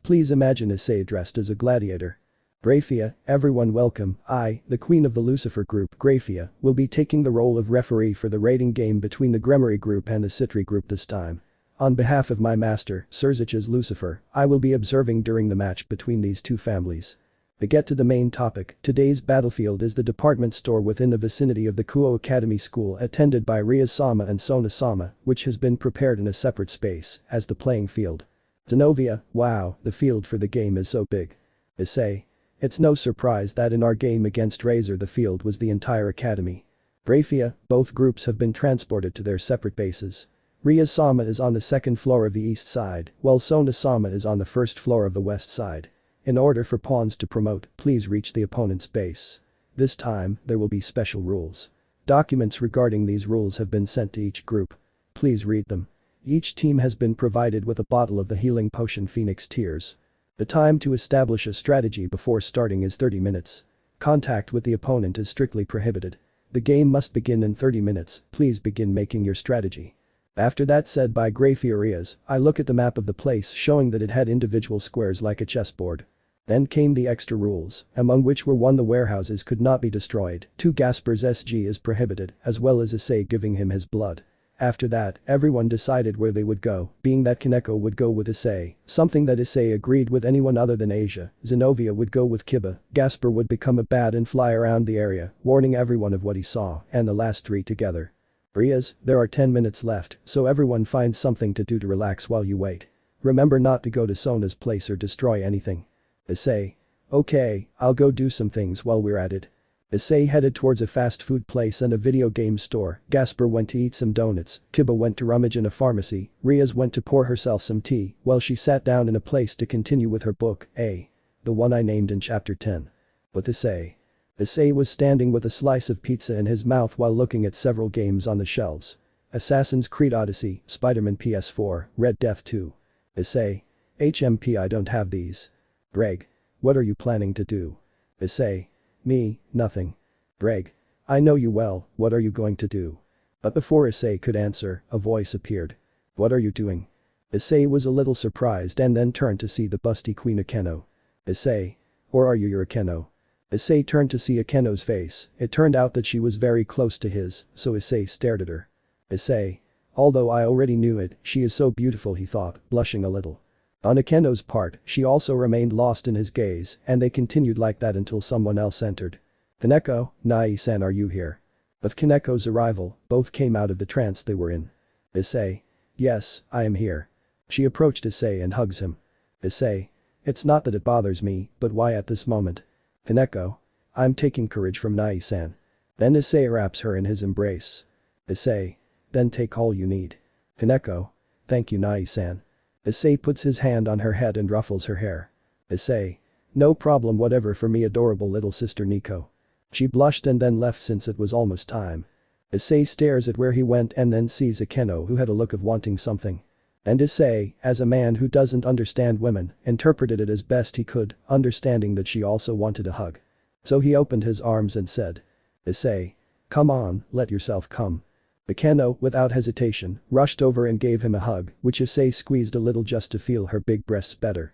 Please imagine Issei dressed as a gladiator. Grayfia, everyone welcome, I, the queen of the Lucifer group Grayfia, will be taking the role of referee for the rating game between the Gremory group and the Citri group this time. On behalf of my master, Sirzechs Lucifer, I will be observing during the match between these two families. To get to the main topic, today's battlefield is the department store within the vicinity of the Kuoh Academy School attended by Ria-sama and Sona-sama, which has been prepared in a separate space as the playing field. Zenovia, wow, the field for the game is so big. Issei. It's no surprise that in our game against Razor the field was the entire academy. Grayfia, both groups have been transported to their separate bases. Ria-sama is on the second floor of the east side, while Sona-sama is on the first floor of the west side. In order for pawns to promote, please reach the opponent's base. This time, there will be special rules. Documents regarding these rules have been sent to each group. Please read them. Each team has been provided with a bottle of the healing potion Phoenix Tears. The time to establish a strategy before starting is 30 minutes. Contact with the opponent is strictly prohibited. The game must begin in 30 minutes, please begin making your strategy. After that said by Grayfia, I look at the map of the place showing that it had individual squares like a chessboard. Then came the extra rules, among which were 1. The warehouses could not be destroyed, 2. Gasper's SG is prohibited, as well as Issei giving him his blood. After that, everyone decided where they would go, being that Kaneko would go with Issei, something that Issei agreed with anyone other than Asia, Zenobia would go with Kiba, Gasper would become a bat and fly around the area, warning everyone of what he saw, and the last 3 together. Riaz, there are 10 minutes left, so everyone finds something to do to relax while you wait. Remember not to go to Sona's place or destroy anything. Issei. Okay, I'll go do some things while we're at it. Issei headed towards a fast food place and a video game store, Gasper went to eat some donuts, Kiba went to rummage in a pharmacy, Riaz went to pour herself some tea, while she sat down in a place to continue with her book, the one I named in chapter 10. With Issei. Issei was standing with a slice of pizza in his mouth while looking at several games on the shelves. Assassin's Creed Odyssey, Spider-Man PS4, Red Death 2. Issei. HMP I don't have these. Ddraig. What are you planning to do? Issei. Me, nothing. Ddraig. I know you well, what are you going to do? But before Issei could answer, a voice appeared. What are you doing? Issei was a little surprised and then turned to see the busty Queen Akeno. Issei. Or are you your Akeno? Issei turned to see Akeno's face, it turned out that she was very close to his, so Issei stared at her. Issei. Although I already knew it, she is so beautiful he thought, blushing a little. On Akeno's part, she also remained lost in his gaze, and they continued like that until someone else entered. Kaneko, Nai-san are you here? With Kaneko's arrival, both came out of the trance they were in. Issei. Yes, I am here. She approached Issei and hugs him. Issei. It's not that it bothers me, but why at this moment? Kaneko. I'm taking courage from Nai-san. Then Issei wraps her in his embrace. Issei. Then take all you need. Kaneko. Thank you Nai-san. Issei puts his hand on her head and ruffles her hair. Issei. No problem whatever for me adorable little sister Nico. She blushed and then left since it was almost time. Issei stares at where he went and then sees Akeno who had a look of wanting something. And Issei, as a man who doesn't understand women, interpreted it as best he could, understanding that she also wanted a hug. So he opened his arms and said. Issei. Come on, let yourself come. Akeno, without hesitation, rushed over and gave him a hug, which Issei squeezed a little just to feel her big breasts better.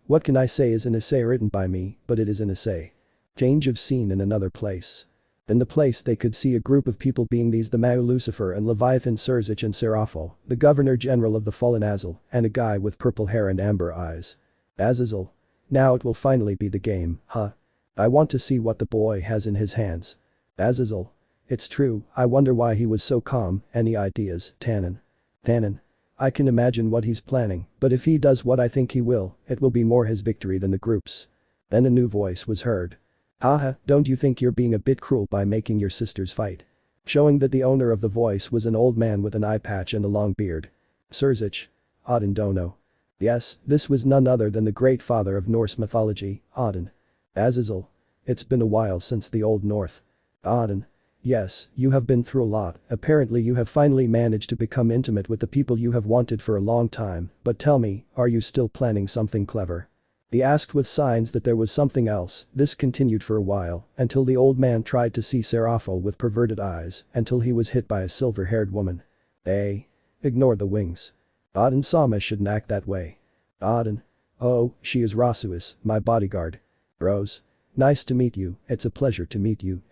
What can I say is an Issei written by me, but it is an Issei. Change of scene in another place. In the place they could see a group of people being these the Mao Lucifer and Leviathan Sirzechs and Seraphil, the Governor-General of the fallen Azazel, and a guy with purple hair and amber eyes. Azazel. Now it will finally be the game, huh? I want to see what the boy has in his hands. Azazel. It's true, I wonder why he was so calm, any ideas, Tannen? Tannen. I can imagine what he's planning, but if he does what I think he will, it will be more his victory than the group's. Then a new voice was heard. Haha, don't you think you're being a bit cruel by making your sisters fight? Showing that the owner of the voice was an old man with an eye patch and a long beard. Sirzechs. Odin Dono. Yes, this was none other than the great father of Norse mythology, Odin. Azazel. It's been a while since the Old North. Odin. Yes, you have been through a lot, apparently you have finally managed to become intimate with the people you have wanted for a long time, but tell me, are you still planning something clever? He asked with signs that there was something else, this continued for a while, until the old man tried to see Seraphil with perverted eyes, until he was hit by a silver-haired woman. Ignore the wings. Odin Sama shouldn't act that way. Odin. Oh, she is Rasuis, my bodyguard. Bros. Nice to meet you, it's a pleasure to meet you,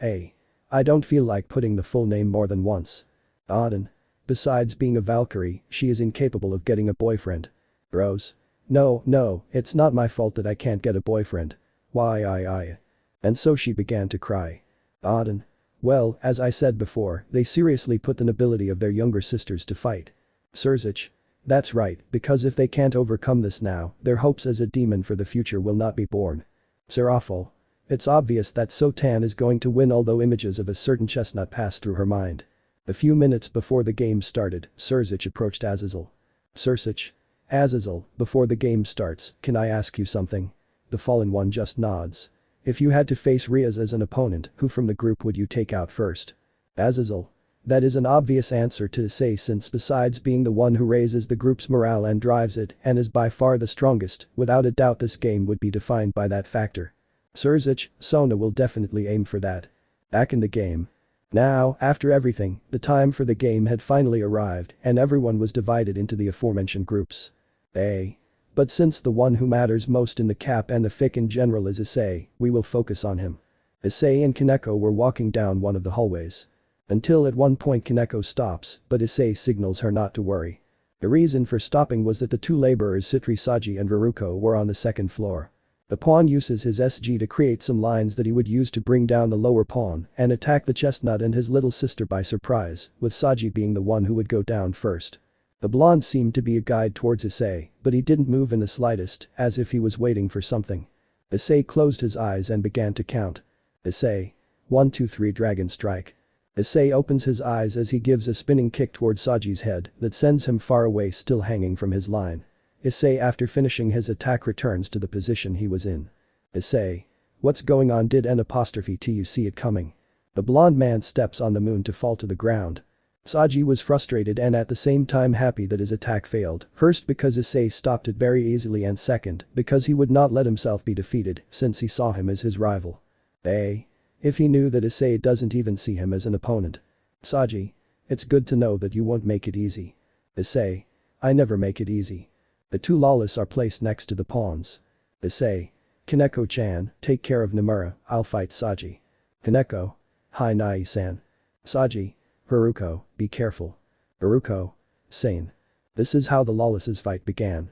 I don't feel like putting the full name more than once. Odin. Besides being a Valkyrie, she is incapable of getting a boyfriend. Bros. No, it's not my fault that I can't get a boyfriend. Why. And so she began to cry. Odin. Well, as I said before, they seriously put the nobility of their younger sisters to fight. Sirzechs. That's right, because if they can't overcome this now, their hopes as a demon for the future will not be born. Seraphil. It's obvious that Sotan is going to win although images of a certain chestnut passed through her mind. A few minutes before the game started, Sirzechs approached Azazel. Sirzechs. Azazel, before the game starts, can I ask you something? The fallen one just nods. If you had to face Riaz as an opponent, who from the group would you take out first? Azazel. That is an obvious answer to say since besides being the one who raises the group's morale and drives it and is by far the strongest, without a doubt this game would be defined by that factor. Sirzechs, Sona will definitely aim for that. Back in the game. Now, after everything, the time for the game had finally arrived and everyone was divided into the aforementioned groups. But since the one who matters most in the cap and the fic in general is Issei, we will focus on him. Issei and Kaneko were walking down one of the hallways. Until at one point Kaneko stops, but Issei signals her not to worry. The reason for stopping was that the two laborers Citri Saji and Haruko were on the second floor. The pawn uses his SG to create some lines that he would use to bring down the lower pawn and attack the chestnut and his little sister by surprise, with Saji being the one who would go down first. The blonde seemed to be a guide towards Issei, but he didn't move in the slightest, as if he was waiting for something. Issei closed his eyes and began to count. Issei. 1 2 3 Dragon Strike. Issei opens his eyes as he gives a spinning kick towards Saji's head that sends him far away, still hanging from his line. Issei, after finishing his attack, returns to the position he was in. Issei. What's going on? Did you see it coming? The blonde man steps on the moon to fall to the ground. Saji was frustrated and at the same time happy that his attack failed, first because Issei stopped it very easily and second because he would not let himself be defeated since he saw him as his rival. If he knew that Issei doesn't even see him as an opponent. Saji. It's good to know that you won't make it easy. Issei. I never make it easy. The two lawless are placed next to the pawns. Issei. Kaneko-chan, take care of Nomura, I'll fight Saji. Kaneko. Hi Nai-san. Saji. Haruko, be careful. Haruko. Sane. This is how the lawless's fight began.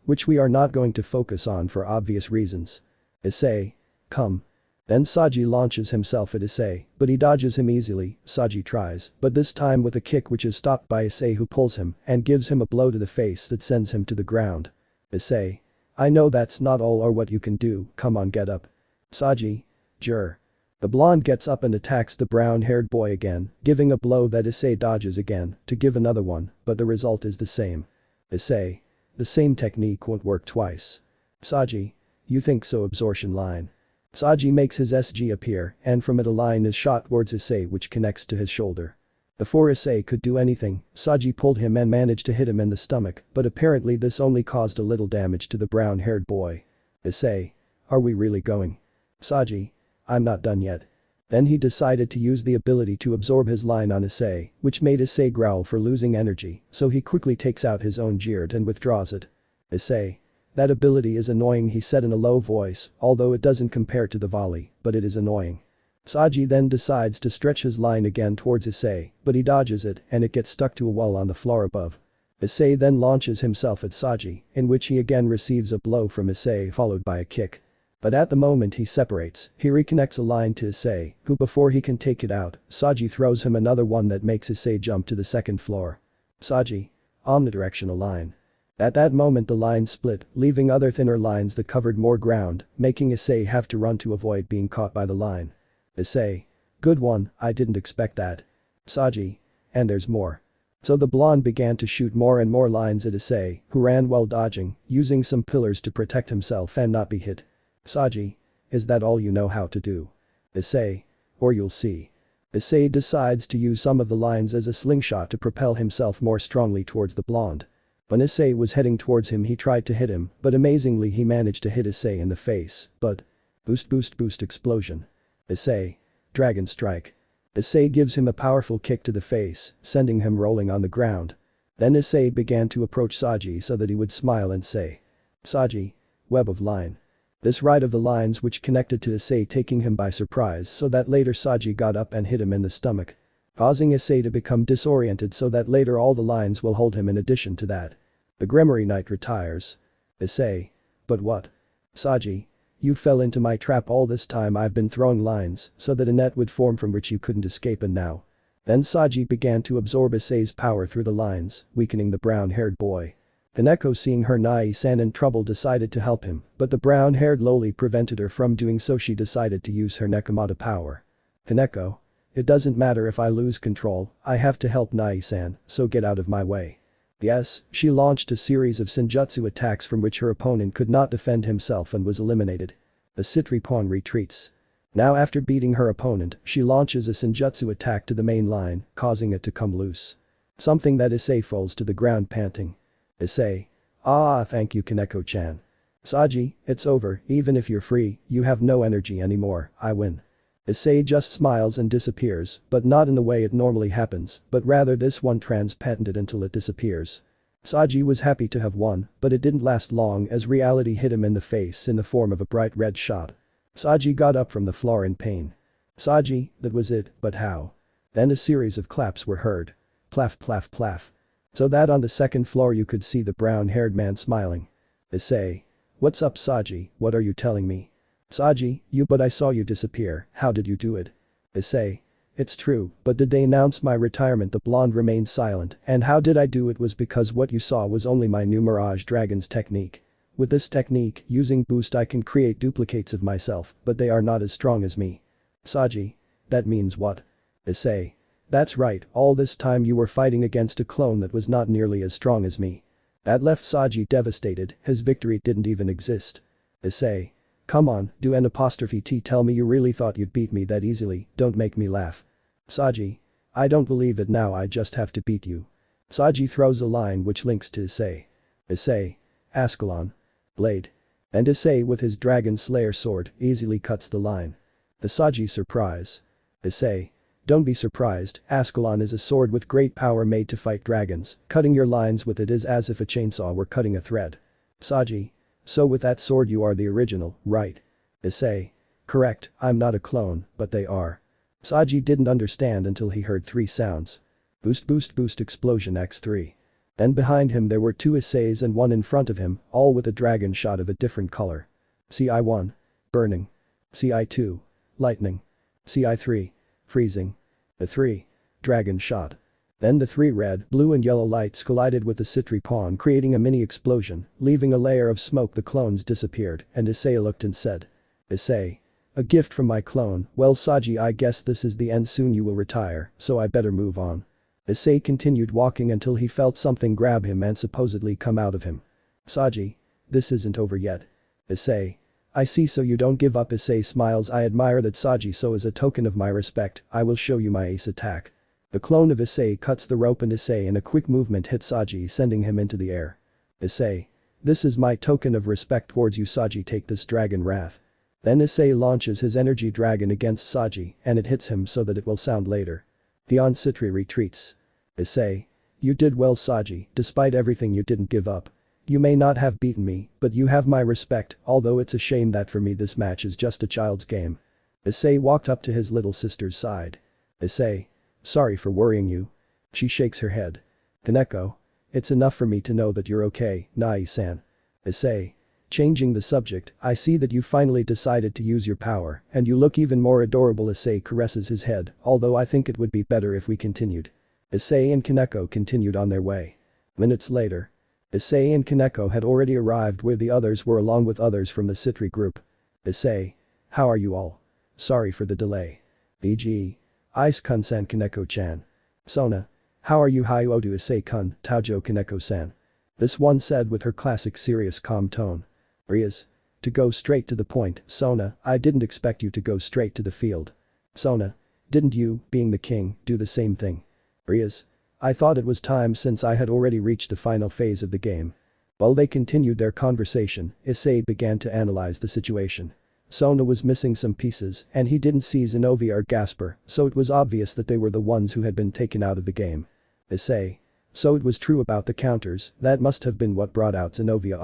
Which we are not going to focus on for obvious reasons. Issei. Come. Then Saji launches himself at Issei, but he dodges him easily. Saji tries, but this time with a kick which is stopped by Issei, who pulls him and gives him a blow to the face that sends him to the ground. Issei. I know that's not all or what you can do, come on, get up. Saji. Jur. The blonde gets up and attacks the brown-haired boy again, giving a blow that Issei dodges again to give another one, but the result is the same. Issei. The same technique won't work twice. Saji. You think so? Absorption line. Saji makes his SG appear and from it a line is shot towards Issei which connects to his shoulder. Before Issei could do anything, Saji pulled him and managed to hit him in the stomach, but apparently this only caused a little damage to the brown-haired boy. Issei. Are we really going? Saji. I'm not done yet. Then he decided to use the ability to absorb his line on Issei, which made Issei growl for losing energy, so he quickly takes out his own Jirt and withdraws it. Issei. That ability is annoying, he said in a low voice, although it doesn't compare to the volley, but it is annoying. Saji then decides to stretch his line again towards Issei, but he dodges it and it gets stuck to a wall on the floor above. Issei then launches himself at Saji, in which he again receives a blow from Issei followed by a kick. But at the moment he separates, he reconnects a line to Issei, who before he can take it out, Saji throws him another one that makes Issei jump to the second floor. Saji. Omnidirectional line. At that moment the line split, leaving other thinner lines that covered more ground, making Issei have to run to avoid being caught by the line. Issei. Good one, I didn't expect that. Saji. And there's more. So the blonde began to shoot more and more lines at Issei, who ran while dodging, using some pillars to protect himself and not be hit. Saji. Is that all you know how to do? Issei. Or you'll see. Issei decides to use some of the lines as a slingshot to propel himself more strongly towards the blonde. When Issei was heading towards him he tried to hit him, but amazingly he managed to hit Issei in the face, but… Boost explosion. Issei. Dragon Strike. Issei gives him a powerful kick to the face, sending him rolling on the ground. Then Issei began to approach Saji so that he would smile and say. Saji. Web of line. This right of the lines which connected to Issei taking him by surprise so that later Saji got up and hit him in the stomach. Causing Issei to become disoriented so that later all the lines will hold him in addition to that. The Gremory Knight retires. Issei. But what? Saji. You fell into my trap all this time. I've been throwing lines so that a net would form from which you couldn't escape and now. Then Saji began to absorb Issei's power through the lines, weakening the brown-haired boy. Kaneko, seeing her Nai-san in trouble, decided to help him, but the brown-haired loli prevented her from doing so. She decided to use her Nekomata power. Kaneko. It doesn't matter if I lose control, I have to help Nai-san, so get out of my way. Yes, she launched a series of senjutsu attacks from which her opponent could not defend himself and was eliminated. The Citri pawn retreats. Now after beating her opponent, she launches a senjutsu attack to the main line, causing it to come loose. Something that Issei falls to the ground panting. Issei. Ah, thank you Kaneko-chan. Saji, it's over, even if you're free, you have no energy anymore, I win. Issei just smiles and disappears, but not in the way it normally happens, but rather this one trans-patented until it disappears. Saji was happy to have won, but it didn't last long as reality hit him in the face in the form of a bright red shot. Saji got up from the floor in pain. Saji, that was it, but how? Then a series of claps were heard. Plaff plaff plaff. So that on the second floor you could see the brown-haired man smiling. Issei. What's up Saji, what are you telling me? Saji, but I saw you disappear, how did you do it? Issei. It's true, but did they announce my retirement? The blonde remained silent, and how did I do it was because what you saw was only my new Mirage Dragon's technique. With this technique, using boost I can create duplicates of myself, but they are not as strong as me. Saji. That means what? Issei. That's right, all this time you were fighting against a clone that was not nearly as strong as me. That left Saji devastated, his victory didn't even exist. Issei. Come on, do an apostrophe T tell me you really thought you'd beat me that easily, don't make me laugh. Saji. I don't believe it now I just have to beat you. Saji throws a line which links to Issei. Issei. Ascalon. Blade. And Issei with his Dragon Slayer sword easily cuts the line. The Saji's surprise. Issei. Don't be surprised, Ascalon is a sword with great power made to fight dragons, cutting your lines with it is as if a chainsaw were cutting a thread. Saji. So with that sword you are the original, right? Issei. Correct, I'm not a clone, but they are. Saji didn't understand until he heard three sounds. Boost boost boost explosion x3. Then behind him there were two Isseis and one in front of him, all with a dragon shot of a different color. CI1. Burning. CI2. Lightning. CI3. Freezing. The 3. Dragon shot. Then the 3 red, blue and yellow lights collided with the Citri pawn creating a mini explosion, leaving a layer of smoke. The clones disappeared and Issei looked and said. Issei. A gift from my clone, well Saji I guess this is the end soon you will retire, so I better move on. Issei continued walking until he felt something grab him and supposedly come out of him. Saji. This isn't over yet. Issei. I see so you don't give up Issei smiles I admire that Saji so as a token of my respect, I will show you my ace attack. The clone of Issei cuts the rope and Issei in a quick movement hit Saji sending him into the air. Issei. This is my token of respect towards you Saji take this dragon wrath. Then Issei launches his energy dragon against Saji and it hits him so that it will sound later. Beyond Citri retreats. Issei. You did well Saji, despite everything you didn't give up. You may not have beaten me, but you have my respect, although it's a shame that for me this match is just a child's game. Issei walked up to his little sister's side. Issei. Sorry for worrying you. She shakes her head. Kaneko. It's enough for me to know that you're okay, Nai-san. Issei. Changing the subject, I see that you finally decided to use your power, and you look even more adorable Issei caresses his head, although I think it would be better if we continued. Issei and Kaneko continued on their way. Minutes later. Issei and Kaneko had already arrived where the others were along with others from the Citri group. Issei. How are you all? Sorry for the delay. E.g. Ice-kun-san Kaneko-chan. Sona. How are you Hyoudou Issei-kun, Taojo Kaneko-san. This one said with her classic serious calm tone. Rias. To go straight to the point, Sona, I didn't expect you to go straight to the field. Sona. Didn't you, being the king, do the same thing? Rias. I thought it was time since I had already reached the final phase of the game. While they continued their conversation, Issei began to analyze the situation. Sona was missing some pieces and he didn't see Zenobia or Gasper, so it was obvious that they were the ones who had been taken out of the game. Issei. So it was true about the counters, that must have been what brought out Zenobia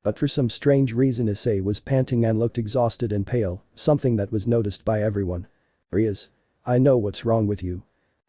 But for some strange reason Issei was panting and looked exhausted and pale, something that was noticed by everyone. Rias. I know what's wrong with you.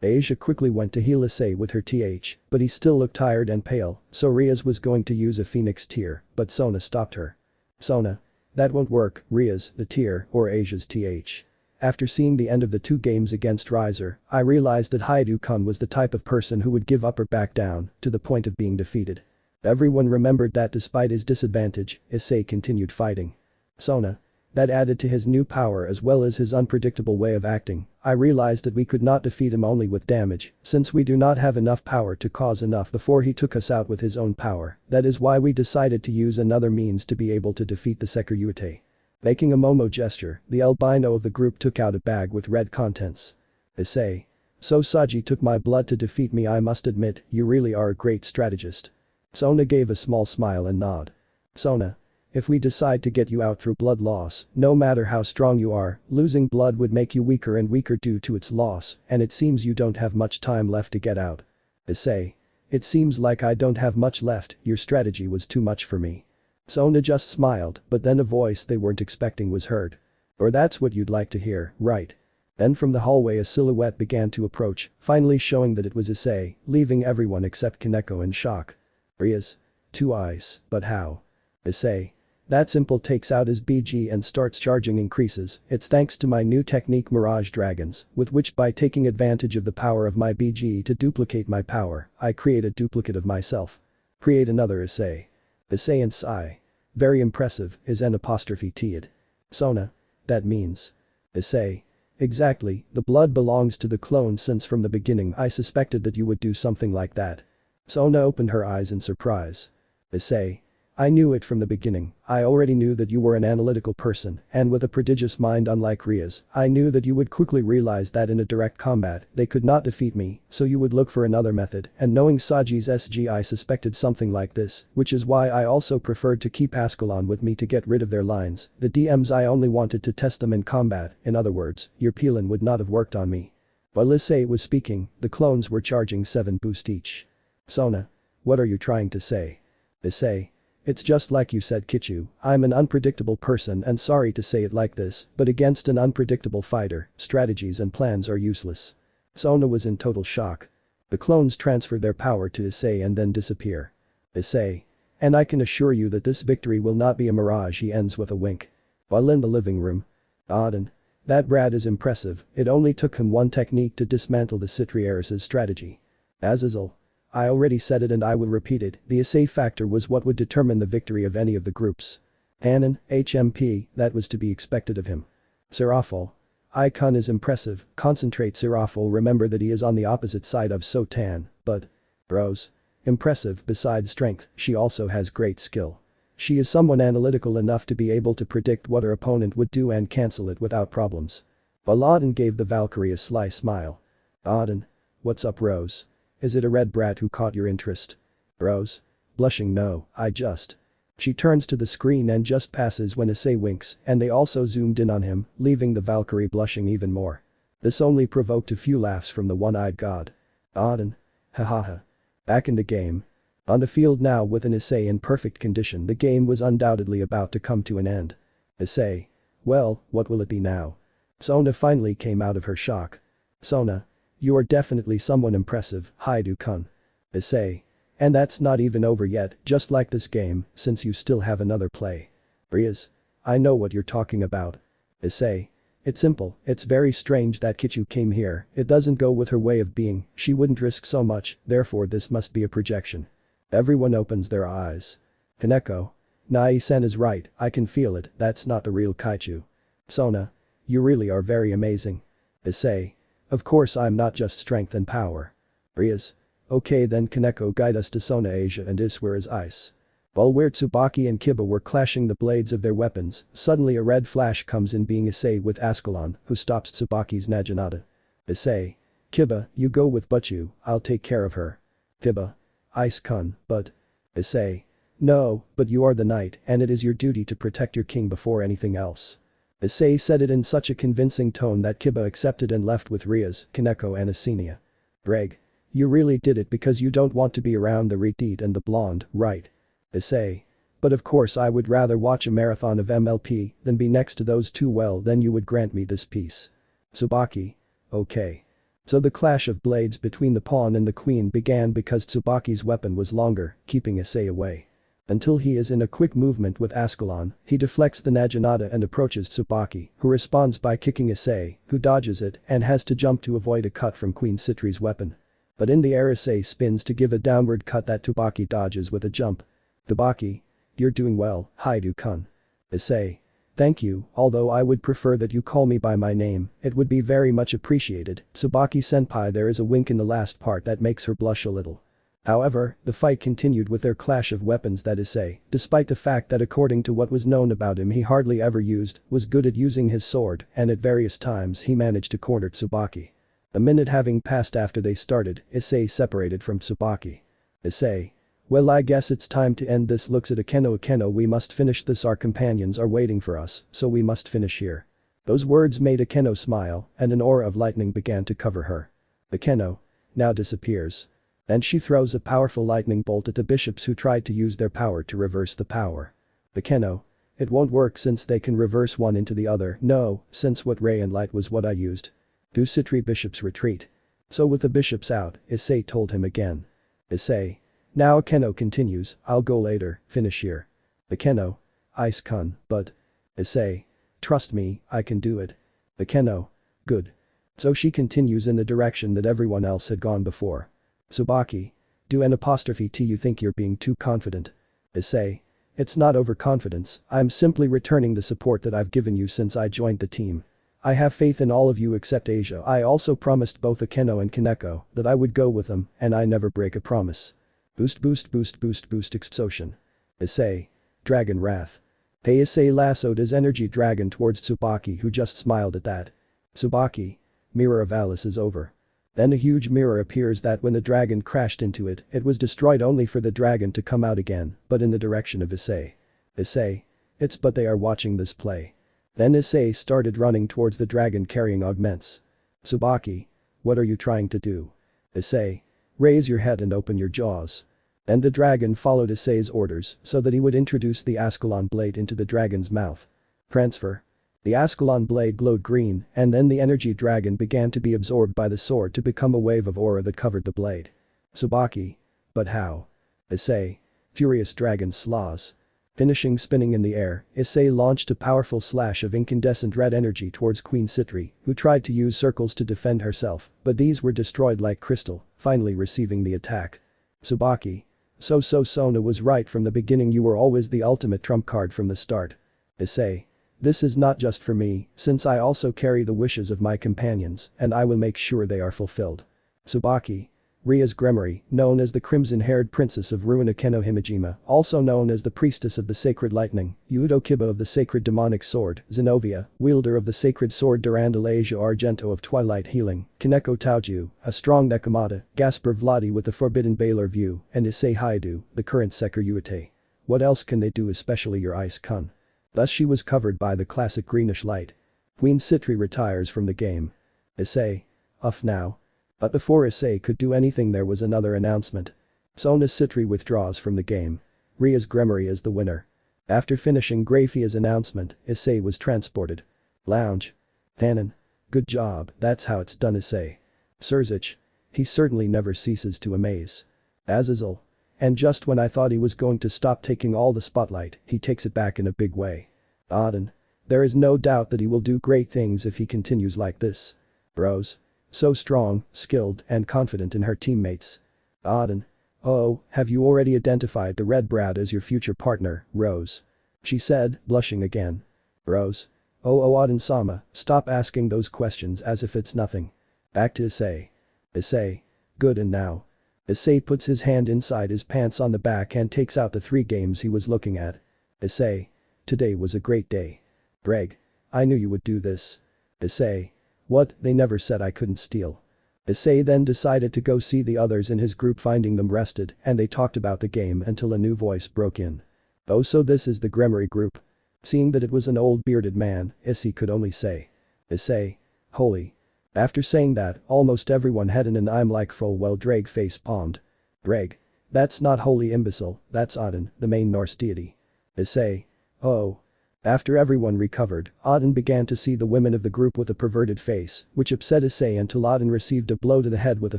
Asia quickly went to heal Issei with her th, but he still looked tired and pale, so Rias was going to use a Phoenix tear, but Sona stopped her. Sona. That won't work, Rias, the tear, or Asia's th. After seeing the end of the 2 games against Riser, I realized that Hyoudou-kun was the type of person who would give up or back down, to the point of being defeated. Everyone remembered that despite his disadvantage, Issei continued fighting. Sona. That added to his new power as well as his unpredictable way of acting. I realized that we could not defeat him only with damage, since we do not have enough power to cause enough before he took us out with his own power. That is why we decided to use another means to be able to defeat the Sekiryuutei. Making a Momo gesture, the albino of the group took out a bag with red contents. Issei. So Saji took my blood to defeat me. I must admit, you really are a great strategist. Sona gave a small smile and nod. Sona. If we decide to get you out through blood loss, no matter how strong you are, losing blood would make you weaker and weaker due to its loss, and it seems you don't have much time left to get out. Issei. It seems like I don't have much left, your strategy was too much for me. Sona just smiled, but then a voice they weren't expecting was heard. Or that's what you'd like to hear, right? Then from the hallway a silhouette began to approach, finally showing that it was Issei, leaving everyone except Kaneko in shock. Rias. 2 eyes, but how? Issei. That simple takes out his BG and starts charging increases, it's thanks to my new technique Mirage Dragons, with which by taking advantage of the power of my BG to duplicate my power, I create a duplicate of myself. Create another Issei. Issei and Sai. Very impressive, is an apostrophe T'd. Sona. That means. Issei. Exactly, the blood belongs to the clone since from the beginning I suspected that you would do something like that. Sona opened her eyes in surprise. Issei. I knew it from the beginning, I already knew that you were an analytical person, and with a prodigious mind unlike Ria's, I knew that you would quickly realize that in a direct combat, they could not defeat me, so you would look for another method, and knowing Saji's SG I suspected something like this, which is why I also preferred to keep Ascalon with me to get rid of their lines, the DMs I only wanted to test them in combat, in other words, your Peelan would not have worked on me. While Issei was speaking, the clones were charging 7 boost each. Sona. What are you trying to say? Issei. It's just like you said Kichu, I'm an unpredictable person and sorry to say it like this, but against an unpredictable fighter, strategies and plans are useless. Sona was in total shock. The clones transfer their power to Issei and then disappear. Issei. And I can assure you that this victory will not be a mirage, he ends with a wink. While in the living room. Auden. That brat is impressive, it only took him one technique to dismantle the Citriaris' strategy. Azazel. I already said it and I will repeat it, the Issei factor was what would determine the victory of any of the groups. Anon, HMP, that was to be expected of him. Seraphol. Icon is impressive, concentrate Seraphol, remember that he is on the opposite side of Sotan, but. Rose. Impressive, besides strength, she also has great skill. She is someone analytical enough to be able to predict what her opponent would do and cancel it without problems. Auden gave the Valkyrie a sly smile. Auden. What's up Rose? Is it a red brat who caught your interest? Rose. Blushing no, I just. She turns to the screen and just passes when Issei winks and they also zoomed in on him, leaving the Valkyrie blushing even more. This only provoked a few laughs from the one-eyed god. Auden. Hahaha. Back in the game. On the field now with an Issei in perfect condition, the game was undoubtedly about to come to an end. Issei. Well, what will it be now? Sona finally came out of her shock. Sona. You are definitely someone impressive, Hyoudou-kun. Issei. And that's not even over yet, just like this game, since you still have another play. Rias. I know what you're talking about. Issei. It's simple, it's very strange that Kichu came here, it doesn't go with her way of being, she wouldn't risk so much, therefore this must be a projection. Everyone opens their eyes. Kaneko. Nai-san is right, I can feel it, that's not the real Kaichu. Sona. You really are very amazing. Issei. Of course I'm not just strength and power. Rias. Okay then Kaneko, guide us to Sona Asia and Isware is ice. While where Tsubaki and Kiba were clashing the blades of their weapons, suddenly a red flash comes in being Issei with Ascalon, who stops Tsubaki's Naginata. Issei. Kiba, you go with Butchu, I'll take care of her. Kiba. Ice-kun, but. Issei. No, but you are the knight and it is your duty to protect your king before anything else. Issei said it in such a convincing tone that Kiba accepted and left with Rias, Kaneko and Asenia. Ddraig. You really did it because you don't want to be around the retard and the blonde, right? Issei. But of course I would rather watch a marathon of MLP than be next to those two, well then you would grant me this peace. Tsubaki. Okay. So the clash of blades between the pawn and the queen began because Tsubaki's weapon was longer, keeping Issei away. Until he is in a quick movement with Ascalon, he deflects the Naginata and approaches Tsubaki, who responds by kicking Issei, who dodges it and has to jump to avoid a cut from Queen Citri's weapon. But in the air Issei spins to give a downward cut that Tsubaki dodges with a jump. Tsubaki. You're doing well, Hyoudou-kun. Issei. Thank you, although I would prefer that you call me by my name, it would be very much appreciated. Tsubaki-senpai, there is a wink in the last part that makes her blush a little. However, the fight continued with their clash of weapons that Issei, despite the fact that according to what was known about him he hardly ever used, was good at using his sword and at various times he managed to corner Tsubaki. A minute having passed after they started, Issei separated from Tsubaki. Issei. Well, I guess it's time to end this. Looks at Akeno. We must finish this. Our companions are waiting for us, so we must finish here. Those words made Akeno smile, and an aura of lightning began to cover her. Akeno now disappears. Then she throws a powerful lightning bolt at the bishops who tried to use their power to reverse the power. Akeno. It won't work since they can reverse one into the other. No, since what ray and light was what I used. Do Citri bishops retreat? So with the bishops out, Issei told him again. Issei. Now Akeno continues, I'll go later, finish here. Akeno. Ice-kun, but. Issei. Trust me, I can do it. Akeno. Good. So she continues in the direction that everyone else had gone before. Tsubaki. Do an apostrophe T. You think you're being too confident. Issei. It's not overconfidence, I'm simply returning the support that I've given you since I joined the team. I have faith in all of you except Asia. I also promised both Akeno and Kaneko that I would go with them, and I never break a promise. Boost explosion. Issei. Dragon Wrath. Hey, Issei lassoed his energy dragon towards Tsubaki, who just smiled at that. Tsubaki. Mirror of Alice is over. Then a huge mirror appears that when the dragon crashed into it, it was destroyed only for the dragon to come out again, but in the direction of Issei. Issei. It's but they are watching this play. Then Issei started running towards the dragon carrying augments. Tsubaki. What are you trying to do? Issei. Raise your head and open your jaws. Then the dragon followed Issei's orders so that he would introduce the Ascalon blade into the dragon's mouth. Transfer. The Ascalon blade glowed green, and then the energy dragon began to be absorbed by the sword to become a wave of aura that covered the blade. Tsubaki. But how? Issei. Furious dragon slaws. Finishing spinning in the air, Issei launched a powerful slash of incandescent red energy towards Queen Citri, who tried to use circles to defend herself, but these were destroyed like crystal, finally receiving the attack. Tsubaki. So Sona was right from the beginning. You were always the ultimate trump card from the start. Issei. This is not just for me, since I also carry the wishes of my companions, and I will make sure they are fulfilled. Tsubaki. Ria's Gremory, known as the crimson-haired princess of Ruin Akeno Himejima, also known as the priestess of the sacred lightning, Hyoudou Kiba of the sacred demonic sword, Zenobia, wielder of the sacred sword Durandal Asia Argento of twilight healing, Kaneko Taoju, a strong Nekomata, Gasper Vladi with the forbidden Baylor view, and Issei Hyoudou, the current Sekiryuutei. What else can they do, especially your Ice-kun? Thus she was covered by the classic greenish light. Queen Citri retires from the game. Issei. Off now. But before Issei could do anything, there was another announcement. Sona Citri withdraws from the game. Ria's Gremory is the winner. After finishing Grayfia's announcement, Issei was transported. Lounge. Tannen. Good job, that's how it's done, Issei. Sirzechs. He certainly never ceases to amaze. Azazel. And just when I thought he was going to stop taking all the spotlight, he takes it back in a big way. Auden. There is no doubt that he will do great things if he continues like this. Rose. So strong, skilled, and confident in her teammates. Auden. Oh, have you already identified the red brat as your future partner, Rose? She said, blushing again. Rose. Oh Auden-sama, stop asking those questions as if it's nothing. Back to Issei. Issei. Good, and now? Issei puts his hand inside his pants on the back and takes out the 3 games he was looking at. Issei. Today was a great day. Ddraig. I knew you would do this. Issei. What, they never said I couldn't steal. Issei then decided to go see the others in his group, finding them rested, and they talked about the game until a new voice broke in. Oh, so this is the Gremory group. Seeing that it was an old bearded man, Issei could only say. Issei. Holy. After saying that, almost everyone had an I'm like full while Ddraig face palmed. Ddraig. That's not holy, imbecile, that's Auden, the main Norse deity. Issei. Oh. After everyone recovered, Auden began to see the women of the group with a perverted face, which upset Issei until Auden received a blow to the head with a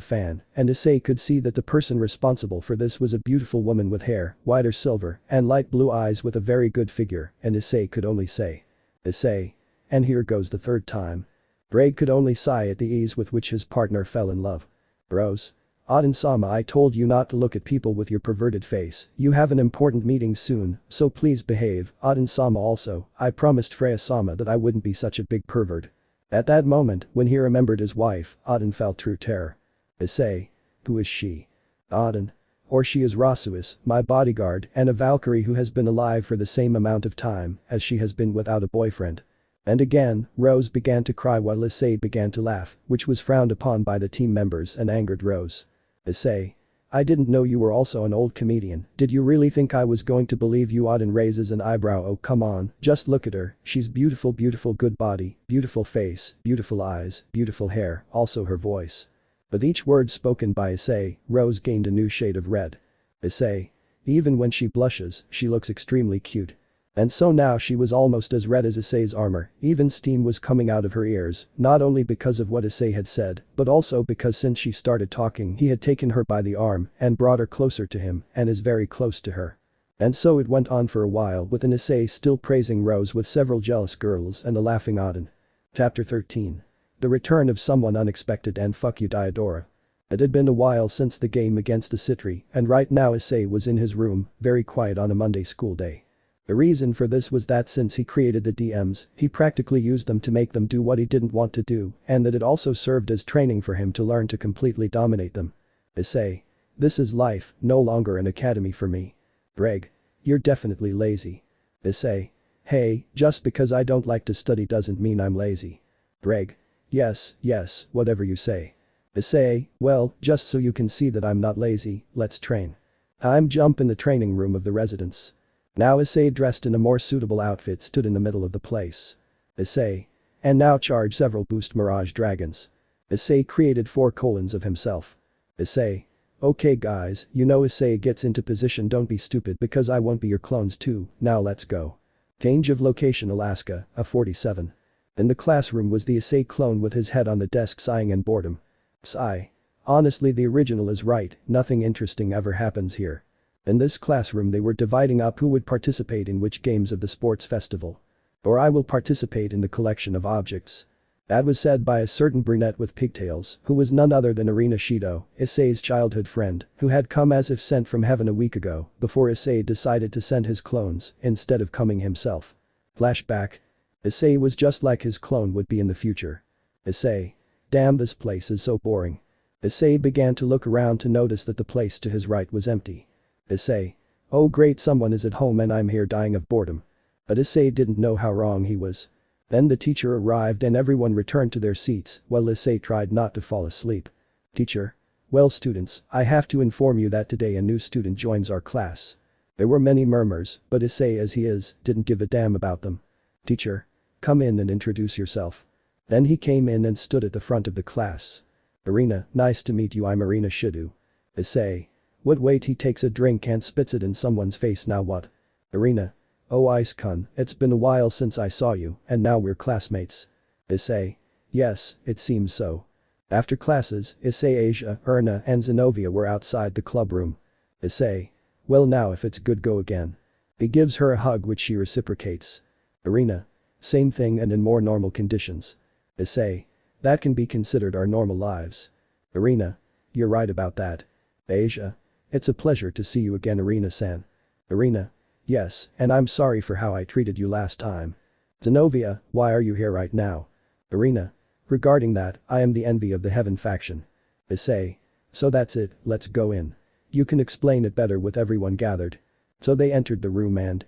fan, and Issei could see that the person responsible for this was a beautiful woman with hair, white or silver, and light blue eyes with a very good figure, and Issei could only say. Issei. And here goes the 3rd time. Ddraig could only sigh at the ease with which his partner fell in love. Rose. Auden-sama, I told you not to look at people with your perverted face. You have an important meeting soon, so please behave. Auden-sama also, I promised Freya-sama that I wouldn't be such a big pervert. At that moment, when he remembered his wife, Auden felt true terror. Issei. Who is she? Auden. Or she is Rasuis, my bodyguard, and a Valkyrie who has been alive for the same amount of time as she has been without a boyfriend. And again, Rose began to cry while Issei began to laugh, which was frowned upon by the team members and angered Rose. Issei. I didn't know you were also an old comedian. Did you really think I was going to believe you? Auden raises an eyebrow. Oh come on, just look at her, she's beautiful, good body, beautiful face, beautiful eyes, beautiful hair, also her voice. With each word spoken by Issei, Rose gained a new shade of red. Issei. Even when she blushes, she looks extremely cute. And so now she was almost as red as Issei's armor, even steam was coming out of her ears, not only because of what Issei had said, but also because since she started talking he had taken her by the arm and brought her closer to him and is very close to her. And so it went on for a while with an Issei still praising Rose with several jealous girls and a laughing Auden. Chapter 13. The return of someone unexpected and fuck you Diodora. It had been a while since the game against the Citri and right now Issei was in his room, very quiet on a Monday school day. The reason for this was that since he created the DMs, he practically used them to make them do what he didn't want to do and that it also served as training for him to learn to completely dominate them. Issei. This is life, no longer an academy for me. Ddraig. You're definitely lazy. Issei. Hey, just because I don't like to study doesn't mean I'm lazy. Ddraig. Yes, whatever you say. Issei, well, just so you can see that I'm not lazy, let's train. I'm jump in the training room of the residence. Now Issei dressed in a more suitable outfit stood in the middle of the place. Issei. And now charge several boost Mirage Dragons. Issei created 4 colons of himself. Issei. Okay guys, you know Issei gets into position, don't be stupid because I won't be your clones too, now let's go. Change of location Alaska, a 47. In the classroom was the Issei clone with his head on the desk sighing in boredom. Sigh. Honestly the original is right, nothing interesting ever happens here. In this classroom they were dividing up who would participate in which games of the sports festival. Or I will participate in the collection of objects. That was said by a certain brunette with pigtails, who was none other than Arina Shido, Issei's childhood friend, who had come as if sent from heaven a week ago, before Issei decided to send his clones, instead of coming himself. Flashback. Issei was just like his clone would be in the future. Issei. Damn, this place is so boring. Issei began to look around to notice that the place to his right was empty. Issei. Oh great, someone is at home and I'm here dying of boredom. But Issei didn't know how wrong he was. Then the teacher arrived and everyone returned to their seats while Issei tried not to fall asleep. Teacher. Well students, I have to inform you that today a new student joins our class. There were many murmurs, but Issei as he is, didn't give a damn about them. Teacher. Come in and introduce yourself. Then he came in and stood at the front of the class. Arina, nice to meet you, I'm Arina Shido. Issei. What, wait, he takes a drink and spits it in someone's face, now what? Arina. Oh Ice-kun, it's been a while since I saw you and now we're classmates. Issei. Yes, it seems so. After classes, Issei, Asia, Erna and Zenobia were outside the club room. Issei. Well now if it's good go again. He gives her a hug which she reciprocates. Arina. Same thing and in more normal conditions. Issei. That can be considered our normal lives. Arina. You're right about that. Asia. It's a pleasure to see you again Arina-san. Arina. Yes, and I'm sorry for how I treated you last time. Zenobia, why are you here right now? Arina. Regarding that, I am the envy of the Heaven faction. Issei. So that's it, let's go in. You can explain it better with everyone gathered. So they entered the room and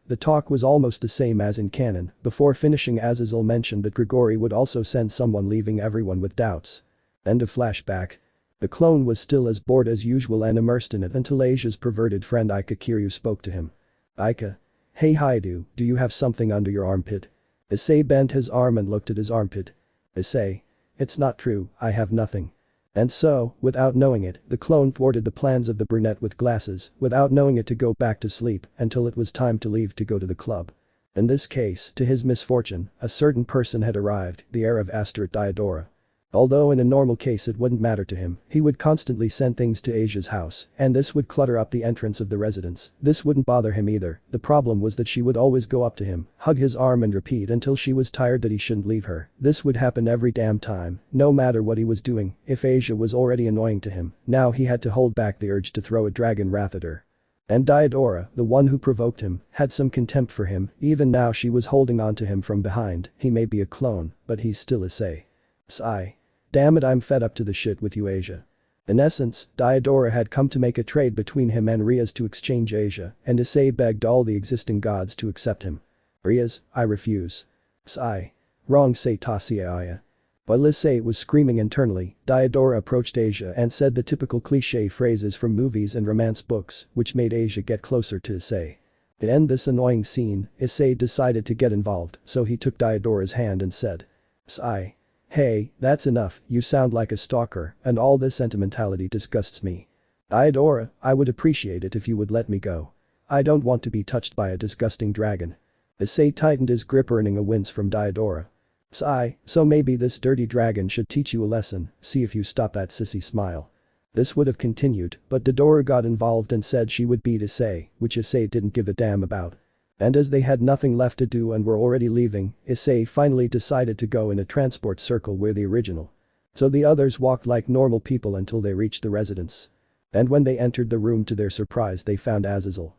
the talk was almost the same as in canon, before finishing Azazel mentioned that Gregory would also send someone, leaving everyone with doubts. End of flashback. The clone was still as bored as usual and immersed in it until Asia's perverted friend Isekai'ed spoke to him. Ika. Hey Hyoudou, do you have something under your armpit? Issei bent his arm and looked at his armpit. Issei. It's not true, I have nothing. And so, without knowing it, the clone thwarted the plans of the brunette with glasses, without knowing it, to go back to sleep until it was time to leave to go to the club. In this case, to his misfortune, a certain person had arrived, the heir of Asteroid Diodora. Although in a normal case it wouldn't matter to him, he would constantly send things to Asia's house, and this would clutter up the entrance of the residence. This wouldn't bother him either, the problem was that she would always go up to him, hug his arm and repeat until she was tired that he shouldn't leave her. This would happen every damn time, no matter what he was doing. If Asia was already annoying to him, now he had to hold back the urge to throw a dragon wrath at her. And Diodora, the one who provoked him, had some contempt for him, even now she was holding on to him from behind. He may be a clone, but he's still Issei. Sigh. Damn it, I'm fed up to the shit with you Asia. In essence, Diodora had come to make a trade between him and Rias to exchange Asia, and Issei begged all the existing gods to accept him. Rias, I refuse. Sigh. Wrong say Tasiaya. While Issei was screaming internally, Diodora approached Asia and said the typical cliché phrases from movies and romance books, which made Asia get closer to Issei. To end this annoying scene, Issei decided to get involved, so he took Diodora's hand and said. Sigh. Hey, that's enough, you sound like a stalker, and all this sentimentality disgusts me. Diodora, I would appreciate it if you would let me go. I don't want to be touched by a disgusting dragon. Issei tightened his grip, earning a wince from Diodora. Sigh, so maybe this dirty dragon should teach you a lesson, see if you stop that sissy smile. This would have continued, but Diodora got involved and said she would beat Issei, which Issei didn't give a damn about. And as they had nothing left to do and were already leaving, Issei finally decided to go in a transport circle where the original. So the others walked like normal people until they reached the residence. And when they entered the room, to their surprise they found Azazel.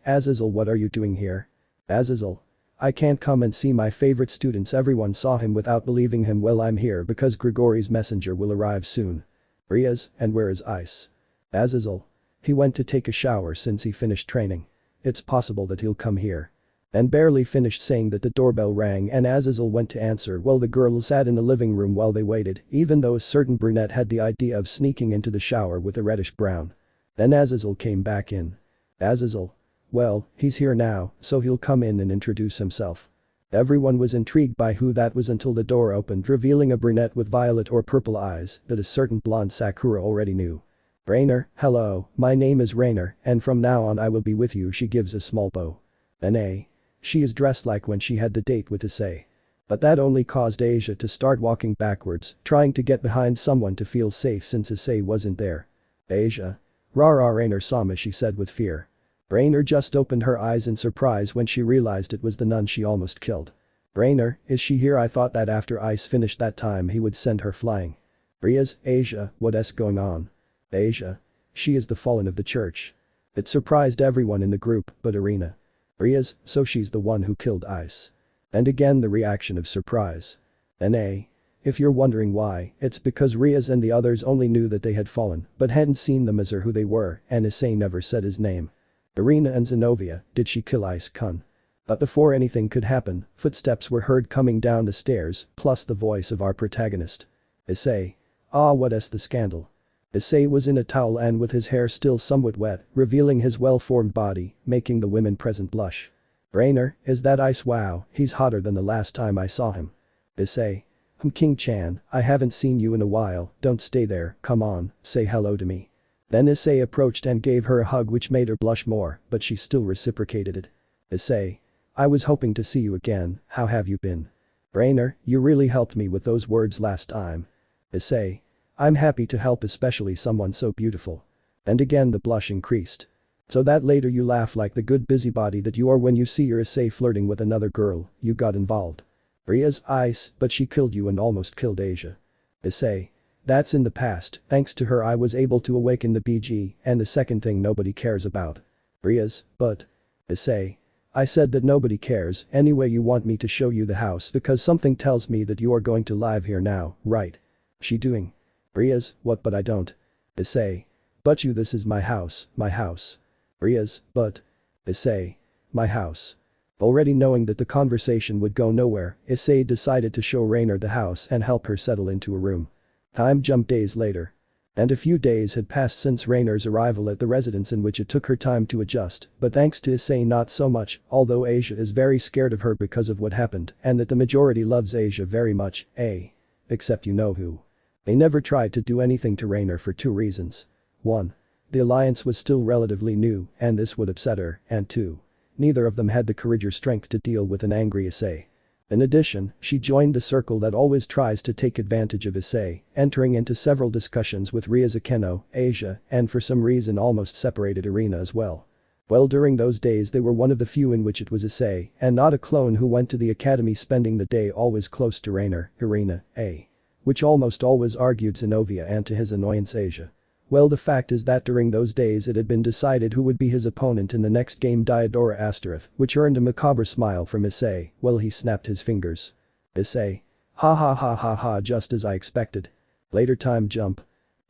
Azazel, what are you doing here? Azazel. I can't come and see my favorite students. Everyone saw him without believing him. Well, I'm here because Grigori's messenger will arrive soon. And where is Ice? Azazel. He went to take a shower since he finished training. It's possible that he'll come here. And barely finished saying that the doorbell rang and Azazel went to answer. Well, the girl sat in the living room while they waited, even though a certain brunette had the idea of sneaking into the shower with a reddish brown. Then Azazel came back in. Azazel. Well, he's here now, so he'll come in and introduce himself. Everyone was intrigued by who that was until the door opened, revealing a brunette with violet or purple eyes that a certain blonde Sakura already knew. Rainer, hello, my name is Rainer, and from now on I will be with you. She gives a small bow. She is dressed like when she had the date with Issei. But that only caused Asia to start walking backwards, trying to get behind someone to feel safe since Issei wasn't there. Asia. Rah-rah, Rainer-sama, she said with fear. Rainer just opened her eyes in surprise when she realized it was the nun she almost killed. Rainer, is she here? I thought that after Ice finished that time he would send her flying. Asia, what's going on? Asia. She is the fallen of the church. It surprised everyone in the group, but Arena. So she's the one who killed Ice. And again the reaction of surprise. If you're wondering why, it's because Riaz and the others only knew that they had fallen, but hadn't seen them as or who they were, and Issei never said his name. Arena and Zenobia, did she kill Ice-kun? But before anything could happen, footsteps were heard coming down the stairs, plus the voice of our protagonist. Issei. What's the scandal? Issei was in a towel and with his hair still somewhat wet, revealing his well-formed body, making the women present blush. Rainer, is that Ice? Wow, he's hotter than the last time I saw him. Issei. King-chan, I haven't seen you in a while, don't stay there, come on, say hello to me. Then Issei approached and gave her a hug which made her blush more, but she still reciprocated it. Issei. I was hoping to see you again, how have you been? Rainer, you really helped me with those words last time. Issei. I'm happy to help, especially someone so beautiful. And again the blush increased. So that later you laugh like the good busybody that you are when you see your Issei flirting with another girl, you got involved. Ice, but she killed you and almost killed Asia. Issei. That's in the past, thanks to her I was able to awaken the BG, and the second thing nobody cares about. But. Issei. I said that nobody cares, anyway you want me to show you the house because something tells me that you are going to live here now, right? She doing? What, but I don't. Issei. But you, this is my house, but. Issei. My house. Already knowing that the conversation would go nowhere, Issei decided to show Rainer the house and help her settle into a room. Time jumped days later. And a few days had passed since Rainer's arrival at the residence, in which it took her time to adjust, but thanks to Issei not so much, although Asia is very scared of her because of what happened and that the majority loves Asia very much, except you know who. They never tried to do anything to Rainer for two reasons. 1. The alliance was still relatively new and this would upset her, and 2. Neither of them had the courage or strength to deal with an angry Issei. In addition, she joined the circle that always tries to take advantage of Issei, entering into several discussions with Ryuzukeno, Asia, and for some reason almost separated Arena as well. Well, during those days they were one of the few in which it was Issei, and not a clone, who went to the academy, spending the day always close to Rainer, Arena, which almost always argued Zenobia, and to his annoyance Asia. Well, the fact is that during those days it had been decided who would be his opponent in the next game. Diodora Asterisk, which earned a macabre smile from Issei. Well, he snapped his fingers. Issei. Ha ha ha ha ha, just as I expected. Later time jump.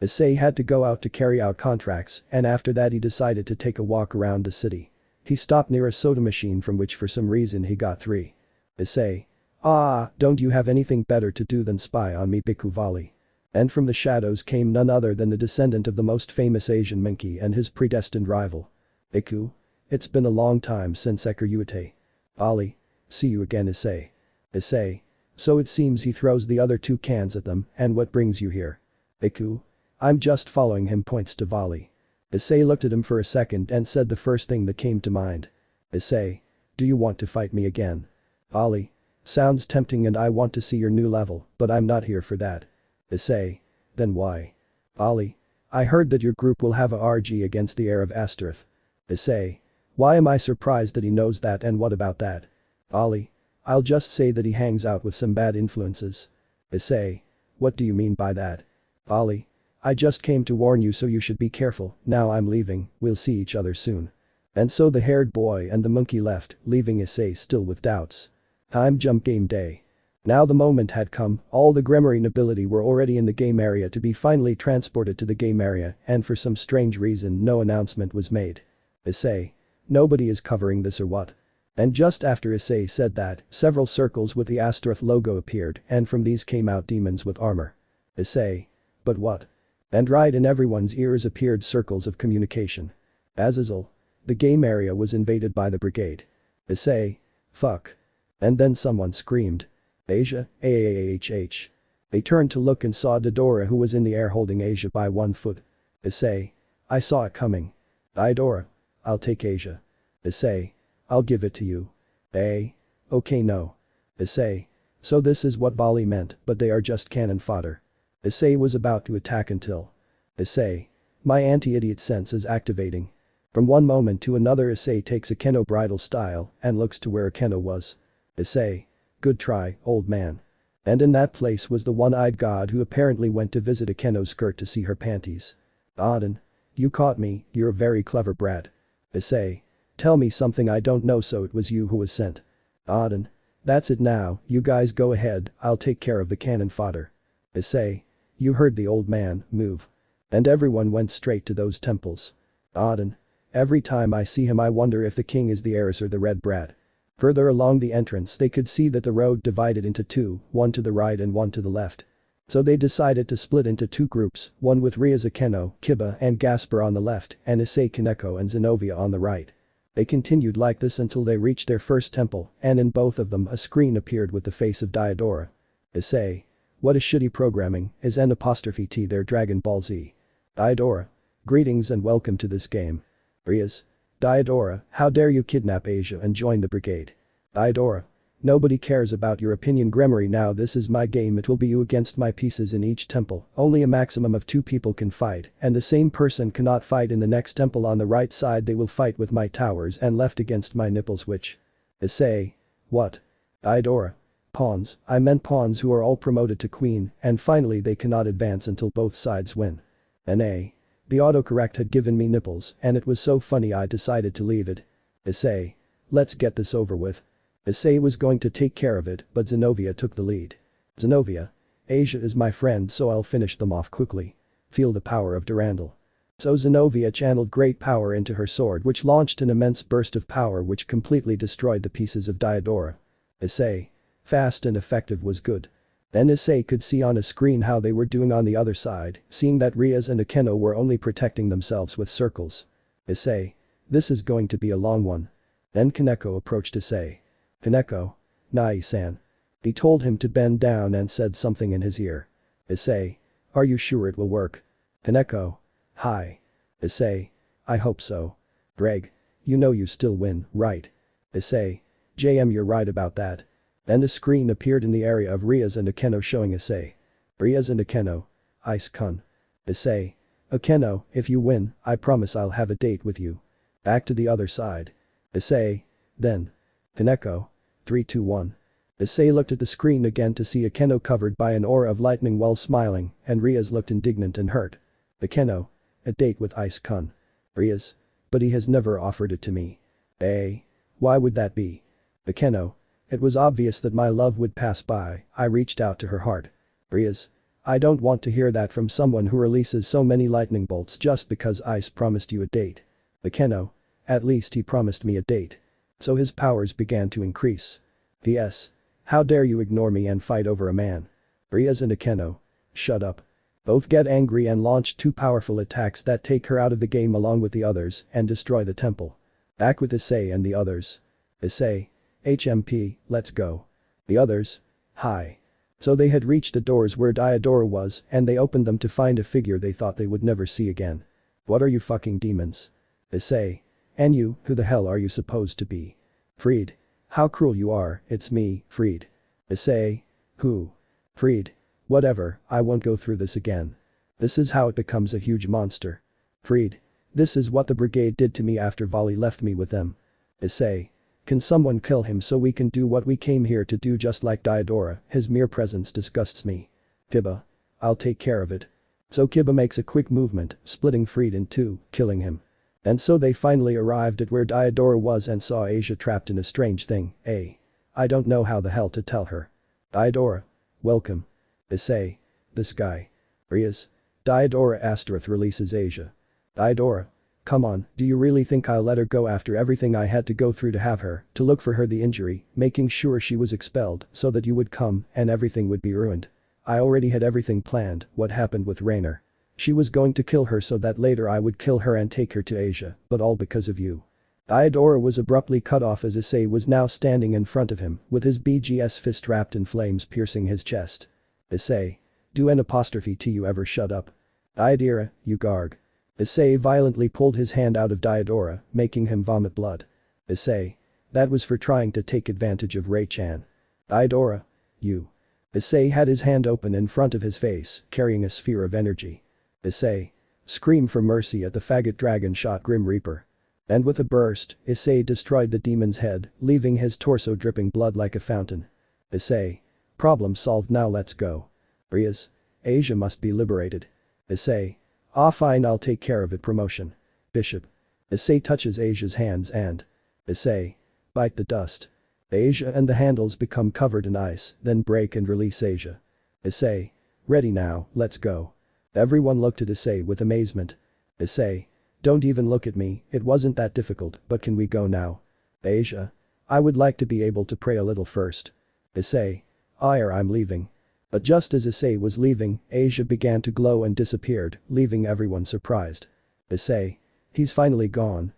Issei had to go out to carry out contracts, and after that he decided to take a walk around the city. He stopped near a soda machine from which for some reason he got 3. Issei. Ah, don't you have anything better to do than spy on me, Bhikkhu Vali? And from the shadows came none other than the descendant of the most famous Asian monkey and his predestined rival. Bhikkhu? It's been a long time since Sekiryuutei. Vali. See you again, Issei. Issei. So it seems he throws the other two cans at them, and what brings you here? Bhikkhu. I'm just following him, points to Vali. Issei looked at him for a second and said the first thing that came to mind. Issei. Do you want to fight me again? Vali. Sounds tempting and I want to see your new level, but I'm not here for that. Issei. Then why? Vali. I heard that your group will have a RG against the heir of Astaroth. Issei. Why am I surprised that he knows that, and what about that? Vali. I'll just say that he hangs out with some bad influences. Issei. What do you mean by that? Vali. I just came to warn you, so you should be careful. Now I'm leaving, we'll see each other soon. And so the haired boy and the monkey left, leaving Issei still with doubts. Time jump game day. Now the moment had come, all the Gremory nobility were already in the game area to be finally transported to the game area, and for some strange reason no announcement was made. Issei. Nobody is covering this or what? And just after Issei said that, several circles with the Astaroth logo appeared, and from these came out demons with armor. Issei. But what? And right in everyone's ears appeared circles of communication. Azazel. The game area was invaded by the brigade. Issei. Fuck. And then someone screamed. Asia, AAAHH. They turned to look and saw Dodora, who was in the air holding Asia by 1 foot. Issei. I saw it coming. Dodora. I'll take Asia. Issei. I'll give it to you. Okay, no. Issei. So this is what Vali meant, but they are just cannon fodder. Issei was about to attack until. Issei. My anti-idiot sense is activating. From one moment to another Issei takes a Keno bridal style and looks to where a Keno was. Issei. Good try, old man. And in that place was the one-eyed god who apparently went to visit a Keno's skirt to see her panties. Auden. You caught me, you're a very clever brat. Issei. Tell me something I don't know, so it was you who was sent. Auden. That's it now, you guys go ahead, I'll take care of the cannon fodder. Issei. You heard the old man, move. And everyone went straight to those temples. Auden. Every time I see him I wonder if the king is the heiress or the red brat. Further along the entrance they could see that the road divided into two, one to the right and one to the left. So they decided to split into two groups, one with Ryaza Keno, Kiba and Gasper on the left, and Issei Kaneko and Zenobia on the right. They continued like this until they reached their first temple, and in both of them a screen appeared with the face of Dodora. Issei. What a shitty programming, is N''T their Dragon Ball Z. Dodora. Greetings and welcome to this game. Ryaz. Dodora, how dare you kidnap Asia and join the brigade. Dodora. Nobody cares about your opinion, Gremory. Now this is my game, it will be you against my pieces in each temple, only a maximum of 2 people can fight, and the same person cannot fight in the next temple. On the right side they will fight with my towers and left against my nipples, which. Issei. What? Dodora. Pawns, I meant pawns who are all promoted to queen, and finally they cannot advance until both sides win. NA. The autocorrect had given me nipples, and it was so funny I decided to leave it. Issei. Let's get this over with. Issei was going to take care of it, but Zenobia took the lead. Zenobia. Asia is my friend, so I'll finish them off quickly. Feel the power of Durandal. So Zenobia channeled great power into her sword, which launched an immense burst of power which completely destroyed the pieces of Dodora. Issei. Fast and effective was good. Then Issei could see on a screen how they were doing on the other side, seeing that Ryaz and Akeno were only protecting themselves with circles. Issei. This is going to be a long one. Then Kaneko approached Issei. Kaneko. Nai-san. He told him to bend down and said something in his ear. Issei. Are you sure it will work? Kaneko. Hi. Issei. I hope so. Ddraig. You know you still win, right? Issei. JM, you're right about that. Then a screen appeared in the area of Ryaz and Akeno showing Issei. Ryaz and Akeno. Ice-kun. Issei. Akeno, if you win, I promise I'll have a date with you. Back to the other side. Issei. Then. Kaneko. 3, 2, 1. Issei looked at the screen again to see Akeno covered by an aura of lightning while smiling, and Ryaz looked indignant and hurt. Akeno. A date with Ice-kun. Ryaz. But he has never offered it to me. Why would that be? Akeno. It was obvious that my love would pass by, I reached out to her heart. Ryaz. I don't want to hear that from someone who releases so many lightning bolts just because Ice promised you a date. Akeno. At least he promised me a date. So his powers began to increase. P.S. How dare you ignore me and fight over a man? Rias and Akeno. Shut up. Both get angry and launch two powerful attacks that take her out of the game along with the others and destroy the temple. Back with Issei and the others. Issei. HMP, let's go. The others. Hi. So they had reached the doors where Diodora was and they opened them to find a figure they thought they would never see again. What are you fucking demons? Issei. And you, who the hell are you supposed to be? Freed. How cruel you are, it's me, Freed. Issei. Who? Freed. Whatever, I won't go through this again. This is how it becomes a huge monster. Freed. This is what the brigade did to me after Volley left me with them. Issei. Can someone kill him so we can do what we came here to do just like Diodora, his mere presence disgusts me. Kiba. I'll take care of it. So Kiba makes a quick movement, splitting Freed in two, killing him. And so they finally arrived at where Diodora was and saw Asia trapped in a strange thing, I don't know how the hell to tell her. Diodora. Welcome. Issei. This guy. Rias. Diodora Asterith releases Asia. Diodora. Come on, do you really think I'll let her go after everything I had to go through to have her, to look for her the injury, making sure she was expelled so that you would come and everything would be ruined? I already had everything planned, what happened with Rainer. She was going to kill her so that later I would kill her and take her to Asia, but all because of you. Diodora was abruptly cut off as Issei was now standing in front of him, with his BGS fist wrapped in flames piercing his chest. Issei. Do an apostrophe T you ever shut up. Diodora, you garg. Issei violently pulled his hand out of Diodora, making him vomit blood. Issei. That was for trying to take advantage of Ray-chan. Diodora. You. Issei had his hand open in front of his face, carrying a sphere of energy. Issei. Scream for mercy at the faggot dragon shot Grim Reaper. And with a burst, Issei destroyed the demon's head, leaving his torso dripping blood like a fountain. Issei. Problem solved, now let's go. Rias. Asia must be liberated. Issei. Ah fine, I'll take care of it. Promotion. Bishop. Issei touches Asia's hands and. Issei. Bite the dust. Asia and the handles become covered in ice, then break and release Asia. Issei. Ready now, let's go. Everyone looked at Issei with amazement. Issei. Don't even look at me, it wasn't that difficult, but can we go now? Asia. I would like to be able to pray a little first. Issei. I'm leaving. But just as Issei was leaving, Asia began to glow and disappeared, leaving everyone surprised. Issei. He's finally gone,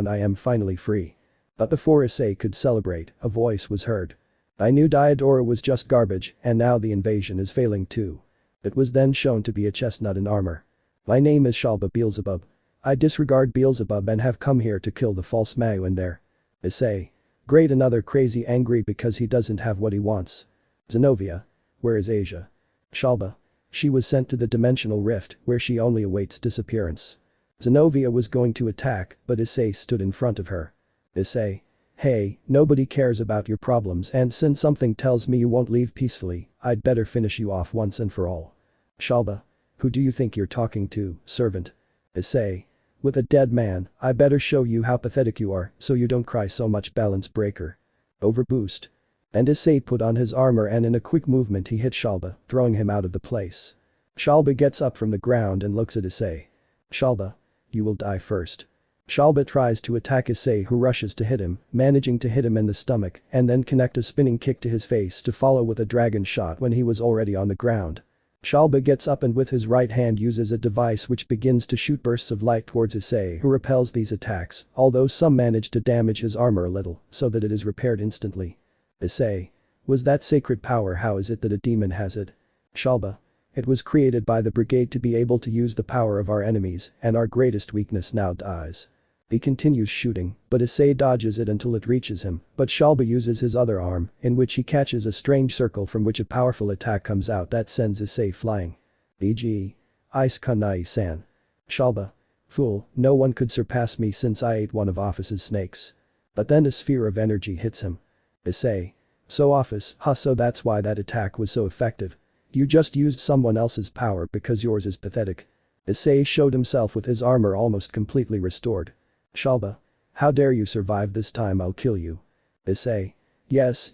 I am finally free. But before Issei could celebrate, a voice was heard. I knew Diodora was just garbage, and now the invasion is failing too. It was then shown to be a chestnut in armor. My name is Shalba Beelzebub. I disregard Beelzebub and have come here to kill the false Mayu in there. Issei. Great, another crazy angry because he doesn't have what he wants. Zenobia. Where is Asia? Shalba. She was sent to the dimensional rift where she only awaits disappearance. Zenobia was going to attack, but Issei stood in front of her. Issei. Hey, nobody cares about your problems, and since something tells me you won't leave peacefully, I'd better finish you off once and for all. Shalba. Who do you think you're talking to, servant? Issei. With a dead man, I better show you how pathetic you are so you don't cry so much. Balance breaker. Overboost. And Issei put on his armor and in a quick movement he hit Shalba, throwing him out of the place. Shalba gets up from the ground and looks at Issei. Shalba. You will die first. Shalba tries to attack Issei, who rushes to hit him, managing to hit him in the stomach and then connect a spinning kick to his face to follow with a dragon shot when he was already on the ground. Shalba gets up and with his right hand uses a device which begins to shoot bursts of light towards Issei, who repels these attacks, although some manage to damage his armor a little so that it is repaired instantly. Issei. Was that sacred power? How is it that a demon has it? Shalba. It was created by the brigade to be able to use the power of our enemies, and our greatest weakness now dies. He continues shooting, but Issei dodges it until it reaches him, but Shalba uses his other arm, in which he catches a strange circle from which a powerful attack comes out that sends Issei flying. E.g. Ice Kunai-san. Shalba. Fool, no one could surpass me since I ate one of Ophis' snakes. But then a sphere of energy hits him. Issei. So Ophis, so that's why that attack was so effective. You just used someone else's power because yours is pathetic. Issei showed himself with his armor almost completely restored. Shalba. How dare you survive this time, I'll kill you. Issei. Yes,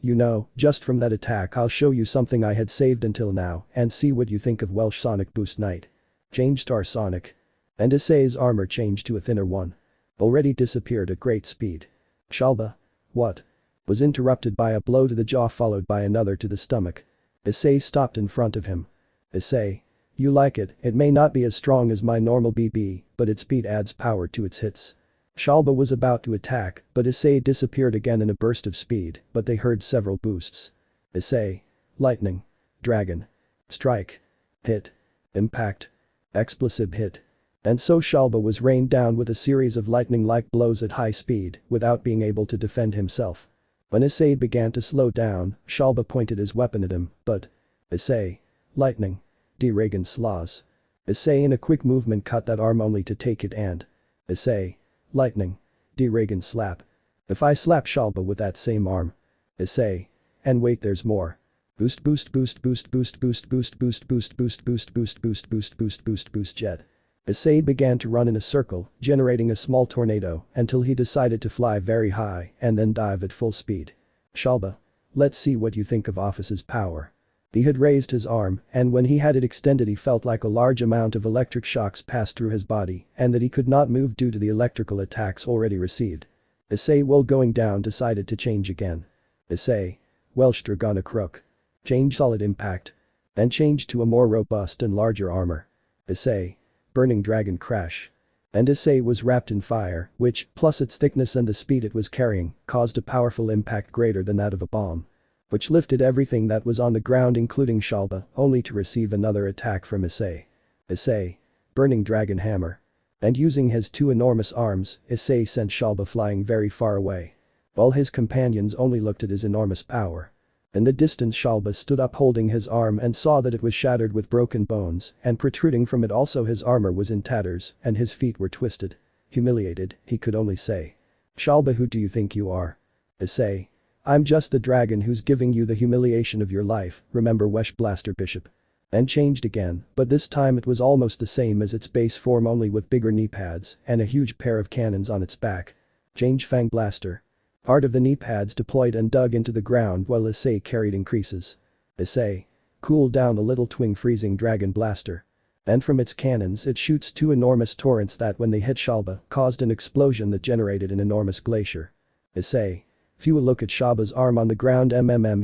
you know, just from that attack I'll show you something I had saved until now and see what you think of Welsh Sonic Boost Knight. Change Star Sonic. And Issei's armor changed to a thinner one. Already disappeared at great speed. Shalba. What? was interrupted by a blow to the jaw followed by another to the stomach. Issei stopped in front of him. Issei. You like it, it may not be as strong as my normal BB, but its speed adds power to its hits. Shalba was about to attack, but Issei disappeared again in a burst of speed, but they heard several boosts. Issei. Lightning. Dragon. Strike. Hit. Impact. Explosive hit. And so Shalba was rained down with a series of lightning-like blows at high speed, without being able to defend himself. When Issei began to slow down, Shalba pointed his weapon at him, but… Issei. Lightning. Ddraig slaws. Issei in a quick movement cut that arm only to take it and… Issei. Lightning. Ddraig slap. If I slap Shalba with that same arm. Issei. And wait, there's more. Boost boost boost boost boost boost boost boost boost boost boost boost boost boost boost boost boost jet. Issei began to run in a circle, generating a small tornado until he decided to fly very high and then dive at full speed. Shalba. Let's see what you think of Ophis's power. He had raised his arm, and when he had it extended he felt like a large amount of electric shocks passed through his body and that he could not move due to the electrical attacks already received. Issei while going down decided to change again. Issei. Welsh Dragona Crook. Change solid impact. Then change to a more robust and larger armor. Issei. Burning Dragon Crash. And Issei was wrapped in fire, which, plus its thickness and the speed it was carrying, caused a powerful impact greater than that of a bomb. Which lifted everything that was on the ground including Shalba, only to receive another attack from Issei. Issei. Burning Dragon Hammer. And using his two enormous arms, Issei sent Shalba flying very far away. While his companions only looked at his enormous power. In the distance Shalba stood up holding his arm and saw that it was shattered with broken bones and protruding from it also his armor was in tatters and his feet were twisted. Humiliated, he could only say. Shalba, who do you think you are? Issei. I'm just the dragon who's giving you the humiliation of your life, remember Wesh Blaster Bishop. And changed again, but this time it was almost the same as its base form only with bigger knee pads and a huge pair of cannons on its back. Change Fang Blaster. Part of the knee pads deployed and dug into the ground while Issei carried increases. Issei. Cool down a little twing freezing dragon blaster. And from its cannons it shoots two enormous torrents that when they hit Shalba caused an explosion that generated an enormous glacier. Issei. Few look at Shalba's arm on the ground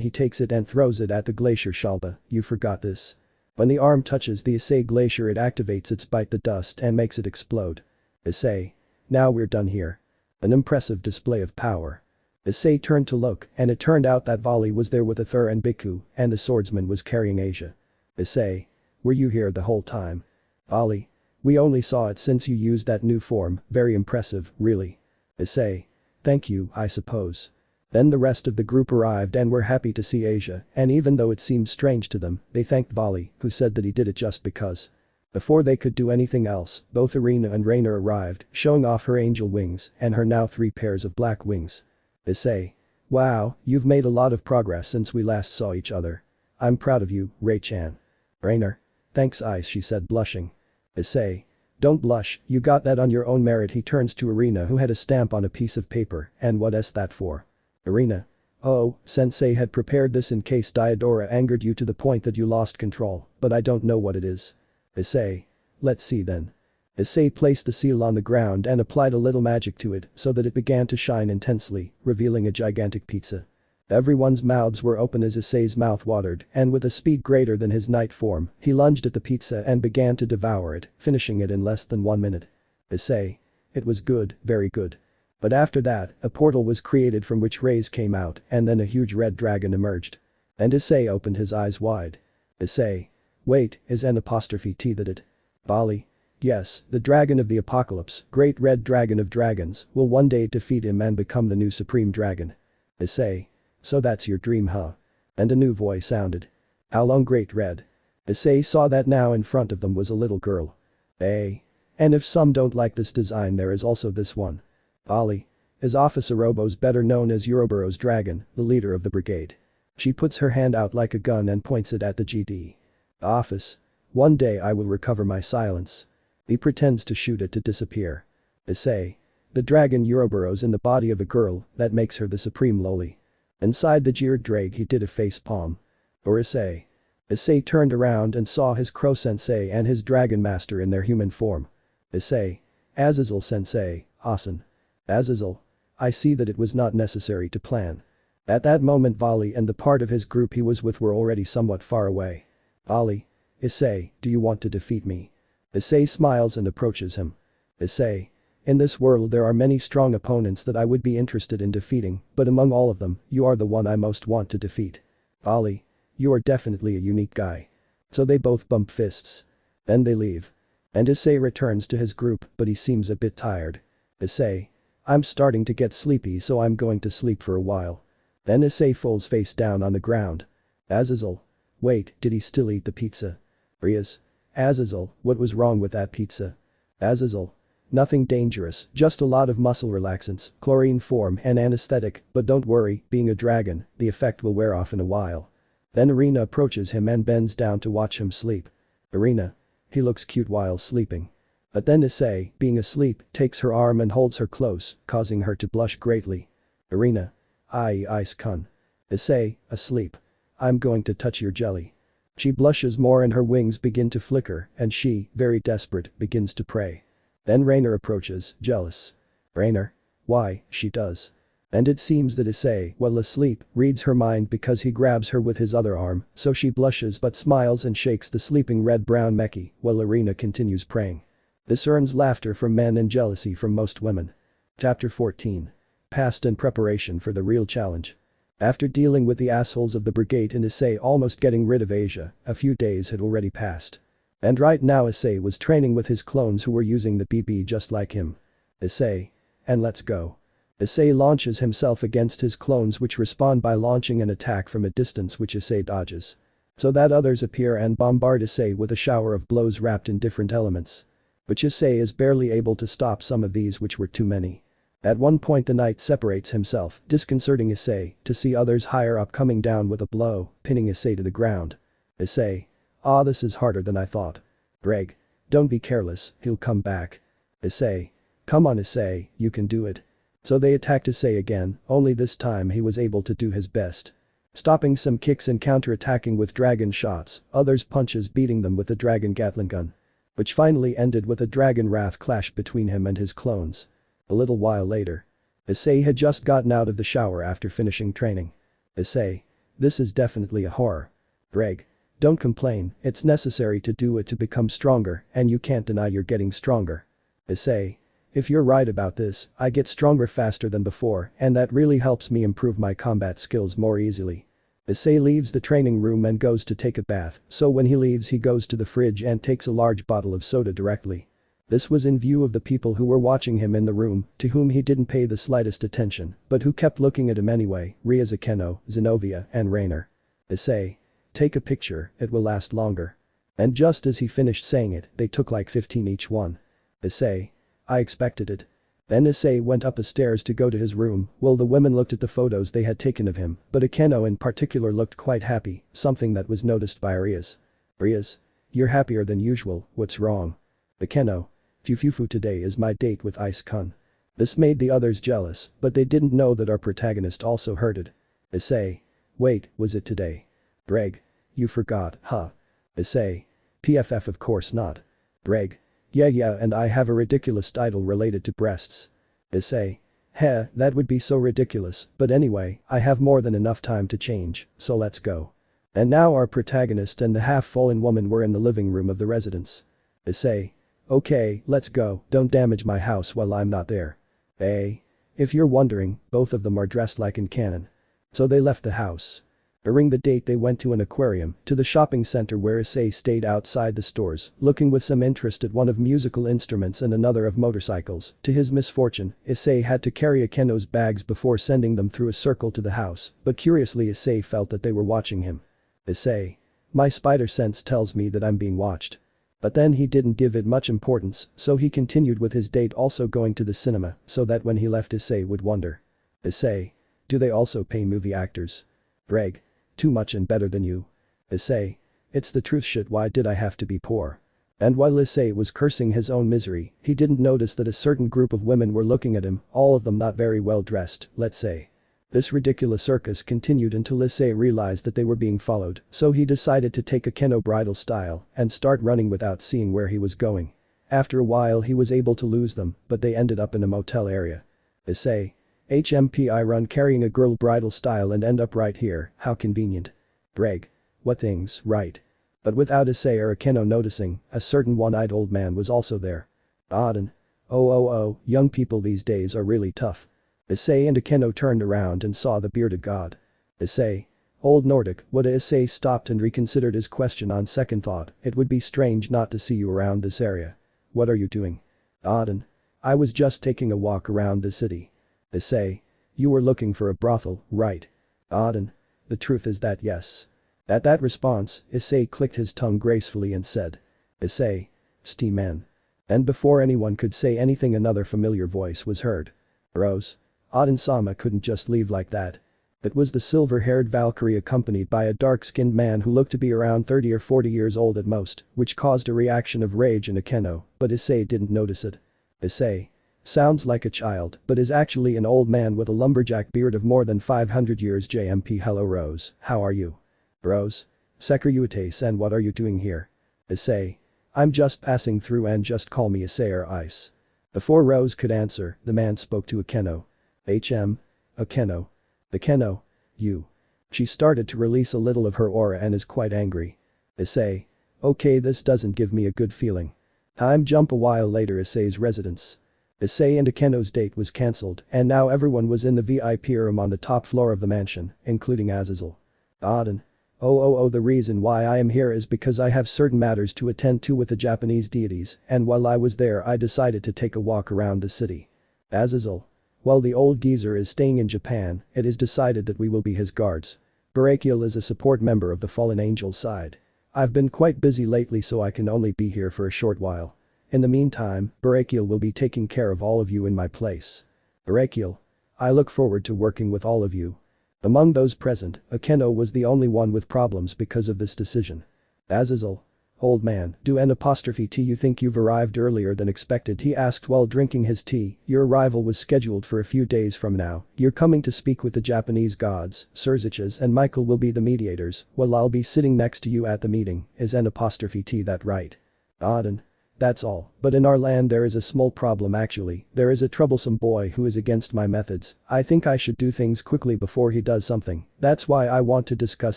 he takes it and throws it at the glacier. Shalba, you forgot this. When the arm touches the Issei glacier it activates its bite the dust and makes it explode. Issei. Now we're done here. An impressive display of power. Issei turned to look and it turned out that Vali was there with Athur and Bhikkhu and the swordsman was carrying Asia. Issei. Were you here the whole time? Vali. We only saw it since you used that new form, very impressive, really. Issei. Thank you, I suppose. Then the rest of the group arrived and were happy to see Asia and even though it seemed strange to them, they thanked Vali, who said that he did it just because. Before they could do anything else, both Irina and Rainer arrived, showing off her angel wings and her now 3 pairs of black wings. Issei. Wow, you've made a lot of progress since we last saw each other. I'm proud of you, Ray-chan. Rainer. Thanks Ice, she said blushing. Issei. Don't blush, you got that on your own merit. He turns to Irina who had a stamp on a piece of paper and what's that for? Irina. Oh, Sensei had prepared this in case Diodora angered you to the point that you lost control, but I don't know what it is. Issei. Let's see then. Issei placed the seal on the ground and applied a little magic to it so that it began to shine intensely, revealing a gigantic pizza. Everyone's mouths were open as Issei's mouth watered and with a speed greater than his night form, he lunged at the pizza and began to devour it, finishing it in less than 1 minute. Issei. It was good, very good. But after that, a portal was created from which rays came out and then a huge red dragon emerged. And Issei opened his eyes wide. Issei. Wait, is N''T that it? Vali. Yes, the dragon of the apocalypse, great red dragon of dragons, will one day defeat him and become the new supreme dragon. Issei. So that's your dream, huh? And a new voice sounded. How long, great red? Issei saw that now in front of them was a little girl. And if some don't like this design there is also this one. Vali. Is Ophis Ouroboros, better known as Ouroboros dragon, the leader of the brigade. She puts her hand out like a gun and points it at the GD. Ophis. One day I will recover my silence. He pretends to shoot it to disappear. Issei. The dragon Ouroboros in the body of a girl, that makes her the supreme loli. Inside the jeered Ddraig he did a face palm. Or Issei. Issei turned around and saw his crow sensei and his dragon master in their human form. Issei. Azazel sensei, Asen. Azazel. I see that it was not necessary to plan. At that moment Volley and the part of his group he was with were already somewhat far away. Volley. Issei, do you want to defeat me? Issei smiles and approaches him. Issei. In this world there are many strong opponents that I would be interested in defeating, but among all of them, you are the one I most want to defeat. Volley. You are definitely a unique guy. So they both bump fists. Then they leave. And Issei returns to his group, but he seems a bit tired. Issei. I'm starting to get sleepy, so I'm going to sleep for a while. Then Issei falls face down on the ground. Azazel. Wait, did he still eat the pizza? Rias. Azazel, what was wrong with that pizza? Azazel. Nothing dangerous, just a lot of muscle relaxants, chlorine form and anesthetic, but don't worry, being a dragon, the effect will wear off in a while. Then Irina approaches him and bends down to watch him sleep. Irina. He looks cute while sleeping. But then Issei, being asleep, takes her arm and holds her close, causing her to blush greatly. Irina. Ice-kun. Issei, asleep. I'm going to touch your jelly. She blushes more and her wings begin to flicker and she, very desperate, begins to pray. Then Rainer approaches, jealous. Rainer. Why, she does. And it seems that Issei, while asleep, reads her mind because he grabs her with his other arm, so she blushes but smiles and shakes the sleeping red-brown mechie while Irina continues praying. This earns laughter from men and jealousy from most women. Chapter 14. Past and preparation for the real challenge. After dealing with the assholes of the brigade and Issei almost getting rid of Asia, a few days had already passed. And right now Issei was training with his clones who were using the BB just like him. Issei. And let's go. Issei launches himself against his clones which respond by launching an attack from a distance which Issei dodges. So that others appear and bombard Issei with a shower of blows wrapped in different elements. But Issei is barely able to stop some of these which were too many. At one point the knight separates himself, disconcerting Issei, to see others higher up coming down with a blow, pinning Issei to the ground. Issei. Ah, this is harder than I thought. Ddraig. Don't be careless, he'll come back. Issei. Come on Issei, you can do it. So they attacked Issei again, only this time he was able to do his best. Stopping some kicks and counter-attacking with dragon shots, others punches beating them with the dragon Gatling gun. Which finally ended with a dragon wrath clash between him and his clones. A little while later. Issei had just gotten out of the shower after finishing training. Issei. This is definitely a horror. Ddraig. Don't complain, it's necessary to do it to become stronger and you can't deny you're getting stronger. Issei. If you're right about this, I get stronger faster than before and that really helps me improve my combat skills more easily. Issei leaves the training room and goes to take a bath, so when he leaves he goes to the fridge and takes a large bottle of soda directly. This was in view of the people who were watching him in the room, to whom he didn't pay the slightest attention, but who kept looking at him anyway, Ryazakeno, Zenobia and Rainer. Issei. Take a picture, it will last longer. And just as he finished saying it, they took like 15 each one. Issei. I expected it. Then Issei went up the stairs to go to his room, while the women looked at the photos they had taken of him, but Akeno in particular looked quite happy, something that was noticed by Arias. Arias. You're happier than usual, what's wrong? Akeno. Fufufu today is my date with Ice-kun. This made the others jealous, but they didn't know that our protagonist also heard it. Issei. Wait, was it today? Ddraig. You forgot, huh? Issei. PFF of course not. Ddraig. Yeah, and I have a ridiculous title related to breasts. Issei. Heh, that would be so ridiculous, but anyway, I have more than enough time to change, so let's go. And now our protagonist and the half-fallen woman were in the living room of the residence. Issei. Okay, let's go, don't damage my house while I'm not there. If you're wondering, both of them are dressed like in canon. So they left the house. During the date they went to an aquarium, to the shopping center where Issei stayed outside the stores, looking with some interest at one of musical instruments and another of motorcycles. To his misfortune, Issei had to carry Akeno's bags before sending them through a circle to the house, but curiously Issei felt that they were watching him. Issei. My spider sense tells me that I'm being watched. But then he didn't give it much importance, so he continued with his date also going to the cinema, so that when he left Issei would wonder. Issei. Do they also pay movie actors? Ddraig. Too much and better than you. Issei. It's the truth shit, why did I have to be poor? And while Issei was cursing his own misery, he didn't notice that a certain group of women were looking at him, all of them not very well dressed, let's say. This ridiculous circus continued until Issei realized that they were being followed, so he decided to take Akeno bridal style and start running without seeing where he was going. After a while he was able to lose them, but they ended up in a motel area. Issei. I run carrying a girl bridal style and end up right here, how convenient. Ddraig. What things, right. But without Issei or Akeno noticing, a certain one-eyed old man was also there. Auden. Oh, young people these days are really tough. Issei and Akeno turned around and saw the bearded god. Issei. Old Nordic, Wada Issei stopped and reconsidered his question on second thought, it would be strange not to see you around this area. What are you doing? Auden. I was just taking a walk around the city. Issei. You were looking for a brothel, right? Auden. The truth is that yes. At that response, Issei clicked his tongue gracefully and said. Issei. Steam-man. And before anyone could say anything another familiar voice was heard. Rose. Auden-sama couldn't just leave like that. It was the silver-haired Valkyrie accompanied by a dark-skinned man who looked to be around 30 or 40 years old at most, which caused a reaction of rage in Akeno, but Issei didn't notice it. Issei. Sounds like a child, but is actually an old man with a lumberjack beard of more than 500 years. JMP. Hello Rose, how are you? Rose. Sekiryuutei-san, what are you doing here? Issei. I'm just passing through and just call me Issei or Ice. Before Rose could answer, the man spoke to Akeno. Akeno. Akeno. You. She started to release a little of her aura and is quite angry. Issei. Okay, this doesn't give me a good feeling. Time jump a while later. Issei's residence. Issei and Akeno's date was cancelled and now everyone was in the VIP room on the top floor of the mansion, including Azazel. Auden. Oh, the reason why I am here is because I have certain matters to attend to with the Japanese deities, and while I was there I decided to take a walk around the city. Azazel. While the old geezer is staying in Japan, it is decided that we will be his guards. Barakiel is a support member of the fallen angel's side. I've been quite busy lately so I can only be here for a short while. In the meantime, Barakiel will be taking care of all of you in my place. Barakiel. I look forward to working with all of you. Among those present, Akeno was the only one with problems because of this decision. Azazel. Old man, do N''T you think you've arrived earlier than expected? He asked while drinking his tea. Your arrival was scheduled for a few days from now. You're coming to speak with the Japanese gods, Sirzechs and Michael will be the mediators, while I'll be sitting next to you at the meeting. Is N''T that right? Auden. That's all, but in our land there is a small problem actually, there is a troublesome boy who is against my methods. I think I should do things quickly before he does something, that's why I want to discuss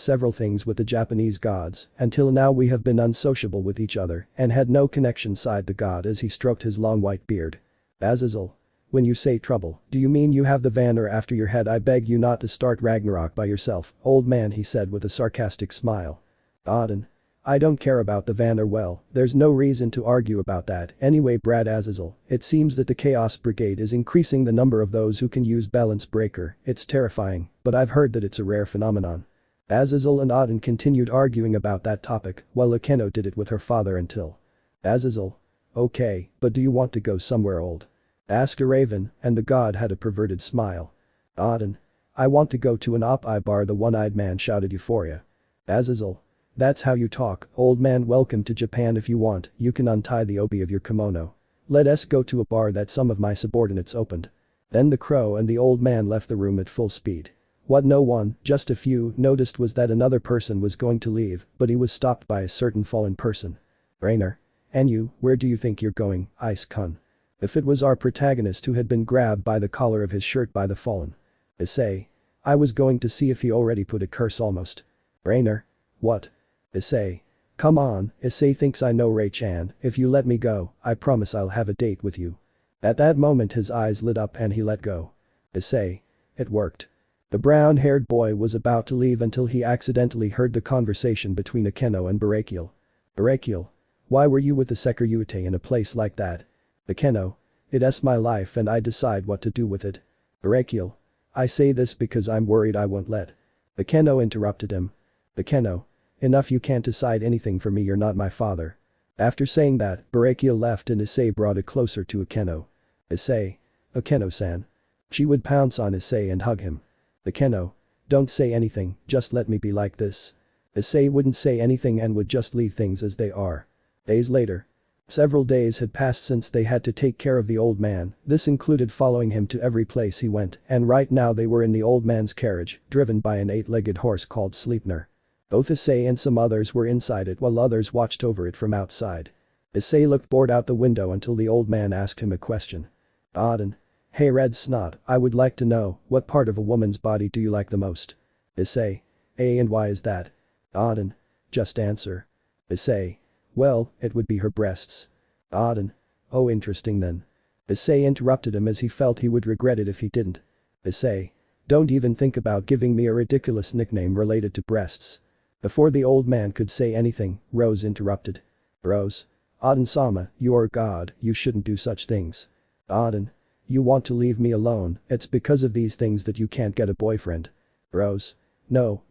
several things with the Japanese gods. Until now we have been unsociable with each other and had no connection, sighed the god as he stroked his long white beard. Azazel. When you say trouble, do you mean you have the Vanner after your head? I beg you not to start Ragnarok by yourself, old man, he said with a sarcastic smile. Auden. I don't care about the Vanner. Well, there's no reason to argue about that. Anyway, Brad Azazel, it seems that the Chaos Brigade is increasing the number of those who can use Balance Breaker. It's terrifying, but I've heard that it's a rare phenomenon. Azazel and Auden continued arguing about that topic while Akeno did it with her father until. Azazel. Okay, but do you want to go somewhere old? Asked a raven, and the god had a perverted smile. Auden. I want to go to an op-eye bar, the one-eyed man shouted euphoria. Azazel. That's how you talk, old man. Welcome to Japan. If you want, you can untie the obi of your kimono. Let us go to a bar that some of my subordinates opened. Then the crow and the old man left the room at full speed. What no one, just a few, noticed was that another person was going to leave, but he was stopped by a certain fallen person. Rainer. And you, where do you think you're going, Ice-kun? If it was our protagonist who had been grabbed by the collar of his shirt by the fallen. Issei. I was going to see if he already put a curse almost. Rainer. What? Issei. Come on, Issei thinks I know Ray-chan, if you let me go, I promise I'll have a date with you. At that moment his eyes lit up and he let go. Issei. It worked. The brown-haired boy was about to leave until he accidentally heard the conversation between Akeno and Barakiel. Barakiel. Why were you with the Sekiryuutei in a place like that? Akeno. It's my life and I decide what to do with it. Barakiel. I say this because I'm worried I won't let. Akeno interrupted him. Akeno. Enough, you can't decide anything for me, you're not my father. After saying that, Barakiel left and Issei brought it closer to Akeno. Issei. Akeno-san. She would pounce on Issei and hug him. Akeno. Don't say anything, just let me be like this. Issei wouldn't say anything and would just leave things as they are. Days later. Several days had passed since they had to take care of the old man. This included following him to every place he went, and right now they were in the old man's carriage, driven by an 8-legged horse called Sleipnir. Both Issei and some others were inside it while others watched over it from outside. Issei looked bored out the window until the old man asked him a question. Auden. Hey red snot, I would like to know, what part of a woman's body do you like the most? Issei. And why is that? Auden. Just answer. Issei. Well, it would be her breasts. Auden. Oh interesting then. Issei interrupted him as he felt he would regret it if he didn't. Issei. Don't even think about giving me a ridiculous nickname related to breasts. Before the old man could say anything, Rose interrupted. Rose. Auden-sama, you are God, you shouldn't do such things. Auden. You want to leave me alone, it's because of these things that you can't get a boyfriend. Rose. No,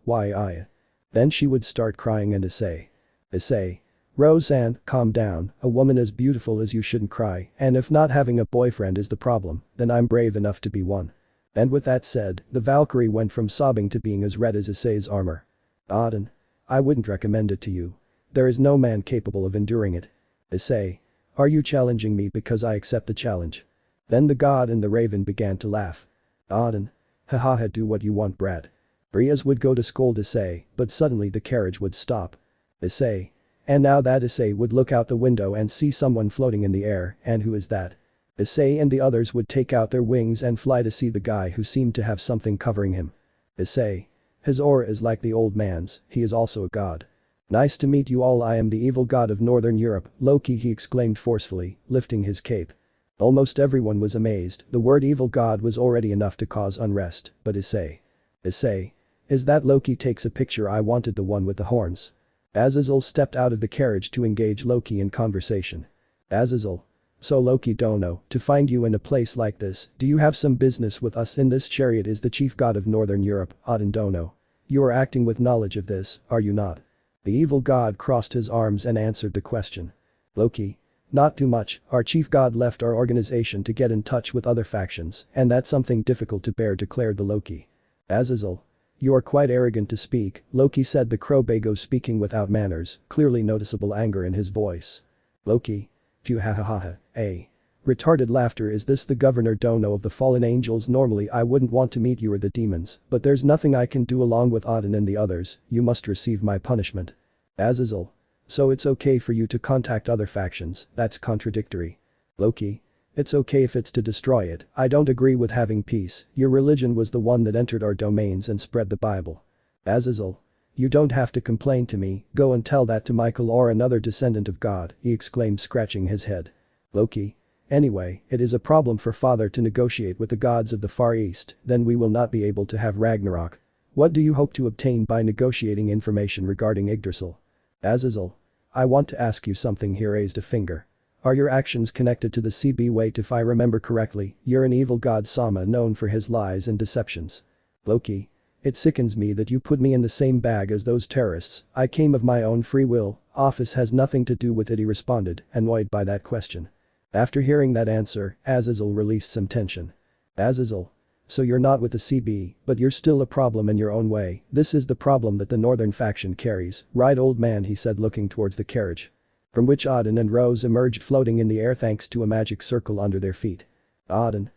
why I? Then she would start crying and Issei. Rose-an, calm down, a woman as beautiful as you shouldn't cry, and if not having a boyfriend is the problem, then I'm brave enough to be one. And with that said, the Valkyrie went from sobbing to being as red as Issei's armor. Auden. I wouldn't recommend it to you. There is no man capable of enduring it. Issei. Are you challenging me because I accept the challenge? Then the god and the raven began to laugh. Auden. Haha do what you want brat. Briaz would go to scold Issei, but suddenly the carriage would stop. Issei. And now that Issei would look out the window and see someone floating in the air, and who is that? Issei and the others would take out their wings and fly to see the guy who seemed to have something covering him. Issei. His aura is like the old man's, he is also a god. Nice to meet you all, I am the evil god of Northern Europe, Loki, he exclaimed forcefully, lifting his cape. Almost everyone was amazed, the word evil god was already enough to cause unrest, but Issei. Is that Loki takes a picture, I wanted the one with the horns. Azazel stepped out of the carriage to engage Loki in conversation. Azazel. So Loki dono, to find you in a place like this, do you have some business with us in this chariot is the chief god of Northern Europe, Auden dono. You are acting with knowledge of this, are you not? The evil god crossed his arms and answered the question. Loki. Not too much, our chief god left our organization to get in touch with other factions, and that's something difficult to bear, declared the Loki. Azazel. You are quite arrogant to speak, Loki said, the Crobago speaking without manners, clearly noticeable anger in his voice. Loki. Phew ha ha ha, retarded laughter. Is this the governor dono of the fallen angels? Normally I wouldn't want to meet you or the demons, but there's nothing I can do along with Auden and the others, you must receive my punishment. Azazel. So it's okay for you to contact other factions, that's contradictory. Loki. It's okay if it's to destroy it, I don't agree with having peace, your religion was the one that entered our domains and spread the Bible. Azazel. You don't have to complain to me, go and tell that to Michael or another descendant of God, he exclaimed, scratching his head. Loki. Anyway, it is a problem for father to negotiate with the gods of the Far East, then we will not be able to have Ragnarok. What do you hope to obtain by negotiating information regarding Yggdrasil? Azazel. I want to ask you something, he raised a finger. Are your actions connected to the CB Wait, if I remember correctly, you're an evil god Sama known for his lies and deceptions. Loki. It sickens me that you put me in the same bag as those terrorists, I came of my own free will, Ophis has nothing to do with it, he responded, annoyed by that question. After hearing that answer, Azazel released some tension. Azazel. So you're not with the CB, but you're still a problem in your own way, this is the problem that the northern faction carries, right old man, he said, looking towards the carriage. From which Auden and Rose emerged floating in the air thanks to a magic circle under their feet. Auden.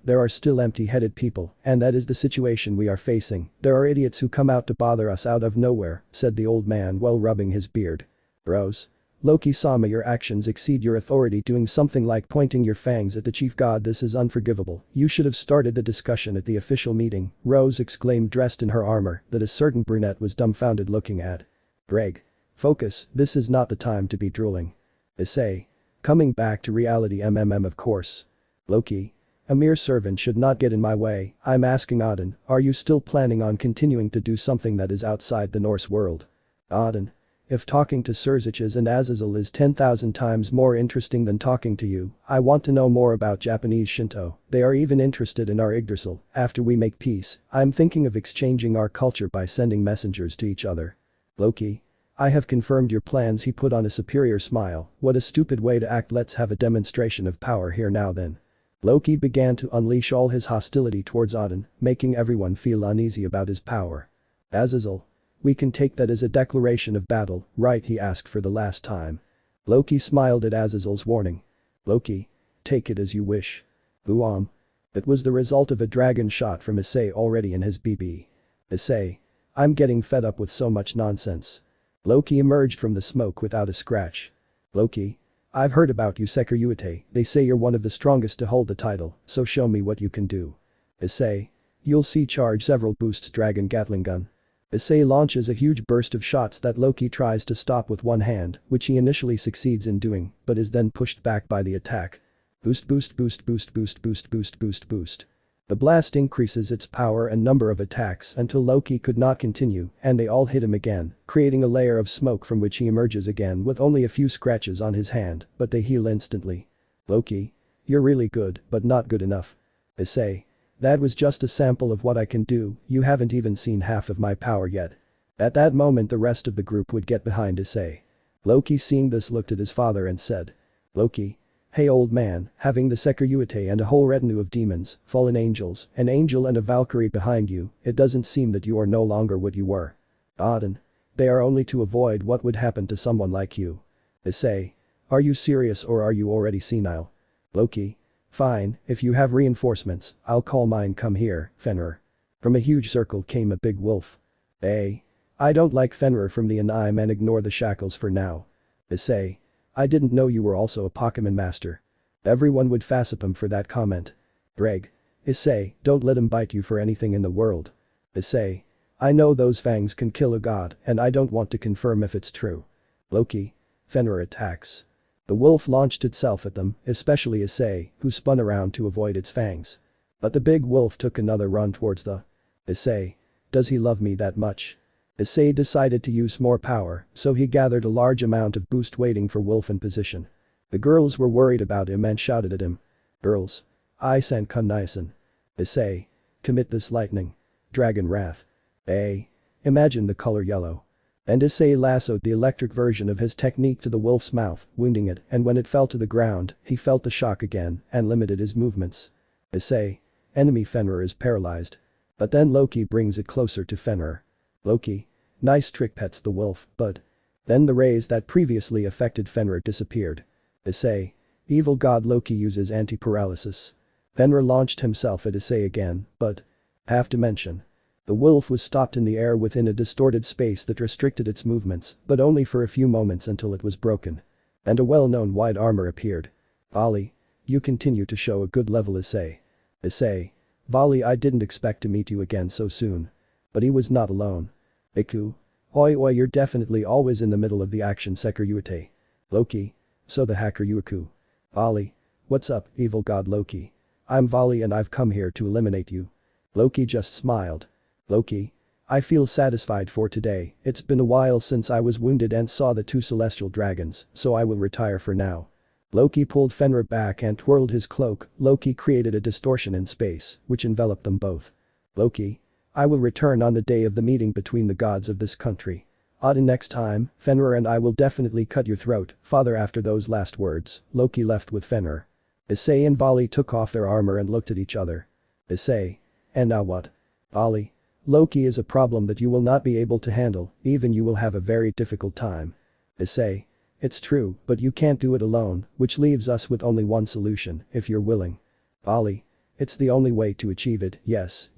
There are still empty-headed people, and that is the situation we are facing, there are idiots who come out to bother us out of nowhere, said the old man while rubbing his beard. Rose. Loki-sama, your actions exceed your authority, doing something like pointing your fangs at the chief god, this is unforgivable, you should have started the discussion at the official meeting, Rose exclaimed, dressed in her armor that a certain brunette was dumbfounded looking at. Ddraig. Focus, this is not the time to be drooling. Issei. Coming back to reality, of course. Loki. A mere servant should not get in my way, I'm asking Auden, are you still planning on continuing to do something that is outside the Norse world? Auden. If talking to Sirzechs and Azazel is 10,000 times more interesting than talking to you, I want to know more about Japanese Shinto, they are even interested in our Yggdrasil, after we make peace, I'm thinking of exchanging our culture by sending messengers to each other. Loki. I have confirmed your plans, he put on a superior smile, what a stupid way to act, let's have a demonstration of power here now then. Loki began to unleash all his hostility towards Auden, making everyone feel uneasy about his power. Azazel. We can take that as a declaration of battle, right, he asked for the last time. Loki smiled at Azazel's warning. Loki. Take it as you wish. It was the result of a dragon shot from Issei already in his BB. Issei. I'm getting fed up with so much nonsense. Loki emerged from the smoke without a scratch. Loki. I've heard about you Sekiryuutei, they say you're one of the strongest to hold the title, so show me what you can do. Issei. You'll see charge several boosts Dragon Gatling Gun. Issei launches a huge burst of shots that Loki tries to stop with one hand, which he initially succeeds in doing, but is then pushed back by the attack. Boost boost boost boost boost boost boost boost boost. The blast increases its power and number of attacks until Loki could not continue and they all hit him again, creating a layer of smoke from which he emerges again with only a few scratches on his hand, but they heal instantly. Loki. You're really good, but not good enough. Issei. That was just a sample of what I can do, you haven't even seen half of my power yet. At that moment the rest of the group would get behind Issei. Loki seeing this looked at his father and said. Loki. Hey old man, having the Sekiryuutei and a whole retinue of demons, fallen angels, an angel and a Valkyrie behind you, it doesn't seem that you are no longer what you were. Odin. They are only to avoid what would happen to someone like you. Issei. Are you serious or are you already senile? Loki. Fine, if you have reinforcements, I'll call mine come here, Fenrir. From a huge circle came a big wolf. I don't like Fenrir from the anime and ignore the shackles for now. Issei. I didn't know you were also a Pokemon master. Everyone would fassip him for that comment. Ddraig. Issei, don't let him bite you for anything in the world. Issei. I know those fangs can kill a god and I don't want to confirm if it's true. Loki. Fenrir attacks. The wolf launched itself at them, especially Issei, who spun around to avoid its fangs. But the big wolf took another run towards the. Issei. Does he love me that much? Issei decided to use more power, so he gathered a large amount of boost waiting for wolf in position. The girls were worried about him and shouted at him. Girls. Isen kun niacin. Issei. Commit this lightning. Dragon wrath. Imagine the color yellow. And Issei lassoed the electric version of his technique to the wolf's mouth, wounding it, and when it fell to the ground, he felt the shock again and limited his movements. Issei. Enemy Fenrir is paralyzed. But then Loki brings it closer to Fenrir. Loki. Nice trick pets the wolf, but. Then the rays that previously affected Fenrir disappeared. Issei. Evil god Loki uses anti-paralysis. Fenrir launched himself at Issei again, but. Half-dimension. The wolf was stopped in the air within a distorted space that restricted its movements, but only for a few moments until it was broken. And a well-known white armor appeared. Vali. You continue to show a good level Issei. Issei. Vali, I didn't expect to meet you again so soon. But he was not alone. Iku. Oi, you're definitely always in the middle of the action Sekiryuutei. Loki. So the hacker Iku. Vali. What's up, evil god Loki? I'm Vali and I've come here to eliminate you. Loki just smiled. Loki. I feel satisfied for today, it's been a while since I was wounded and saw the two celestial dragons, so I will retire for now. Loki pulled Fenrir back and twirled his cloak, Loki created a distortion in space, which enveloped them both. Loki. I will return on the day of the meeting between the gods of this country. Odin next time, Fenrir and I will definitely cut your throat, father. After those last words, Loki left with Fenrir. Issei and Vali took off their armor and looked at each other. Issei. And now what? Vali. Loki is a problem that you will not be able to handle, even you will have a very difficult time. Issei. It's true, but you can't do it alone, which leaves us with only one solution, if you're willing. Vali. It's the only way to achieve it, yes.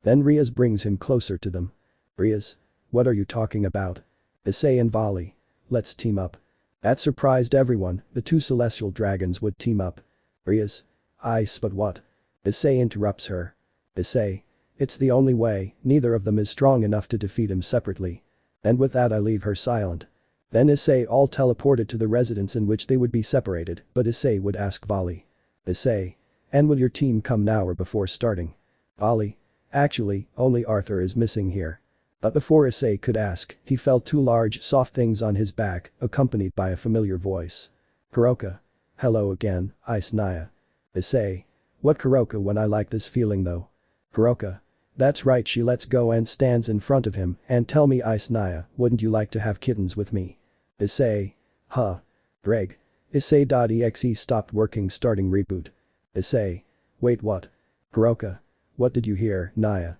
Then Riaz brings him closer to them. Riaz. What are you talking about? Issei and Vali. Let's team up. That surprised everyone, the two celestial dragons would team up. Riaz. Ice, but what? Issei interrupts her. Issei. It's the only way, neither of them is strong enough to defeat him separately. And with that I leave her silent. Then Issei all teleported to the residence in which they would be separated, but Issei would ask Vali. Issei. And will your team come now or before starting? Vali. Actually, only Arthur is missing here. But before Issei could ask, he felt two large soft things on his back, accompanied by a familiar voice. Kuroka. Hello again, Ice Naya. Issei. What Kuroka when I like this feeling though? Kuroka. That's right, she lets go and stands in front of him and tell me Ice Naya, wouldn't you like to have kittens with me? Issei. Huh. Ddraig. Issei.exe stopped working starting reboot. Issei. Wait what? Kuroka. What did you hear, Naya?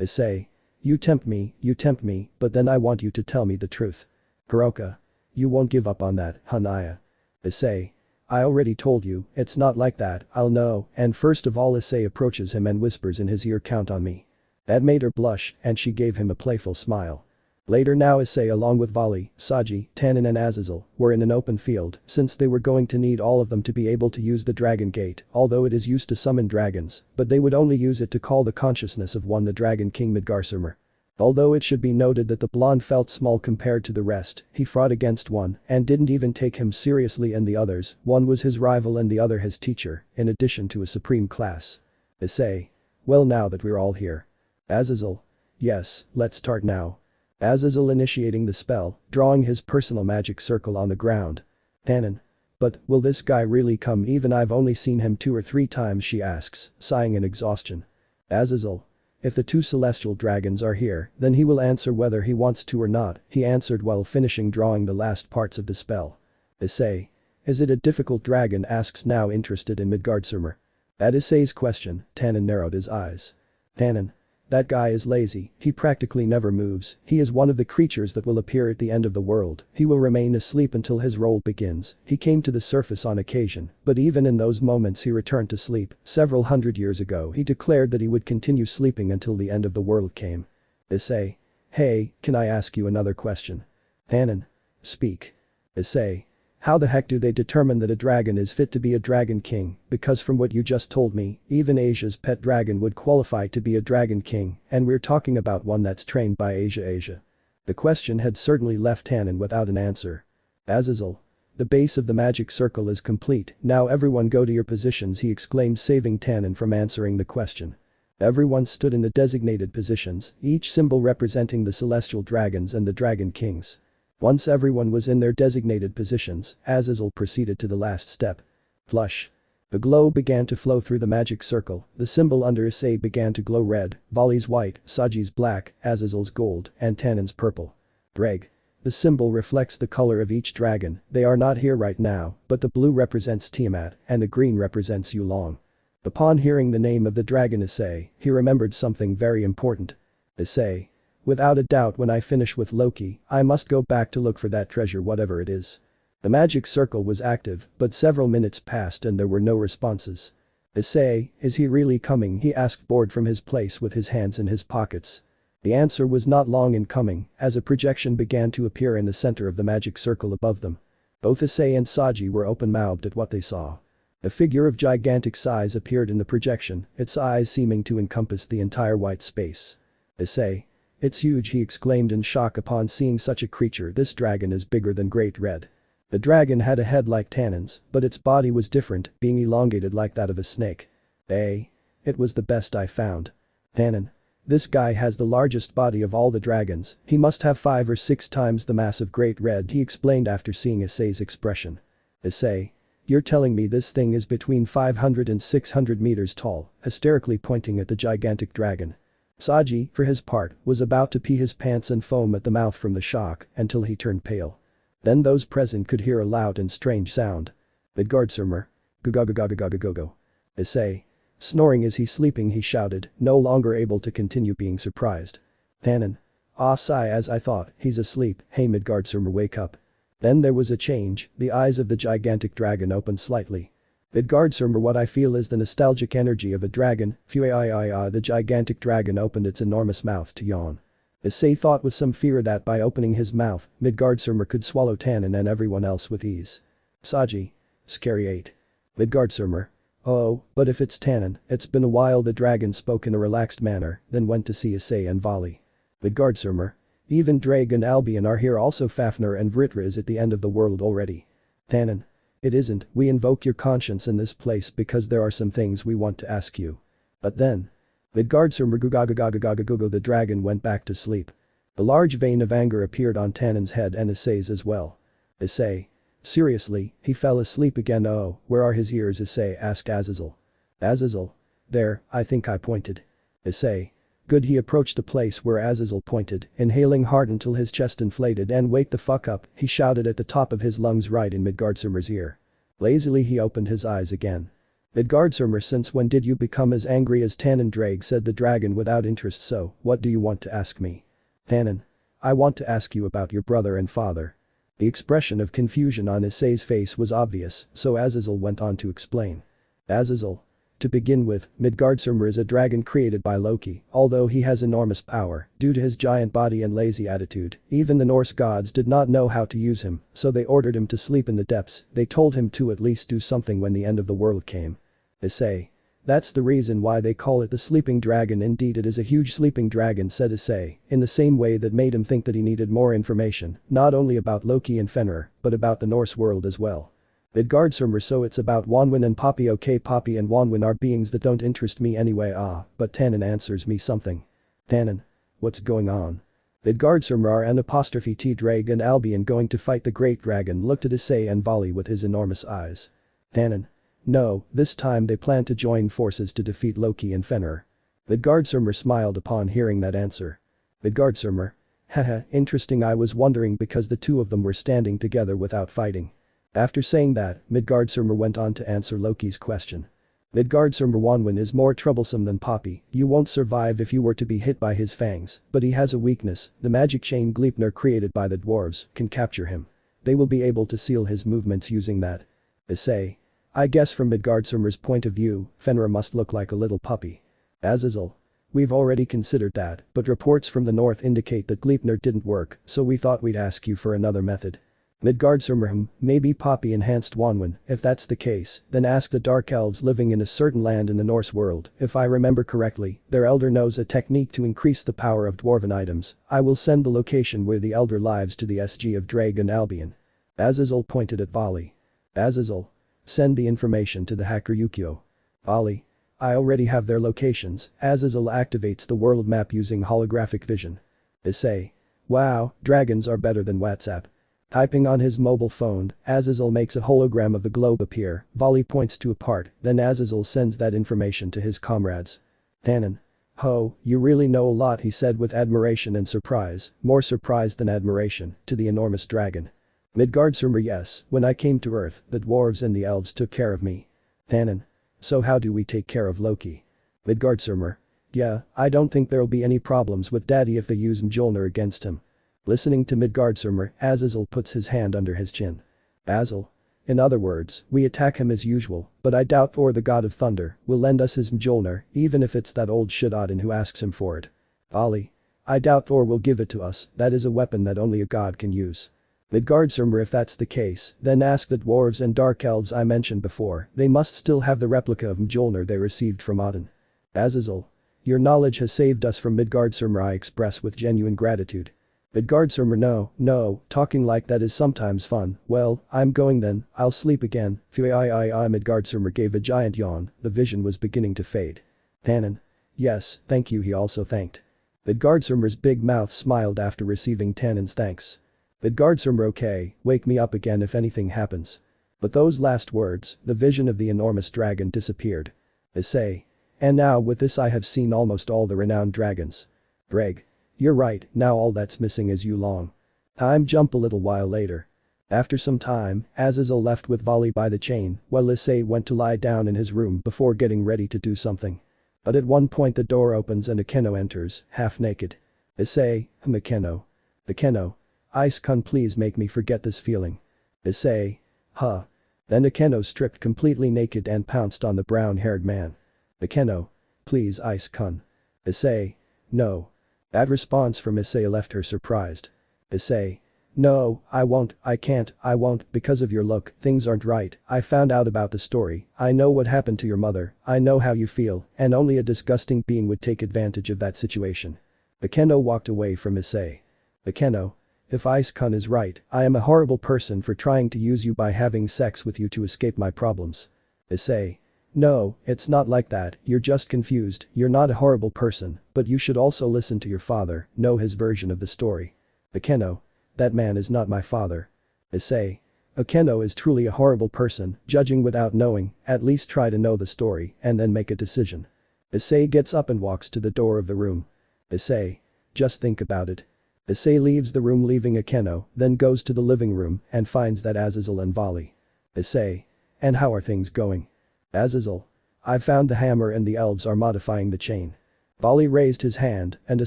Issei. You tempt me, but then I want you to tell me the truth. Kuroka. You won't give up on that, huh Naya? Issei. I already told you, it's not like that, I'll know, and first of all Issei approaches him and whispers in his ear count on me. That made her blush and she gave him a playful smile. Later now Issei along with Vali, Saji, Tannen and Azazel were in an open field since they were going to need all of them to be able to use the Dragon Gate, although it is used to summon dragons, but they would only use it to call the consciousness of one the Dragon King Midgardsormr. Although it should be noted that the blonde felt small compared to the rest, he fought against one and didn't even take him seriously and the others, one was his rival and the other his teacher, in addition to a supreme class. Issei. Well now that we're all here. Azazel. Yes, let's start now. Azazel initiating the spell, drawing his personal magic circle on the ground. Tannen. But, will this guy really come even I've only seen him 2 or 3 times she asks, sighing in exhaustion. Azazel. If the 2 celestial dragons are here, then he will answer whether he wants to or not, he answered while finishing drawing the last parts of the spell. Issei. Is it a difficult dragon asks now interested in Midgardsormr. At Issei's question, Tannen narrowed his eyes. Tannen. That guy is lazy, he practically never moves, he is one of the creatures that will appear at the end of the world, he will remain asleep until his role begins, he came to the surface on occasion, but even in those moments he returned to sleep, several hundred years ago he declared that he would continue sleeping until the end of the world came. Issei. Hey, can I ask you another question? Tannen. Speak. Issei. How the heck do they determine that a dragon is fit to be a dragon king, because from what you just told me, even Asia's pet dragon would qualify to be a dragon king, and we're talking about one that's trained by Asia. The question had certainly left Tannen without an answer. Azazel. The base of the magic circle is complete, now everyone go to your positions he exclaimed saving Tannen from answering the question. Everyone stood in the designated positions, each symbol representing the celestial dragons and the dragon kings. Once everyone was in their designated positions, Azazel proceeded to the last step. Flush. The glow began to flow through the magic circle, the symbol under Issei began to glow red, Vali's white, Saji's black, Azazel's gold, and Tannen's purple. Ddraig. The symbol reflects the color of each dragon, they are not here right now, but the blue represents Tiamat, and the green represents Yulong. Upon hearing the name of the dragon Issei, he remembered something very important. Issei. Without a doubt when I finish with Loki, I must go back to look for that treasure whatever it is. The magic circle was active, but several minutes passed and there were no responses. Issei, is he really coming? He asked bored from his place with his hands in his pockets. The answer was not long in coming, as a projection began to appear in the center of the magic circle above them. Both Issei and Saji were open-mouthed at what they saw. A figure of gigantic size appeared in the projection, its eyes seeming to encompass the entire white space. Issei. It's huge he exclaimed in shock upon seeing such a creature this dragon is bigger than Great Red. The dragon had a head like Tannen's, but its body was different, being elongated like that of a snake. It was the best I found. Tannen. This guy has the largest body of all the dragons, he must have 5 or 6 times the mass of Great Red he explained after seeing Issei's expression. Issei. You're telling me this thing is between 500 and 600 meters tall, hysterically pointing at the gigantic dragon. Saji, for his part, was about to pee his pants and foam at the mouth from the shock until he turned pale. Then those present could hear a loud and strange sound. Midgardsormr. Go. Issei. Snoring as he's sleeping he shouted, no longer able to continue being surprised. Tannen. Ah sigh as I thought, he's asleep, hey Midgardsormr wake up. Then there was a change, the eyes of the gigantic dragon opened slightly. Midgardsormr what I feel is the nostalgic energy of a dragon, the gigantic dragon opened its enormous mouth to yawn. Issei thought with some fear that by opening his mouth, Midgardsormr could swallow Tannen and everyone else with ease. Saji. Sekiryuutei. Midgardsormr. Oh, but if it's Tannen, it's been a while the dragon spoke in a relaxed manner, then went to see Issei and Vali. Midgardsormr. Even Ddraig and Albion are here also Fafnir and Vritra is at the end of the world already. Tannen. It isn't, we invoke your conscience in this place because there are some things we want to ask you. But then. Midgardsormr the dragon went back to sleep. The large vein of anger appeared on Tannen's head and Issei's as well. Issei. Seriously, he fell asleep again oh, where are his ears Issei asked Azazel. Azazel. There, I think I pointed. Issei. Good he approached the place where Azazel pointed, inhaling hard until his chest inflated and wake the fuck up, he shouted at the top of his lungs right in Midgardsormr's ear. Lazily he opened his eyes again. Midgardsormr since when did you become as angry as Tannen Ddraig said the dragon without interest so, what do you want to ask me? Tannen. I want to ask you about your brother and father. The expression of confusion on Issei's face was obvious, so Azazel went on to explain. Azazel. To begin with, Midgardsormr is a dragon created by Loki, although he has enormous power, due to his giant body and lazy attitude, even the Norse gods did not know how to use him, so they ordered him to sleep in the depths, they told him to at least do something when the end of the world came. Issei. That's the reason why they call it the sleeping dragon. Indeed it is a huge sleeping dragon, said Issei, in the same way that made him think that he needed more information, not only about Loki and Fenrir, but about the Norse world as well. Midgardsormr, so it's about Wanwin and Poppy. Okay, Poppy and Wanwin are beings that don't interest me anyway. But Tannen answers me something. Tannen. What's going on? Midgardsormr are an apostrophe T. Ddraig and Albion going to fight the great dragon, looked at Issei and Vali with his enormous eyes. Tannen. No, this time they plan to join forces to defeat Loki and Fenrir. Midgardsormr smiled upon hearing that answer. Midgardsormr. Haha, interesting, I was wondering because the two of them were standing together without fighting. After saying that, Midgardsormr went on to answer Loki's question. Midgardsormr, Wanwin is more troublesome than Poppy, you won't survive if you were to be hit by his fangs, but he has a weakness, the magic chain Gleipnir created by the dwarves can capture him. They will be able to seal his movements using that. Issei. I guess from Midgardsormr's point of view, Fenrir must look like a little puppy. Azazel. We've already considered that, but reports from the north indicate that Gleipnir didn't work, so we thought we'd ask you for another method. Midgardsormr. Maybe Poppy enhanced Wanwin, if that's the case, then ask the dark elves living in a certain land in the Norse world, if I remember correctly, their elder knows a technique to increase the power of dwarven items. I will send the location where the elder lives to the SG of Ddraig and Albion. Azazel pointed at Vali. Azazel. Send the information to the hacker Yukio. Vali. I already have their locations. Azazel activates the world map using holographic vision. Issei. Wow, dragons are better than WhatsApp. Typing on his mobile phone, Azazel makes a hologram of the globe appear, Vali points to a part, then Azazel sends that information to his comrades. Tannen. Ho, you really know a lot, he said with admiration and surprise, more surprise than admiration, to the enormous dragon. Midgardsormr. Yes, when I came to Earth, the dwarves and the elves took care of me. Tannen. So how do we take care of Loki? Midgardsormr. Yeah, I don't think there'll be any problems with Daddy if they use Mjolnir against him. Listening to Midgardsormr, Azazel puts his hand under his chin. Azazel. In other words, we attack him as usual, but I doubt Thor the god of thunder will lend us his Mjolnir, even if it's that old shit Odin who asks him for it. Ali. I doubt Thor will give it to us, that is a weapon that only a god can use. Midgardsormr. If that's the case, then ask the dwarves and dark elves I mentioned before, they must still have the replica of Mjolnir they received from Odin. Azazel. Your knowledge has saved us from Midgardsormr, I express with genuine gratitude. Midgardsormr. No, talking like that is sometimes fun, well, I'm going then, I'll sleep again, Midgardsormr gave a giant yawn, the vision was beginning to fade. Tannen. Yes, thank you, he also thanked. Midgardsormr's big mouth smiled after receiving Tannen's thanks. Midgardsormr. Okay, wake me up again if anything happens. But those last words, the vision of the enormous dragon disappeared. Issei. And now with this I have seen almost all the renowned dragons. Ddraig. You're right, now all that's missing is Yulong. Time jump a little while later. After some time, Azazel left with Vali by the chain, while Issei went to lie down in his room before getting ready to do something. But at one point the door opens and Akeno enters, half naked. Issei. Akeno. Akeno. Ice-kun, please make me forget this feeling. Issei. Huh. Then Akeno stripped completely naked and pounced on the brown-haired man. Akeno. Please, Ice-kun. Issei. No. That response from Issei left her surprised. Issei. No, I won't, I can't, I won't, because of your look, things aren't right, I found out about the story, I know what happened to your mother, I know how you feel, and only a disgusting being would take advantage of that situation. Akeno walked away from Issei. Akeno. If Ice-kun is right, I am a horrible person for trying to use you by having sex with you to escape my problems. Issei. No, it's not like that, you're just confused, you're not a horrible person, but you should also listen to your father, know his version of the story. Akeno. That man is not my father. Issei. Akeno is truly a horrible person, judging without knowing, at least try to know the story and then make a decision. Issei gets up and walks to the door of the room. Issei. Just think about it. Issei leaves the room leaving Akeno, then goes to the living room and finds that Azazel and Vali. Issei. And how are things going? Azazel. I've found the hammer and the elves are modifying the chain. Vali raised his hand and a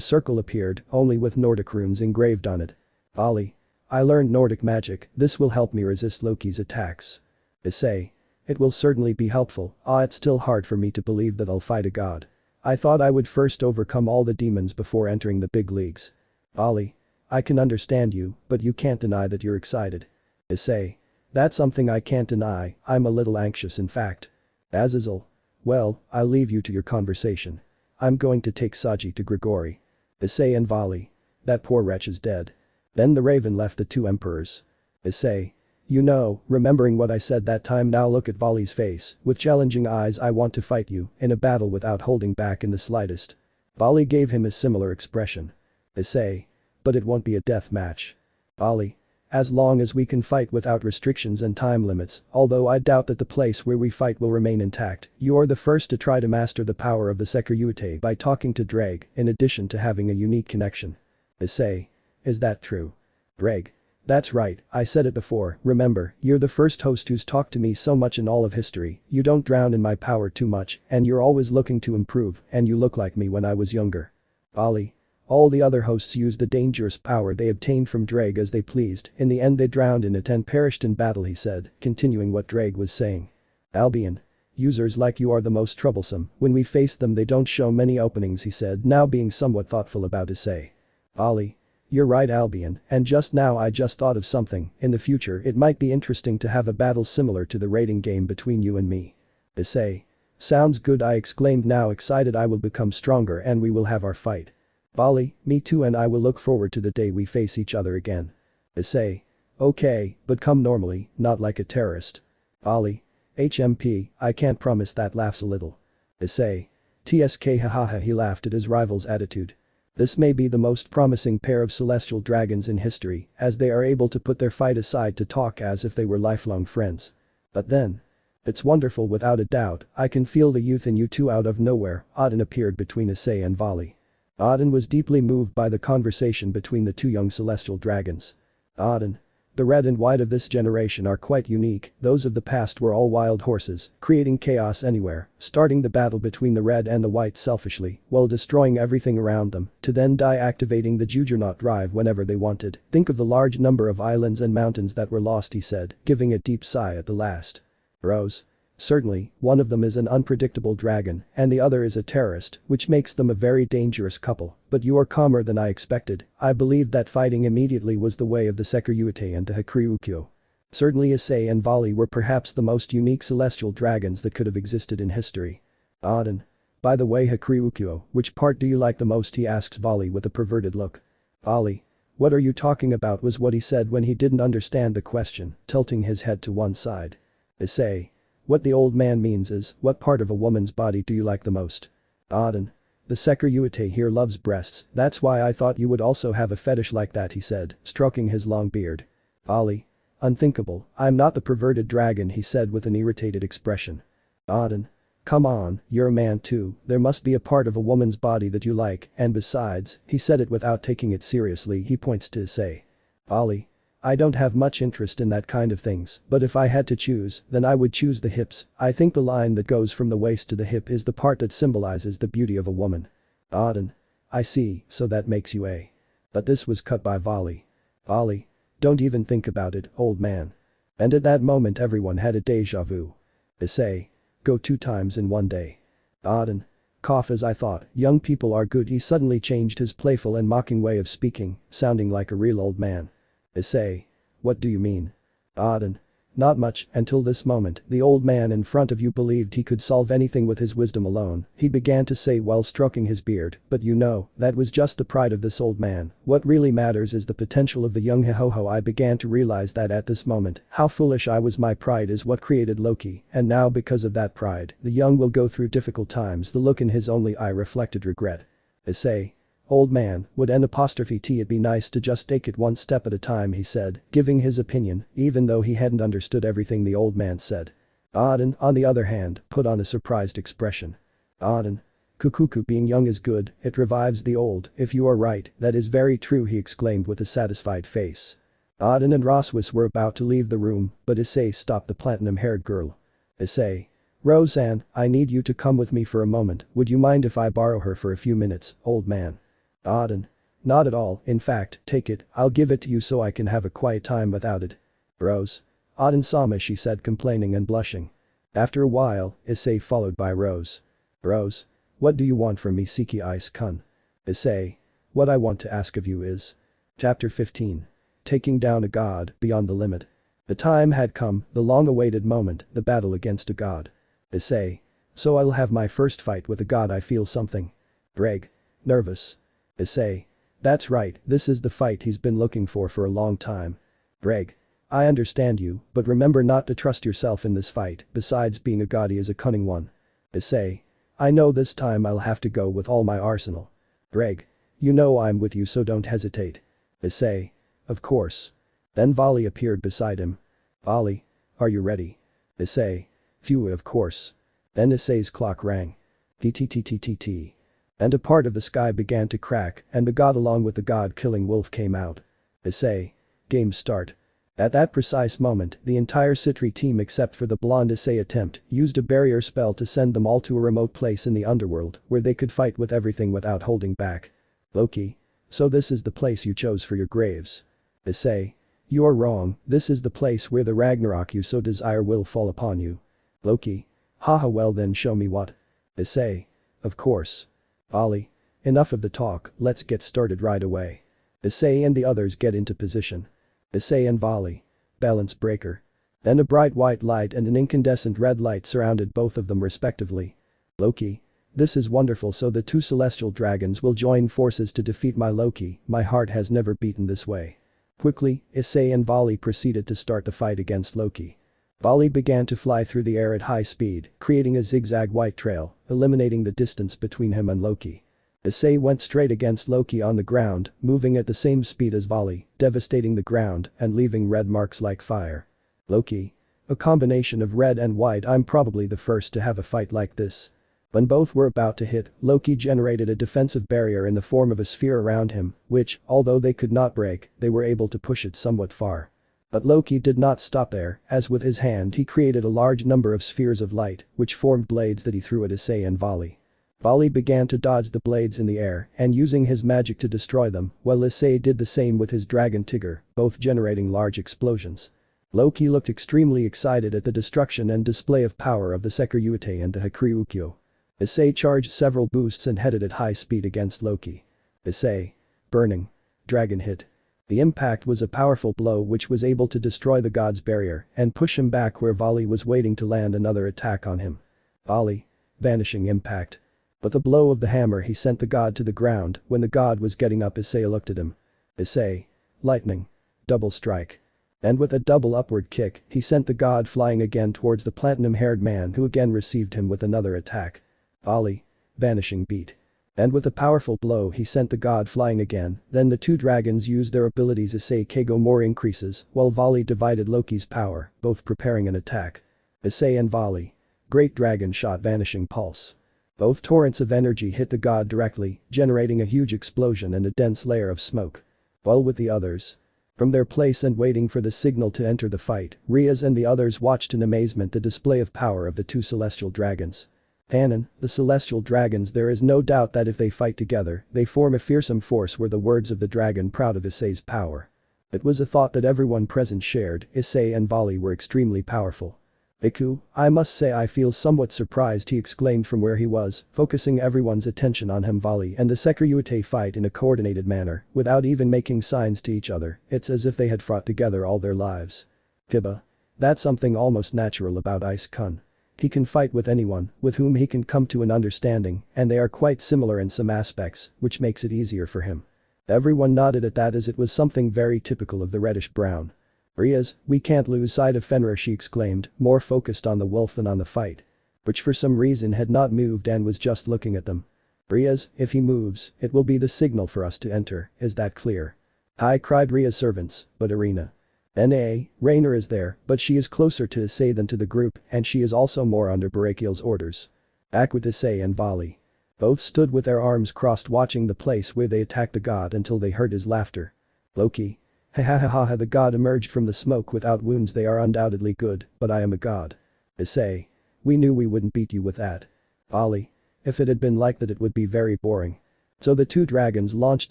circle appeared, only with Nordic runes engraved on it. Vali. I learned Nordic magic, this will help me resist Loki's attacks. Issei. It will certainly be helpful. It's still hard for me to believe that I'll fight a god. I thought I would first overcome all the demons before entering the big leagues. Ollie. I can understand you, but you can't deny that you're excited. Issei. That's something I can't deny, I'm a little anxious in fact. Azazel. Well, I'll leave you to your conversation. I'm going to take Saji to Gregory. Issei and Vali. That poor wretch is dead. Then the raven left the two emperors. Issei. You know, remembering what I said that time, now look at Vali's face, with challenging eyes. I want to fight you, in a battle without holding back in the slightest. Vali gave him a similar expression. Issei. But it won't be a death match. Vali. As long as we can fight without restrictions and time limits, although I doubt that the place where we fight will remain intact, you're the first to try to master the power of the Sekiryuutei by talking to Ddraig, in addition to having a unique connection. Issei. Is that true? Ddraig. That's right, I said it before, remember, you're the first host who's talked to me so much in all of history, you don't drown in my power too much, and you're always looking to improve, and you look like me when I was younger. Vali. All the other hosts used the dangerous power they obtained from Ddraig as they pleased, in the end they drowned in it and perished in battle, he said, continuing what Ddraig was saying. Albion. Users like you are the most troublesome, when we face them they don't show many openings, he said, now being somewhat thoughtful about Issei. Ollie. You're right Albion, and just now I just thought of something, in the future it might be interesting to have a battle similar to the raiding game between you and me. Issei. Sounds good, I exclaimed, now excited. I will become stronger and we will have our fight. Vali, me too, and I will look forward to the day we face each other again. Issei. Okay, but come normally, not like a terrorist. Ollie. HMP, I can't promise that, laughs a little. Issei. TSK, hahaha, he laughed at his rival's attitude. This may be the most promising pair of celestial dragons in history, as they are able to put their fight aside to talk as if they were lifelong friends. But then. It's wonderful without a doubt, I can feel the youth in you two. Out of nowhere, Odin appeared between Issei and Vali. Odin was deeply moved by the conversation between the two young celestial dragons. Odin. The red and white of this generation are quite unique, those of the past were all wild horses, creating chaos anywhere, starting the battle between the red and the white selfishly, while destroying everything around them, to then die activating the Juggernaut drive whenever they wanted. Think of the large number of islands and mountains that were lost, he said, giving a deep sigh at the last. Rose. Certainly, one of them is an unpredictable dragon, and the other is a terrorist, which makes them a very dangerous couple, but you are calmer than I expected. I believed that fighting immediately was the way of the Sekiryuutei and the Hakuryuukyou. Certainly Issei and Vali were perhaps the most unique celestial dragons that could have existed in history. Odin. By the way, Hakuryuukyou, which part do you like the most, he asks Vali with a perverted look. Vali. What are you talking about, was what he said when he didn't understand the question, tilting his head to one side. Issei. What the old man means is, what part of a woman's body do you like the most? Odin. The Sekiryuutei here loves breasts, that's why I thought you would also have a fetish like that, he said, stroking his long beard. Ollie. Unthinkable, I'm not the perverted dragon, he said with an irritated expression. Odin. Come on, you're a man too, there must be a part of a woman's body that you like, and besides, he said it without taking it seriously, he points to Issei. Ollie. I don't have much interest in that kind of things, but if I had to choose, then I would choose the hips. I think the line that goes from the waist to the hip is the part that symbolizes the beauty of a woman. Odin. I see, so that makes you a. But this was cut by Vali. Vali. Don't even think about it, old man. And at that moment everyone had a deja vu. Issei. Go 2 times in one day. Odin. Cough, as I thought, young people are good. He suddenly changed his playful and mocking way of speaking, sounding like a real old man. Issei. What do you mean? Odin. Not much, until this moment, the old man in front of you believed he could solve anything with his wisdom alone, he began to say while stroking his beard, but you know, that was just the pride of this old man, what really matters is the potential of the young Hihoho. I began to realize that at this moment, how foolish I was. My pride is what created Loki, and now because of that pride, the young will go through difficult times. The look in his only eye reflected regret. Issei. Old man, would it be nice to just take it one step at a time, he said, giving his opinion, even though he hadn't understood everything the old man said. Odin, on the other hand, put on a surprised expression. Odin. Kukuku, being young is good, it revives the old, if you are right, that is very true, he exclaimed with a satisfied face. Odin and Roswis were about to leave the room, but Issei stopped the platinum-haired girl. Issei. Roseanne, I need you to come with me for a moment, would you mind if I borrow her for a few minutes, old man? Odin. Not at all, in fact, take it, I'll give it to you so I can have a quiet time without it. Rose. Odin-sama, she said, complaining and blushing. After a while, Issei followed by Rose. Rose. What do you want from me, Sekiryuutei-kun? Issei. What I want to ask of you is. Chapter 15. Taking down a god, beyond the limit. The time had come, the long-awaited moment, the battle against a god. Issei. So I'll have my first fight with a god. I feel something. Ddraig. Nervous. Issei. That's right, this is the fight he's been looking for a long time. Ddraig. I understand you, but remember not to trust yourself in this fight, besides being a god he is a cunning one. Issei. I know this time I'll have to go with all my arsenal. Ddraig. You know I'm with you, so don't hesitate. Issei. Of course. Then Volley appeared beside him. Volley. Are you ready? Issei. Phew, of course. Then Issei's clock rang. TTTTTT. And a part of the sky began to crack and the god along with the god-killing wolf came out. Issei. Game start. At that precise moment, the entire Citri team except for the blonde Issei attempt used a barrier spell to send them all to a remote place in the underworld where they could fight with everything without holding back. Loki. So this is the place you chose for your graves. Issei. You're wrong, this is the place where the Ragnarok you so desire will fall upon you. Loki. Haha, well then show me what. Issei. Of course. Volley. Enough of the talk, let's get started right away. Issei and the others get into position. Issei and Volley. Balance breaker. Then a bright white light and an incandescent red light surrounded both of them respectively. Loki. This is wonderful, so the two celestial dragons will join forces to defeat my Loki. My heart has never beaten this way. Quickly, Issei and Volley proceeded to start the fight against Loki. Volley began to fly through the air at high speed, creating a zigzag white trail, eliminating the distance between him and Loki. Issei went straight against Loki on the ground, moving at the same speed as Volley, devastating the ground and leaving red marks like fire. Loki. A combination of red and white. I'm probably the first to have a fight like this. When both were about to hit, Loki generated a defensive barrier in the form of a sphere around him, which, although they could not break, they were able to push it somewhat far. But Loki did not stop there, as with his hand he created a large number of spheres of light, which formed blades that he threw at Issei and Volley. Volley began to dodge the blades in the air and using his magic to destroy them, while Issei did the same with his dragon Tigger, both generating large explosions. Loki looked extremely excited at the destruction and display of power of the Sekiryuutei and the Sekiryuutei. Issei charged several boosts and headed at high speed against Loki. Issei. Burning. Dragon hit. The impact was a powerful blow which was able to destroy the god's barrier and push him back where Volley was waiting to land another attack on him. Volley. Vanishing impact. But the blow of the hammer he sent the god to the ground. When the god was getting up, Issei looked at him. Issei. Lightning. Double strike. And with a double upward kick, he sent the god flying again towards the platinum-haired man who again received him with another attack. Volley. Vanishing beat. And with a powerful blow he sent the god flying again, then the two dragons used their abilities. Isekai'ed more increases, while Volley divided Loki's power, both preparing an attack. Issei and Volley. Great dragon shot vanishing pulse. Both torrents of energy hit the god directly, generating a huge explosion and a dense layer of smoke. While with the others. From their place and waiting for the signal to enter the fight, Riaz and the others watched in amazement the display of power of the two celestial dragons. Hanan, the celestial dragons. There is no doubt that if they fight together, they form a fearsome force, were the words of the dragon proud of Issei's power. It was a thought that everyone present shared. Issei and Volley were extremely powerful. Iku, I must say I feel somewhat surprised, he exclaimed from where he was, focusing everyone's attention on him. Volley and the Sekiryuutei fight in a coordinated manner, without even making signs to each other. It's as if they had fought together all their lives. Kiba. That's something almost natural about Ice-kun. He can fight with anyone, with whom he can come to an understanding, and they are quite similar in some aspects, which makes it easier for him. Everyone nodded at that as it was something very typical of the reddish-brown. Riaz, we can't lose sight of Fenrir, she exclaimed, more focused on the wolf than on the fight. Which for some reason had not moved and was just looking at them. Riaz, if he moves, it will be the signal for us to enter, is that clear? Hi, cried Riaz's servants, but Arena. N.A., Raynor is there, but she is closer to Issei than to the group, and she is also more under Barakiel's orders. Back with Issei and Volley. Both stood with their arms crossed watching the place where they attacked the god until they heard his laughter. Loki. Ha ha ha ha ha, the god emerged from the smoke without wounds. They are undoubtedly good, but I am a god. Issei. We knew we wouldn't beat you with that. Volley. If it had been like that it would be very boring. So the two dragons launched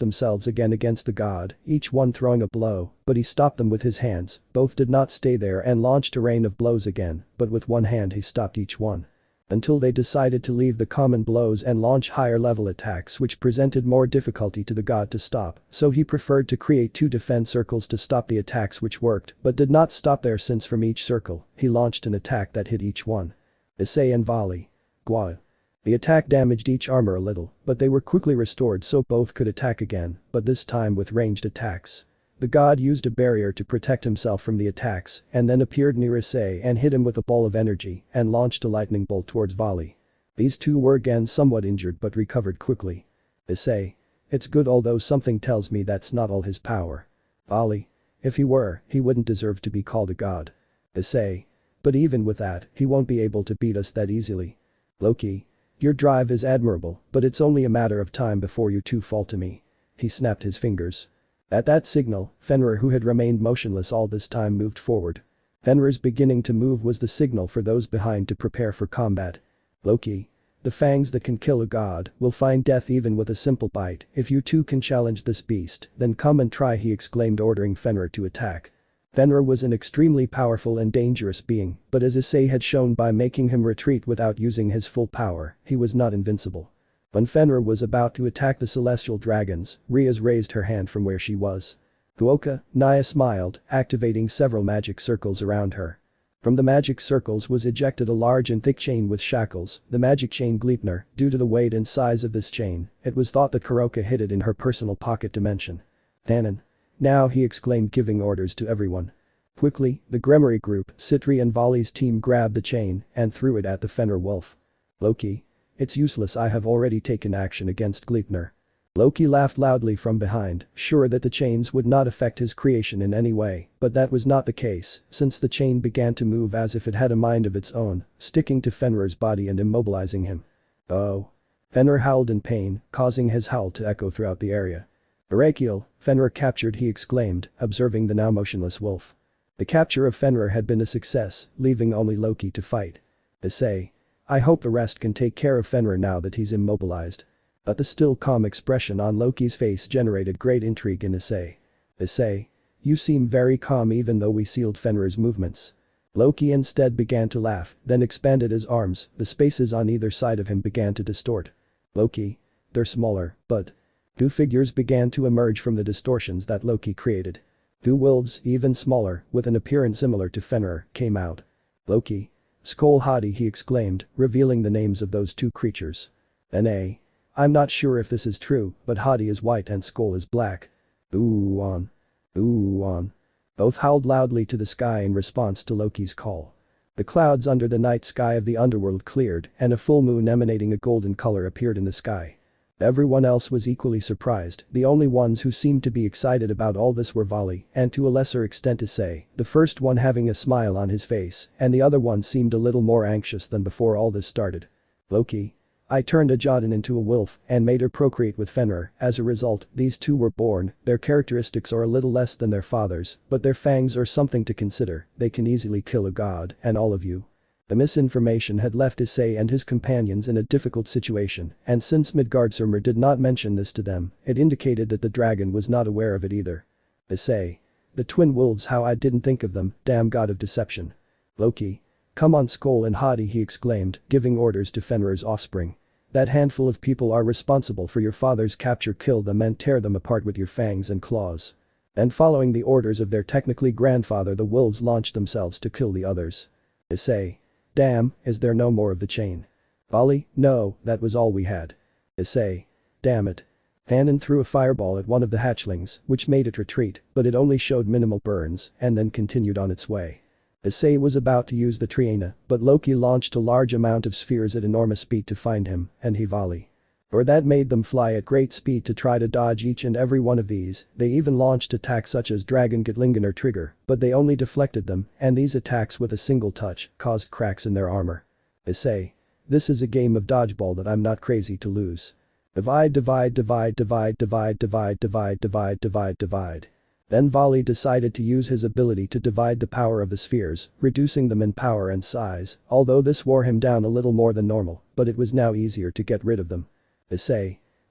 themselves again against the god, each one throwing a blow, but he stopped them with his hands. Both did not stay there and launched a rain of blows again, but with one hand he stopped each one. Until they decided to leave the common blows and launch higher level attacks which presented more difficulty to the god to stop, so he preferred to create two defense circles to stop the attacks which worked, but did not stop there since from each circle, he launched an attack that hit each one. Issei and volley. Kuoh. The attack damaged each armor a little, but they were quickly restored so both could attack again, but this time with ranged attacks. The god used a barrier to protect himself from the attacks and then appeared near Issei and hit him with a ball of energy and launched a lightning bolt towards volley. These two were again somewhat injured but recovered quickly. Issei. It's good, although something tells me that's not all his power. Volley. If he were, he wouldn't deserve to be called a god. Issei. But even with that, he won't be able to beat us that easily. Loki. Your drive is admirable, but it's only a matter of time before you two fall to me. He snapped his fingers. At that signal, Fenrir, who had remained motionless all this time, moved forward. Fenrir's beginning to move was the signal for those behind to prepare for combat. Loki. The fangs that can kill a god will find death even with a simple bite. If you two can challenge this beast, then come and try, he exclaimed, ordering Fenrir to attack. Fenrir was an extremely powerful and dangerous being, but as Issei had shown by making him retreat without using his full power, he was not invincible. When Fenrir was about to attack the celestial dragons, Riaz raised her hand from where she was. Kuoh. Naya smiled, activating several magic circles around her. From the magic circles was ejected a large and thick chain with shackles, the magic chain Gleipnir. Due to the weight and size of this chain, it was thought that Kuoh hid it in her personal pocket dimension. Tannen. Now, he exclaimed, giving orders to everyone. Quickly, the Gremory group, Citri and Volley's team, grabbed the chain and threw it at the Fenrir wolf. Loki. It's useless, I have already taken action against Gleipnir. Loki laughed loudly from behind, sure that the chains would not affect his creation in any way, but that was not the case, since the chain began to move as if it had a mind of its own, sticking to Fenrir's body and immobilizing him. Oh. Fenrir howled in pain, causing his howl to echo throughout the area. Arakiel, Fenrir captured, he exclaimed, observing the now motionless wolf. The capture of Fenrir had been a success, leaving only Loki to fight. Issei. I hope the rest can take care of Fenrir now that he's immobilized. But the still calm expression on Loki's face generated great intrigue in Issei. Issei. You seem very calm even though we sealed Fenrir's movements. Loki instead began to laugh, then expanded his arms, the spaces on either side of him began to distort. Loki. They're smaller, but. Two figures began to emerge from the distortions that Loki created. Two wolves, even smaller, with an appearance similar to Fenrir, came out. Loki. Skoll Hadi, he exclaimed, revealing the names of those two creatures. N.A. I'm not sure if this is true, but Hadi is white and Skoll is black. Ooh on. Ooh on. Both howled loudly to the sky in response to Loki's call. The clouds under the night sky of the underworld cleared and a full moon emanating a golden color appeared in the sky. Everyone else was equally surprised, the only ones who seemed to be excited about all this were Volley and to a lesser extent Issei, the first one having a smile on his face and the other one seemed a little more anxious than before all this started. Loki. I turned a Jotun into a wolf and made her procreate with Fenrir. As a result, these two were born. Their characteristics are a little less than their father's, but their fangs are something to consider. They can easily kill a god, and all of you. The misinformation had left Issei and his companions in a difficult situation, and since Midgardsormr did not mention this to them, it indicated that the dragon was not aware of it either. Issei. The twin wolves, how I didn't think of them, damn god of deception. Loki. Come on Skoll and Hadi, he exclaimed, giving orders to Fenrir's offspring. That handful of people are responsible for your father's capture, kill them and tear them apart with your fangs and claws. And following the orders of their technically grandfather, the wolves launched themselves to kill the others. Issei. Damn, is there no more of the chain? Volley. No, that was all we had. Issei. Damn it. Tannen threw a fireball at one of the hatchlings, which made it retreat, but it only showed minimal burns and then continued on its way. Issei was about to use the Triana, but Loki launched a large amount of spheres at enormous speed to find him, and he volley. Or that made them fly at great speed to try to dodge each and every one of these. They even launched attacks such as Dragon Gatlingan or Trigger, but they only deflected them, and these attacks with a single touch caused cracks in their armor. Issei. This is a game of dodgeball that I'm not crazy to lose. Divide, divide, divide, divide, divide, divide, divide, divide, divide, divide. Then Volley decided to use his ability to divide the power of the spheres, reducing them in power and size, although this wore him down a little more than normal, but it was now easier to get rid of them. Issei.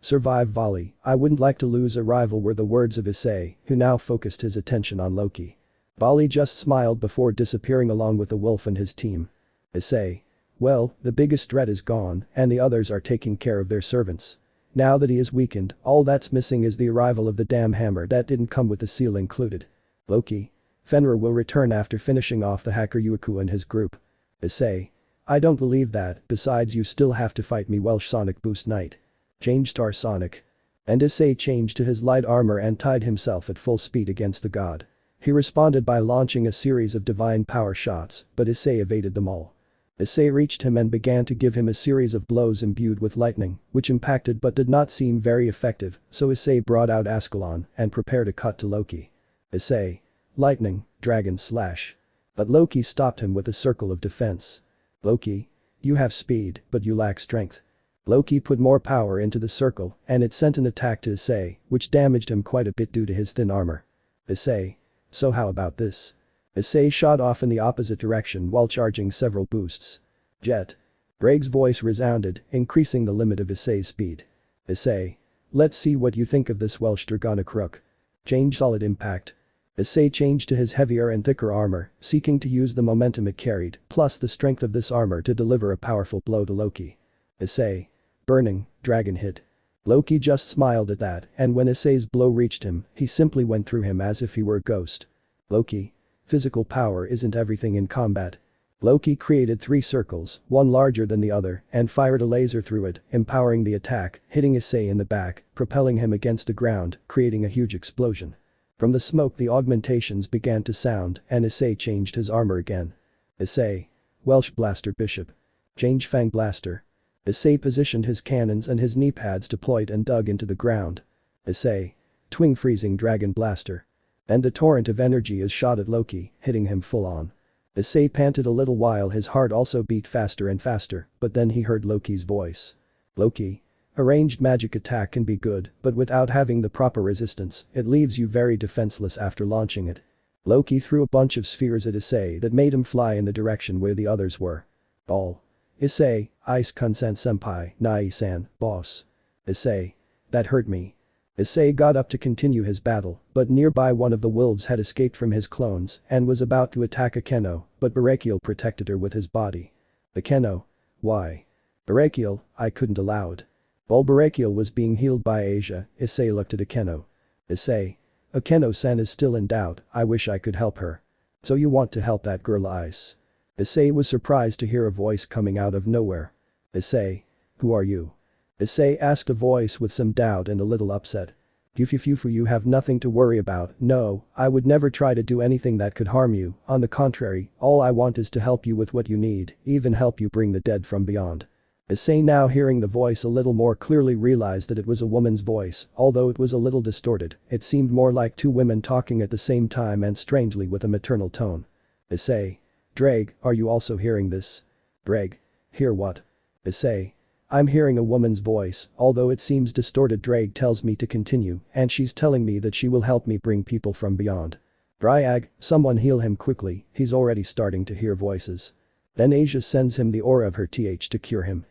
Survive volley, I wouldn't like to lose a rival were the words of Issei, who now focused his attention on Loki. Volley just smiled before disappearing along with the wolf and his team. Issei. Well, the biggest threat is gone, and the others are taking care of their servants. Now that he is weakened, all that's missing is the arrival of the damn hammer that didn't come with the seal included. Loki. Fenrir will return after finishing off the hacker Yuuku and his group. Issei. I don't believe that, besides you still have to fight me Welsh Sonic Boost Knight. Change Star Sonic. And Issei changed to his light armor and tied himself at full speed against the god. He responded by launching a series of divine power shots, but Issei evaded them all. Issei reached him and began to give him a series of blows imbued with lightning, which impacted but did not seem very effective, so Issei brought out Ascalon and prepared a cut to Loki. Issei. Lightning, Dragon Slash. But Loki stopped him with a circle of defense. Loki. You have speed, but you lack strength. Loki put more power into the circle, and it sent an attack to Issei, which damaged him quite a bit due to his thin armor. Issei. So how about this? Issei shot off in the opposite direction while charging several boosts. Jet. Draig's voice resounded, increasing the limit of Issei's speed. Issei. Let's see what you think of this Welsh Dragonic Rook. Change Solid Impact. Issei changed to his heavier and thicker armor, seeking to use the momentum it carried, plus the strength of this armor to deliver a powerful blow to Loki. Issei. Burning, Dragon Hit. Loki just smiled at that, and when Issei's blow reached him, he simply went through him as if he were a ghost. Loki. Physical power isn't everything in combat. Loki created 3 circles, one larger than the other, and fired a laser through it, empowering the attack, hitting Issei in the back, propelling him against the ground, creating a huge explosion. From the smoke the augmentations began to sound, and Issei changed his armor again. Issei. Welsh Blaster Bishop. Change Fang Blaster. Issei positioned his cannons and his knee pads deployed and dug into the ground. Issei. Twin Freezing Dragon Blaster. And the torrent of energy is shot at Loki, hitting him full on. Issei panted a little while his heart also beat faster and faster, but then he heard Loki's voice. Loki. A ranged magic attack can be good, but without having the proper resistance, it leaves you very defenseless after launching it. Loki threw a bunch of spheres at Issei that made him fly in the direction where the others were. Ball. Issei, Ice Kunsan Senpai, Nai-san, boss. Issei. That hurt me. Issei got up to continue his battle, but nearby one of the wolves had escaped from his clones and was about to attack Akeno, but Barakiel protected her with his body. Akeno. Why? Barakiel, I couldn't allow it. While Barakiel was being healed by Asia, Issei looked at Akeno. Issei. Akeno-san is still in doubt, I wish I could help her. So you want to help that girl Ice? Issei was surprised to hear a voice coming out of nowhere. Issei. Who are you? Issei asked a voice with some doubt and a little upset. You have nothing to worry about, no, I would never try to do anything that could harm you, on the contrary, all I want is to help you with what you need, even help you bring the dead from beyond. Issei now hearing the voice a little more clearly realized that it was a woman's voice, although it was a little distorted, it seemed more like 2 women talking at the same time and strangely with a maternal tone. Issei. Ddraig, are you also hearing this? Ddraig. Hear what? Issei. I'm hearing a woman's voice, although it seems distorted. Ddraig tells me to continue, and she's telling me that she will help me bring people from beyond. Dryag, someone heal him quickly, he's already starting to hear voices. Then Asia sends him the aura of her th to cure him,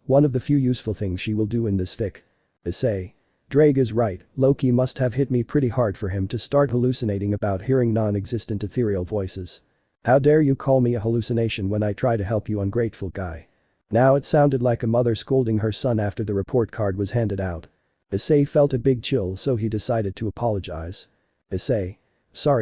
one of the few useful things she will do in this fic. Issei. Ddraig is right, Loki must have hit me pretty hard for him to start hallucinating about hearing non-existent ethereal voices. How dare you call me a hallucination when I try to help you, ungrateful guy. Now it sounded like a mother scolding her son after the report card was handed out. Issei felt a big chill, so he decided to apologize. Issei.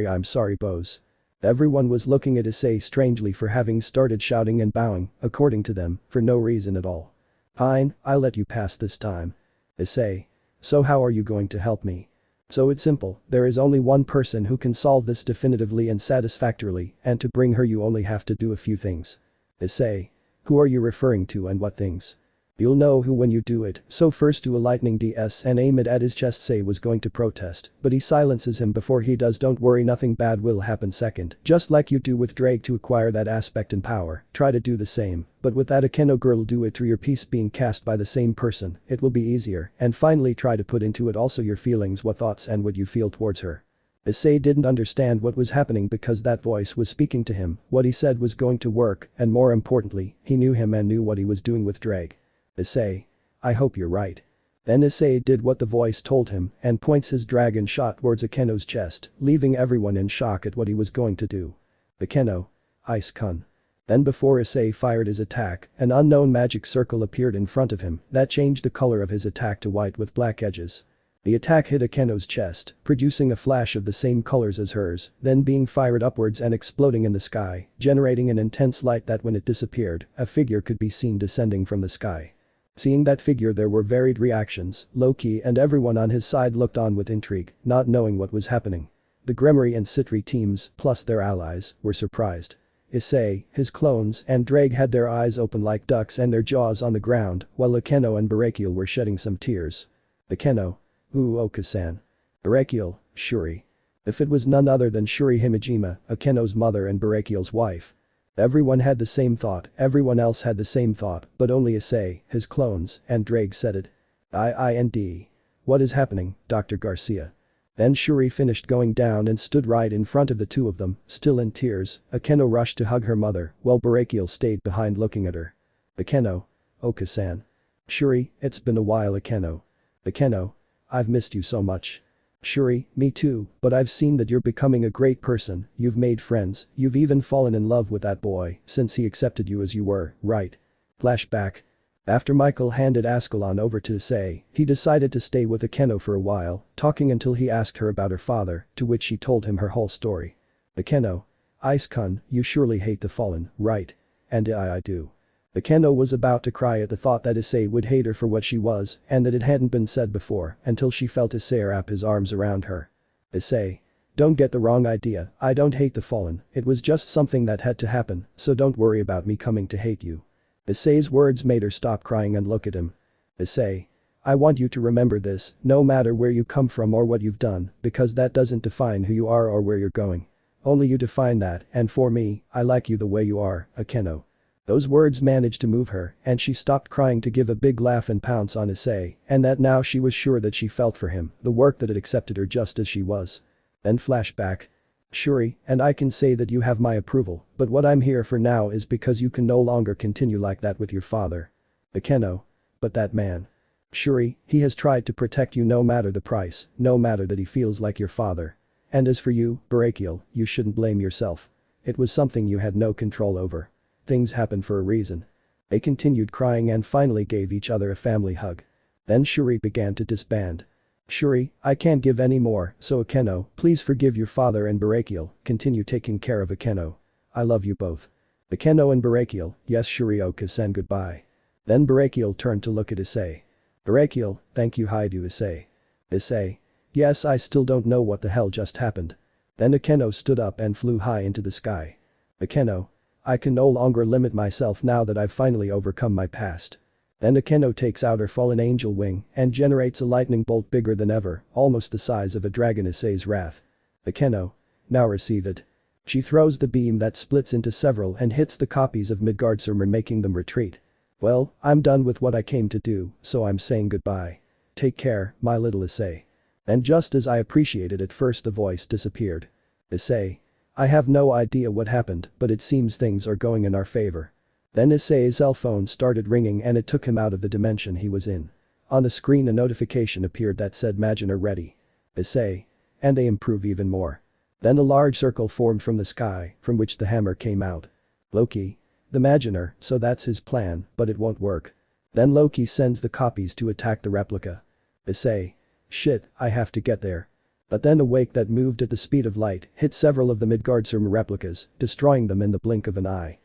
I'm sorry Bose. Everyone was looking at Issei strangely for having started shouting and bowing, according to them, for no reason at all. Fine, I'll let you pass this time. Issei. So how are you going to help me? So it's simple, there is only one person who can solve this definitively and satisfactorily, and to bring her you only have to do a few things. Issei. Who are you referring to and what things? You'll know who when you do it, so first do a lightning DS and aim it at his chest. Issei was going to protest, but he silences him before he does. Don't worry, nothing bad will happen. Second, just like you do with Ddraig to acquire that aspect and power, try to do the same, but with that Akeno girl do it through your piece being cast by the same person, it will be easier, and finally try to put into it also your feelings, what thoughts and what you feel towards her. Issei didn't understand what was happening because that voice was speaking to him, what he said was going to work, and more importantly, he knew him and knew what he was doing with Ddraig. Issei. I hope you're right. Then Issei did what the voice told him and points his dragon shot towards Akeno's chest, leaving everyone in shock at what he was going to do. Akeno. Ice-kun. Then before Issei fired his attack, an unknown magic circle appeared in front of him that changed the color of his attack to white with black edges. The attack hit Akeno's chest, producing a flash of the same colors as hers, then being fired upwards and exploding in the sky, generating an intense light that when it disappeared, a figure could be seen descending from the sky. Seeing that figure there were varied reactions, Loki and everyone on his side looked on with intrigue, not knowing what was happening. The Gremory and Citri teams, plus their allies, were surprised. Issei, his clones and Ddraig had their eyes open like ducks and their jaws on the ground, while Akeno and Barakiel were shedding some tears. Akeno. Ooh Oka-san. Barakiel, Shuri. If it was none other than Shuri Himejima, Akeno's mother and Barakiel's wife. Everyone had the same thought, everyone else had the same thought, but only Issei, his clones, and Ddraig said it. And. What is happening, Dr. Garcia? Then Shuri finished going down and stood right in front of the two of them, still in tears. Akeno rushed to hug her mother, while Barakiel stayed behind looking at her. Akeno. Oka-san. Shuri, it's been a while Akeno. Akeno. I've missed you so much. Shuri, me too, but I've seen that you're becoming a great person, you've made friends, you've even fallen in love with that boy since he accepted you as you were, right? Flashback. After Michael handed Ascalon over to Issei, he decided to stay with Akeno for a while, talking until he asked her about her father, to which she told him her whole story. Akeno. Ice-kun, you surely hate the fallen, right? And I do. Akeno was about to cry at the thought that Issei would hate her for what she was and that it hadn't been said before until she felt Issei wrap his arms around her. Issei. Don't get the wrong idea, I don't hate the fallen, it was just something that had to happen, so don't worry about me coming to hate you. Issei's words made her stop crying and look at him. Issei. I want you to remember this, no matter where you come from or what you've done, because that doesn't define who you are or where you're going. Only you define that, and for me, I like you the way you are, Akeno. Those words managed to move her, and she stopped crying to give a big laugh and pounce on Issei, and that now she was sure that she felt for him, the work that had accepted her just as she was. Then flashback. Shuri, and I can say that you have my approval, but what I'm here for now is because you can no longer continue like that with your father. Akeno. But that man. Shuri, he has tried to protect you no matter the price, no matter that he feels like your father. And as for you, Barakiel, you shouldn't blame yourself. It was something you had no control over. Things happen for a reason. They continued crying and finally gave each other a family hug. Then Shuri began to disband. Shuri, I can't give any more, so Akeno, please forgive your father and Barakiel, continue taking care of Akeno. I love you both. Akeno and Barakiel, yes Shuri Oka-san goodbye. Then Barakiel turned to look at Issei. Barakiel, thank you Hyoudou Issei. Issei. Yes I still don't know what the hell just happened. Then Akeno stood up and flew high into the sky. Akeno. I can no longer limit myself now that I've finally overcome my past. Then Akeno takes out her fallen angel wing and generates a lightning bolt bigger than ever, almost the size of a dragon Issei's wrath. Akeno. Now receive it. She throws the beam that splits into several and hits the copies of Midgardsormr making them retreat. Well, I'm done with what I came to do, so I'm saying goodbye. Take care, my little Issei. And just as I appreciated at first the voice disappeared. Issei. I have no idea what happened, but it seems things are going in our favor. Then Issei's cell phone started ringing and it took him out of the dimension he was in. On the screen a notification appeared that said Maginer ready. Issei. And they improve even more. Then a large circle formed from the sky, from which the hammer came out. Loki. The Maginer, so that's his plan, but it won't work. Then Loki sends the copies to attack the replica. Issei. Shit, I have to get there. But then a wake that moved at the speed of light hit several of the Midgardsormr replicas, destroying them in the blink of an eye.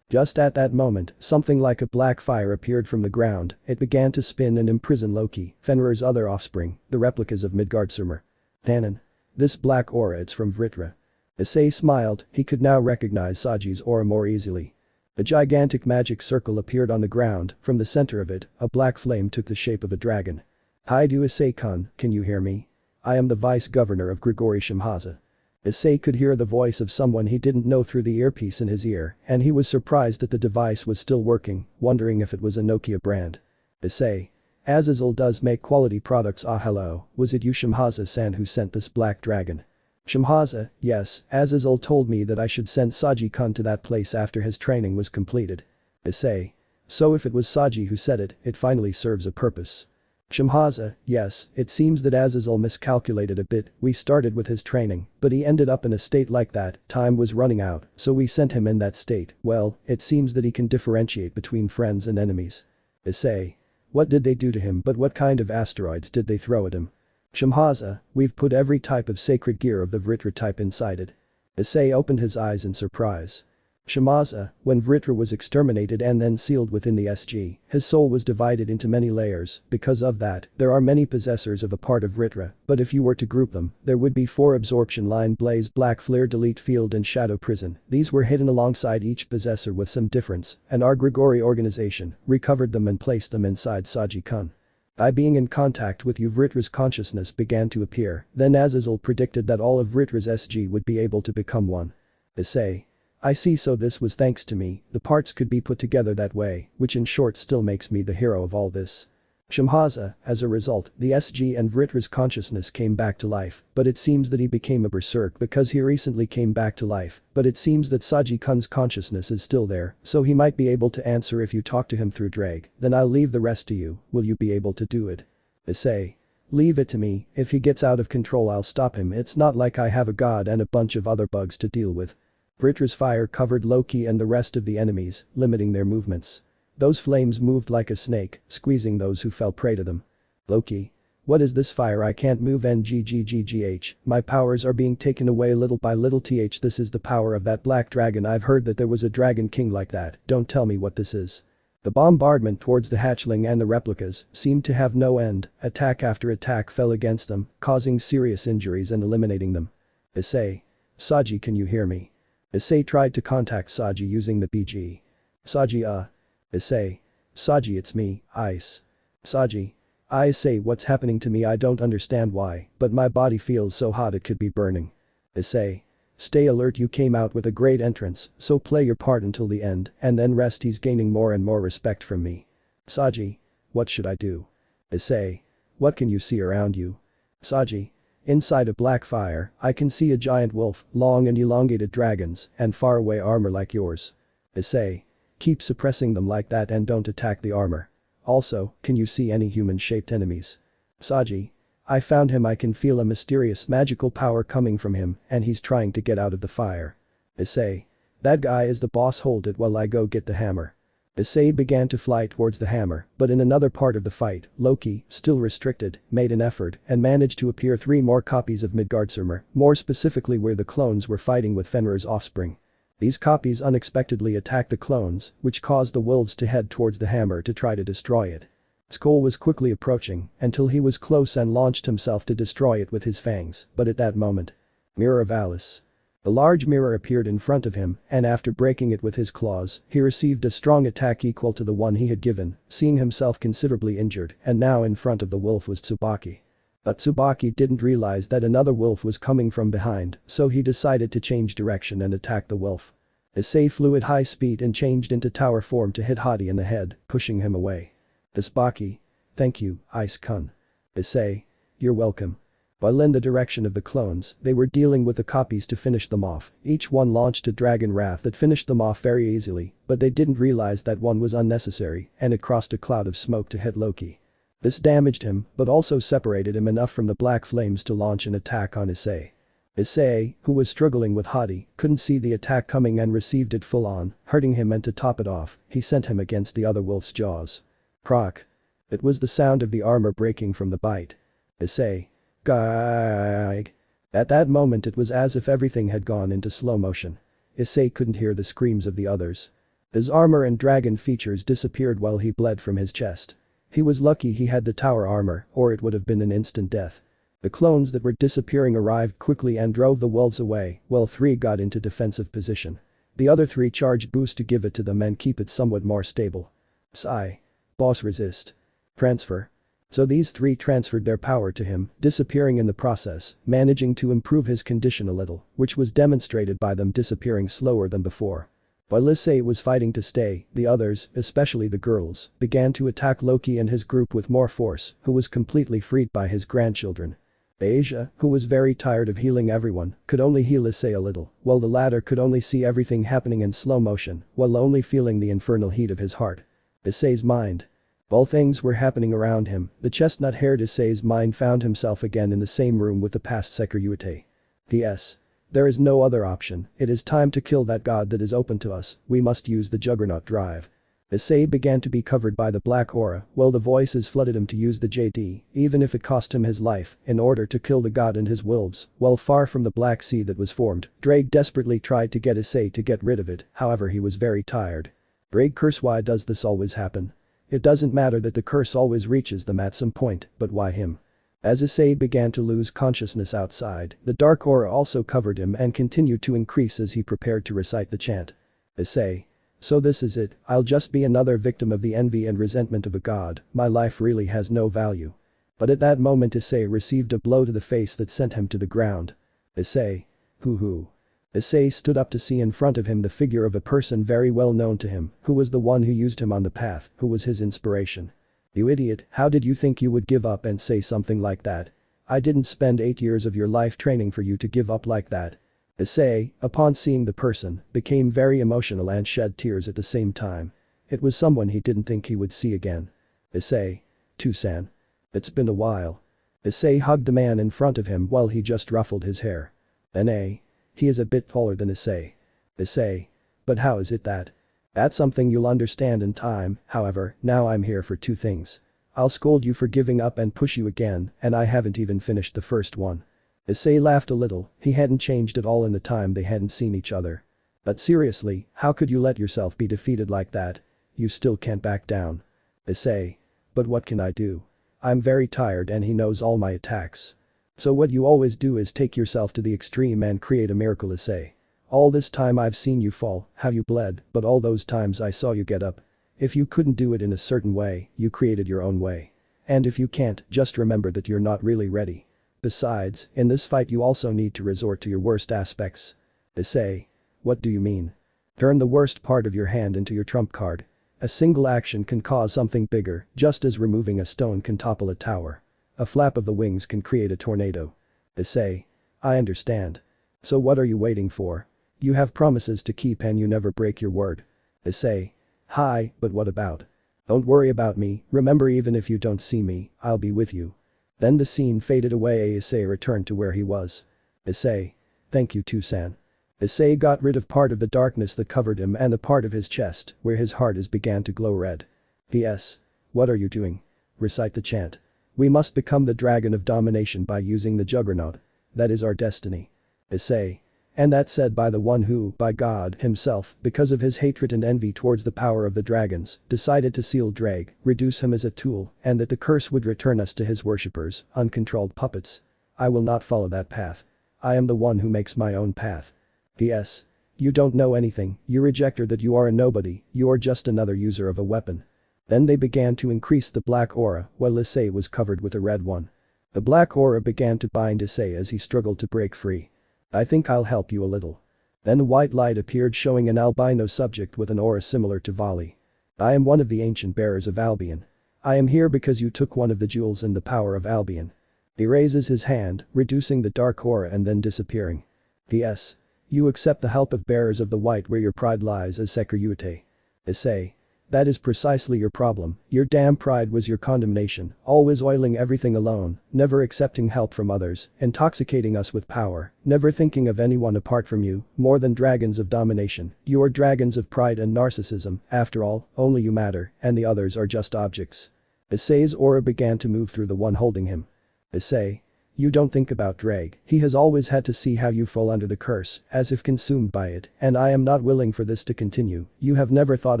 Just at that moment, something like a black fire appeared from the ground, it began to spin and imprison Loki, Fenrir's other offspring, the replicas of Midgardsormr. Tannen. This black aura it's from Vritra. Issei smiled, he could now recognize Saji's aura more easily. A gigantic magic circle appeared on the ground, from the center of it, a black flame took the shape of a dragon. Hyoudou Issei-kun, can you hear me? I am the vice-governor of Grigori Shimhaza. Issei could hear the voice of someone he didn't know through the earpiece in his ear, and he was surprised that the device was still working, wondering if it was a Nokia brand. Issei. Azazel does make quality products. Ah hello, was it you Shimhaza-san who sent this black dragon? Shimhaza, yes, Azazel told me that I should send Saji-kun to that place after his training was completed. Issei. So if it was Saji who said it, it finally serves a purpose. Shamhaza, yes, it seems that Azazel miscalculated a bit, we started with his training, but he ended up in a state like that, time was running out, so we sent him in that state, well, it seems that he can differentiate between friends and enemies. Issei. What did they do to him, but what kind of asteroids did they throw at him? Shamhaza, we've put every type of sacred gear of the Vritra type inside it. Issei opened his eyes in surprise. Shamhaza, when Vritra was exterminated and then sealed within the SG, his soul was divided into many layers, because of that, there are many possessors of a part of Vritra, but if you were to group them, there would be 4 absorption line blaze black flare delete field and shadow prison, these were hidden alongside each possessor with some difference, and our Gregory organization recovered them and placed them inside Saji-kun. By being in contact with you Vritra's consciousness began to appear, then Azazel predicted that all of Vritra's SG would be able to become one. Issei. I see, so this was thanks to me, the parts could be put together that way, which in short still makes me the hero of all this. Shamhaza, as a result, the SG and Vritra's consciousness came back to life, but it seems that he became a berserk because he recently came back to life, but it seems that Saji-kun's consciousness is still there, so he might be able to answer if you talk to him through Ddraig, then I'll leave the rest to you, will you be able to do it? Issei. Leave it to me, if he gets out of control I'll stop him, it's not like I have a god and a bunch of other bugs to deal with. Vritra's fire covered Loki and the rest of the enemies, limiting their movements. Those flames moved like a snake, squeezing those who fell prey to them. Loki. What is this fire, I can't move, NGGGGH, my powers are being taken away little by little, this is the power of that black dragon, I've heard that there was a dragon king like that, don't tell me what this is. The bombardment towards the hatchling and the replicas seemed to have no end, attack after attack fell against them, causing serious injuries and eliminating them. Issei. Saji, can you hear me? Issei tried to contact Saji using the PG. Saji, Issei. Saji, it's me, Ice. Saji. I say, what's happening to me, I don't understand why, but my body feels so hot it could be burning. Issei. Stay alert, you came out with a great entrance, so play your part until the end, and then rest, he's gaining more and more respect from me. Saji. What should I do? Issei. What can you see around you? Saji. Inside a black fire, I can see a giant wolf, long and elongated dragons, and faraway armor like yours. Issei. Keep suppressing them like that and don't attack the armor. Also, can you see any human-shaped enemies? Saji. I found him, I can feel a mysterious magical power coming from him, and he's trying to get out of the fire. Issei. That guy is the boss, hold it while I go get the hammer. Issei began to fly towards the hammer, but in another part of the fight, Loki, still restricted, made an effort and managed to appear 3 more copies of Midgardsormr, more specifically where the clones were fighting with Fenrir's offspring. These copies unexpectedly attacked the clones, which caused the wolves to head towards the hammer to try to destroy it. Skoll was quickly approaching until he was close and launched himself to destroy it with his fangs, but at that moment. Mirror of Alice. A large mirror appeared in front of him, and after breaking it with his claws, he received a strong attack equal to the one he had given, seeing himself considerably injured, and now in front of the wolf was Tsubaki. But Tsubaki didn't realize that another wolf was coming from behind, so he decided to change direction and attack the wolf. Issei flew at high speed and changed into tower form to hit Hadi in the head, pushing him away. Tsubaki. Thank you, Ice-kun. Issei. You're welcome. While in the direction of the clones, they were dealing with the copies to finish them off, each one launched a dragon wrath that finished them off very easily, but they didn't realize that one was unnecessary, and it crossed a cloud of smoke to hit Loki. This damaged him, but also separated him enough from the black flames to launch an attack on Issei. Issei, who was struggling with Hadi, couldn't see the attack coming and received it full on, hurting him, and to top it off, he sent him against the other wolf's jaws. Proc. It was the sound of the armor breaking from the bite. Issei. Gaig. At that moment it was as if everything had gone into slow motion. Issei couldn't hear the screams of the others. His armor and dragon features disappeared while he bled from his chest. He was lucky he had the tower armor, or it would have been an instant death. The clones that were disappearing arrived quickly and drove the wolves away, while 3 got into defensive position. The other 3 charged boost to give it to them and keep it somewhat more stable. Sigh. Boss resist. Transfer. So these 3 transferred their power to him, disappearing in the process, managing to improve his condition a little, which was demonstrated by them disappearing slower than before. While Issei was fighting to stay, the others, especially the girls, began to attack Loki and his group with more force, who was completely freed by his grandchildren. Asia, who was very tired of healing everyone, could only heal Issei a little, while the latter could only see everything happening in slow motion, while only feeling the infernal heat of his heart. Issei's mind. While things were happening around him, the chestnut-haired Issei's mind found himself again in the same room with the past Sekiryuutei. P.S. There is no other option, it is time to kill that god that is open to us, we must use the Juggernaut drive. Issei began to be covered by the black aura, while the voices flooded him to use the JD, even if it cost him his life, in order to kill the god and his wolves. While far from the black sea that was formed, Ddraig desperately tried to get Issei to get rid of it, however he was very tired. Ddraig curse, why does this always happen? It doesn't matter that the curse always reaches them at some point, but why him? As Issei began to lose consciousness outside, the dark aura also covered him and continued to increase as he prepared to recite the chant. Issei. So this is it, I'll just be another victim of the envy and resentment of a god, my life really has no value. But at that moment Issei received a blow to the face that sent him to the ground. Issei. Hoo. Issei stood up to see in front of him the figure of a person very well known to him, who was the one who used him on the path, who was his inspiration. You idiot, how did you think you would give up and say something like that? I didn't spend 8 years of your life training for you to give up like that. Issei, upon seeing the person, became very emotional and shed tears at the same time. It was someone he didn't think he would see again. Issei. Tusan. It's been a while. Issei hugged the man in front of him while he just ruffled his hair. N.A. He is a bit taller than Issei. Issei. But how is it that? That's something you'll understand in time, however, now I'm here for 2 things. I'll scold you for giving up and push you again, and I haven't even finished the first one. Issei laughed a little, he hadn't changed at all in the time they hadn't seen each other. But seriously, how could you let yourself be defeated like that? You still can't back down. Issei. But what can I do? I'm very tired and he knows all my attacks. So what you always do is take yourself to the extreme and create a miracle, Issei. All this time I've seen you fall, how you bled, but all those times I saw you get up. If you couldn't do it in a certain way, you created your own way. And if you can't, just remember that you're not really ready. Besides, in this fight you also need to resort to your worst aspects. Issei. What do you mean? Turn the worst part of your hand into your trump card. A single action can cause something bigger, just as removing a stone can topple a tower. A flap of the wings can create a tornado. Issei. I understand. So what are you waiting for? You have promises to keep and you never break your word. Issei. Hi, but what about? Don't worry about me, remember even if you don't see me, I'll be with you. Then the scene faded away. Issei returned to where he was. Issei. Thank you Tusan. Issei got rid of part of the darkness that covered him and the part of his chest where his heart began to glow red. P.S. What are you doing? Recite the chant. We must become the dragon of domination by using the Juggernaut. That is our destiny. Issei. And that's said by the one who, by God himself, because of his hatred and envy towards the power of the dragons, decided to seal Ddraig, reduce him as a tool, and that the curse would return us to his worshippers, uncontrolled puppets. I will not follow that path. I am the one who makes my own path. P.S. You don't know anything, you rejecter that you are a nobody, you are just another user of a weapon. Then they began to increase the black aura while Issei was covered with a red one. The black aura began to bind Issei as he struggled to break free. I think I'll help you a little. Then a white light appeared showing an albino subject with an aura similar to Vali. I am one of the ancient bearers of Albion. I am here because you took one of the jewels in the power of Albion. He raises his hand, reducing the dark aura and then disappearing. P.S. You accept the help of bearers of the white where your pride lies as Sekiryuutei. Issei. That is precisely your problem, your damn pride was your condemnation, always oiling everything alone, never accepting help from others, intoxicating us with power, never thinking of anyone apart from you, more than dragons of domination, you are dragons of pride and narcissism, after all, only you matter, and the others are just objects. Issei's aura began to move through the one holding him. Issei. You don't think about Ddraig, he has always had to see how you fall under the curse, as if consumed by it, and I am not willing for this to continue, you have never thought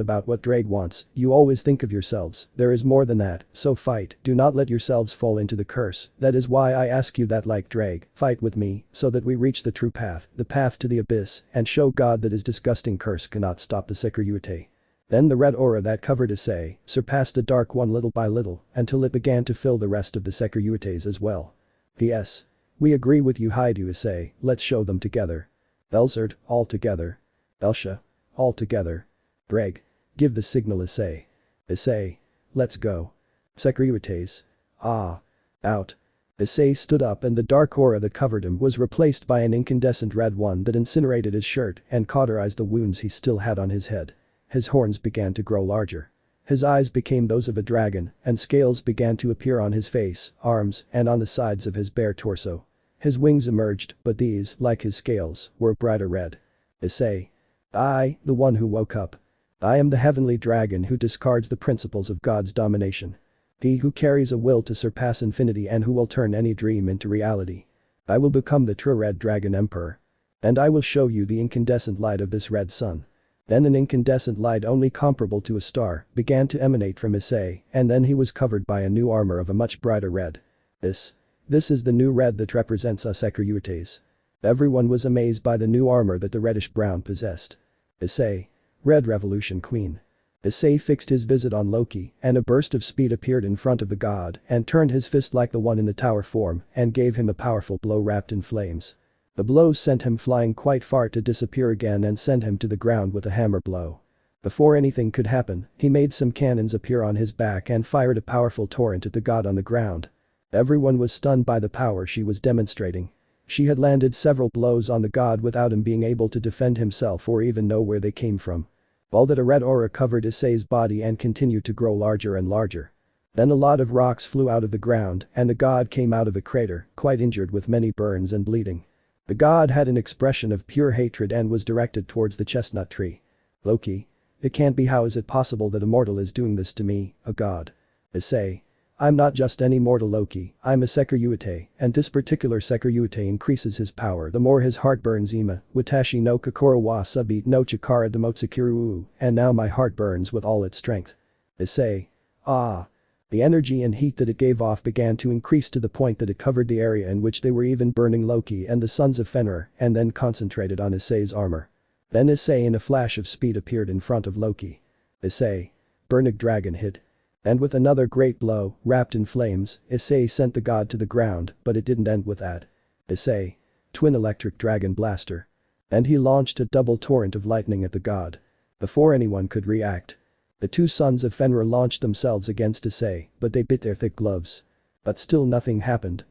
about what Ddraig wants, you always think of yourselves, there is more than that, so fight, do not let yourselves fall into the curse, that is why I ask you that like Ddraig, fight with me, so that we reach the true path, the path to the abyss, and show God that his disgusting curse cannot stop the Sekiryuutei. Then the red aura that covered Issei surpassed the dark one little by little, until it began to fill the rest of the Sekiryuuteis as well. P.S. We agree with you Hyoudou Issei, let's show them together. Elzard, all together. Elsha, all together. Ddraig. Give the signal Issei. Issei. Let's go. Sekiryuuteis. Ah. Out. Issei stood up and the dark aura that covered him was replaced by an incandescent red one that incinerated his shirt and cauterized the wounds he still had on his head. His horns began to grow larger. His eyes became those of a dragon, and scales began to appear on his face, arms, and on the sides of his bare torso. His wings emerged, but these, like his scales, were brighter red. Issei. I, the one who woke up. I am the heavenly dragon who discards the principles of God's domination. He who carries a will to surpass infinity and who will turn any dream into reality. I will become the true Red Dragon Emperor. And I will show you the incandescent light of this red sun. Then an incandescent light only comparable to a star began to emanate from Issei, and then he was covered by a new armor of a much brighter red. This is the new red that represents us Sekiryuuteis. Everyone was amazed by the new armor that the reddish-brown possessed. Issei. Red Revolution Queen. Issei fixed his visit on Loki, and a burst of speed appeared in front of the god and turned his fist like the one in the tower form and gave him a powerful blow wrapped in flames. The blow sent him flying quite far to disappear again and send him to the ground with a hammer blow. Before anything could happen, he made some cannons appear on his back and fired a powerful torrent at the god on the ground. Everyone was stunned by the power she was demonstrating. She had landed several blows on the god without him being able to defend himself or even know where they came from. All that a red aura covered Issei's body and continued to grow larger and larger. Then a lot of rocks flew out of the ground and the god came out of the crater, quite injured with many burns and bleeding. The god had an expression of pure hatred and was directed towards the chestnut tree. Loki. It can't be. How is it possible that a mortal is doing this to me, a god? Issei. I'm not just any mortal Loki, I'm a Sekiryuutei, and this particular Sekiryuutei increases his power the more his heart burns. Ima, watashi no kokoro wa subite no chikara demotsukiru, and now my heart burns with all its strength. Issei. Ah. The energy and heat that it gave off began to increase to the point that it covered the area in which they were even burning Loki and the sons of Fenrir and then concentrated on Issei's armor. Then Issei in a flash of speed appeared in front of Loki. Issei. Burning Dragon hit. And with another great blow, wrapped in flames, Issei sent the god to the ground, but it didn't end with that. Issei. Twin Electric Dragon Blaster. And he launched a double torrent of lightning at the god. Before anyone could react. The two sons of Fenrir launched themselves against Issei, but they bit their thick gloves. But still nothing happened,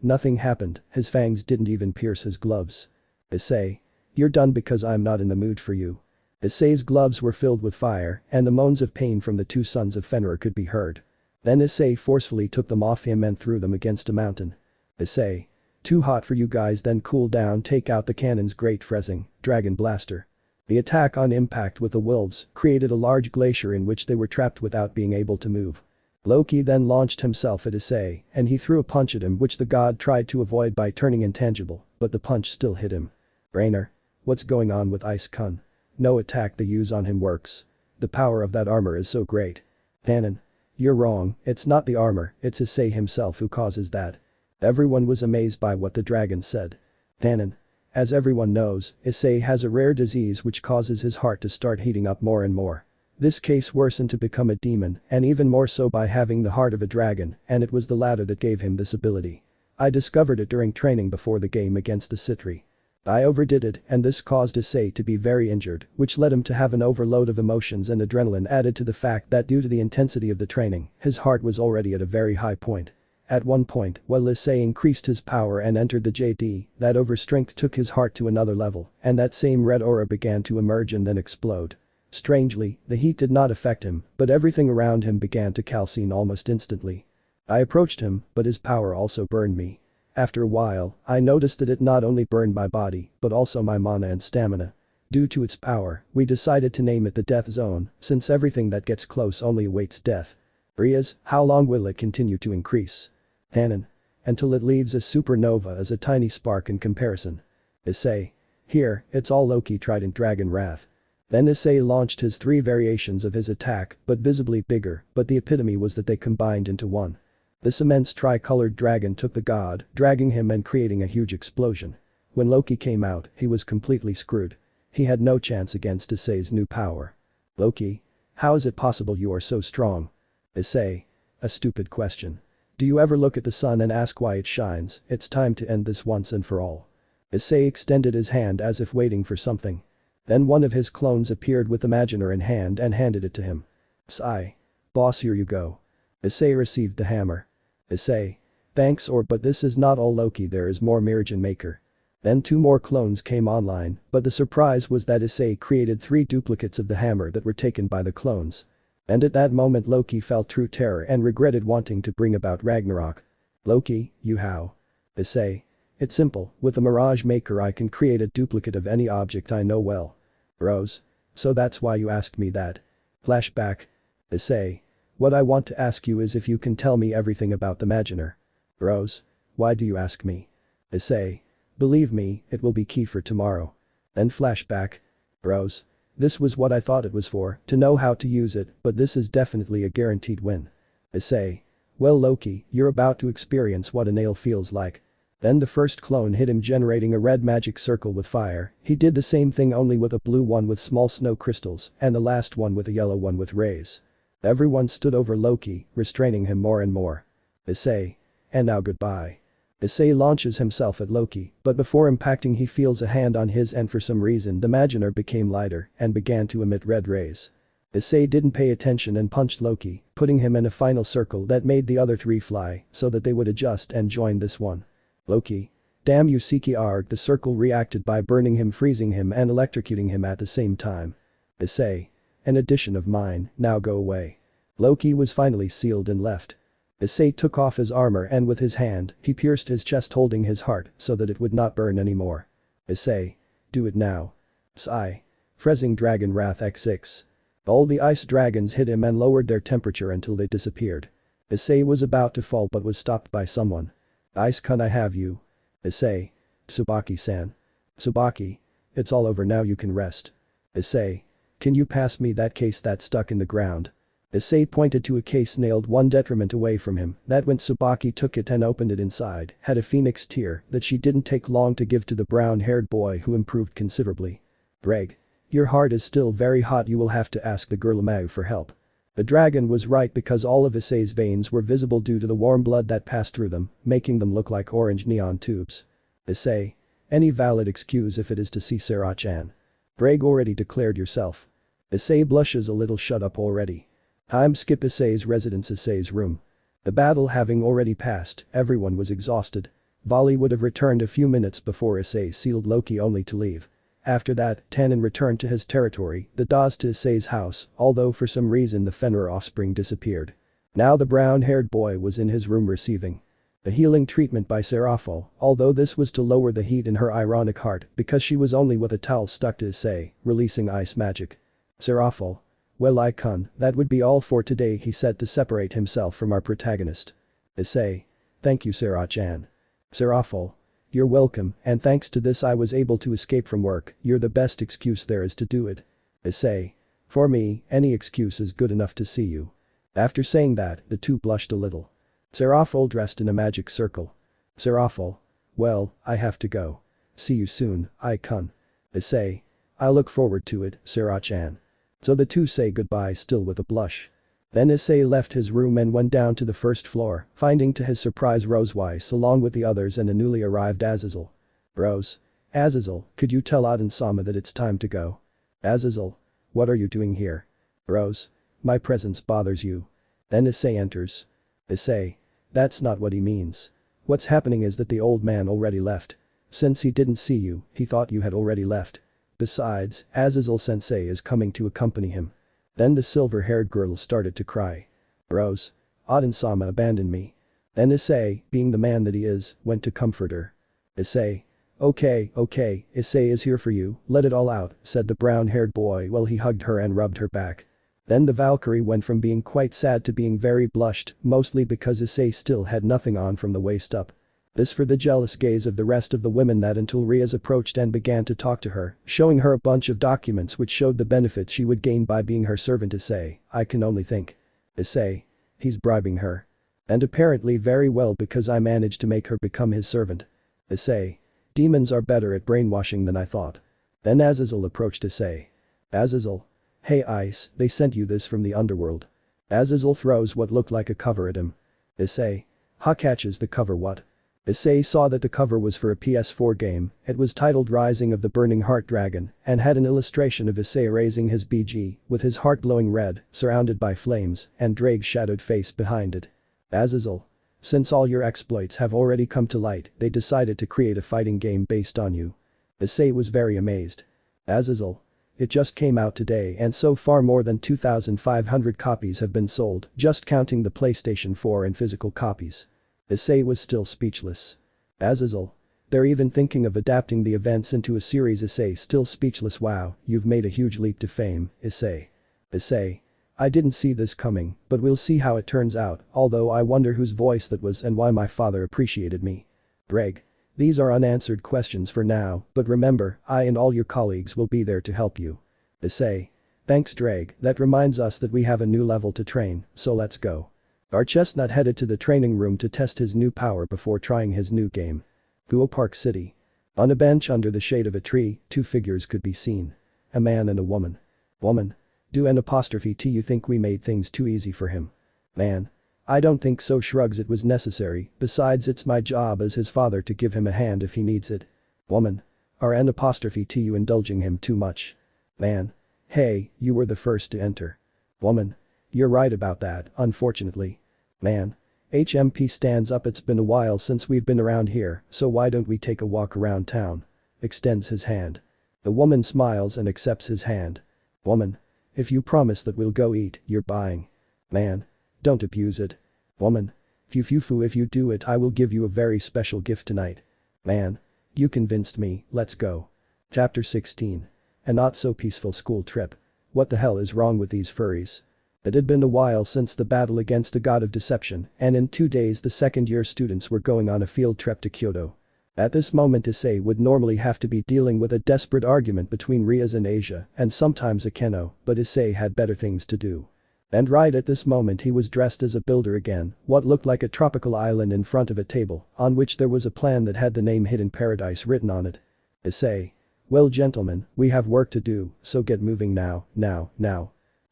his fangs didn't even pierce his gloves. Issei. You're done because I'm not in the mood for you. Issei's gloves were filled with fire, and the moans of pain from the two sons of Fenrir could be heard. Then Issei forcefully took them off him and threw them against a mountain. Issei. Too hot for you guys, then cool down, take out the cannon's great freezing, Dragon Blaster. The attack on impact with the wolves created a large glacier in which they were trapped without being able to move. Loki then launched himself at Issei, and he threw a punch at him which the god tried to avoid by turning intangible, but the punch still hit him. Rainer. What's going on with Ice-kun? No attack they use on him works. The power of that armor is so great. Tannen. You're wrong, it's not the armor, it's Issei himself who causes that. Everyone was amazed by what the dragon said. Tannen. As everyone knows, Issei has a rare disease which causes his heart to start heating up more and more. This case worsened to become a demon, and even more so by having the heart of a dragon, and it was the latter that gave him this ability. I discovered it during training before the game against the Citri. I overdid it and this caused Issei to be very injured, which led him to have an overload of emotions and adrenaline added to the fact that due to the intensity of the training, his heart was already at a very high point. At one point, while Issei increased his power and entered the JD, that overstrength took his heart to another level, and that same red aura began to emerge and then explode. Strangely, the heat did not affect him, but everything around him began to calcine almost instantly. I approached him, but his power also burned me. After a while, I noticed that it not only burned my body, but also my mana and stamina. Due to its power, we decided to name it the Death Zone, since everything that gets close only awaits death. Riaz, how long will it continue to increase? Tannen. Until it leaves a supernova as a tiny spark in comparison. Issei. Here, it's all Loki Trident Dragon Wrath. Then Issei launched his three variations of his attack, but visibly bigger, but the epitome was that they combined into one. This immense tri-colored dragon took the god, dragging him and creating a huge explosion. When Loki came out, he was completely screwed. He had no chance against Issei's new power. Loki. How is it possible you are so strong? Issei. A stupid question. Do you ever look at the sun and ask why it shines? It's time to end this once and for all. Issei extended his hand as if waiting for something. Then one of his clones appeared with Imaginer in hand and handed it to him. Issei. Boss, here you go. Issei received the hammer. Issei. Thanks, but this is not all Loki, there is more Mirajin Maker. Then two more clones came online, but the surprise was that Issei created three duplicates of the hammer that were taken by the clones. And at that moment Loki felt true terror and regretted wanting to bring about Ragnarok. Loki, you how? Issei. It's simple, with the Mirage Maker I can create a duplicate of any object I know well. Rose. So that's why you asked me that. Flashback. Issei. What I want to ask you is if you can tell me everything about the Maginer. Rose. Why do you ask me? Issei. Believe me, it will be key for tomorrow. Then flashback. Rose. This was what I thought it was for, to know how to use it, but this is definitely a guaranteed win. Issei. Well Loki, you're about to experience what a nail feels like. Then the first clone hit him generating a red magic circle with fire, he did the same thing only with a blue one with small snow crystals, and the last one with a yellow one with rays. Everyone stood over Loki, restraining him more and more. Issei. And now goodbye. Issei launches himself at Loki, but before impacting he feels a hand on his and for some reason the Maginer became lighter and began to emit red rays. Issei didn't pay attention and punched Loki, putting him in a final circle that made the other three fly so that they would adjust and join this one. Loki. Damn you Sekiryuutei, the circle reacted by burning him, freezing him and electrocuting him at the same time. Issei. An addition of mine, now go away. Loki was finally sealed and left. Issei took off his armor and with his hand, he pierced his chest holding his heart so that it would not burn anymore. Issei. Do it now. Sigh. Freezing Dragon Wrath X6. All the ice dragons hit him and lowered their temperature until they disappeared. Issei was about to fall but was stopped by someone. Ice can I have you? Issei. Tsubaki-san. Tsubaki. It's all over now, you can rest. Issei. Can you pass me that case that's stuck in the ground? Issei pointed to a case nailed one detriment away from him, that when Tsubaki took it and opened it inside, had a phoenix tear that she didn't take long to give to the brown-haired boy who improved considerably. Ddraig. Your heart is still very hot, you will have to ask the Gurlamau for help. The dragon was right because all of Issei's veins were visible due to the warm blood that passed through them, making them look like orange neon tubes. Issei. Any valid excuse if it is to see Seirachan. Ddraig already declared yourself. Issei blushes a little, shut up already. Time skip Issei's residence, Issei's room. The battle having already passed, everyone was exhausted. Vali would have returned a few minutes before Issei sealed Loki only to leave. After that, Tannen returned to his territory, the Daz to Issei's house, although for some reason the Fenrir offspring disappeared. Now the brown-haired boy was in his room receiving the healing treatment by Serafal, although this was to lower the heat in her ironic heart because she was only with a towel stuck to Issei, releasing ice magic. Serafal. Well Icon, that would be all for today, he said to separate himself from our protagonist. Issei. Thank you Seirachan. Serafal. You're welcome, and thanks to this I was able to escape from work, you're the best excuse there is to do it. Issei. For me, any excuse is good enough to see you. After saying that, the two blushed a little. Serafal dressed in a magic circle. Serafal. Well, I have to go. See you soon, Icon. Issei. I look forward to it, Seirachan. So the two say goodbye still with a blush. Then Issei left his room and went down to the first floor, finding to his surprise Rose Weiss along with the others and a newly arrived Azazel. Rose. Azazel, could you tell Aden-sama that it's time to go? Azazel. What are you doing here? Rose. My presence bothers you. Then Issei enters. Issei. That's not what he means. What's happening is that the old man already left. Since he didn't see you, he thought you had already left. Besides, Azazel-sensei is coming to accompany him. Then the silver-haired girl started to cry. Rose. Aden-sama abandoned me. Then Issei, being the man that he is, went to comfort her. Issei. Okay, Issei is here for you, let it all out, said the brown-haired boy while he hugged her and rubbed her back. Then the Valkyrie went from being quite sad to being very blushed, mostly because Issei still had nothing on from the waist up. This for the jealous gaze of the rest of the women that until Riaz approached and began to talk to her, showing her a bunch of documents which showed the benefits she would gain by being her servant. Issei, I can only think. Issei. He's bribing her. And apparently very well because I managed to make her become his servant. Issei. Demons are better at brainwashing than I thought. Then Azazel approached Issei. Azazel. Hey Ice, they sent you this from the underworld. Azazel throws what looked like a cover at him. Issei. Ha, catches the cover what? Issei saw that the cover was for a PS4 game, it was titled Rising of the Burning Heart Dragon, and had an illustration of Issei raising his BG, with his heart glowing red, surrounded by flames, and Ddraig's shadowed face behind it. Azazel. Since all your exploits have already come to light, they decided to create a fighting game based on you. Issei was very amazed. Azazel. it just came out today and so far more than 2,500 copies have been sold, just counting the PlayStation 4 and physical copies. Issei was still speechless. Azazel. They're even thinking of adapting the events into a series. Issei still speechless. Wow, you've made a huge leap to fame, Issei. Issei. I didn't see this coming, but we'll see how it turns out, although I wonder whose voice that was and why my father appreciated me. Ddraig. These are unanswered questions for now, but remember, I and all your colleagues will be there to help you. Issei. Thanks Ddraig, that reminds us that we have a new level to train, so let's go. Our chestnut headed to the training room to test his new power before trying his new game. Kuoh Park City. On a bench under the shade of a tree, two figures could be seen. A man and a woman. Woman. Do an apostrophe T you think we made things too easy for him? Man. I don't think so. Shrugs. It was necessary, besides it's my job as his father to give him a hand if he needs it. Woman. Are an apostrophe T you indulging him too much? Man. Hey, you were the first to enter. Woman. You're right about that, unfortunately. Man. HMP stands up. It's been a while since we've been around here, so why don't we take a walk around town? Extends his hand. The woman smiles and accepts his hand. Woman. If you promise that we'll go eat, you're buying. Man. Don't abuse it. Woman. Fufufu, if you do it I will give you a very special gift tonight. Man. You convinced me, let's go. Chapter 16. A not so peaceful school trip. What the hell is wrong with these furries? It had been a while since the battle against the god of deception, and in 2 days the second-year students were going on a field trip to Kyoto. At this moment Issei would normally have to be dealing with a desperate argument between Rias and Asia, and sometimes a Keno, but Issei had better things to do. And right at this moment he was dressed as a builder again, what looked like a tropical island in front of a table, on which there was a plan that had the name Hidden Paradise written on it. Issei. Well gentlemen, we have work to do, so get moving now.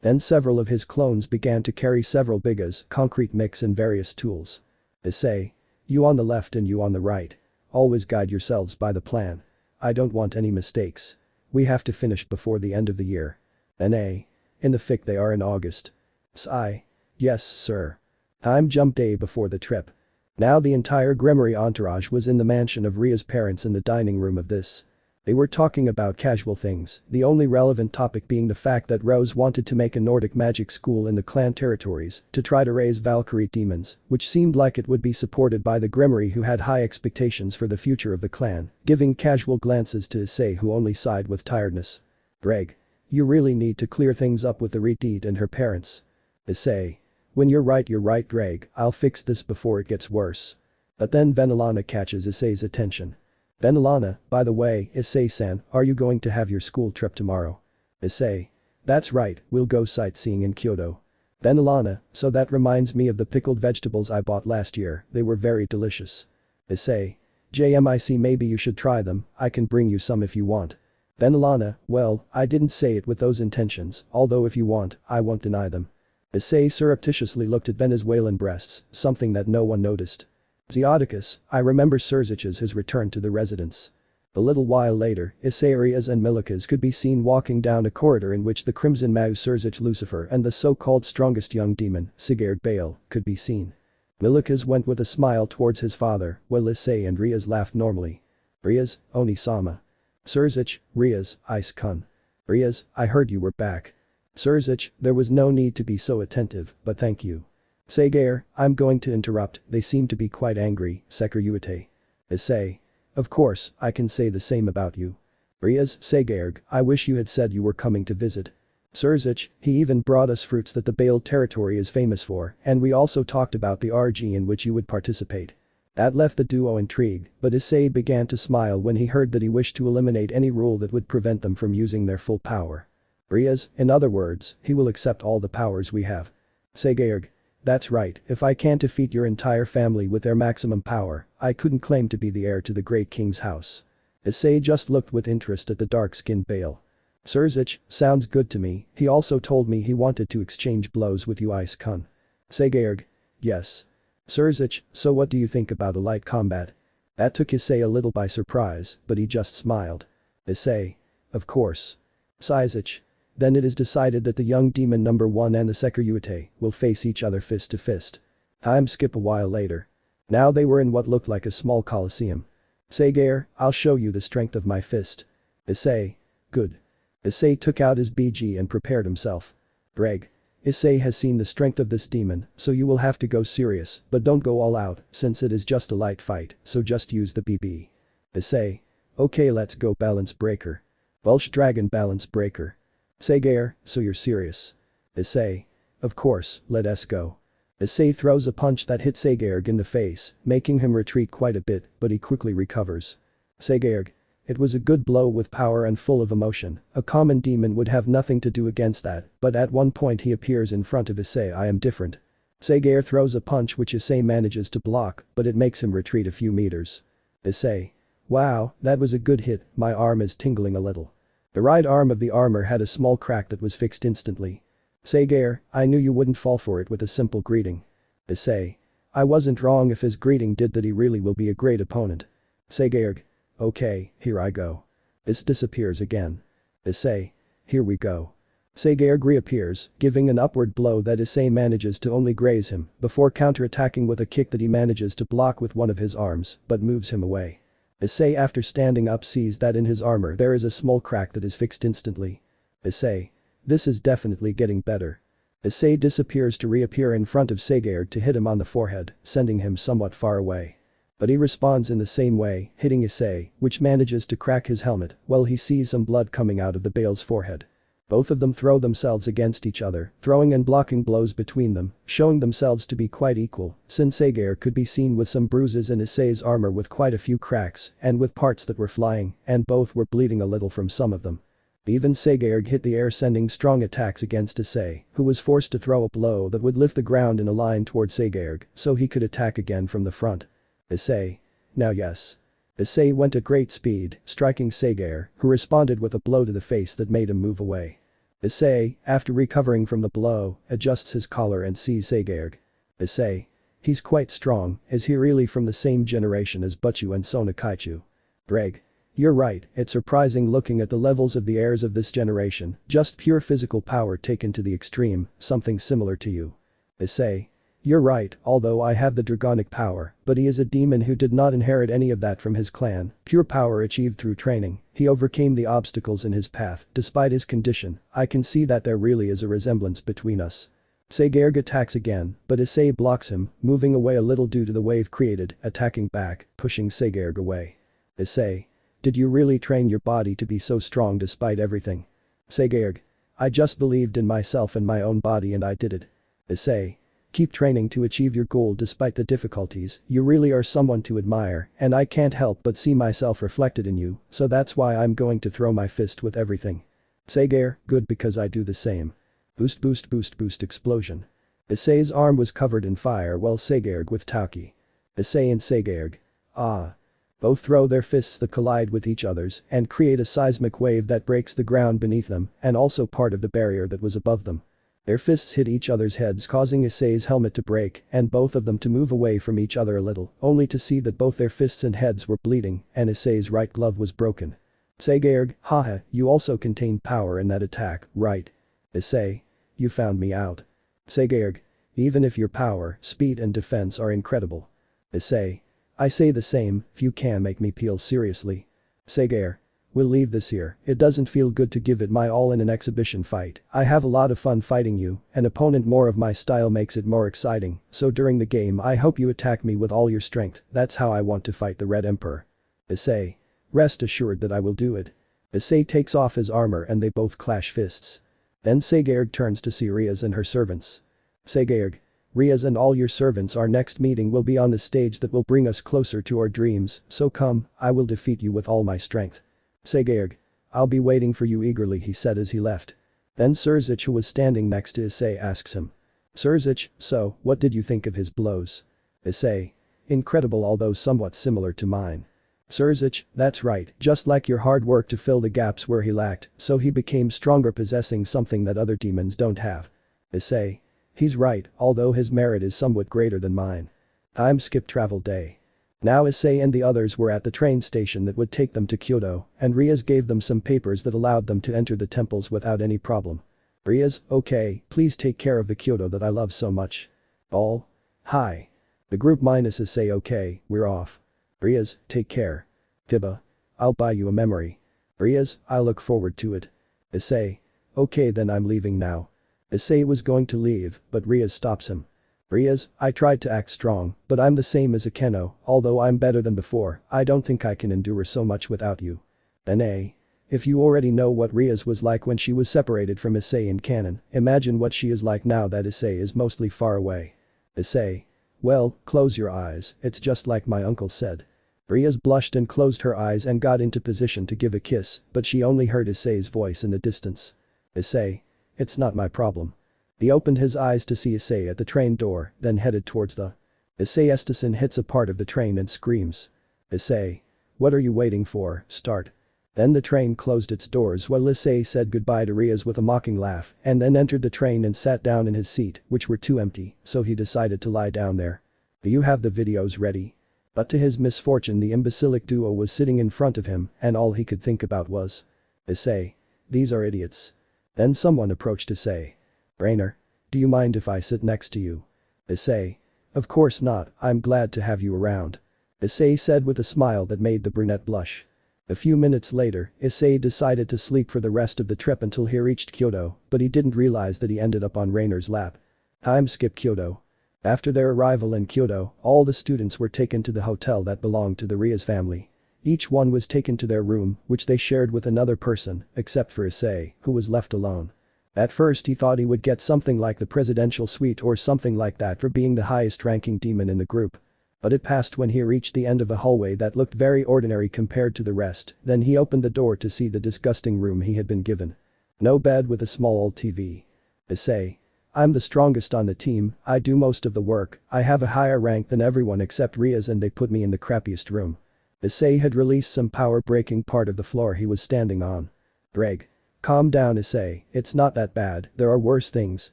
Then several of his clones began to carry several bigas, concrete mix and various tools. Issei. You on the left and you on the right. Always guide yourselves by the plan. I don't want any mistakes. We have to finish before the end of the year. NA. In the fic they are in August. Sai. Yes, sir. Time jump day before the trip. Now the entire Gremory entourage was in the mansion of Ria's parents in the dining room of this. They were talking about casual things, the only relevant topic being the fact that Rose wanted to make a Nordic magic school in the clan territories to try to raise Valkyrie demons, which seemed like it would be supported by the Gremory who had high expectations for the future of the clan, giving casual glances to Issei who only sighed with tiredness. Ddraig. You really need to clear things up with the Retreat and her parents. Issei. When you're right Ddraig, I'll fix this before it gets worse. But then Venilana catches Issei's attention. Venilana, by the way, Issei-san, are you going to have your school trip tomorrow? Issei. That's right, we'll go sightseeing in Kyoto. Venilana, so that reminds me of the pickled vegetables I bought last year, they were very delicious. Issei. JMIC maybe you should try them, I can bring you some if you want. Venilana, well, I didn't say it with those intentions, although if you want, I won't deny them. Issei surreptitiously looked at Venezuelan breasts, something that no one noticed. Zeodicus, I remember Sirzechs has returned to the residence. A little while later, Issei and Milikas could be seen walking down a corridor in which the Crimson Mau Sirzechs Lucifer and the so-called strongest young demon, Sekiryuutei Baal, could be seen. Milikas went with a smile towards his father, while Issei and Rias laughed normally. Rias, Oni-sama. Sirzechs, Rias, Ice-kun. Rias, I heard you were back. Sirzechs, there was no need to be so attentive, but thank you. Sekiryuutei, I'm going to interrupt, they seem to be quite angry, Sekiryuutei. Issei. Of course, I can say the same about you. Rias, Sekiryuutei, I wish you had said you were coming to visit. Sirzechs, he even brought us fruits that the Baal territory is famous for, and we also talked about the RG in which you would participate. That left the duo intrigued, but Issei began to smile when he heard that he wished to eliminate any rule that would prevent them from using their full power. Rias, in other words, he will accept all the powers we have. Sekiryuutei. That's right, if I can't defeat your entire family with their maximum power, I couldn't claim to be the heir to the great king's house. Issei just looked with interest at the dark-skinned Baal. Sirzechs, sounds good to me, he also told me he wanted to exchange blows with you Ice-kun. Sekiryuutei. Yes. Sirzechs, so what do you think about a light combat? That took Issei a little by surprise, but he just smiled. Issei. Of course. Sirzechs. Then it is decided that the young demon number 1 and the Sekiryuutei will face each other fist to fist. Time skip a while later. Now they were in what looked like a small coliseum. Sekiryuutei, I'll show you the strength of my fist. Issei. Good. Issei took out his BG and prepared himself. Ddraig. Issei has seen the strength of this demon, so you will have to go serious, but don't go all out, since it is just a light fight, so just use the BB. Issei. Okay, let's go balance breaker. Welsh dragon balance breaker. Sekiryuutei, so you're serious. Issei. Of course, let us go. Issei throws a punch that hits Sekiryuutei in the face, making him retreat quite a bit, but he quickly recovers. Sekiryuutei. It was a good blow with power and full of emotion. A common demon would have nothing to do against that, but at one point he appears in front of Issei. I am different. Sekiryuutei throws a punch which Issei manages to block, but it makes him retreat a few meters. Issei. Wow, that was a good hit, my arm is tingling a little. The right arm of the armor had a small crack that was fixed instantly. Sekiryuutei, I knew you wouldn't fall for it with a simple greeting. Issei. I wasn't wrong if his greeting did that, he really will be a great opponent. Sekiryuutei. Okay, here I go. This disappears again. Issei. Here we go. Sekiryuutei reappears, giving an upward blow that Issei manages to only graze him, before counterattacking with a kick that he manages to block with one of his arms, but moves him away. Issei after standing up sees that in his armor there is a small crack that is fixed instantly. Issei. This is definitely getting better. Issei disappears to reappear in front of Sekiryuutei to hit him on the forehead, sending him somewhat far away. But he responds in the same way, hitting Issei, which manages to crack his helmet, while he sees some blood coming out of the Bale's forehead. Both of them throw themselves against each other, throwing and blocking blows between them, showing themselves to be quite equal, since Sekiryuutei could be seen with some bruises in Issei's armor with quite a few cracks, and with parts that were flying, and both were bleeding a little from some of them. Even Sekiryuutei hit the air, sending strong attacks against Issei, who was forced to throw a blow that would lift the ground in a line toward Sekiryuutei, so he could attack again from the front. Issei. Now yes. Issei went at great speed, striking Sekiryuutei, who responded with a blow to the face that made him move away. Issei, after recovering from the blow, adjusts his collar and sees Sekiryuutei. Issei. He's quite strong, is he really from the same generation as Butchu and Sonokaichu? Ddraig. You're right, it's surprising looking at the levels of the heirs of this generation, just pure physical power taken to the extreme, something similar to you. Issei. You're right, although I have the dragonic power, but he is a demon who did not inherit any of that from his clan, pure power achieved through training. He overcame the obstacles in his path, despite his condition. I can see that there really is a resemblance between us. Sekiryuutei attacks again, but Issei blocks him, moving away a little due to the wave created, attacking back, pushing Sekiryuutei away. Issei. Did you really train your body to be so strong despite everything? Sekiryuutei. I just believed in myself and my own body and I did it. Issei. Keep training to achieve your goal despite the difficulties, you really are someone to admire, and I can't help but see myself reflected in you, so that's why I'm going to throw my fist with everything. Sekiryuutei, good, because I do the same. Boost boost boost boost explosion. Issei's arm was covered in fire while Sekiryuutei with Tauki. Issei and Sekiryuutei. Ah. Both throw their fists that collide with each other's and create a seismic wave that breaks the ground beneath them and also part of the barrier that was above them. Their fists hit each other's heads, causing Issei's helmet to break and both of them to move away from each other a little, only to see that both their fists and heads were bleeding and Issei's right glove was broken. Sekiryuutei, haha, you also contained power in that attack, right? Issei. You found me out. Sekiryuutei. Even if your power, speed and defense are incredible. Issei. I say the same, if you can make me peel seriously. Sekiryuutei. We'll leave this here, it doesn't feel good to give it my all in an exhibition fight. I have a lot of fun fighting you, an opponent more of my style makes it more exciting, so during the game I hope you attack me with all your strength, that's how I want to fight the Red Emperor. Issei. Rest assured that I will do it. Issei takes off his armor and they both clash fists. Then Sekiryuutei turns to see Riaz and her servants. Sekiryuutei. Riaz and all your servants, our next meeting will be on the stage that will bring us closer to our dreams, so come, I will defeat you with all my strength. Sekiryuutei. I'll be waiting for you eagerly, he said as he left. Then Sirzechs, who was standing next to Issei, asks him. Sirzechs, so, what did you think of his blows? Issei. Incredible, although somewhat similar to mine. Sirzechs, that's right, just like your hard work to fill the gaps where he lacked, so he became stronger, possessing something that other demons don't have. Issei. He's right, although his merit is somewhat greater than mine. Time skip travel day. Now Issei and the others were at the train station that would take them to Hyoudou, and Riaz gave them some papers that allowed them to enter the temples without any problem. Riaz, okay, please take care of the Hyoudou that I love so much. All. Hi. The group minus Issei, okay, we're off. Riaz, take care. Tiba. I'll buy you a memory. Riaz, I look forward to it. Issei. Okay then I'm leaving now. Issei was going to leave, but Rias stops him. Rias, I tried to act strong, but I'm the same as Akeno, although I'm better than before, I don't think I can endure so much without you. Then if you already know what Rias was like when she was separated from Issei in canon, imagine what she is like now that Issei is mostly far away. Issei. Well, close your eyes, it's just like my uncle said. Rias blushed and closed her eyes and got into position to give a kiss, but she only heard Issei's voice in the distance. Issei. It's not my problem. He opened his eyes to see Issei at the train door, then headed towards the. Issei Estison hits a part of the train and screams. Issei. What are you waiting for, start. Then the train closed its doors while Issei said goodbye to Rias with a mocking laugh and then entered the train and sat down in his seat, which were too empty, so he decided to lie down there. Do you have the videos ready? But to his misfortune the imbecilic duo was sitting in front of him and all he could think about was. Issei. These are idiots. Then someone approached Issei. Rainer. Do you mind if I sit next to you? Issei. Of course not, I'm glad to have you around. Issei said with a smile that made the brunette blush. A few minutes later, Issei decided to sleep for the rest of the trip until he reached Kyoto, but he didn't realize that he ended up on Rainer's lap. Time skip Kyoto. After their arrival in Kyoto, all the students were taken to the hotel that belonged to the Rias family. Each one was taken to their room, which they shared with another person, except for Issei, who was left alone. At first he thought he would get something like the presidential suite or something like that for being the highest ranking demon in the group. But it passed when he reached the end of a hallway that looked very ordinary compared to the rest, then he opened the door to see the disgusting room he had been given. No bed with a small old TV. Issei. I'm the strongest on the team, I do most of the work, I have a higher rank than everyone except Rias and they put me in the crappiest room. Issei had released some power breaking part of the floor he was standing on. Ddraig. Calm down Issei, it's not that bad, there are worse things,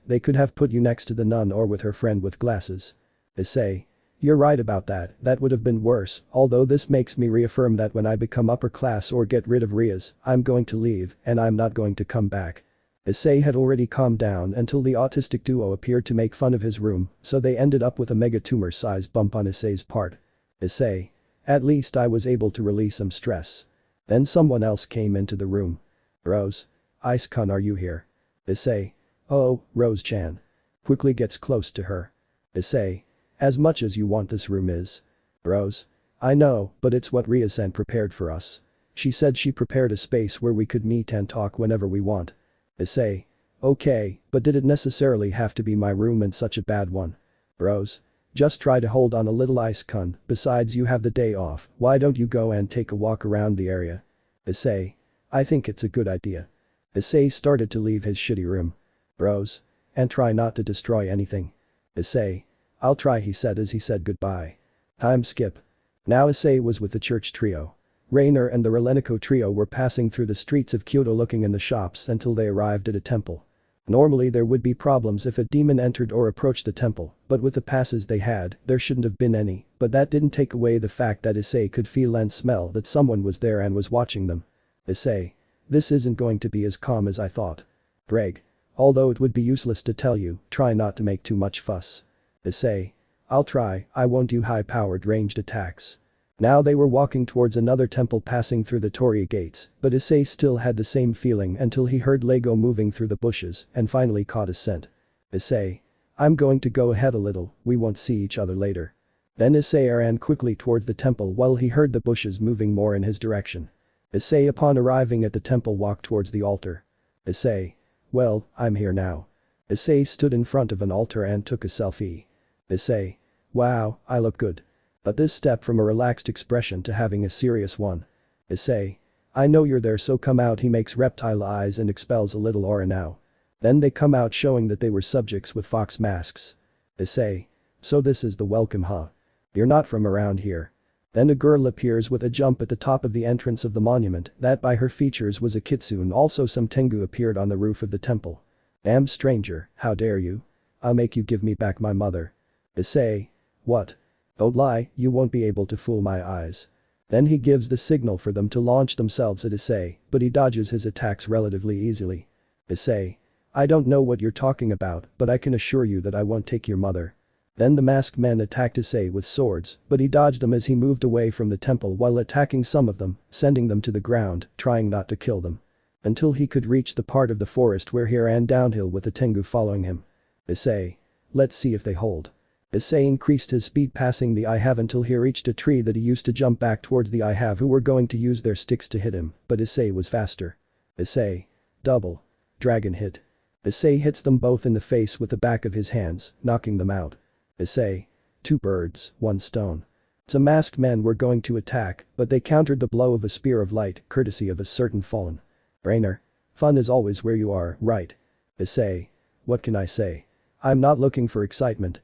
they could have put you next to the nun or with her friend with glasses. Issei. You're right about that would have been worse, although this makes me reaffirm that when I become upper class or get rid of Rias, I'm going to leave and I'm not going to come back. Issei had already calmed down until the autistic duo appeared to make fun of his room, so they ended up with a mega tumor-sized bump on Issei's part. Issei. At least I was able to release some stress. Then someone else came into the room. Rose. Ice-kun, are you here? Issei. Oh, Rose-chan. Quickly gets close to her. Issei. As much as you want this room is. Rose. I know, but it's what Ria-san prepared for us. She said she prepared a space where we could meet and talk whenever we want. Issei. Okay, but did it necessarily have to be my room and such a bad one? Rose. Just try to hold on a little Ice-kun, besides you have the day off, why don't you go and take a walk around the area? Issei. I think it's a good idea. Issei started to leave his shitty room. Rose. And try not to destroy anything. Issei. I'll try, he said as he said goodbye. Time skip. Now Issei was with the church trio. Rainer and the Relenico trio were passing through the streets of Kyoto looking in the shops until they arrived at a temple. Normally there would be problems if a demon entered or approached the temple, but with the passes they had, there shouldn't have been any, but that didn't take away the fact that Issei could feel and smell that someone was there and was watching them. Issei. This isn't going to be as calm as I thought. Ddraig. Although it would be useless to tell you, try not to make too much fuss. Issei. I'll try, I won't do high-powered ranged attacks. Now they were walking towards another temple passing through the Torii gates, but Issei still had the same feeling until he heard Lego moving through the bushes and finally caught his scent. Issei. I'm going to go ahead a little, we won't see each other later. Then Issei ran quickly towards the temple while he heard the bushes moving more in his direction. Issei upon arriving at the temple walked towards the altar. Issei. Well, I'm here now. Issei stood in front of an altar and took a selfie. Issei. Wow, I look good. But this step from a relaxed expression to having a serious one. Issei. I know you're there, so come out. He makes reptile eyes and expels a little aura now. Then they come out showing that they were subjects with fox masks. Issei. So this is the welcome, huh? You're not from around here. Then a girl appears with a jump at the top of the entrance of the monument that by her features was a kitsune. Also some Tengu appeared on the roof of the temple. Damn stranger, how dare you? I'll make you give me back my mother. Issei. What? Don't lie, you won't be able to fool my eyes. Then he gives the signal for them to launch themselves at Issei, but he dodges his attacks relatively easily. Issei. I don't know what you're talking about, but I can assure you that I won't take your mother. Then the masked men attacked Issei with swords, but he dodged them as he moved away from the temple while attacking some of them, sending them to the ground, trying not to kill them. Until he could reach the part of the forest where he ran downhill with the Tengu following him. Issei. Let's see if they hold. Issei increased his speed passing the I have until he reached a tree that he used to jump back towards the I have who were going to use their sticks to hit him, but Issei was faster. Issei. Double. Dragon hit. Issei hits them both in the face with the back of his hands, knocking them out. Issei. 2 birds, 1 stone. Some masked men were going to attack, but they countered the blow of a spear of light, courtesy of a certain fallen. Rainer. Fun is always where you are, right? Issei. What can I say? I'm not looking for excitement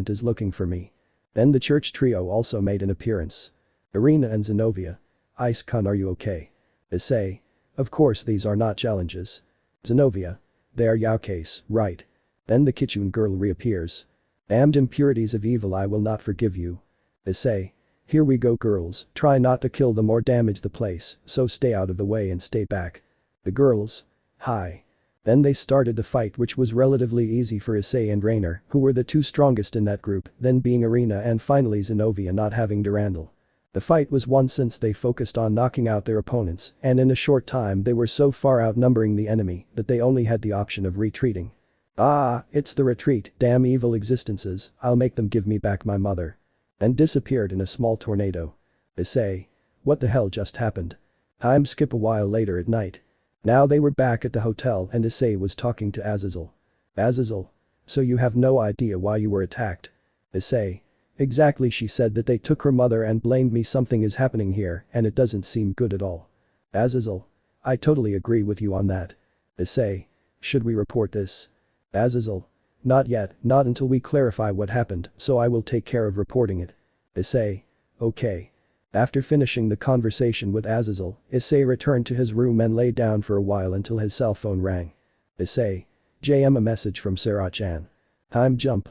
is looking for me. Then the church trio also made an appearance. Irina and Zenobia. Ice-kun, are you okay? Issei. Of course these are not challenges. Zenobia. They are Yaokeis, right? Then the Kitsune girl reappears. Damned impurities of evil, I will not forgive you. Issei. Here we go girls, try not to kill them or damage the place, so stay out of the way and stay back. The girls. Hi. Then they started the fight, which was relatively easy for Issei and Rainer, who were the 2 strongest in that group, then being Irina and finally Zenobia not having Durandal. The fight was won since they focused on knocking out their opponents, and in a short time they were so far outnumbering the enemy that they only had the option of retreating. Ah, it's the retreat, damn evil existences, I'll make them give me back my mother. And disappeared in a small tornado. Issei. What the hell just happened? Time skip a while later at night. Now they were back at the hotel and Issei was talking to Azazel. Azazel. So you have no idea why you were attacked? Issei. Exactly, she said that they took her mother and blamed me. Something is happening here and it doesn't seem good at all. Azazel. I totally agree with you on that. Issei. Should we report this? Azazel. Not yet, not until we clarify what happened, so I will take care of reporting it. Issei. Okay. After finishing the conversation with Azazel, Issei returned to his room and lay down for a while until his cell phone rang. Issei. JM, a message from Sarah-chan. Time jump.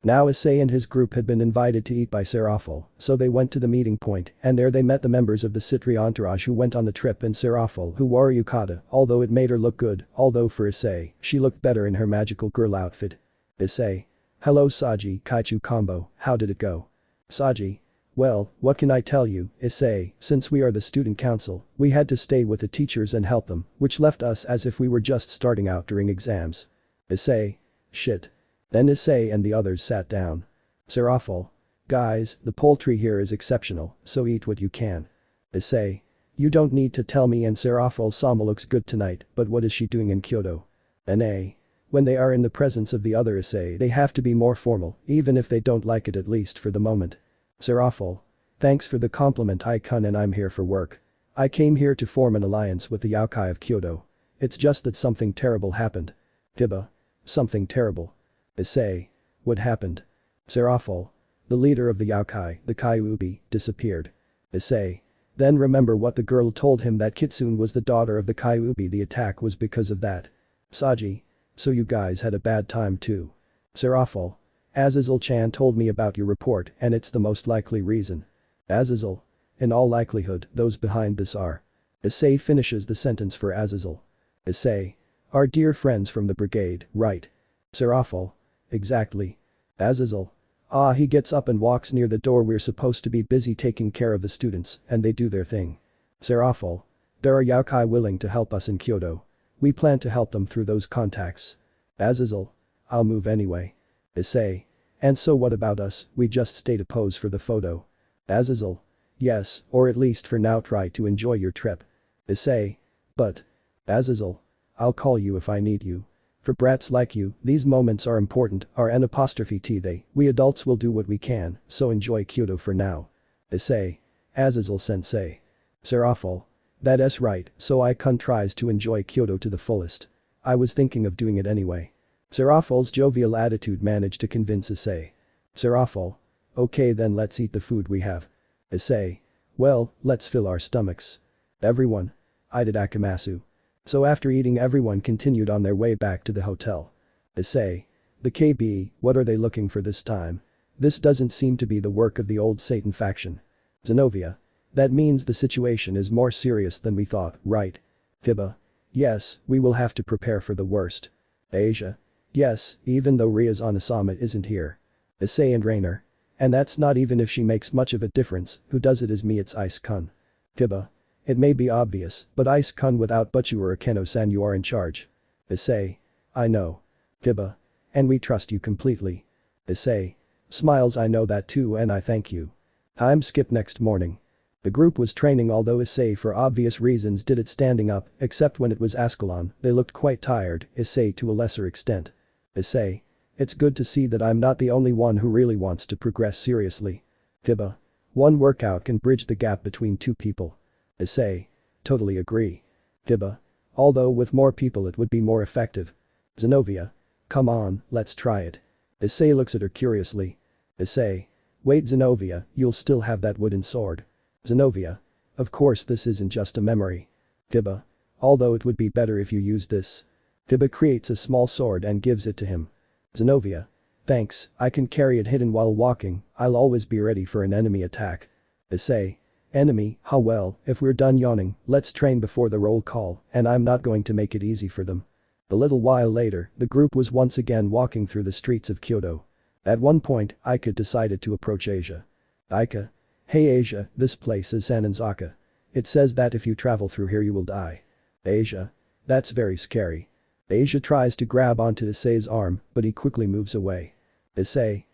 Now Issei and his group had been invited to eat by Seraphil, so they went to the meeting point and there they met the members of the Citri entourage who went on the trip and Seraphil who wore a yukata, although it made her look good, although for Issei, she looked better in her magical girl outfit. Issei. Hello Saji, Kaichu combo, how did it go? Saji. Well, what can I tell you, Issei, since we are the student council, we had to stay with the teachers and help them, which left us as if we were just starting out during exams. Issei. Shit. Then Issei and the others sat down. Seraphil. Guys, the poultry here is exceptional, so eat what you can. Issei. You don't need to tell me, and Seraphil-sama looks good tonight, but what is she doing in Kyoto? Na. When they are in the presence of the other Issei they have to be more formal, even if they don't like it, at least for the moment. Seraphil. Thanks for the compliment, I-kun, and I'm here for work. I came here to form an alliance with the Yokai of Kyoto. It's just that something terrible happened. Tiba. Something terrible. Issei. What happened? Seraphil. The leader of the Yokai, the Kyuubi, disappeared. Issei. Then remember what the girl told him, that Kitsune was the daughter of the Kyuubi. The attack was because of that. Saji. So you guys had a bad time too. Seraphil. Azazel-chan told me about your report and it's the most likely reason. Azazel. In all likelihood, those behind this are. Issei finishes the sentence for Azazel. Issei. Our dear friends from the brigade, right? Seraphil. Exactly. Azazel. Ah, he gets up and walks near the door. We're supposed to be busy taking care of the students and they do their thing. Seraphil. There are Yokai willing to help us in Kyoto. We plan to help them through those contacts. Azazel. I'll move anyway. Issei. And so what about us, we just stay to pose for the photo. Azazel. Yes, or at least for now try to enjoy your trip. Issei. But. Azazel. I'll call you if I need you. For brats like you, these moments are important, are N''T they, we adults will do what we can, so enjoy Kyoto for now. Issei. Azazel-sensei. Seraphil. That's right, so I-kun tries to enjoy Kyoto to the fullest. I was thinking of doing it anyway. Seraphil's jovial attitude managed to convince Issei. Seraphil. Okay then, let's eat the food we have. Issei. Well, let's fill our stomachs. Everyone. I did Akamasu. So after eating, everyone continued on their way back to the hotel. Issei. The KB, what are they looking for this time? This doesn't seem to be the work of the old Satan faction. Zenobia. That means the situation is more serious than we thought, right? Tiba. Yes, we will have to prepare for the worst. Asia. Yes, even though Ria's Onasama isn't here. Issei and Rainer. And that's not even if she makes much of a difference, who does it is me, it's Ice-kun. Tiba. It may be obvious, but Ice-kun without but you are Akeno-san you are in charge. Issei. I know. Kiba. And we trust you completely. Issei. Smiles I know that too and I thank you. Time skip next morning. The group was training although Issei for obvious reasons did it standing up, except when it was Ascalon, they looked quite tired, Issei to a lesser extent. Issei. It's good to see that I'm not the only one who really wants to progress seriously. Kiba. One workout can bridge the gap between two people. Issei. Totally agree. Kiba. Although with more people it would be more effective. Zenobia. Come on, let's try it. Issei looks at her curiously. Issei. Wait Zenobia, you'll still have that wooden sword. Zenobia. Of course this isn't just a memory. Kiba. Although it would be better if you used this. Kiba creates a small sword and gives it to him. Zenobia. Thanks, I can carry it hidden while walking, I'll always be ready for an enemy attack. Issei. Enemy, how well, if we're done yawning, let's train before the roll call, and I'm not going to make it easy for them. A little while later, the group was once again walking through the streets of Kyoto. At one point, Ika decided to approach Asia. Ika. Hey Asia, this place is Sanenzaka. It says that if you travel through here you will die. Asia. That's very scary. Asia tries to grab onto Issei's arm, but he quickly moves away. Issei.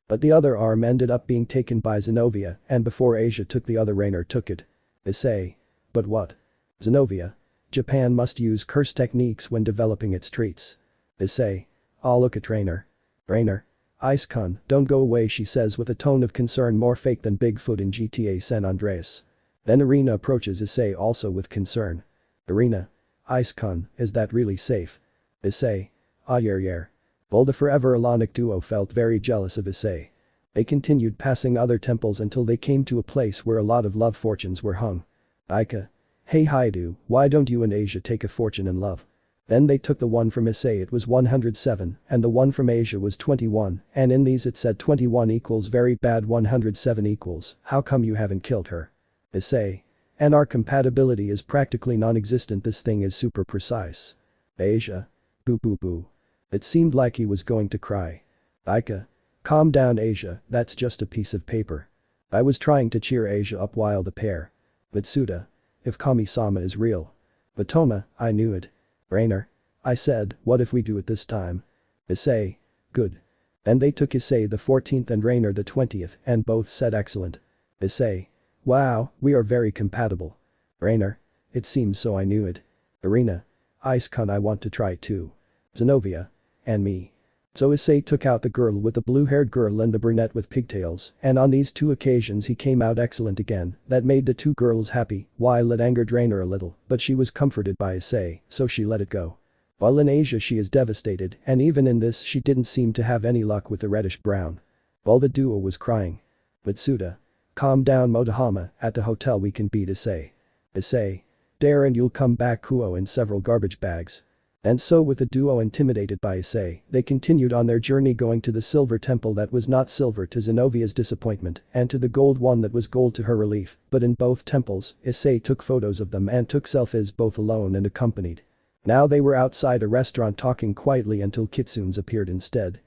But the other arm ended up being taken by Zenobia, and before Asia took the other Rainer took it. Issei. But what? Zenobia. Japan must use curse techniques when developing its treats. Issei. Ah look at Rainer. Rainer. Ice-kun, don't go away she says with a tone of concern more fake than Bigfoot in GTA San Andreas. Then Irina approaches Issei also with concern. Irina. Ice-kun, is that really safe? Issei. Ah yeah. Well the forever Alanic duo felt very jealous of Issei. They continued passing other temples until they came to a place where a lot of love fortunes were hung. Ika. Hey Hyoudou, why don't you and Asia take a fortune in love? Then they took the one from Issei it was 107 and the one from Asia was 21 and in these it said 21 equals very bad 107 equals, how come you haven't killed her? Issei. And our compatibility is practically non-existent this thing is super precise. Asia. Boo. It seemed like he was going to cry. Ika. Calm down Asia, that's just a piece of paper. I was trying to cheer Asia up while the pair. Mitsuda. If Kami-sama is real. Matoma, I knew it. Rainer. I said, what if we do it this time? Issei. Good. And they took Issei the 14th and Rainer the 20th and both said excellent. Issei. Wow, we are very compatible. Rainer. It seems so I knew it. Irina. Ice-kun I want to try too. Zenobia. And me. So Issei took out the girl with the blue-haired girl and the brunette with pigtails and on these two occasions he came out excellent again, that made the two girls happy, while it angered Rainer a little, but she was comforted by Issei, so she let it go. While in Asia she is devastated and even in this she didn't seem to have any luck with the reddish-brown. While the duo was crying. Mitsuda. Calm down Motohama, at the hotel we can beat Issei. Issei. Dare and you'll come back Kuoh in several garbage bags. And so with the duo intimidated by Issei, they continued on their journey going to the silver temple that was not silver to Zenovia's disappointment and to the gold one that was gold to her relief, but in both temples, Issei took photos of them and took selfies both alone and accompanied. Now they were outside a restaurant talking quietly until kitsunes appeared instead,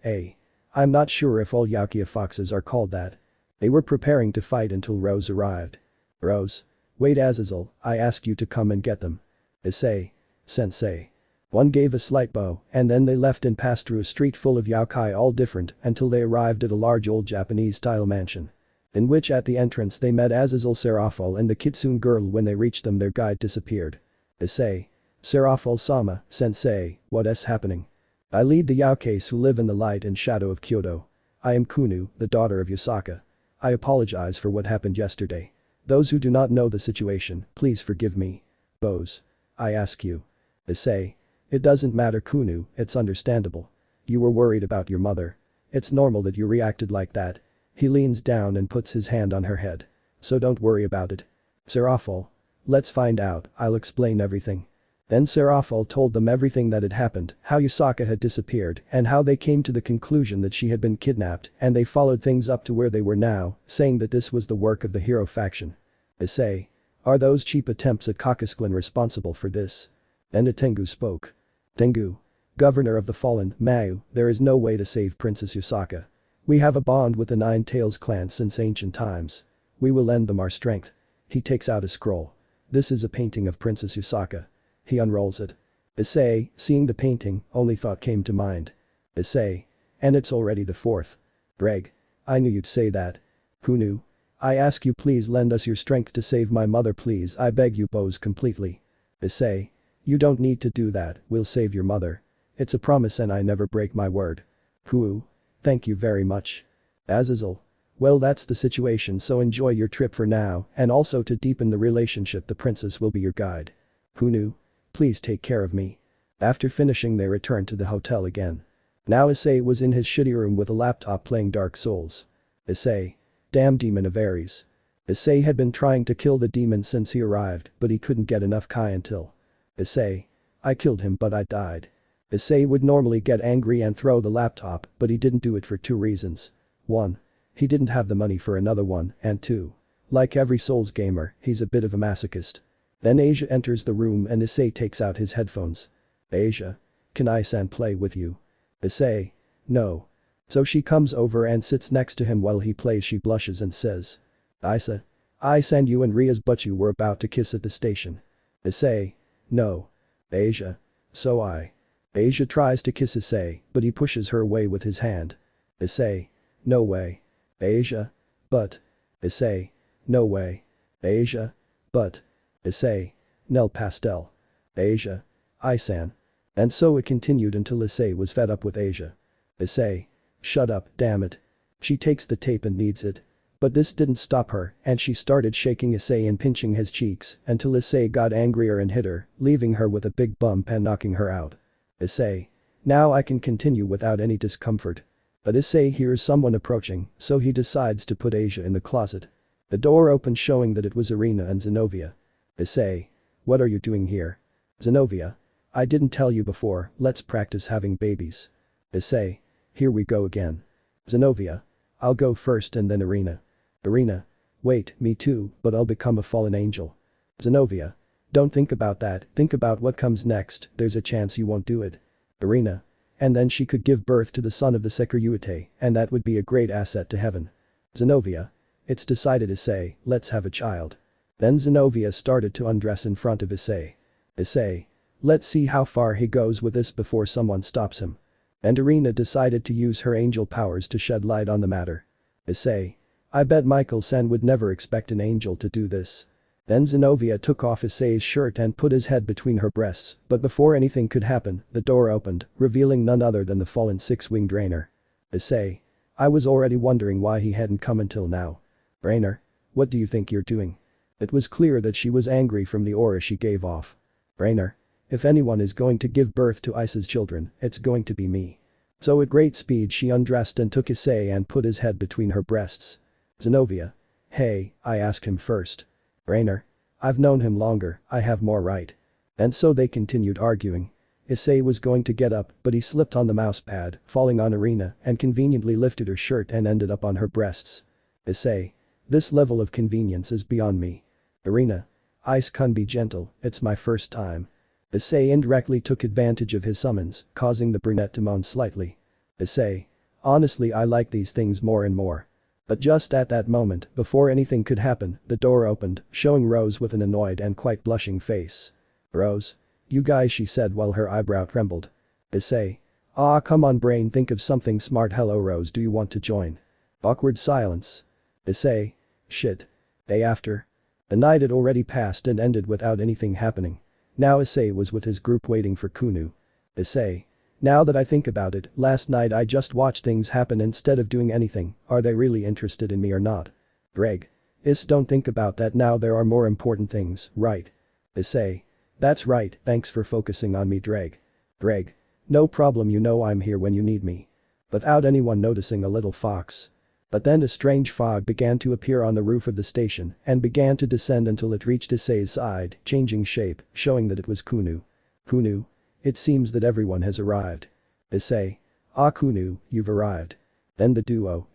I'm not sure if all Yakuya foxes are called that. They were preparing to fight until Rose arrived. Rose. Wait Azazel, I asked you to come and get them. Issei. Sensei. One gave a slight bow and then they left and passed through a street full of yokai all different until they arrived at a large old Japanese-style mansion. In which at the entrance they met Azazel Serafal and the kitsune girl when they reached them their guide disappeared. Issei. Serafal-sama, sensei, what's happening? I lead the Yaukais who live in the light and shadow of Kyoto. I am Kunu, the daughter of Yasaka. I apologize for what happened yesterday. Those who do not know the situation, please forgive me. Bose. I ask you. Issei. It doesn't matter Kunu, it's understandable. You were worried about your mother. It's normal that you reacted like that. He leans down and puts his hand on her head. So don't worry about it. Serafal. Let's find out, I'll explain everything. Then Serafal told them everything that had happened, how Yasaka had disappeared and how they came to the conclusion that she had been kidnapped and they followed things up to where they were now, saying that this was the work of the hero faction. Issei. Are those cheap attempts at Kakisklin responsible for this? Then Tengu spoke. Tengu. Governor of the fallen, Mayu, there is no way to save Princess Yasaka. We have a bond with the Nine Tails clan since ancient times. We will lend them our strength. He takes out a scroll. This is a painting of Princess Usaka. He unrolls it. Issei, seeing the painting, only thought came to mind. Issei. And it's already the 4th. Ddraig. I knew you'd say that. Who knew? I ask you please lend us your strength to save my mother please I beg you bows completely. Issei. You don't need to do that, we'll save your mother. It's a promise and I never break my word. Kuoh. Thank you very much. Azazel. Well that's the situation so enjoy your trip for now and also to deepen the relationship the princess will be your guide. Who knew? Please take care of me. After finishing they returned to the hotel again. Now Issei was in his shitty room with a laptop playing Dark Souls. Issei. Damn demon of Ares. Issei had been trying to kill the demon since he arrived but he couldn't get enough Kai until. Issei. I killed him but I died. Issei would normally get angry and throw the laptop but he didn't do it for 2 reasons. 1. He didn't have the money for another one and 2. Like every Souls gamer, he's a bit of a masochist. Then Asia enters the room and Issei takes out his headphones. Asia. Can I play with you? Issei. No. So she comes over and sits next to him while he plays she blushes and says. Isa. You and Ria's butchu were about to kiss at the station. Issei. No. Asia. So Asia tries to kiss Issei but he pushes her away with his hand. Issei. No way. Asia. But. Issei. No way. Asia. But. Issei. Nel pastel. Asia. And so it continued until Issei was fed up with Asia. Issei. Shut up, damn it. She takes the tape and needs it. But this didn't stop her and she started shaking Issei and pinching his cheeks until Issei got angrier and hit her, leaving her with a big bump and knocking her out. Issei. Now I can continue without any discomfort. But Issei hears someone approaching so he decides to put Asia in the closet. The door opens showing that it was Irina and Zenobia. Issei. What are you doing here? Zenobia. I didn't tell you before, let's practice having babies. Issei. Here we go again. Zenobia. I'll go first and then Irina. Irina. Wait, me too, but I'll become a fallen angel. Zenobia. Don't think about that, think about what comes next, there's a chance you won't do it. Irina. And then she could give birth to the son of the Sekiryuutei and that would be a great asset to heaven. Zenobia. It's decided Issei, let's have a child. Then Zenobia started to undress in front of Issei. Issei. Let's see how far he goes with this before someone stops him. And Irina decided to use her angel powers to shed light on the matter. Issei. I bet Michael-san would never expect an angel to do this. Then Zenobia took off Issei's shirt and put his head between her breasts, but before anything could happen, the door opened, revealing none other than the fallen 6-winged Rainer. Issei. I was already wondering why he hadn't come until now. Rainer. What do you think you're doing? It was clear that she was angry from the aura she gave off. Rainer. If anyone is going to give birth to Isa's children, it's going to be me. So at great speed she undressed and took Issei and put his head between her breasts. Zenobia. Hey, I asked him first. Rainer. I've known him longer, I have more right. And so they continued arguing. Issei was going to get up but he slipped on the mousepad, falling on Irina and conveniently lifted her shirt and ended up on her breasts. Issei. This level of convenience is beyond me. Irina. Ice can be gentle, it's my first time. Issei indirectly took advantage of his summons, causing the brunette to moan slightly. Issei. Honestly I like these things more and more. But just at that moment, before anything could happen, the door opened, showing Rose with an annoyed and quite blushing face. Rose. You guys she said while her eyebrow trembled. Issei. Ah come on brain think of something smart hello Rose do you want to join? Awkward silence. Issei. Shit. Day after. The night had already passed and ended without anything happening. Now Issei was with his group waiting for Kuoh. Issei. Now that I think about it, last night I just watched things happen instead of doing anything, are they really interested in me or not? Ddraig. Don't think about that now there are more important things, right? Issei. That's right, thanks for focusing on me Ddraig. Ddraig. No problem you know I'm here when you need me. Without anyone noticing a little fox. But then a strange fog began to appear on the roof of the station and began to descend until it reached Issei's side, changing shape, showing that it was Kuoh. Kuoh. It seems that everyone has arrived. Issei. Ah Kuoh, you've arrived. Then the duo,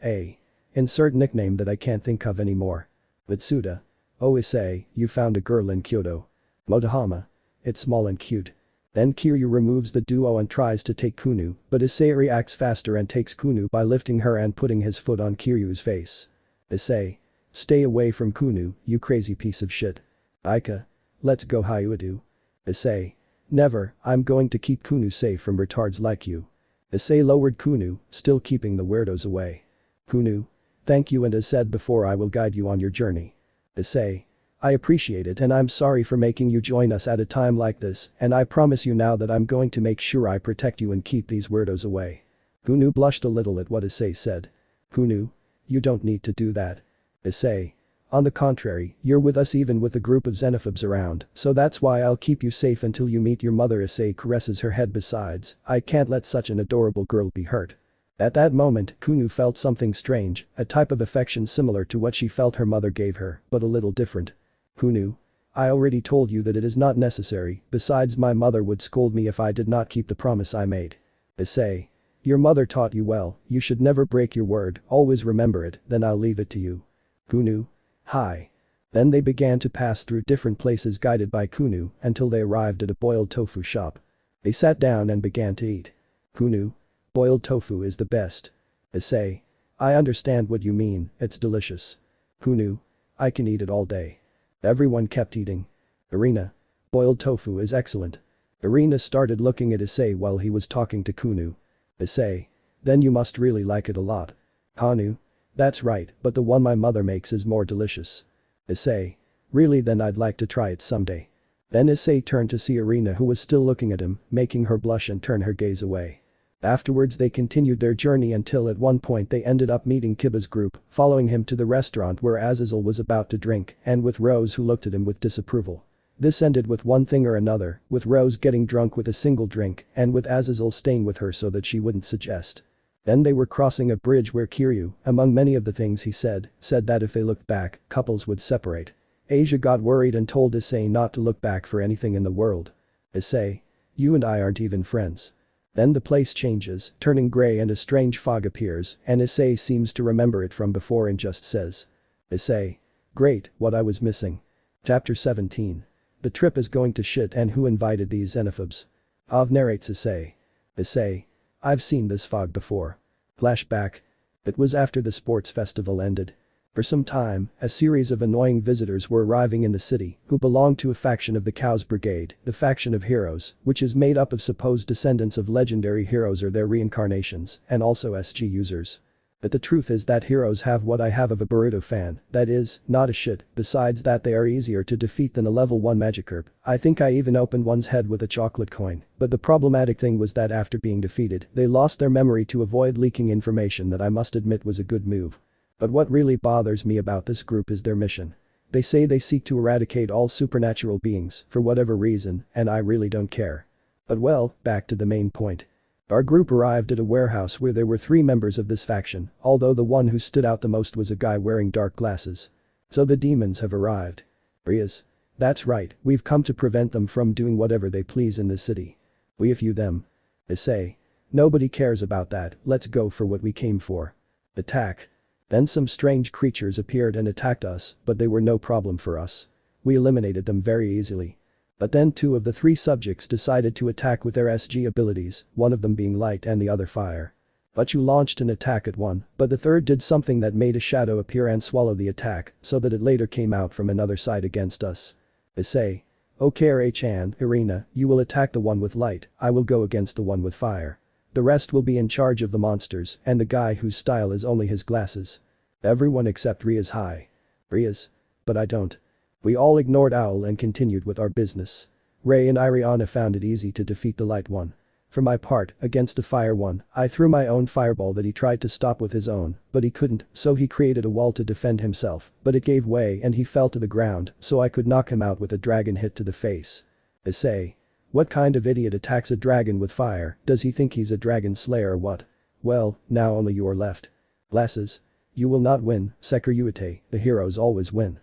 insert nickname that I can't think of anymore. Mitsuda. Oh Issei, you found a girl in Kyoto. Motohama. It's small and cute. Then Kiryu removes the duo and tries to take Kuoh, but Issei reacts faster and takes Kuoh by lifting her and putting his foot on Kiryu's face. Issei. Stay away from Kuoh, you crazy piece of shit. Ika. Let's go Hyoudou. Issei. Never, I'm going to keep Kuoh safe from retards like you. Issei lowered Kuoh, still keeping the weirdos away. Kuoh. Thank you, and as said before, I will guide you on your journey. Issei. I appreciate it, and I'm sorry for making you join us at a time like this, and I promise you now that I'm going to make sure I protect you and keep these weirdos away. Kuoh blushed a little at what Issei said. Kuoh. You don't need to do that. Issei. On the contrary, you're with us even with a group of xenophobes around, so that's why I'll keep you safe until you meet your mother. Issei caresses her head. Besides, I can't let such an adorable girl be hurt. At that moment, Kuoh felt something strange, a type of affection similar to what she felt her mother gave her, but a little different. Kuoh. I already told you that it is not necessary, besides my mother would scold me if I did not keep the promise I made. Issei. Your mother taught you well, you should never break your word, always remember it, then I'll leave it to you. Kuoh. Hi. Then they began to pass through different places guided by Kuoh until they arrived at a boiled tofu shop. They sat down and began to eat. Kuoh. Boiled tofu is the best. Issei. I understand what you mean, it's delicious. Kuoh. I can eat it all day. Everyone kept eating. Irina. Boiled tofu is excellent. Irina started looking at Issei while he was talking to Kuoh. Issei. Then you must really like it a lot. Hanu. That's right, but the one my mother makes is more delicious. Issei. Really, then I'd like to try it someday. Then Issei turned to see Irina, who was still looking at him, making her blush and turn her gaze away. Afterwards they continued their journey until at one point they ended up meeting Kiba's group, following him to the restaurant where Azazel was about to drink, and with Rose, who looked at him with disapproval. This ended with one thing or another, with Rose getting drunk with a single drink, and with Azazel staying with her so that she wouldn't suggest. Then they were crossing a bridge where Kiryu, among many of the things he said that if they looked back, couples would separate. Asia got worried and told Issei not to look back for anything in the world. Issei. You and I aren't even friends. Then the place changes, turning grey, and a strange fog appears, and Issei seems to remember it from before and just says. Issei. Great, what I was missing. Chapter 17. The trip is going to shit, and who invited these xenophobes? Ov narrates Issei. Issei. I've seen this fog before. Flashback. It was after the sports festival ended. For some time, a series of annoying visitors were arriving in the city who belonged to a faction of the Chaos Brigade, the faction of heroes, which is made up of supposed descendants of legendary heroes or their reincarnations, and also SG users. But the truth is that heroes have what I have of a Boruto fan, that is, not a shit. Besides that, they are easier to defeat than a level 1 Magikarp. I think I even opened one's head with a chocolate coin, but the problematic thing was that after being defeated, they lost their memory to avoid leaking information that I must admit was a good move. But what really bothers me about this group is their mission. They say they seek to eradicate all supernatural beings, for whatever reason, and I really don't care. But well, back to the main point. Our group arrived at a warehouse where there were 3 members of this faction, although the one who stood out the most was a guy wearing dark glasses. So the demons have arrived. Rias. That's right, we've come to prevent them from doing whatever they please in the city. We few them. Issei. Nobody cares about that, let's go for what we came for. Attack. Then some strange creatures appeared and attacked us, but they were no problem for us. We eliminated them very easily. But then 2 of the 3 subjects decided to attack with their SG abilities, one of them being light and the other fire. But you launched an attack at one, but the third did something that made a shadow appear and swallow the attack, so that it later came out from another side against us. Issei. Okay RH-chan, Irina, you will attack the one with light, I will go against the one with fire. The rest will be in charge of the monsters and the guy whose style is only his glasses. Everyone except Rias. Hi. Rias. But I don't. We all ignored Owl and continued with our business. Ray and Iriana found it easy to defeat the light one. For my part, against the fire one, I threw my own fireball that he tried to stop with his own, but he couldn't, so he created a wall to defend himself, but it gave way and he fell to the ground, so I could knock him out with a dragon hit to the face. Issei. What kind of idiot attacks a dragon with fire? Does he think he's a dragon slayer or what? Well, now only you are left. Glasses. You will not win, Sekiryuutei, the heroes always win.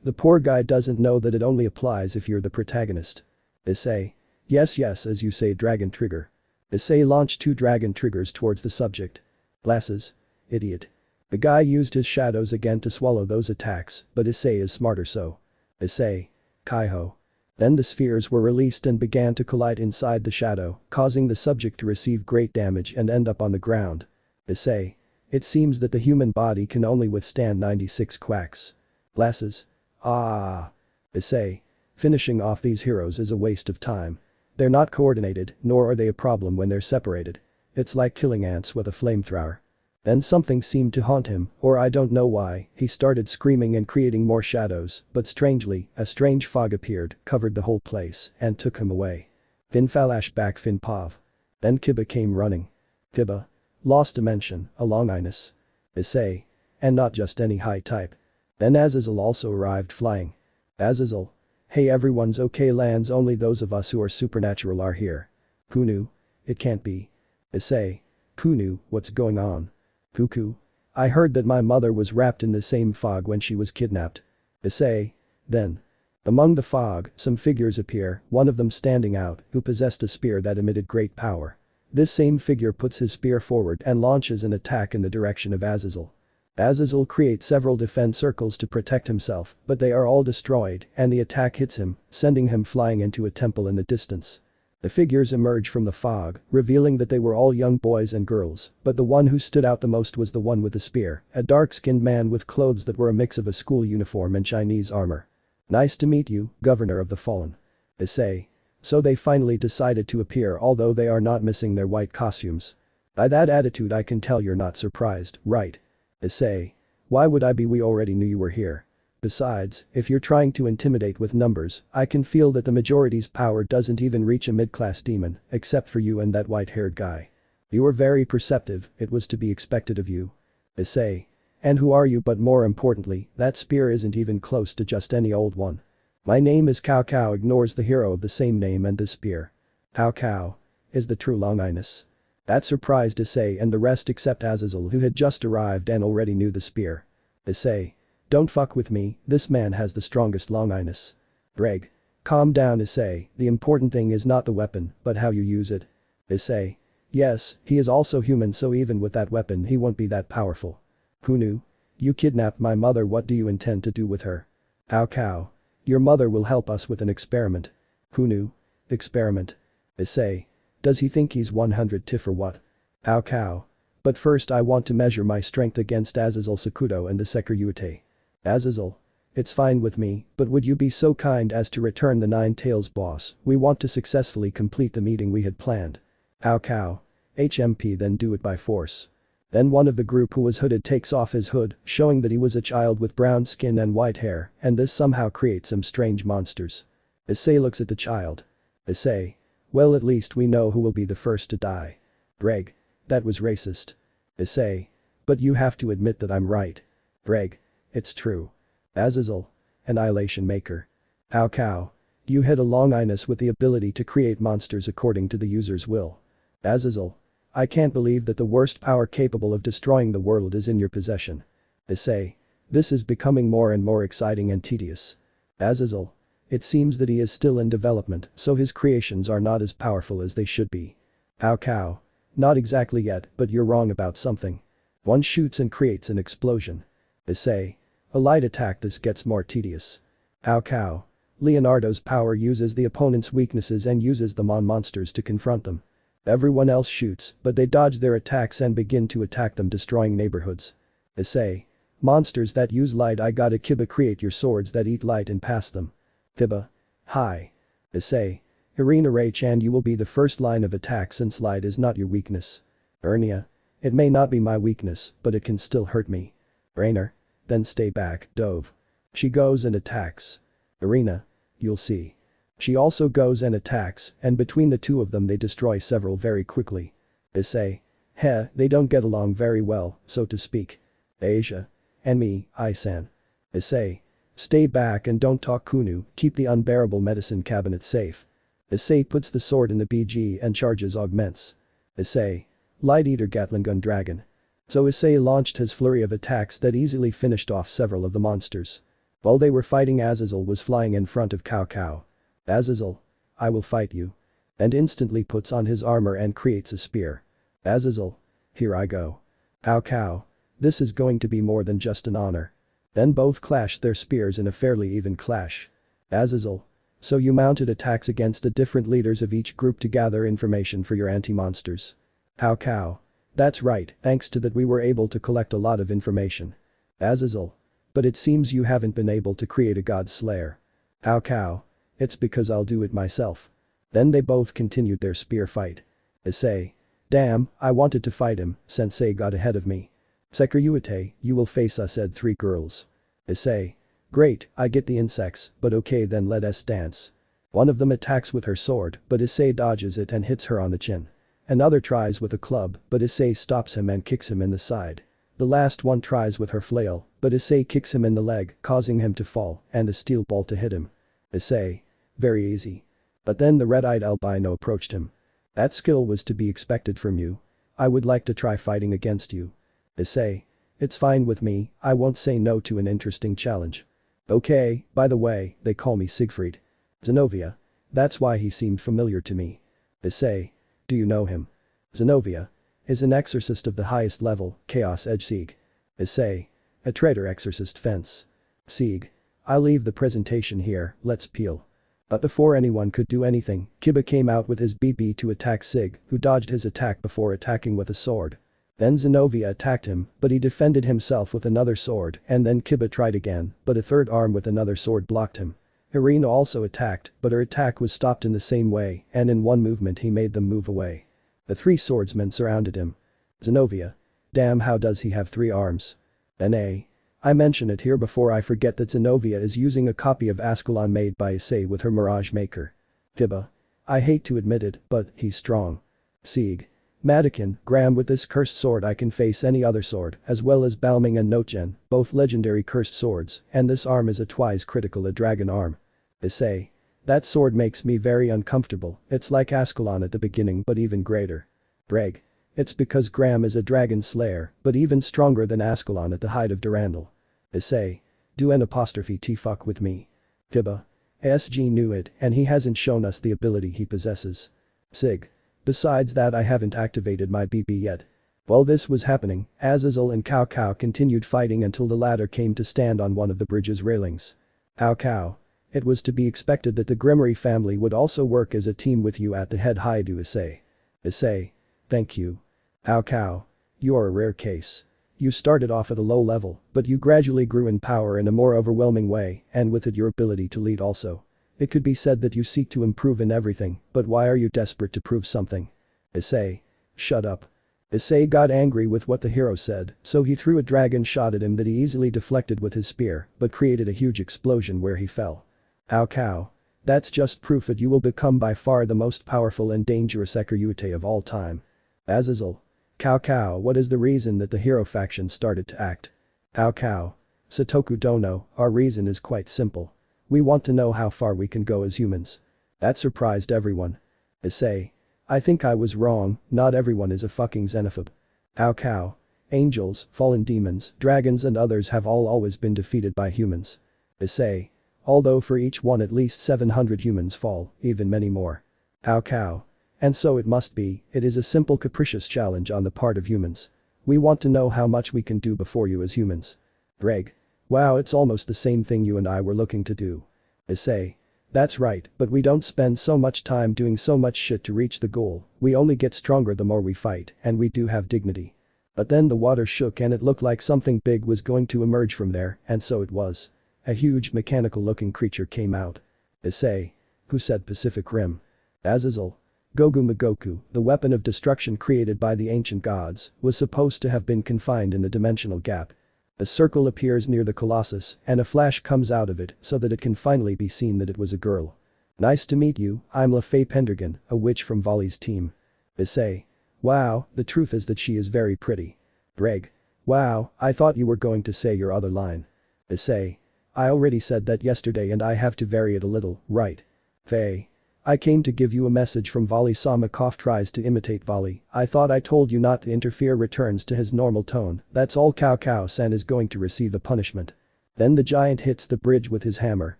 The poor guy doesn't know that it only applies if you're the protagonist. Issei. Yes, as you say, dragon trigger. Issei launched 2 dragon triggers towards the subject. Glasses. Idiot. The guy used his shadows again to swallow those attacks, but Issei is smarter so. Issei. Kaiho. Then the spheres were released and began to collide inside the shadow, causing the subject to receive great damage and end up on the ground. Issei. It seems that the human body can only withstand 96 quacks. Glasses. Ah. Issei. Finishing off these heroes is a waste of time. They're not coordinated, nor are they a problem when they're separated. It's like killing ants with a flamethrower. Then something seemed to haunt him, or I don't know why, he started screaming and creating more shadows, but strangely, a strange fog appeared, covered the whole place, and took him away. Fin flashback Fin Pav. Then Kiba came running. Kiba. Lost dimension, a Longinus. Issei. And not just any high type. Then Azazel also arrived flying. Azazel. Hey everyone's okay lands only those of us who are supernatural are here. Who knew? It can't be. Issei. Who knew, what's going on? Cuckoo. I heard that my mother was wrapped in the same fog when she was kidnapped. Issei. Then. Among the fog, some figures appear, one of them standing out, who possessed a spear that emitted great power. This same figure puts his spear forward and launches an attack in the direction of Azazel. Azazel creates several defense circles to protect himself, but they are all destroyed, and the attack hits him, sending him flying into a temple in the distance. The figures emerge from the fog, revealing that they were all young boys and girls, but the one who stood out the most was the one with the spear, a dark-skinned man with clothes that were a mix of a school uniform and Chinese armor. Nice to meet you, Governor of the Fallen. Issei. So they finally decided to appear although they are not missing their white costumes. By that attitude I can tell you're not surprised, right? Issei. Why would I be? We already knew you were here. Besides, if you're trying to intimidate with numbers, I can feel that the majority's power doesn't even reach a mid-class demon, except for you and that white-haired guy. You were very perceptive, it was to be expected of you. Issei. And who are you? But more importantly, that spear isn't even close to just any old one. My name is Kuoh. Ignores the hero of the same name and the spear. Kuoh. Is the true Longinus. That surprised Issei and the rest except Azazel who had just arrived and already knew the spear. Issei. Don't fuck with me, this man has the strongest Longinus. Ddraig. Calm down Issei, the important thing is not the weapon, but how you use it. Issei. Yes, he is also human so even with that weapon he won't be that powerful. Who knew? You kidnapped my mother, what do you intend to do with her? Kuoh. Your mother will help us with an experiment. Who knew? Experiment. Issei. Does he think he's 100 tiff or what? Kuoh. But first I want to measure my strength against Azazel Sakudo and the Sekiryuutei. Azazel. It's fine with me, but would you be so kind as to return the Nine Tails boss, we want to successfully complete the meeting we had planned. Kuoh. HMP then do it by force. Then one of the group who was hooded takes off his hood, showing that he was a child with brown skin and white hair, and this somehow creates some strange monsters. Issei looks at the child. Issei. Well at least we know who will be the first to die. Ddraig. That was racist. Issei. But you have to admit that I'm right. Ddraig. It's true. Azazel. Annihilation Maker. Kuoh. You hit a Longinus with the ability to create monsters according to the user's will. Azazel. I can't believe that the worst power capable of destroying the world is in your possession. Issei. This is becoming more and more exciting and tedious. Azazel. It seems that he is still in development, so his creations are not as powerful as they should be. Kuoh. Not exactly yet, but you're wrong about something. One shoots and creates an explosion. Issei. A light attack, this gets more tedious. Kuoh. Leonardo's power uses the opponent's weaknesses and uses them on monsters to confront them. Everyone else shoots, but they dodge their attacks and begin to attack them, destroying neighborhoods. Issei. Monsters that use light. I gotta Kiba create your swords that eat light and pass them. Kiba. Hi. Issei. Arena Rage and you will be the first line of attack since light is not your weakness. Ernia. It may not be my weakness, but it can still hurt me. Rainer. Then stay back, Dove. She goes and attacks. Arena. You'll see. She also goes and attacks, and between the two of them they destroy several very quickly. Issei. Heh, they don't get along very well, so to speak. Asia. And me, Isan. Issei. Stay back and don't talk Kunu, keep the unbearable medicine cabinet safe. Issei puts the sword in the BG and charges augments. Issei. Light Eater Gatling Gun Dragon. So Issei launched his flurry of attacks that easily finished off several of the monsters. While they were fighting, Azazel was flying in front of Kuoh. Azazel. I will fight you. And instantly puts on his armor and creates a spear. Azazel. Here I go. Kuoh. This is going to be more than just an honor. Then both clashed their spears in a fairly even clash. Azazel. So you mounted attacks against the different leaders of each group to gather information for your anti-monsters. Kuoh. That's right, thanks to that we were able to collect a lot of information. Azazel. But it seems you haven't been able to create a god slayer. How cow? It's because I'll do it myself. Then they both continued their spear fight. Issei. Damn, I wanted to fight him, sensei got ahead of me. Sekiryuutei, you will face us, said three girls. Issei. Great, I get the insects, but okay then let us dance. One of them attacks with her sword, but Issei dodges it and hits her on the chin. Another tries with a club, but Issei stops him and kicks him in the side. The last one tries with her flail, but Issei kicks him in the leg, causing him to fall, and a steel ball to hit him. Issei. Very easy. But then the red-eyed albino approached him. That skill was to be expected from you. I would like to try fighting against you. Issei. It's fine with me, I won't say no to an interesting challenge. Okay, by the way, they call me Siegfried. Zenobia. That's why he seemed familiar to me. Issei. Do you know him? Zenobia. Is an exorcist of the highest level, Chaos Edge Sieg. Issei. A traitor exorcist fence. Sieg. I'll leave the presentation here, let's peel. But before anyone could do anything, Kiba came out with his BB to attack Sig, who dodged his attack before attacking with a sword. Then Zenobia attacked him, but he defended himself with another sword, and then Kiba tried again, but a third arm with another sword blocked him. Irina also attacked, but her attack was stopped in the same way, and in one movement he made them move away. The three swordsmen surrounded him. Zenobia. Damn, how does he have 3 arms? N.A. I mention it here before I forget that Zenobia is using a copy of Ascalon made by Issei with her Mirage Maker. Kiba. I hate to admit it, but he's strong. Sieg. Madakin, Graham, with this cursed sword I can face any other sword, as well as Balming and Notgen, both legendary cursed swords, and this arm is a twice critical a dragon arm. Issei. That sword makes me very uncomfortable, it's like Ascalon at the beginning but even greater. Ddraig. It's because Graham is a dragon slayer, but even stronger than Ascalon at the height of Durandal. Issei. Do an apostrophe T fuck with me. Kiba. SG knew it and he hasn't shown us the ability he possesses. Sig. Besides that I haven't activated my BB yet. While this was happening, Azazel and Kuoh continued fighting until the latter came to stand on one of the bridge's railings. Kuoh. It was to be expected that the Gremory family would also work as a team with you at the head. Hyoudou Issei. Issei. Thank you. Kuoh. You're a rare case. You started off at a low level, but you gradually grew in power in a more overwhelming way, and with it your ability to lead also. It could be said that you seek to improve in everything, but why are you desperate to prove something? Issei. Shut up. Issei got angry with what the hero said, so he threw a dragon shot at him that he easily deflected with his spear, but created a huge explosion where he fell. Kuoh. That's just proof that you will become by far the most powerful and dangerous Sekiryuutei of all time. Azazel. Kuoh, what is the reason that the hero faction started to act? Kuoh. Satoku Dono, our reason is quite simple. We want to know how far we can go as humans. That surprised everyone. Issei. I think I was wrong, not everyone is a fucking xenophobe. Kuoh. Angels, fallen demons, dragons and others have all always been defeated by humans. Issei. Although for each one at least 700 humans fall, even many more. Kuoh. And so it must be, it is a simple capricious challenge on the part of humans. We want to know how much we can do before you as humans. Ddraig. Wow, it's almost the same thing you and I were looking to do. Issei. That's right, but we don't spend so much time doing so much shit to reach the goal, we only get stronger the more we fight, and we do have dignity. But then the water shook and it looked like something big was going to emerge from there, and so it was. A huge mechanical looking creature came out. Issei. Who said Pacific Rim? Azazel. Gogu Magoku, the weapon of destruction created by the ancient gods, was supposed to have been confined in the dimensional gap. A circle appears near the Colossus and a flash comes out of it so that it can finally be seen that it was a girl. Nice to meet you, I'm Lefay Pendragon, a witch from Volley's team. Issei. Wow, the truth is that she is very pretty. Ddraig. Wow, I thought you were going to say your other line. Issei. I already said that yesterday and I have to vary it a little, right? Faye. I came to give you a message from Volley. Samakov tries to imitate Volley. I thought I told you not to interfere. Returns to his normal tone. That's all. Kuoh-san is going to receive a punishment. Then the giant hits the bridge with his hammer,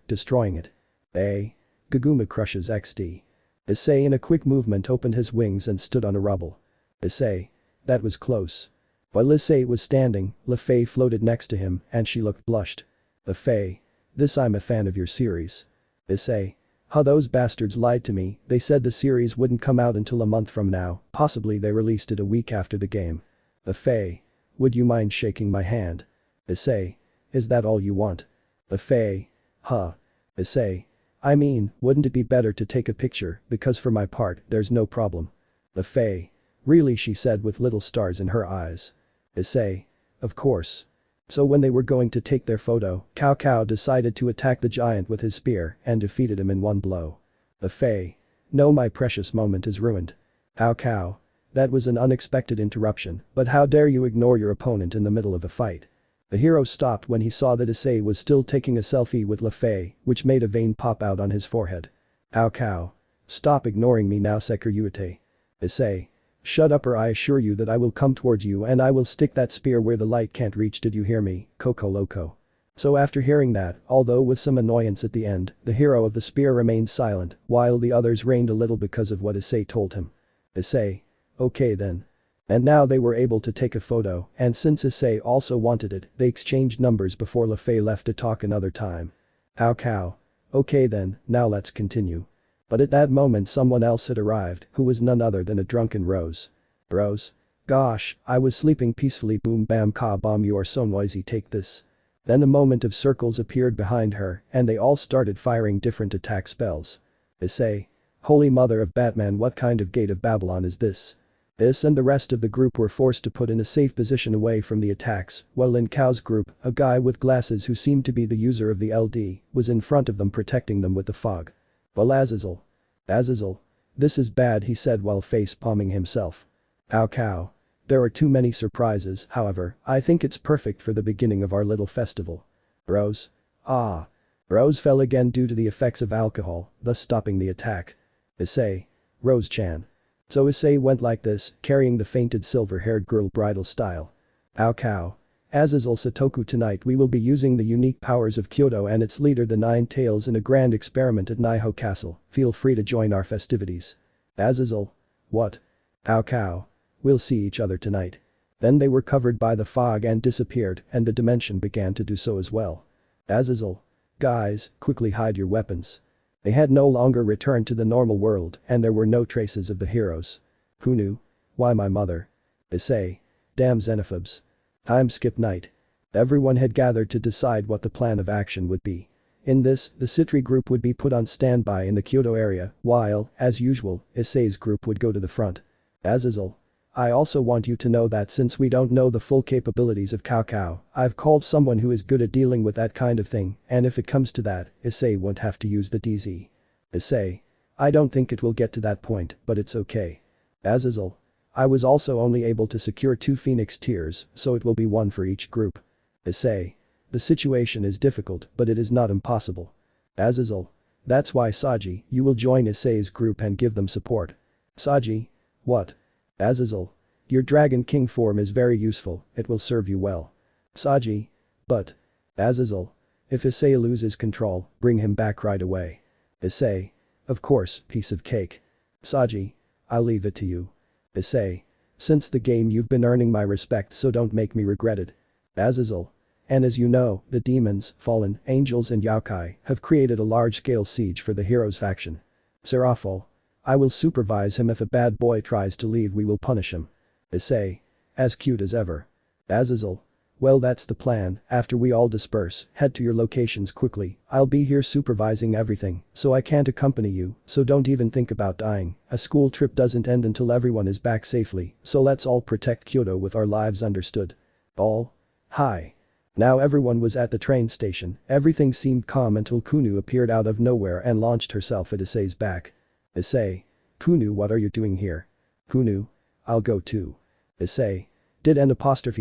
destroying it. Guguma crushes XD. Issei in a quick movement opened his wings and stood on a rubble. Issei. That was close. While Issei was standing, Lefay floated next to him and she looked blushed. Lefay. This I'm a fan of your series. Issei. Huh, those bastards lied to me, they said the series wouldn't come out until a month from now, possibly they released it a week after the game. The Fae. Would you mind shaking my hand? Issei. Is that all you want? The Fae. Huh. Issei. I mean, wouldn't it be better to take a picture, because for my part, there's no problem. The Fae. Really, she said with little stars in her eyes. Issei. Of course. So when they were going to take their photo, Kuoh decided to attack the giant with his spear and defeated him in one blow. The Fae. No, my precious moment is ruined. Kuoh. That was an unexpected interruption, but how dare you ignore your opponent in the middle of a fight. The hero stopped when he saw that Issei was still taking a selfie with Le Fay, which made a vein pop out on his forehead. Kuoh. Stop ignoring me now, Sekiryuutei. Issei. Shut up or I assure you that I will come towards you and I will stick that spear where the light can't reach, did you hear me, Coco Loco? So after hearing that, although with some annoyance at the end, the hero of the spear remained silent, while the others reigned a little because of what Issei told him. Issei. Okay then. And now they were able to take a photo, and since Issei also wanted it, they exchanged numbers before Le Fay left to talk another time. Kuoh. Okay then, now let's continue. But at that moment someone else had arrived, who was none other than a drunken Rose. Rose? Gosh, I was sleeping peacefully, boom bam ka bomb, you are so noisy, take this. Then a moment of circles appeared behind her, and they all started firing different attack spells. Issei. Holy mother of Batman, what kind of gate of Babylon is this? This and the rest of the group were forced to put in a safe position away from the attacks, while in Kuoh's group, a guy with glasses who seemed to be the user of the LD, was in front of them protecting them with the fog. Well, Azazel. Azazel. This is bad, he said while face palming himself. Kuoh. There are too many surprises, however, I think it's perfect for the beginning of our little festival. Rose. Ah. Rose fell again due to the effects of alcohol, thus stopping the attack. Issei. Rose-chan. So Issei went like this, carrying the fainted silver-haired girl bridal style. Kuoh. Azazel Satoku, tonight we will be using the unique powers of Hyoudou and its leader the Nine Tails in a grand experiment at Naiho Castle, feel free to join our festivities. Azazel. What? Kuoh. We'll see each other tonight. Then they were covered by the fog and disappeared, and the dimension began to do so as well. Azazel. Guys, quickly hide your weapons. They had no longer returned to the normal world and there were no traces of the heroes. Who knew? Why, my mother. Issei. Damn xenophobes. Time skip night. Everyone had gathered to decide what the plan of action would be. In this, the Citri group would be put on standby in the Hyoudou area, while, as usual, Issei's group would go to the front. Azazel. I also want you to know that since we don't know the full capabilities of Kuoh, I've called someone who is good at dealing with that kind of thing, and if it comes to that, Issei won't have to use the DZ. Issei. I don't think it will get to that point, but it's okay. Azazel. I was also only able to secure 2 Phoenix Tears, so it will be 1 for each group. Issei. The situation is difficult, but it is not impossible. Azazel. That's why, Saji, you will join Issei's group and give them support. Saji. What? Azazel. Your Dragon King form is very useful, it will serve you well. Saji. But. Azazel. If Issei loses control, bring him back right away. Issei. Of course, piece of cake. Saji. I'll leave it to you. Issei. Since the game you've been earning my respect, so don't make me regret it. Azazel. And as you know, the demons, fallen, angels and yokai have created a large-scale siege for the heroes faction. Seraphol. I will supervise him. If a bad boy tries to leave, we will punish him. Issei. As cute as ever. Azazel. Well, that's the plan. After we all disperse, head to your locations quickly. I'll be here supervising everything, so I can't accompany you, so don't even think about dying. A school trip doesn't end until everyone is back safely, so let's all protect Hyoudou with our lives, understood? All? Hi. Now everyone was at the train station, everything seemed calm until Kuoh appeared out of nowhere and launched herself at Issei's back. Issei. Kuoh, what are you doing here? Kuoh. I'll go too. Issei. Did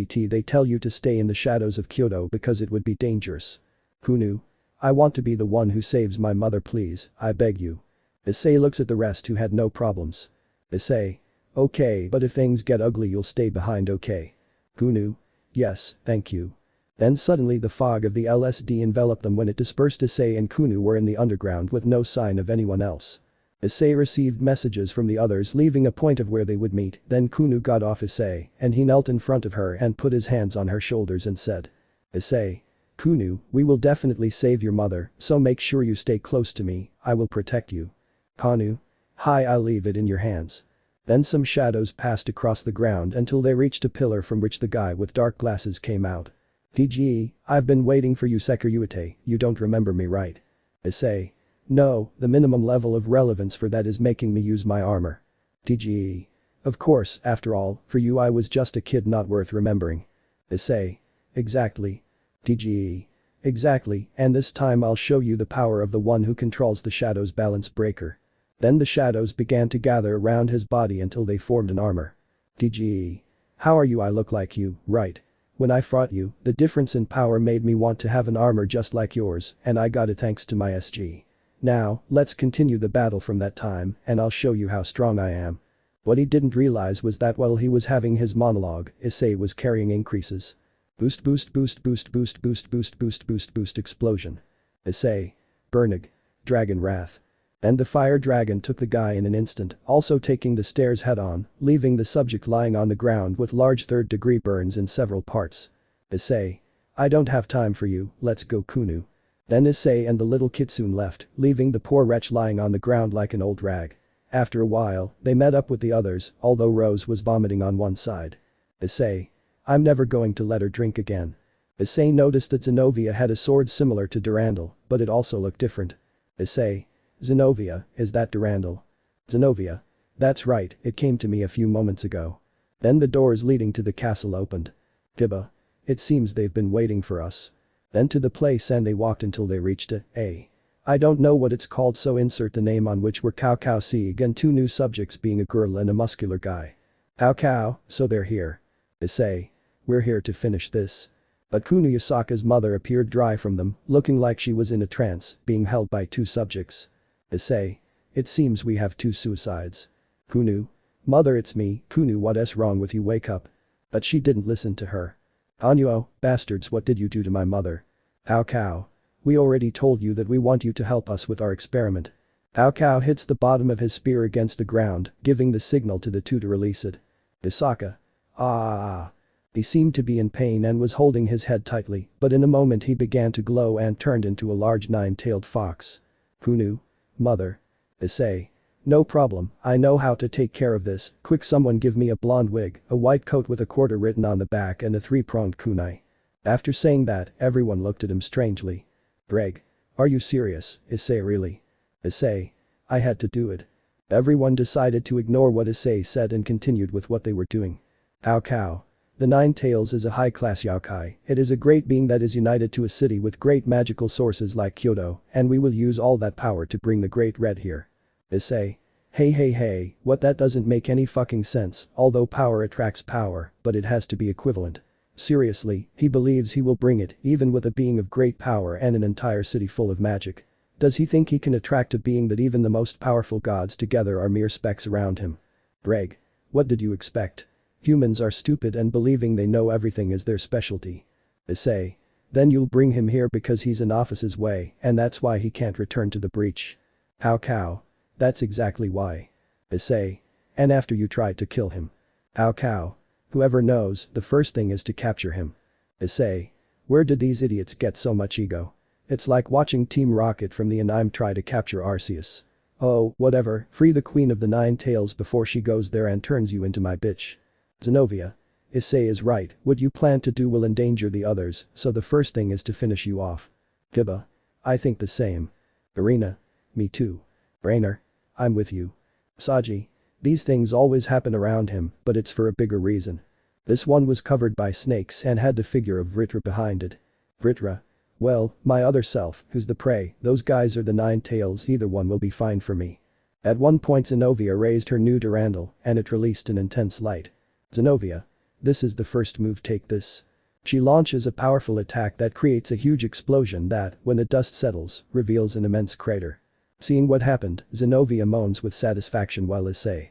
T they tell you to stay in the shadows of Hyoudou because it would be dangerous? Kuoh. I want to be the one who saves my mother, please, I beg you. Issei looks at the rest who had no problems. Issei. Okay, but if things get ugly you'll stay behind, okay? Kuoh. Yes, thank you. Then suddenly the fog of the LSD enveloped them. When it dispersed, Issei and Kuoh were in the underground with no sign of anyone else. Issei received messages from the others leaving a point of where they would meet, then Kuoh got off Issei and he knelt in front of her and put his hands on her shoulders and said. Issei. Kuoh, we will definitely save your mother, so make sure you stay close to me, I will protect you. Kuoh. Hi, I'll leave it in your hands. Then some shadows passed across the ground until they reached a pillar from which the guy with dark glasses came out. TGE, I've been waiting for you Sekiryuutei, you don't remember me right? Issei. No, the minimum level of relevance for that is making me use my armor. TGE. Of course, after all, for you I was just a kid not worth remembering. Issei. Exactly. TGE. Exactly, and this time I'll show you the power of the one who controls the shadows balance breaker. Then the shadows began to gather around his body until they formed an armor. TGE. How are you? I look like you, right? When I fought you, the difference in power made me want to have an armor just like yours, and I got it thanks to my SG. Now, let's continue the battle from that time, and I'll show you how strong I am. What he didn't realize was that while he was having his monologue, Issei was carrying increases. Boost boost boost boost boost boost boost boost boost boost explosion. Issei. Burnig. Dragon Wrath. And the fire dragon took the guy in an instant, also taking the stairs head-on, leaving the subject lying on the ground with large third-degree burns in several parts. Issei. I don't have time for you, let's go Kuoh. Then Issei and the little kitsune left, leaving the poor wretch lying on the ground like an old rag. After a while, they met up with the others, although Rose was vomiting on one side. Issei. I'm never going to let her drink again. Issei noticed that Zenovia had a sword similar to Durandal, but it also looked different. Issei. Zenovia, is that Durandal? Zenovia. That's right, it came to me a few moments ago. Then the doors leading to the castle opened. Gibba. It seems they've been waiting for us. Then to the place and they walked until they reached a. I don't know what it's called, so insert the name on which were Cow Sieg and two new subjects being a girl and a muscular guy. Cow, so they're here. Issei. We're here to finish this. But Kuoh Yasaka's mother appeared dry from them, looking like she was in a trance, being held by two subjects. Issei. It seems we have two suicides. Kuoh. Mother, it's me, Kuoh, what's wrong with you, wake up. But she didn't listen to her. Anyuo, bastards, what did you do to my mother? Cow. We already told you that we want you to help us with our experiment. Cow hits the bottom of his spear against the ground, giving the signal to the two to release it. Isaka. Ah. He seemed to be in pain and was holding his head tightly, but in a moment he began to glow and turned into a large nine-tailed fox. Kuoh. Mother. Issei. No problem, I know how to take care of this, quick someone give me a blonde wig, a white coat with a quarter written on the back and a three-pronged kunai. After saying that, everyone looked at him strangely. Ddraig. Are you serious, Issei, really? Issei. I had to do it. Everyone decided to ignore what Issei said and continued with what they were doing. Cow. The Nine Tails is a high-class yokai, it is a great being that is united to a city with great magical sources like Hyoudou, and we will use all that power to bring the Great Red here. Issei. Hey, what, that doesn't make any fucking sense, although power attracts power, but it has to be equivalent. Seriously, he believes he will bring it, even with a being of great power and an entire city full of magic. Does he think he can attract a being that even the most powerful gods together are mere specks around him? Ddraig. What did you expect? Humans are stupid and believing they know everything is their specialty. Issei. Then you'll bring him here because he's in Ophis' way and that's why he can't return to the breach. Cow. That's exactly why. Issei. And after you tried to kill him. Cow. Whoever knows, the first thing is to capture him. Issei. Where did these idiots get so much ego? It's like watching Team Rocket from the anime try to capture Arceus. Oh, whatever, free the Queen of the Nine Tails before she goes there and turns you into my bitch. Zenovia. Issei is right, what you plan to do will endanger the others, so the first thing is to finish you off. Gibba. I think the same. Arena. Me too. Brainer. I'm with you. Saji. These things always happen around him, but it's for a bigger reason. This one was covered by snakes and had the figure of Vritra behind it. Vritra. Well, my other self, who's the prey, those guys are the Nine Tails, either one will be fine for me. At one point Zenovia raised her new Durandal, and it released an intense light. Zenovia. This is the first move, take this. She launches a powerful attack that creates a huge explosion that, when the dust settles, reveals an immense crater. Seeing what happened, Zenovia moans with satisfaction while Issei.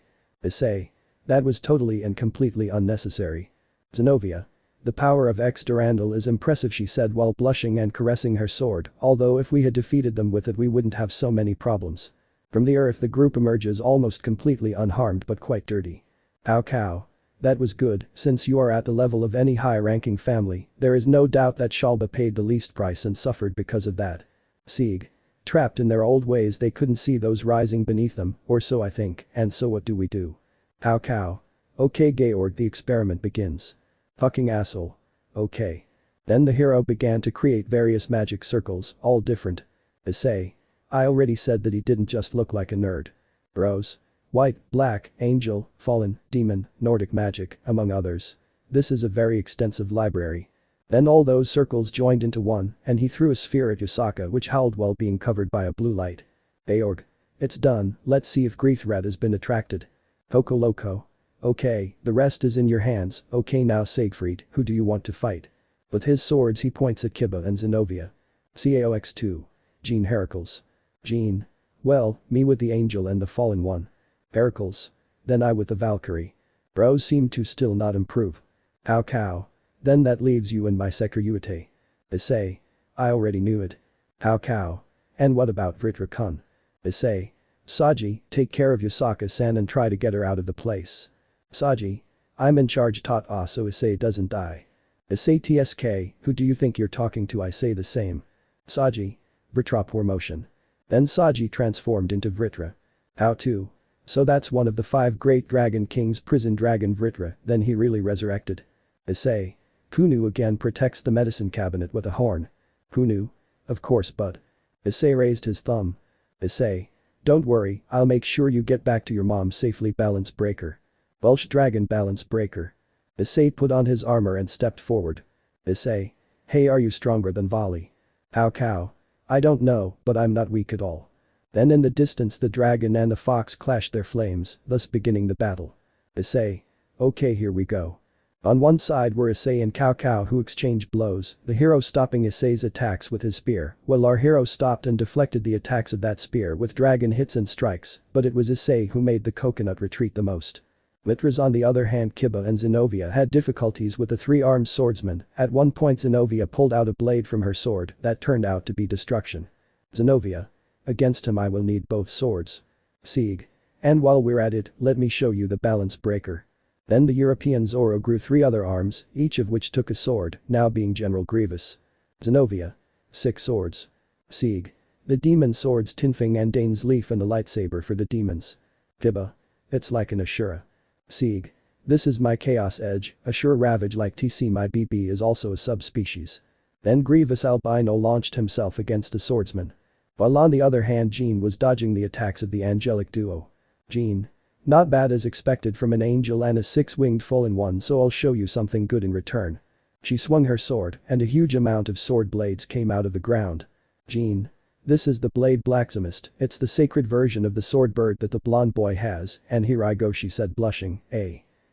That was totally and completely unnecessary. Zenovia. The power of X Durandal is impressive, she said while blushing and caressing her sword, although if we had defeated them with it we wouldn't have so many problems. From the earth the group emerges almost completely unharmed but quite dirty. Cow. That was good, since you are at the level of any high-ranking family, there is no doubt that Shalba paid the least price and suffered because of that. Sieg. Trapped in their old ways they couldn't see those rising beneath them, or so I think, and so what do we do? Cow. Okay Georg, the experiment begins. Fucking asshole. Okay. Then the hero began to create various magic circles, all different. Issei. I already said that he didn't just look like a nerd. Bros. White, black, angel, fallen, demon, Nordic magic, among others. This is a very extensive library. Then all those circles joined into one, and he threw a sphere at Yusaka which howled while being covered by a blue light. Georg. It's done, let's see if Grayfia has been attracted. Coco Loco. Okay, the rest is in your hands, okay now Siegfried, who do you want to fight? With his swords he points at Kiba and Zenobia. CAOX2. Jean Heracles. Jean. Well, me with the angel and the fallen one. Heracles. Then I with the Valkyrie. Bros seem to still not improve. Cow. Then that leaves you and my Sekiryuutei. Issei. I already knew it. Cow. And what about Vritra-kun? Issei. Saji, take care of Yusaka-san and try to get her out of the place. Saji. I'm in charge ta-ta so Issei doesn't die. Issei TSK, who do you think you're talking to? I say the same. Saji. Vritra poor motion. Then Saji transformed into Vritra. How to? So that's one of the 5 great dragon kings prison dragon Vritra, then he really resurrected. Issei. Kunu again protects the medicine cabinet with a horn. Kunu? Of course but. Issei raised his thumb. Issei. Don't worry, I'll make sure you get back to your mom safely. Balance breaker. Welsh dragon balance breaker. Issei put on his armor and stepped forward. Issei. Hey, are you stronger than Vali? Cow. I don't know, but I'm not weak at all. Then in the distance the dragon and the fox clashed their flames, thus beginning the battle. Issei. Okay, here we go. On one side were Issei and Cow who exchanged blows, the hero stopping Issei's attacks with his spear, while our hero stopped and deflected the attacks of that spear with dragon hits and strikes, but it was Issei who made the coconut retreat the most. Mitra's on the other hand. Kiba and Zenobia had difficulties with the 3-armed swordsman. At one point Zenobia pulled out a blade from her sword that turned out to be destruction. Zenobia. Against him I will need both swords. Sieg. And while we're at it, let me show you the balance breaker. Then the European Zoro grew 3 other arms, each of which took a sword, now being General Grievous. Zenobia. 6 swords. Sieg. The demon swords Tinfing and Dane's Leaf and the lightsaber for the demons. Kiba. It's like an Ashura. Sieg. This is my Chaos Edge, Ashura Ravage like TC. My BB is also a subspecies. Then Grievous Albino launched himself against a swordsman. While on the other hand Jean was dodging the attacks of the angelic duo. Jean. Not bad as expected from an angel and a 6-winged fallen one, so I'll show you something good in return. She swung her sword and a huge amount of sword blades came out of the ground. Jean. This is the blade blacksmith, it's the sacred version of the sword bird that the blonde boy has, and here I go, she said blushing.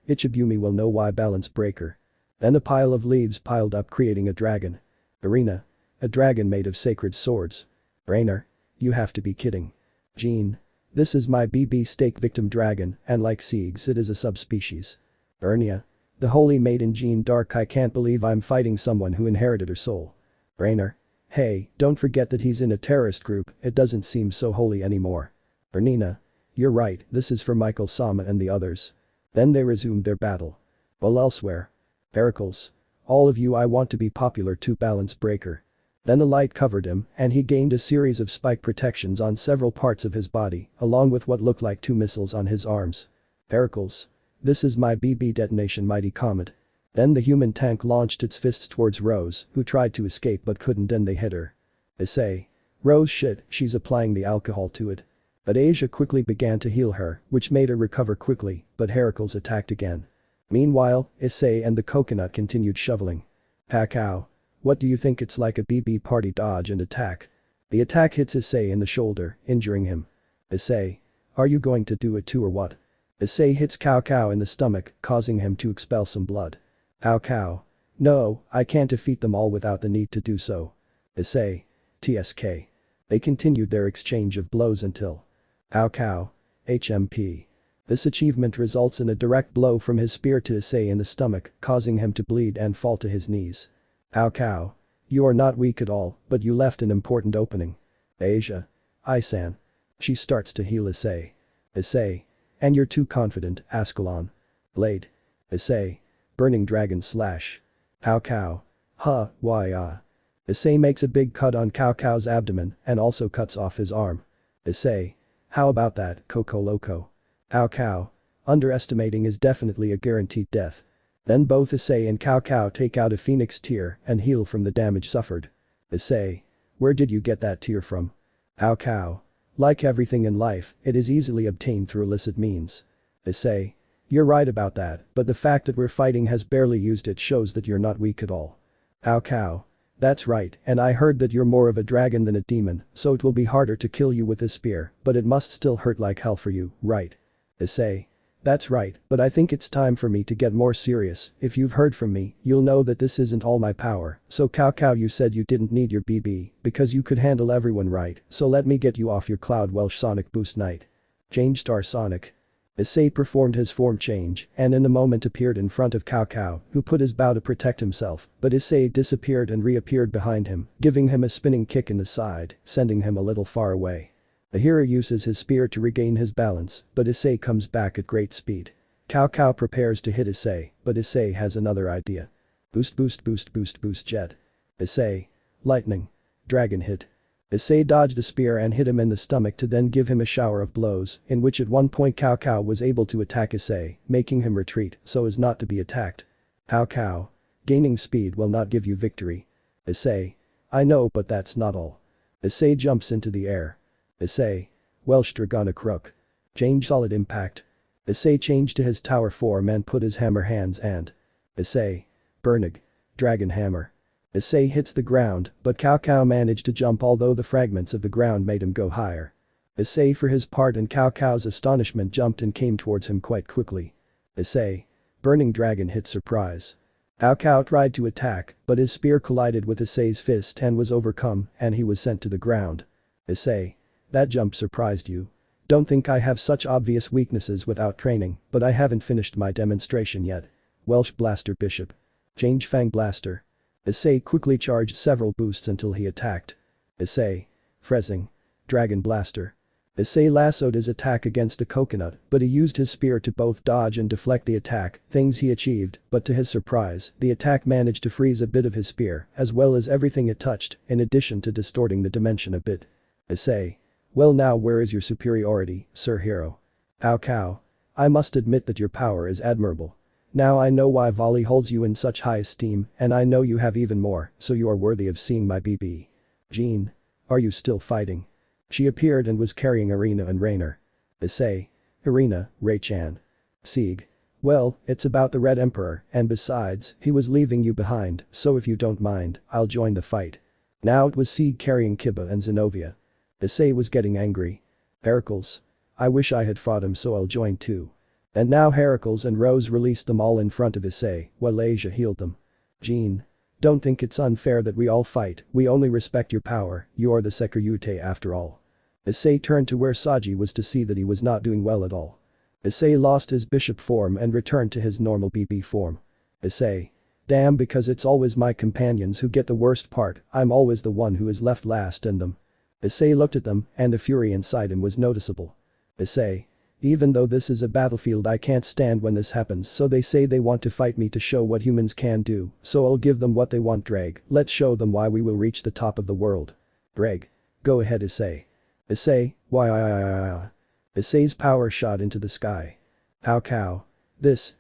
Ichibumi will know why. Balance breaker. Then a pile of leaves piled up creating a dragon. Arena. A dragon made of sacred swords. Rainer. You have to be kidding. Jean. This is my BB stake victim dragon, and like Sieg's it is a subspecies. Ernia. The holy maiden Jean Dark. I can't believe I'm fighting someone who inherited her soul. Rainer. Hey, don't forget that he's in a terrorist group, it doesn't seem so holy anymore. Ernina. You're right, this is for Michael Sama and the others. Then they resumed their battle. Well, elsewhere. Heracles. All of you, I want to be popular too. Balance breaker. Then a light covered him and he gained a series of spike protections on several parts of his body, along with what looked like 2 missiles on his arms. Heracles. This is my BB detonation mighty comet. Then the human tank launched its fists towards Rose, who tried to escape but couldn't, and they hit her. Issei. Rose shit, she's applying the alcohol to it. But Asia quickly began to heal her, which made her recover quickly, but Heracles attacked again. Meanwhile, Issei and the coconut continued shoveling. Cow. What do you think? It's like a BB party dodge and attack. The attack hits Issei in the shoulder, injuring him. Issei. Are you going to do it too or what? Issei hits Cow in the stomach, causing him to expel some blood. Cow. No, I can't defeat them all without the need to do so. Issei. TSK. They continued their exchange of blows until. Cow. HMP. This achievement results in a direct blow from his spear to Issei in the stomach, causing him to bleed and fall to his knees. Cow. You are not weak at all, but you left an important opening. Asia. Isan. She starts to heal Issei. Issei. And you're too confident, Ascalon. Blade. Issei. Burning dragon slash. Kuoh. Huh, why Issei makes a big cut on Kuoh's abdomen and also cuts off his arm. Issei. How about that, Coco Loco? Kuoh. Underestimating is definitely a guaranteed death. Then both Issei and Kuoh take out a phoenix tear and heal from the damage suffered. Issei. Where did you get that tear from? Kuoh. Like everything in life, it is easily obtained through illicit means. Issei. You're right about that, but the fact that we're fighting has barely used it shows that you're not weak at all. Kuoh. That's right, and I heard that you're more of a dragon than a demon, so it will be harder to kill you with this spear, but it must still hurt like hell for you, right? Issei. That's right, but I think it's time for me to get more serious. If you've heard from me, you'll know that this isn't all my power. So Kuoh, you said you didn't need your BB because you could handle everyone, right? So let me get you off your Cloud Welsh Sonic Boost Knight. Change Star Sonic. Issei performed his form change and in a moment appeared in front of Kuoh, who put his bow to protect himself, but Issei disappeared and reappeared behind him, giving him a spinning kick in the side, sending him a little far away. The hero uses his spear to regain his balance, but Issei comes back at great speed. Kuoh prepares to hit Issei, but Issei has another idea. Boost boost boost boost boost jet. Issei. Lightning. Dragon hit. Issei dodged the spear and hit him in the stomach to then give him a shower of blows, in which at one point Kuoh was able to attack Issei, making him retreat so as not to be attacked. Kuoh. Gaining speed will not give you victory. Issei. I know, but that's not all. Issei jumps into the air. Issei. Welsh Dragonic Crook. Change solid impact. Issei changed to his tower form and put his hammer hands and. Issei. Burnig. Dragon Hammer. Issei hits the ground, but Kuoh managed to jump although the fragments of the ground made him go higher. Issei for his part and Kuoh's astonishment jumped and came towards him quite quickly. Issei. Burning Dragon hit surprise. Kuoh tried to attack, but his spear collided with Issei's fist and was overcome and he was sent to the ground. Issei. That jump surprised you. Don't think I have such obvious weaknesses without training, but I haven't finished my demonstration yet. Welsh Blaster Bishop. Change Fang Blaster. Issei quickly charged several boosts until he attacked. Issei. Frezzing. Dragon Blaster. Issei lassoed his attack against a coconut, but he used his spear to both dodge and deflect the attack, things he achieved, but to his surprise, the attack managed to freeze a bit of his spear, as well as everything it touched, in addition to distorting the dimension a bit. Issei. Well, now where is your superiority, Sir Hero? Kuoh. I must admit that your power is admirable. Now I know why Volley holds you in such high esteem, and I know you have even more, so you are worthy of seeing my BB. Jean. Are you still fighting? She appeared and was carrying Irina and Rainer. Issei. Irina, Ray-chan. Sieg. Well, it's about the Red Emperor, and besides, he was leaving you behind, so if you don't mind, I'll join the fight. Now it was Sieg carrying Kiba and Zenobia. Issei was getting angry. Heracles. I wish I had fought him, so I'll join too. And now Heracles and Rose released them all in front of Issei, while Asia healed them. Jean. Don't think it's unfair that we all fight, we only respect your power, you are the Sekiryuutei after all. Issei turned to where Saji was to see that he was not doing well at all. Issei lost his bishop form and returned to his normal BB form. Issei. Damn, because it's always my companions who get the worst part, I'm always the one who is left last in them. Issei looked at them, and the fury inside him was noticeable. Issei. Even though this is a battlefield, I can't stand when this happens, so they say they want to fight me to show what humans can do, so I'll give them what they want. Ddraig, let's show them why we will reach the top of the world. Ddraig. Go ahead, Issei. Issei, why? Issei's power shot into the sky. Kuoh.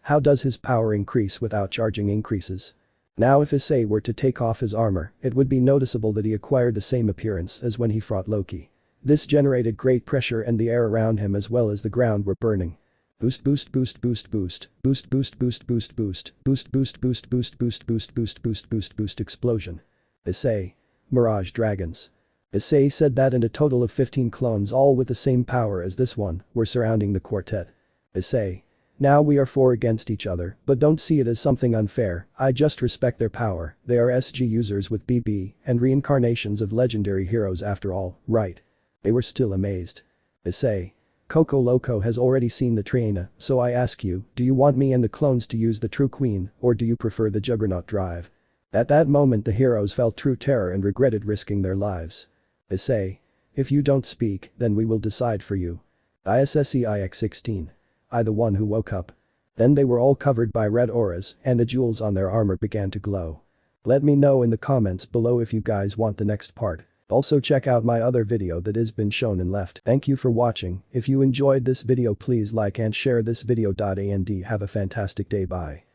How does his power increase without charging increases? Now if Issei were to take off his armor, it would be noticeable that he acquired the same appearance as when he fought Loki. This generated great pressure and the air around him as well as the ground were burning. Boost boost boost boost boost boost boost boost boost boost boost boost boost boost boost boost boost boost boost boost explosion. Issei. Mirage Dragons. Issei said that and a total of 15 clones all with the same power as this one were surrounding the quartet. Issei. Now we are 4 against each other, but don't see it as something unfair, I just respect their power, they are SG users with BB and reincarnations of legendary heroes after all, right? They were still amazed. Issei. Coco Loco has already seen the Triana, so I ask you, do you want me and the clones to use the True Queen, or do you prefer the Juggernaut drive? At that moment the heroes felt true terror and regretted risking their lives. Issei. If you don't speak, then we will decide for you. ISSEIX16. I the one who woke up. Then they were all covered by red auras and the jewels on their armor began to glow. Let me know in the comments below if you guys want the next part. Also check out my other video that has been shown in left. Thank you for watching. If you enjoyed this video please like and share this video. And have a fantastic day. Bye.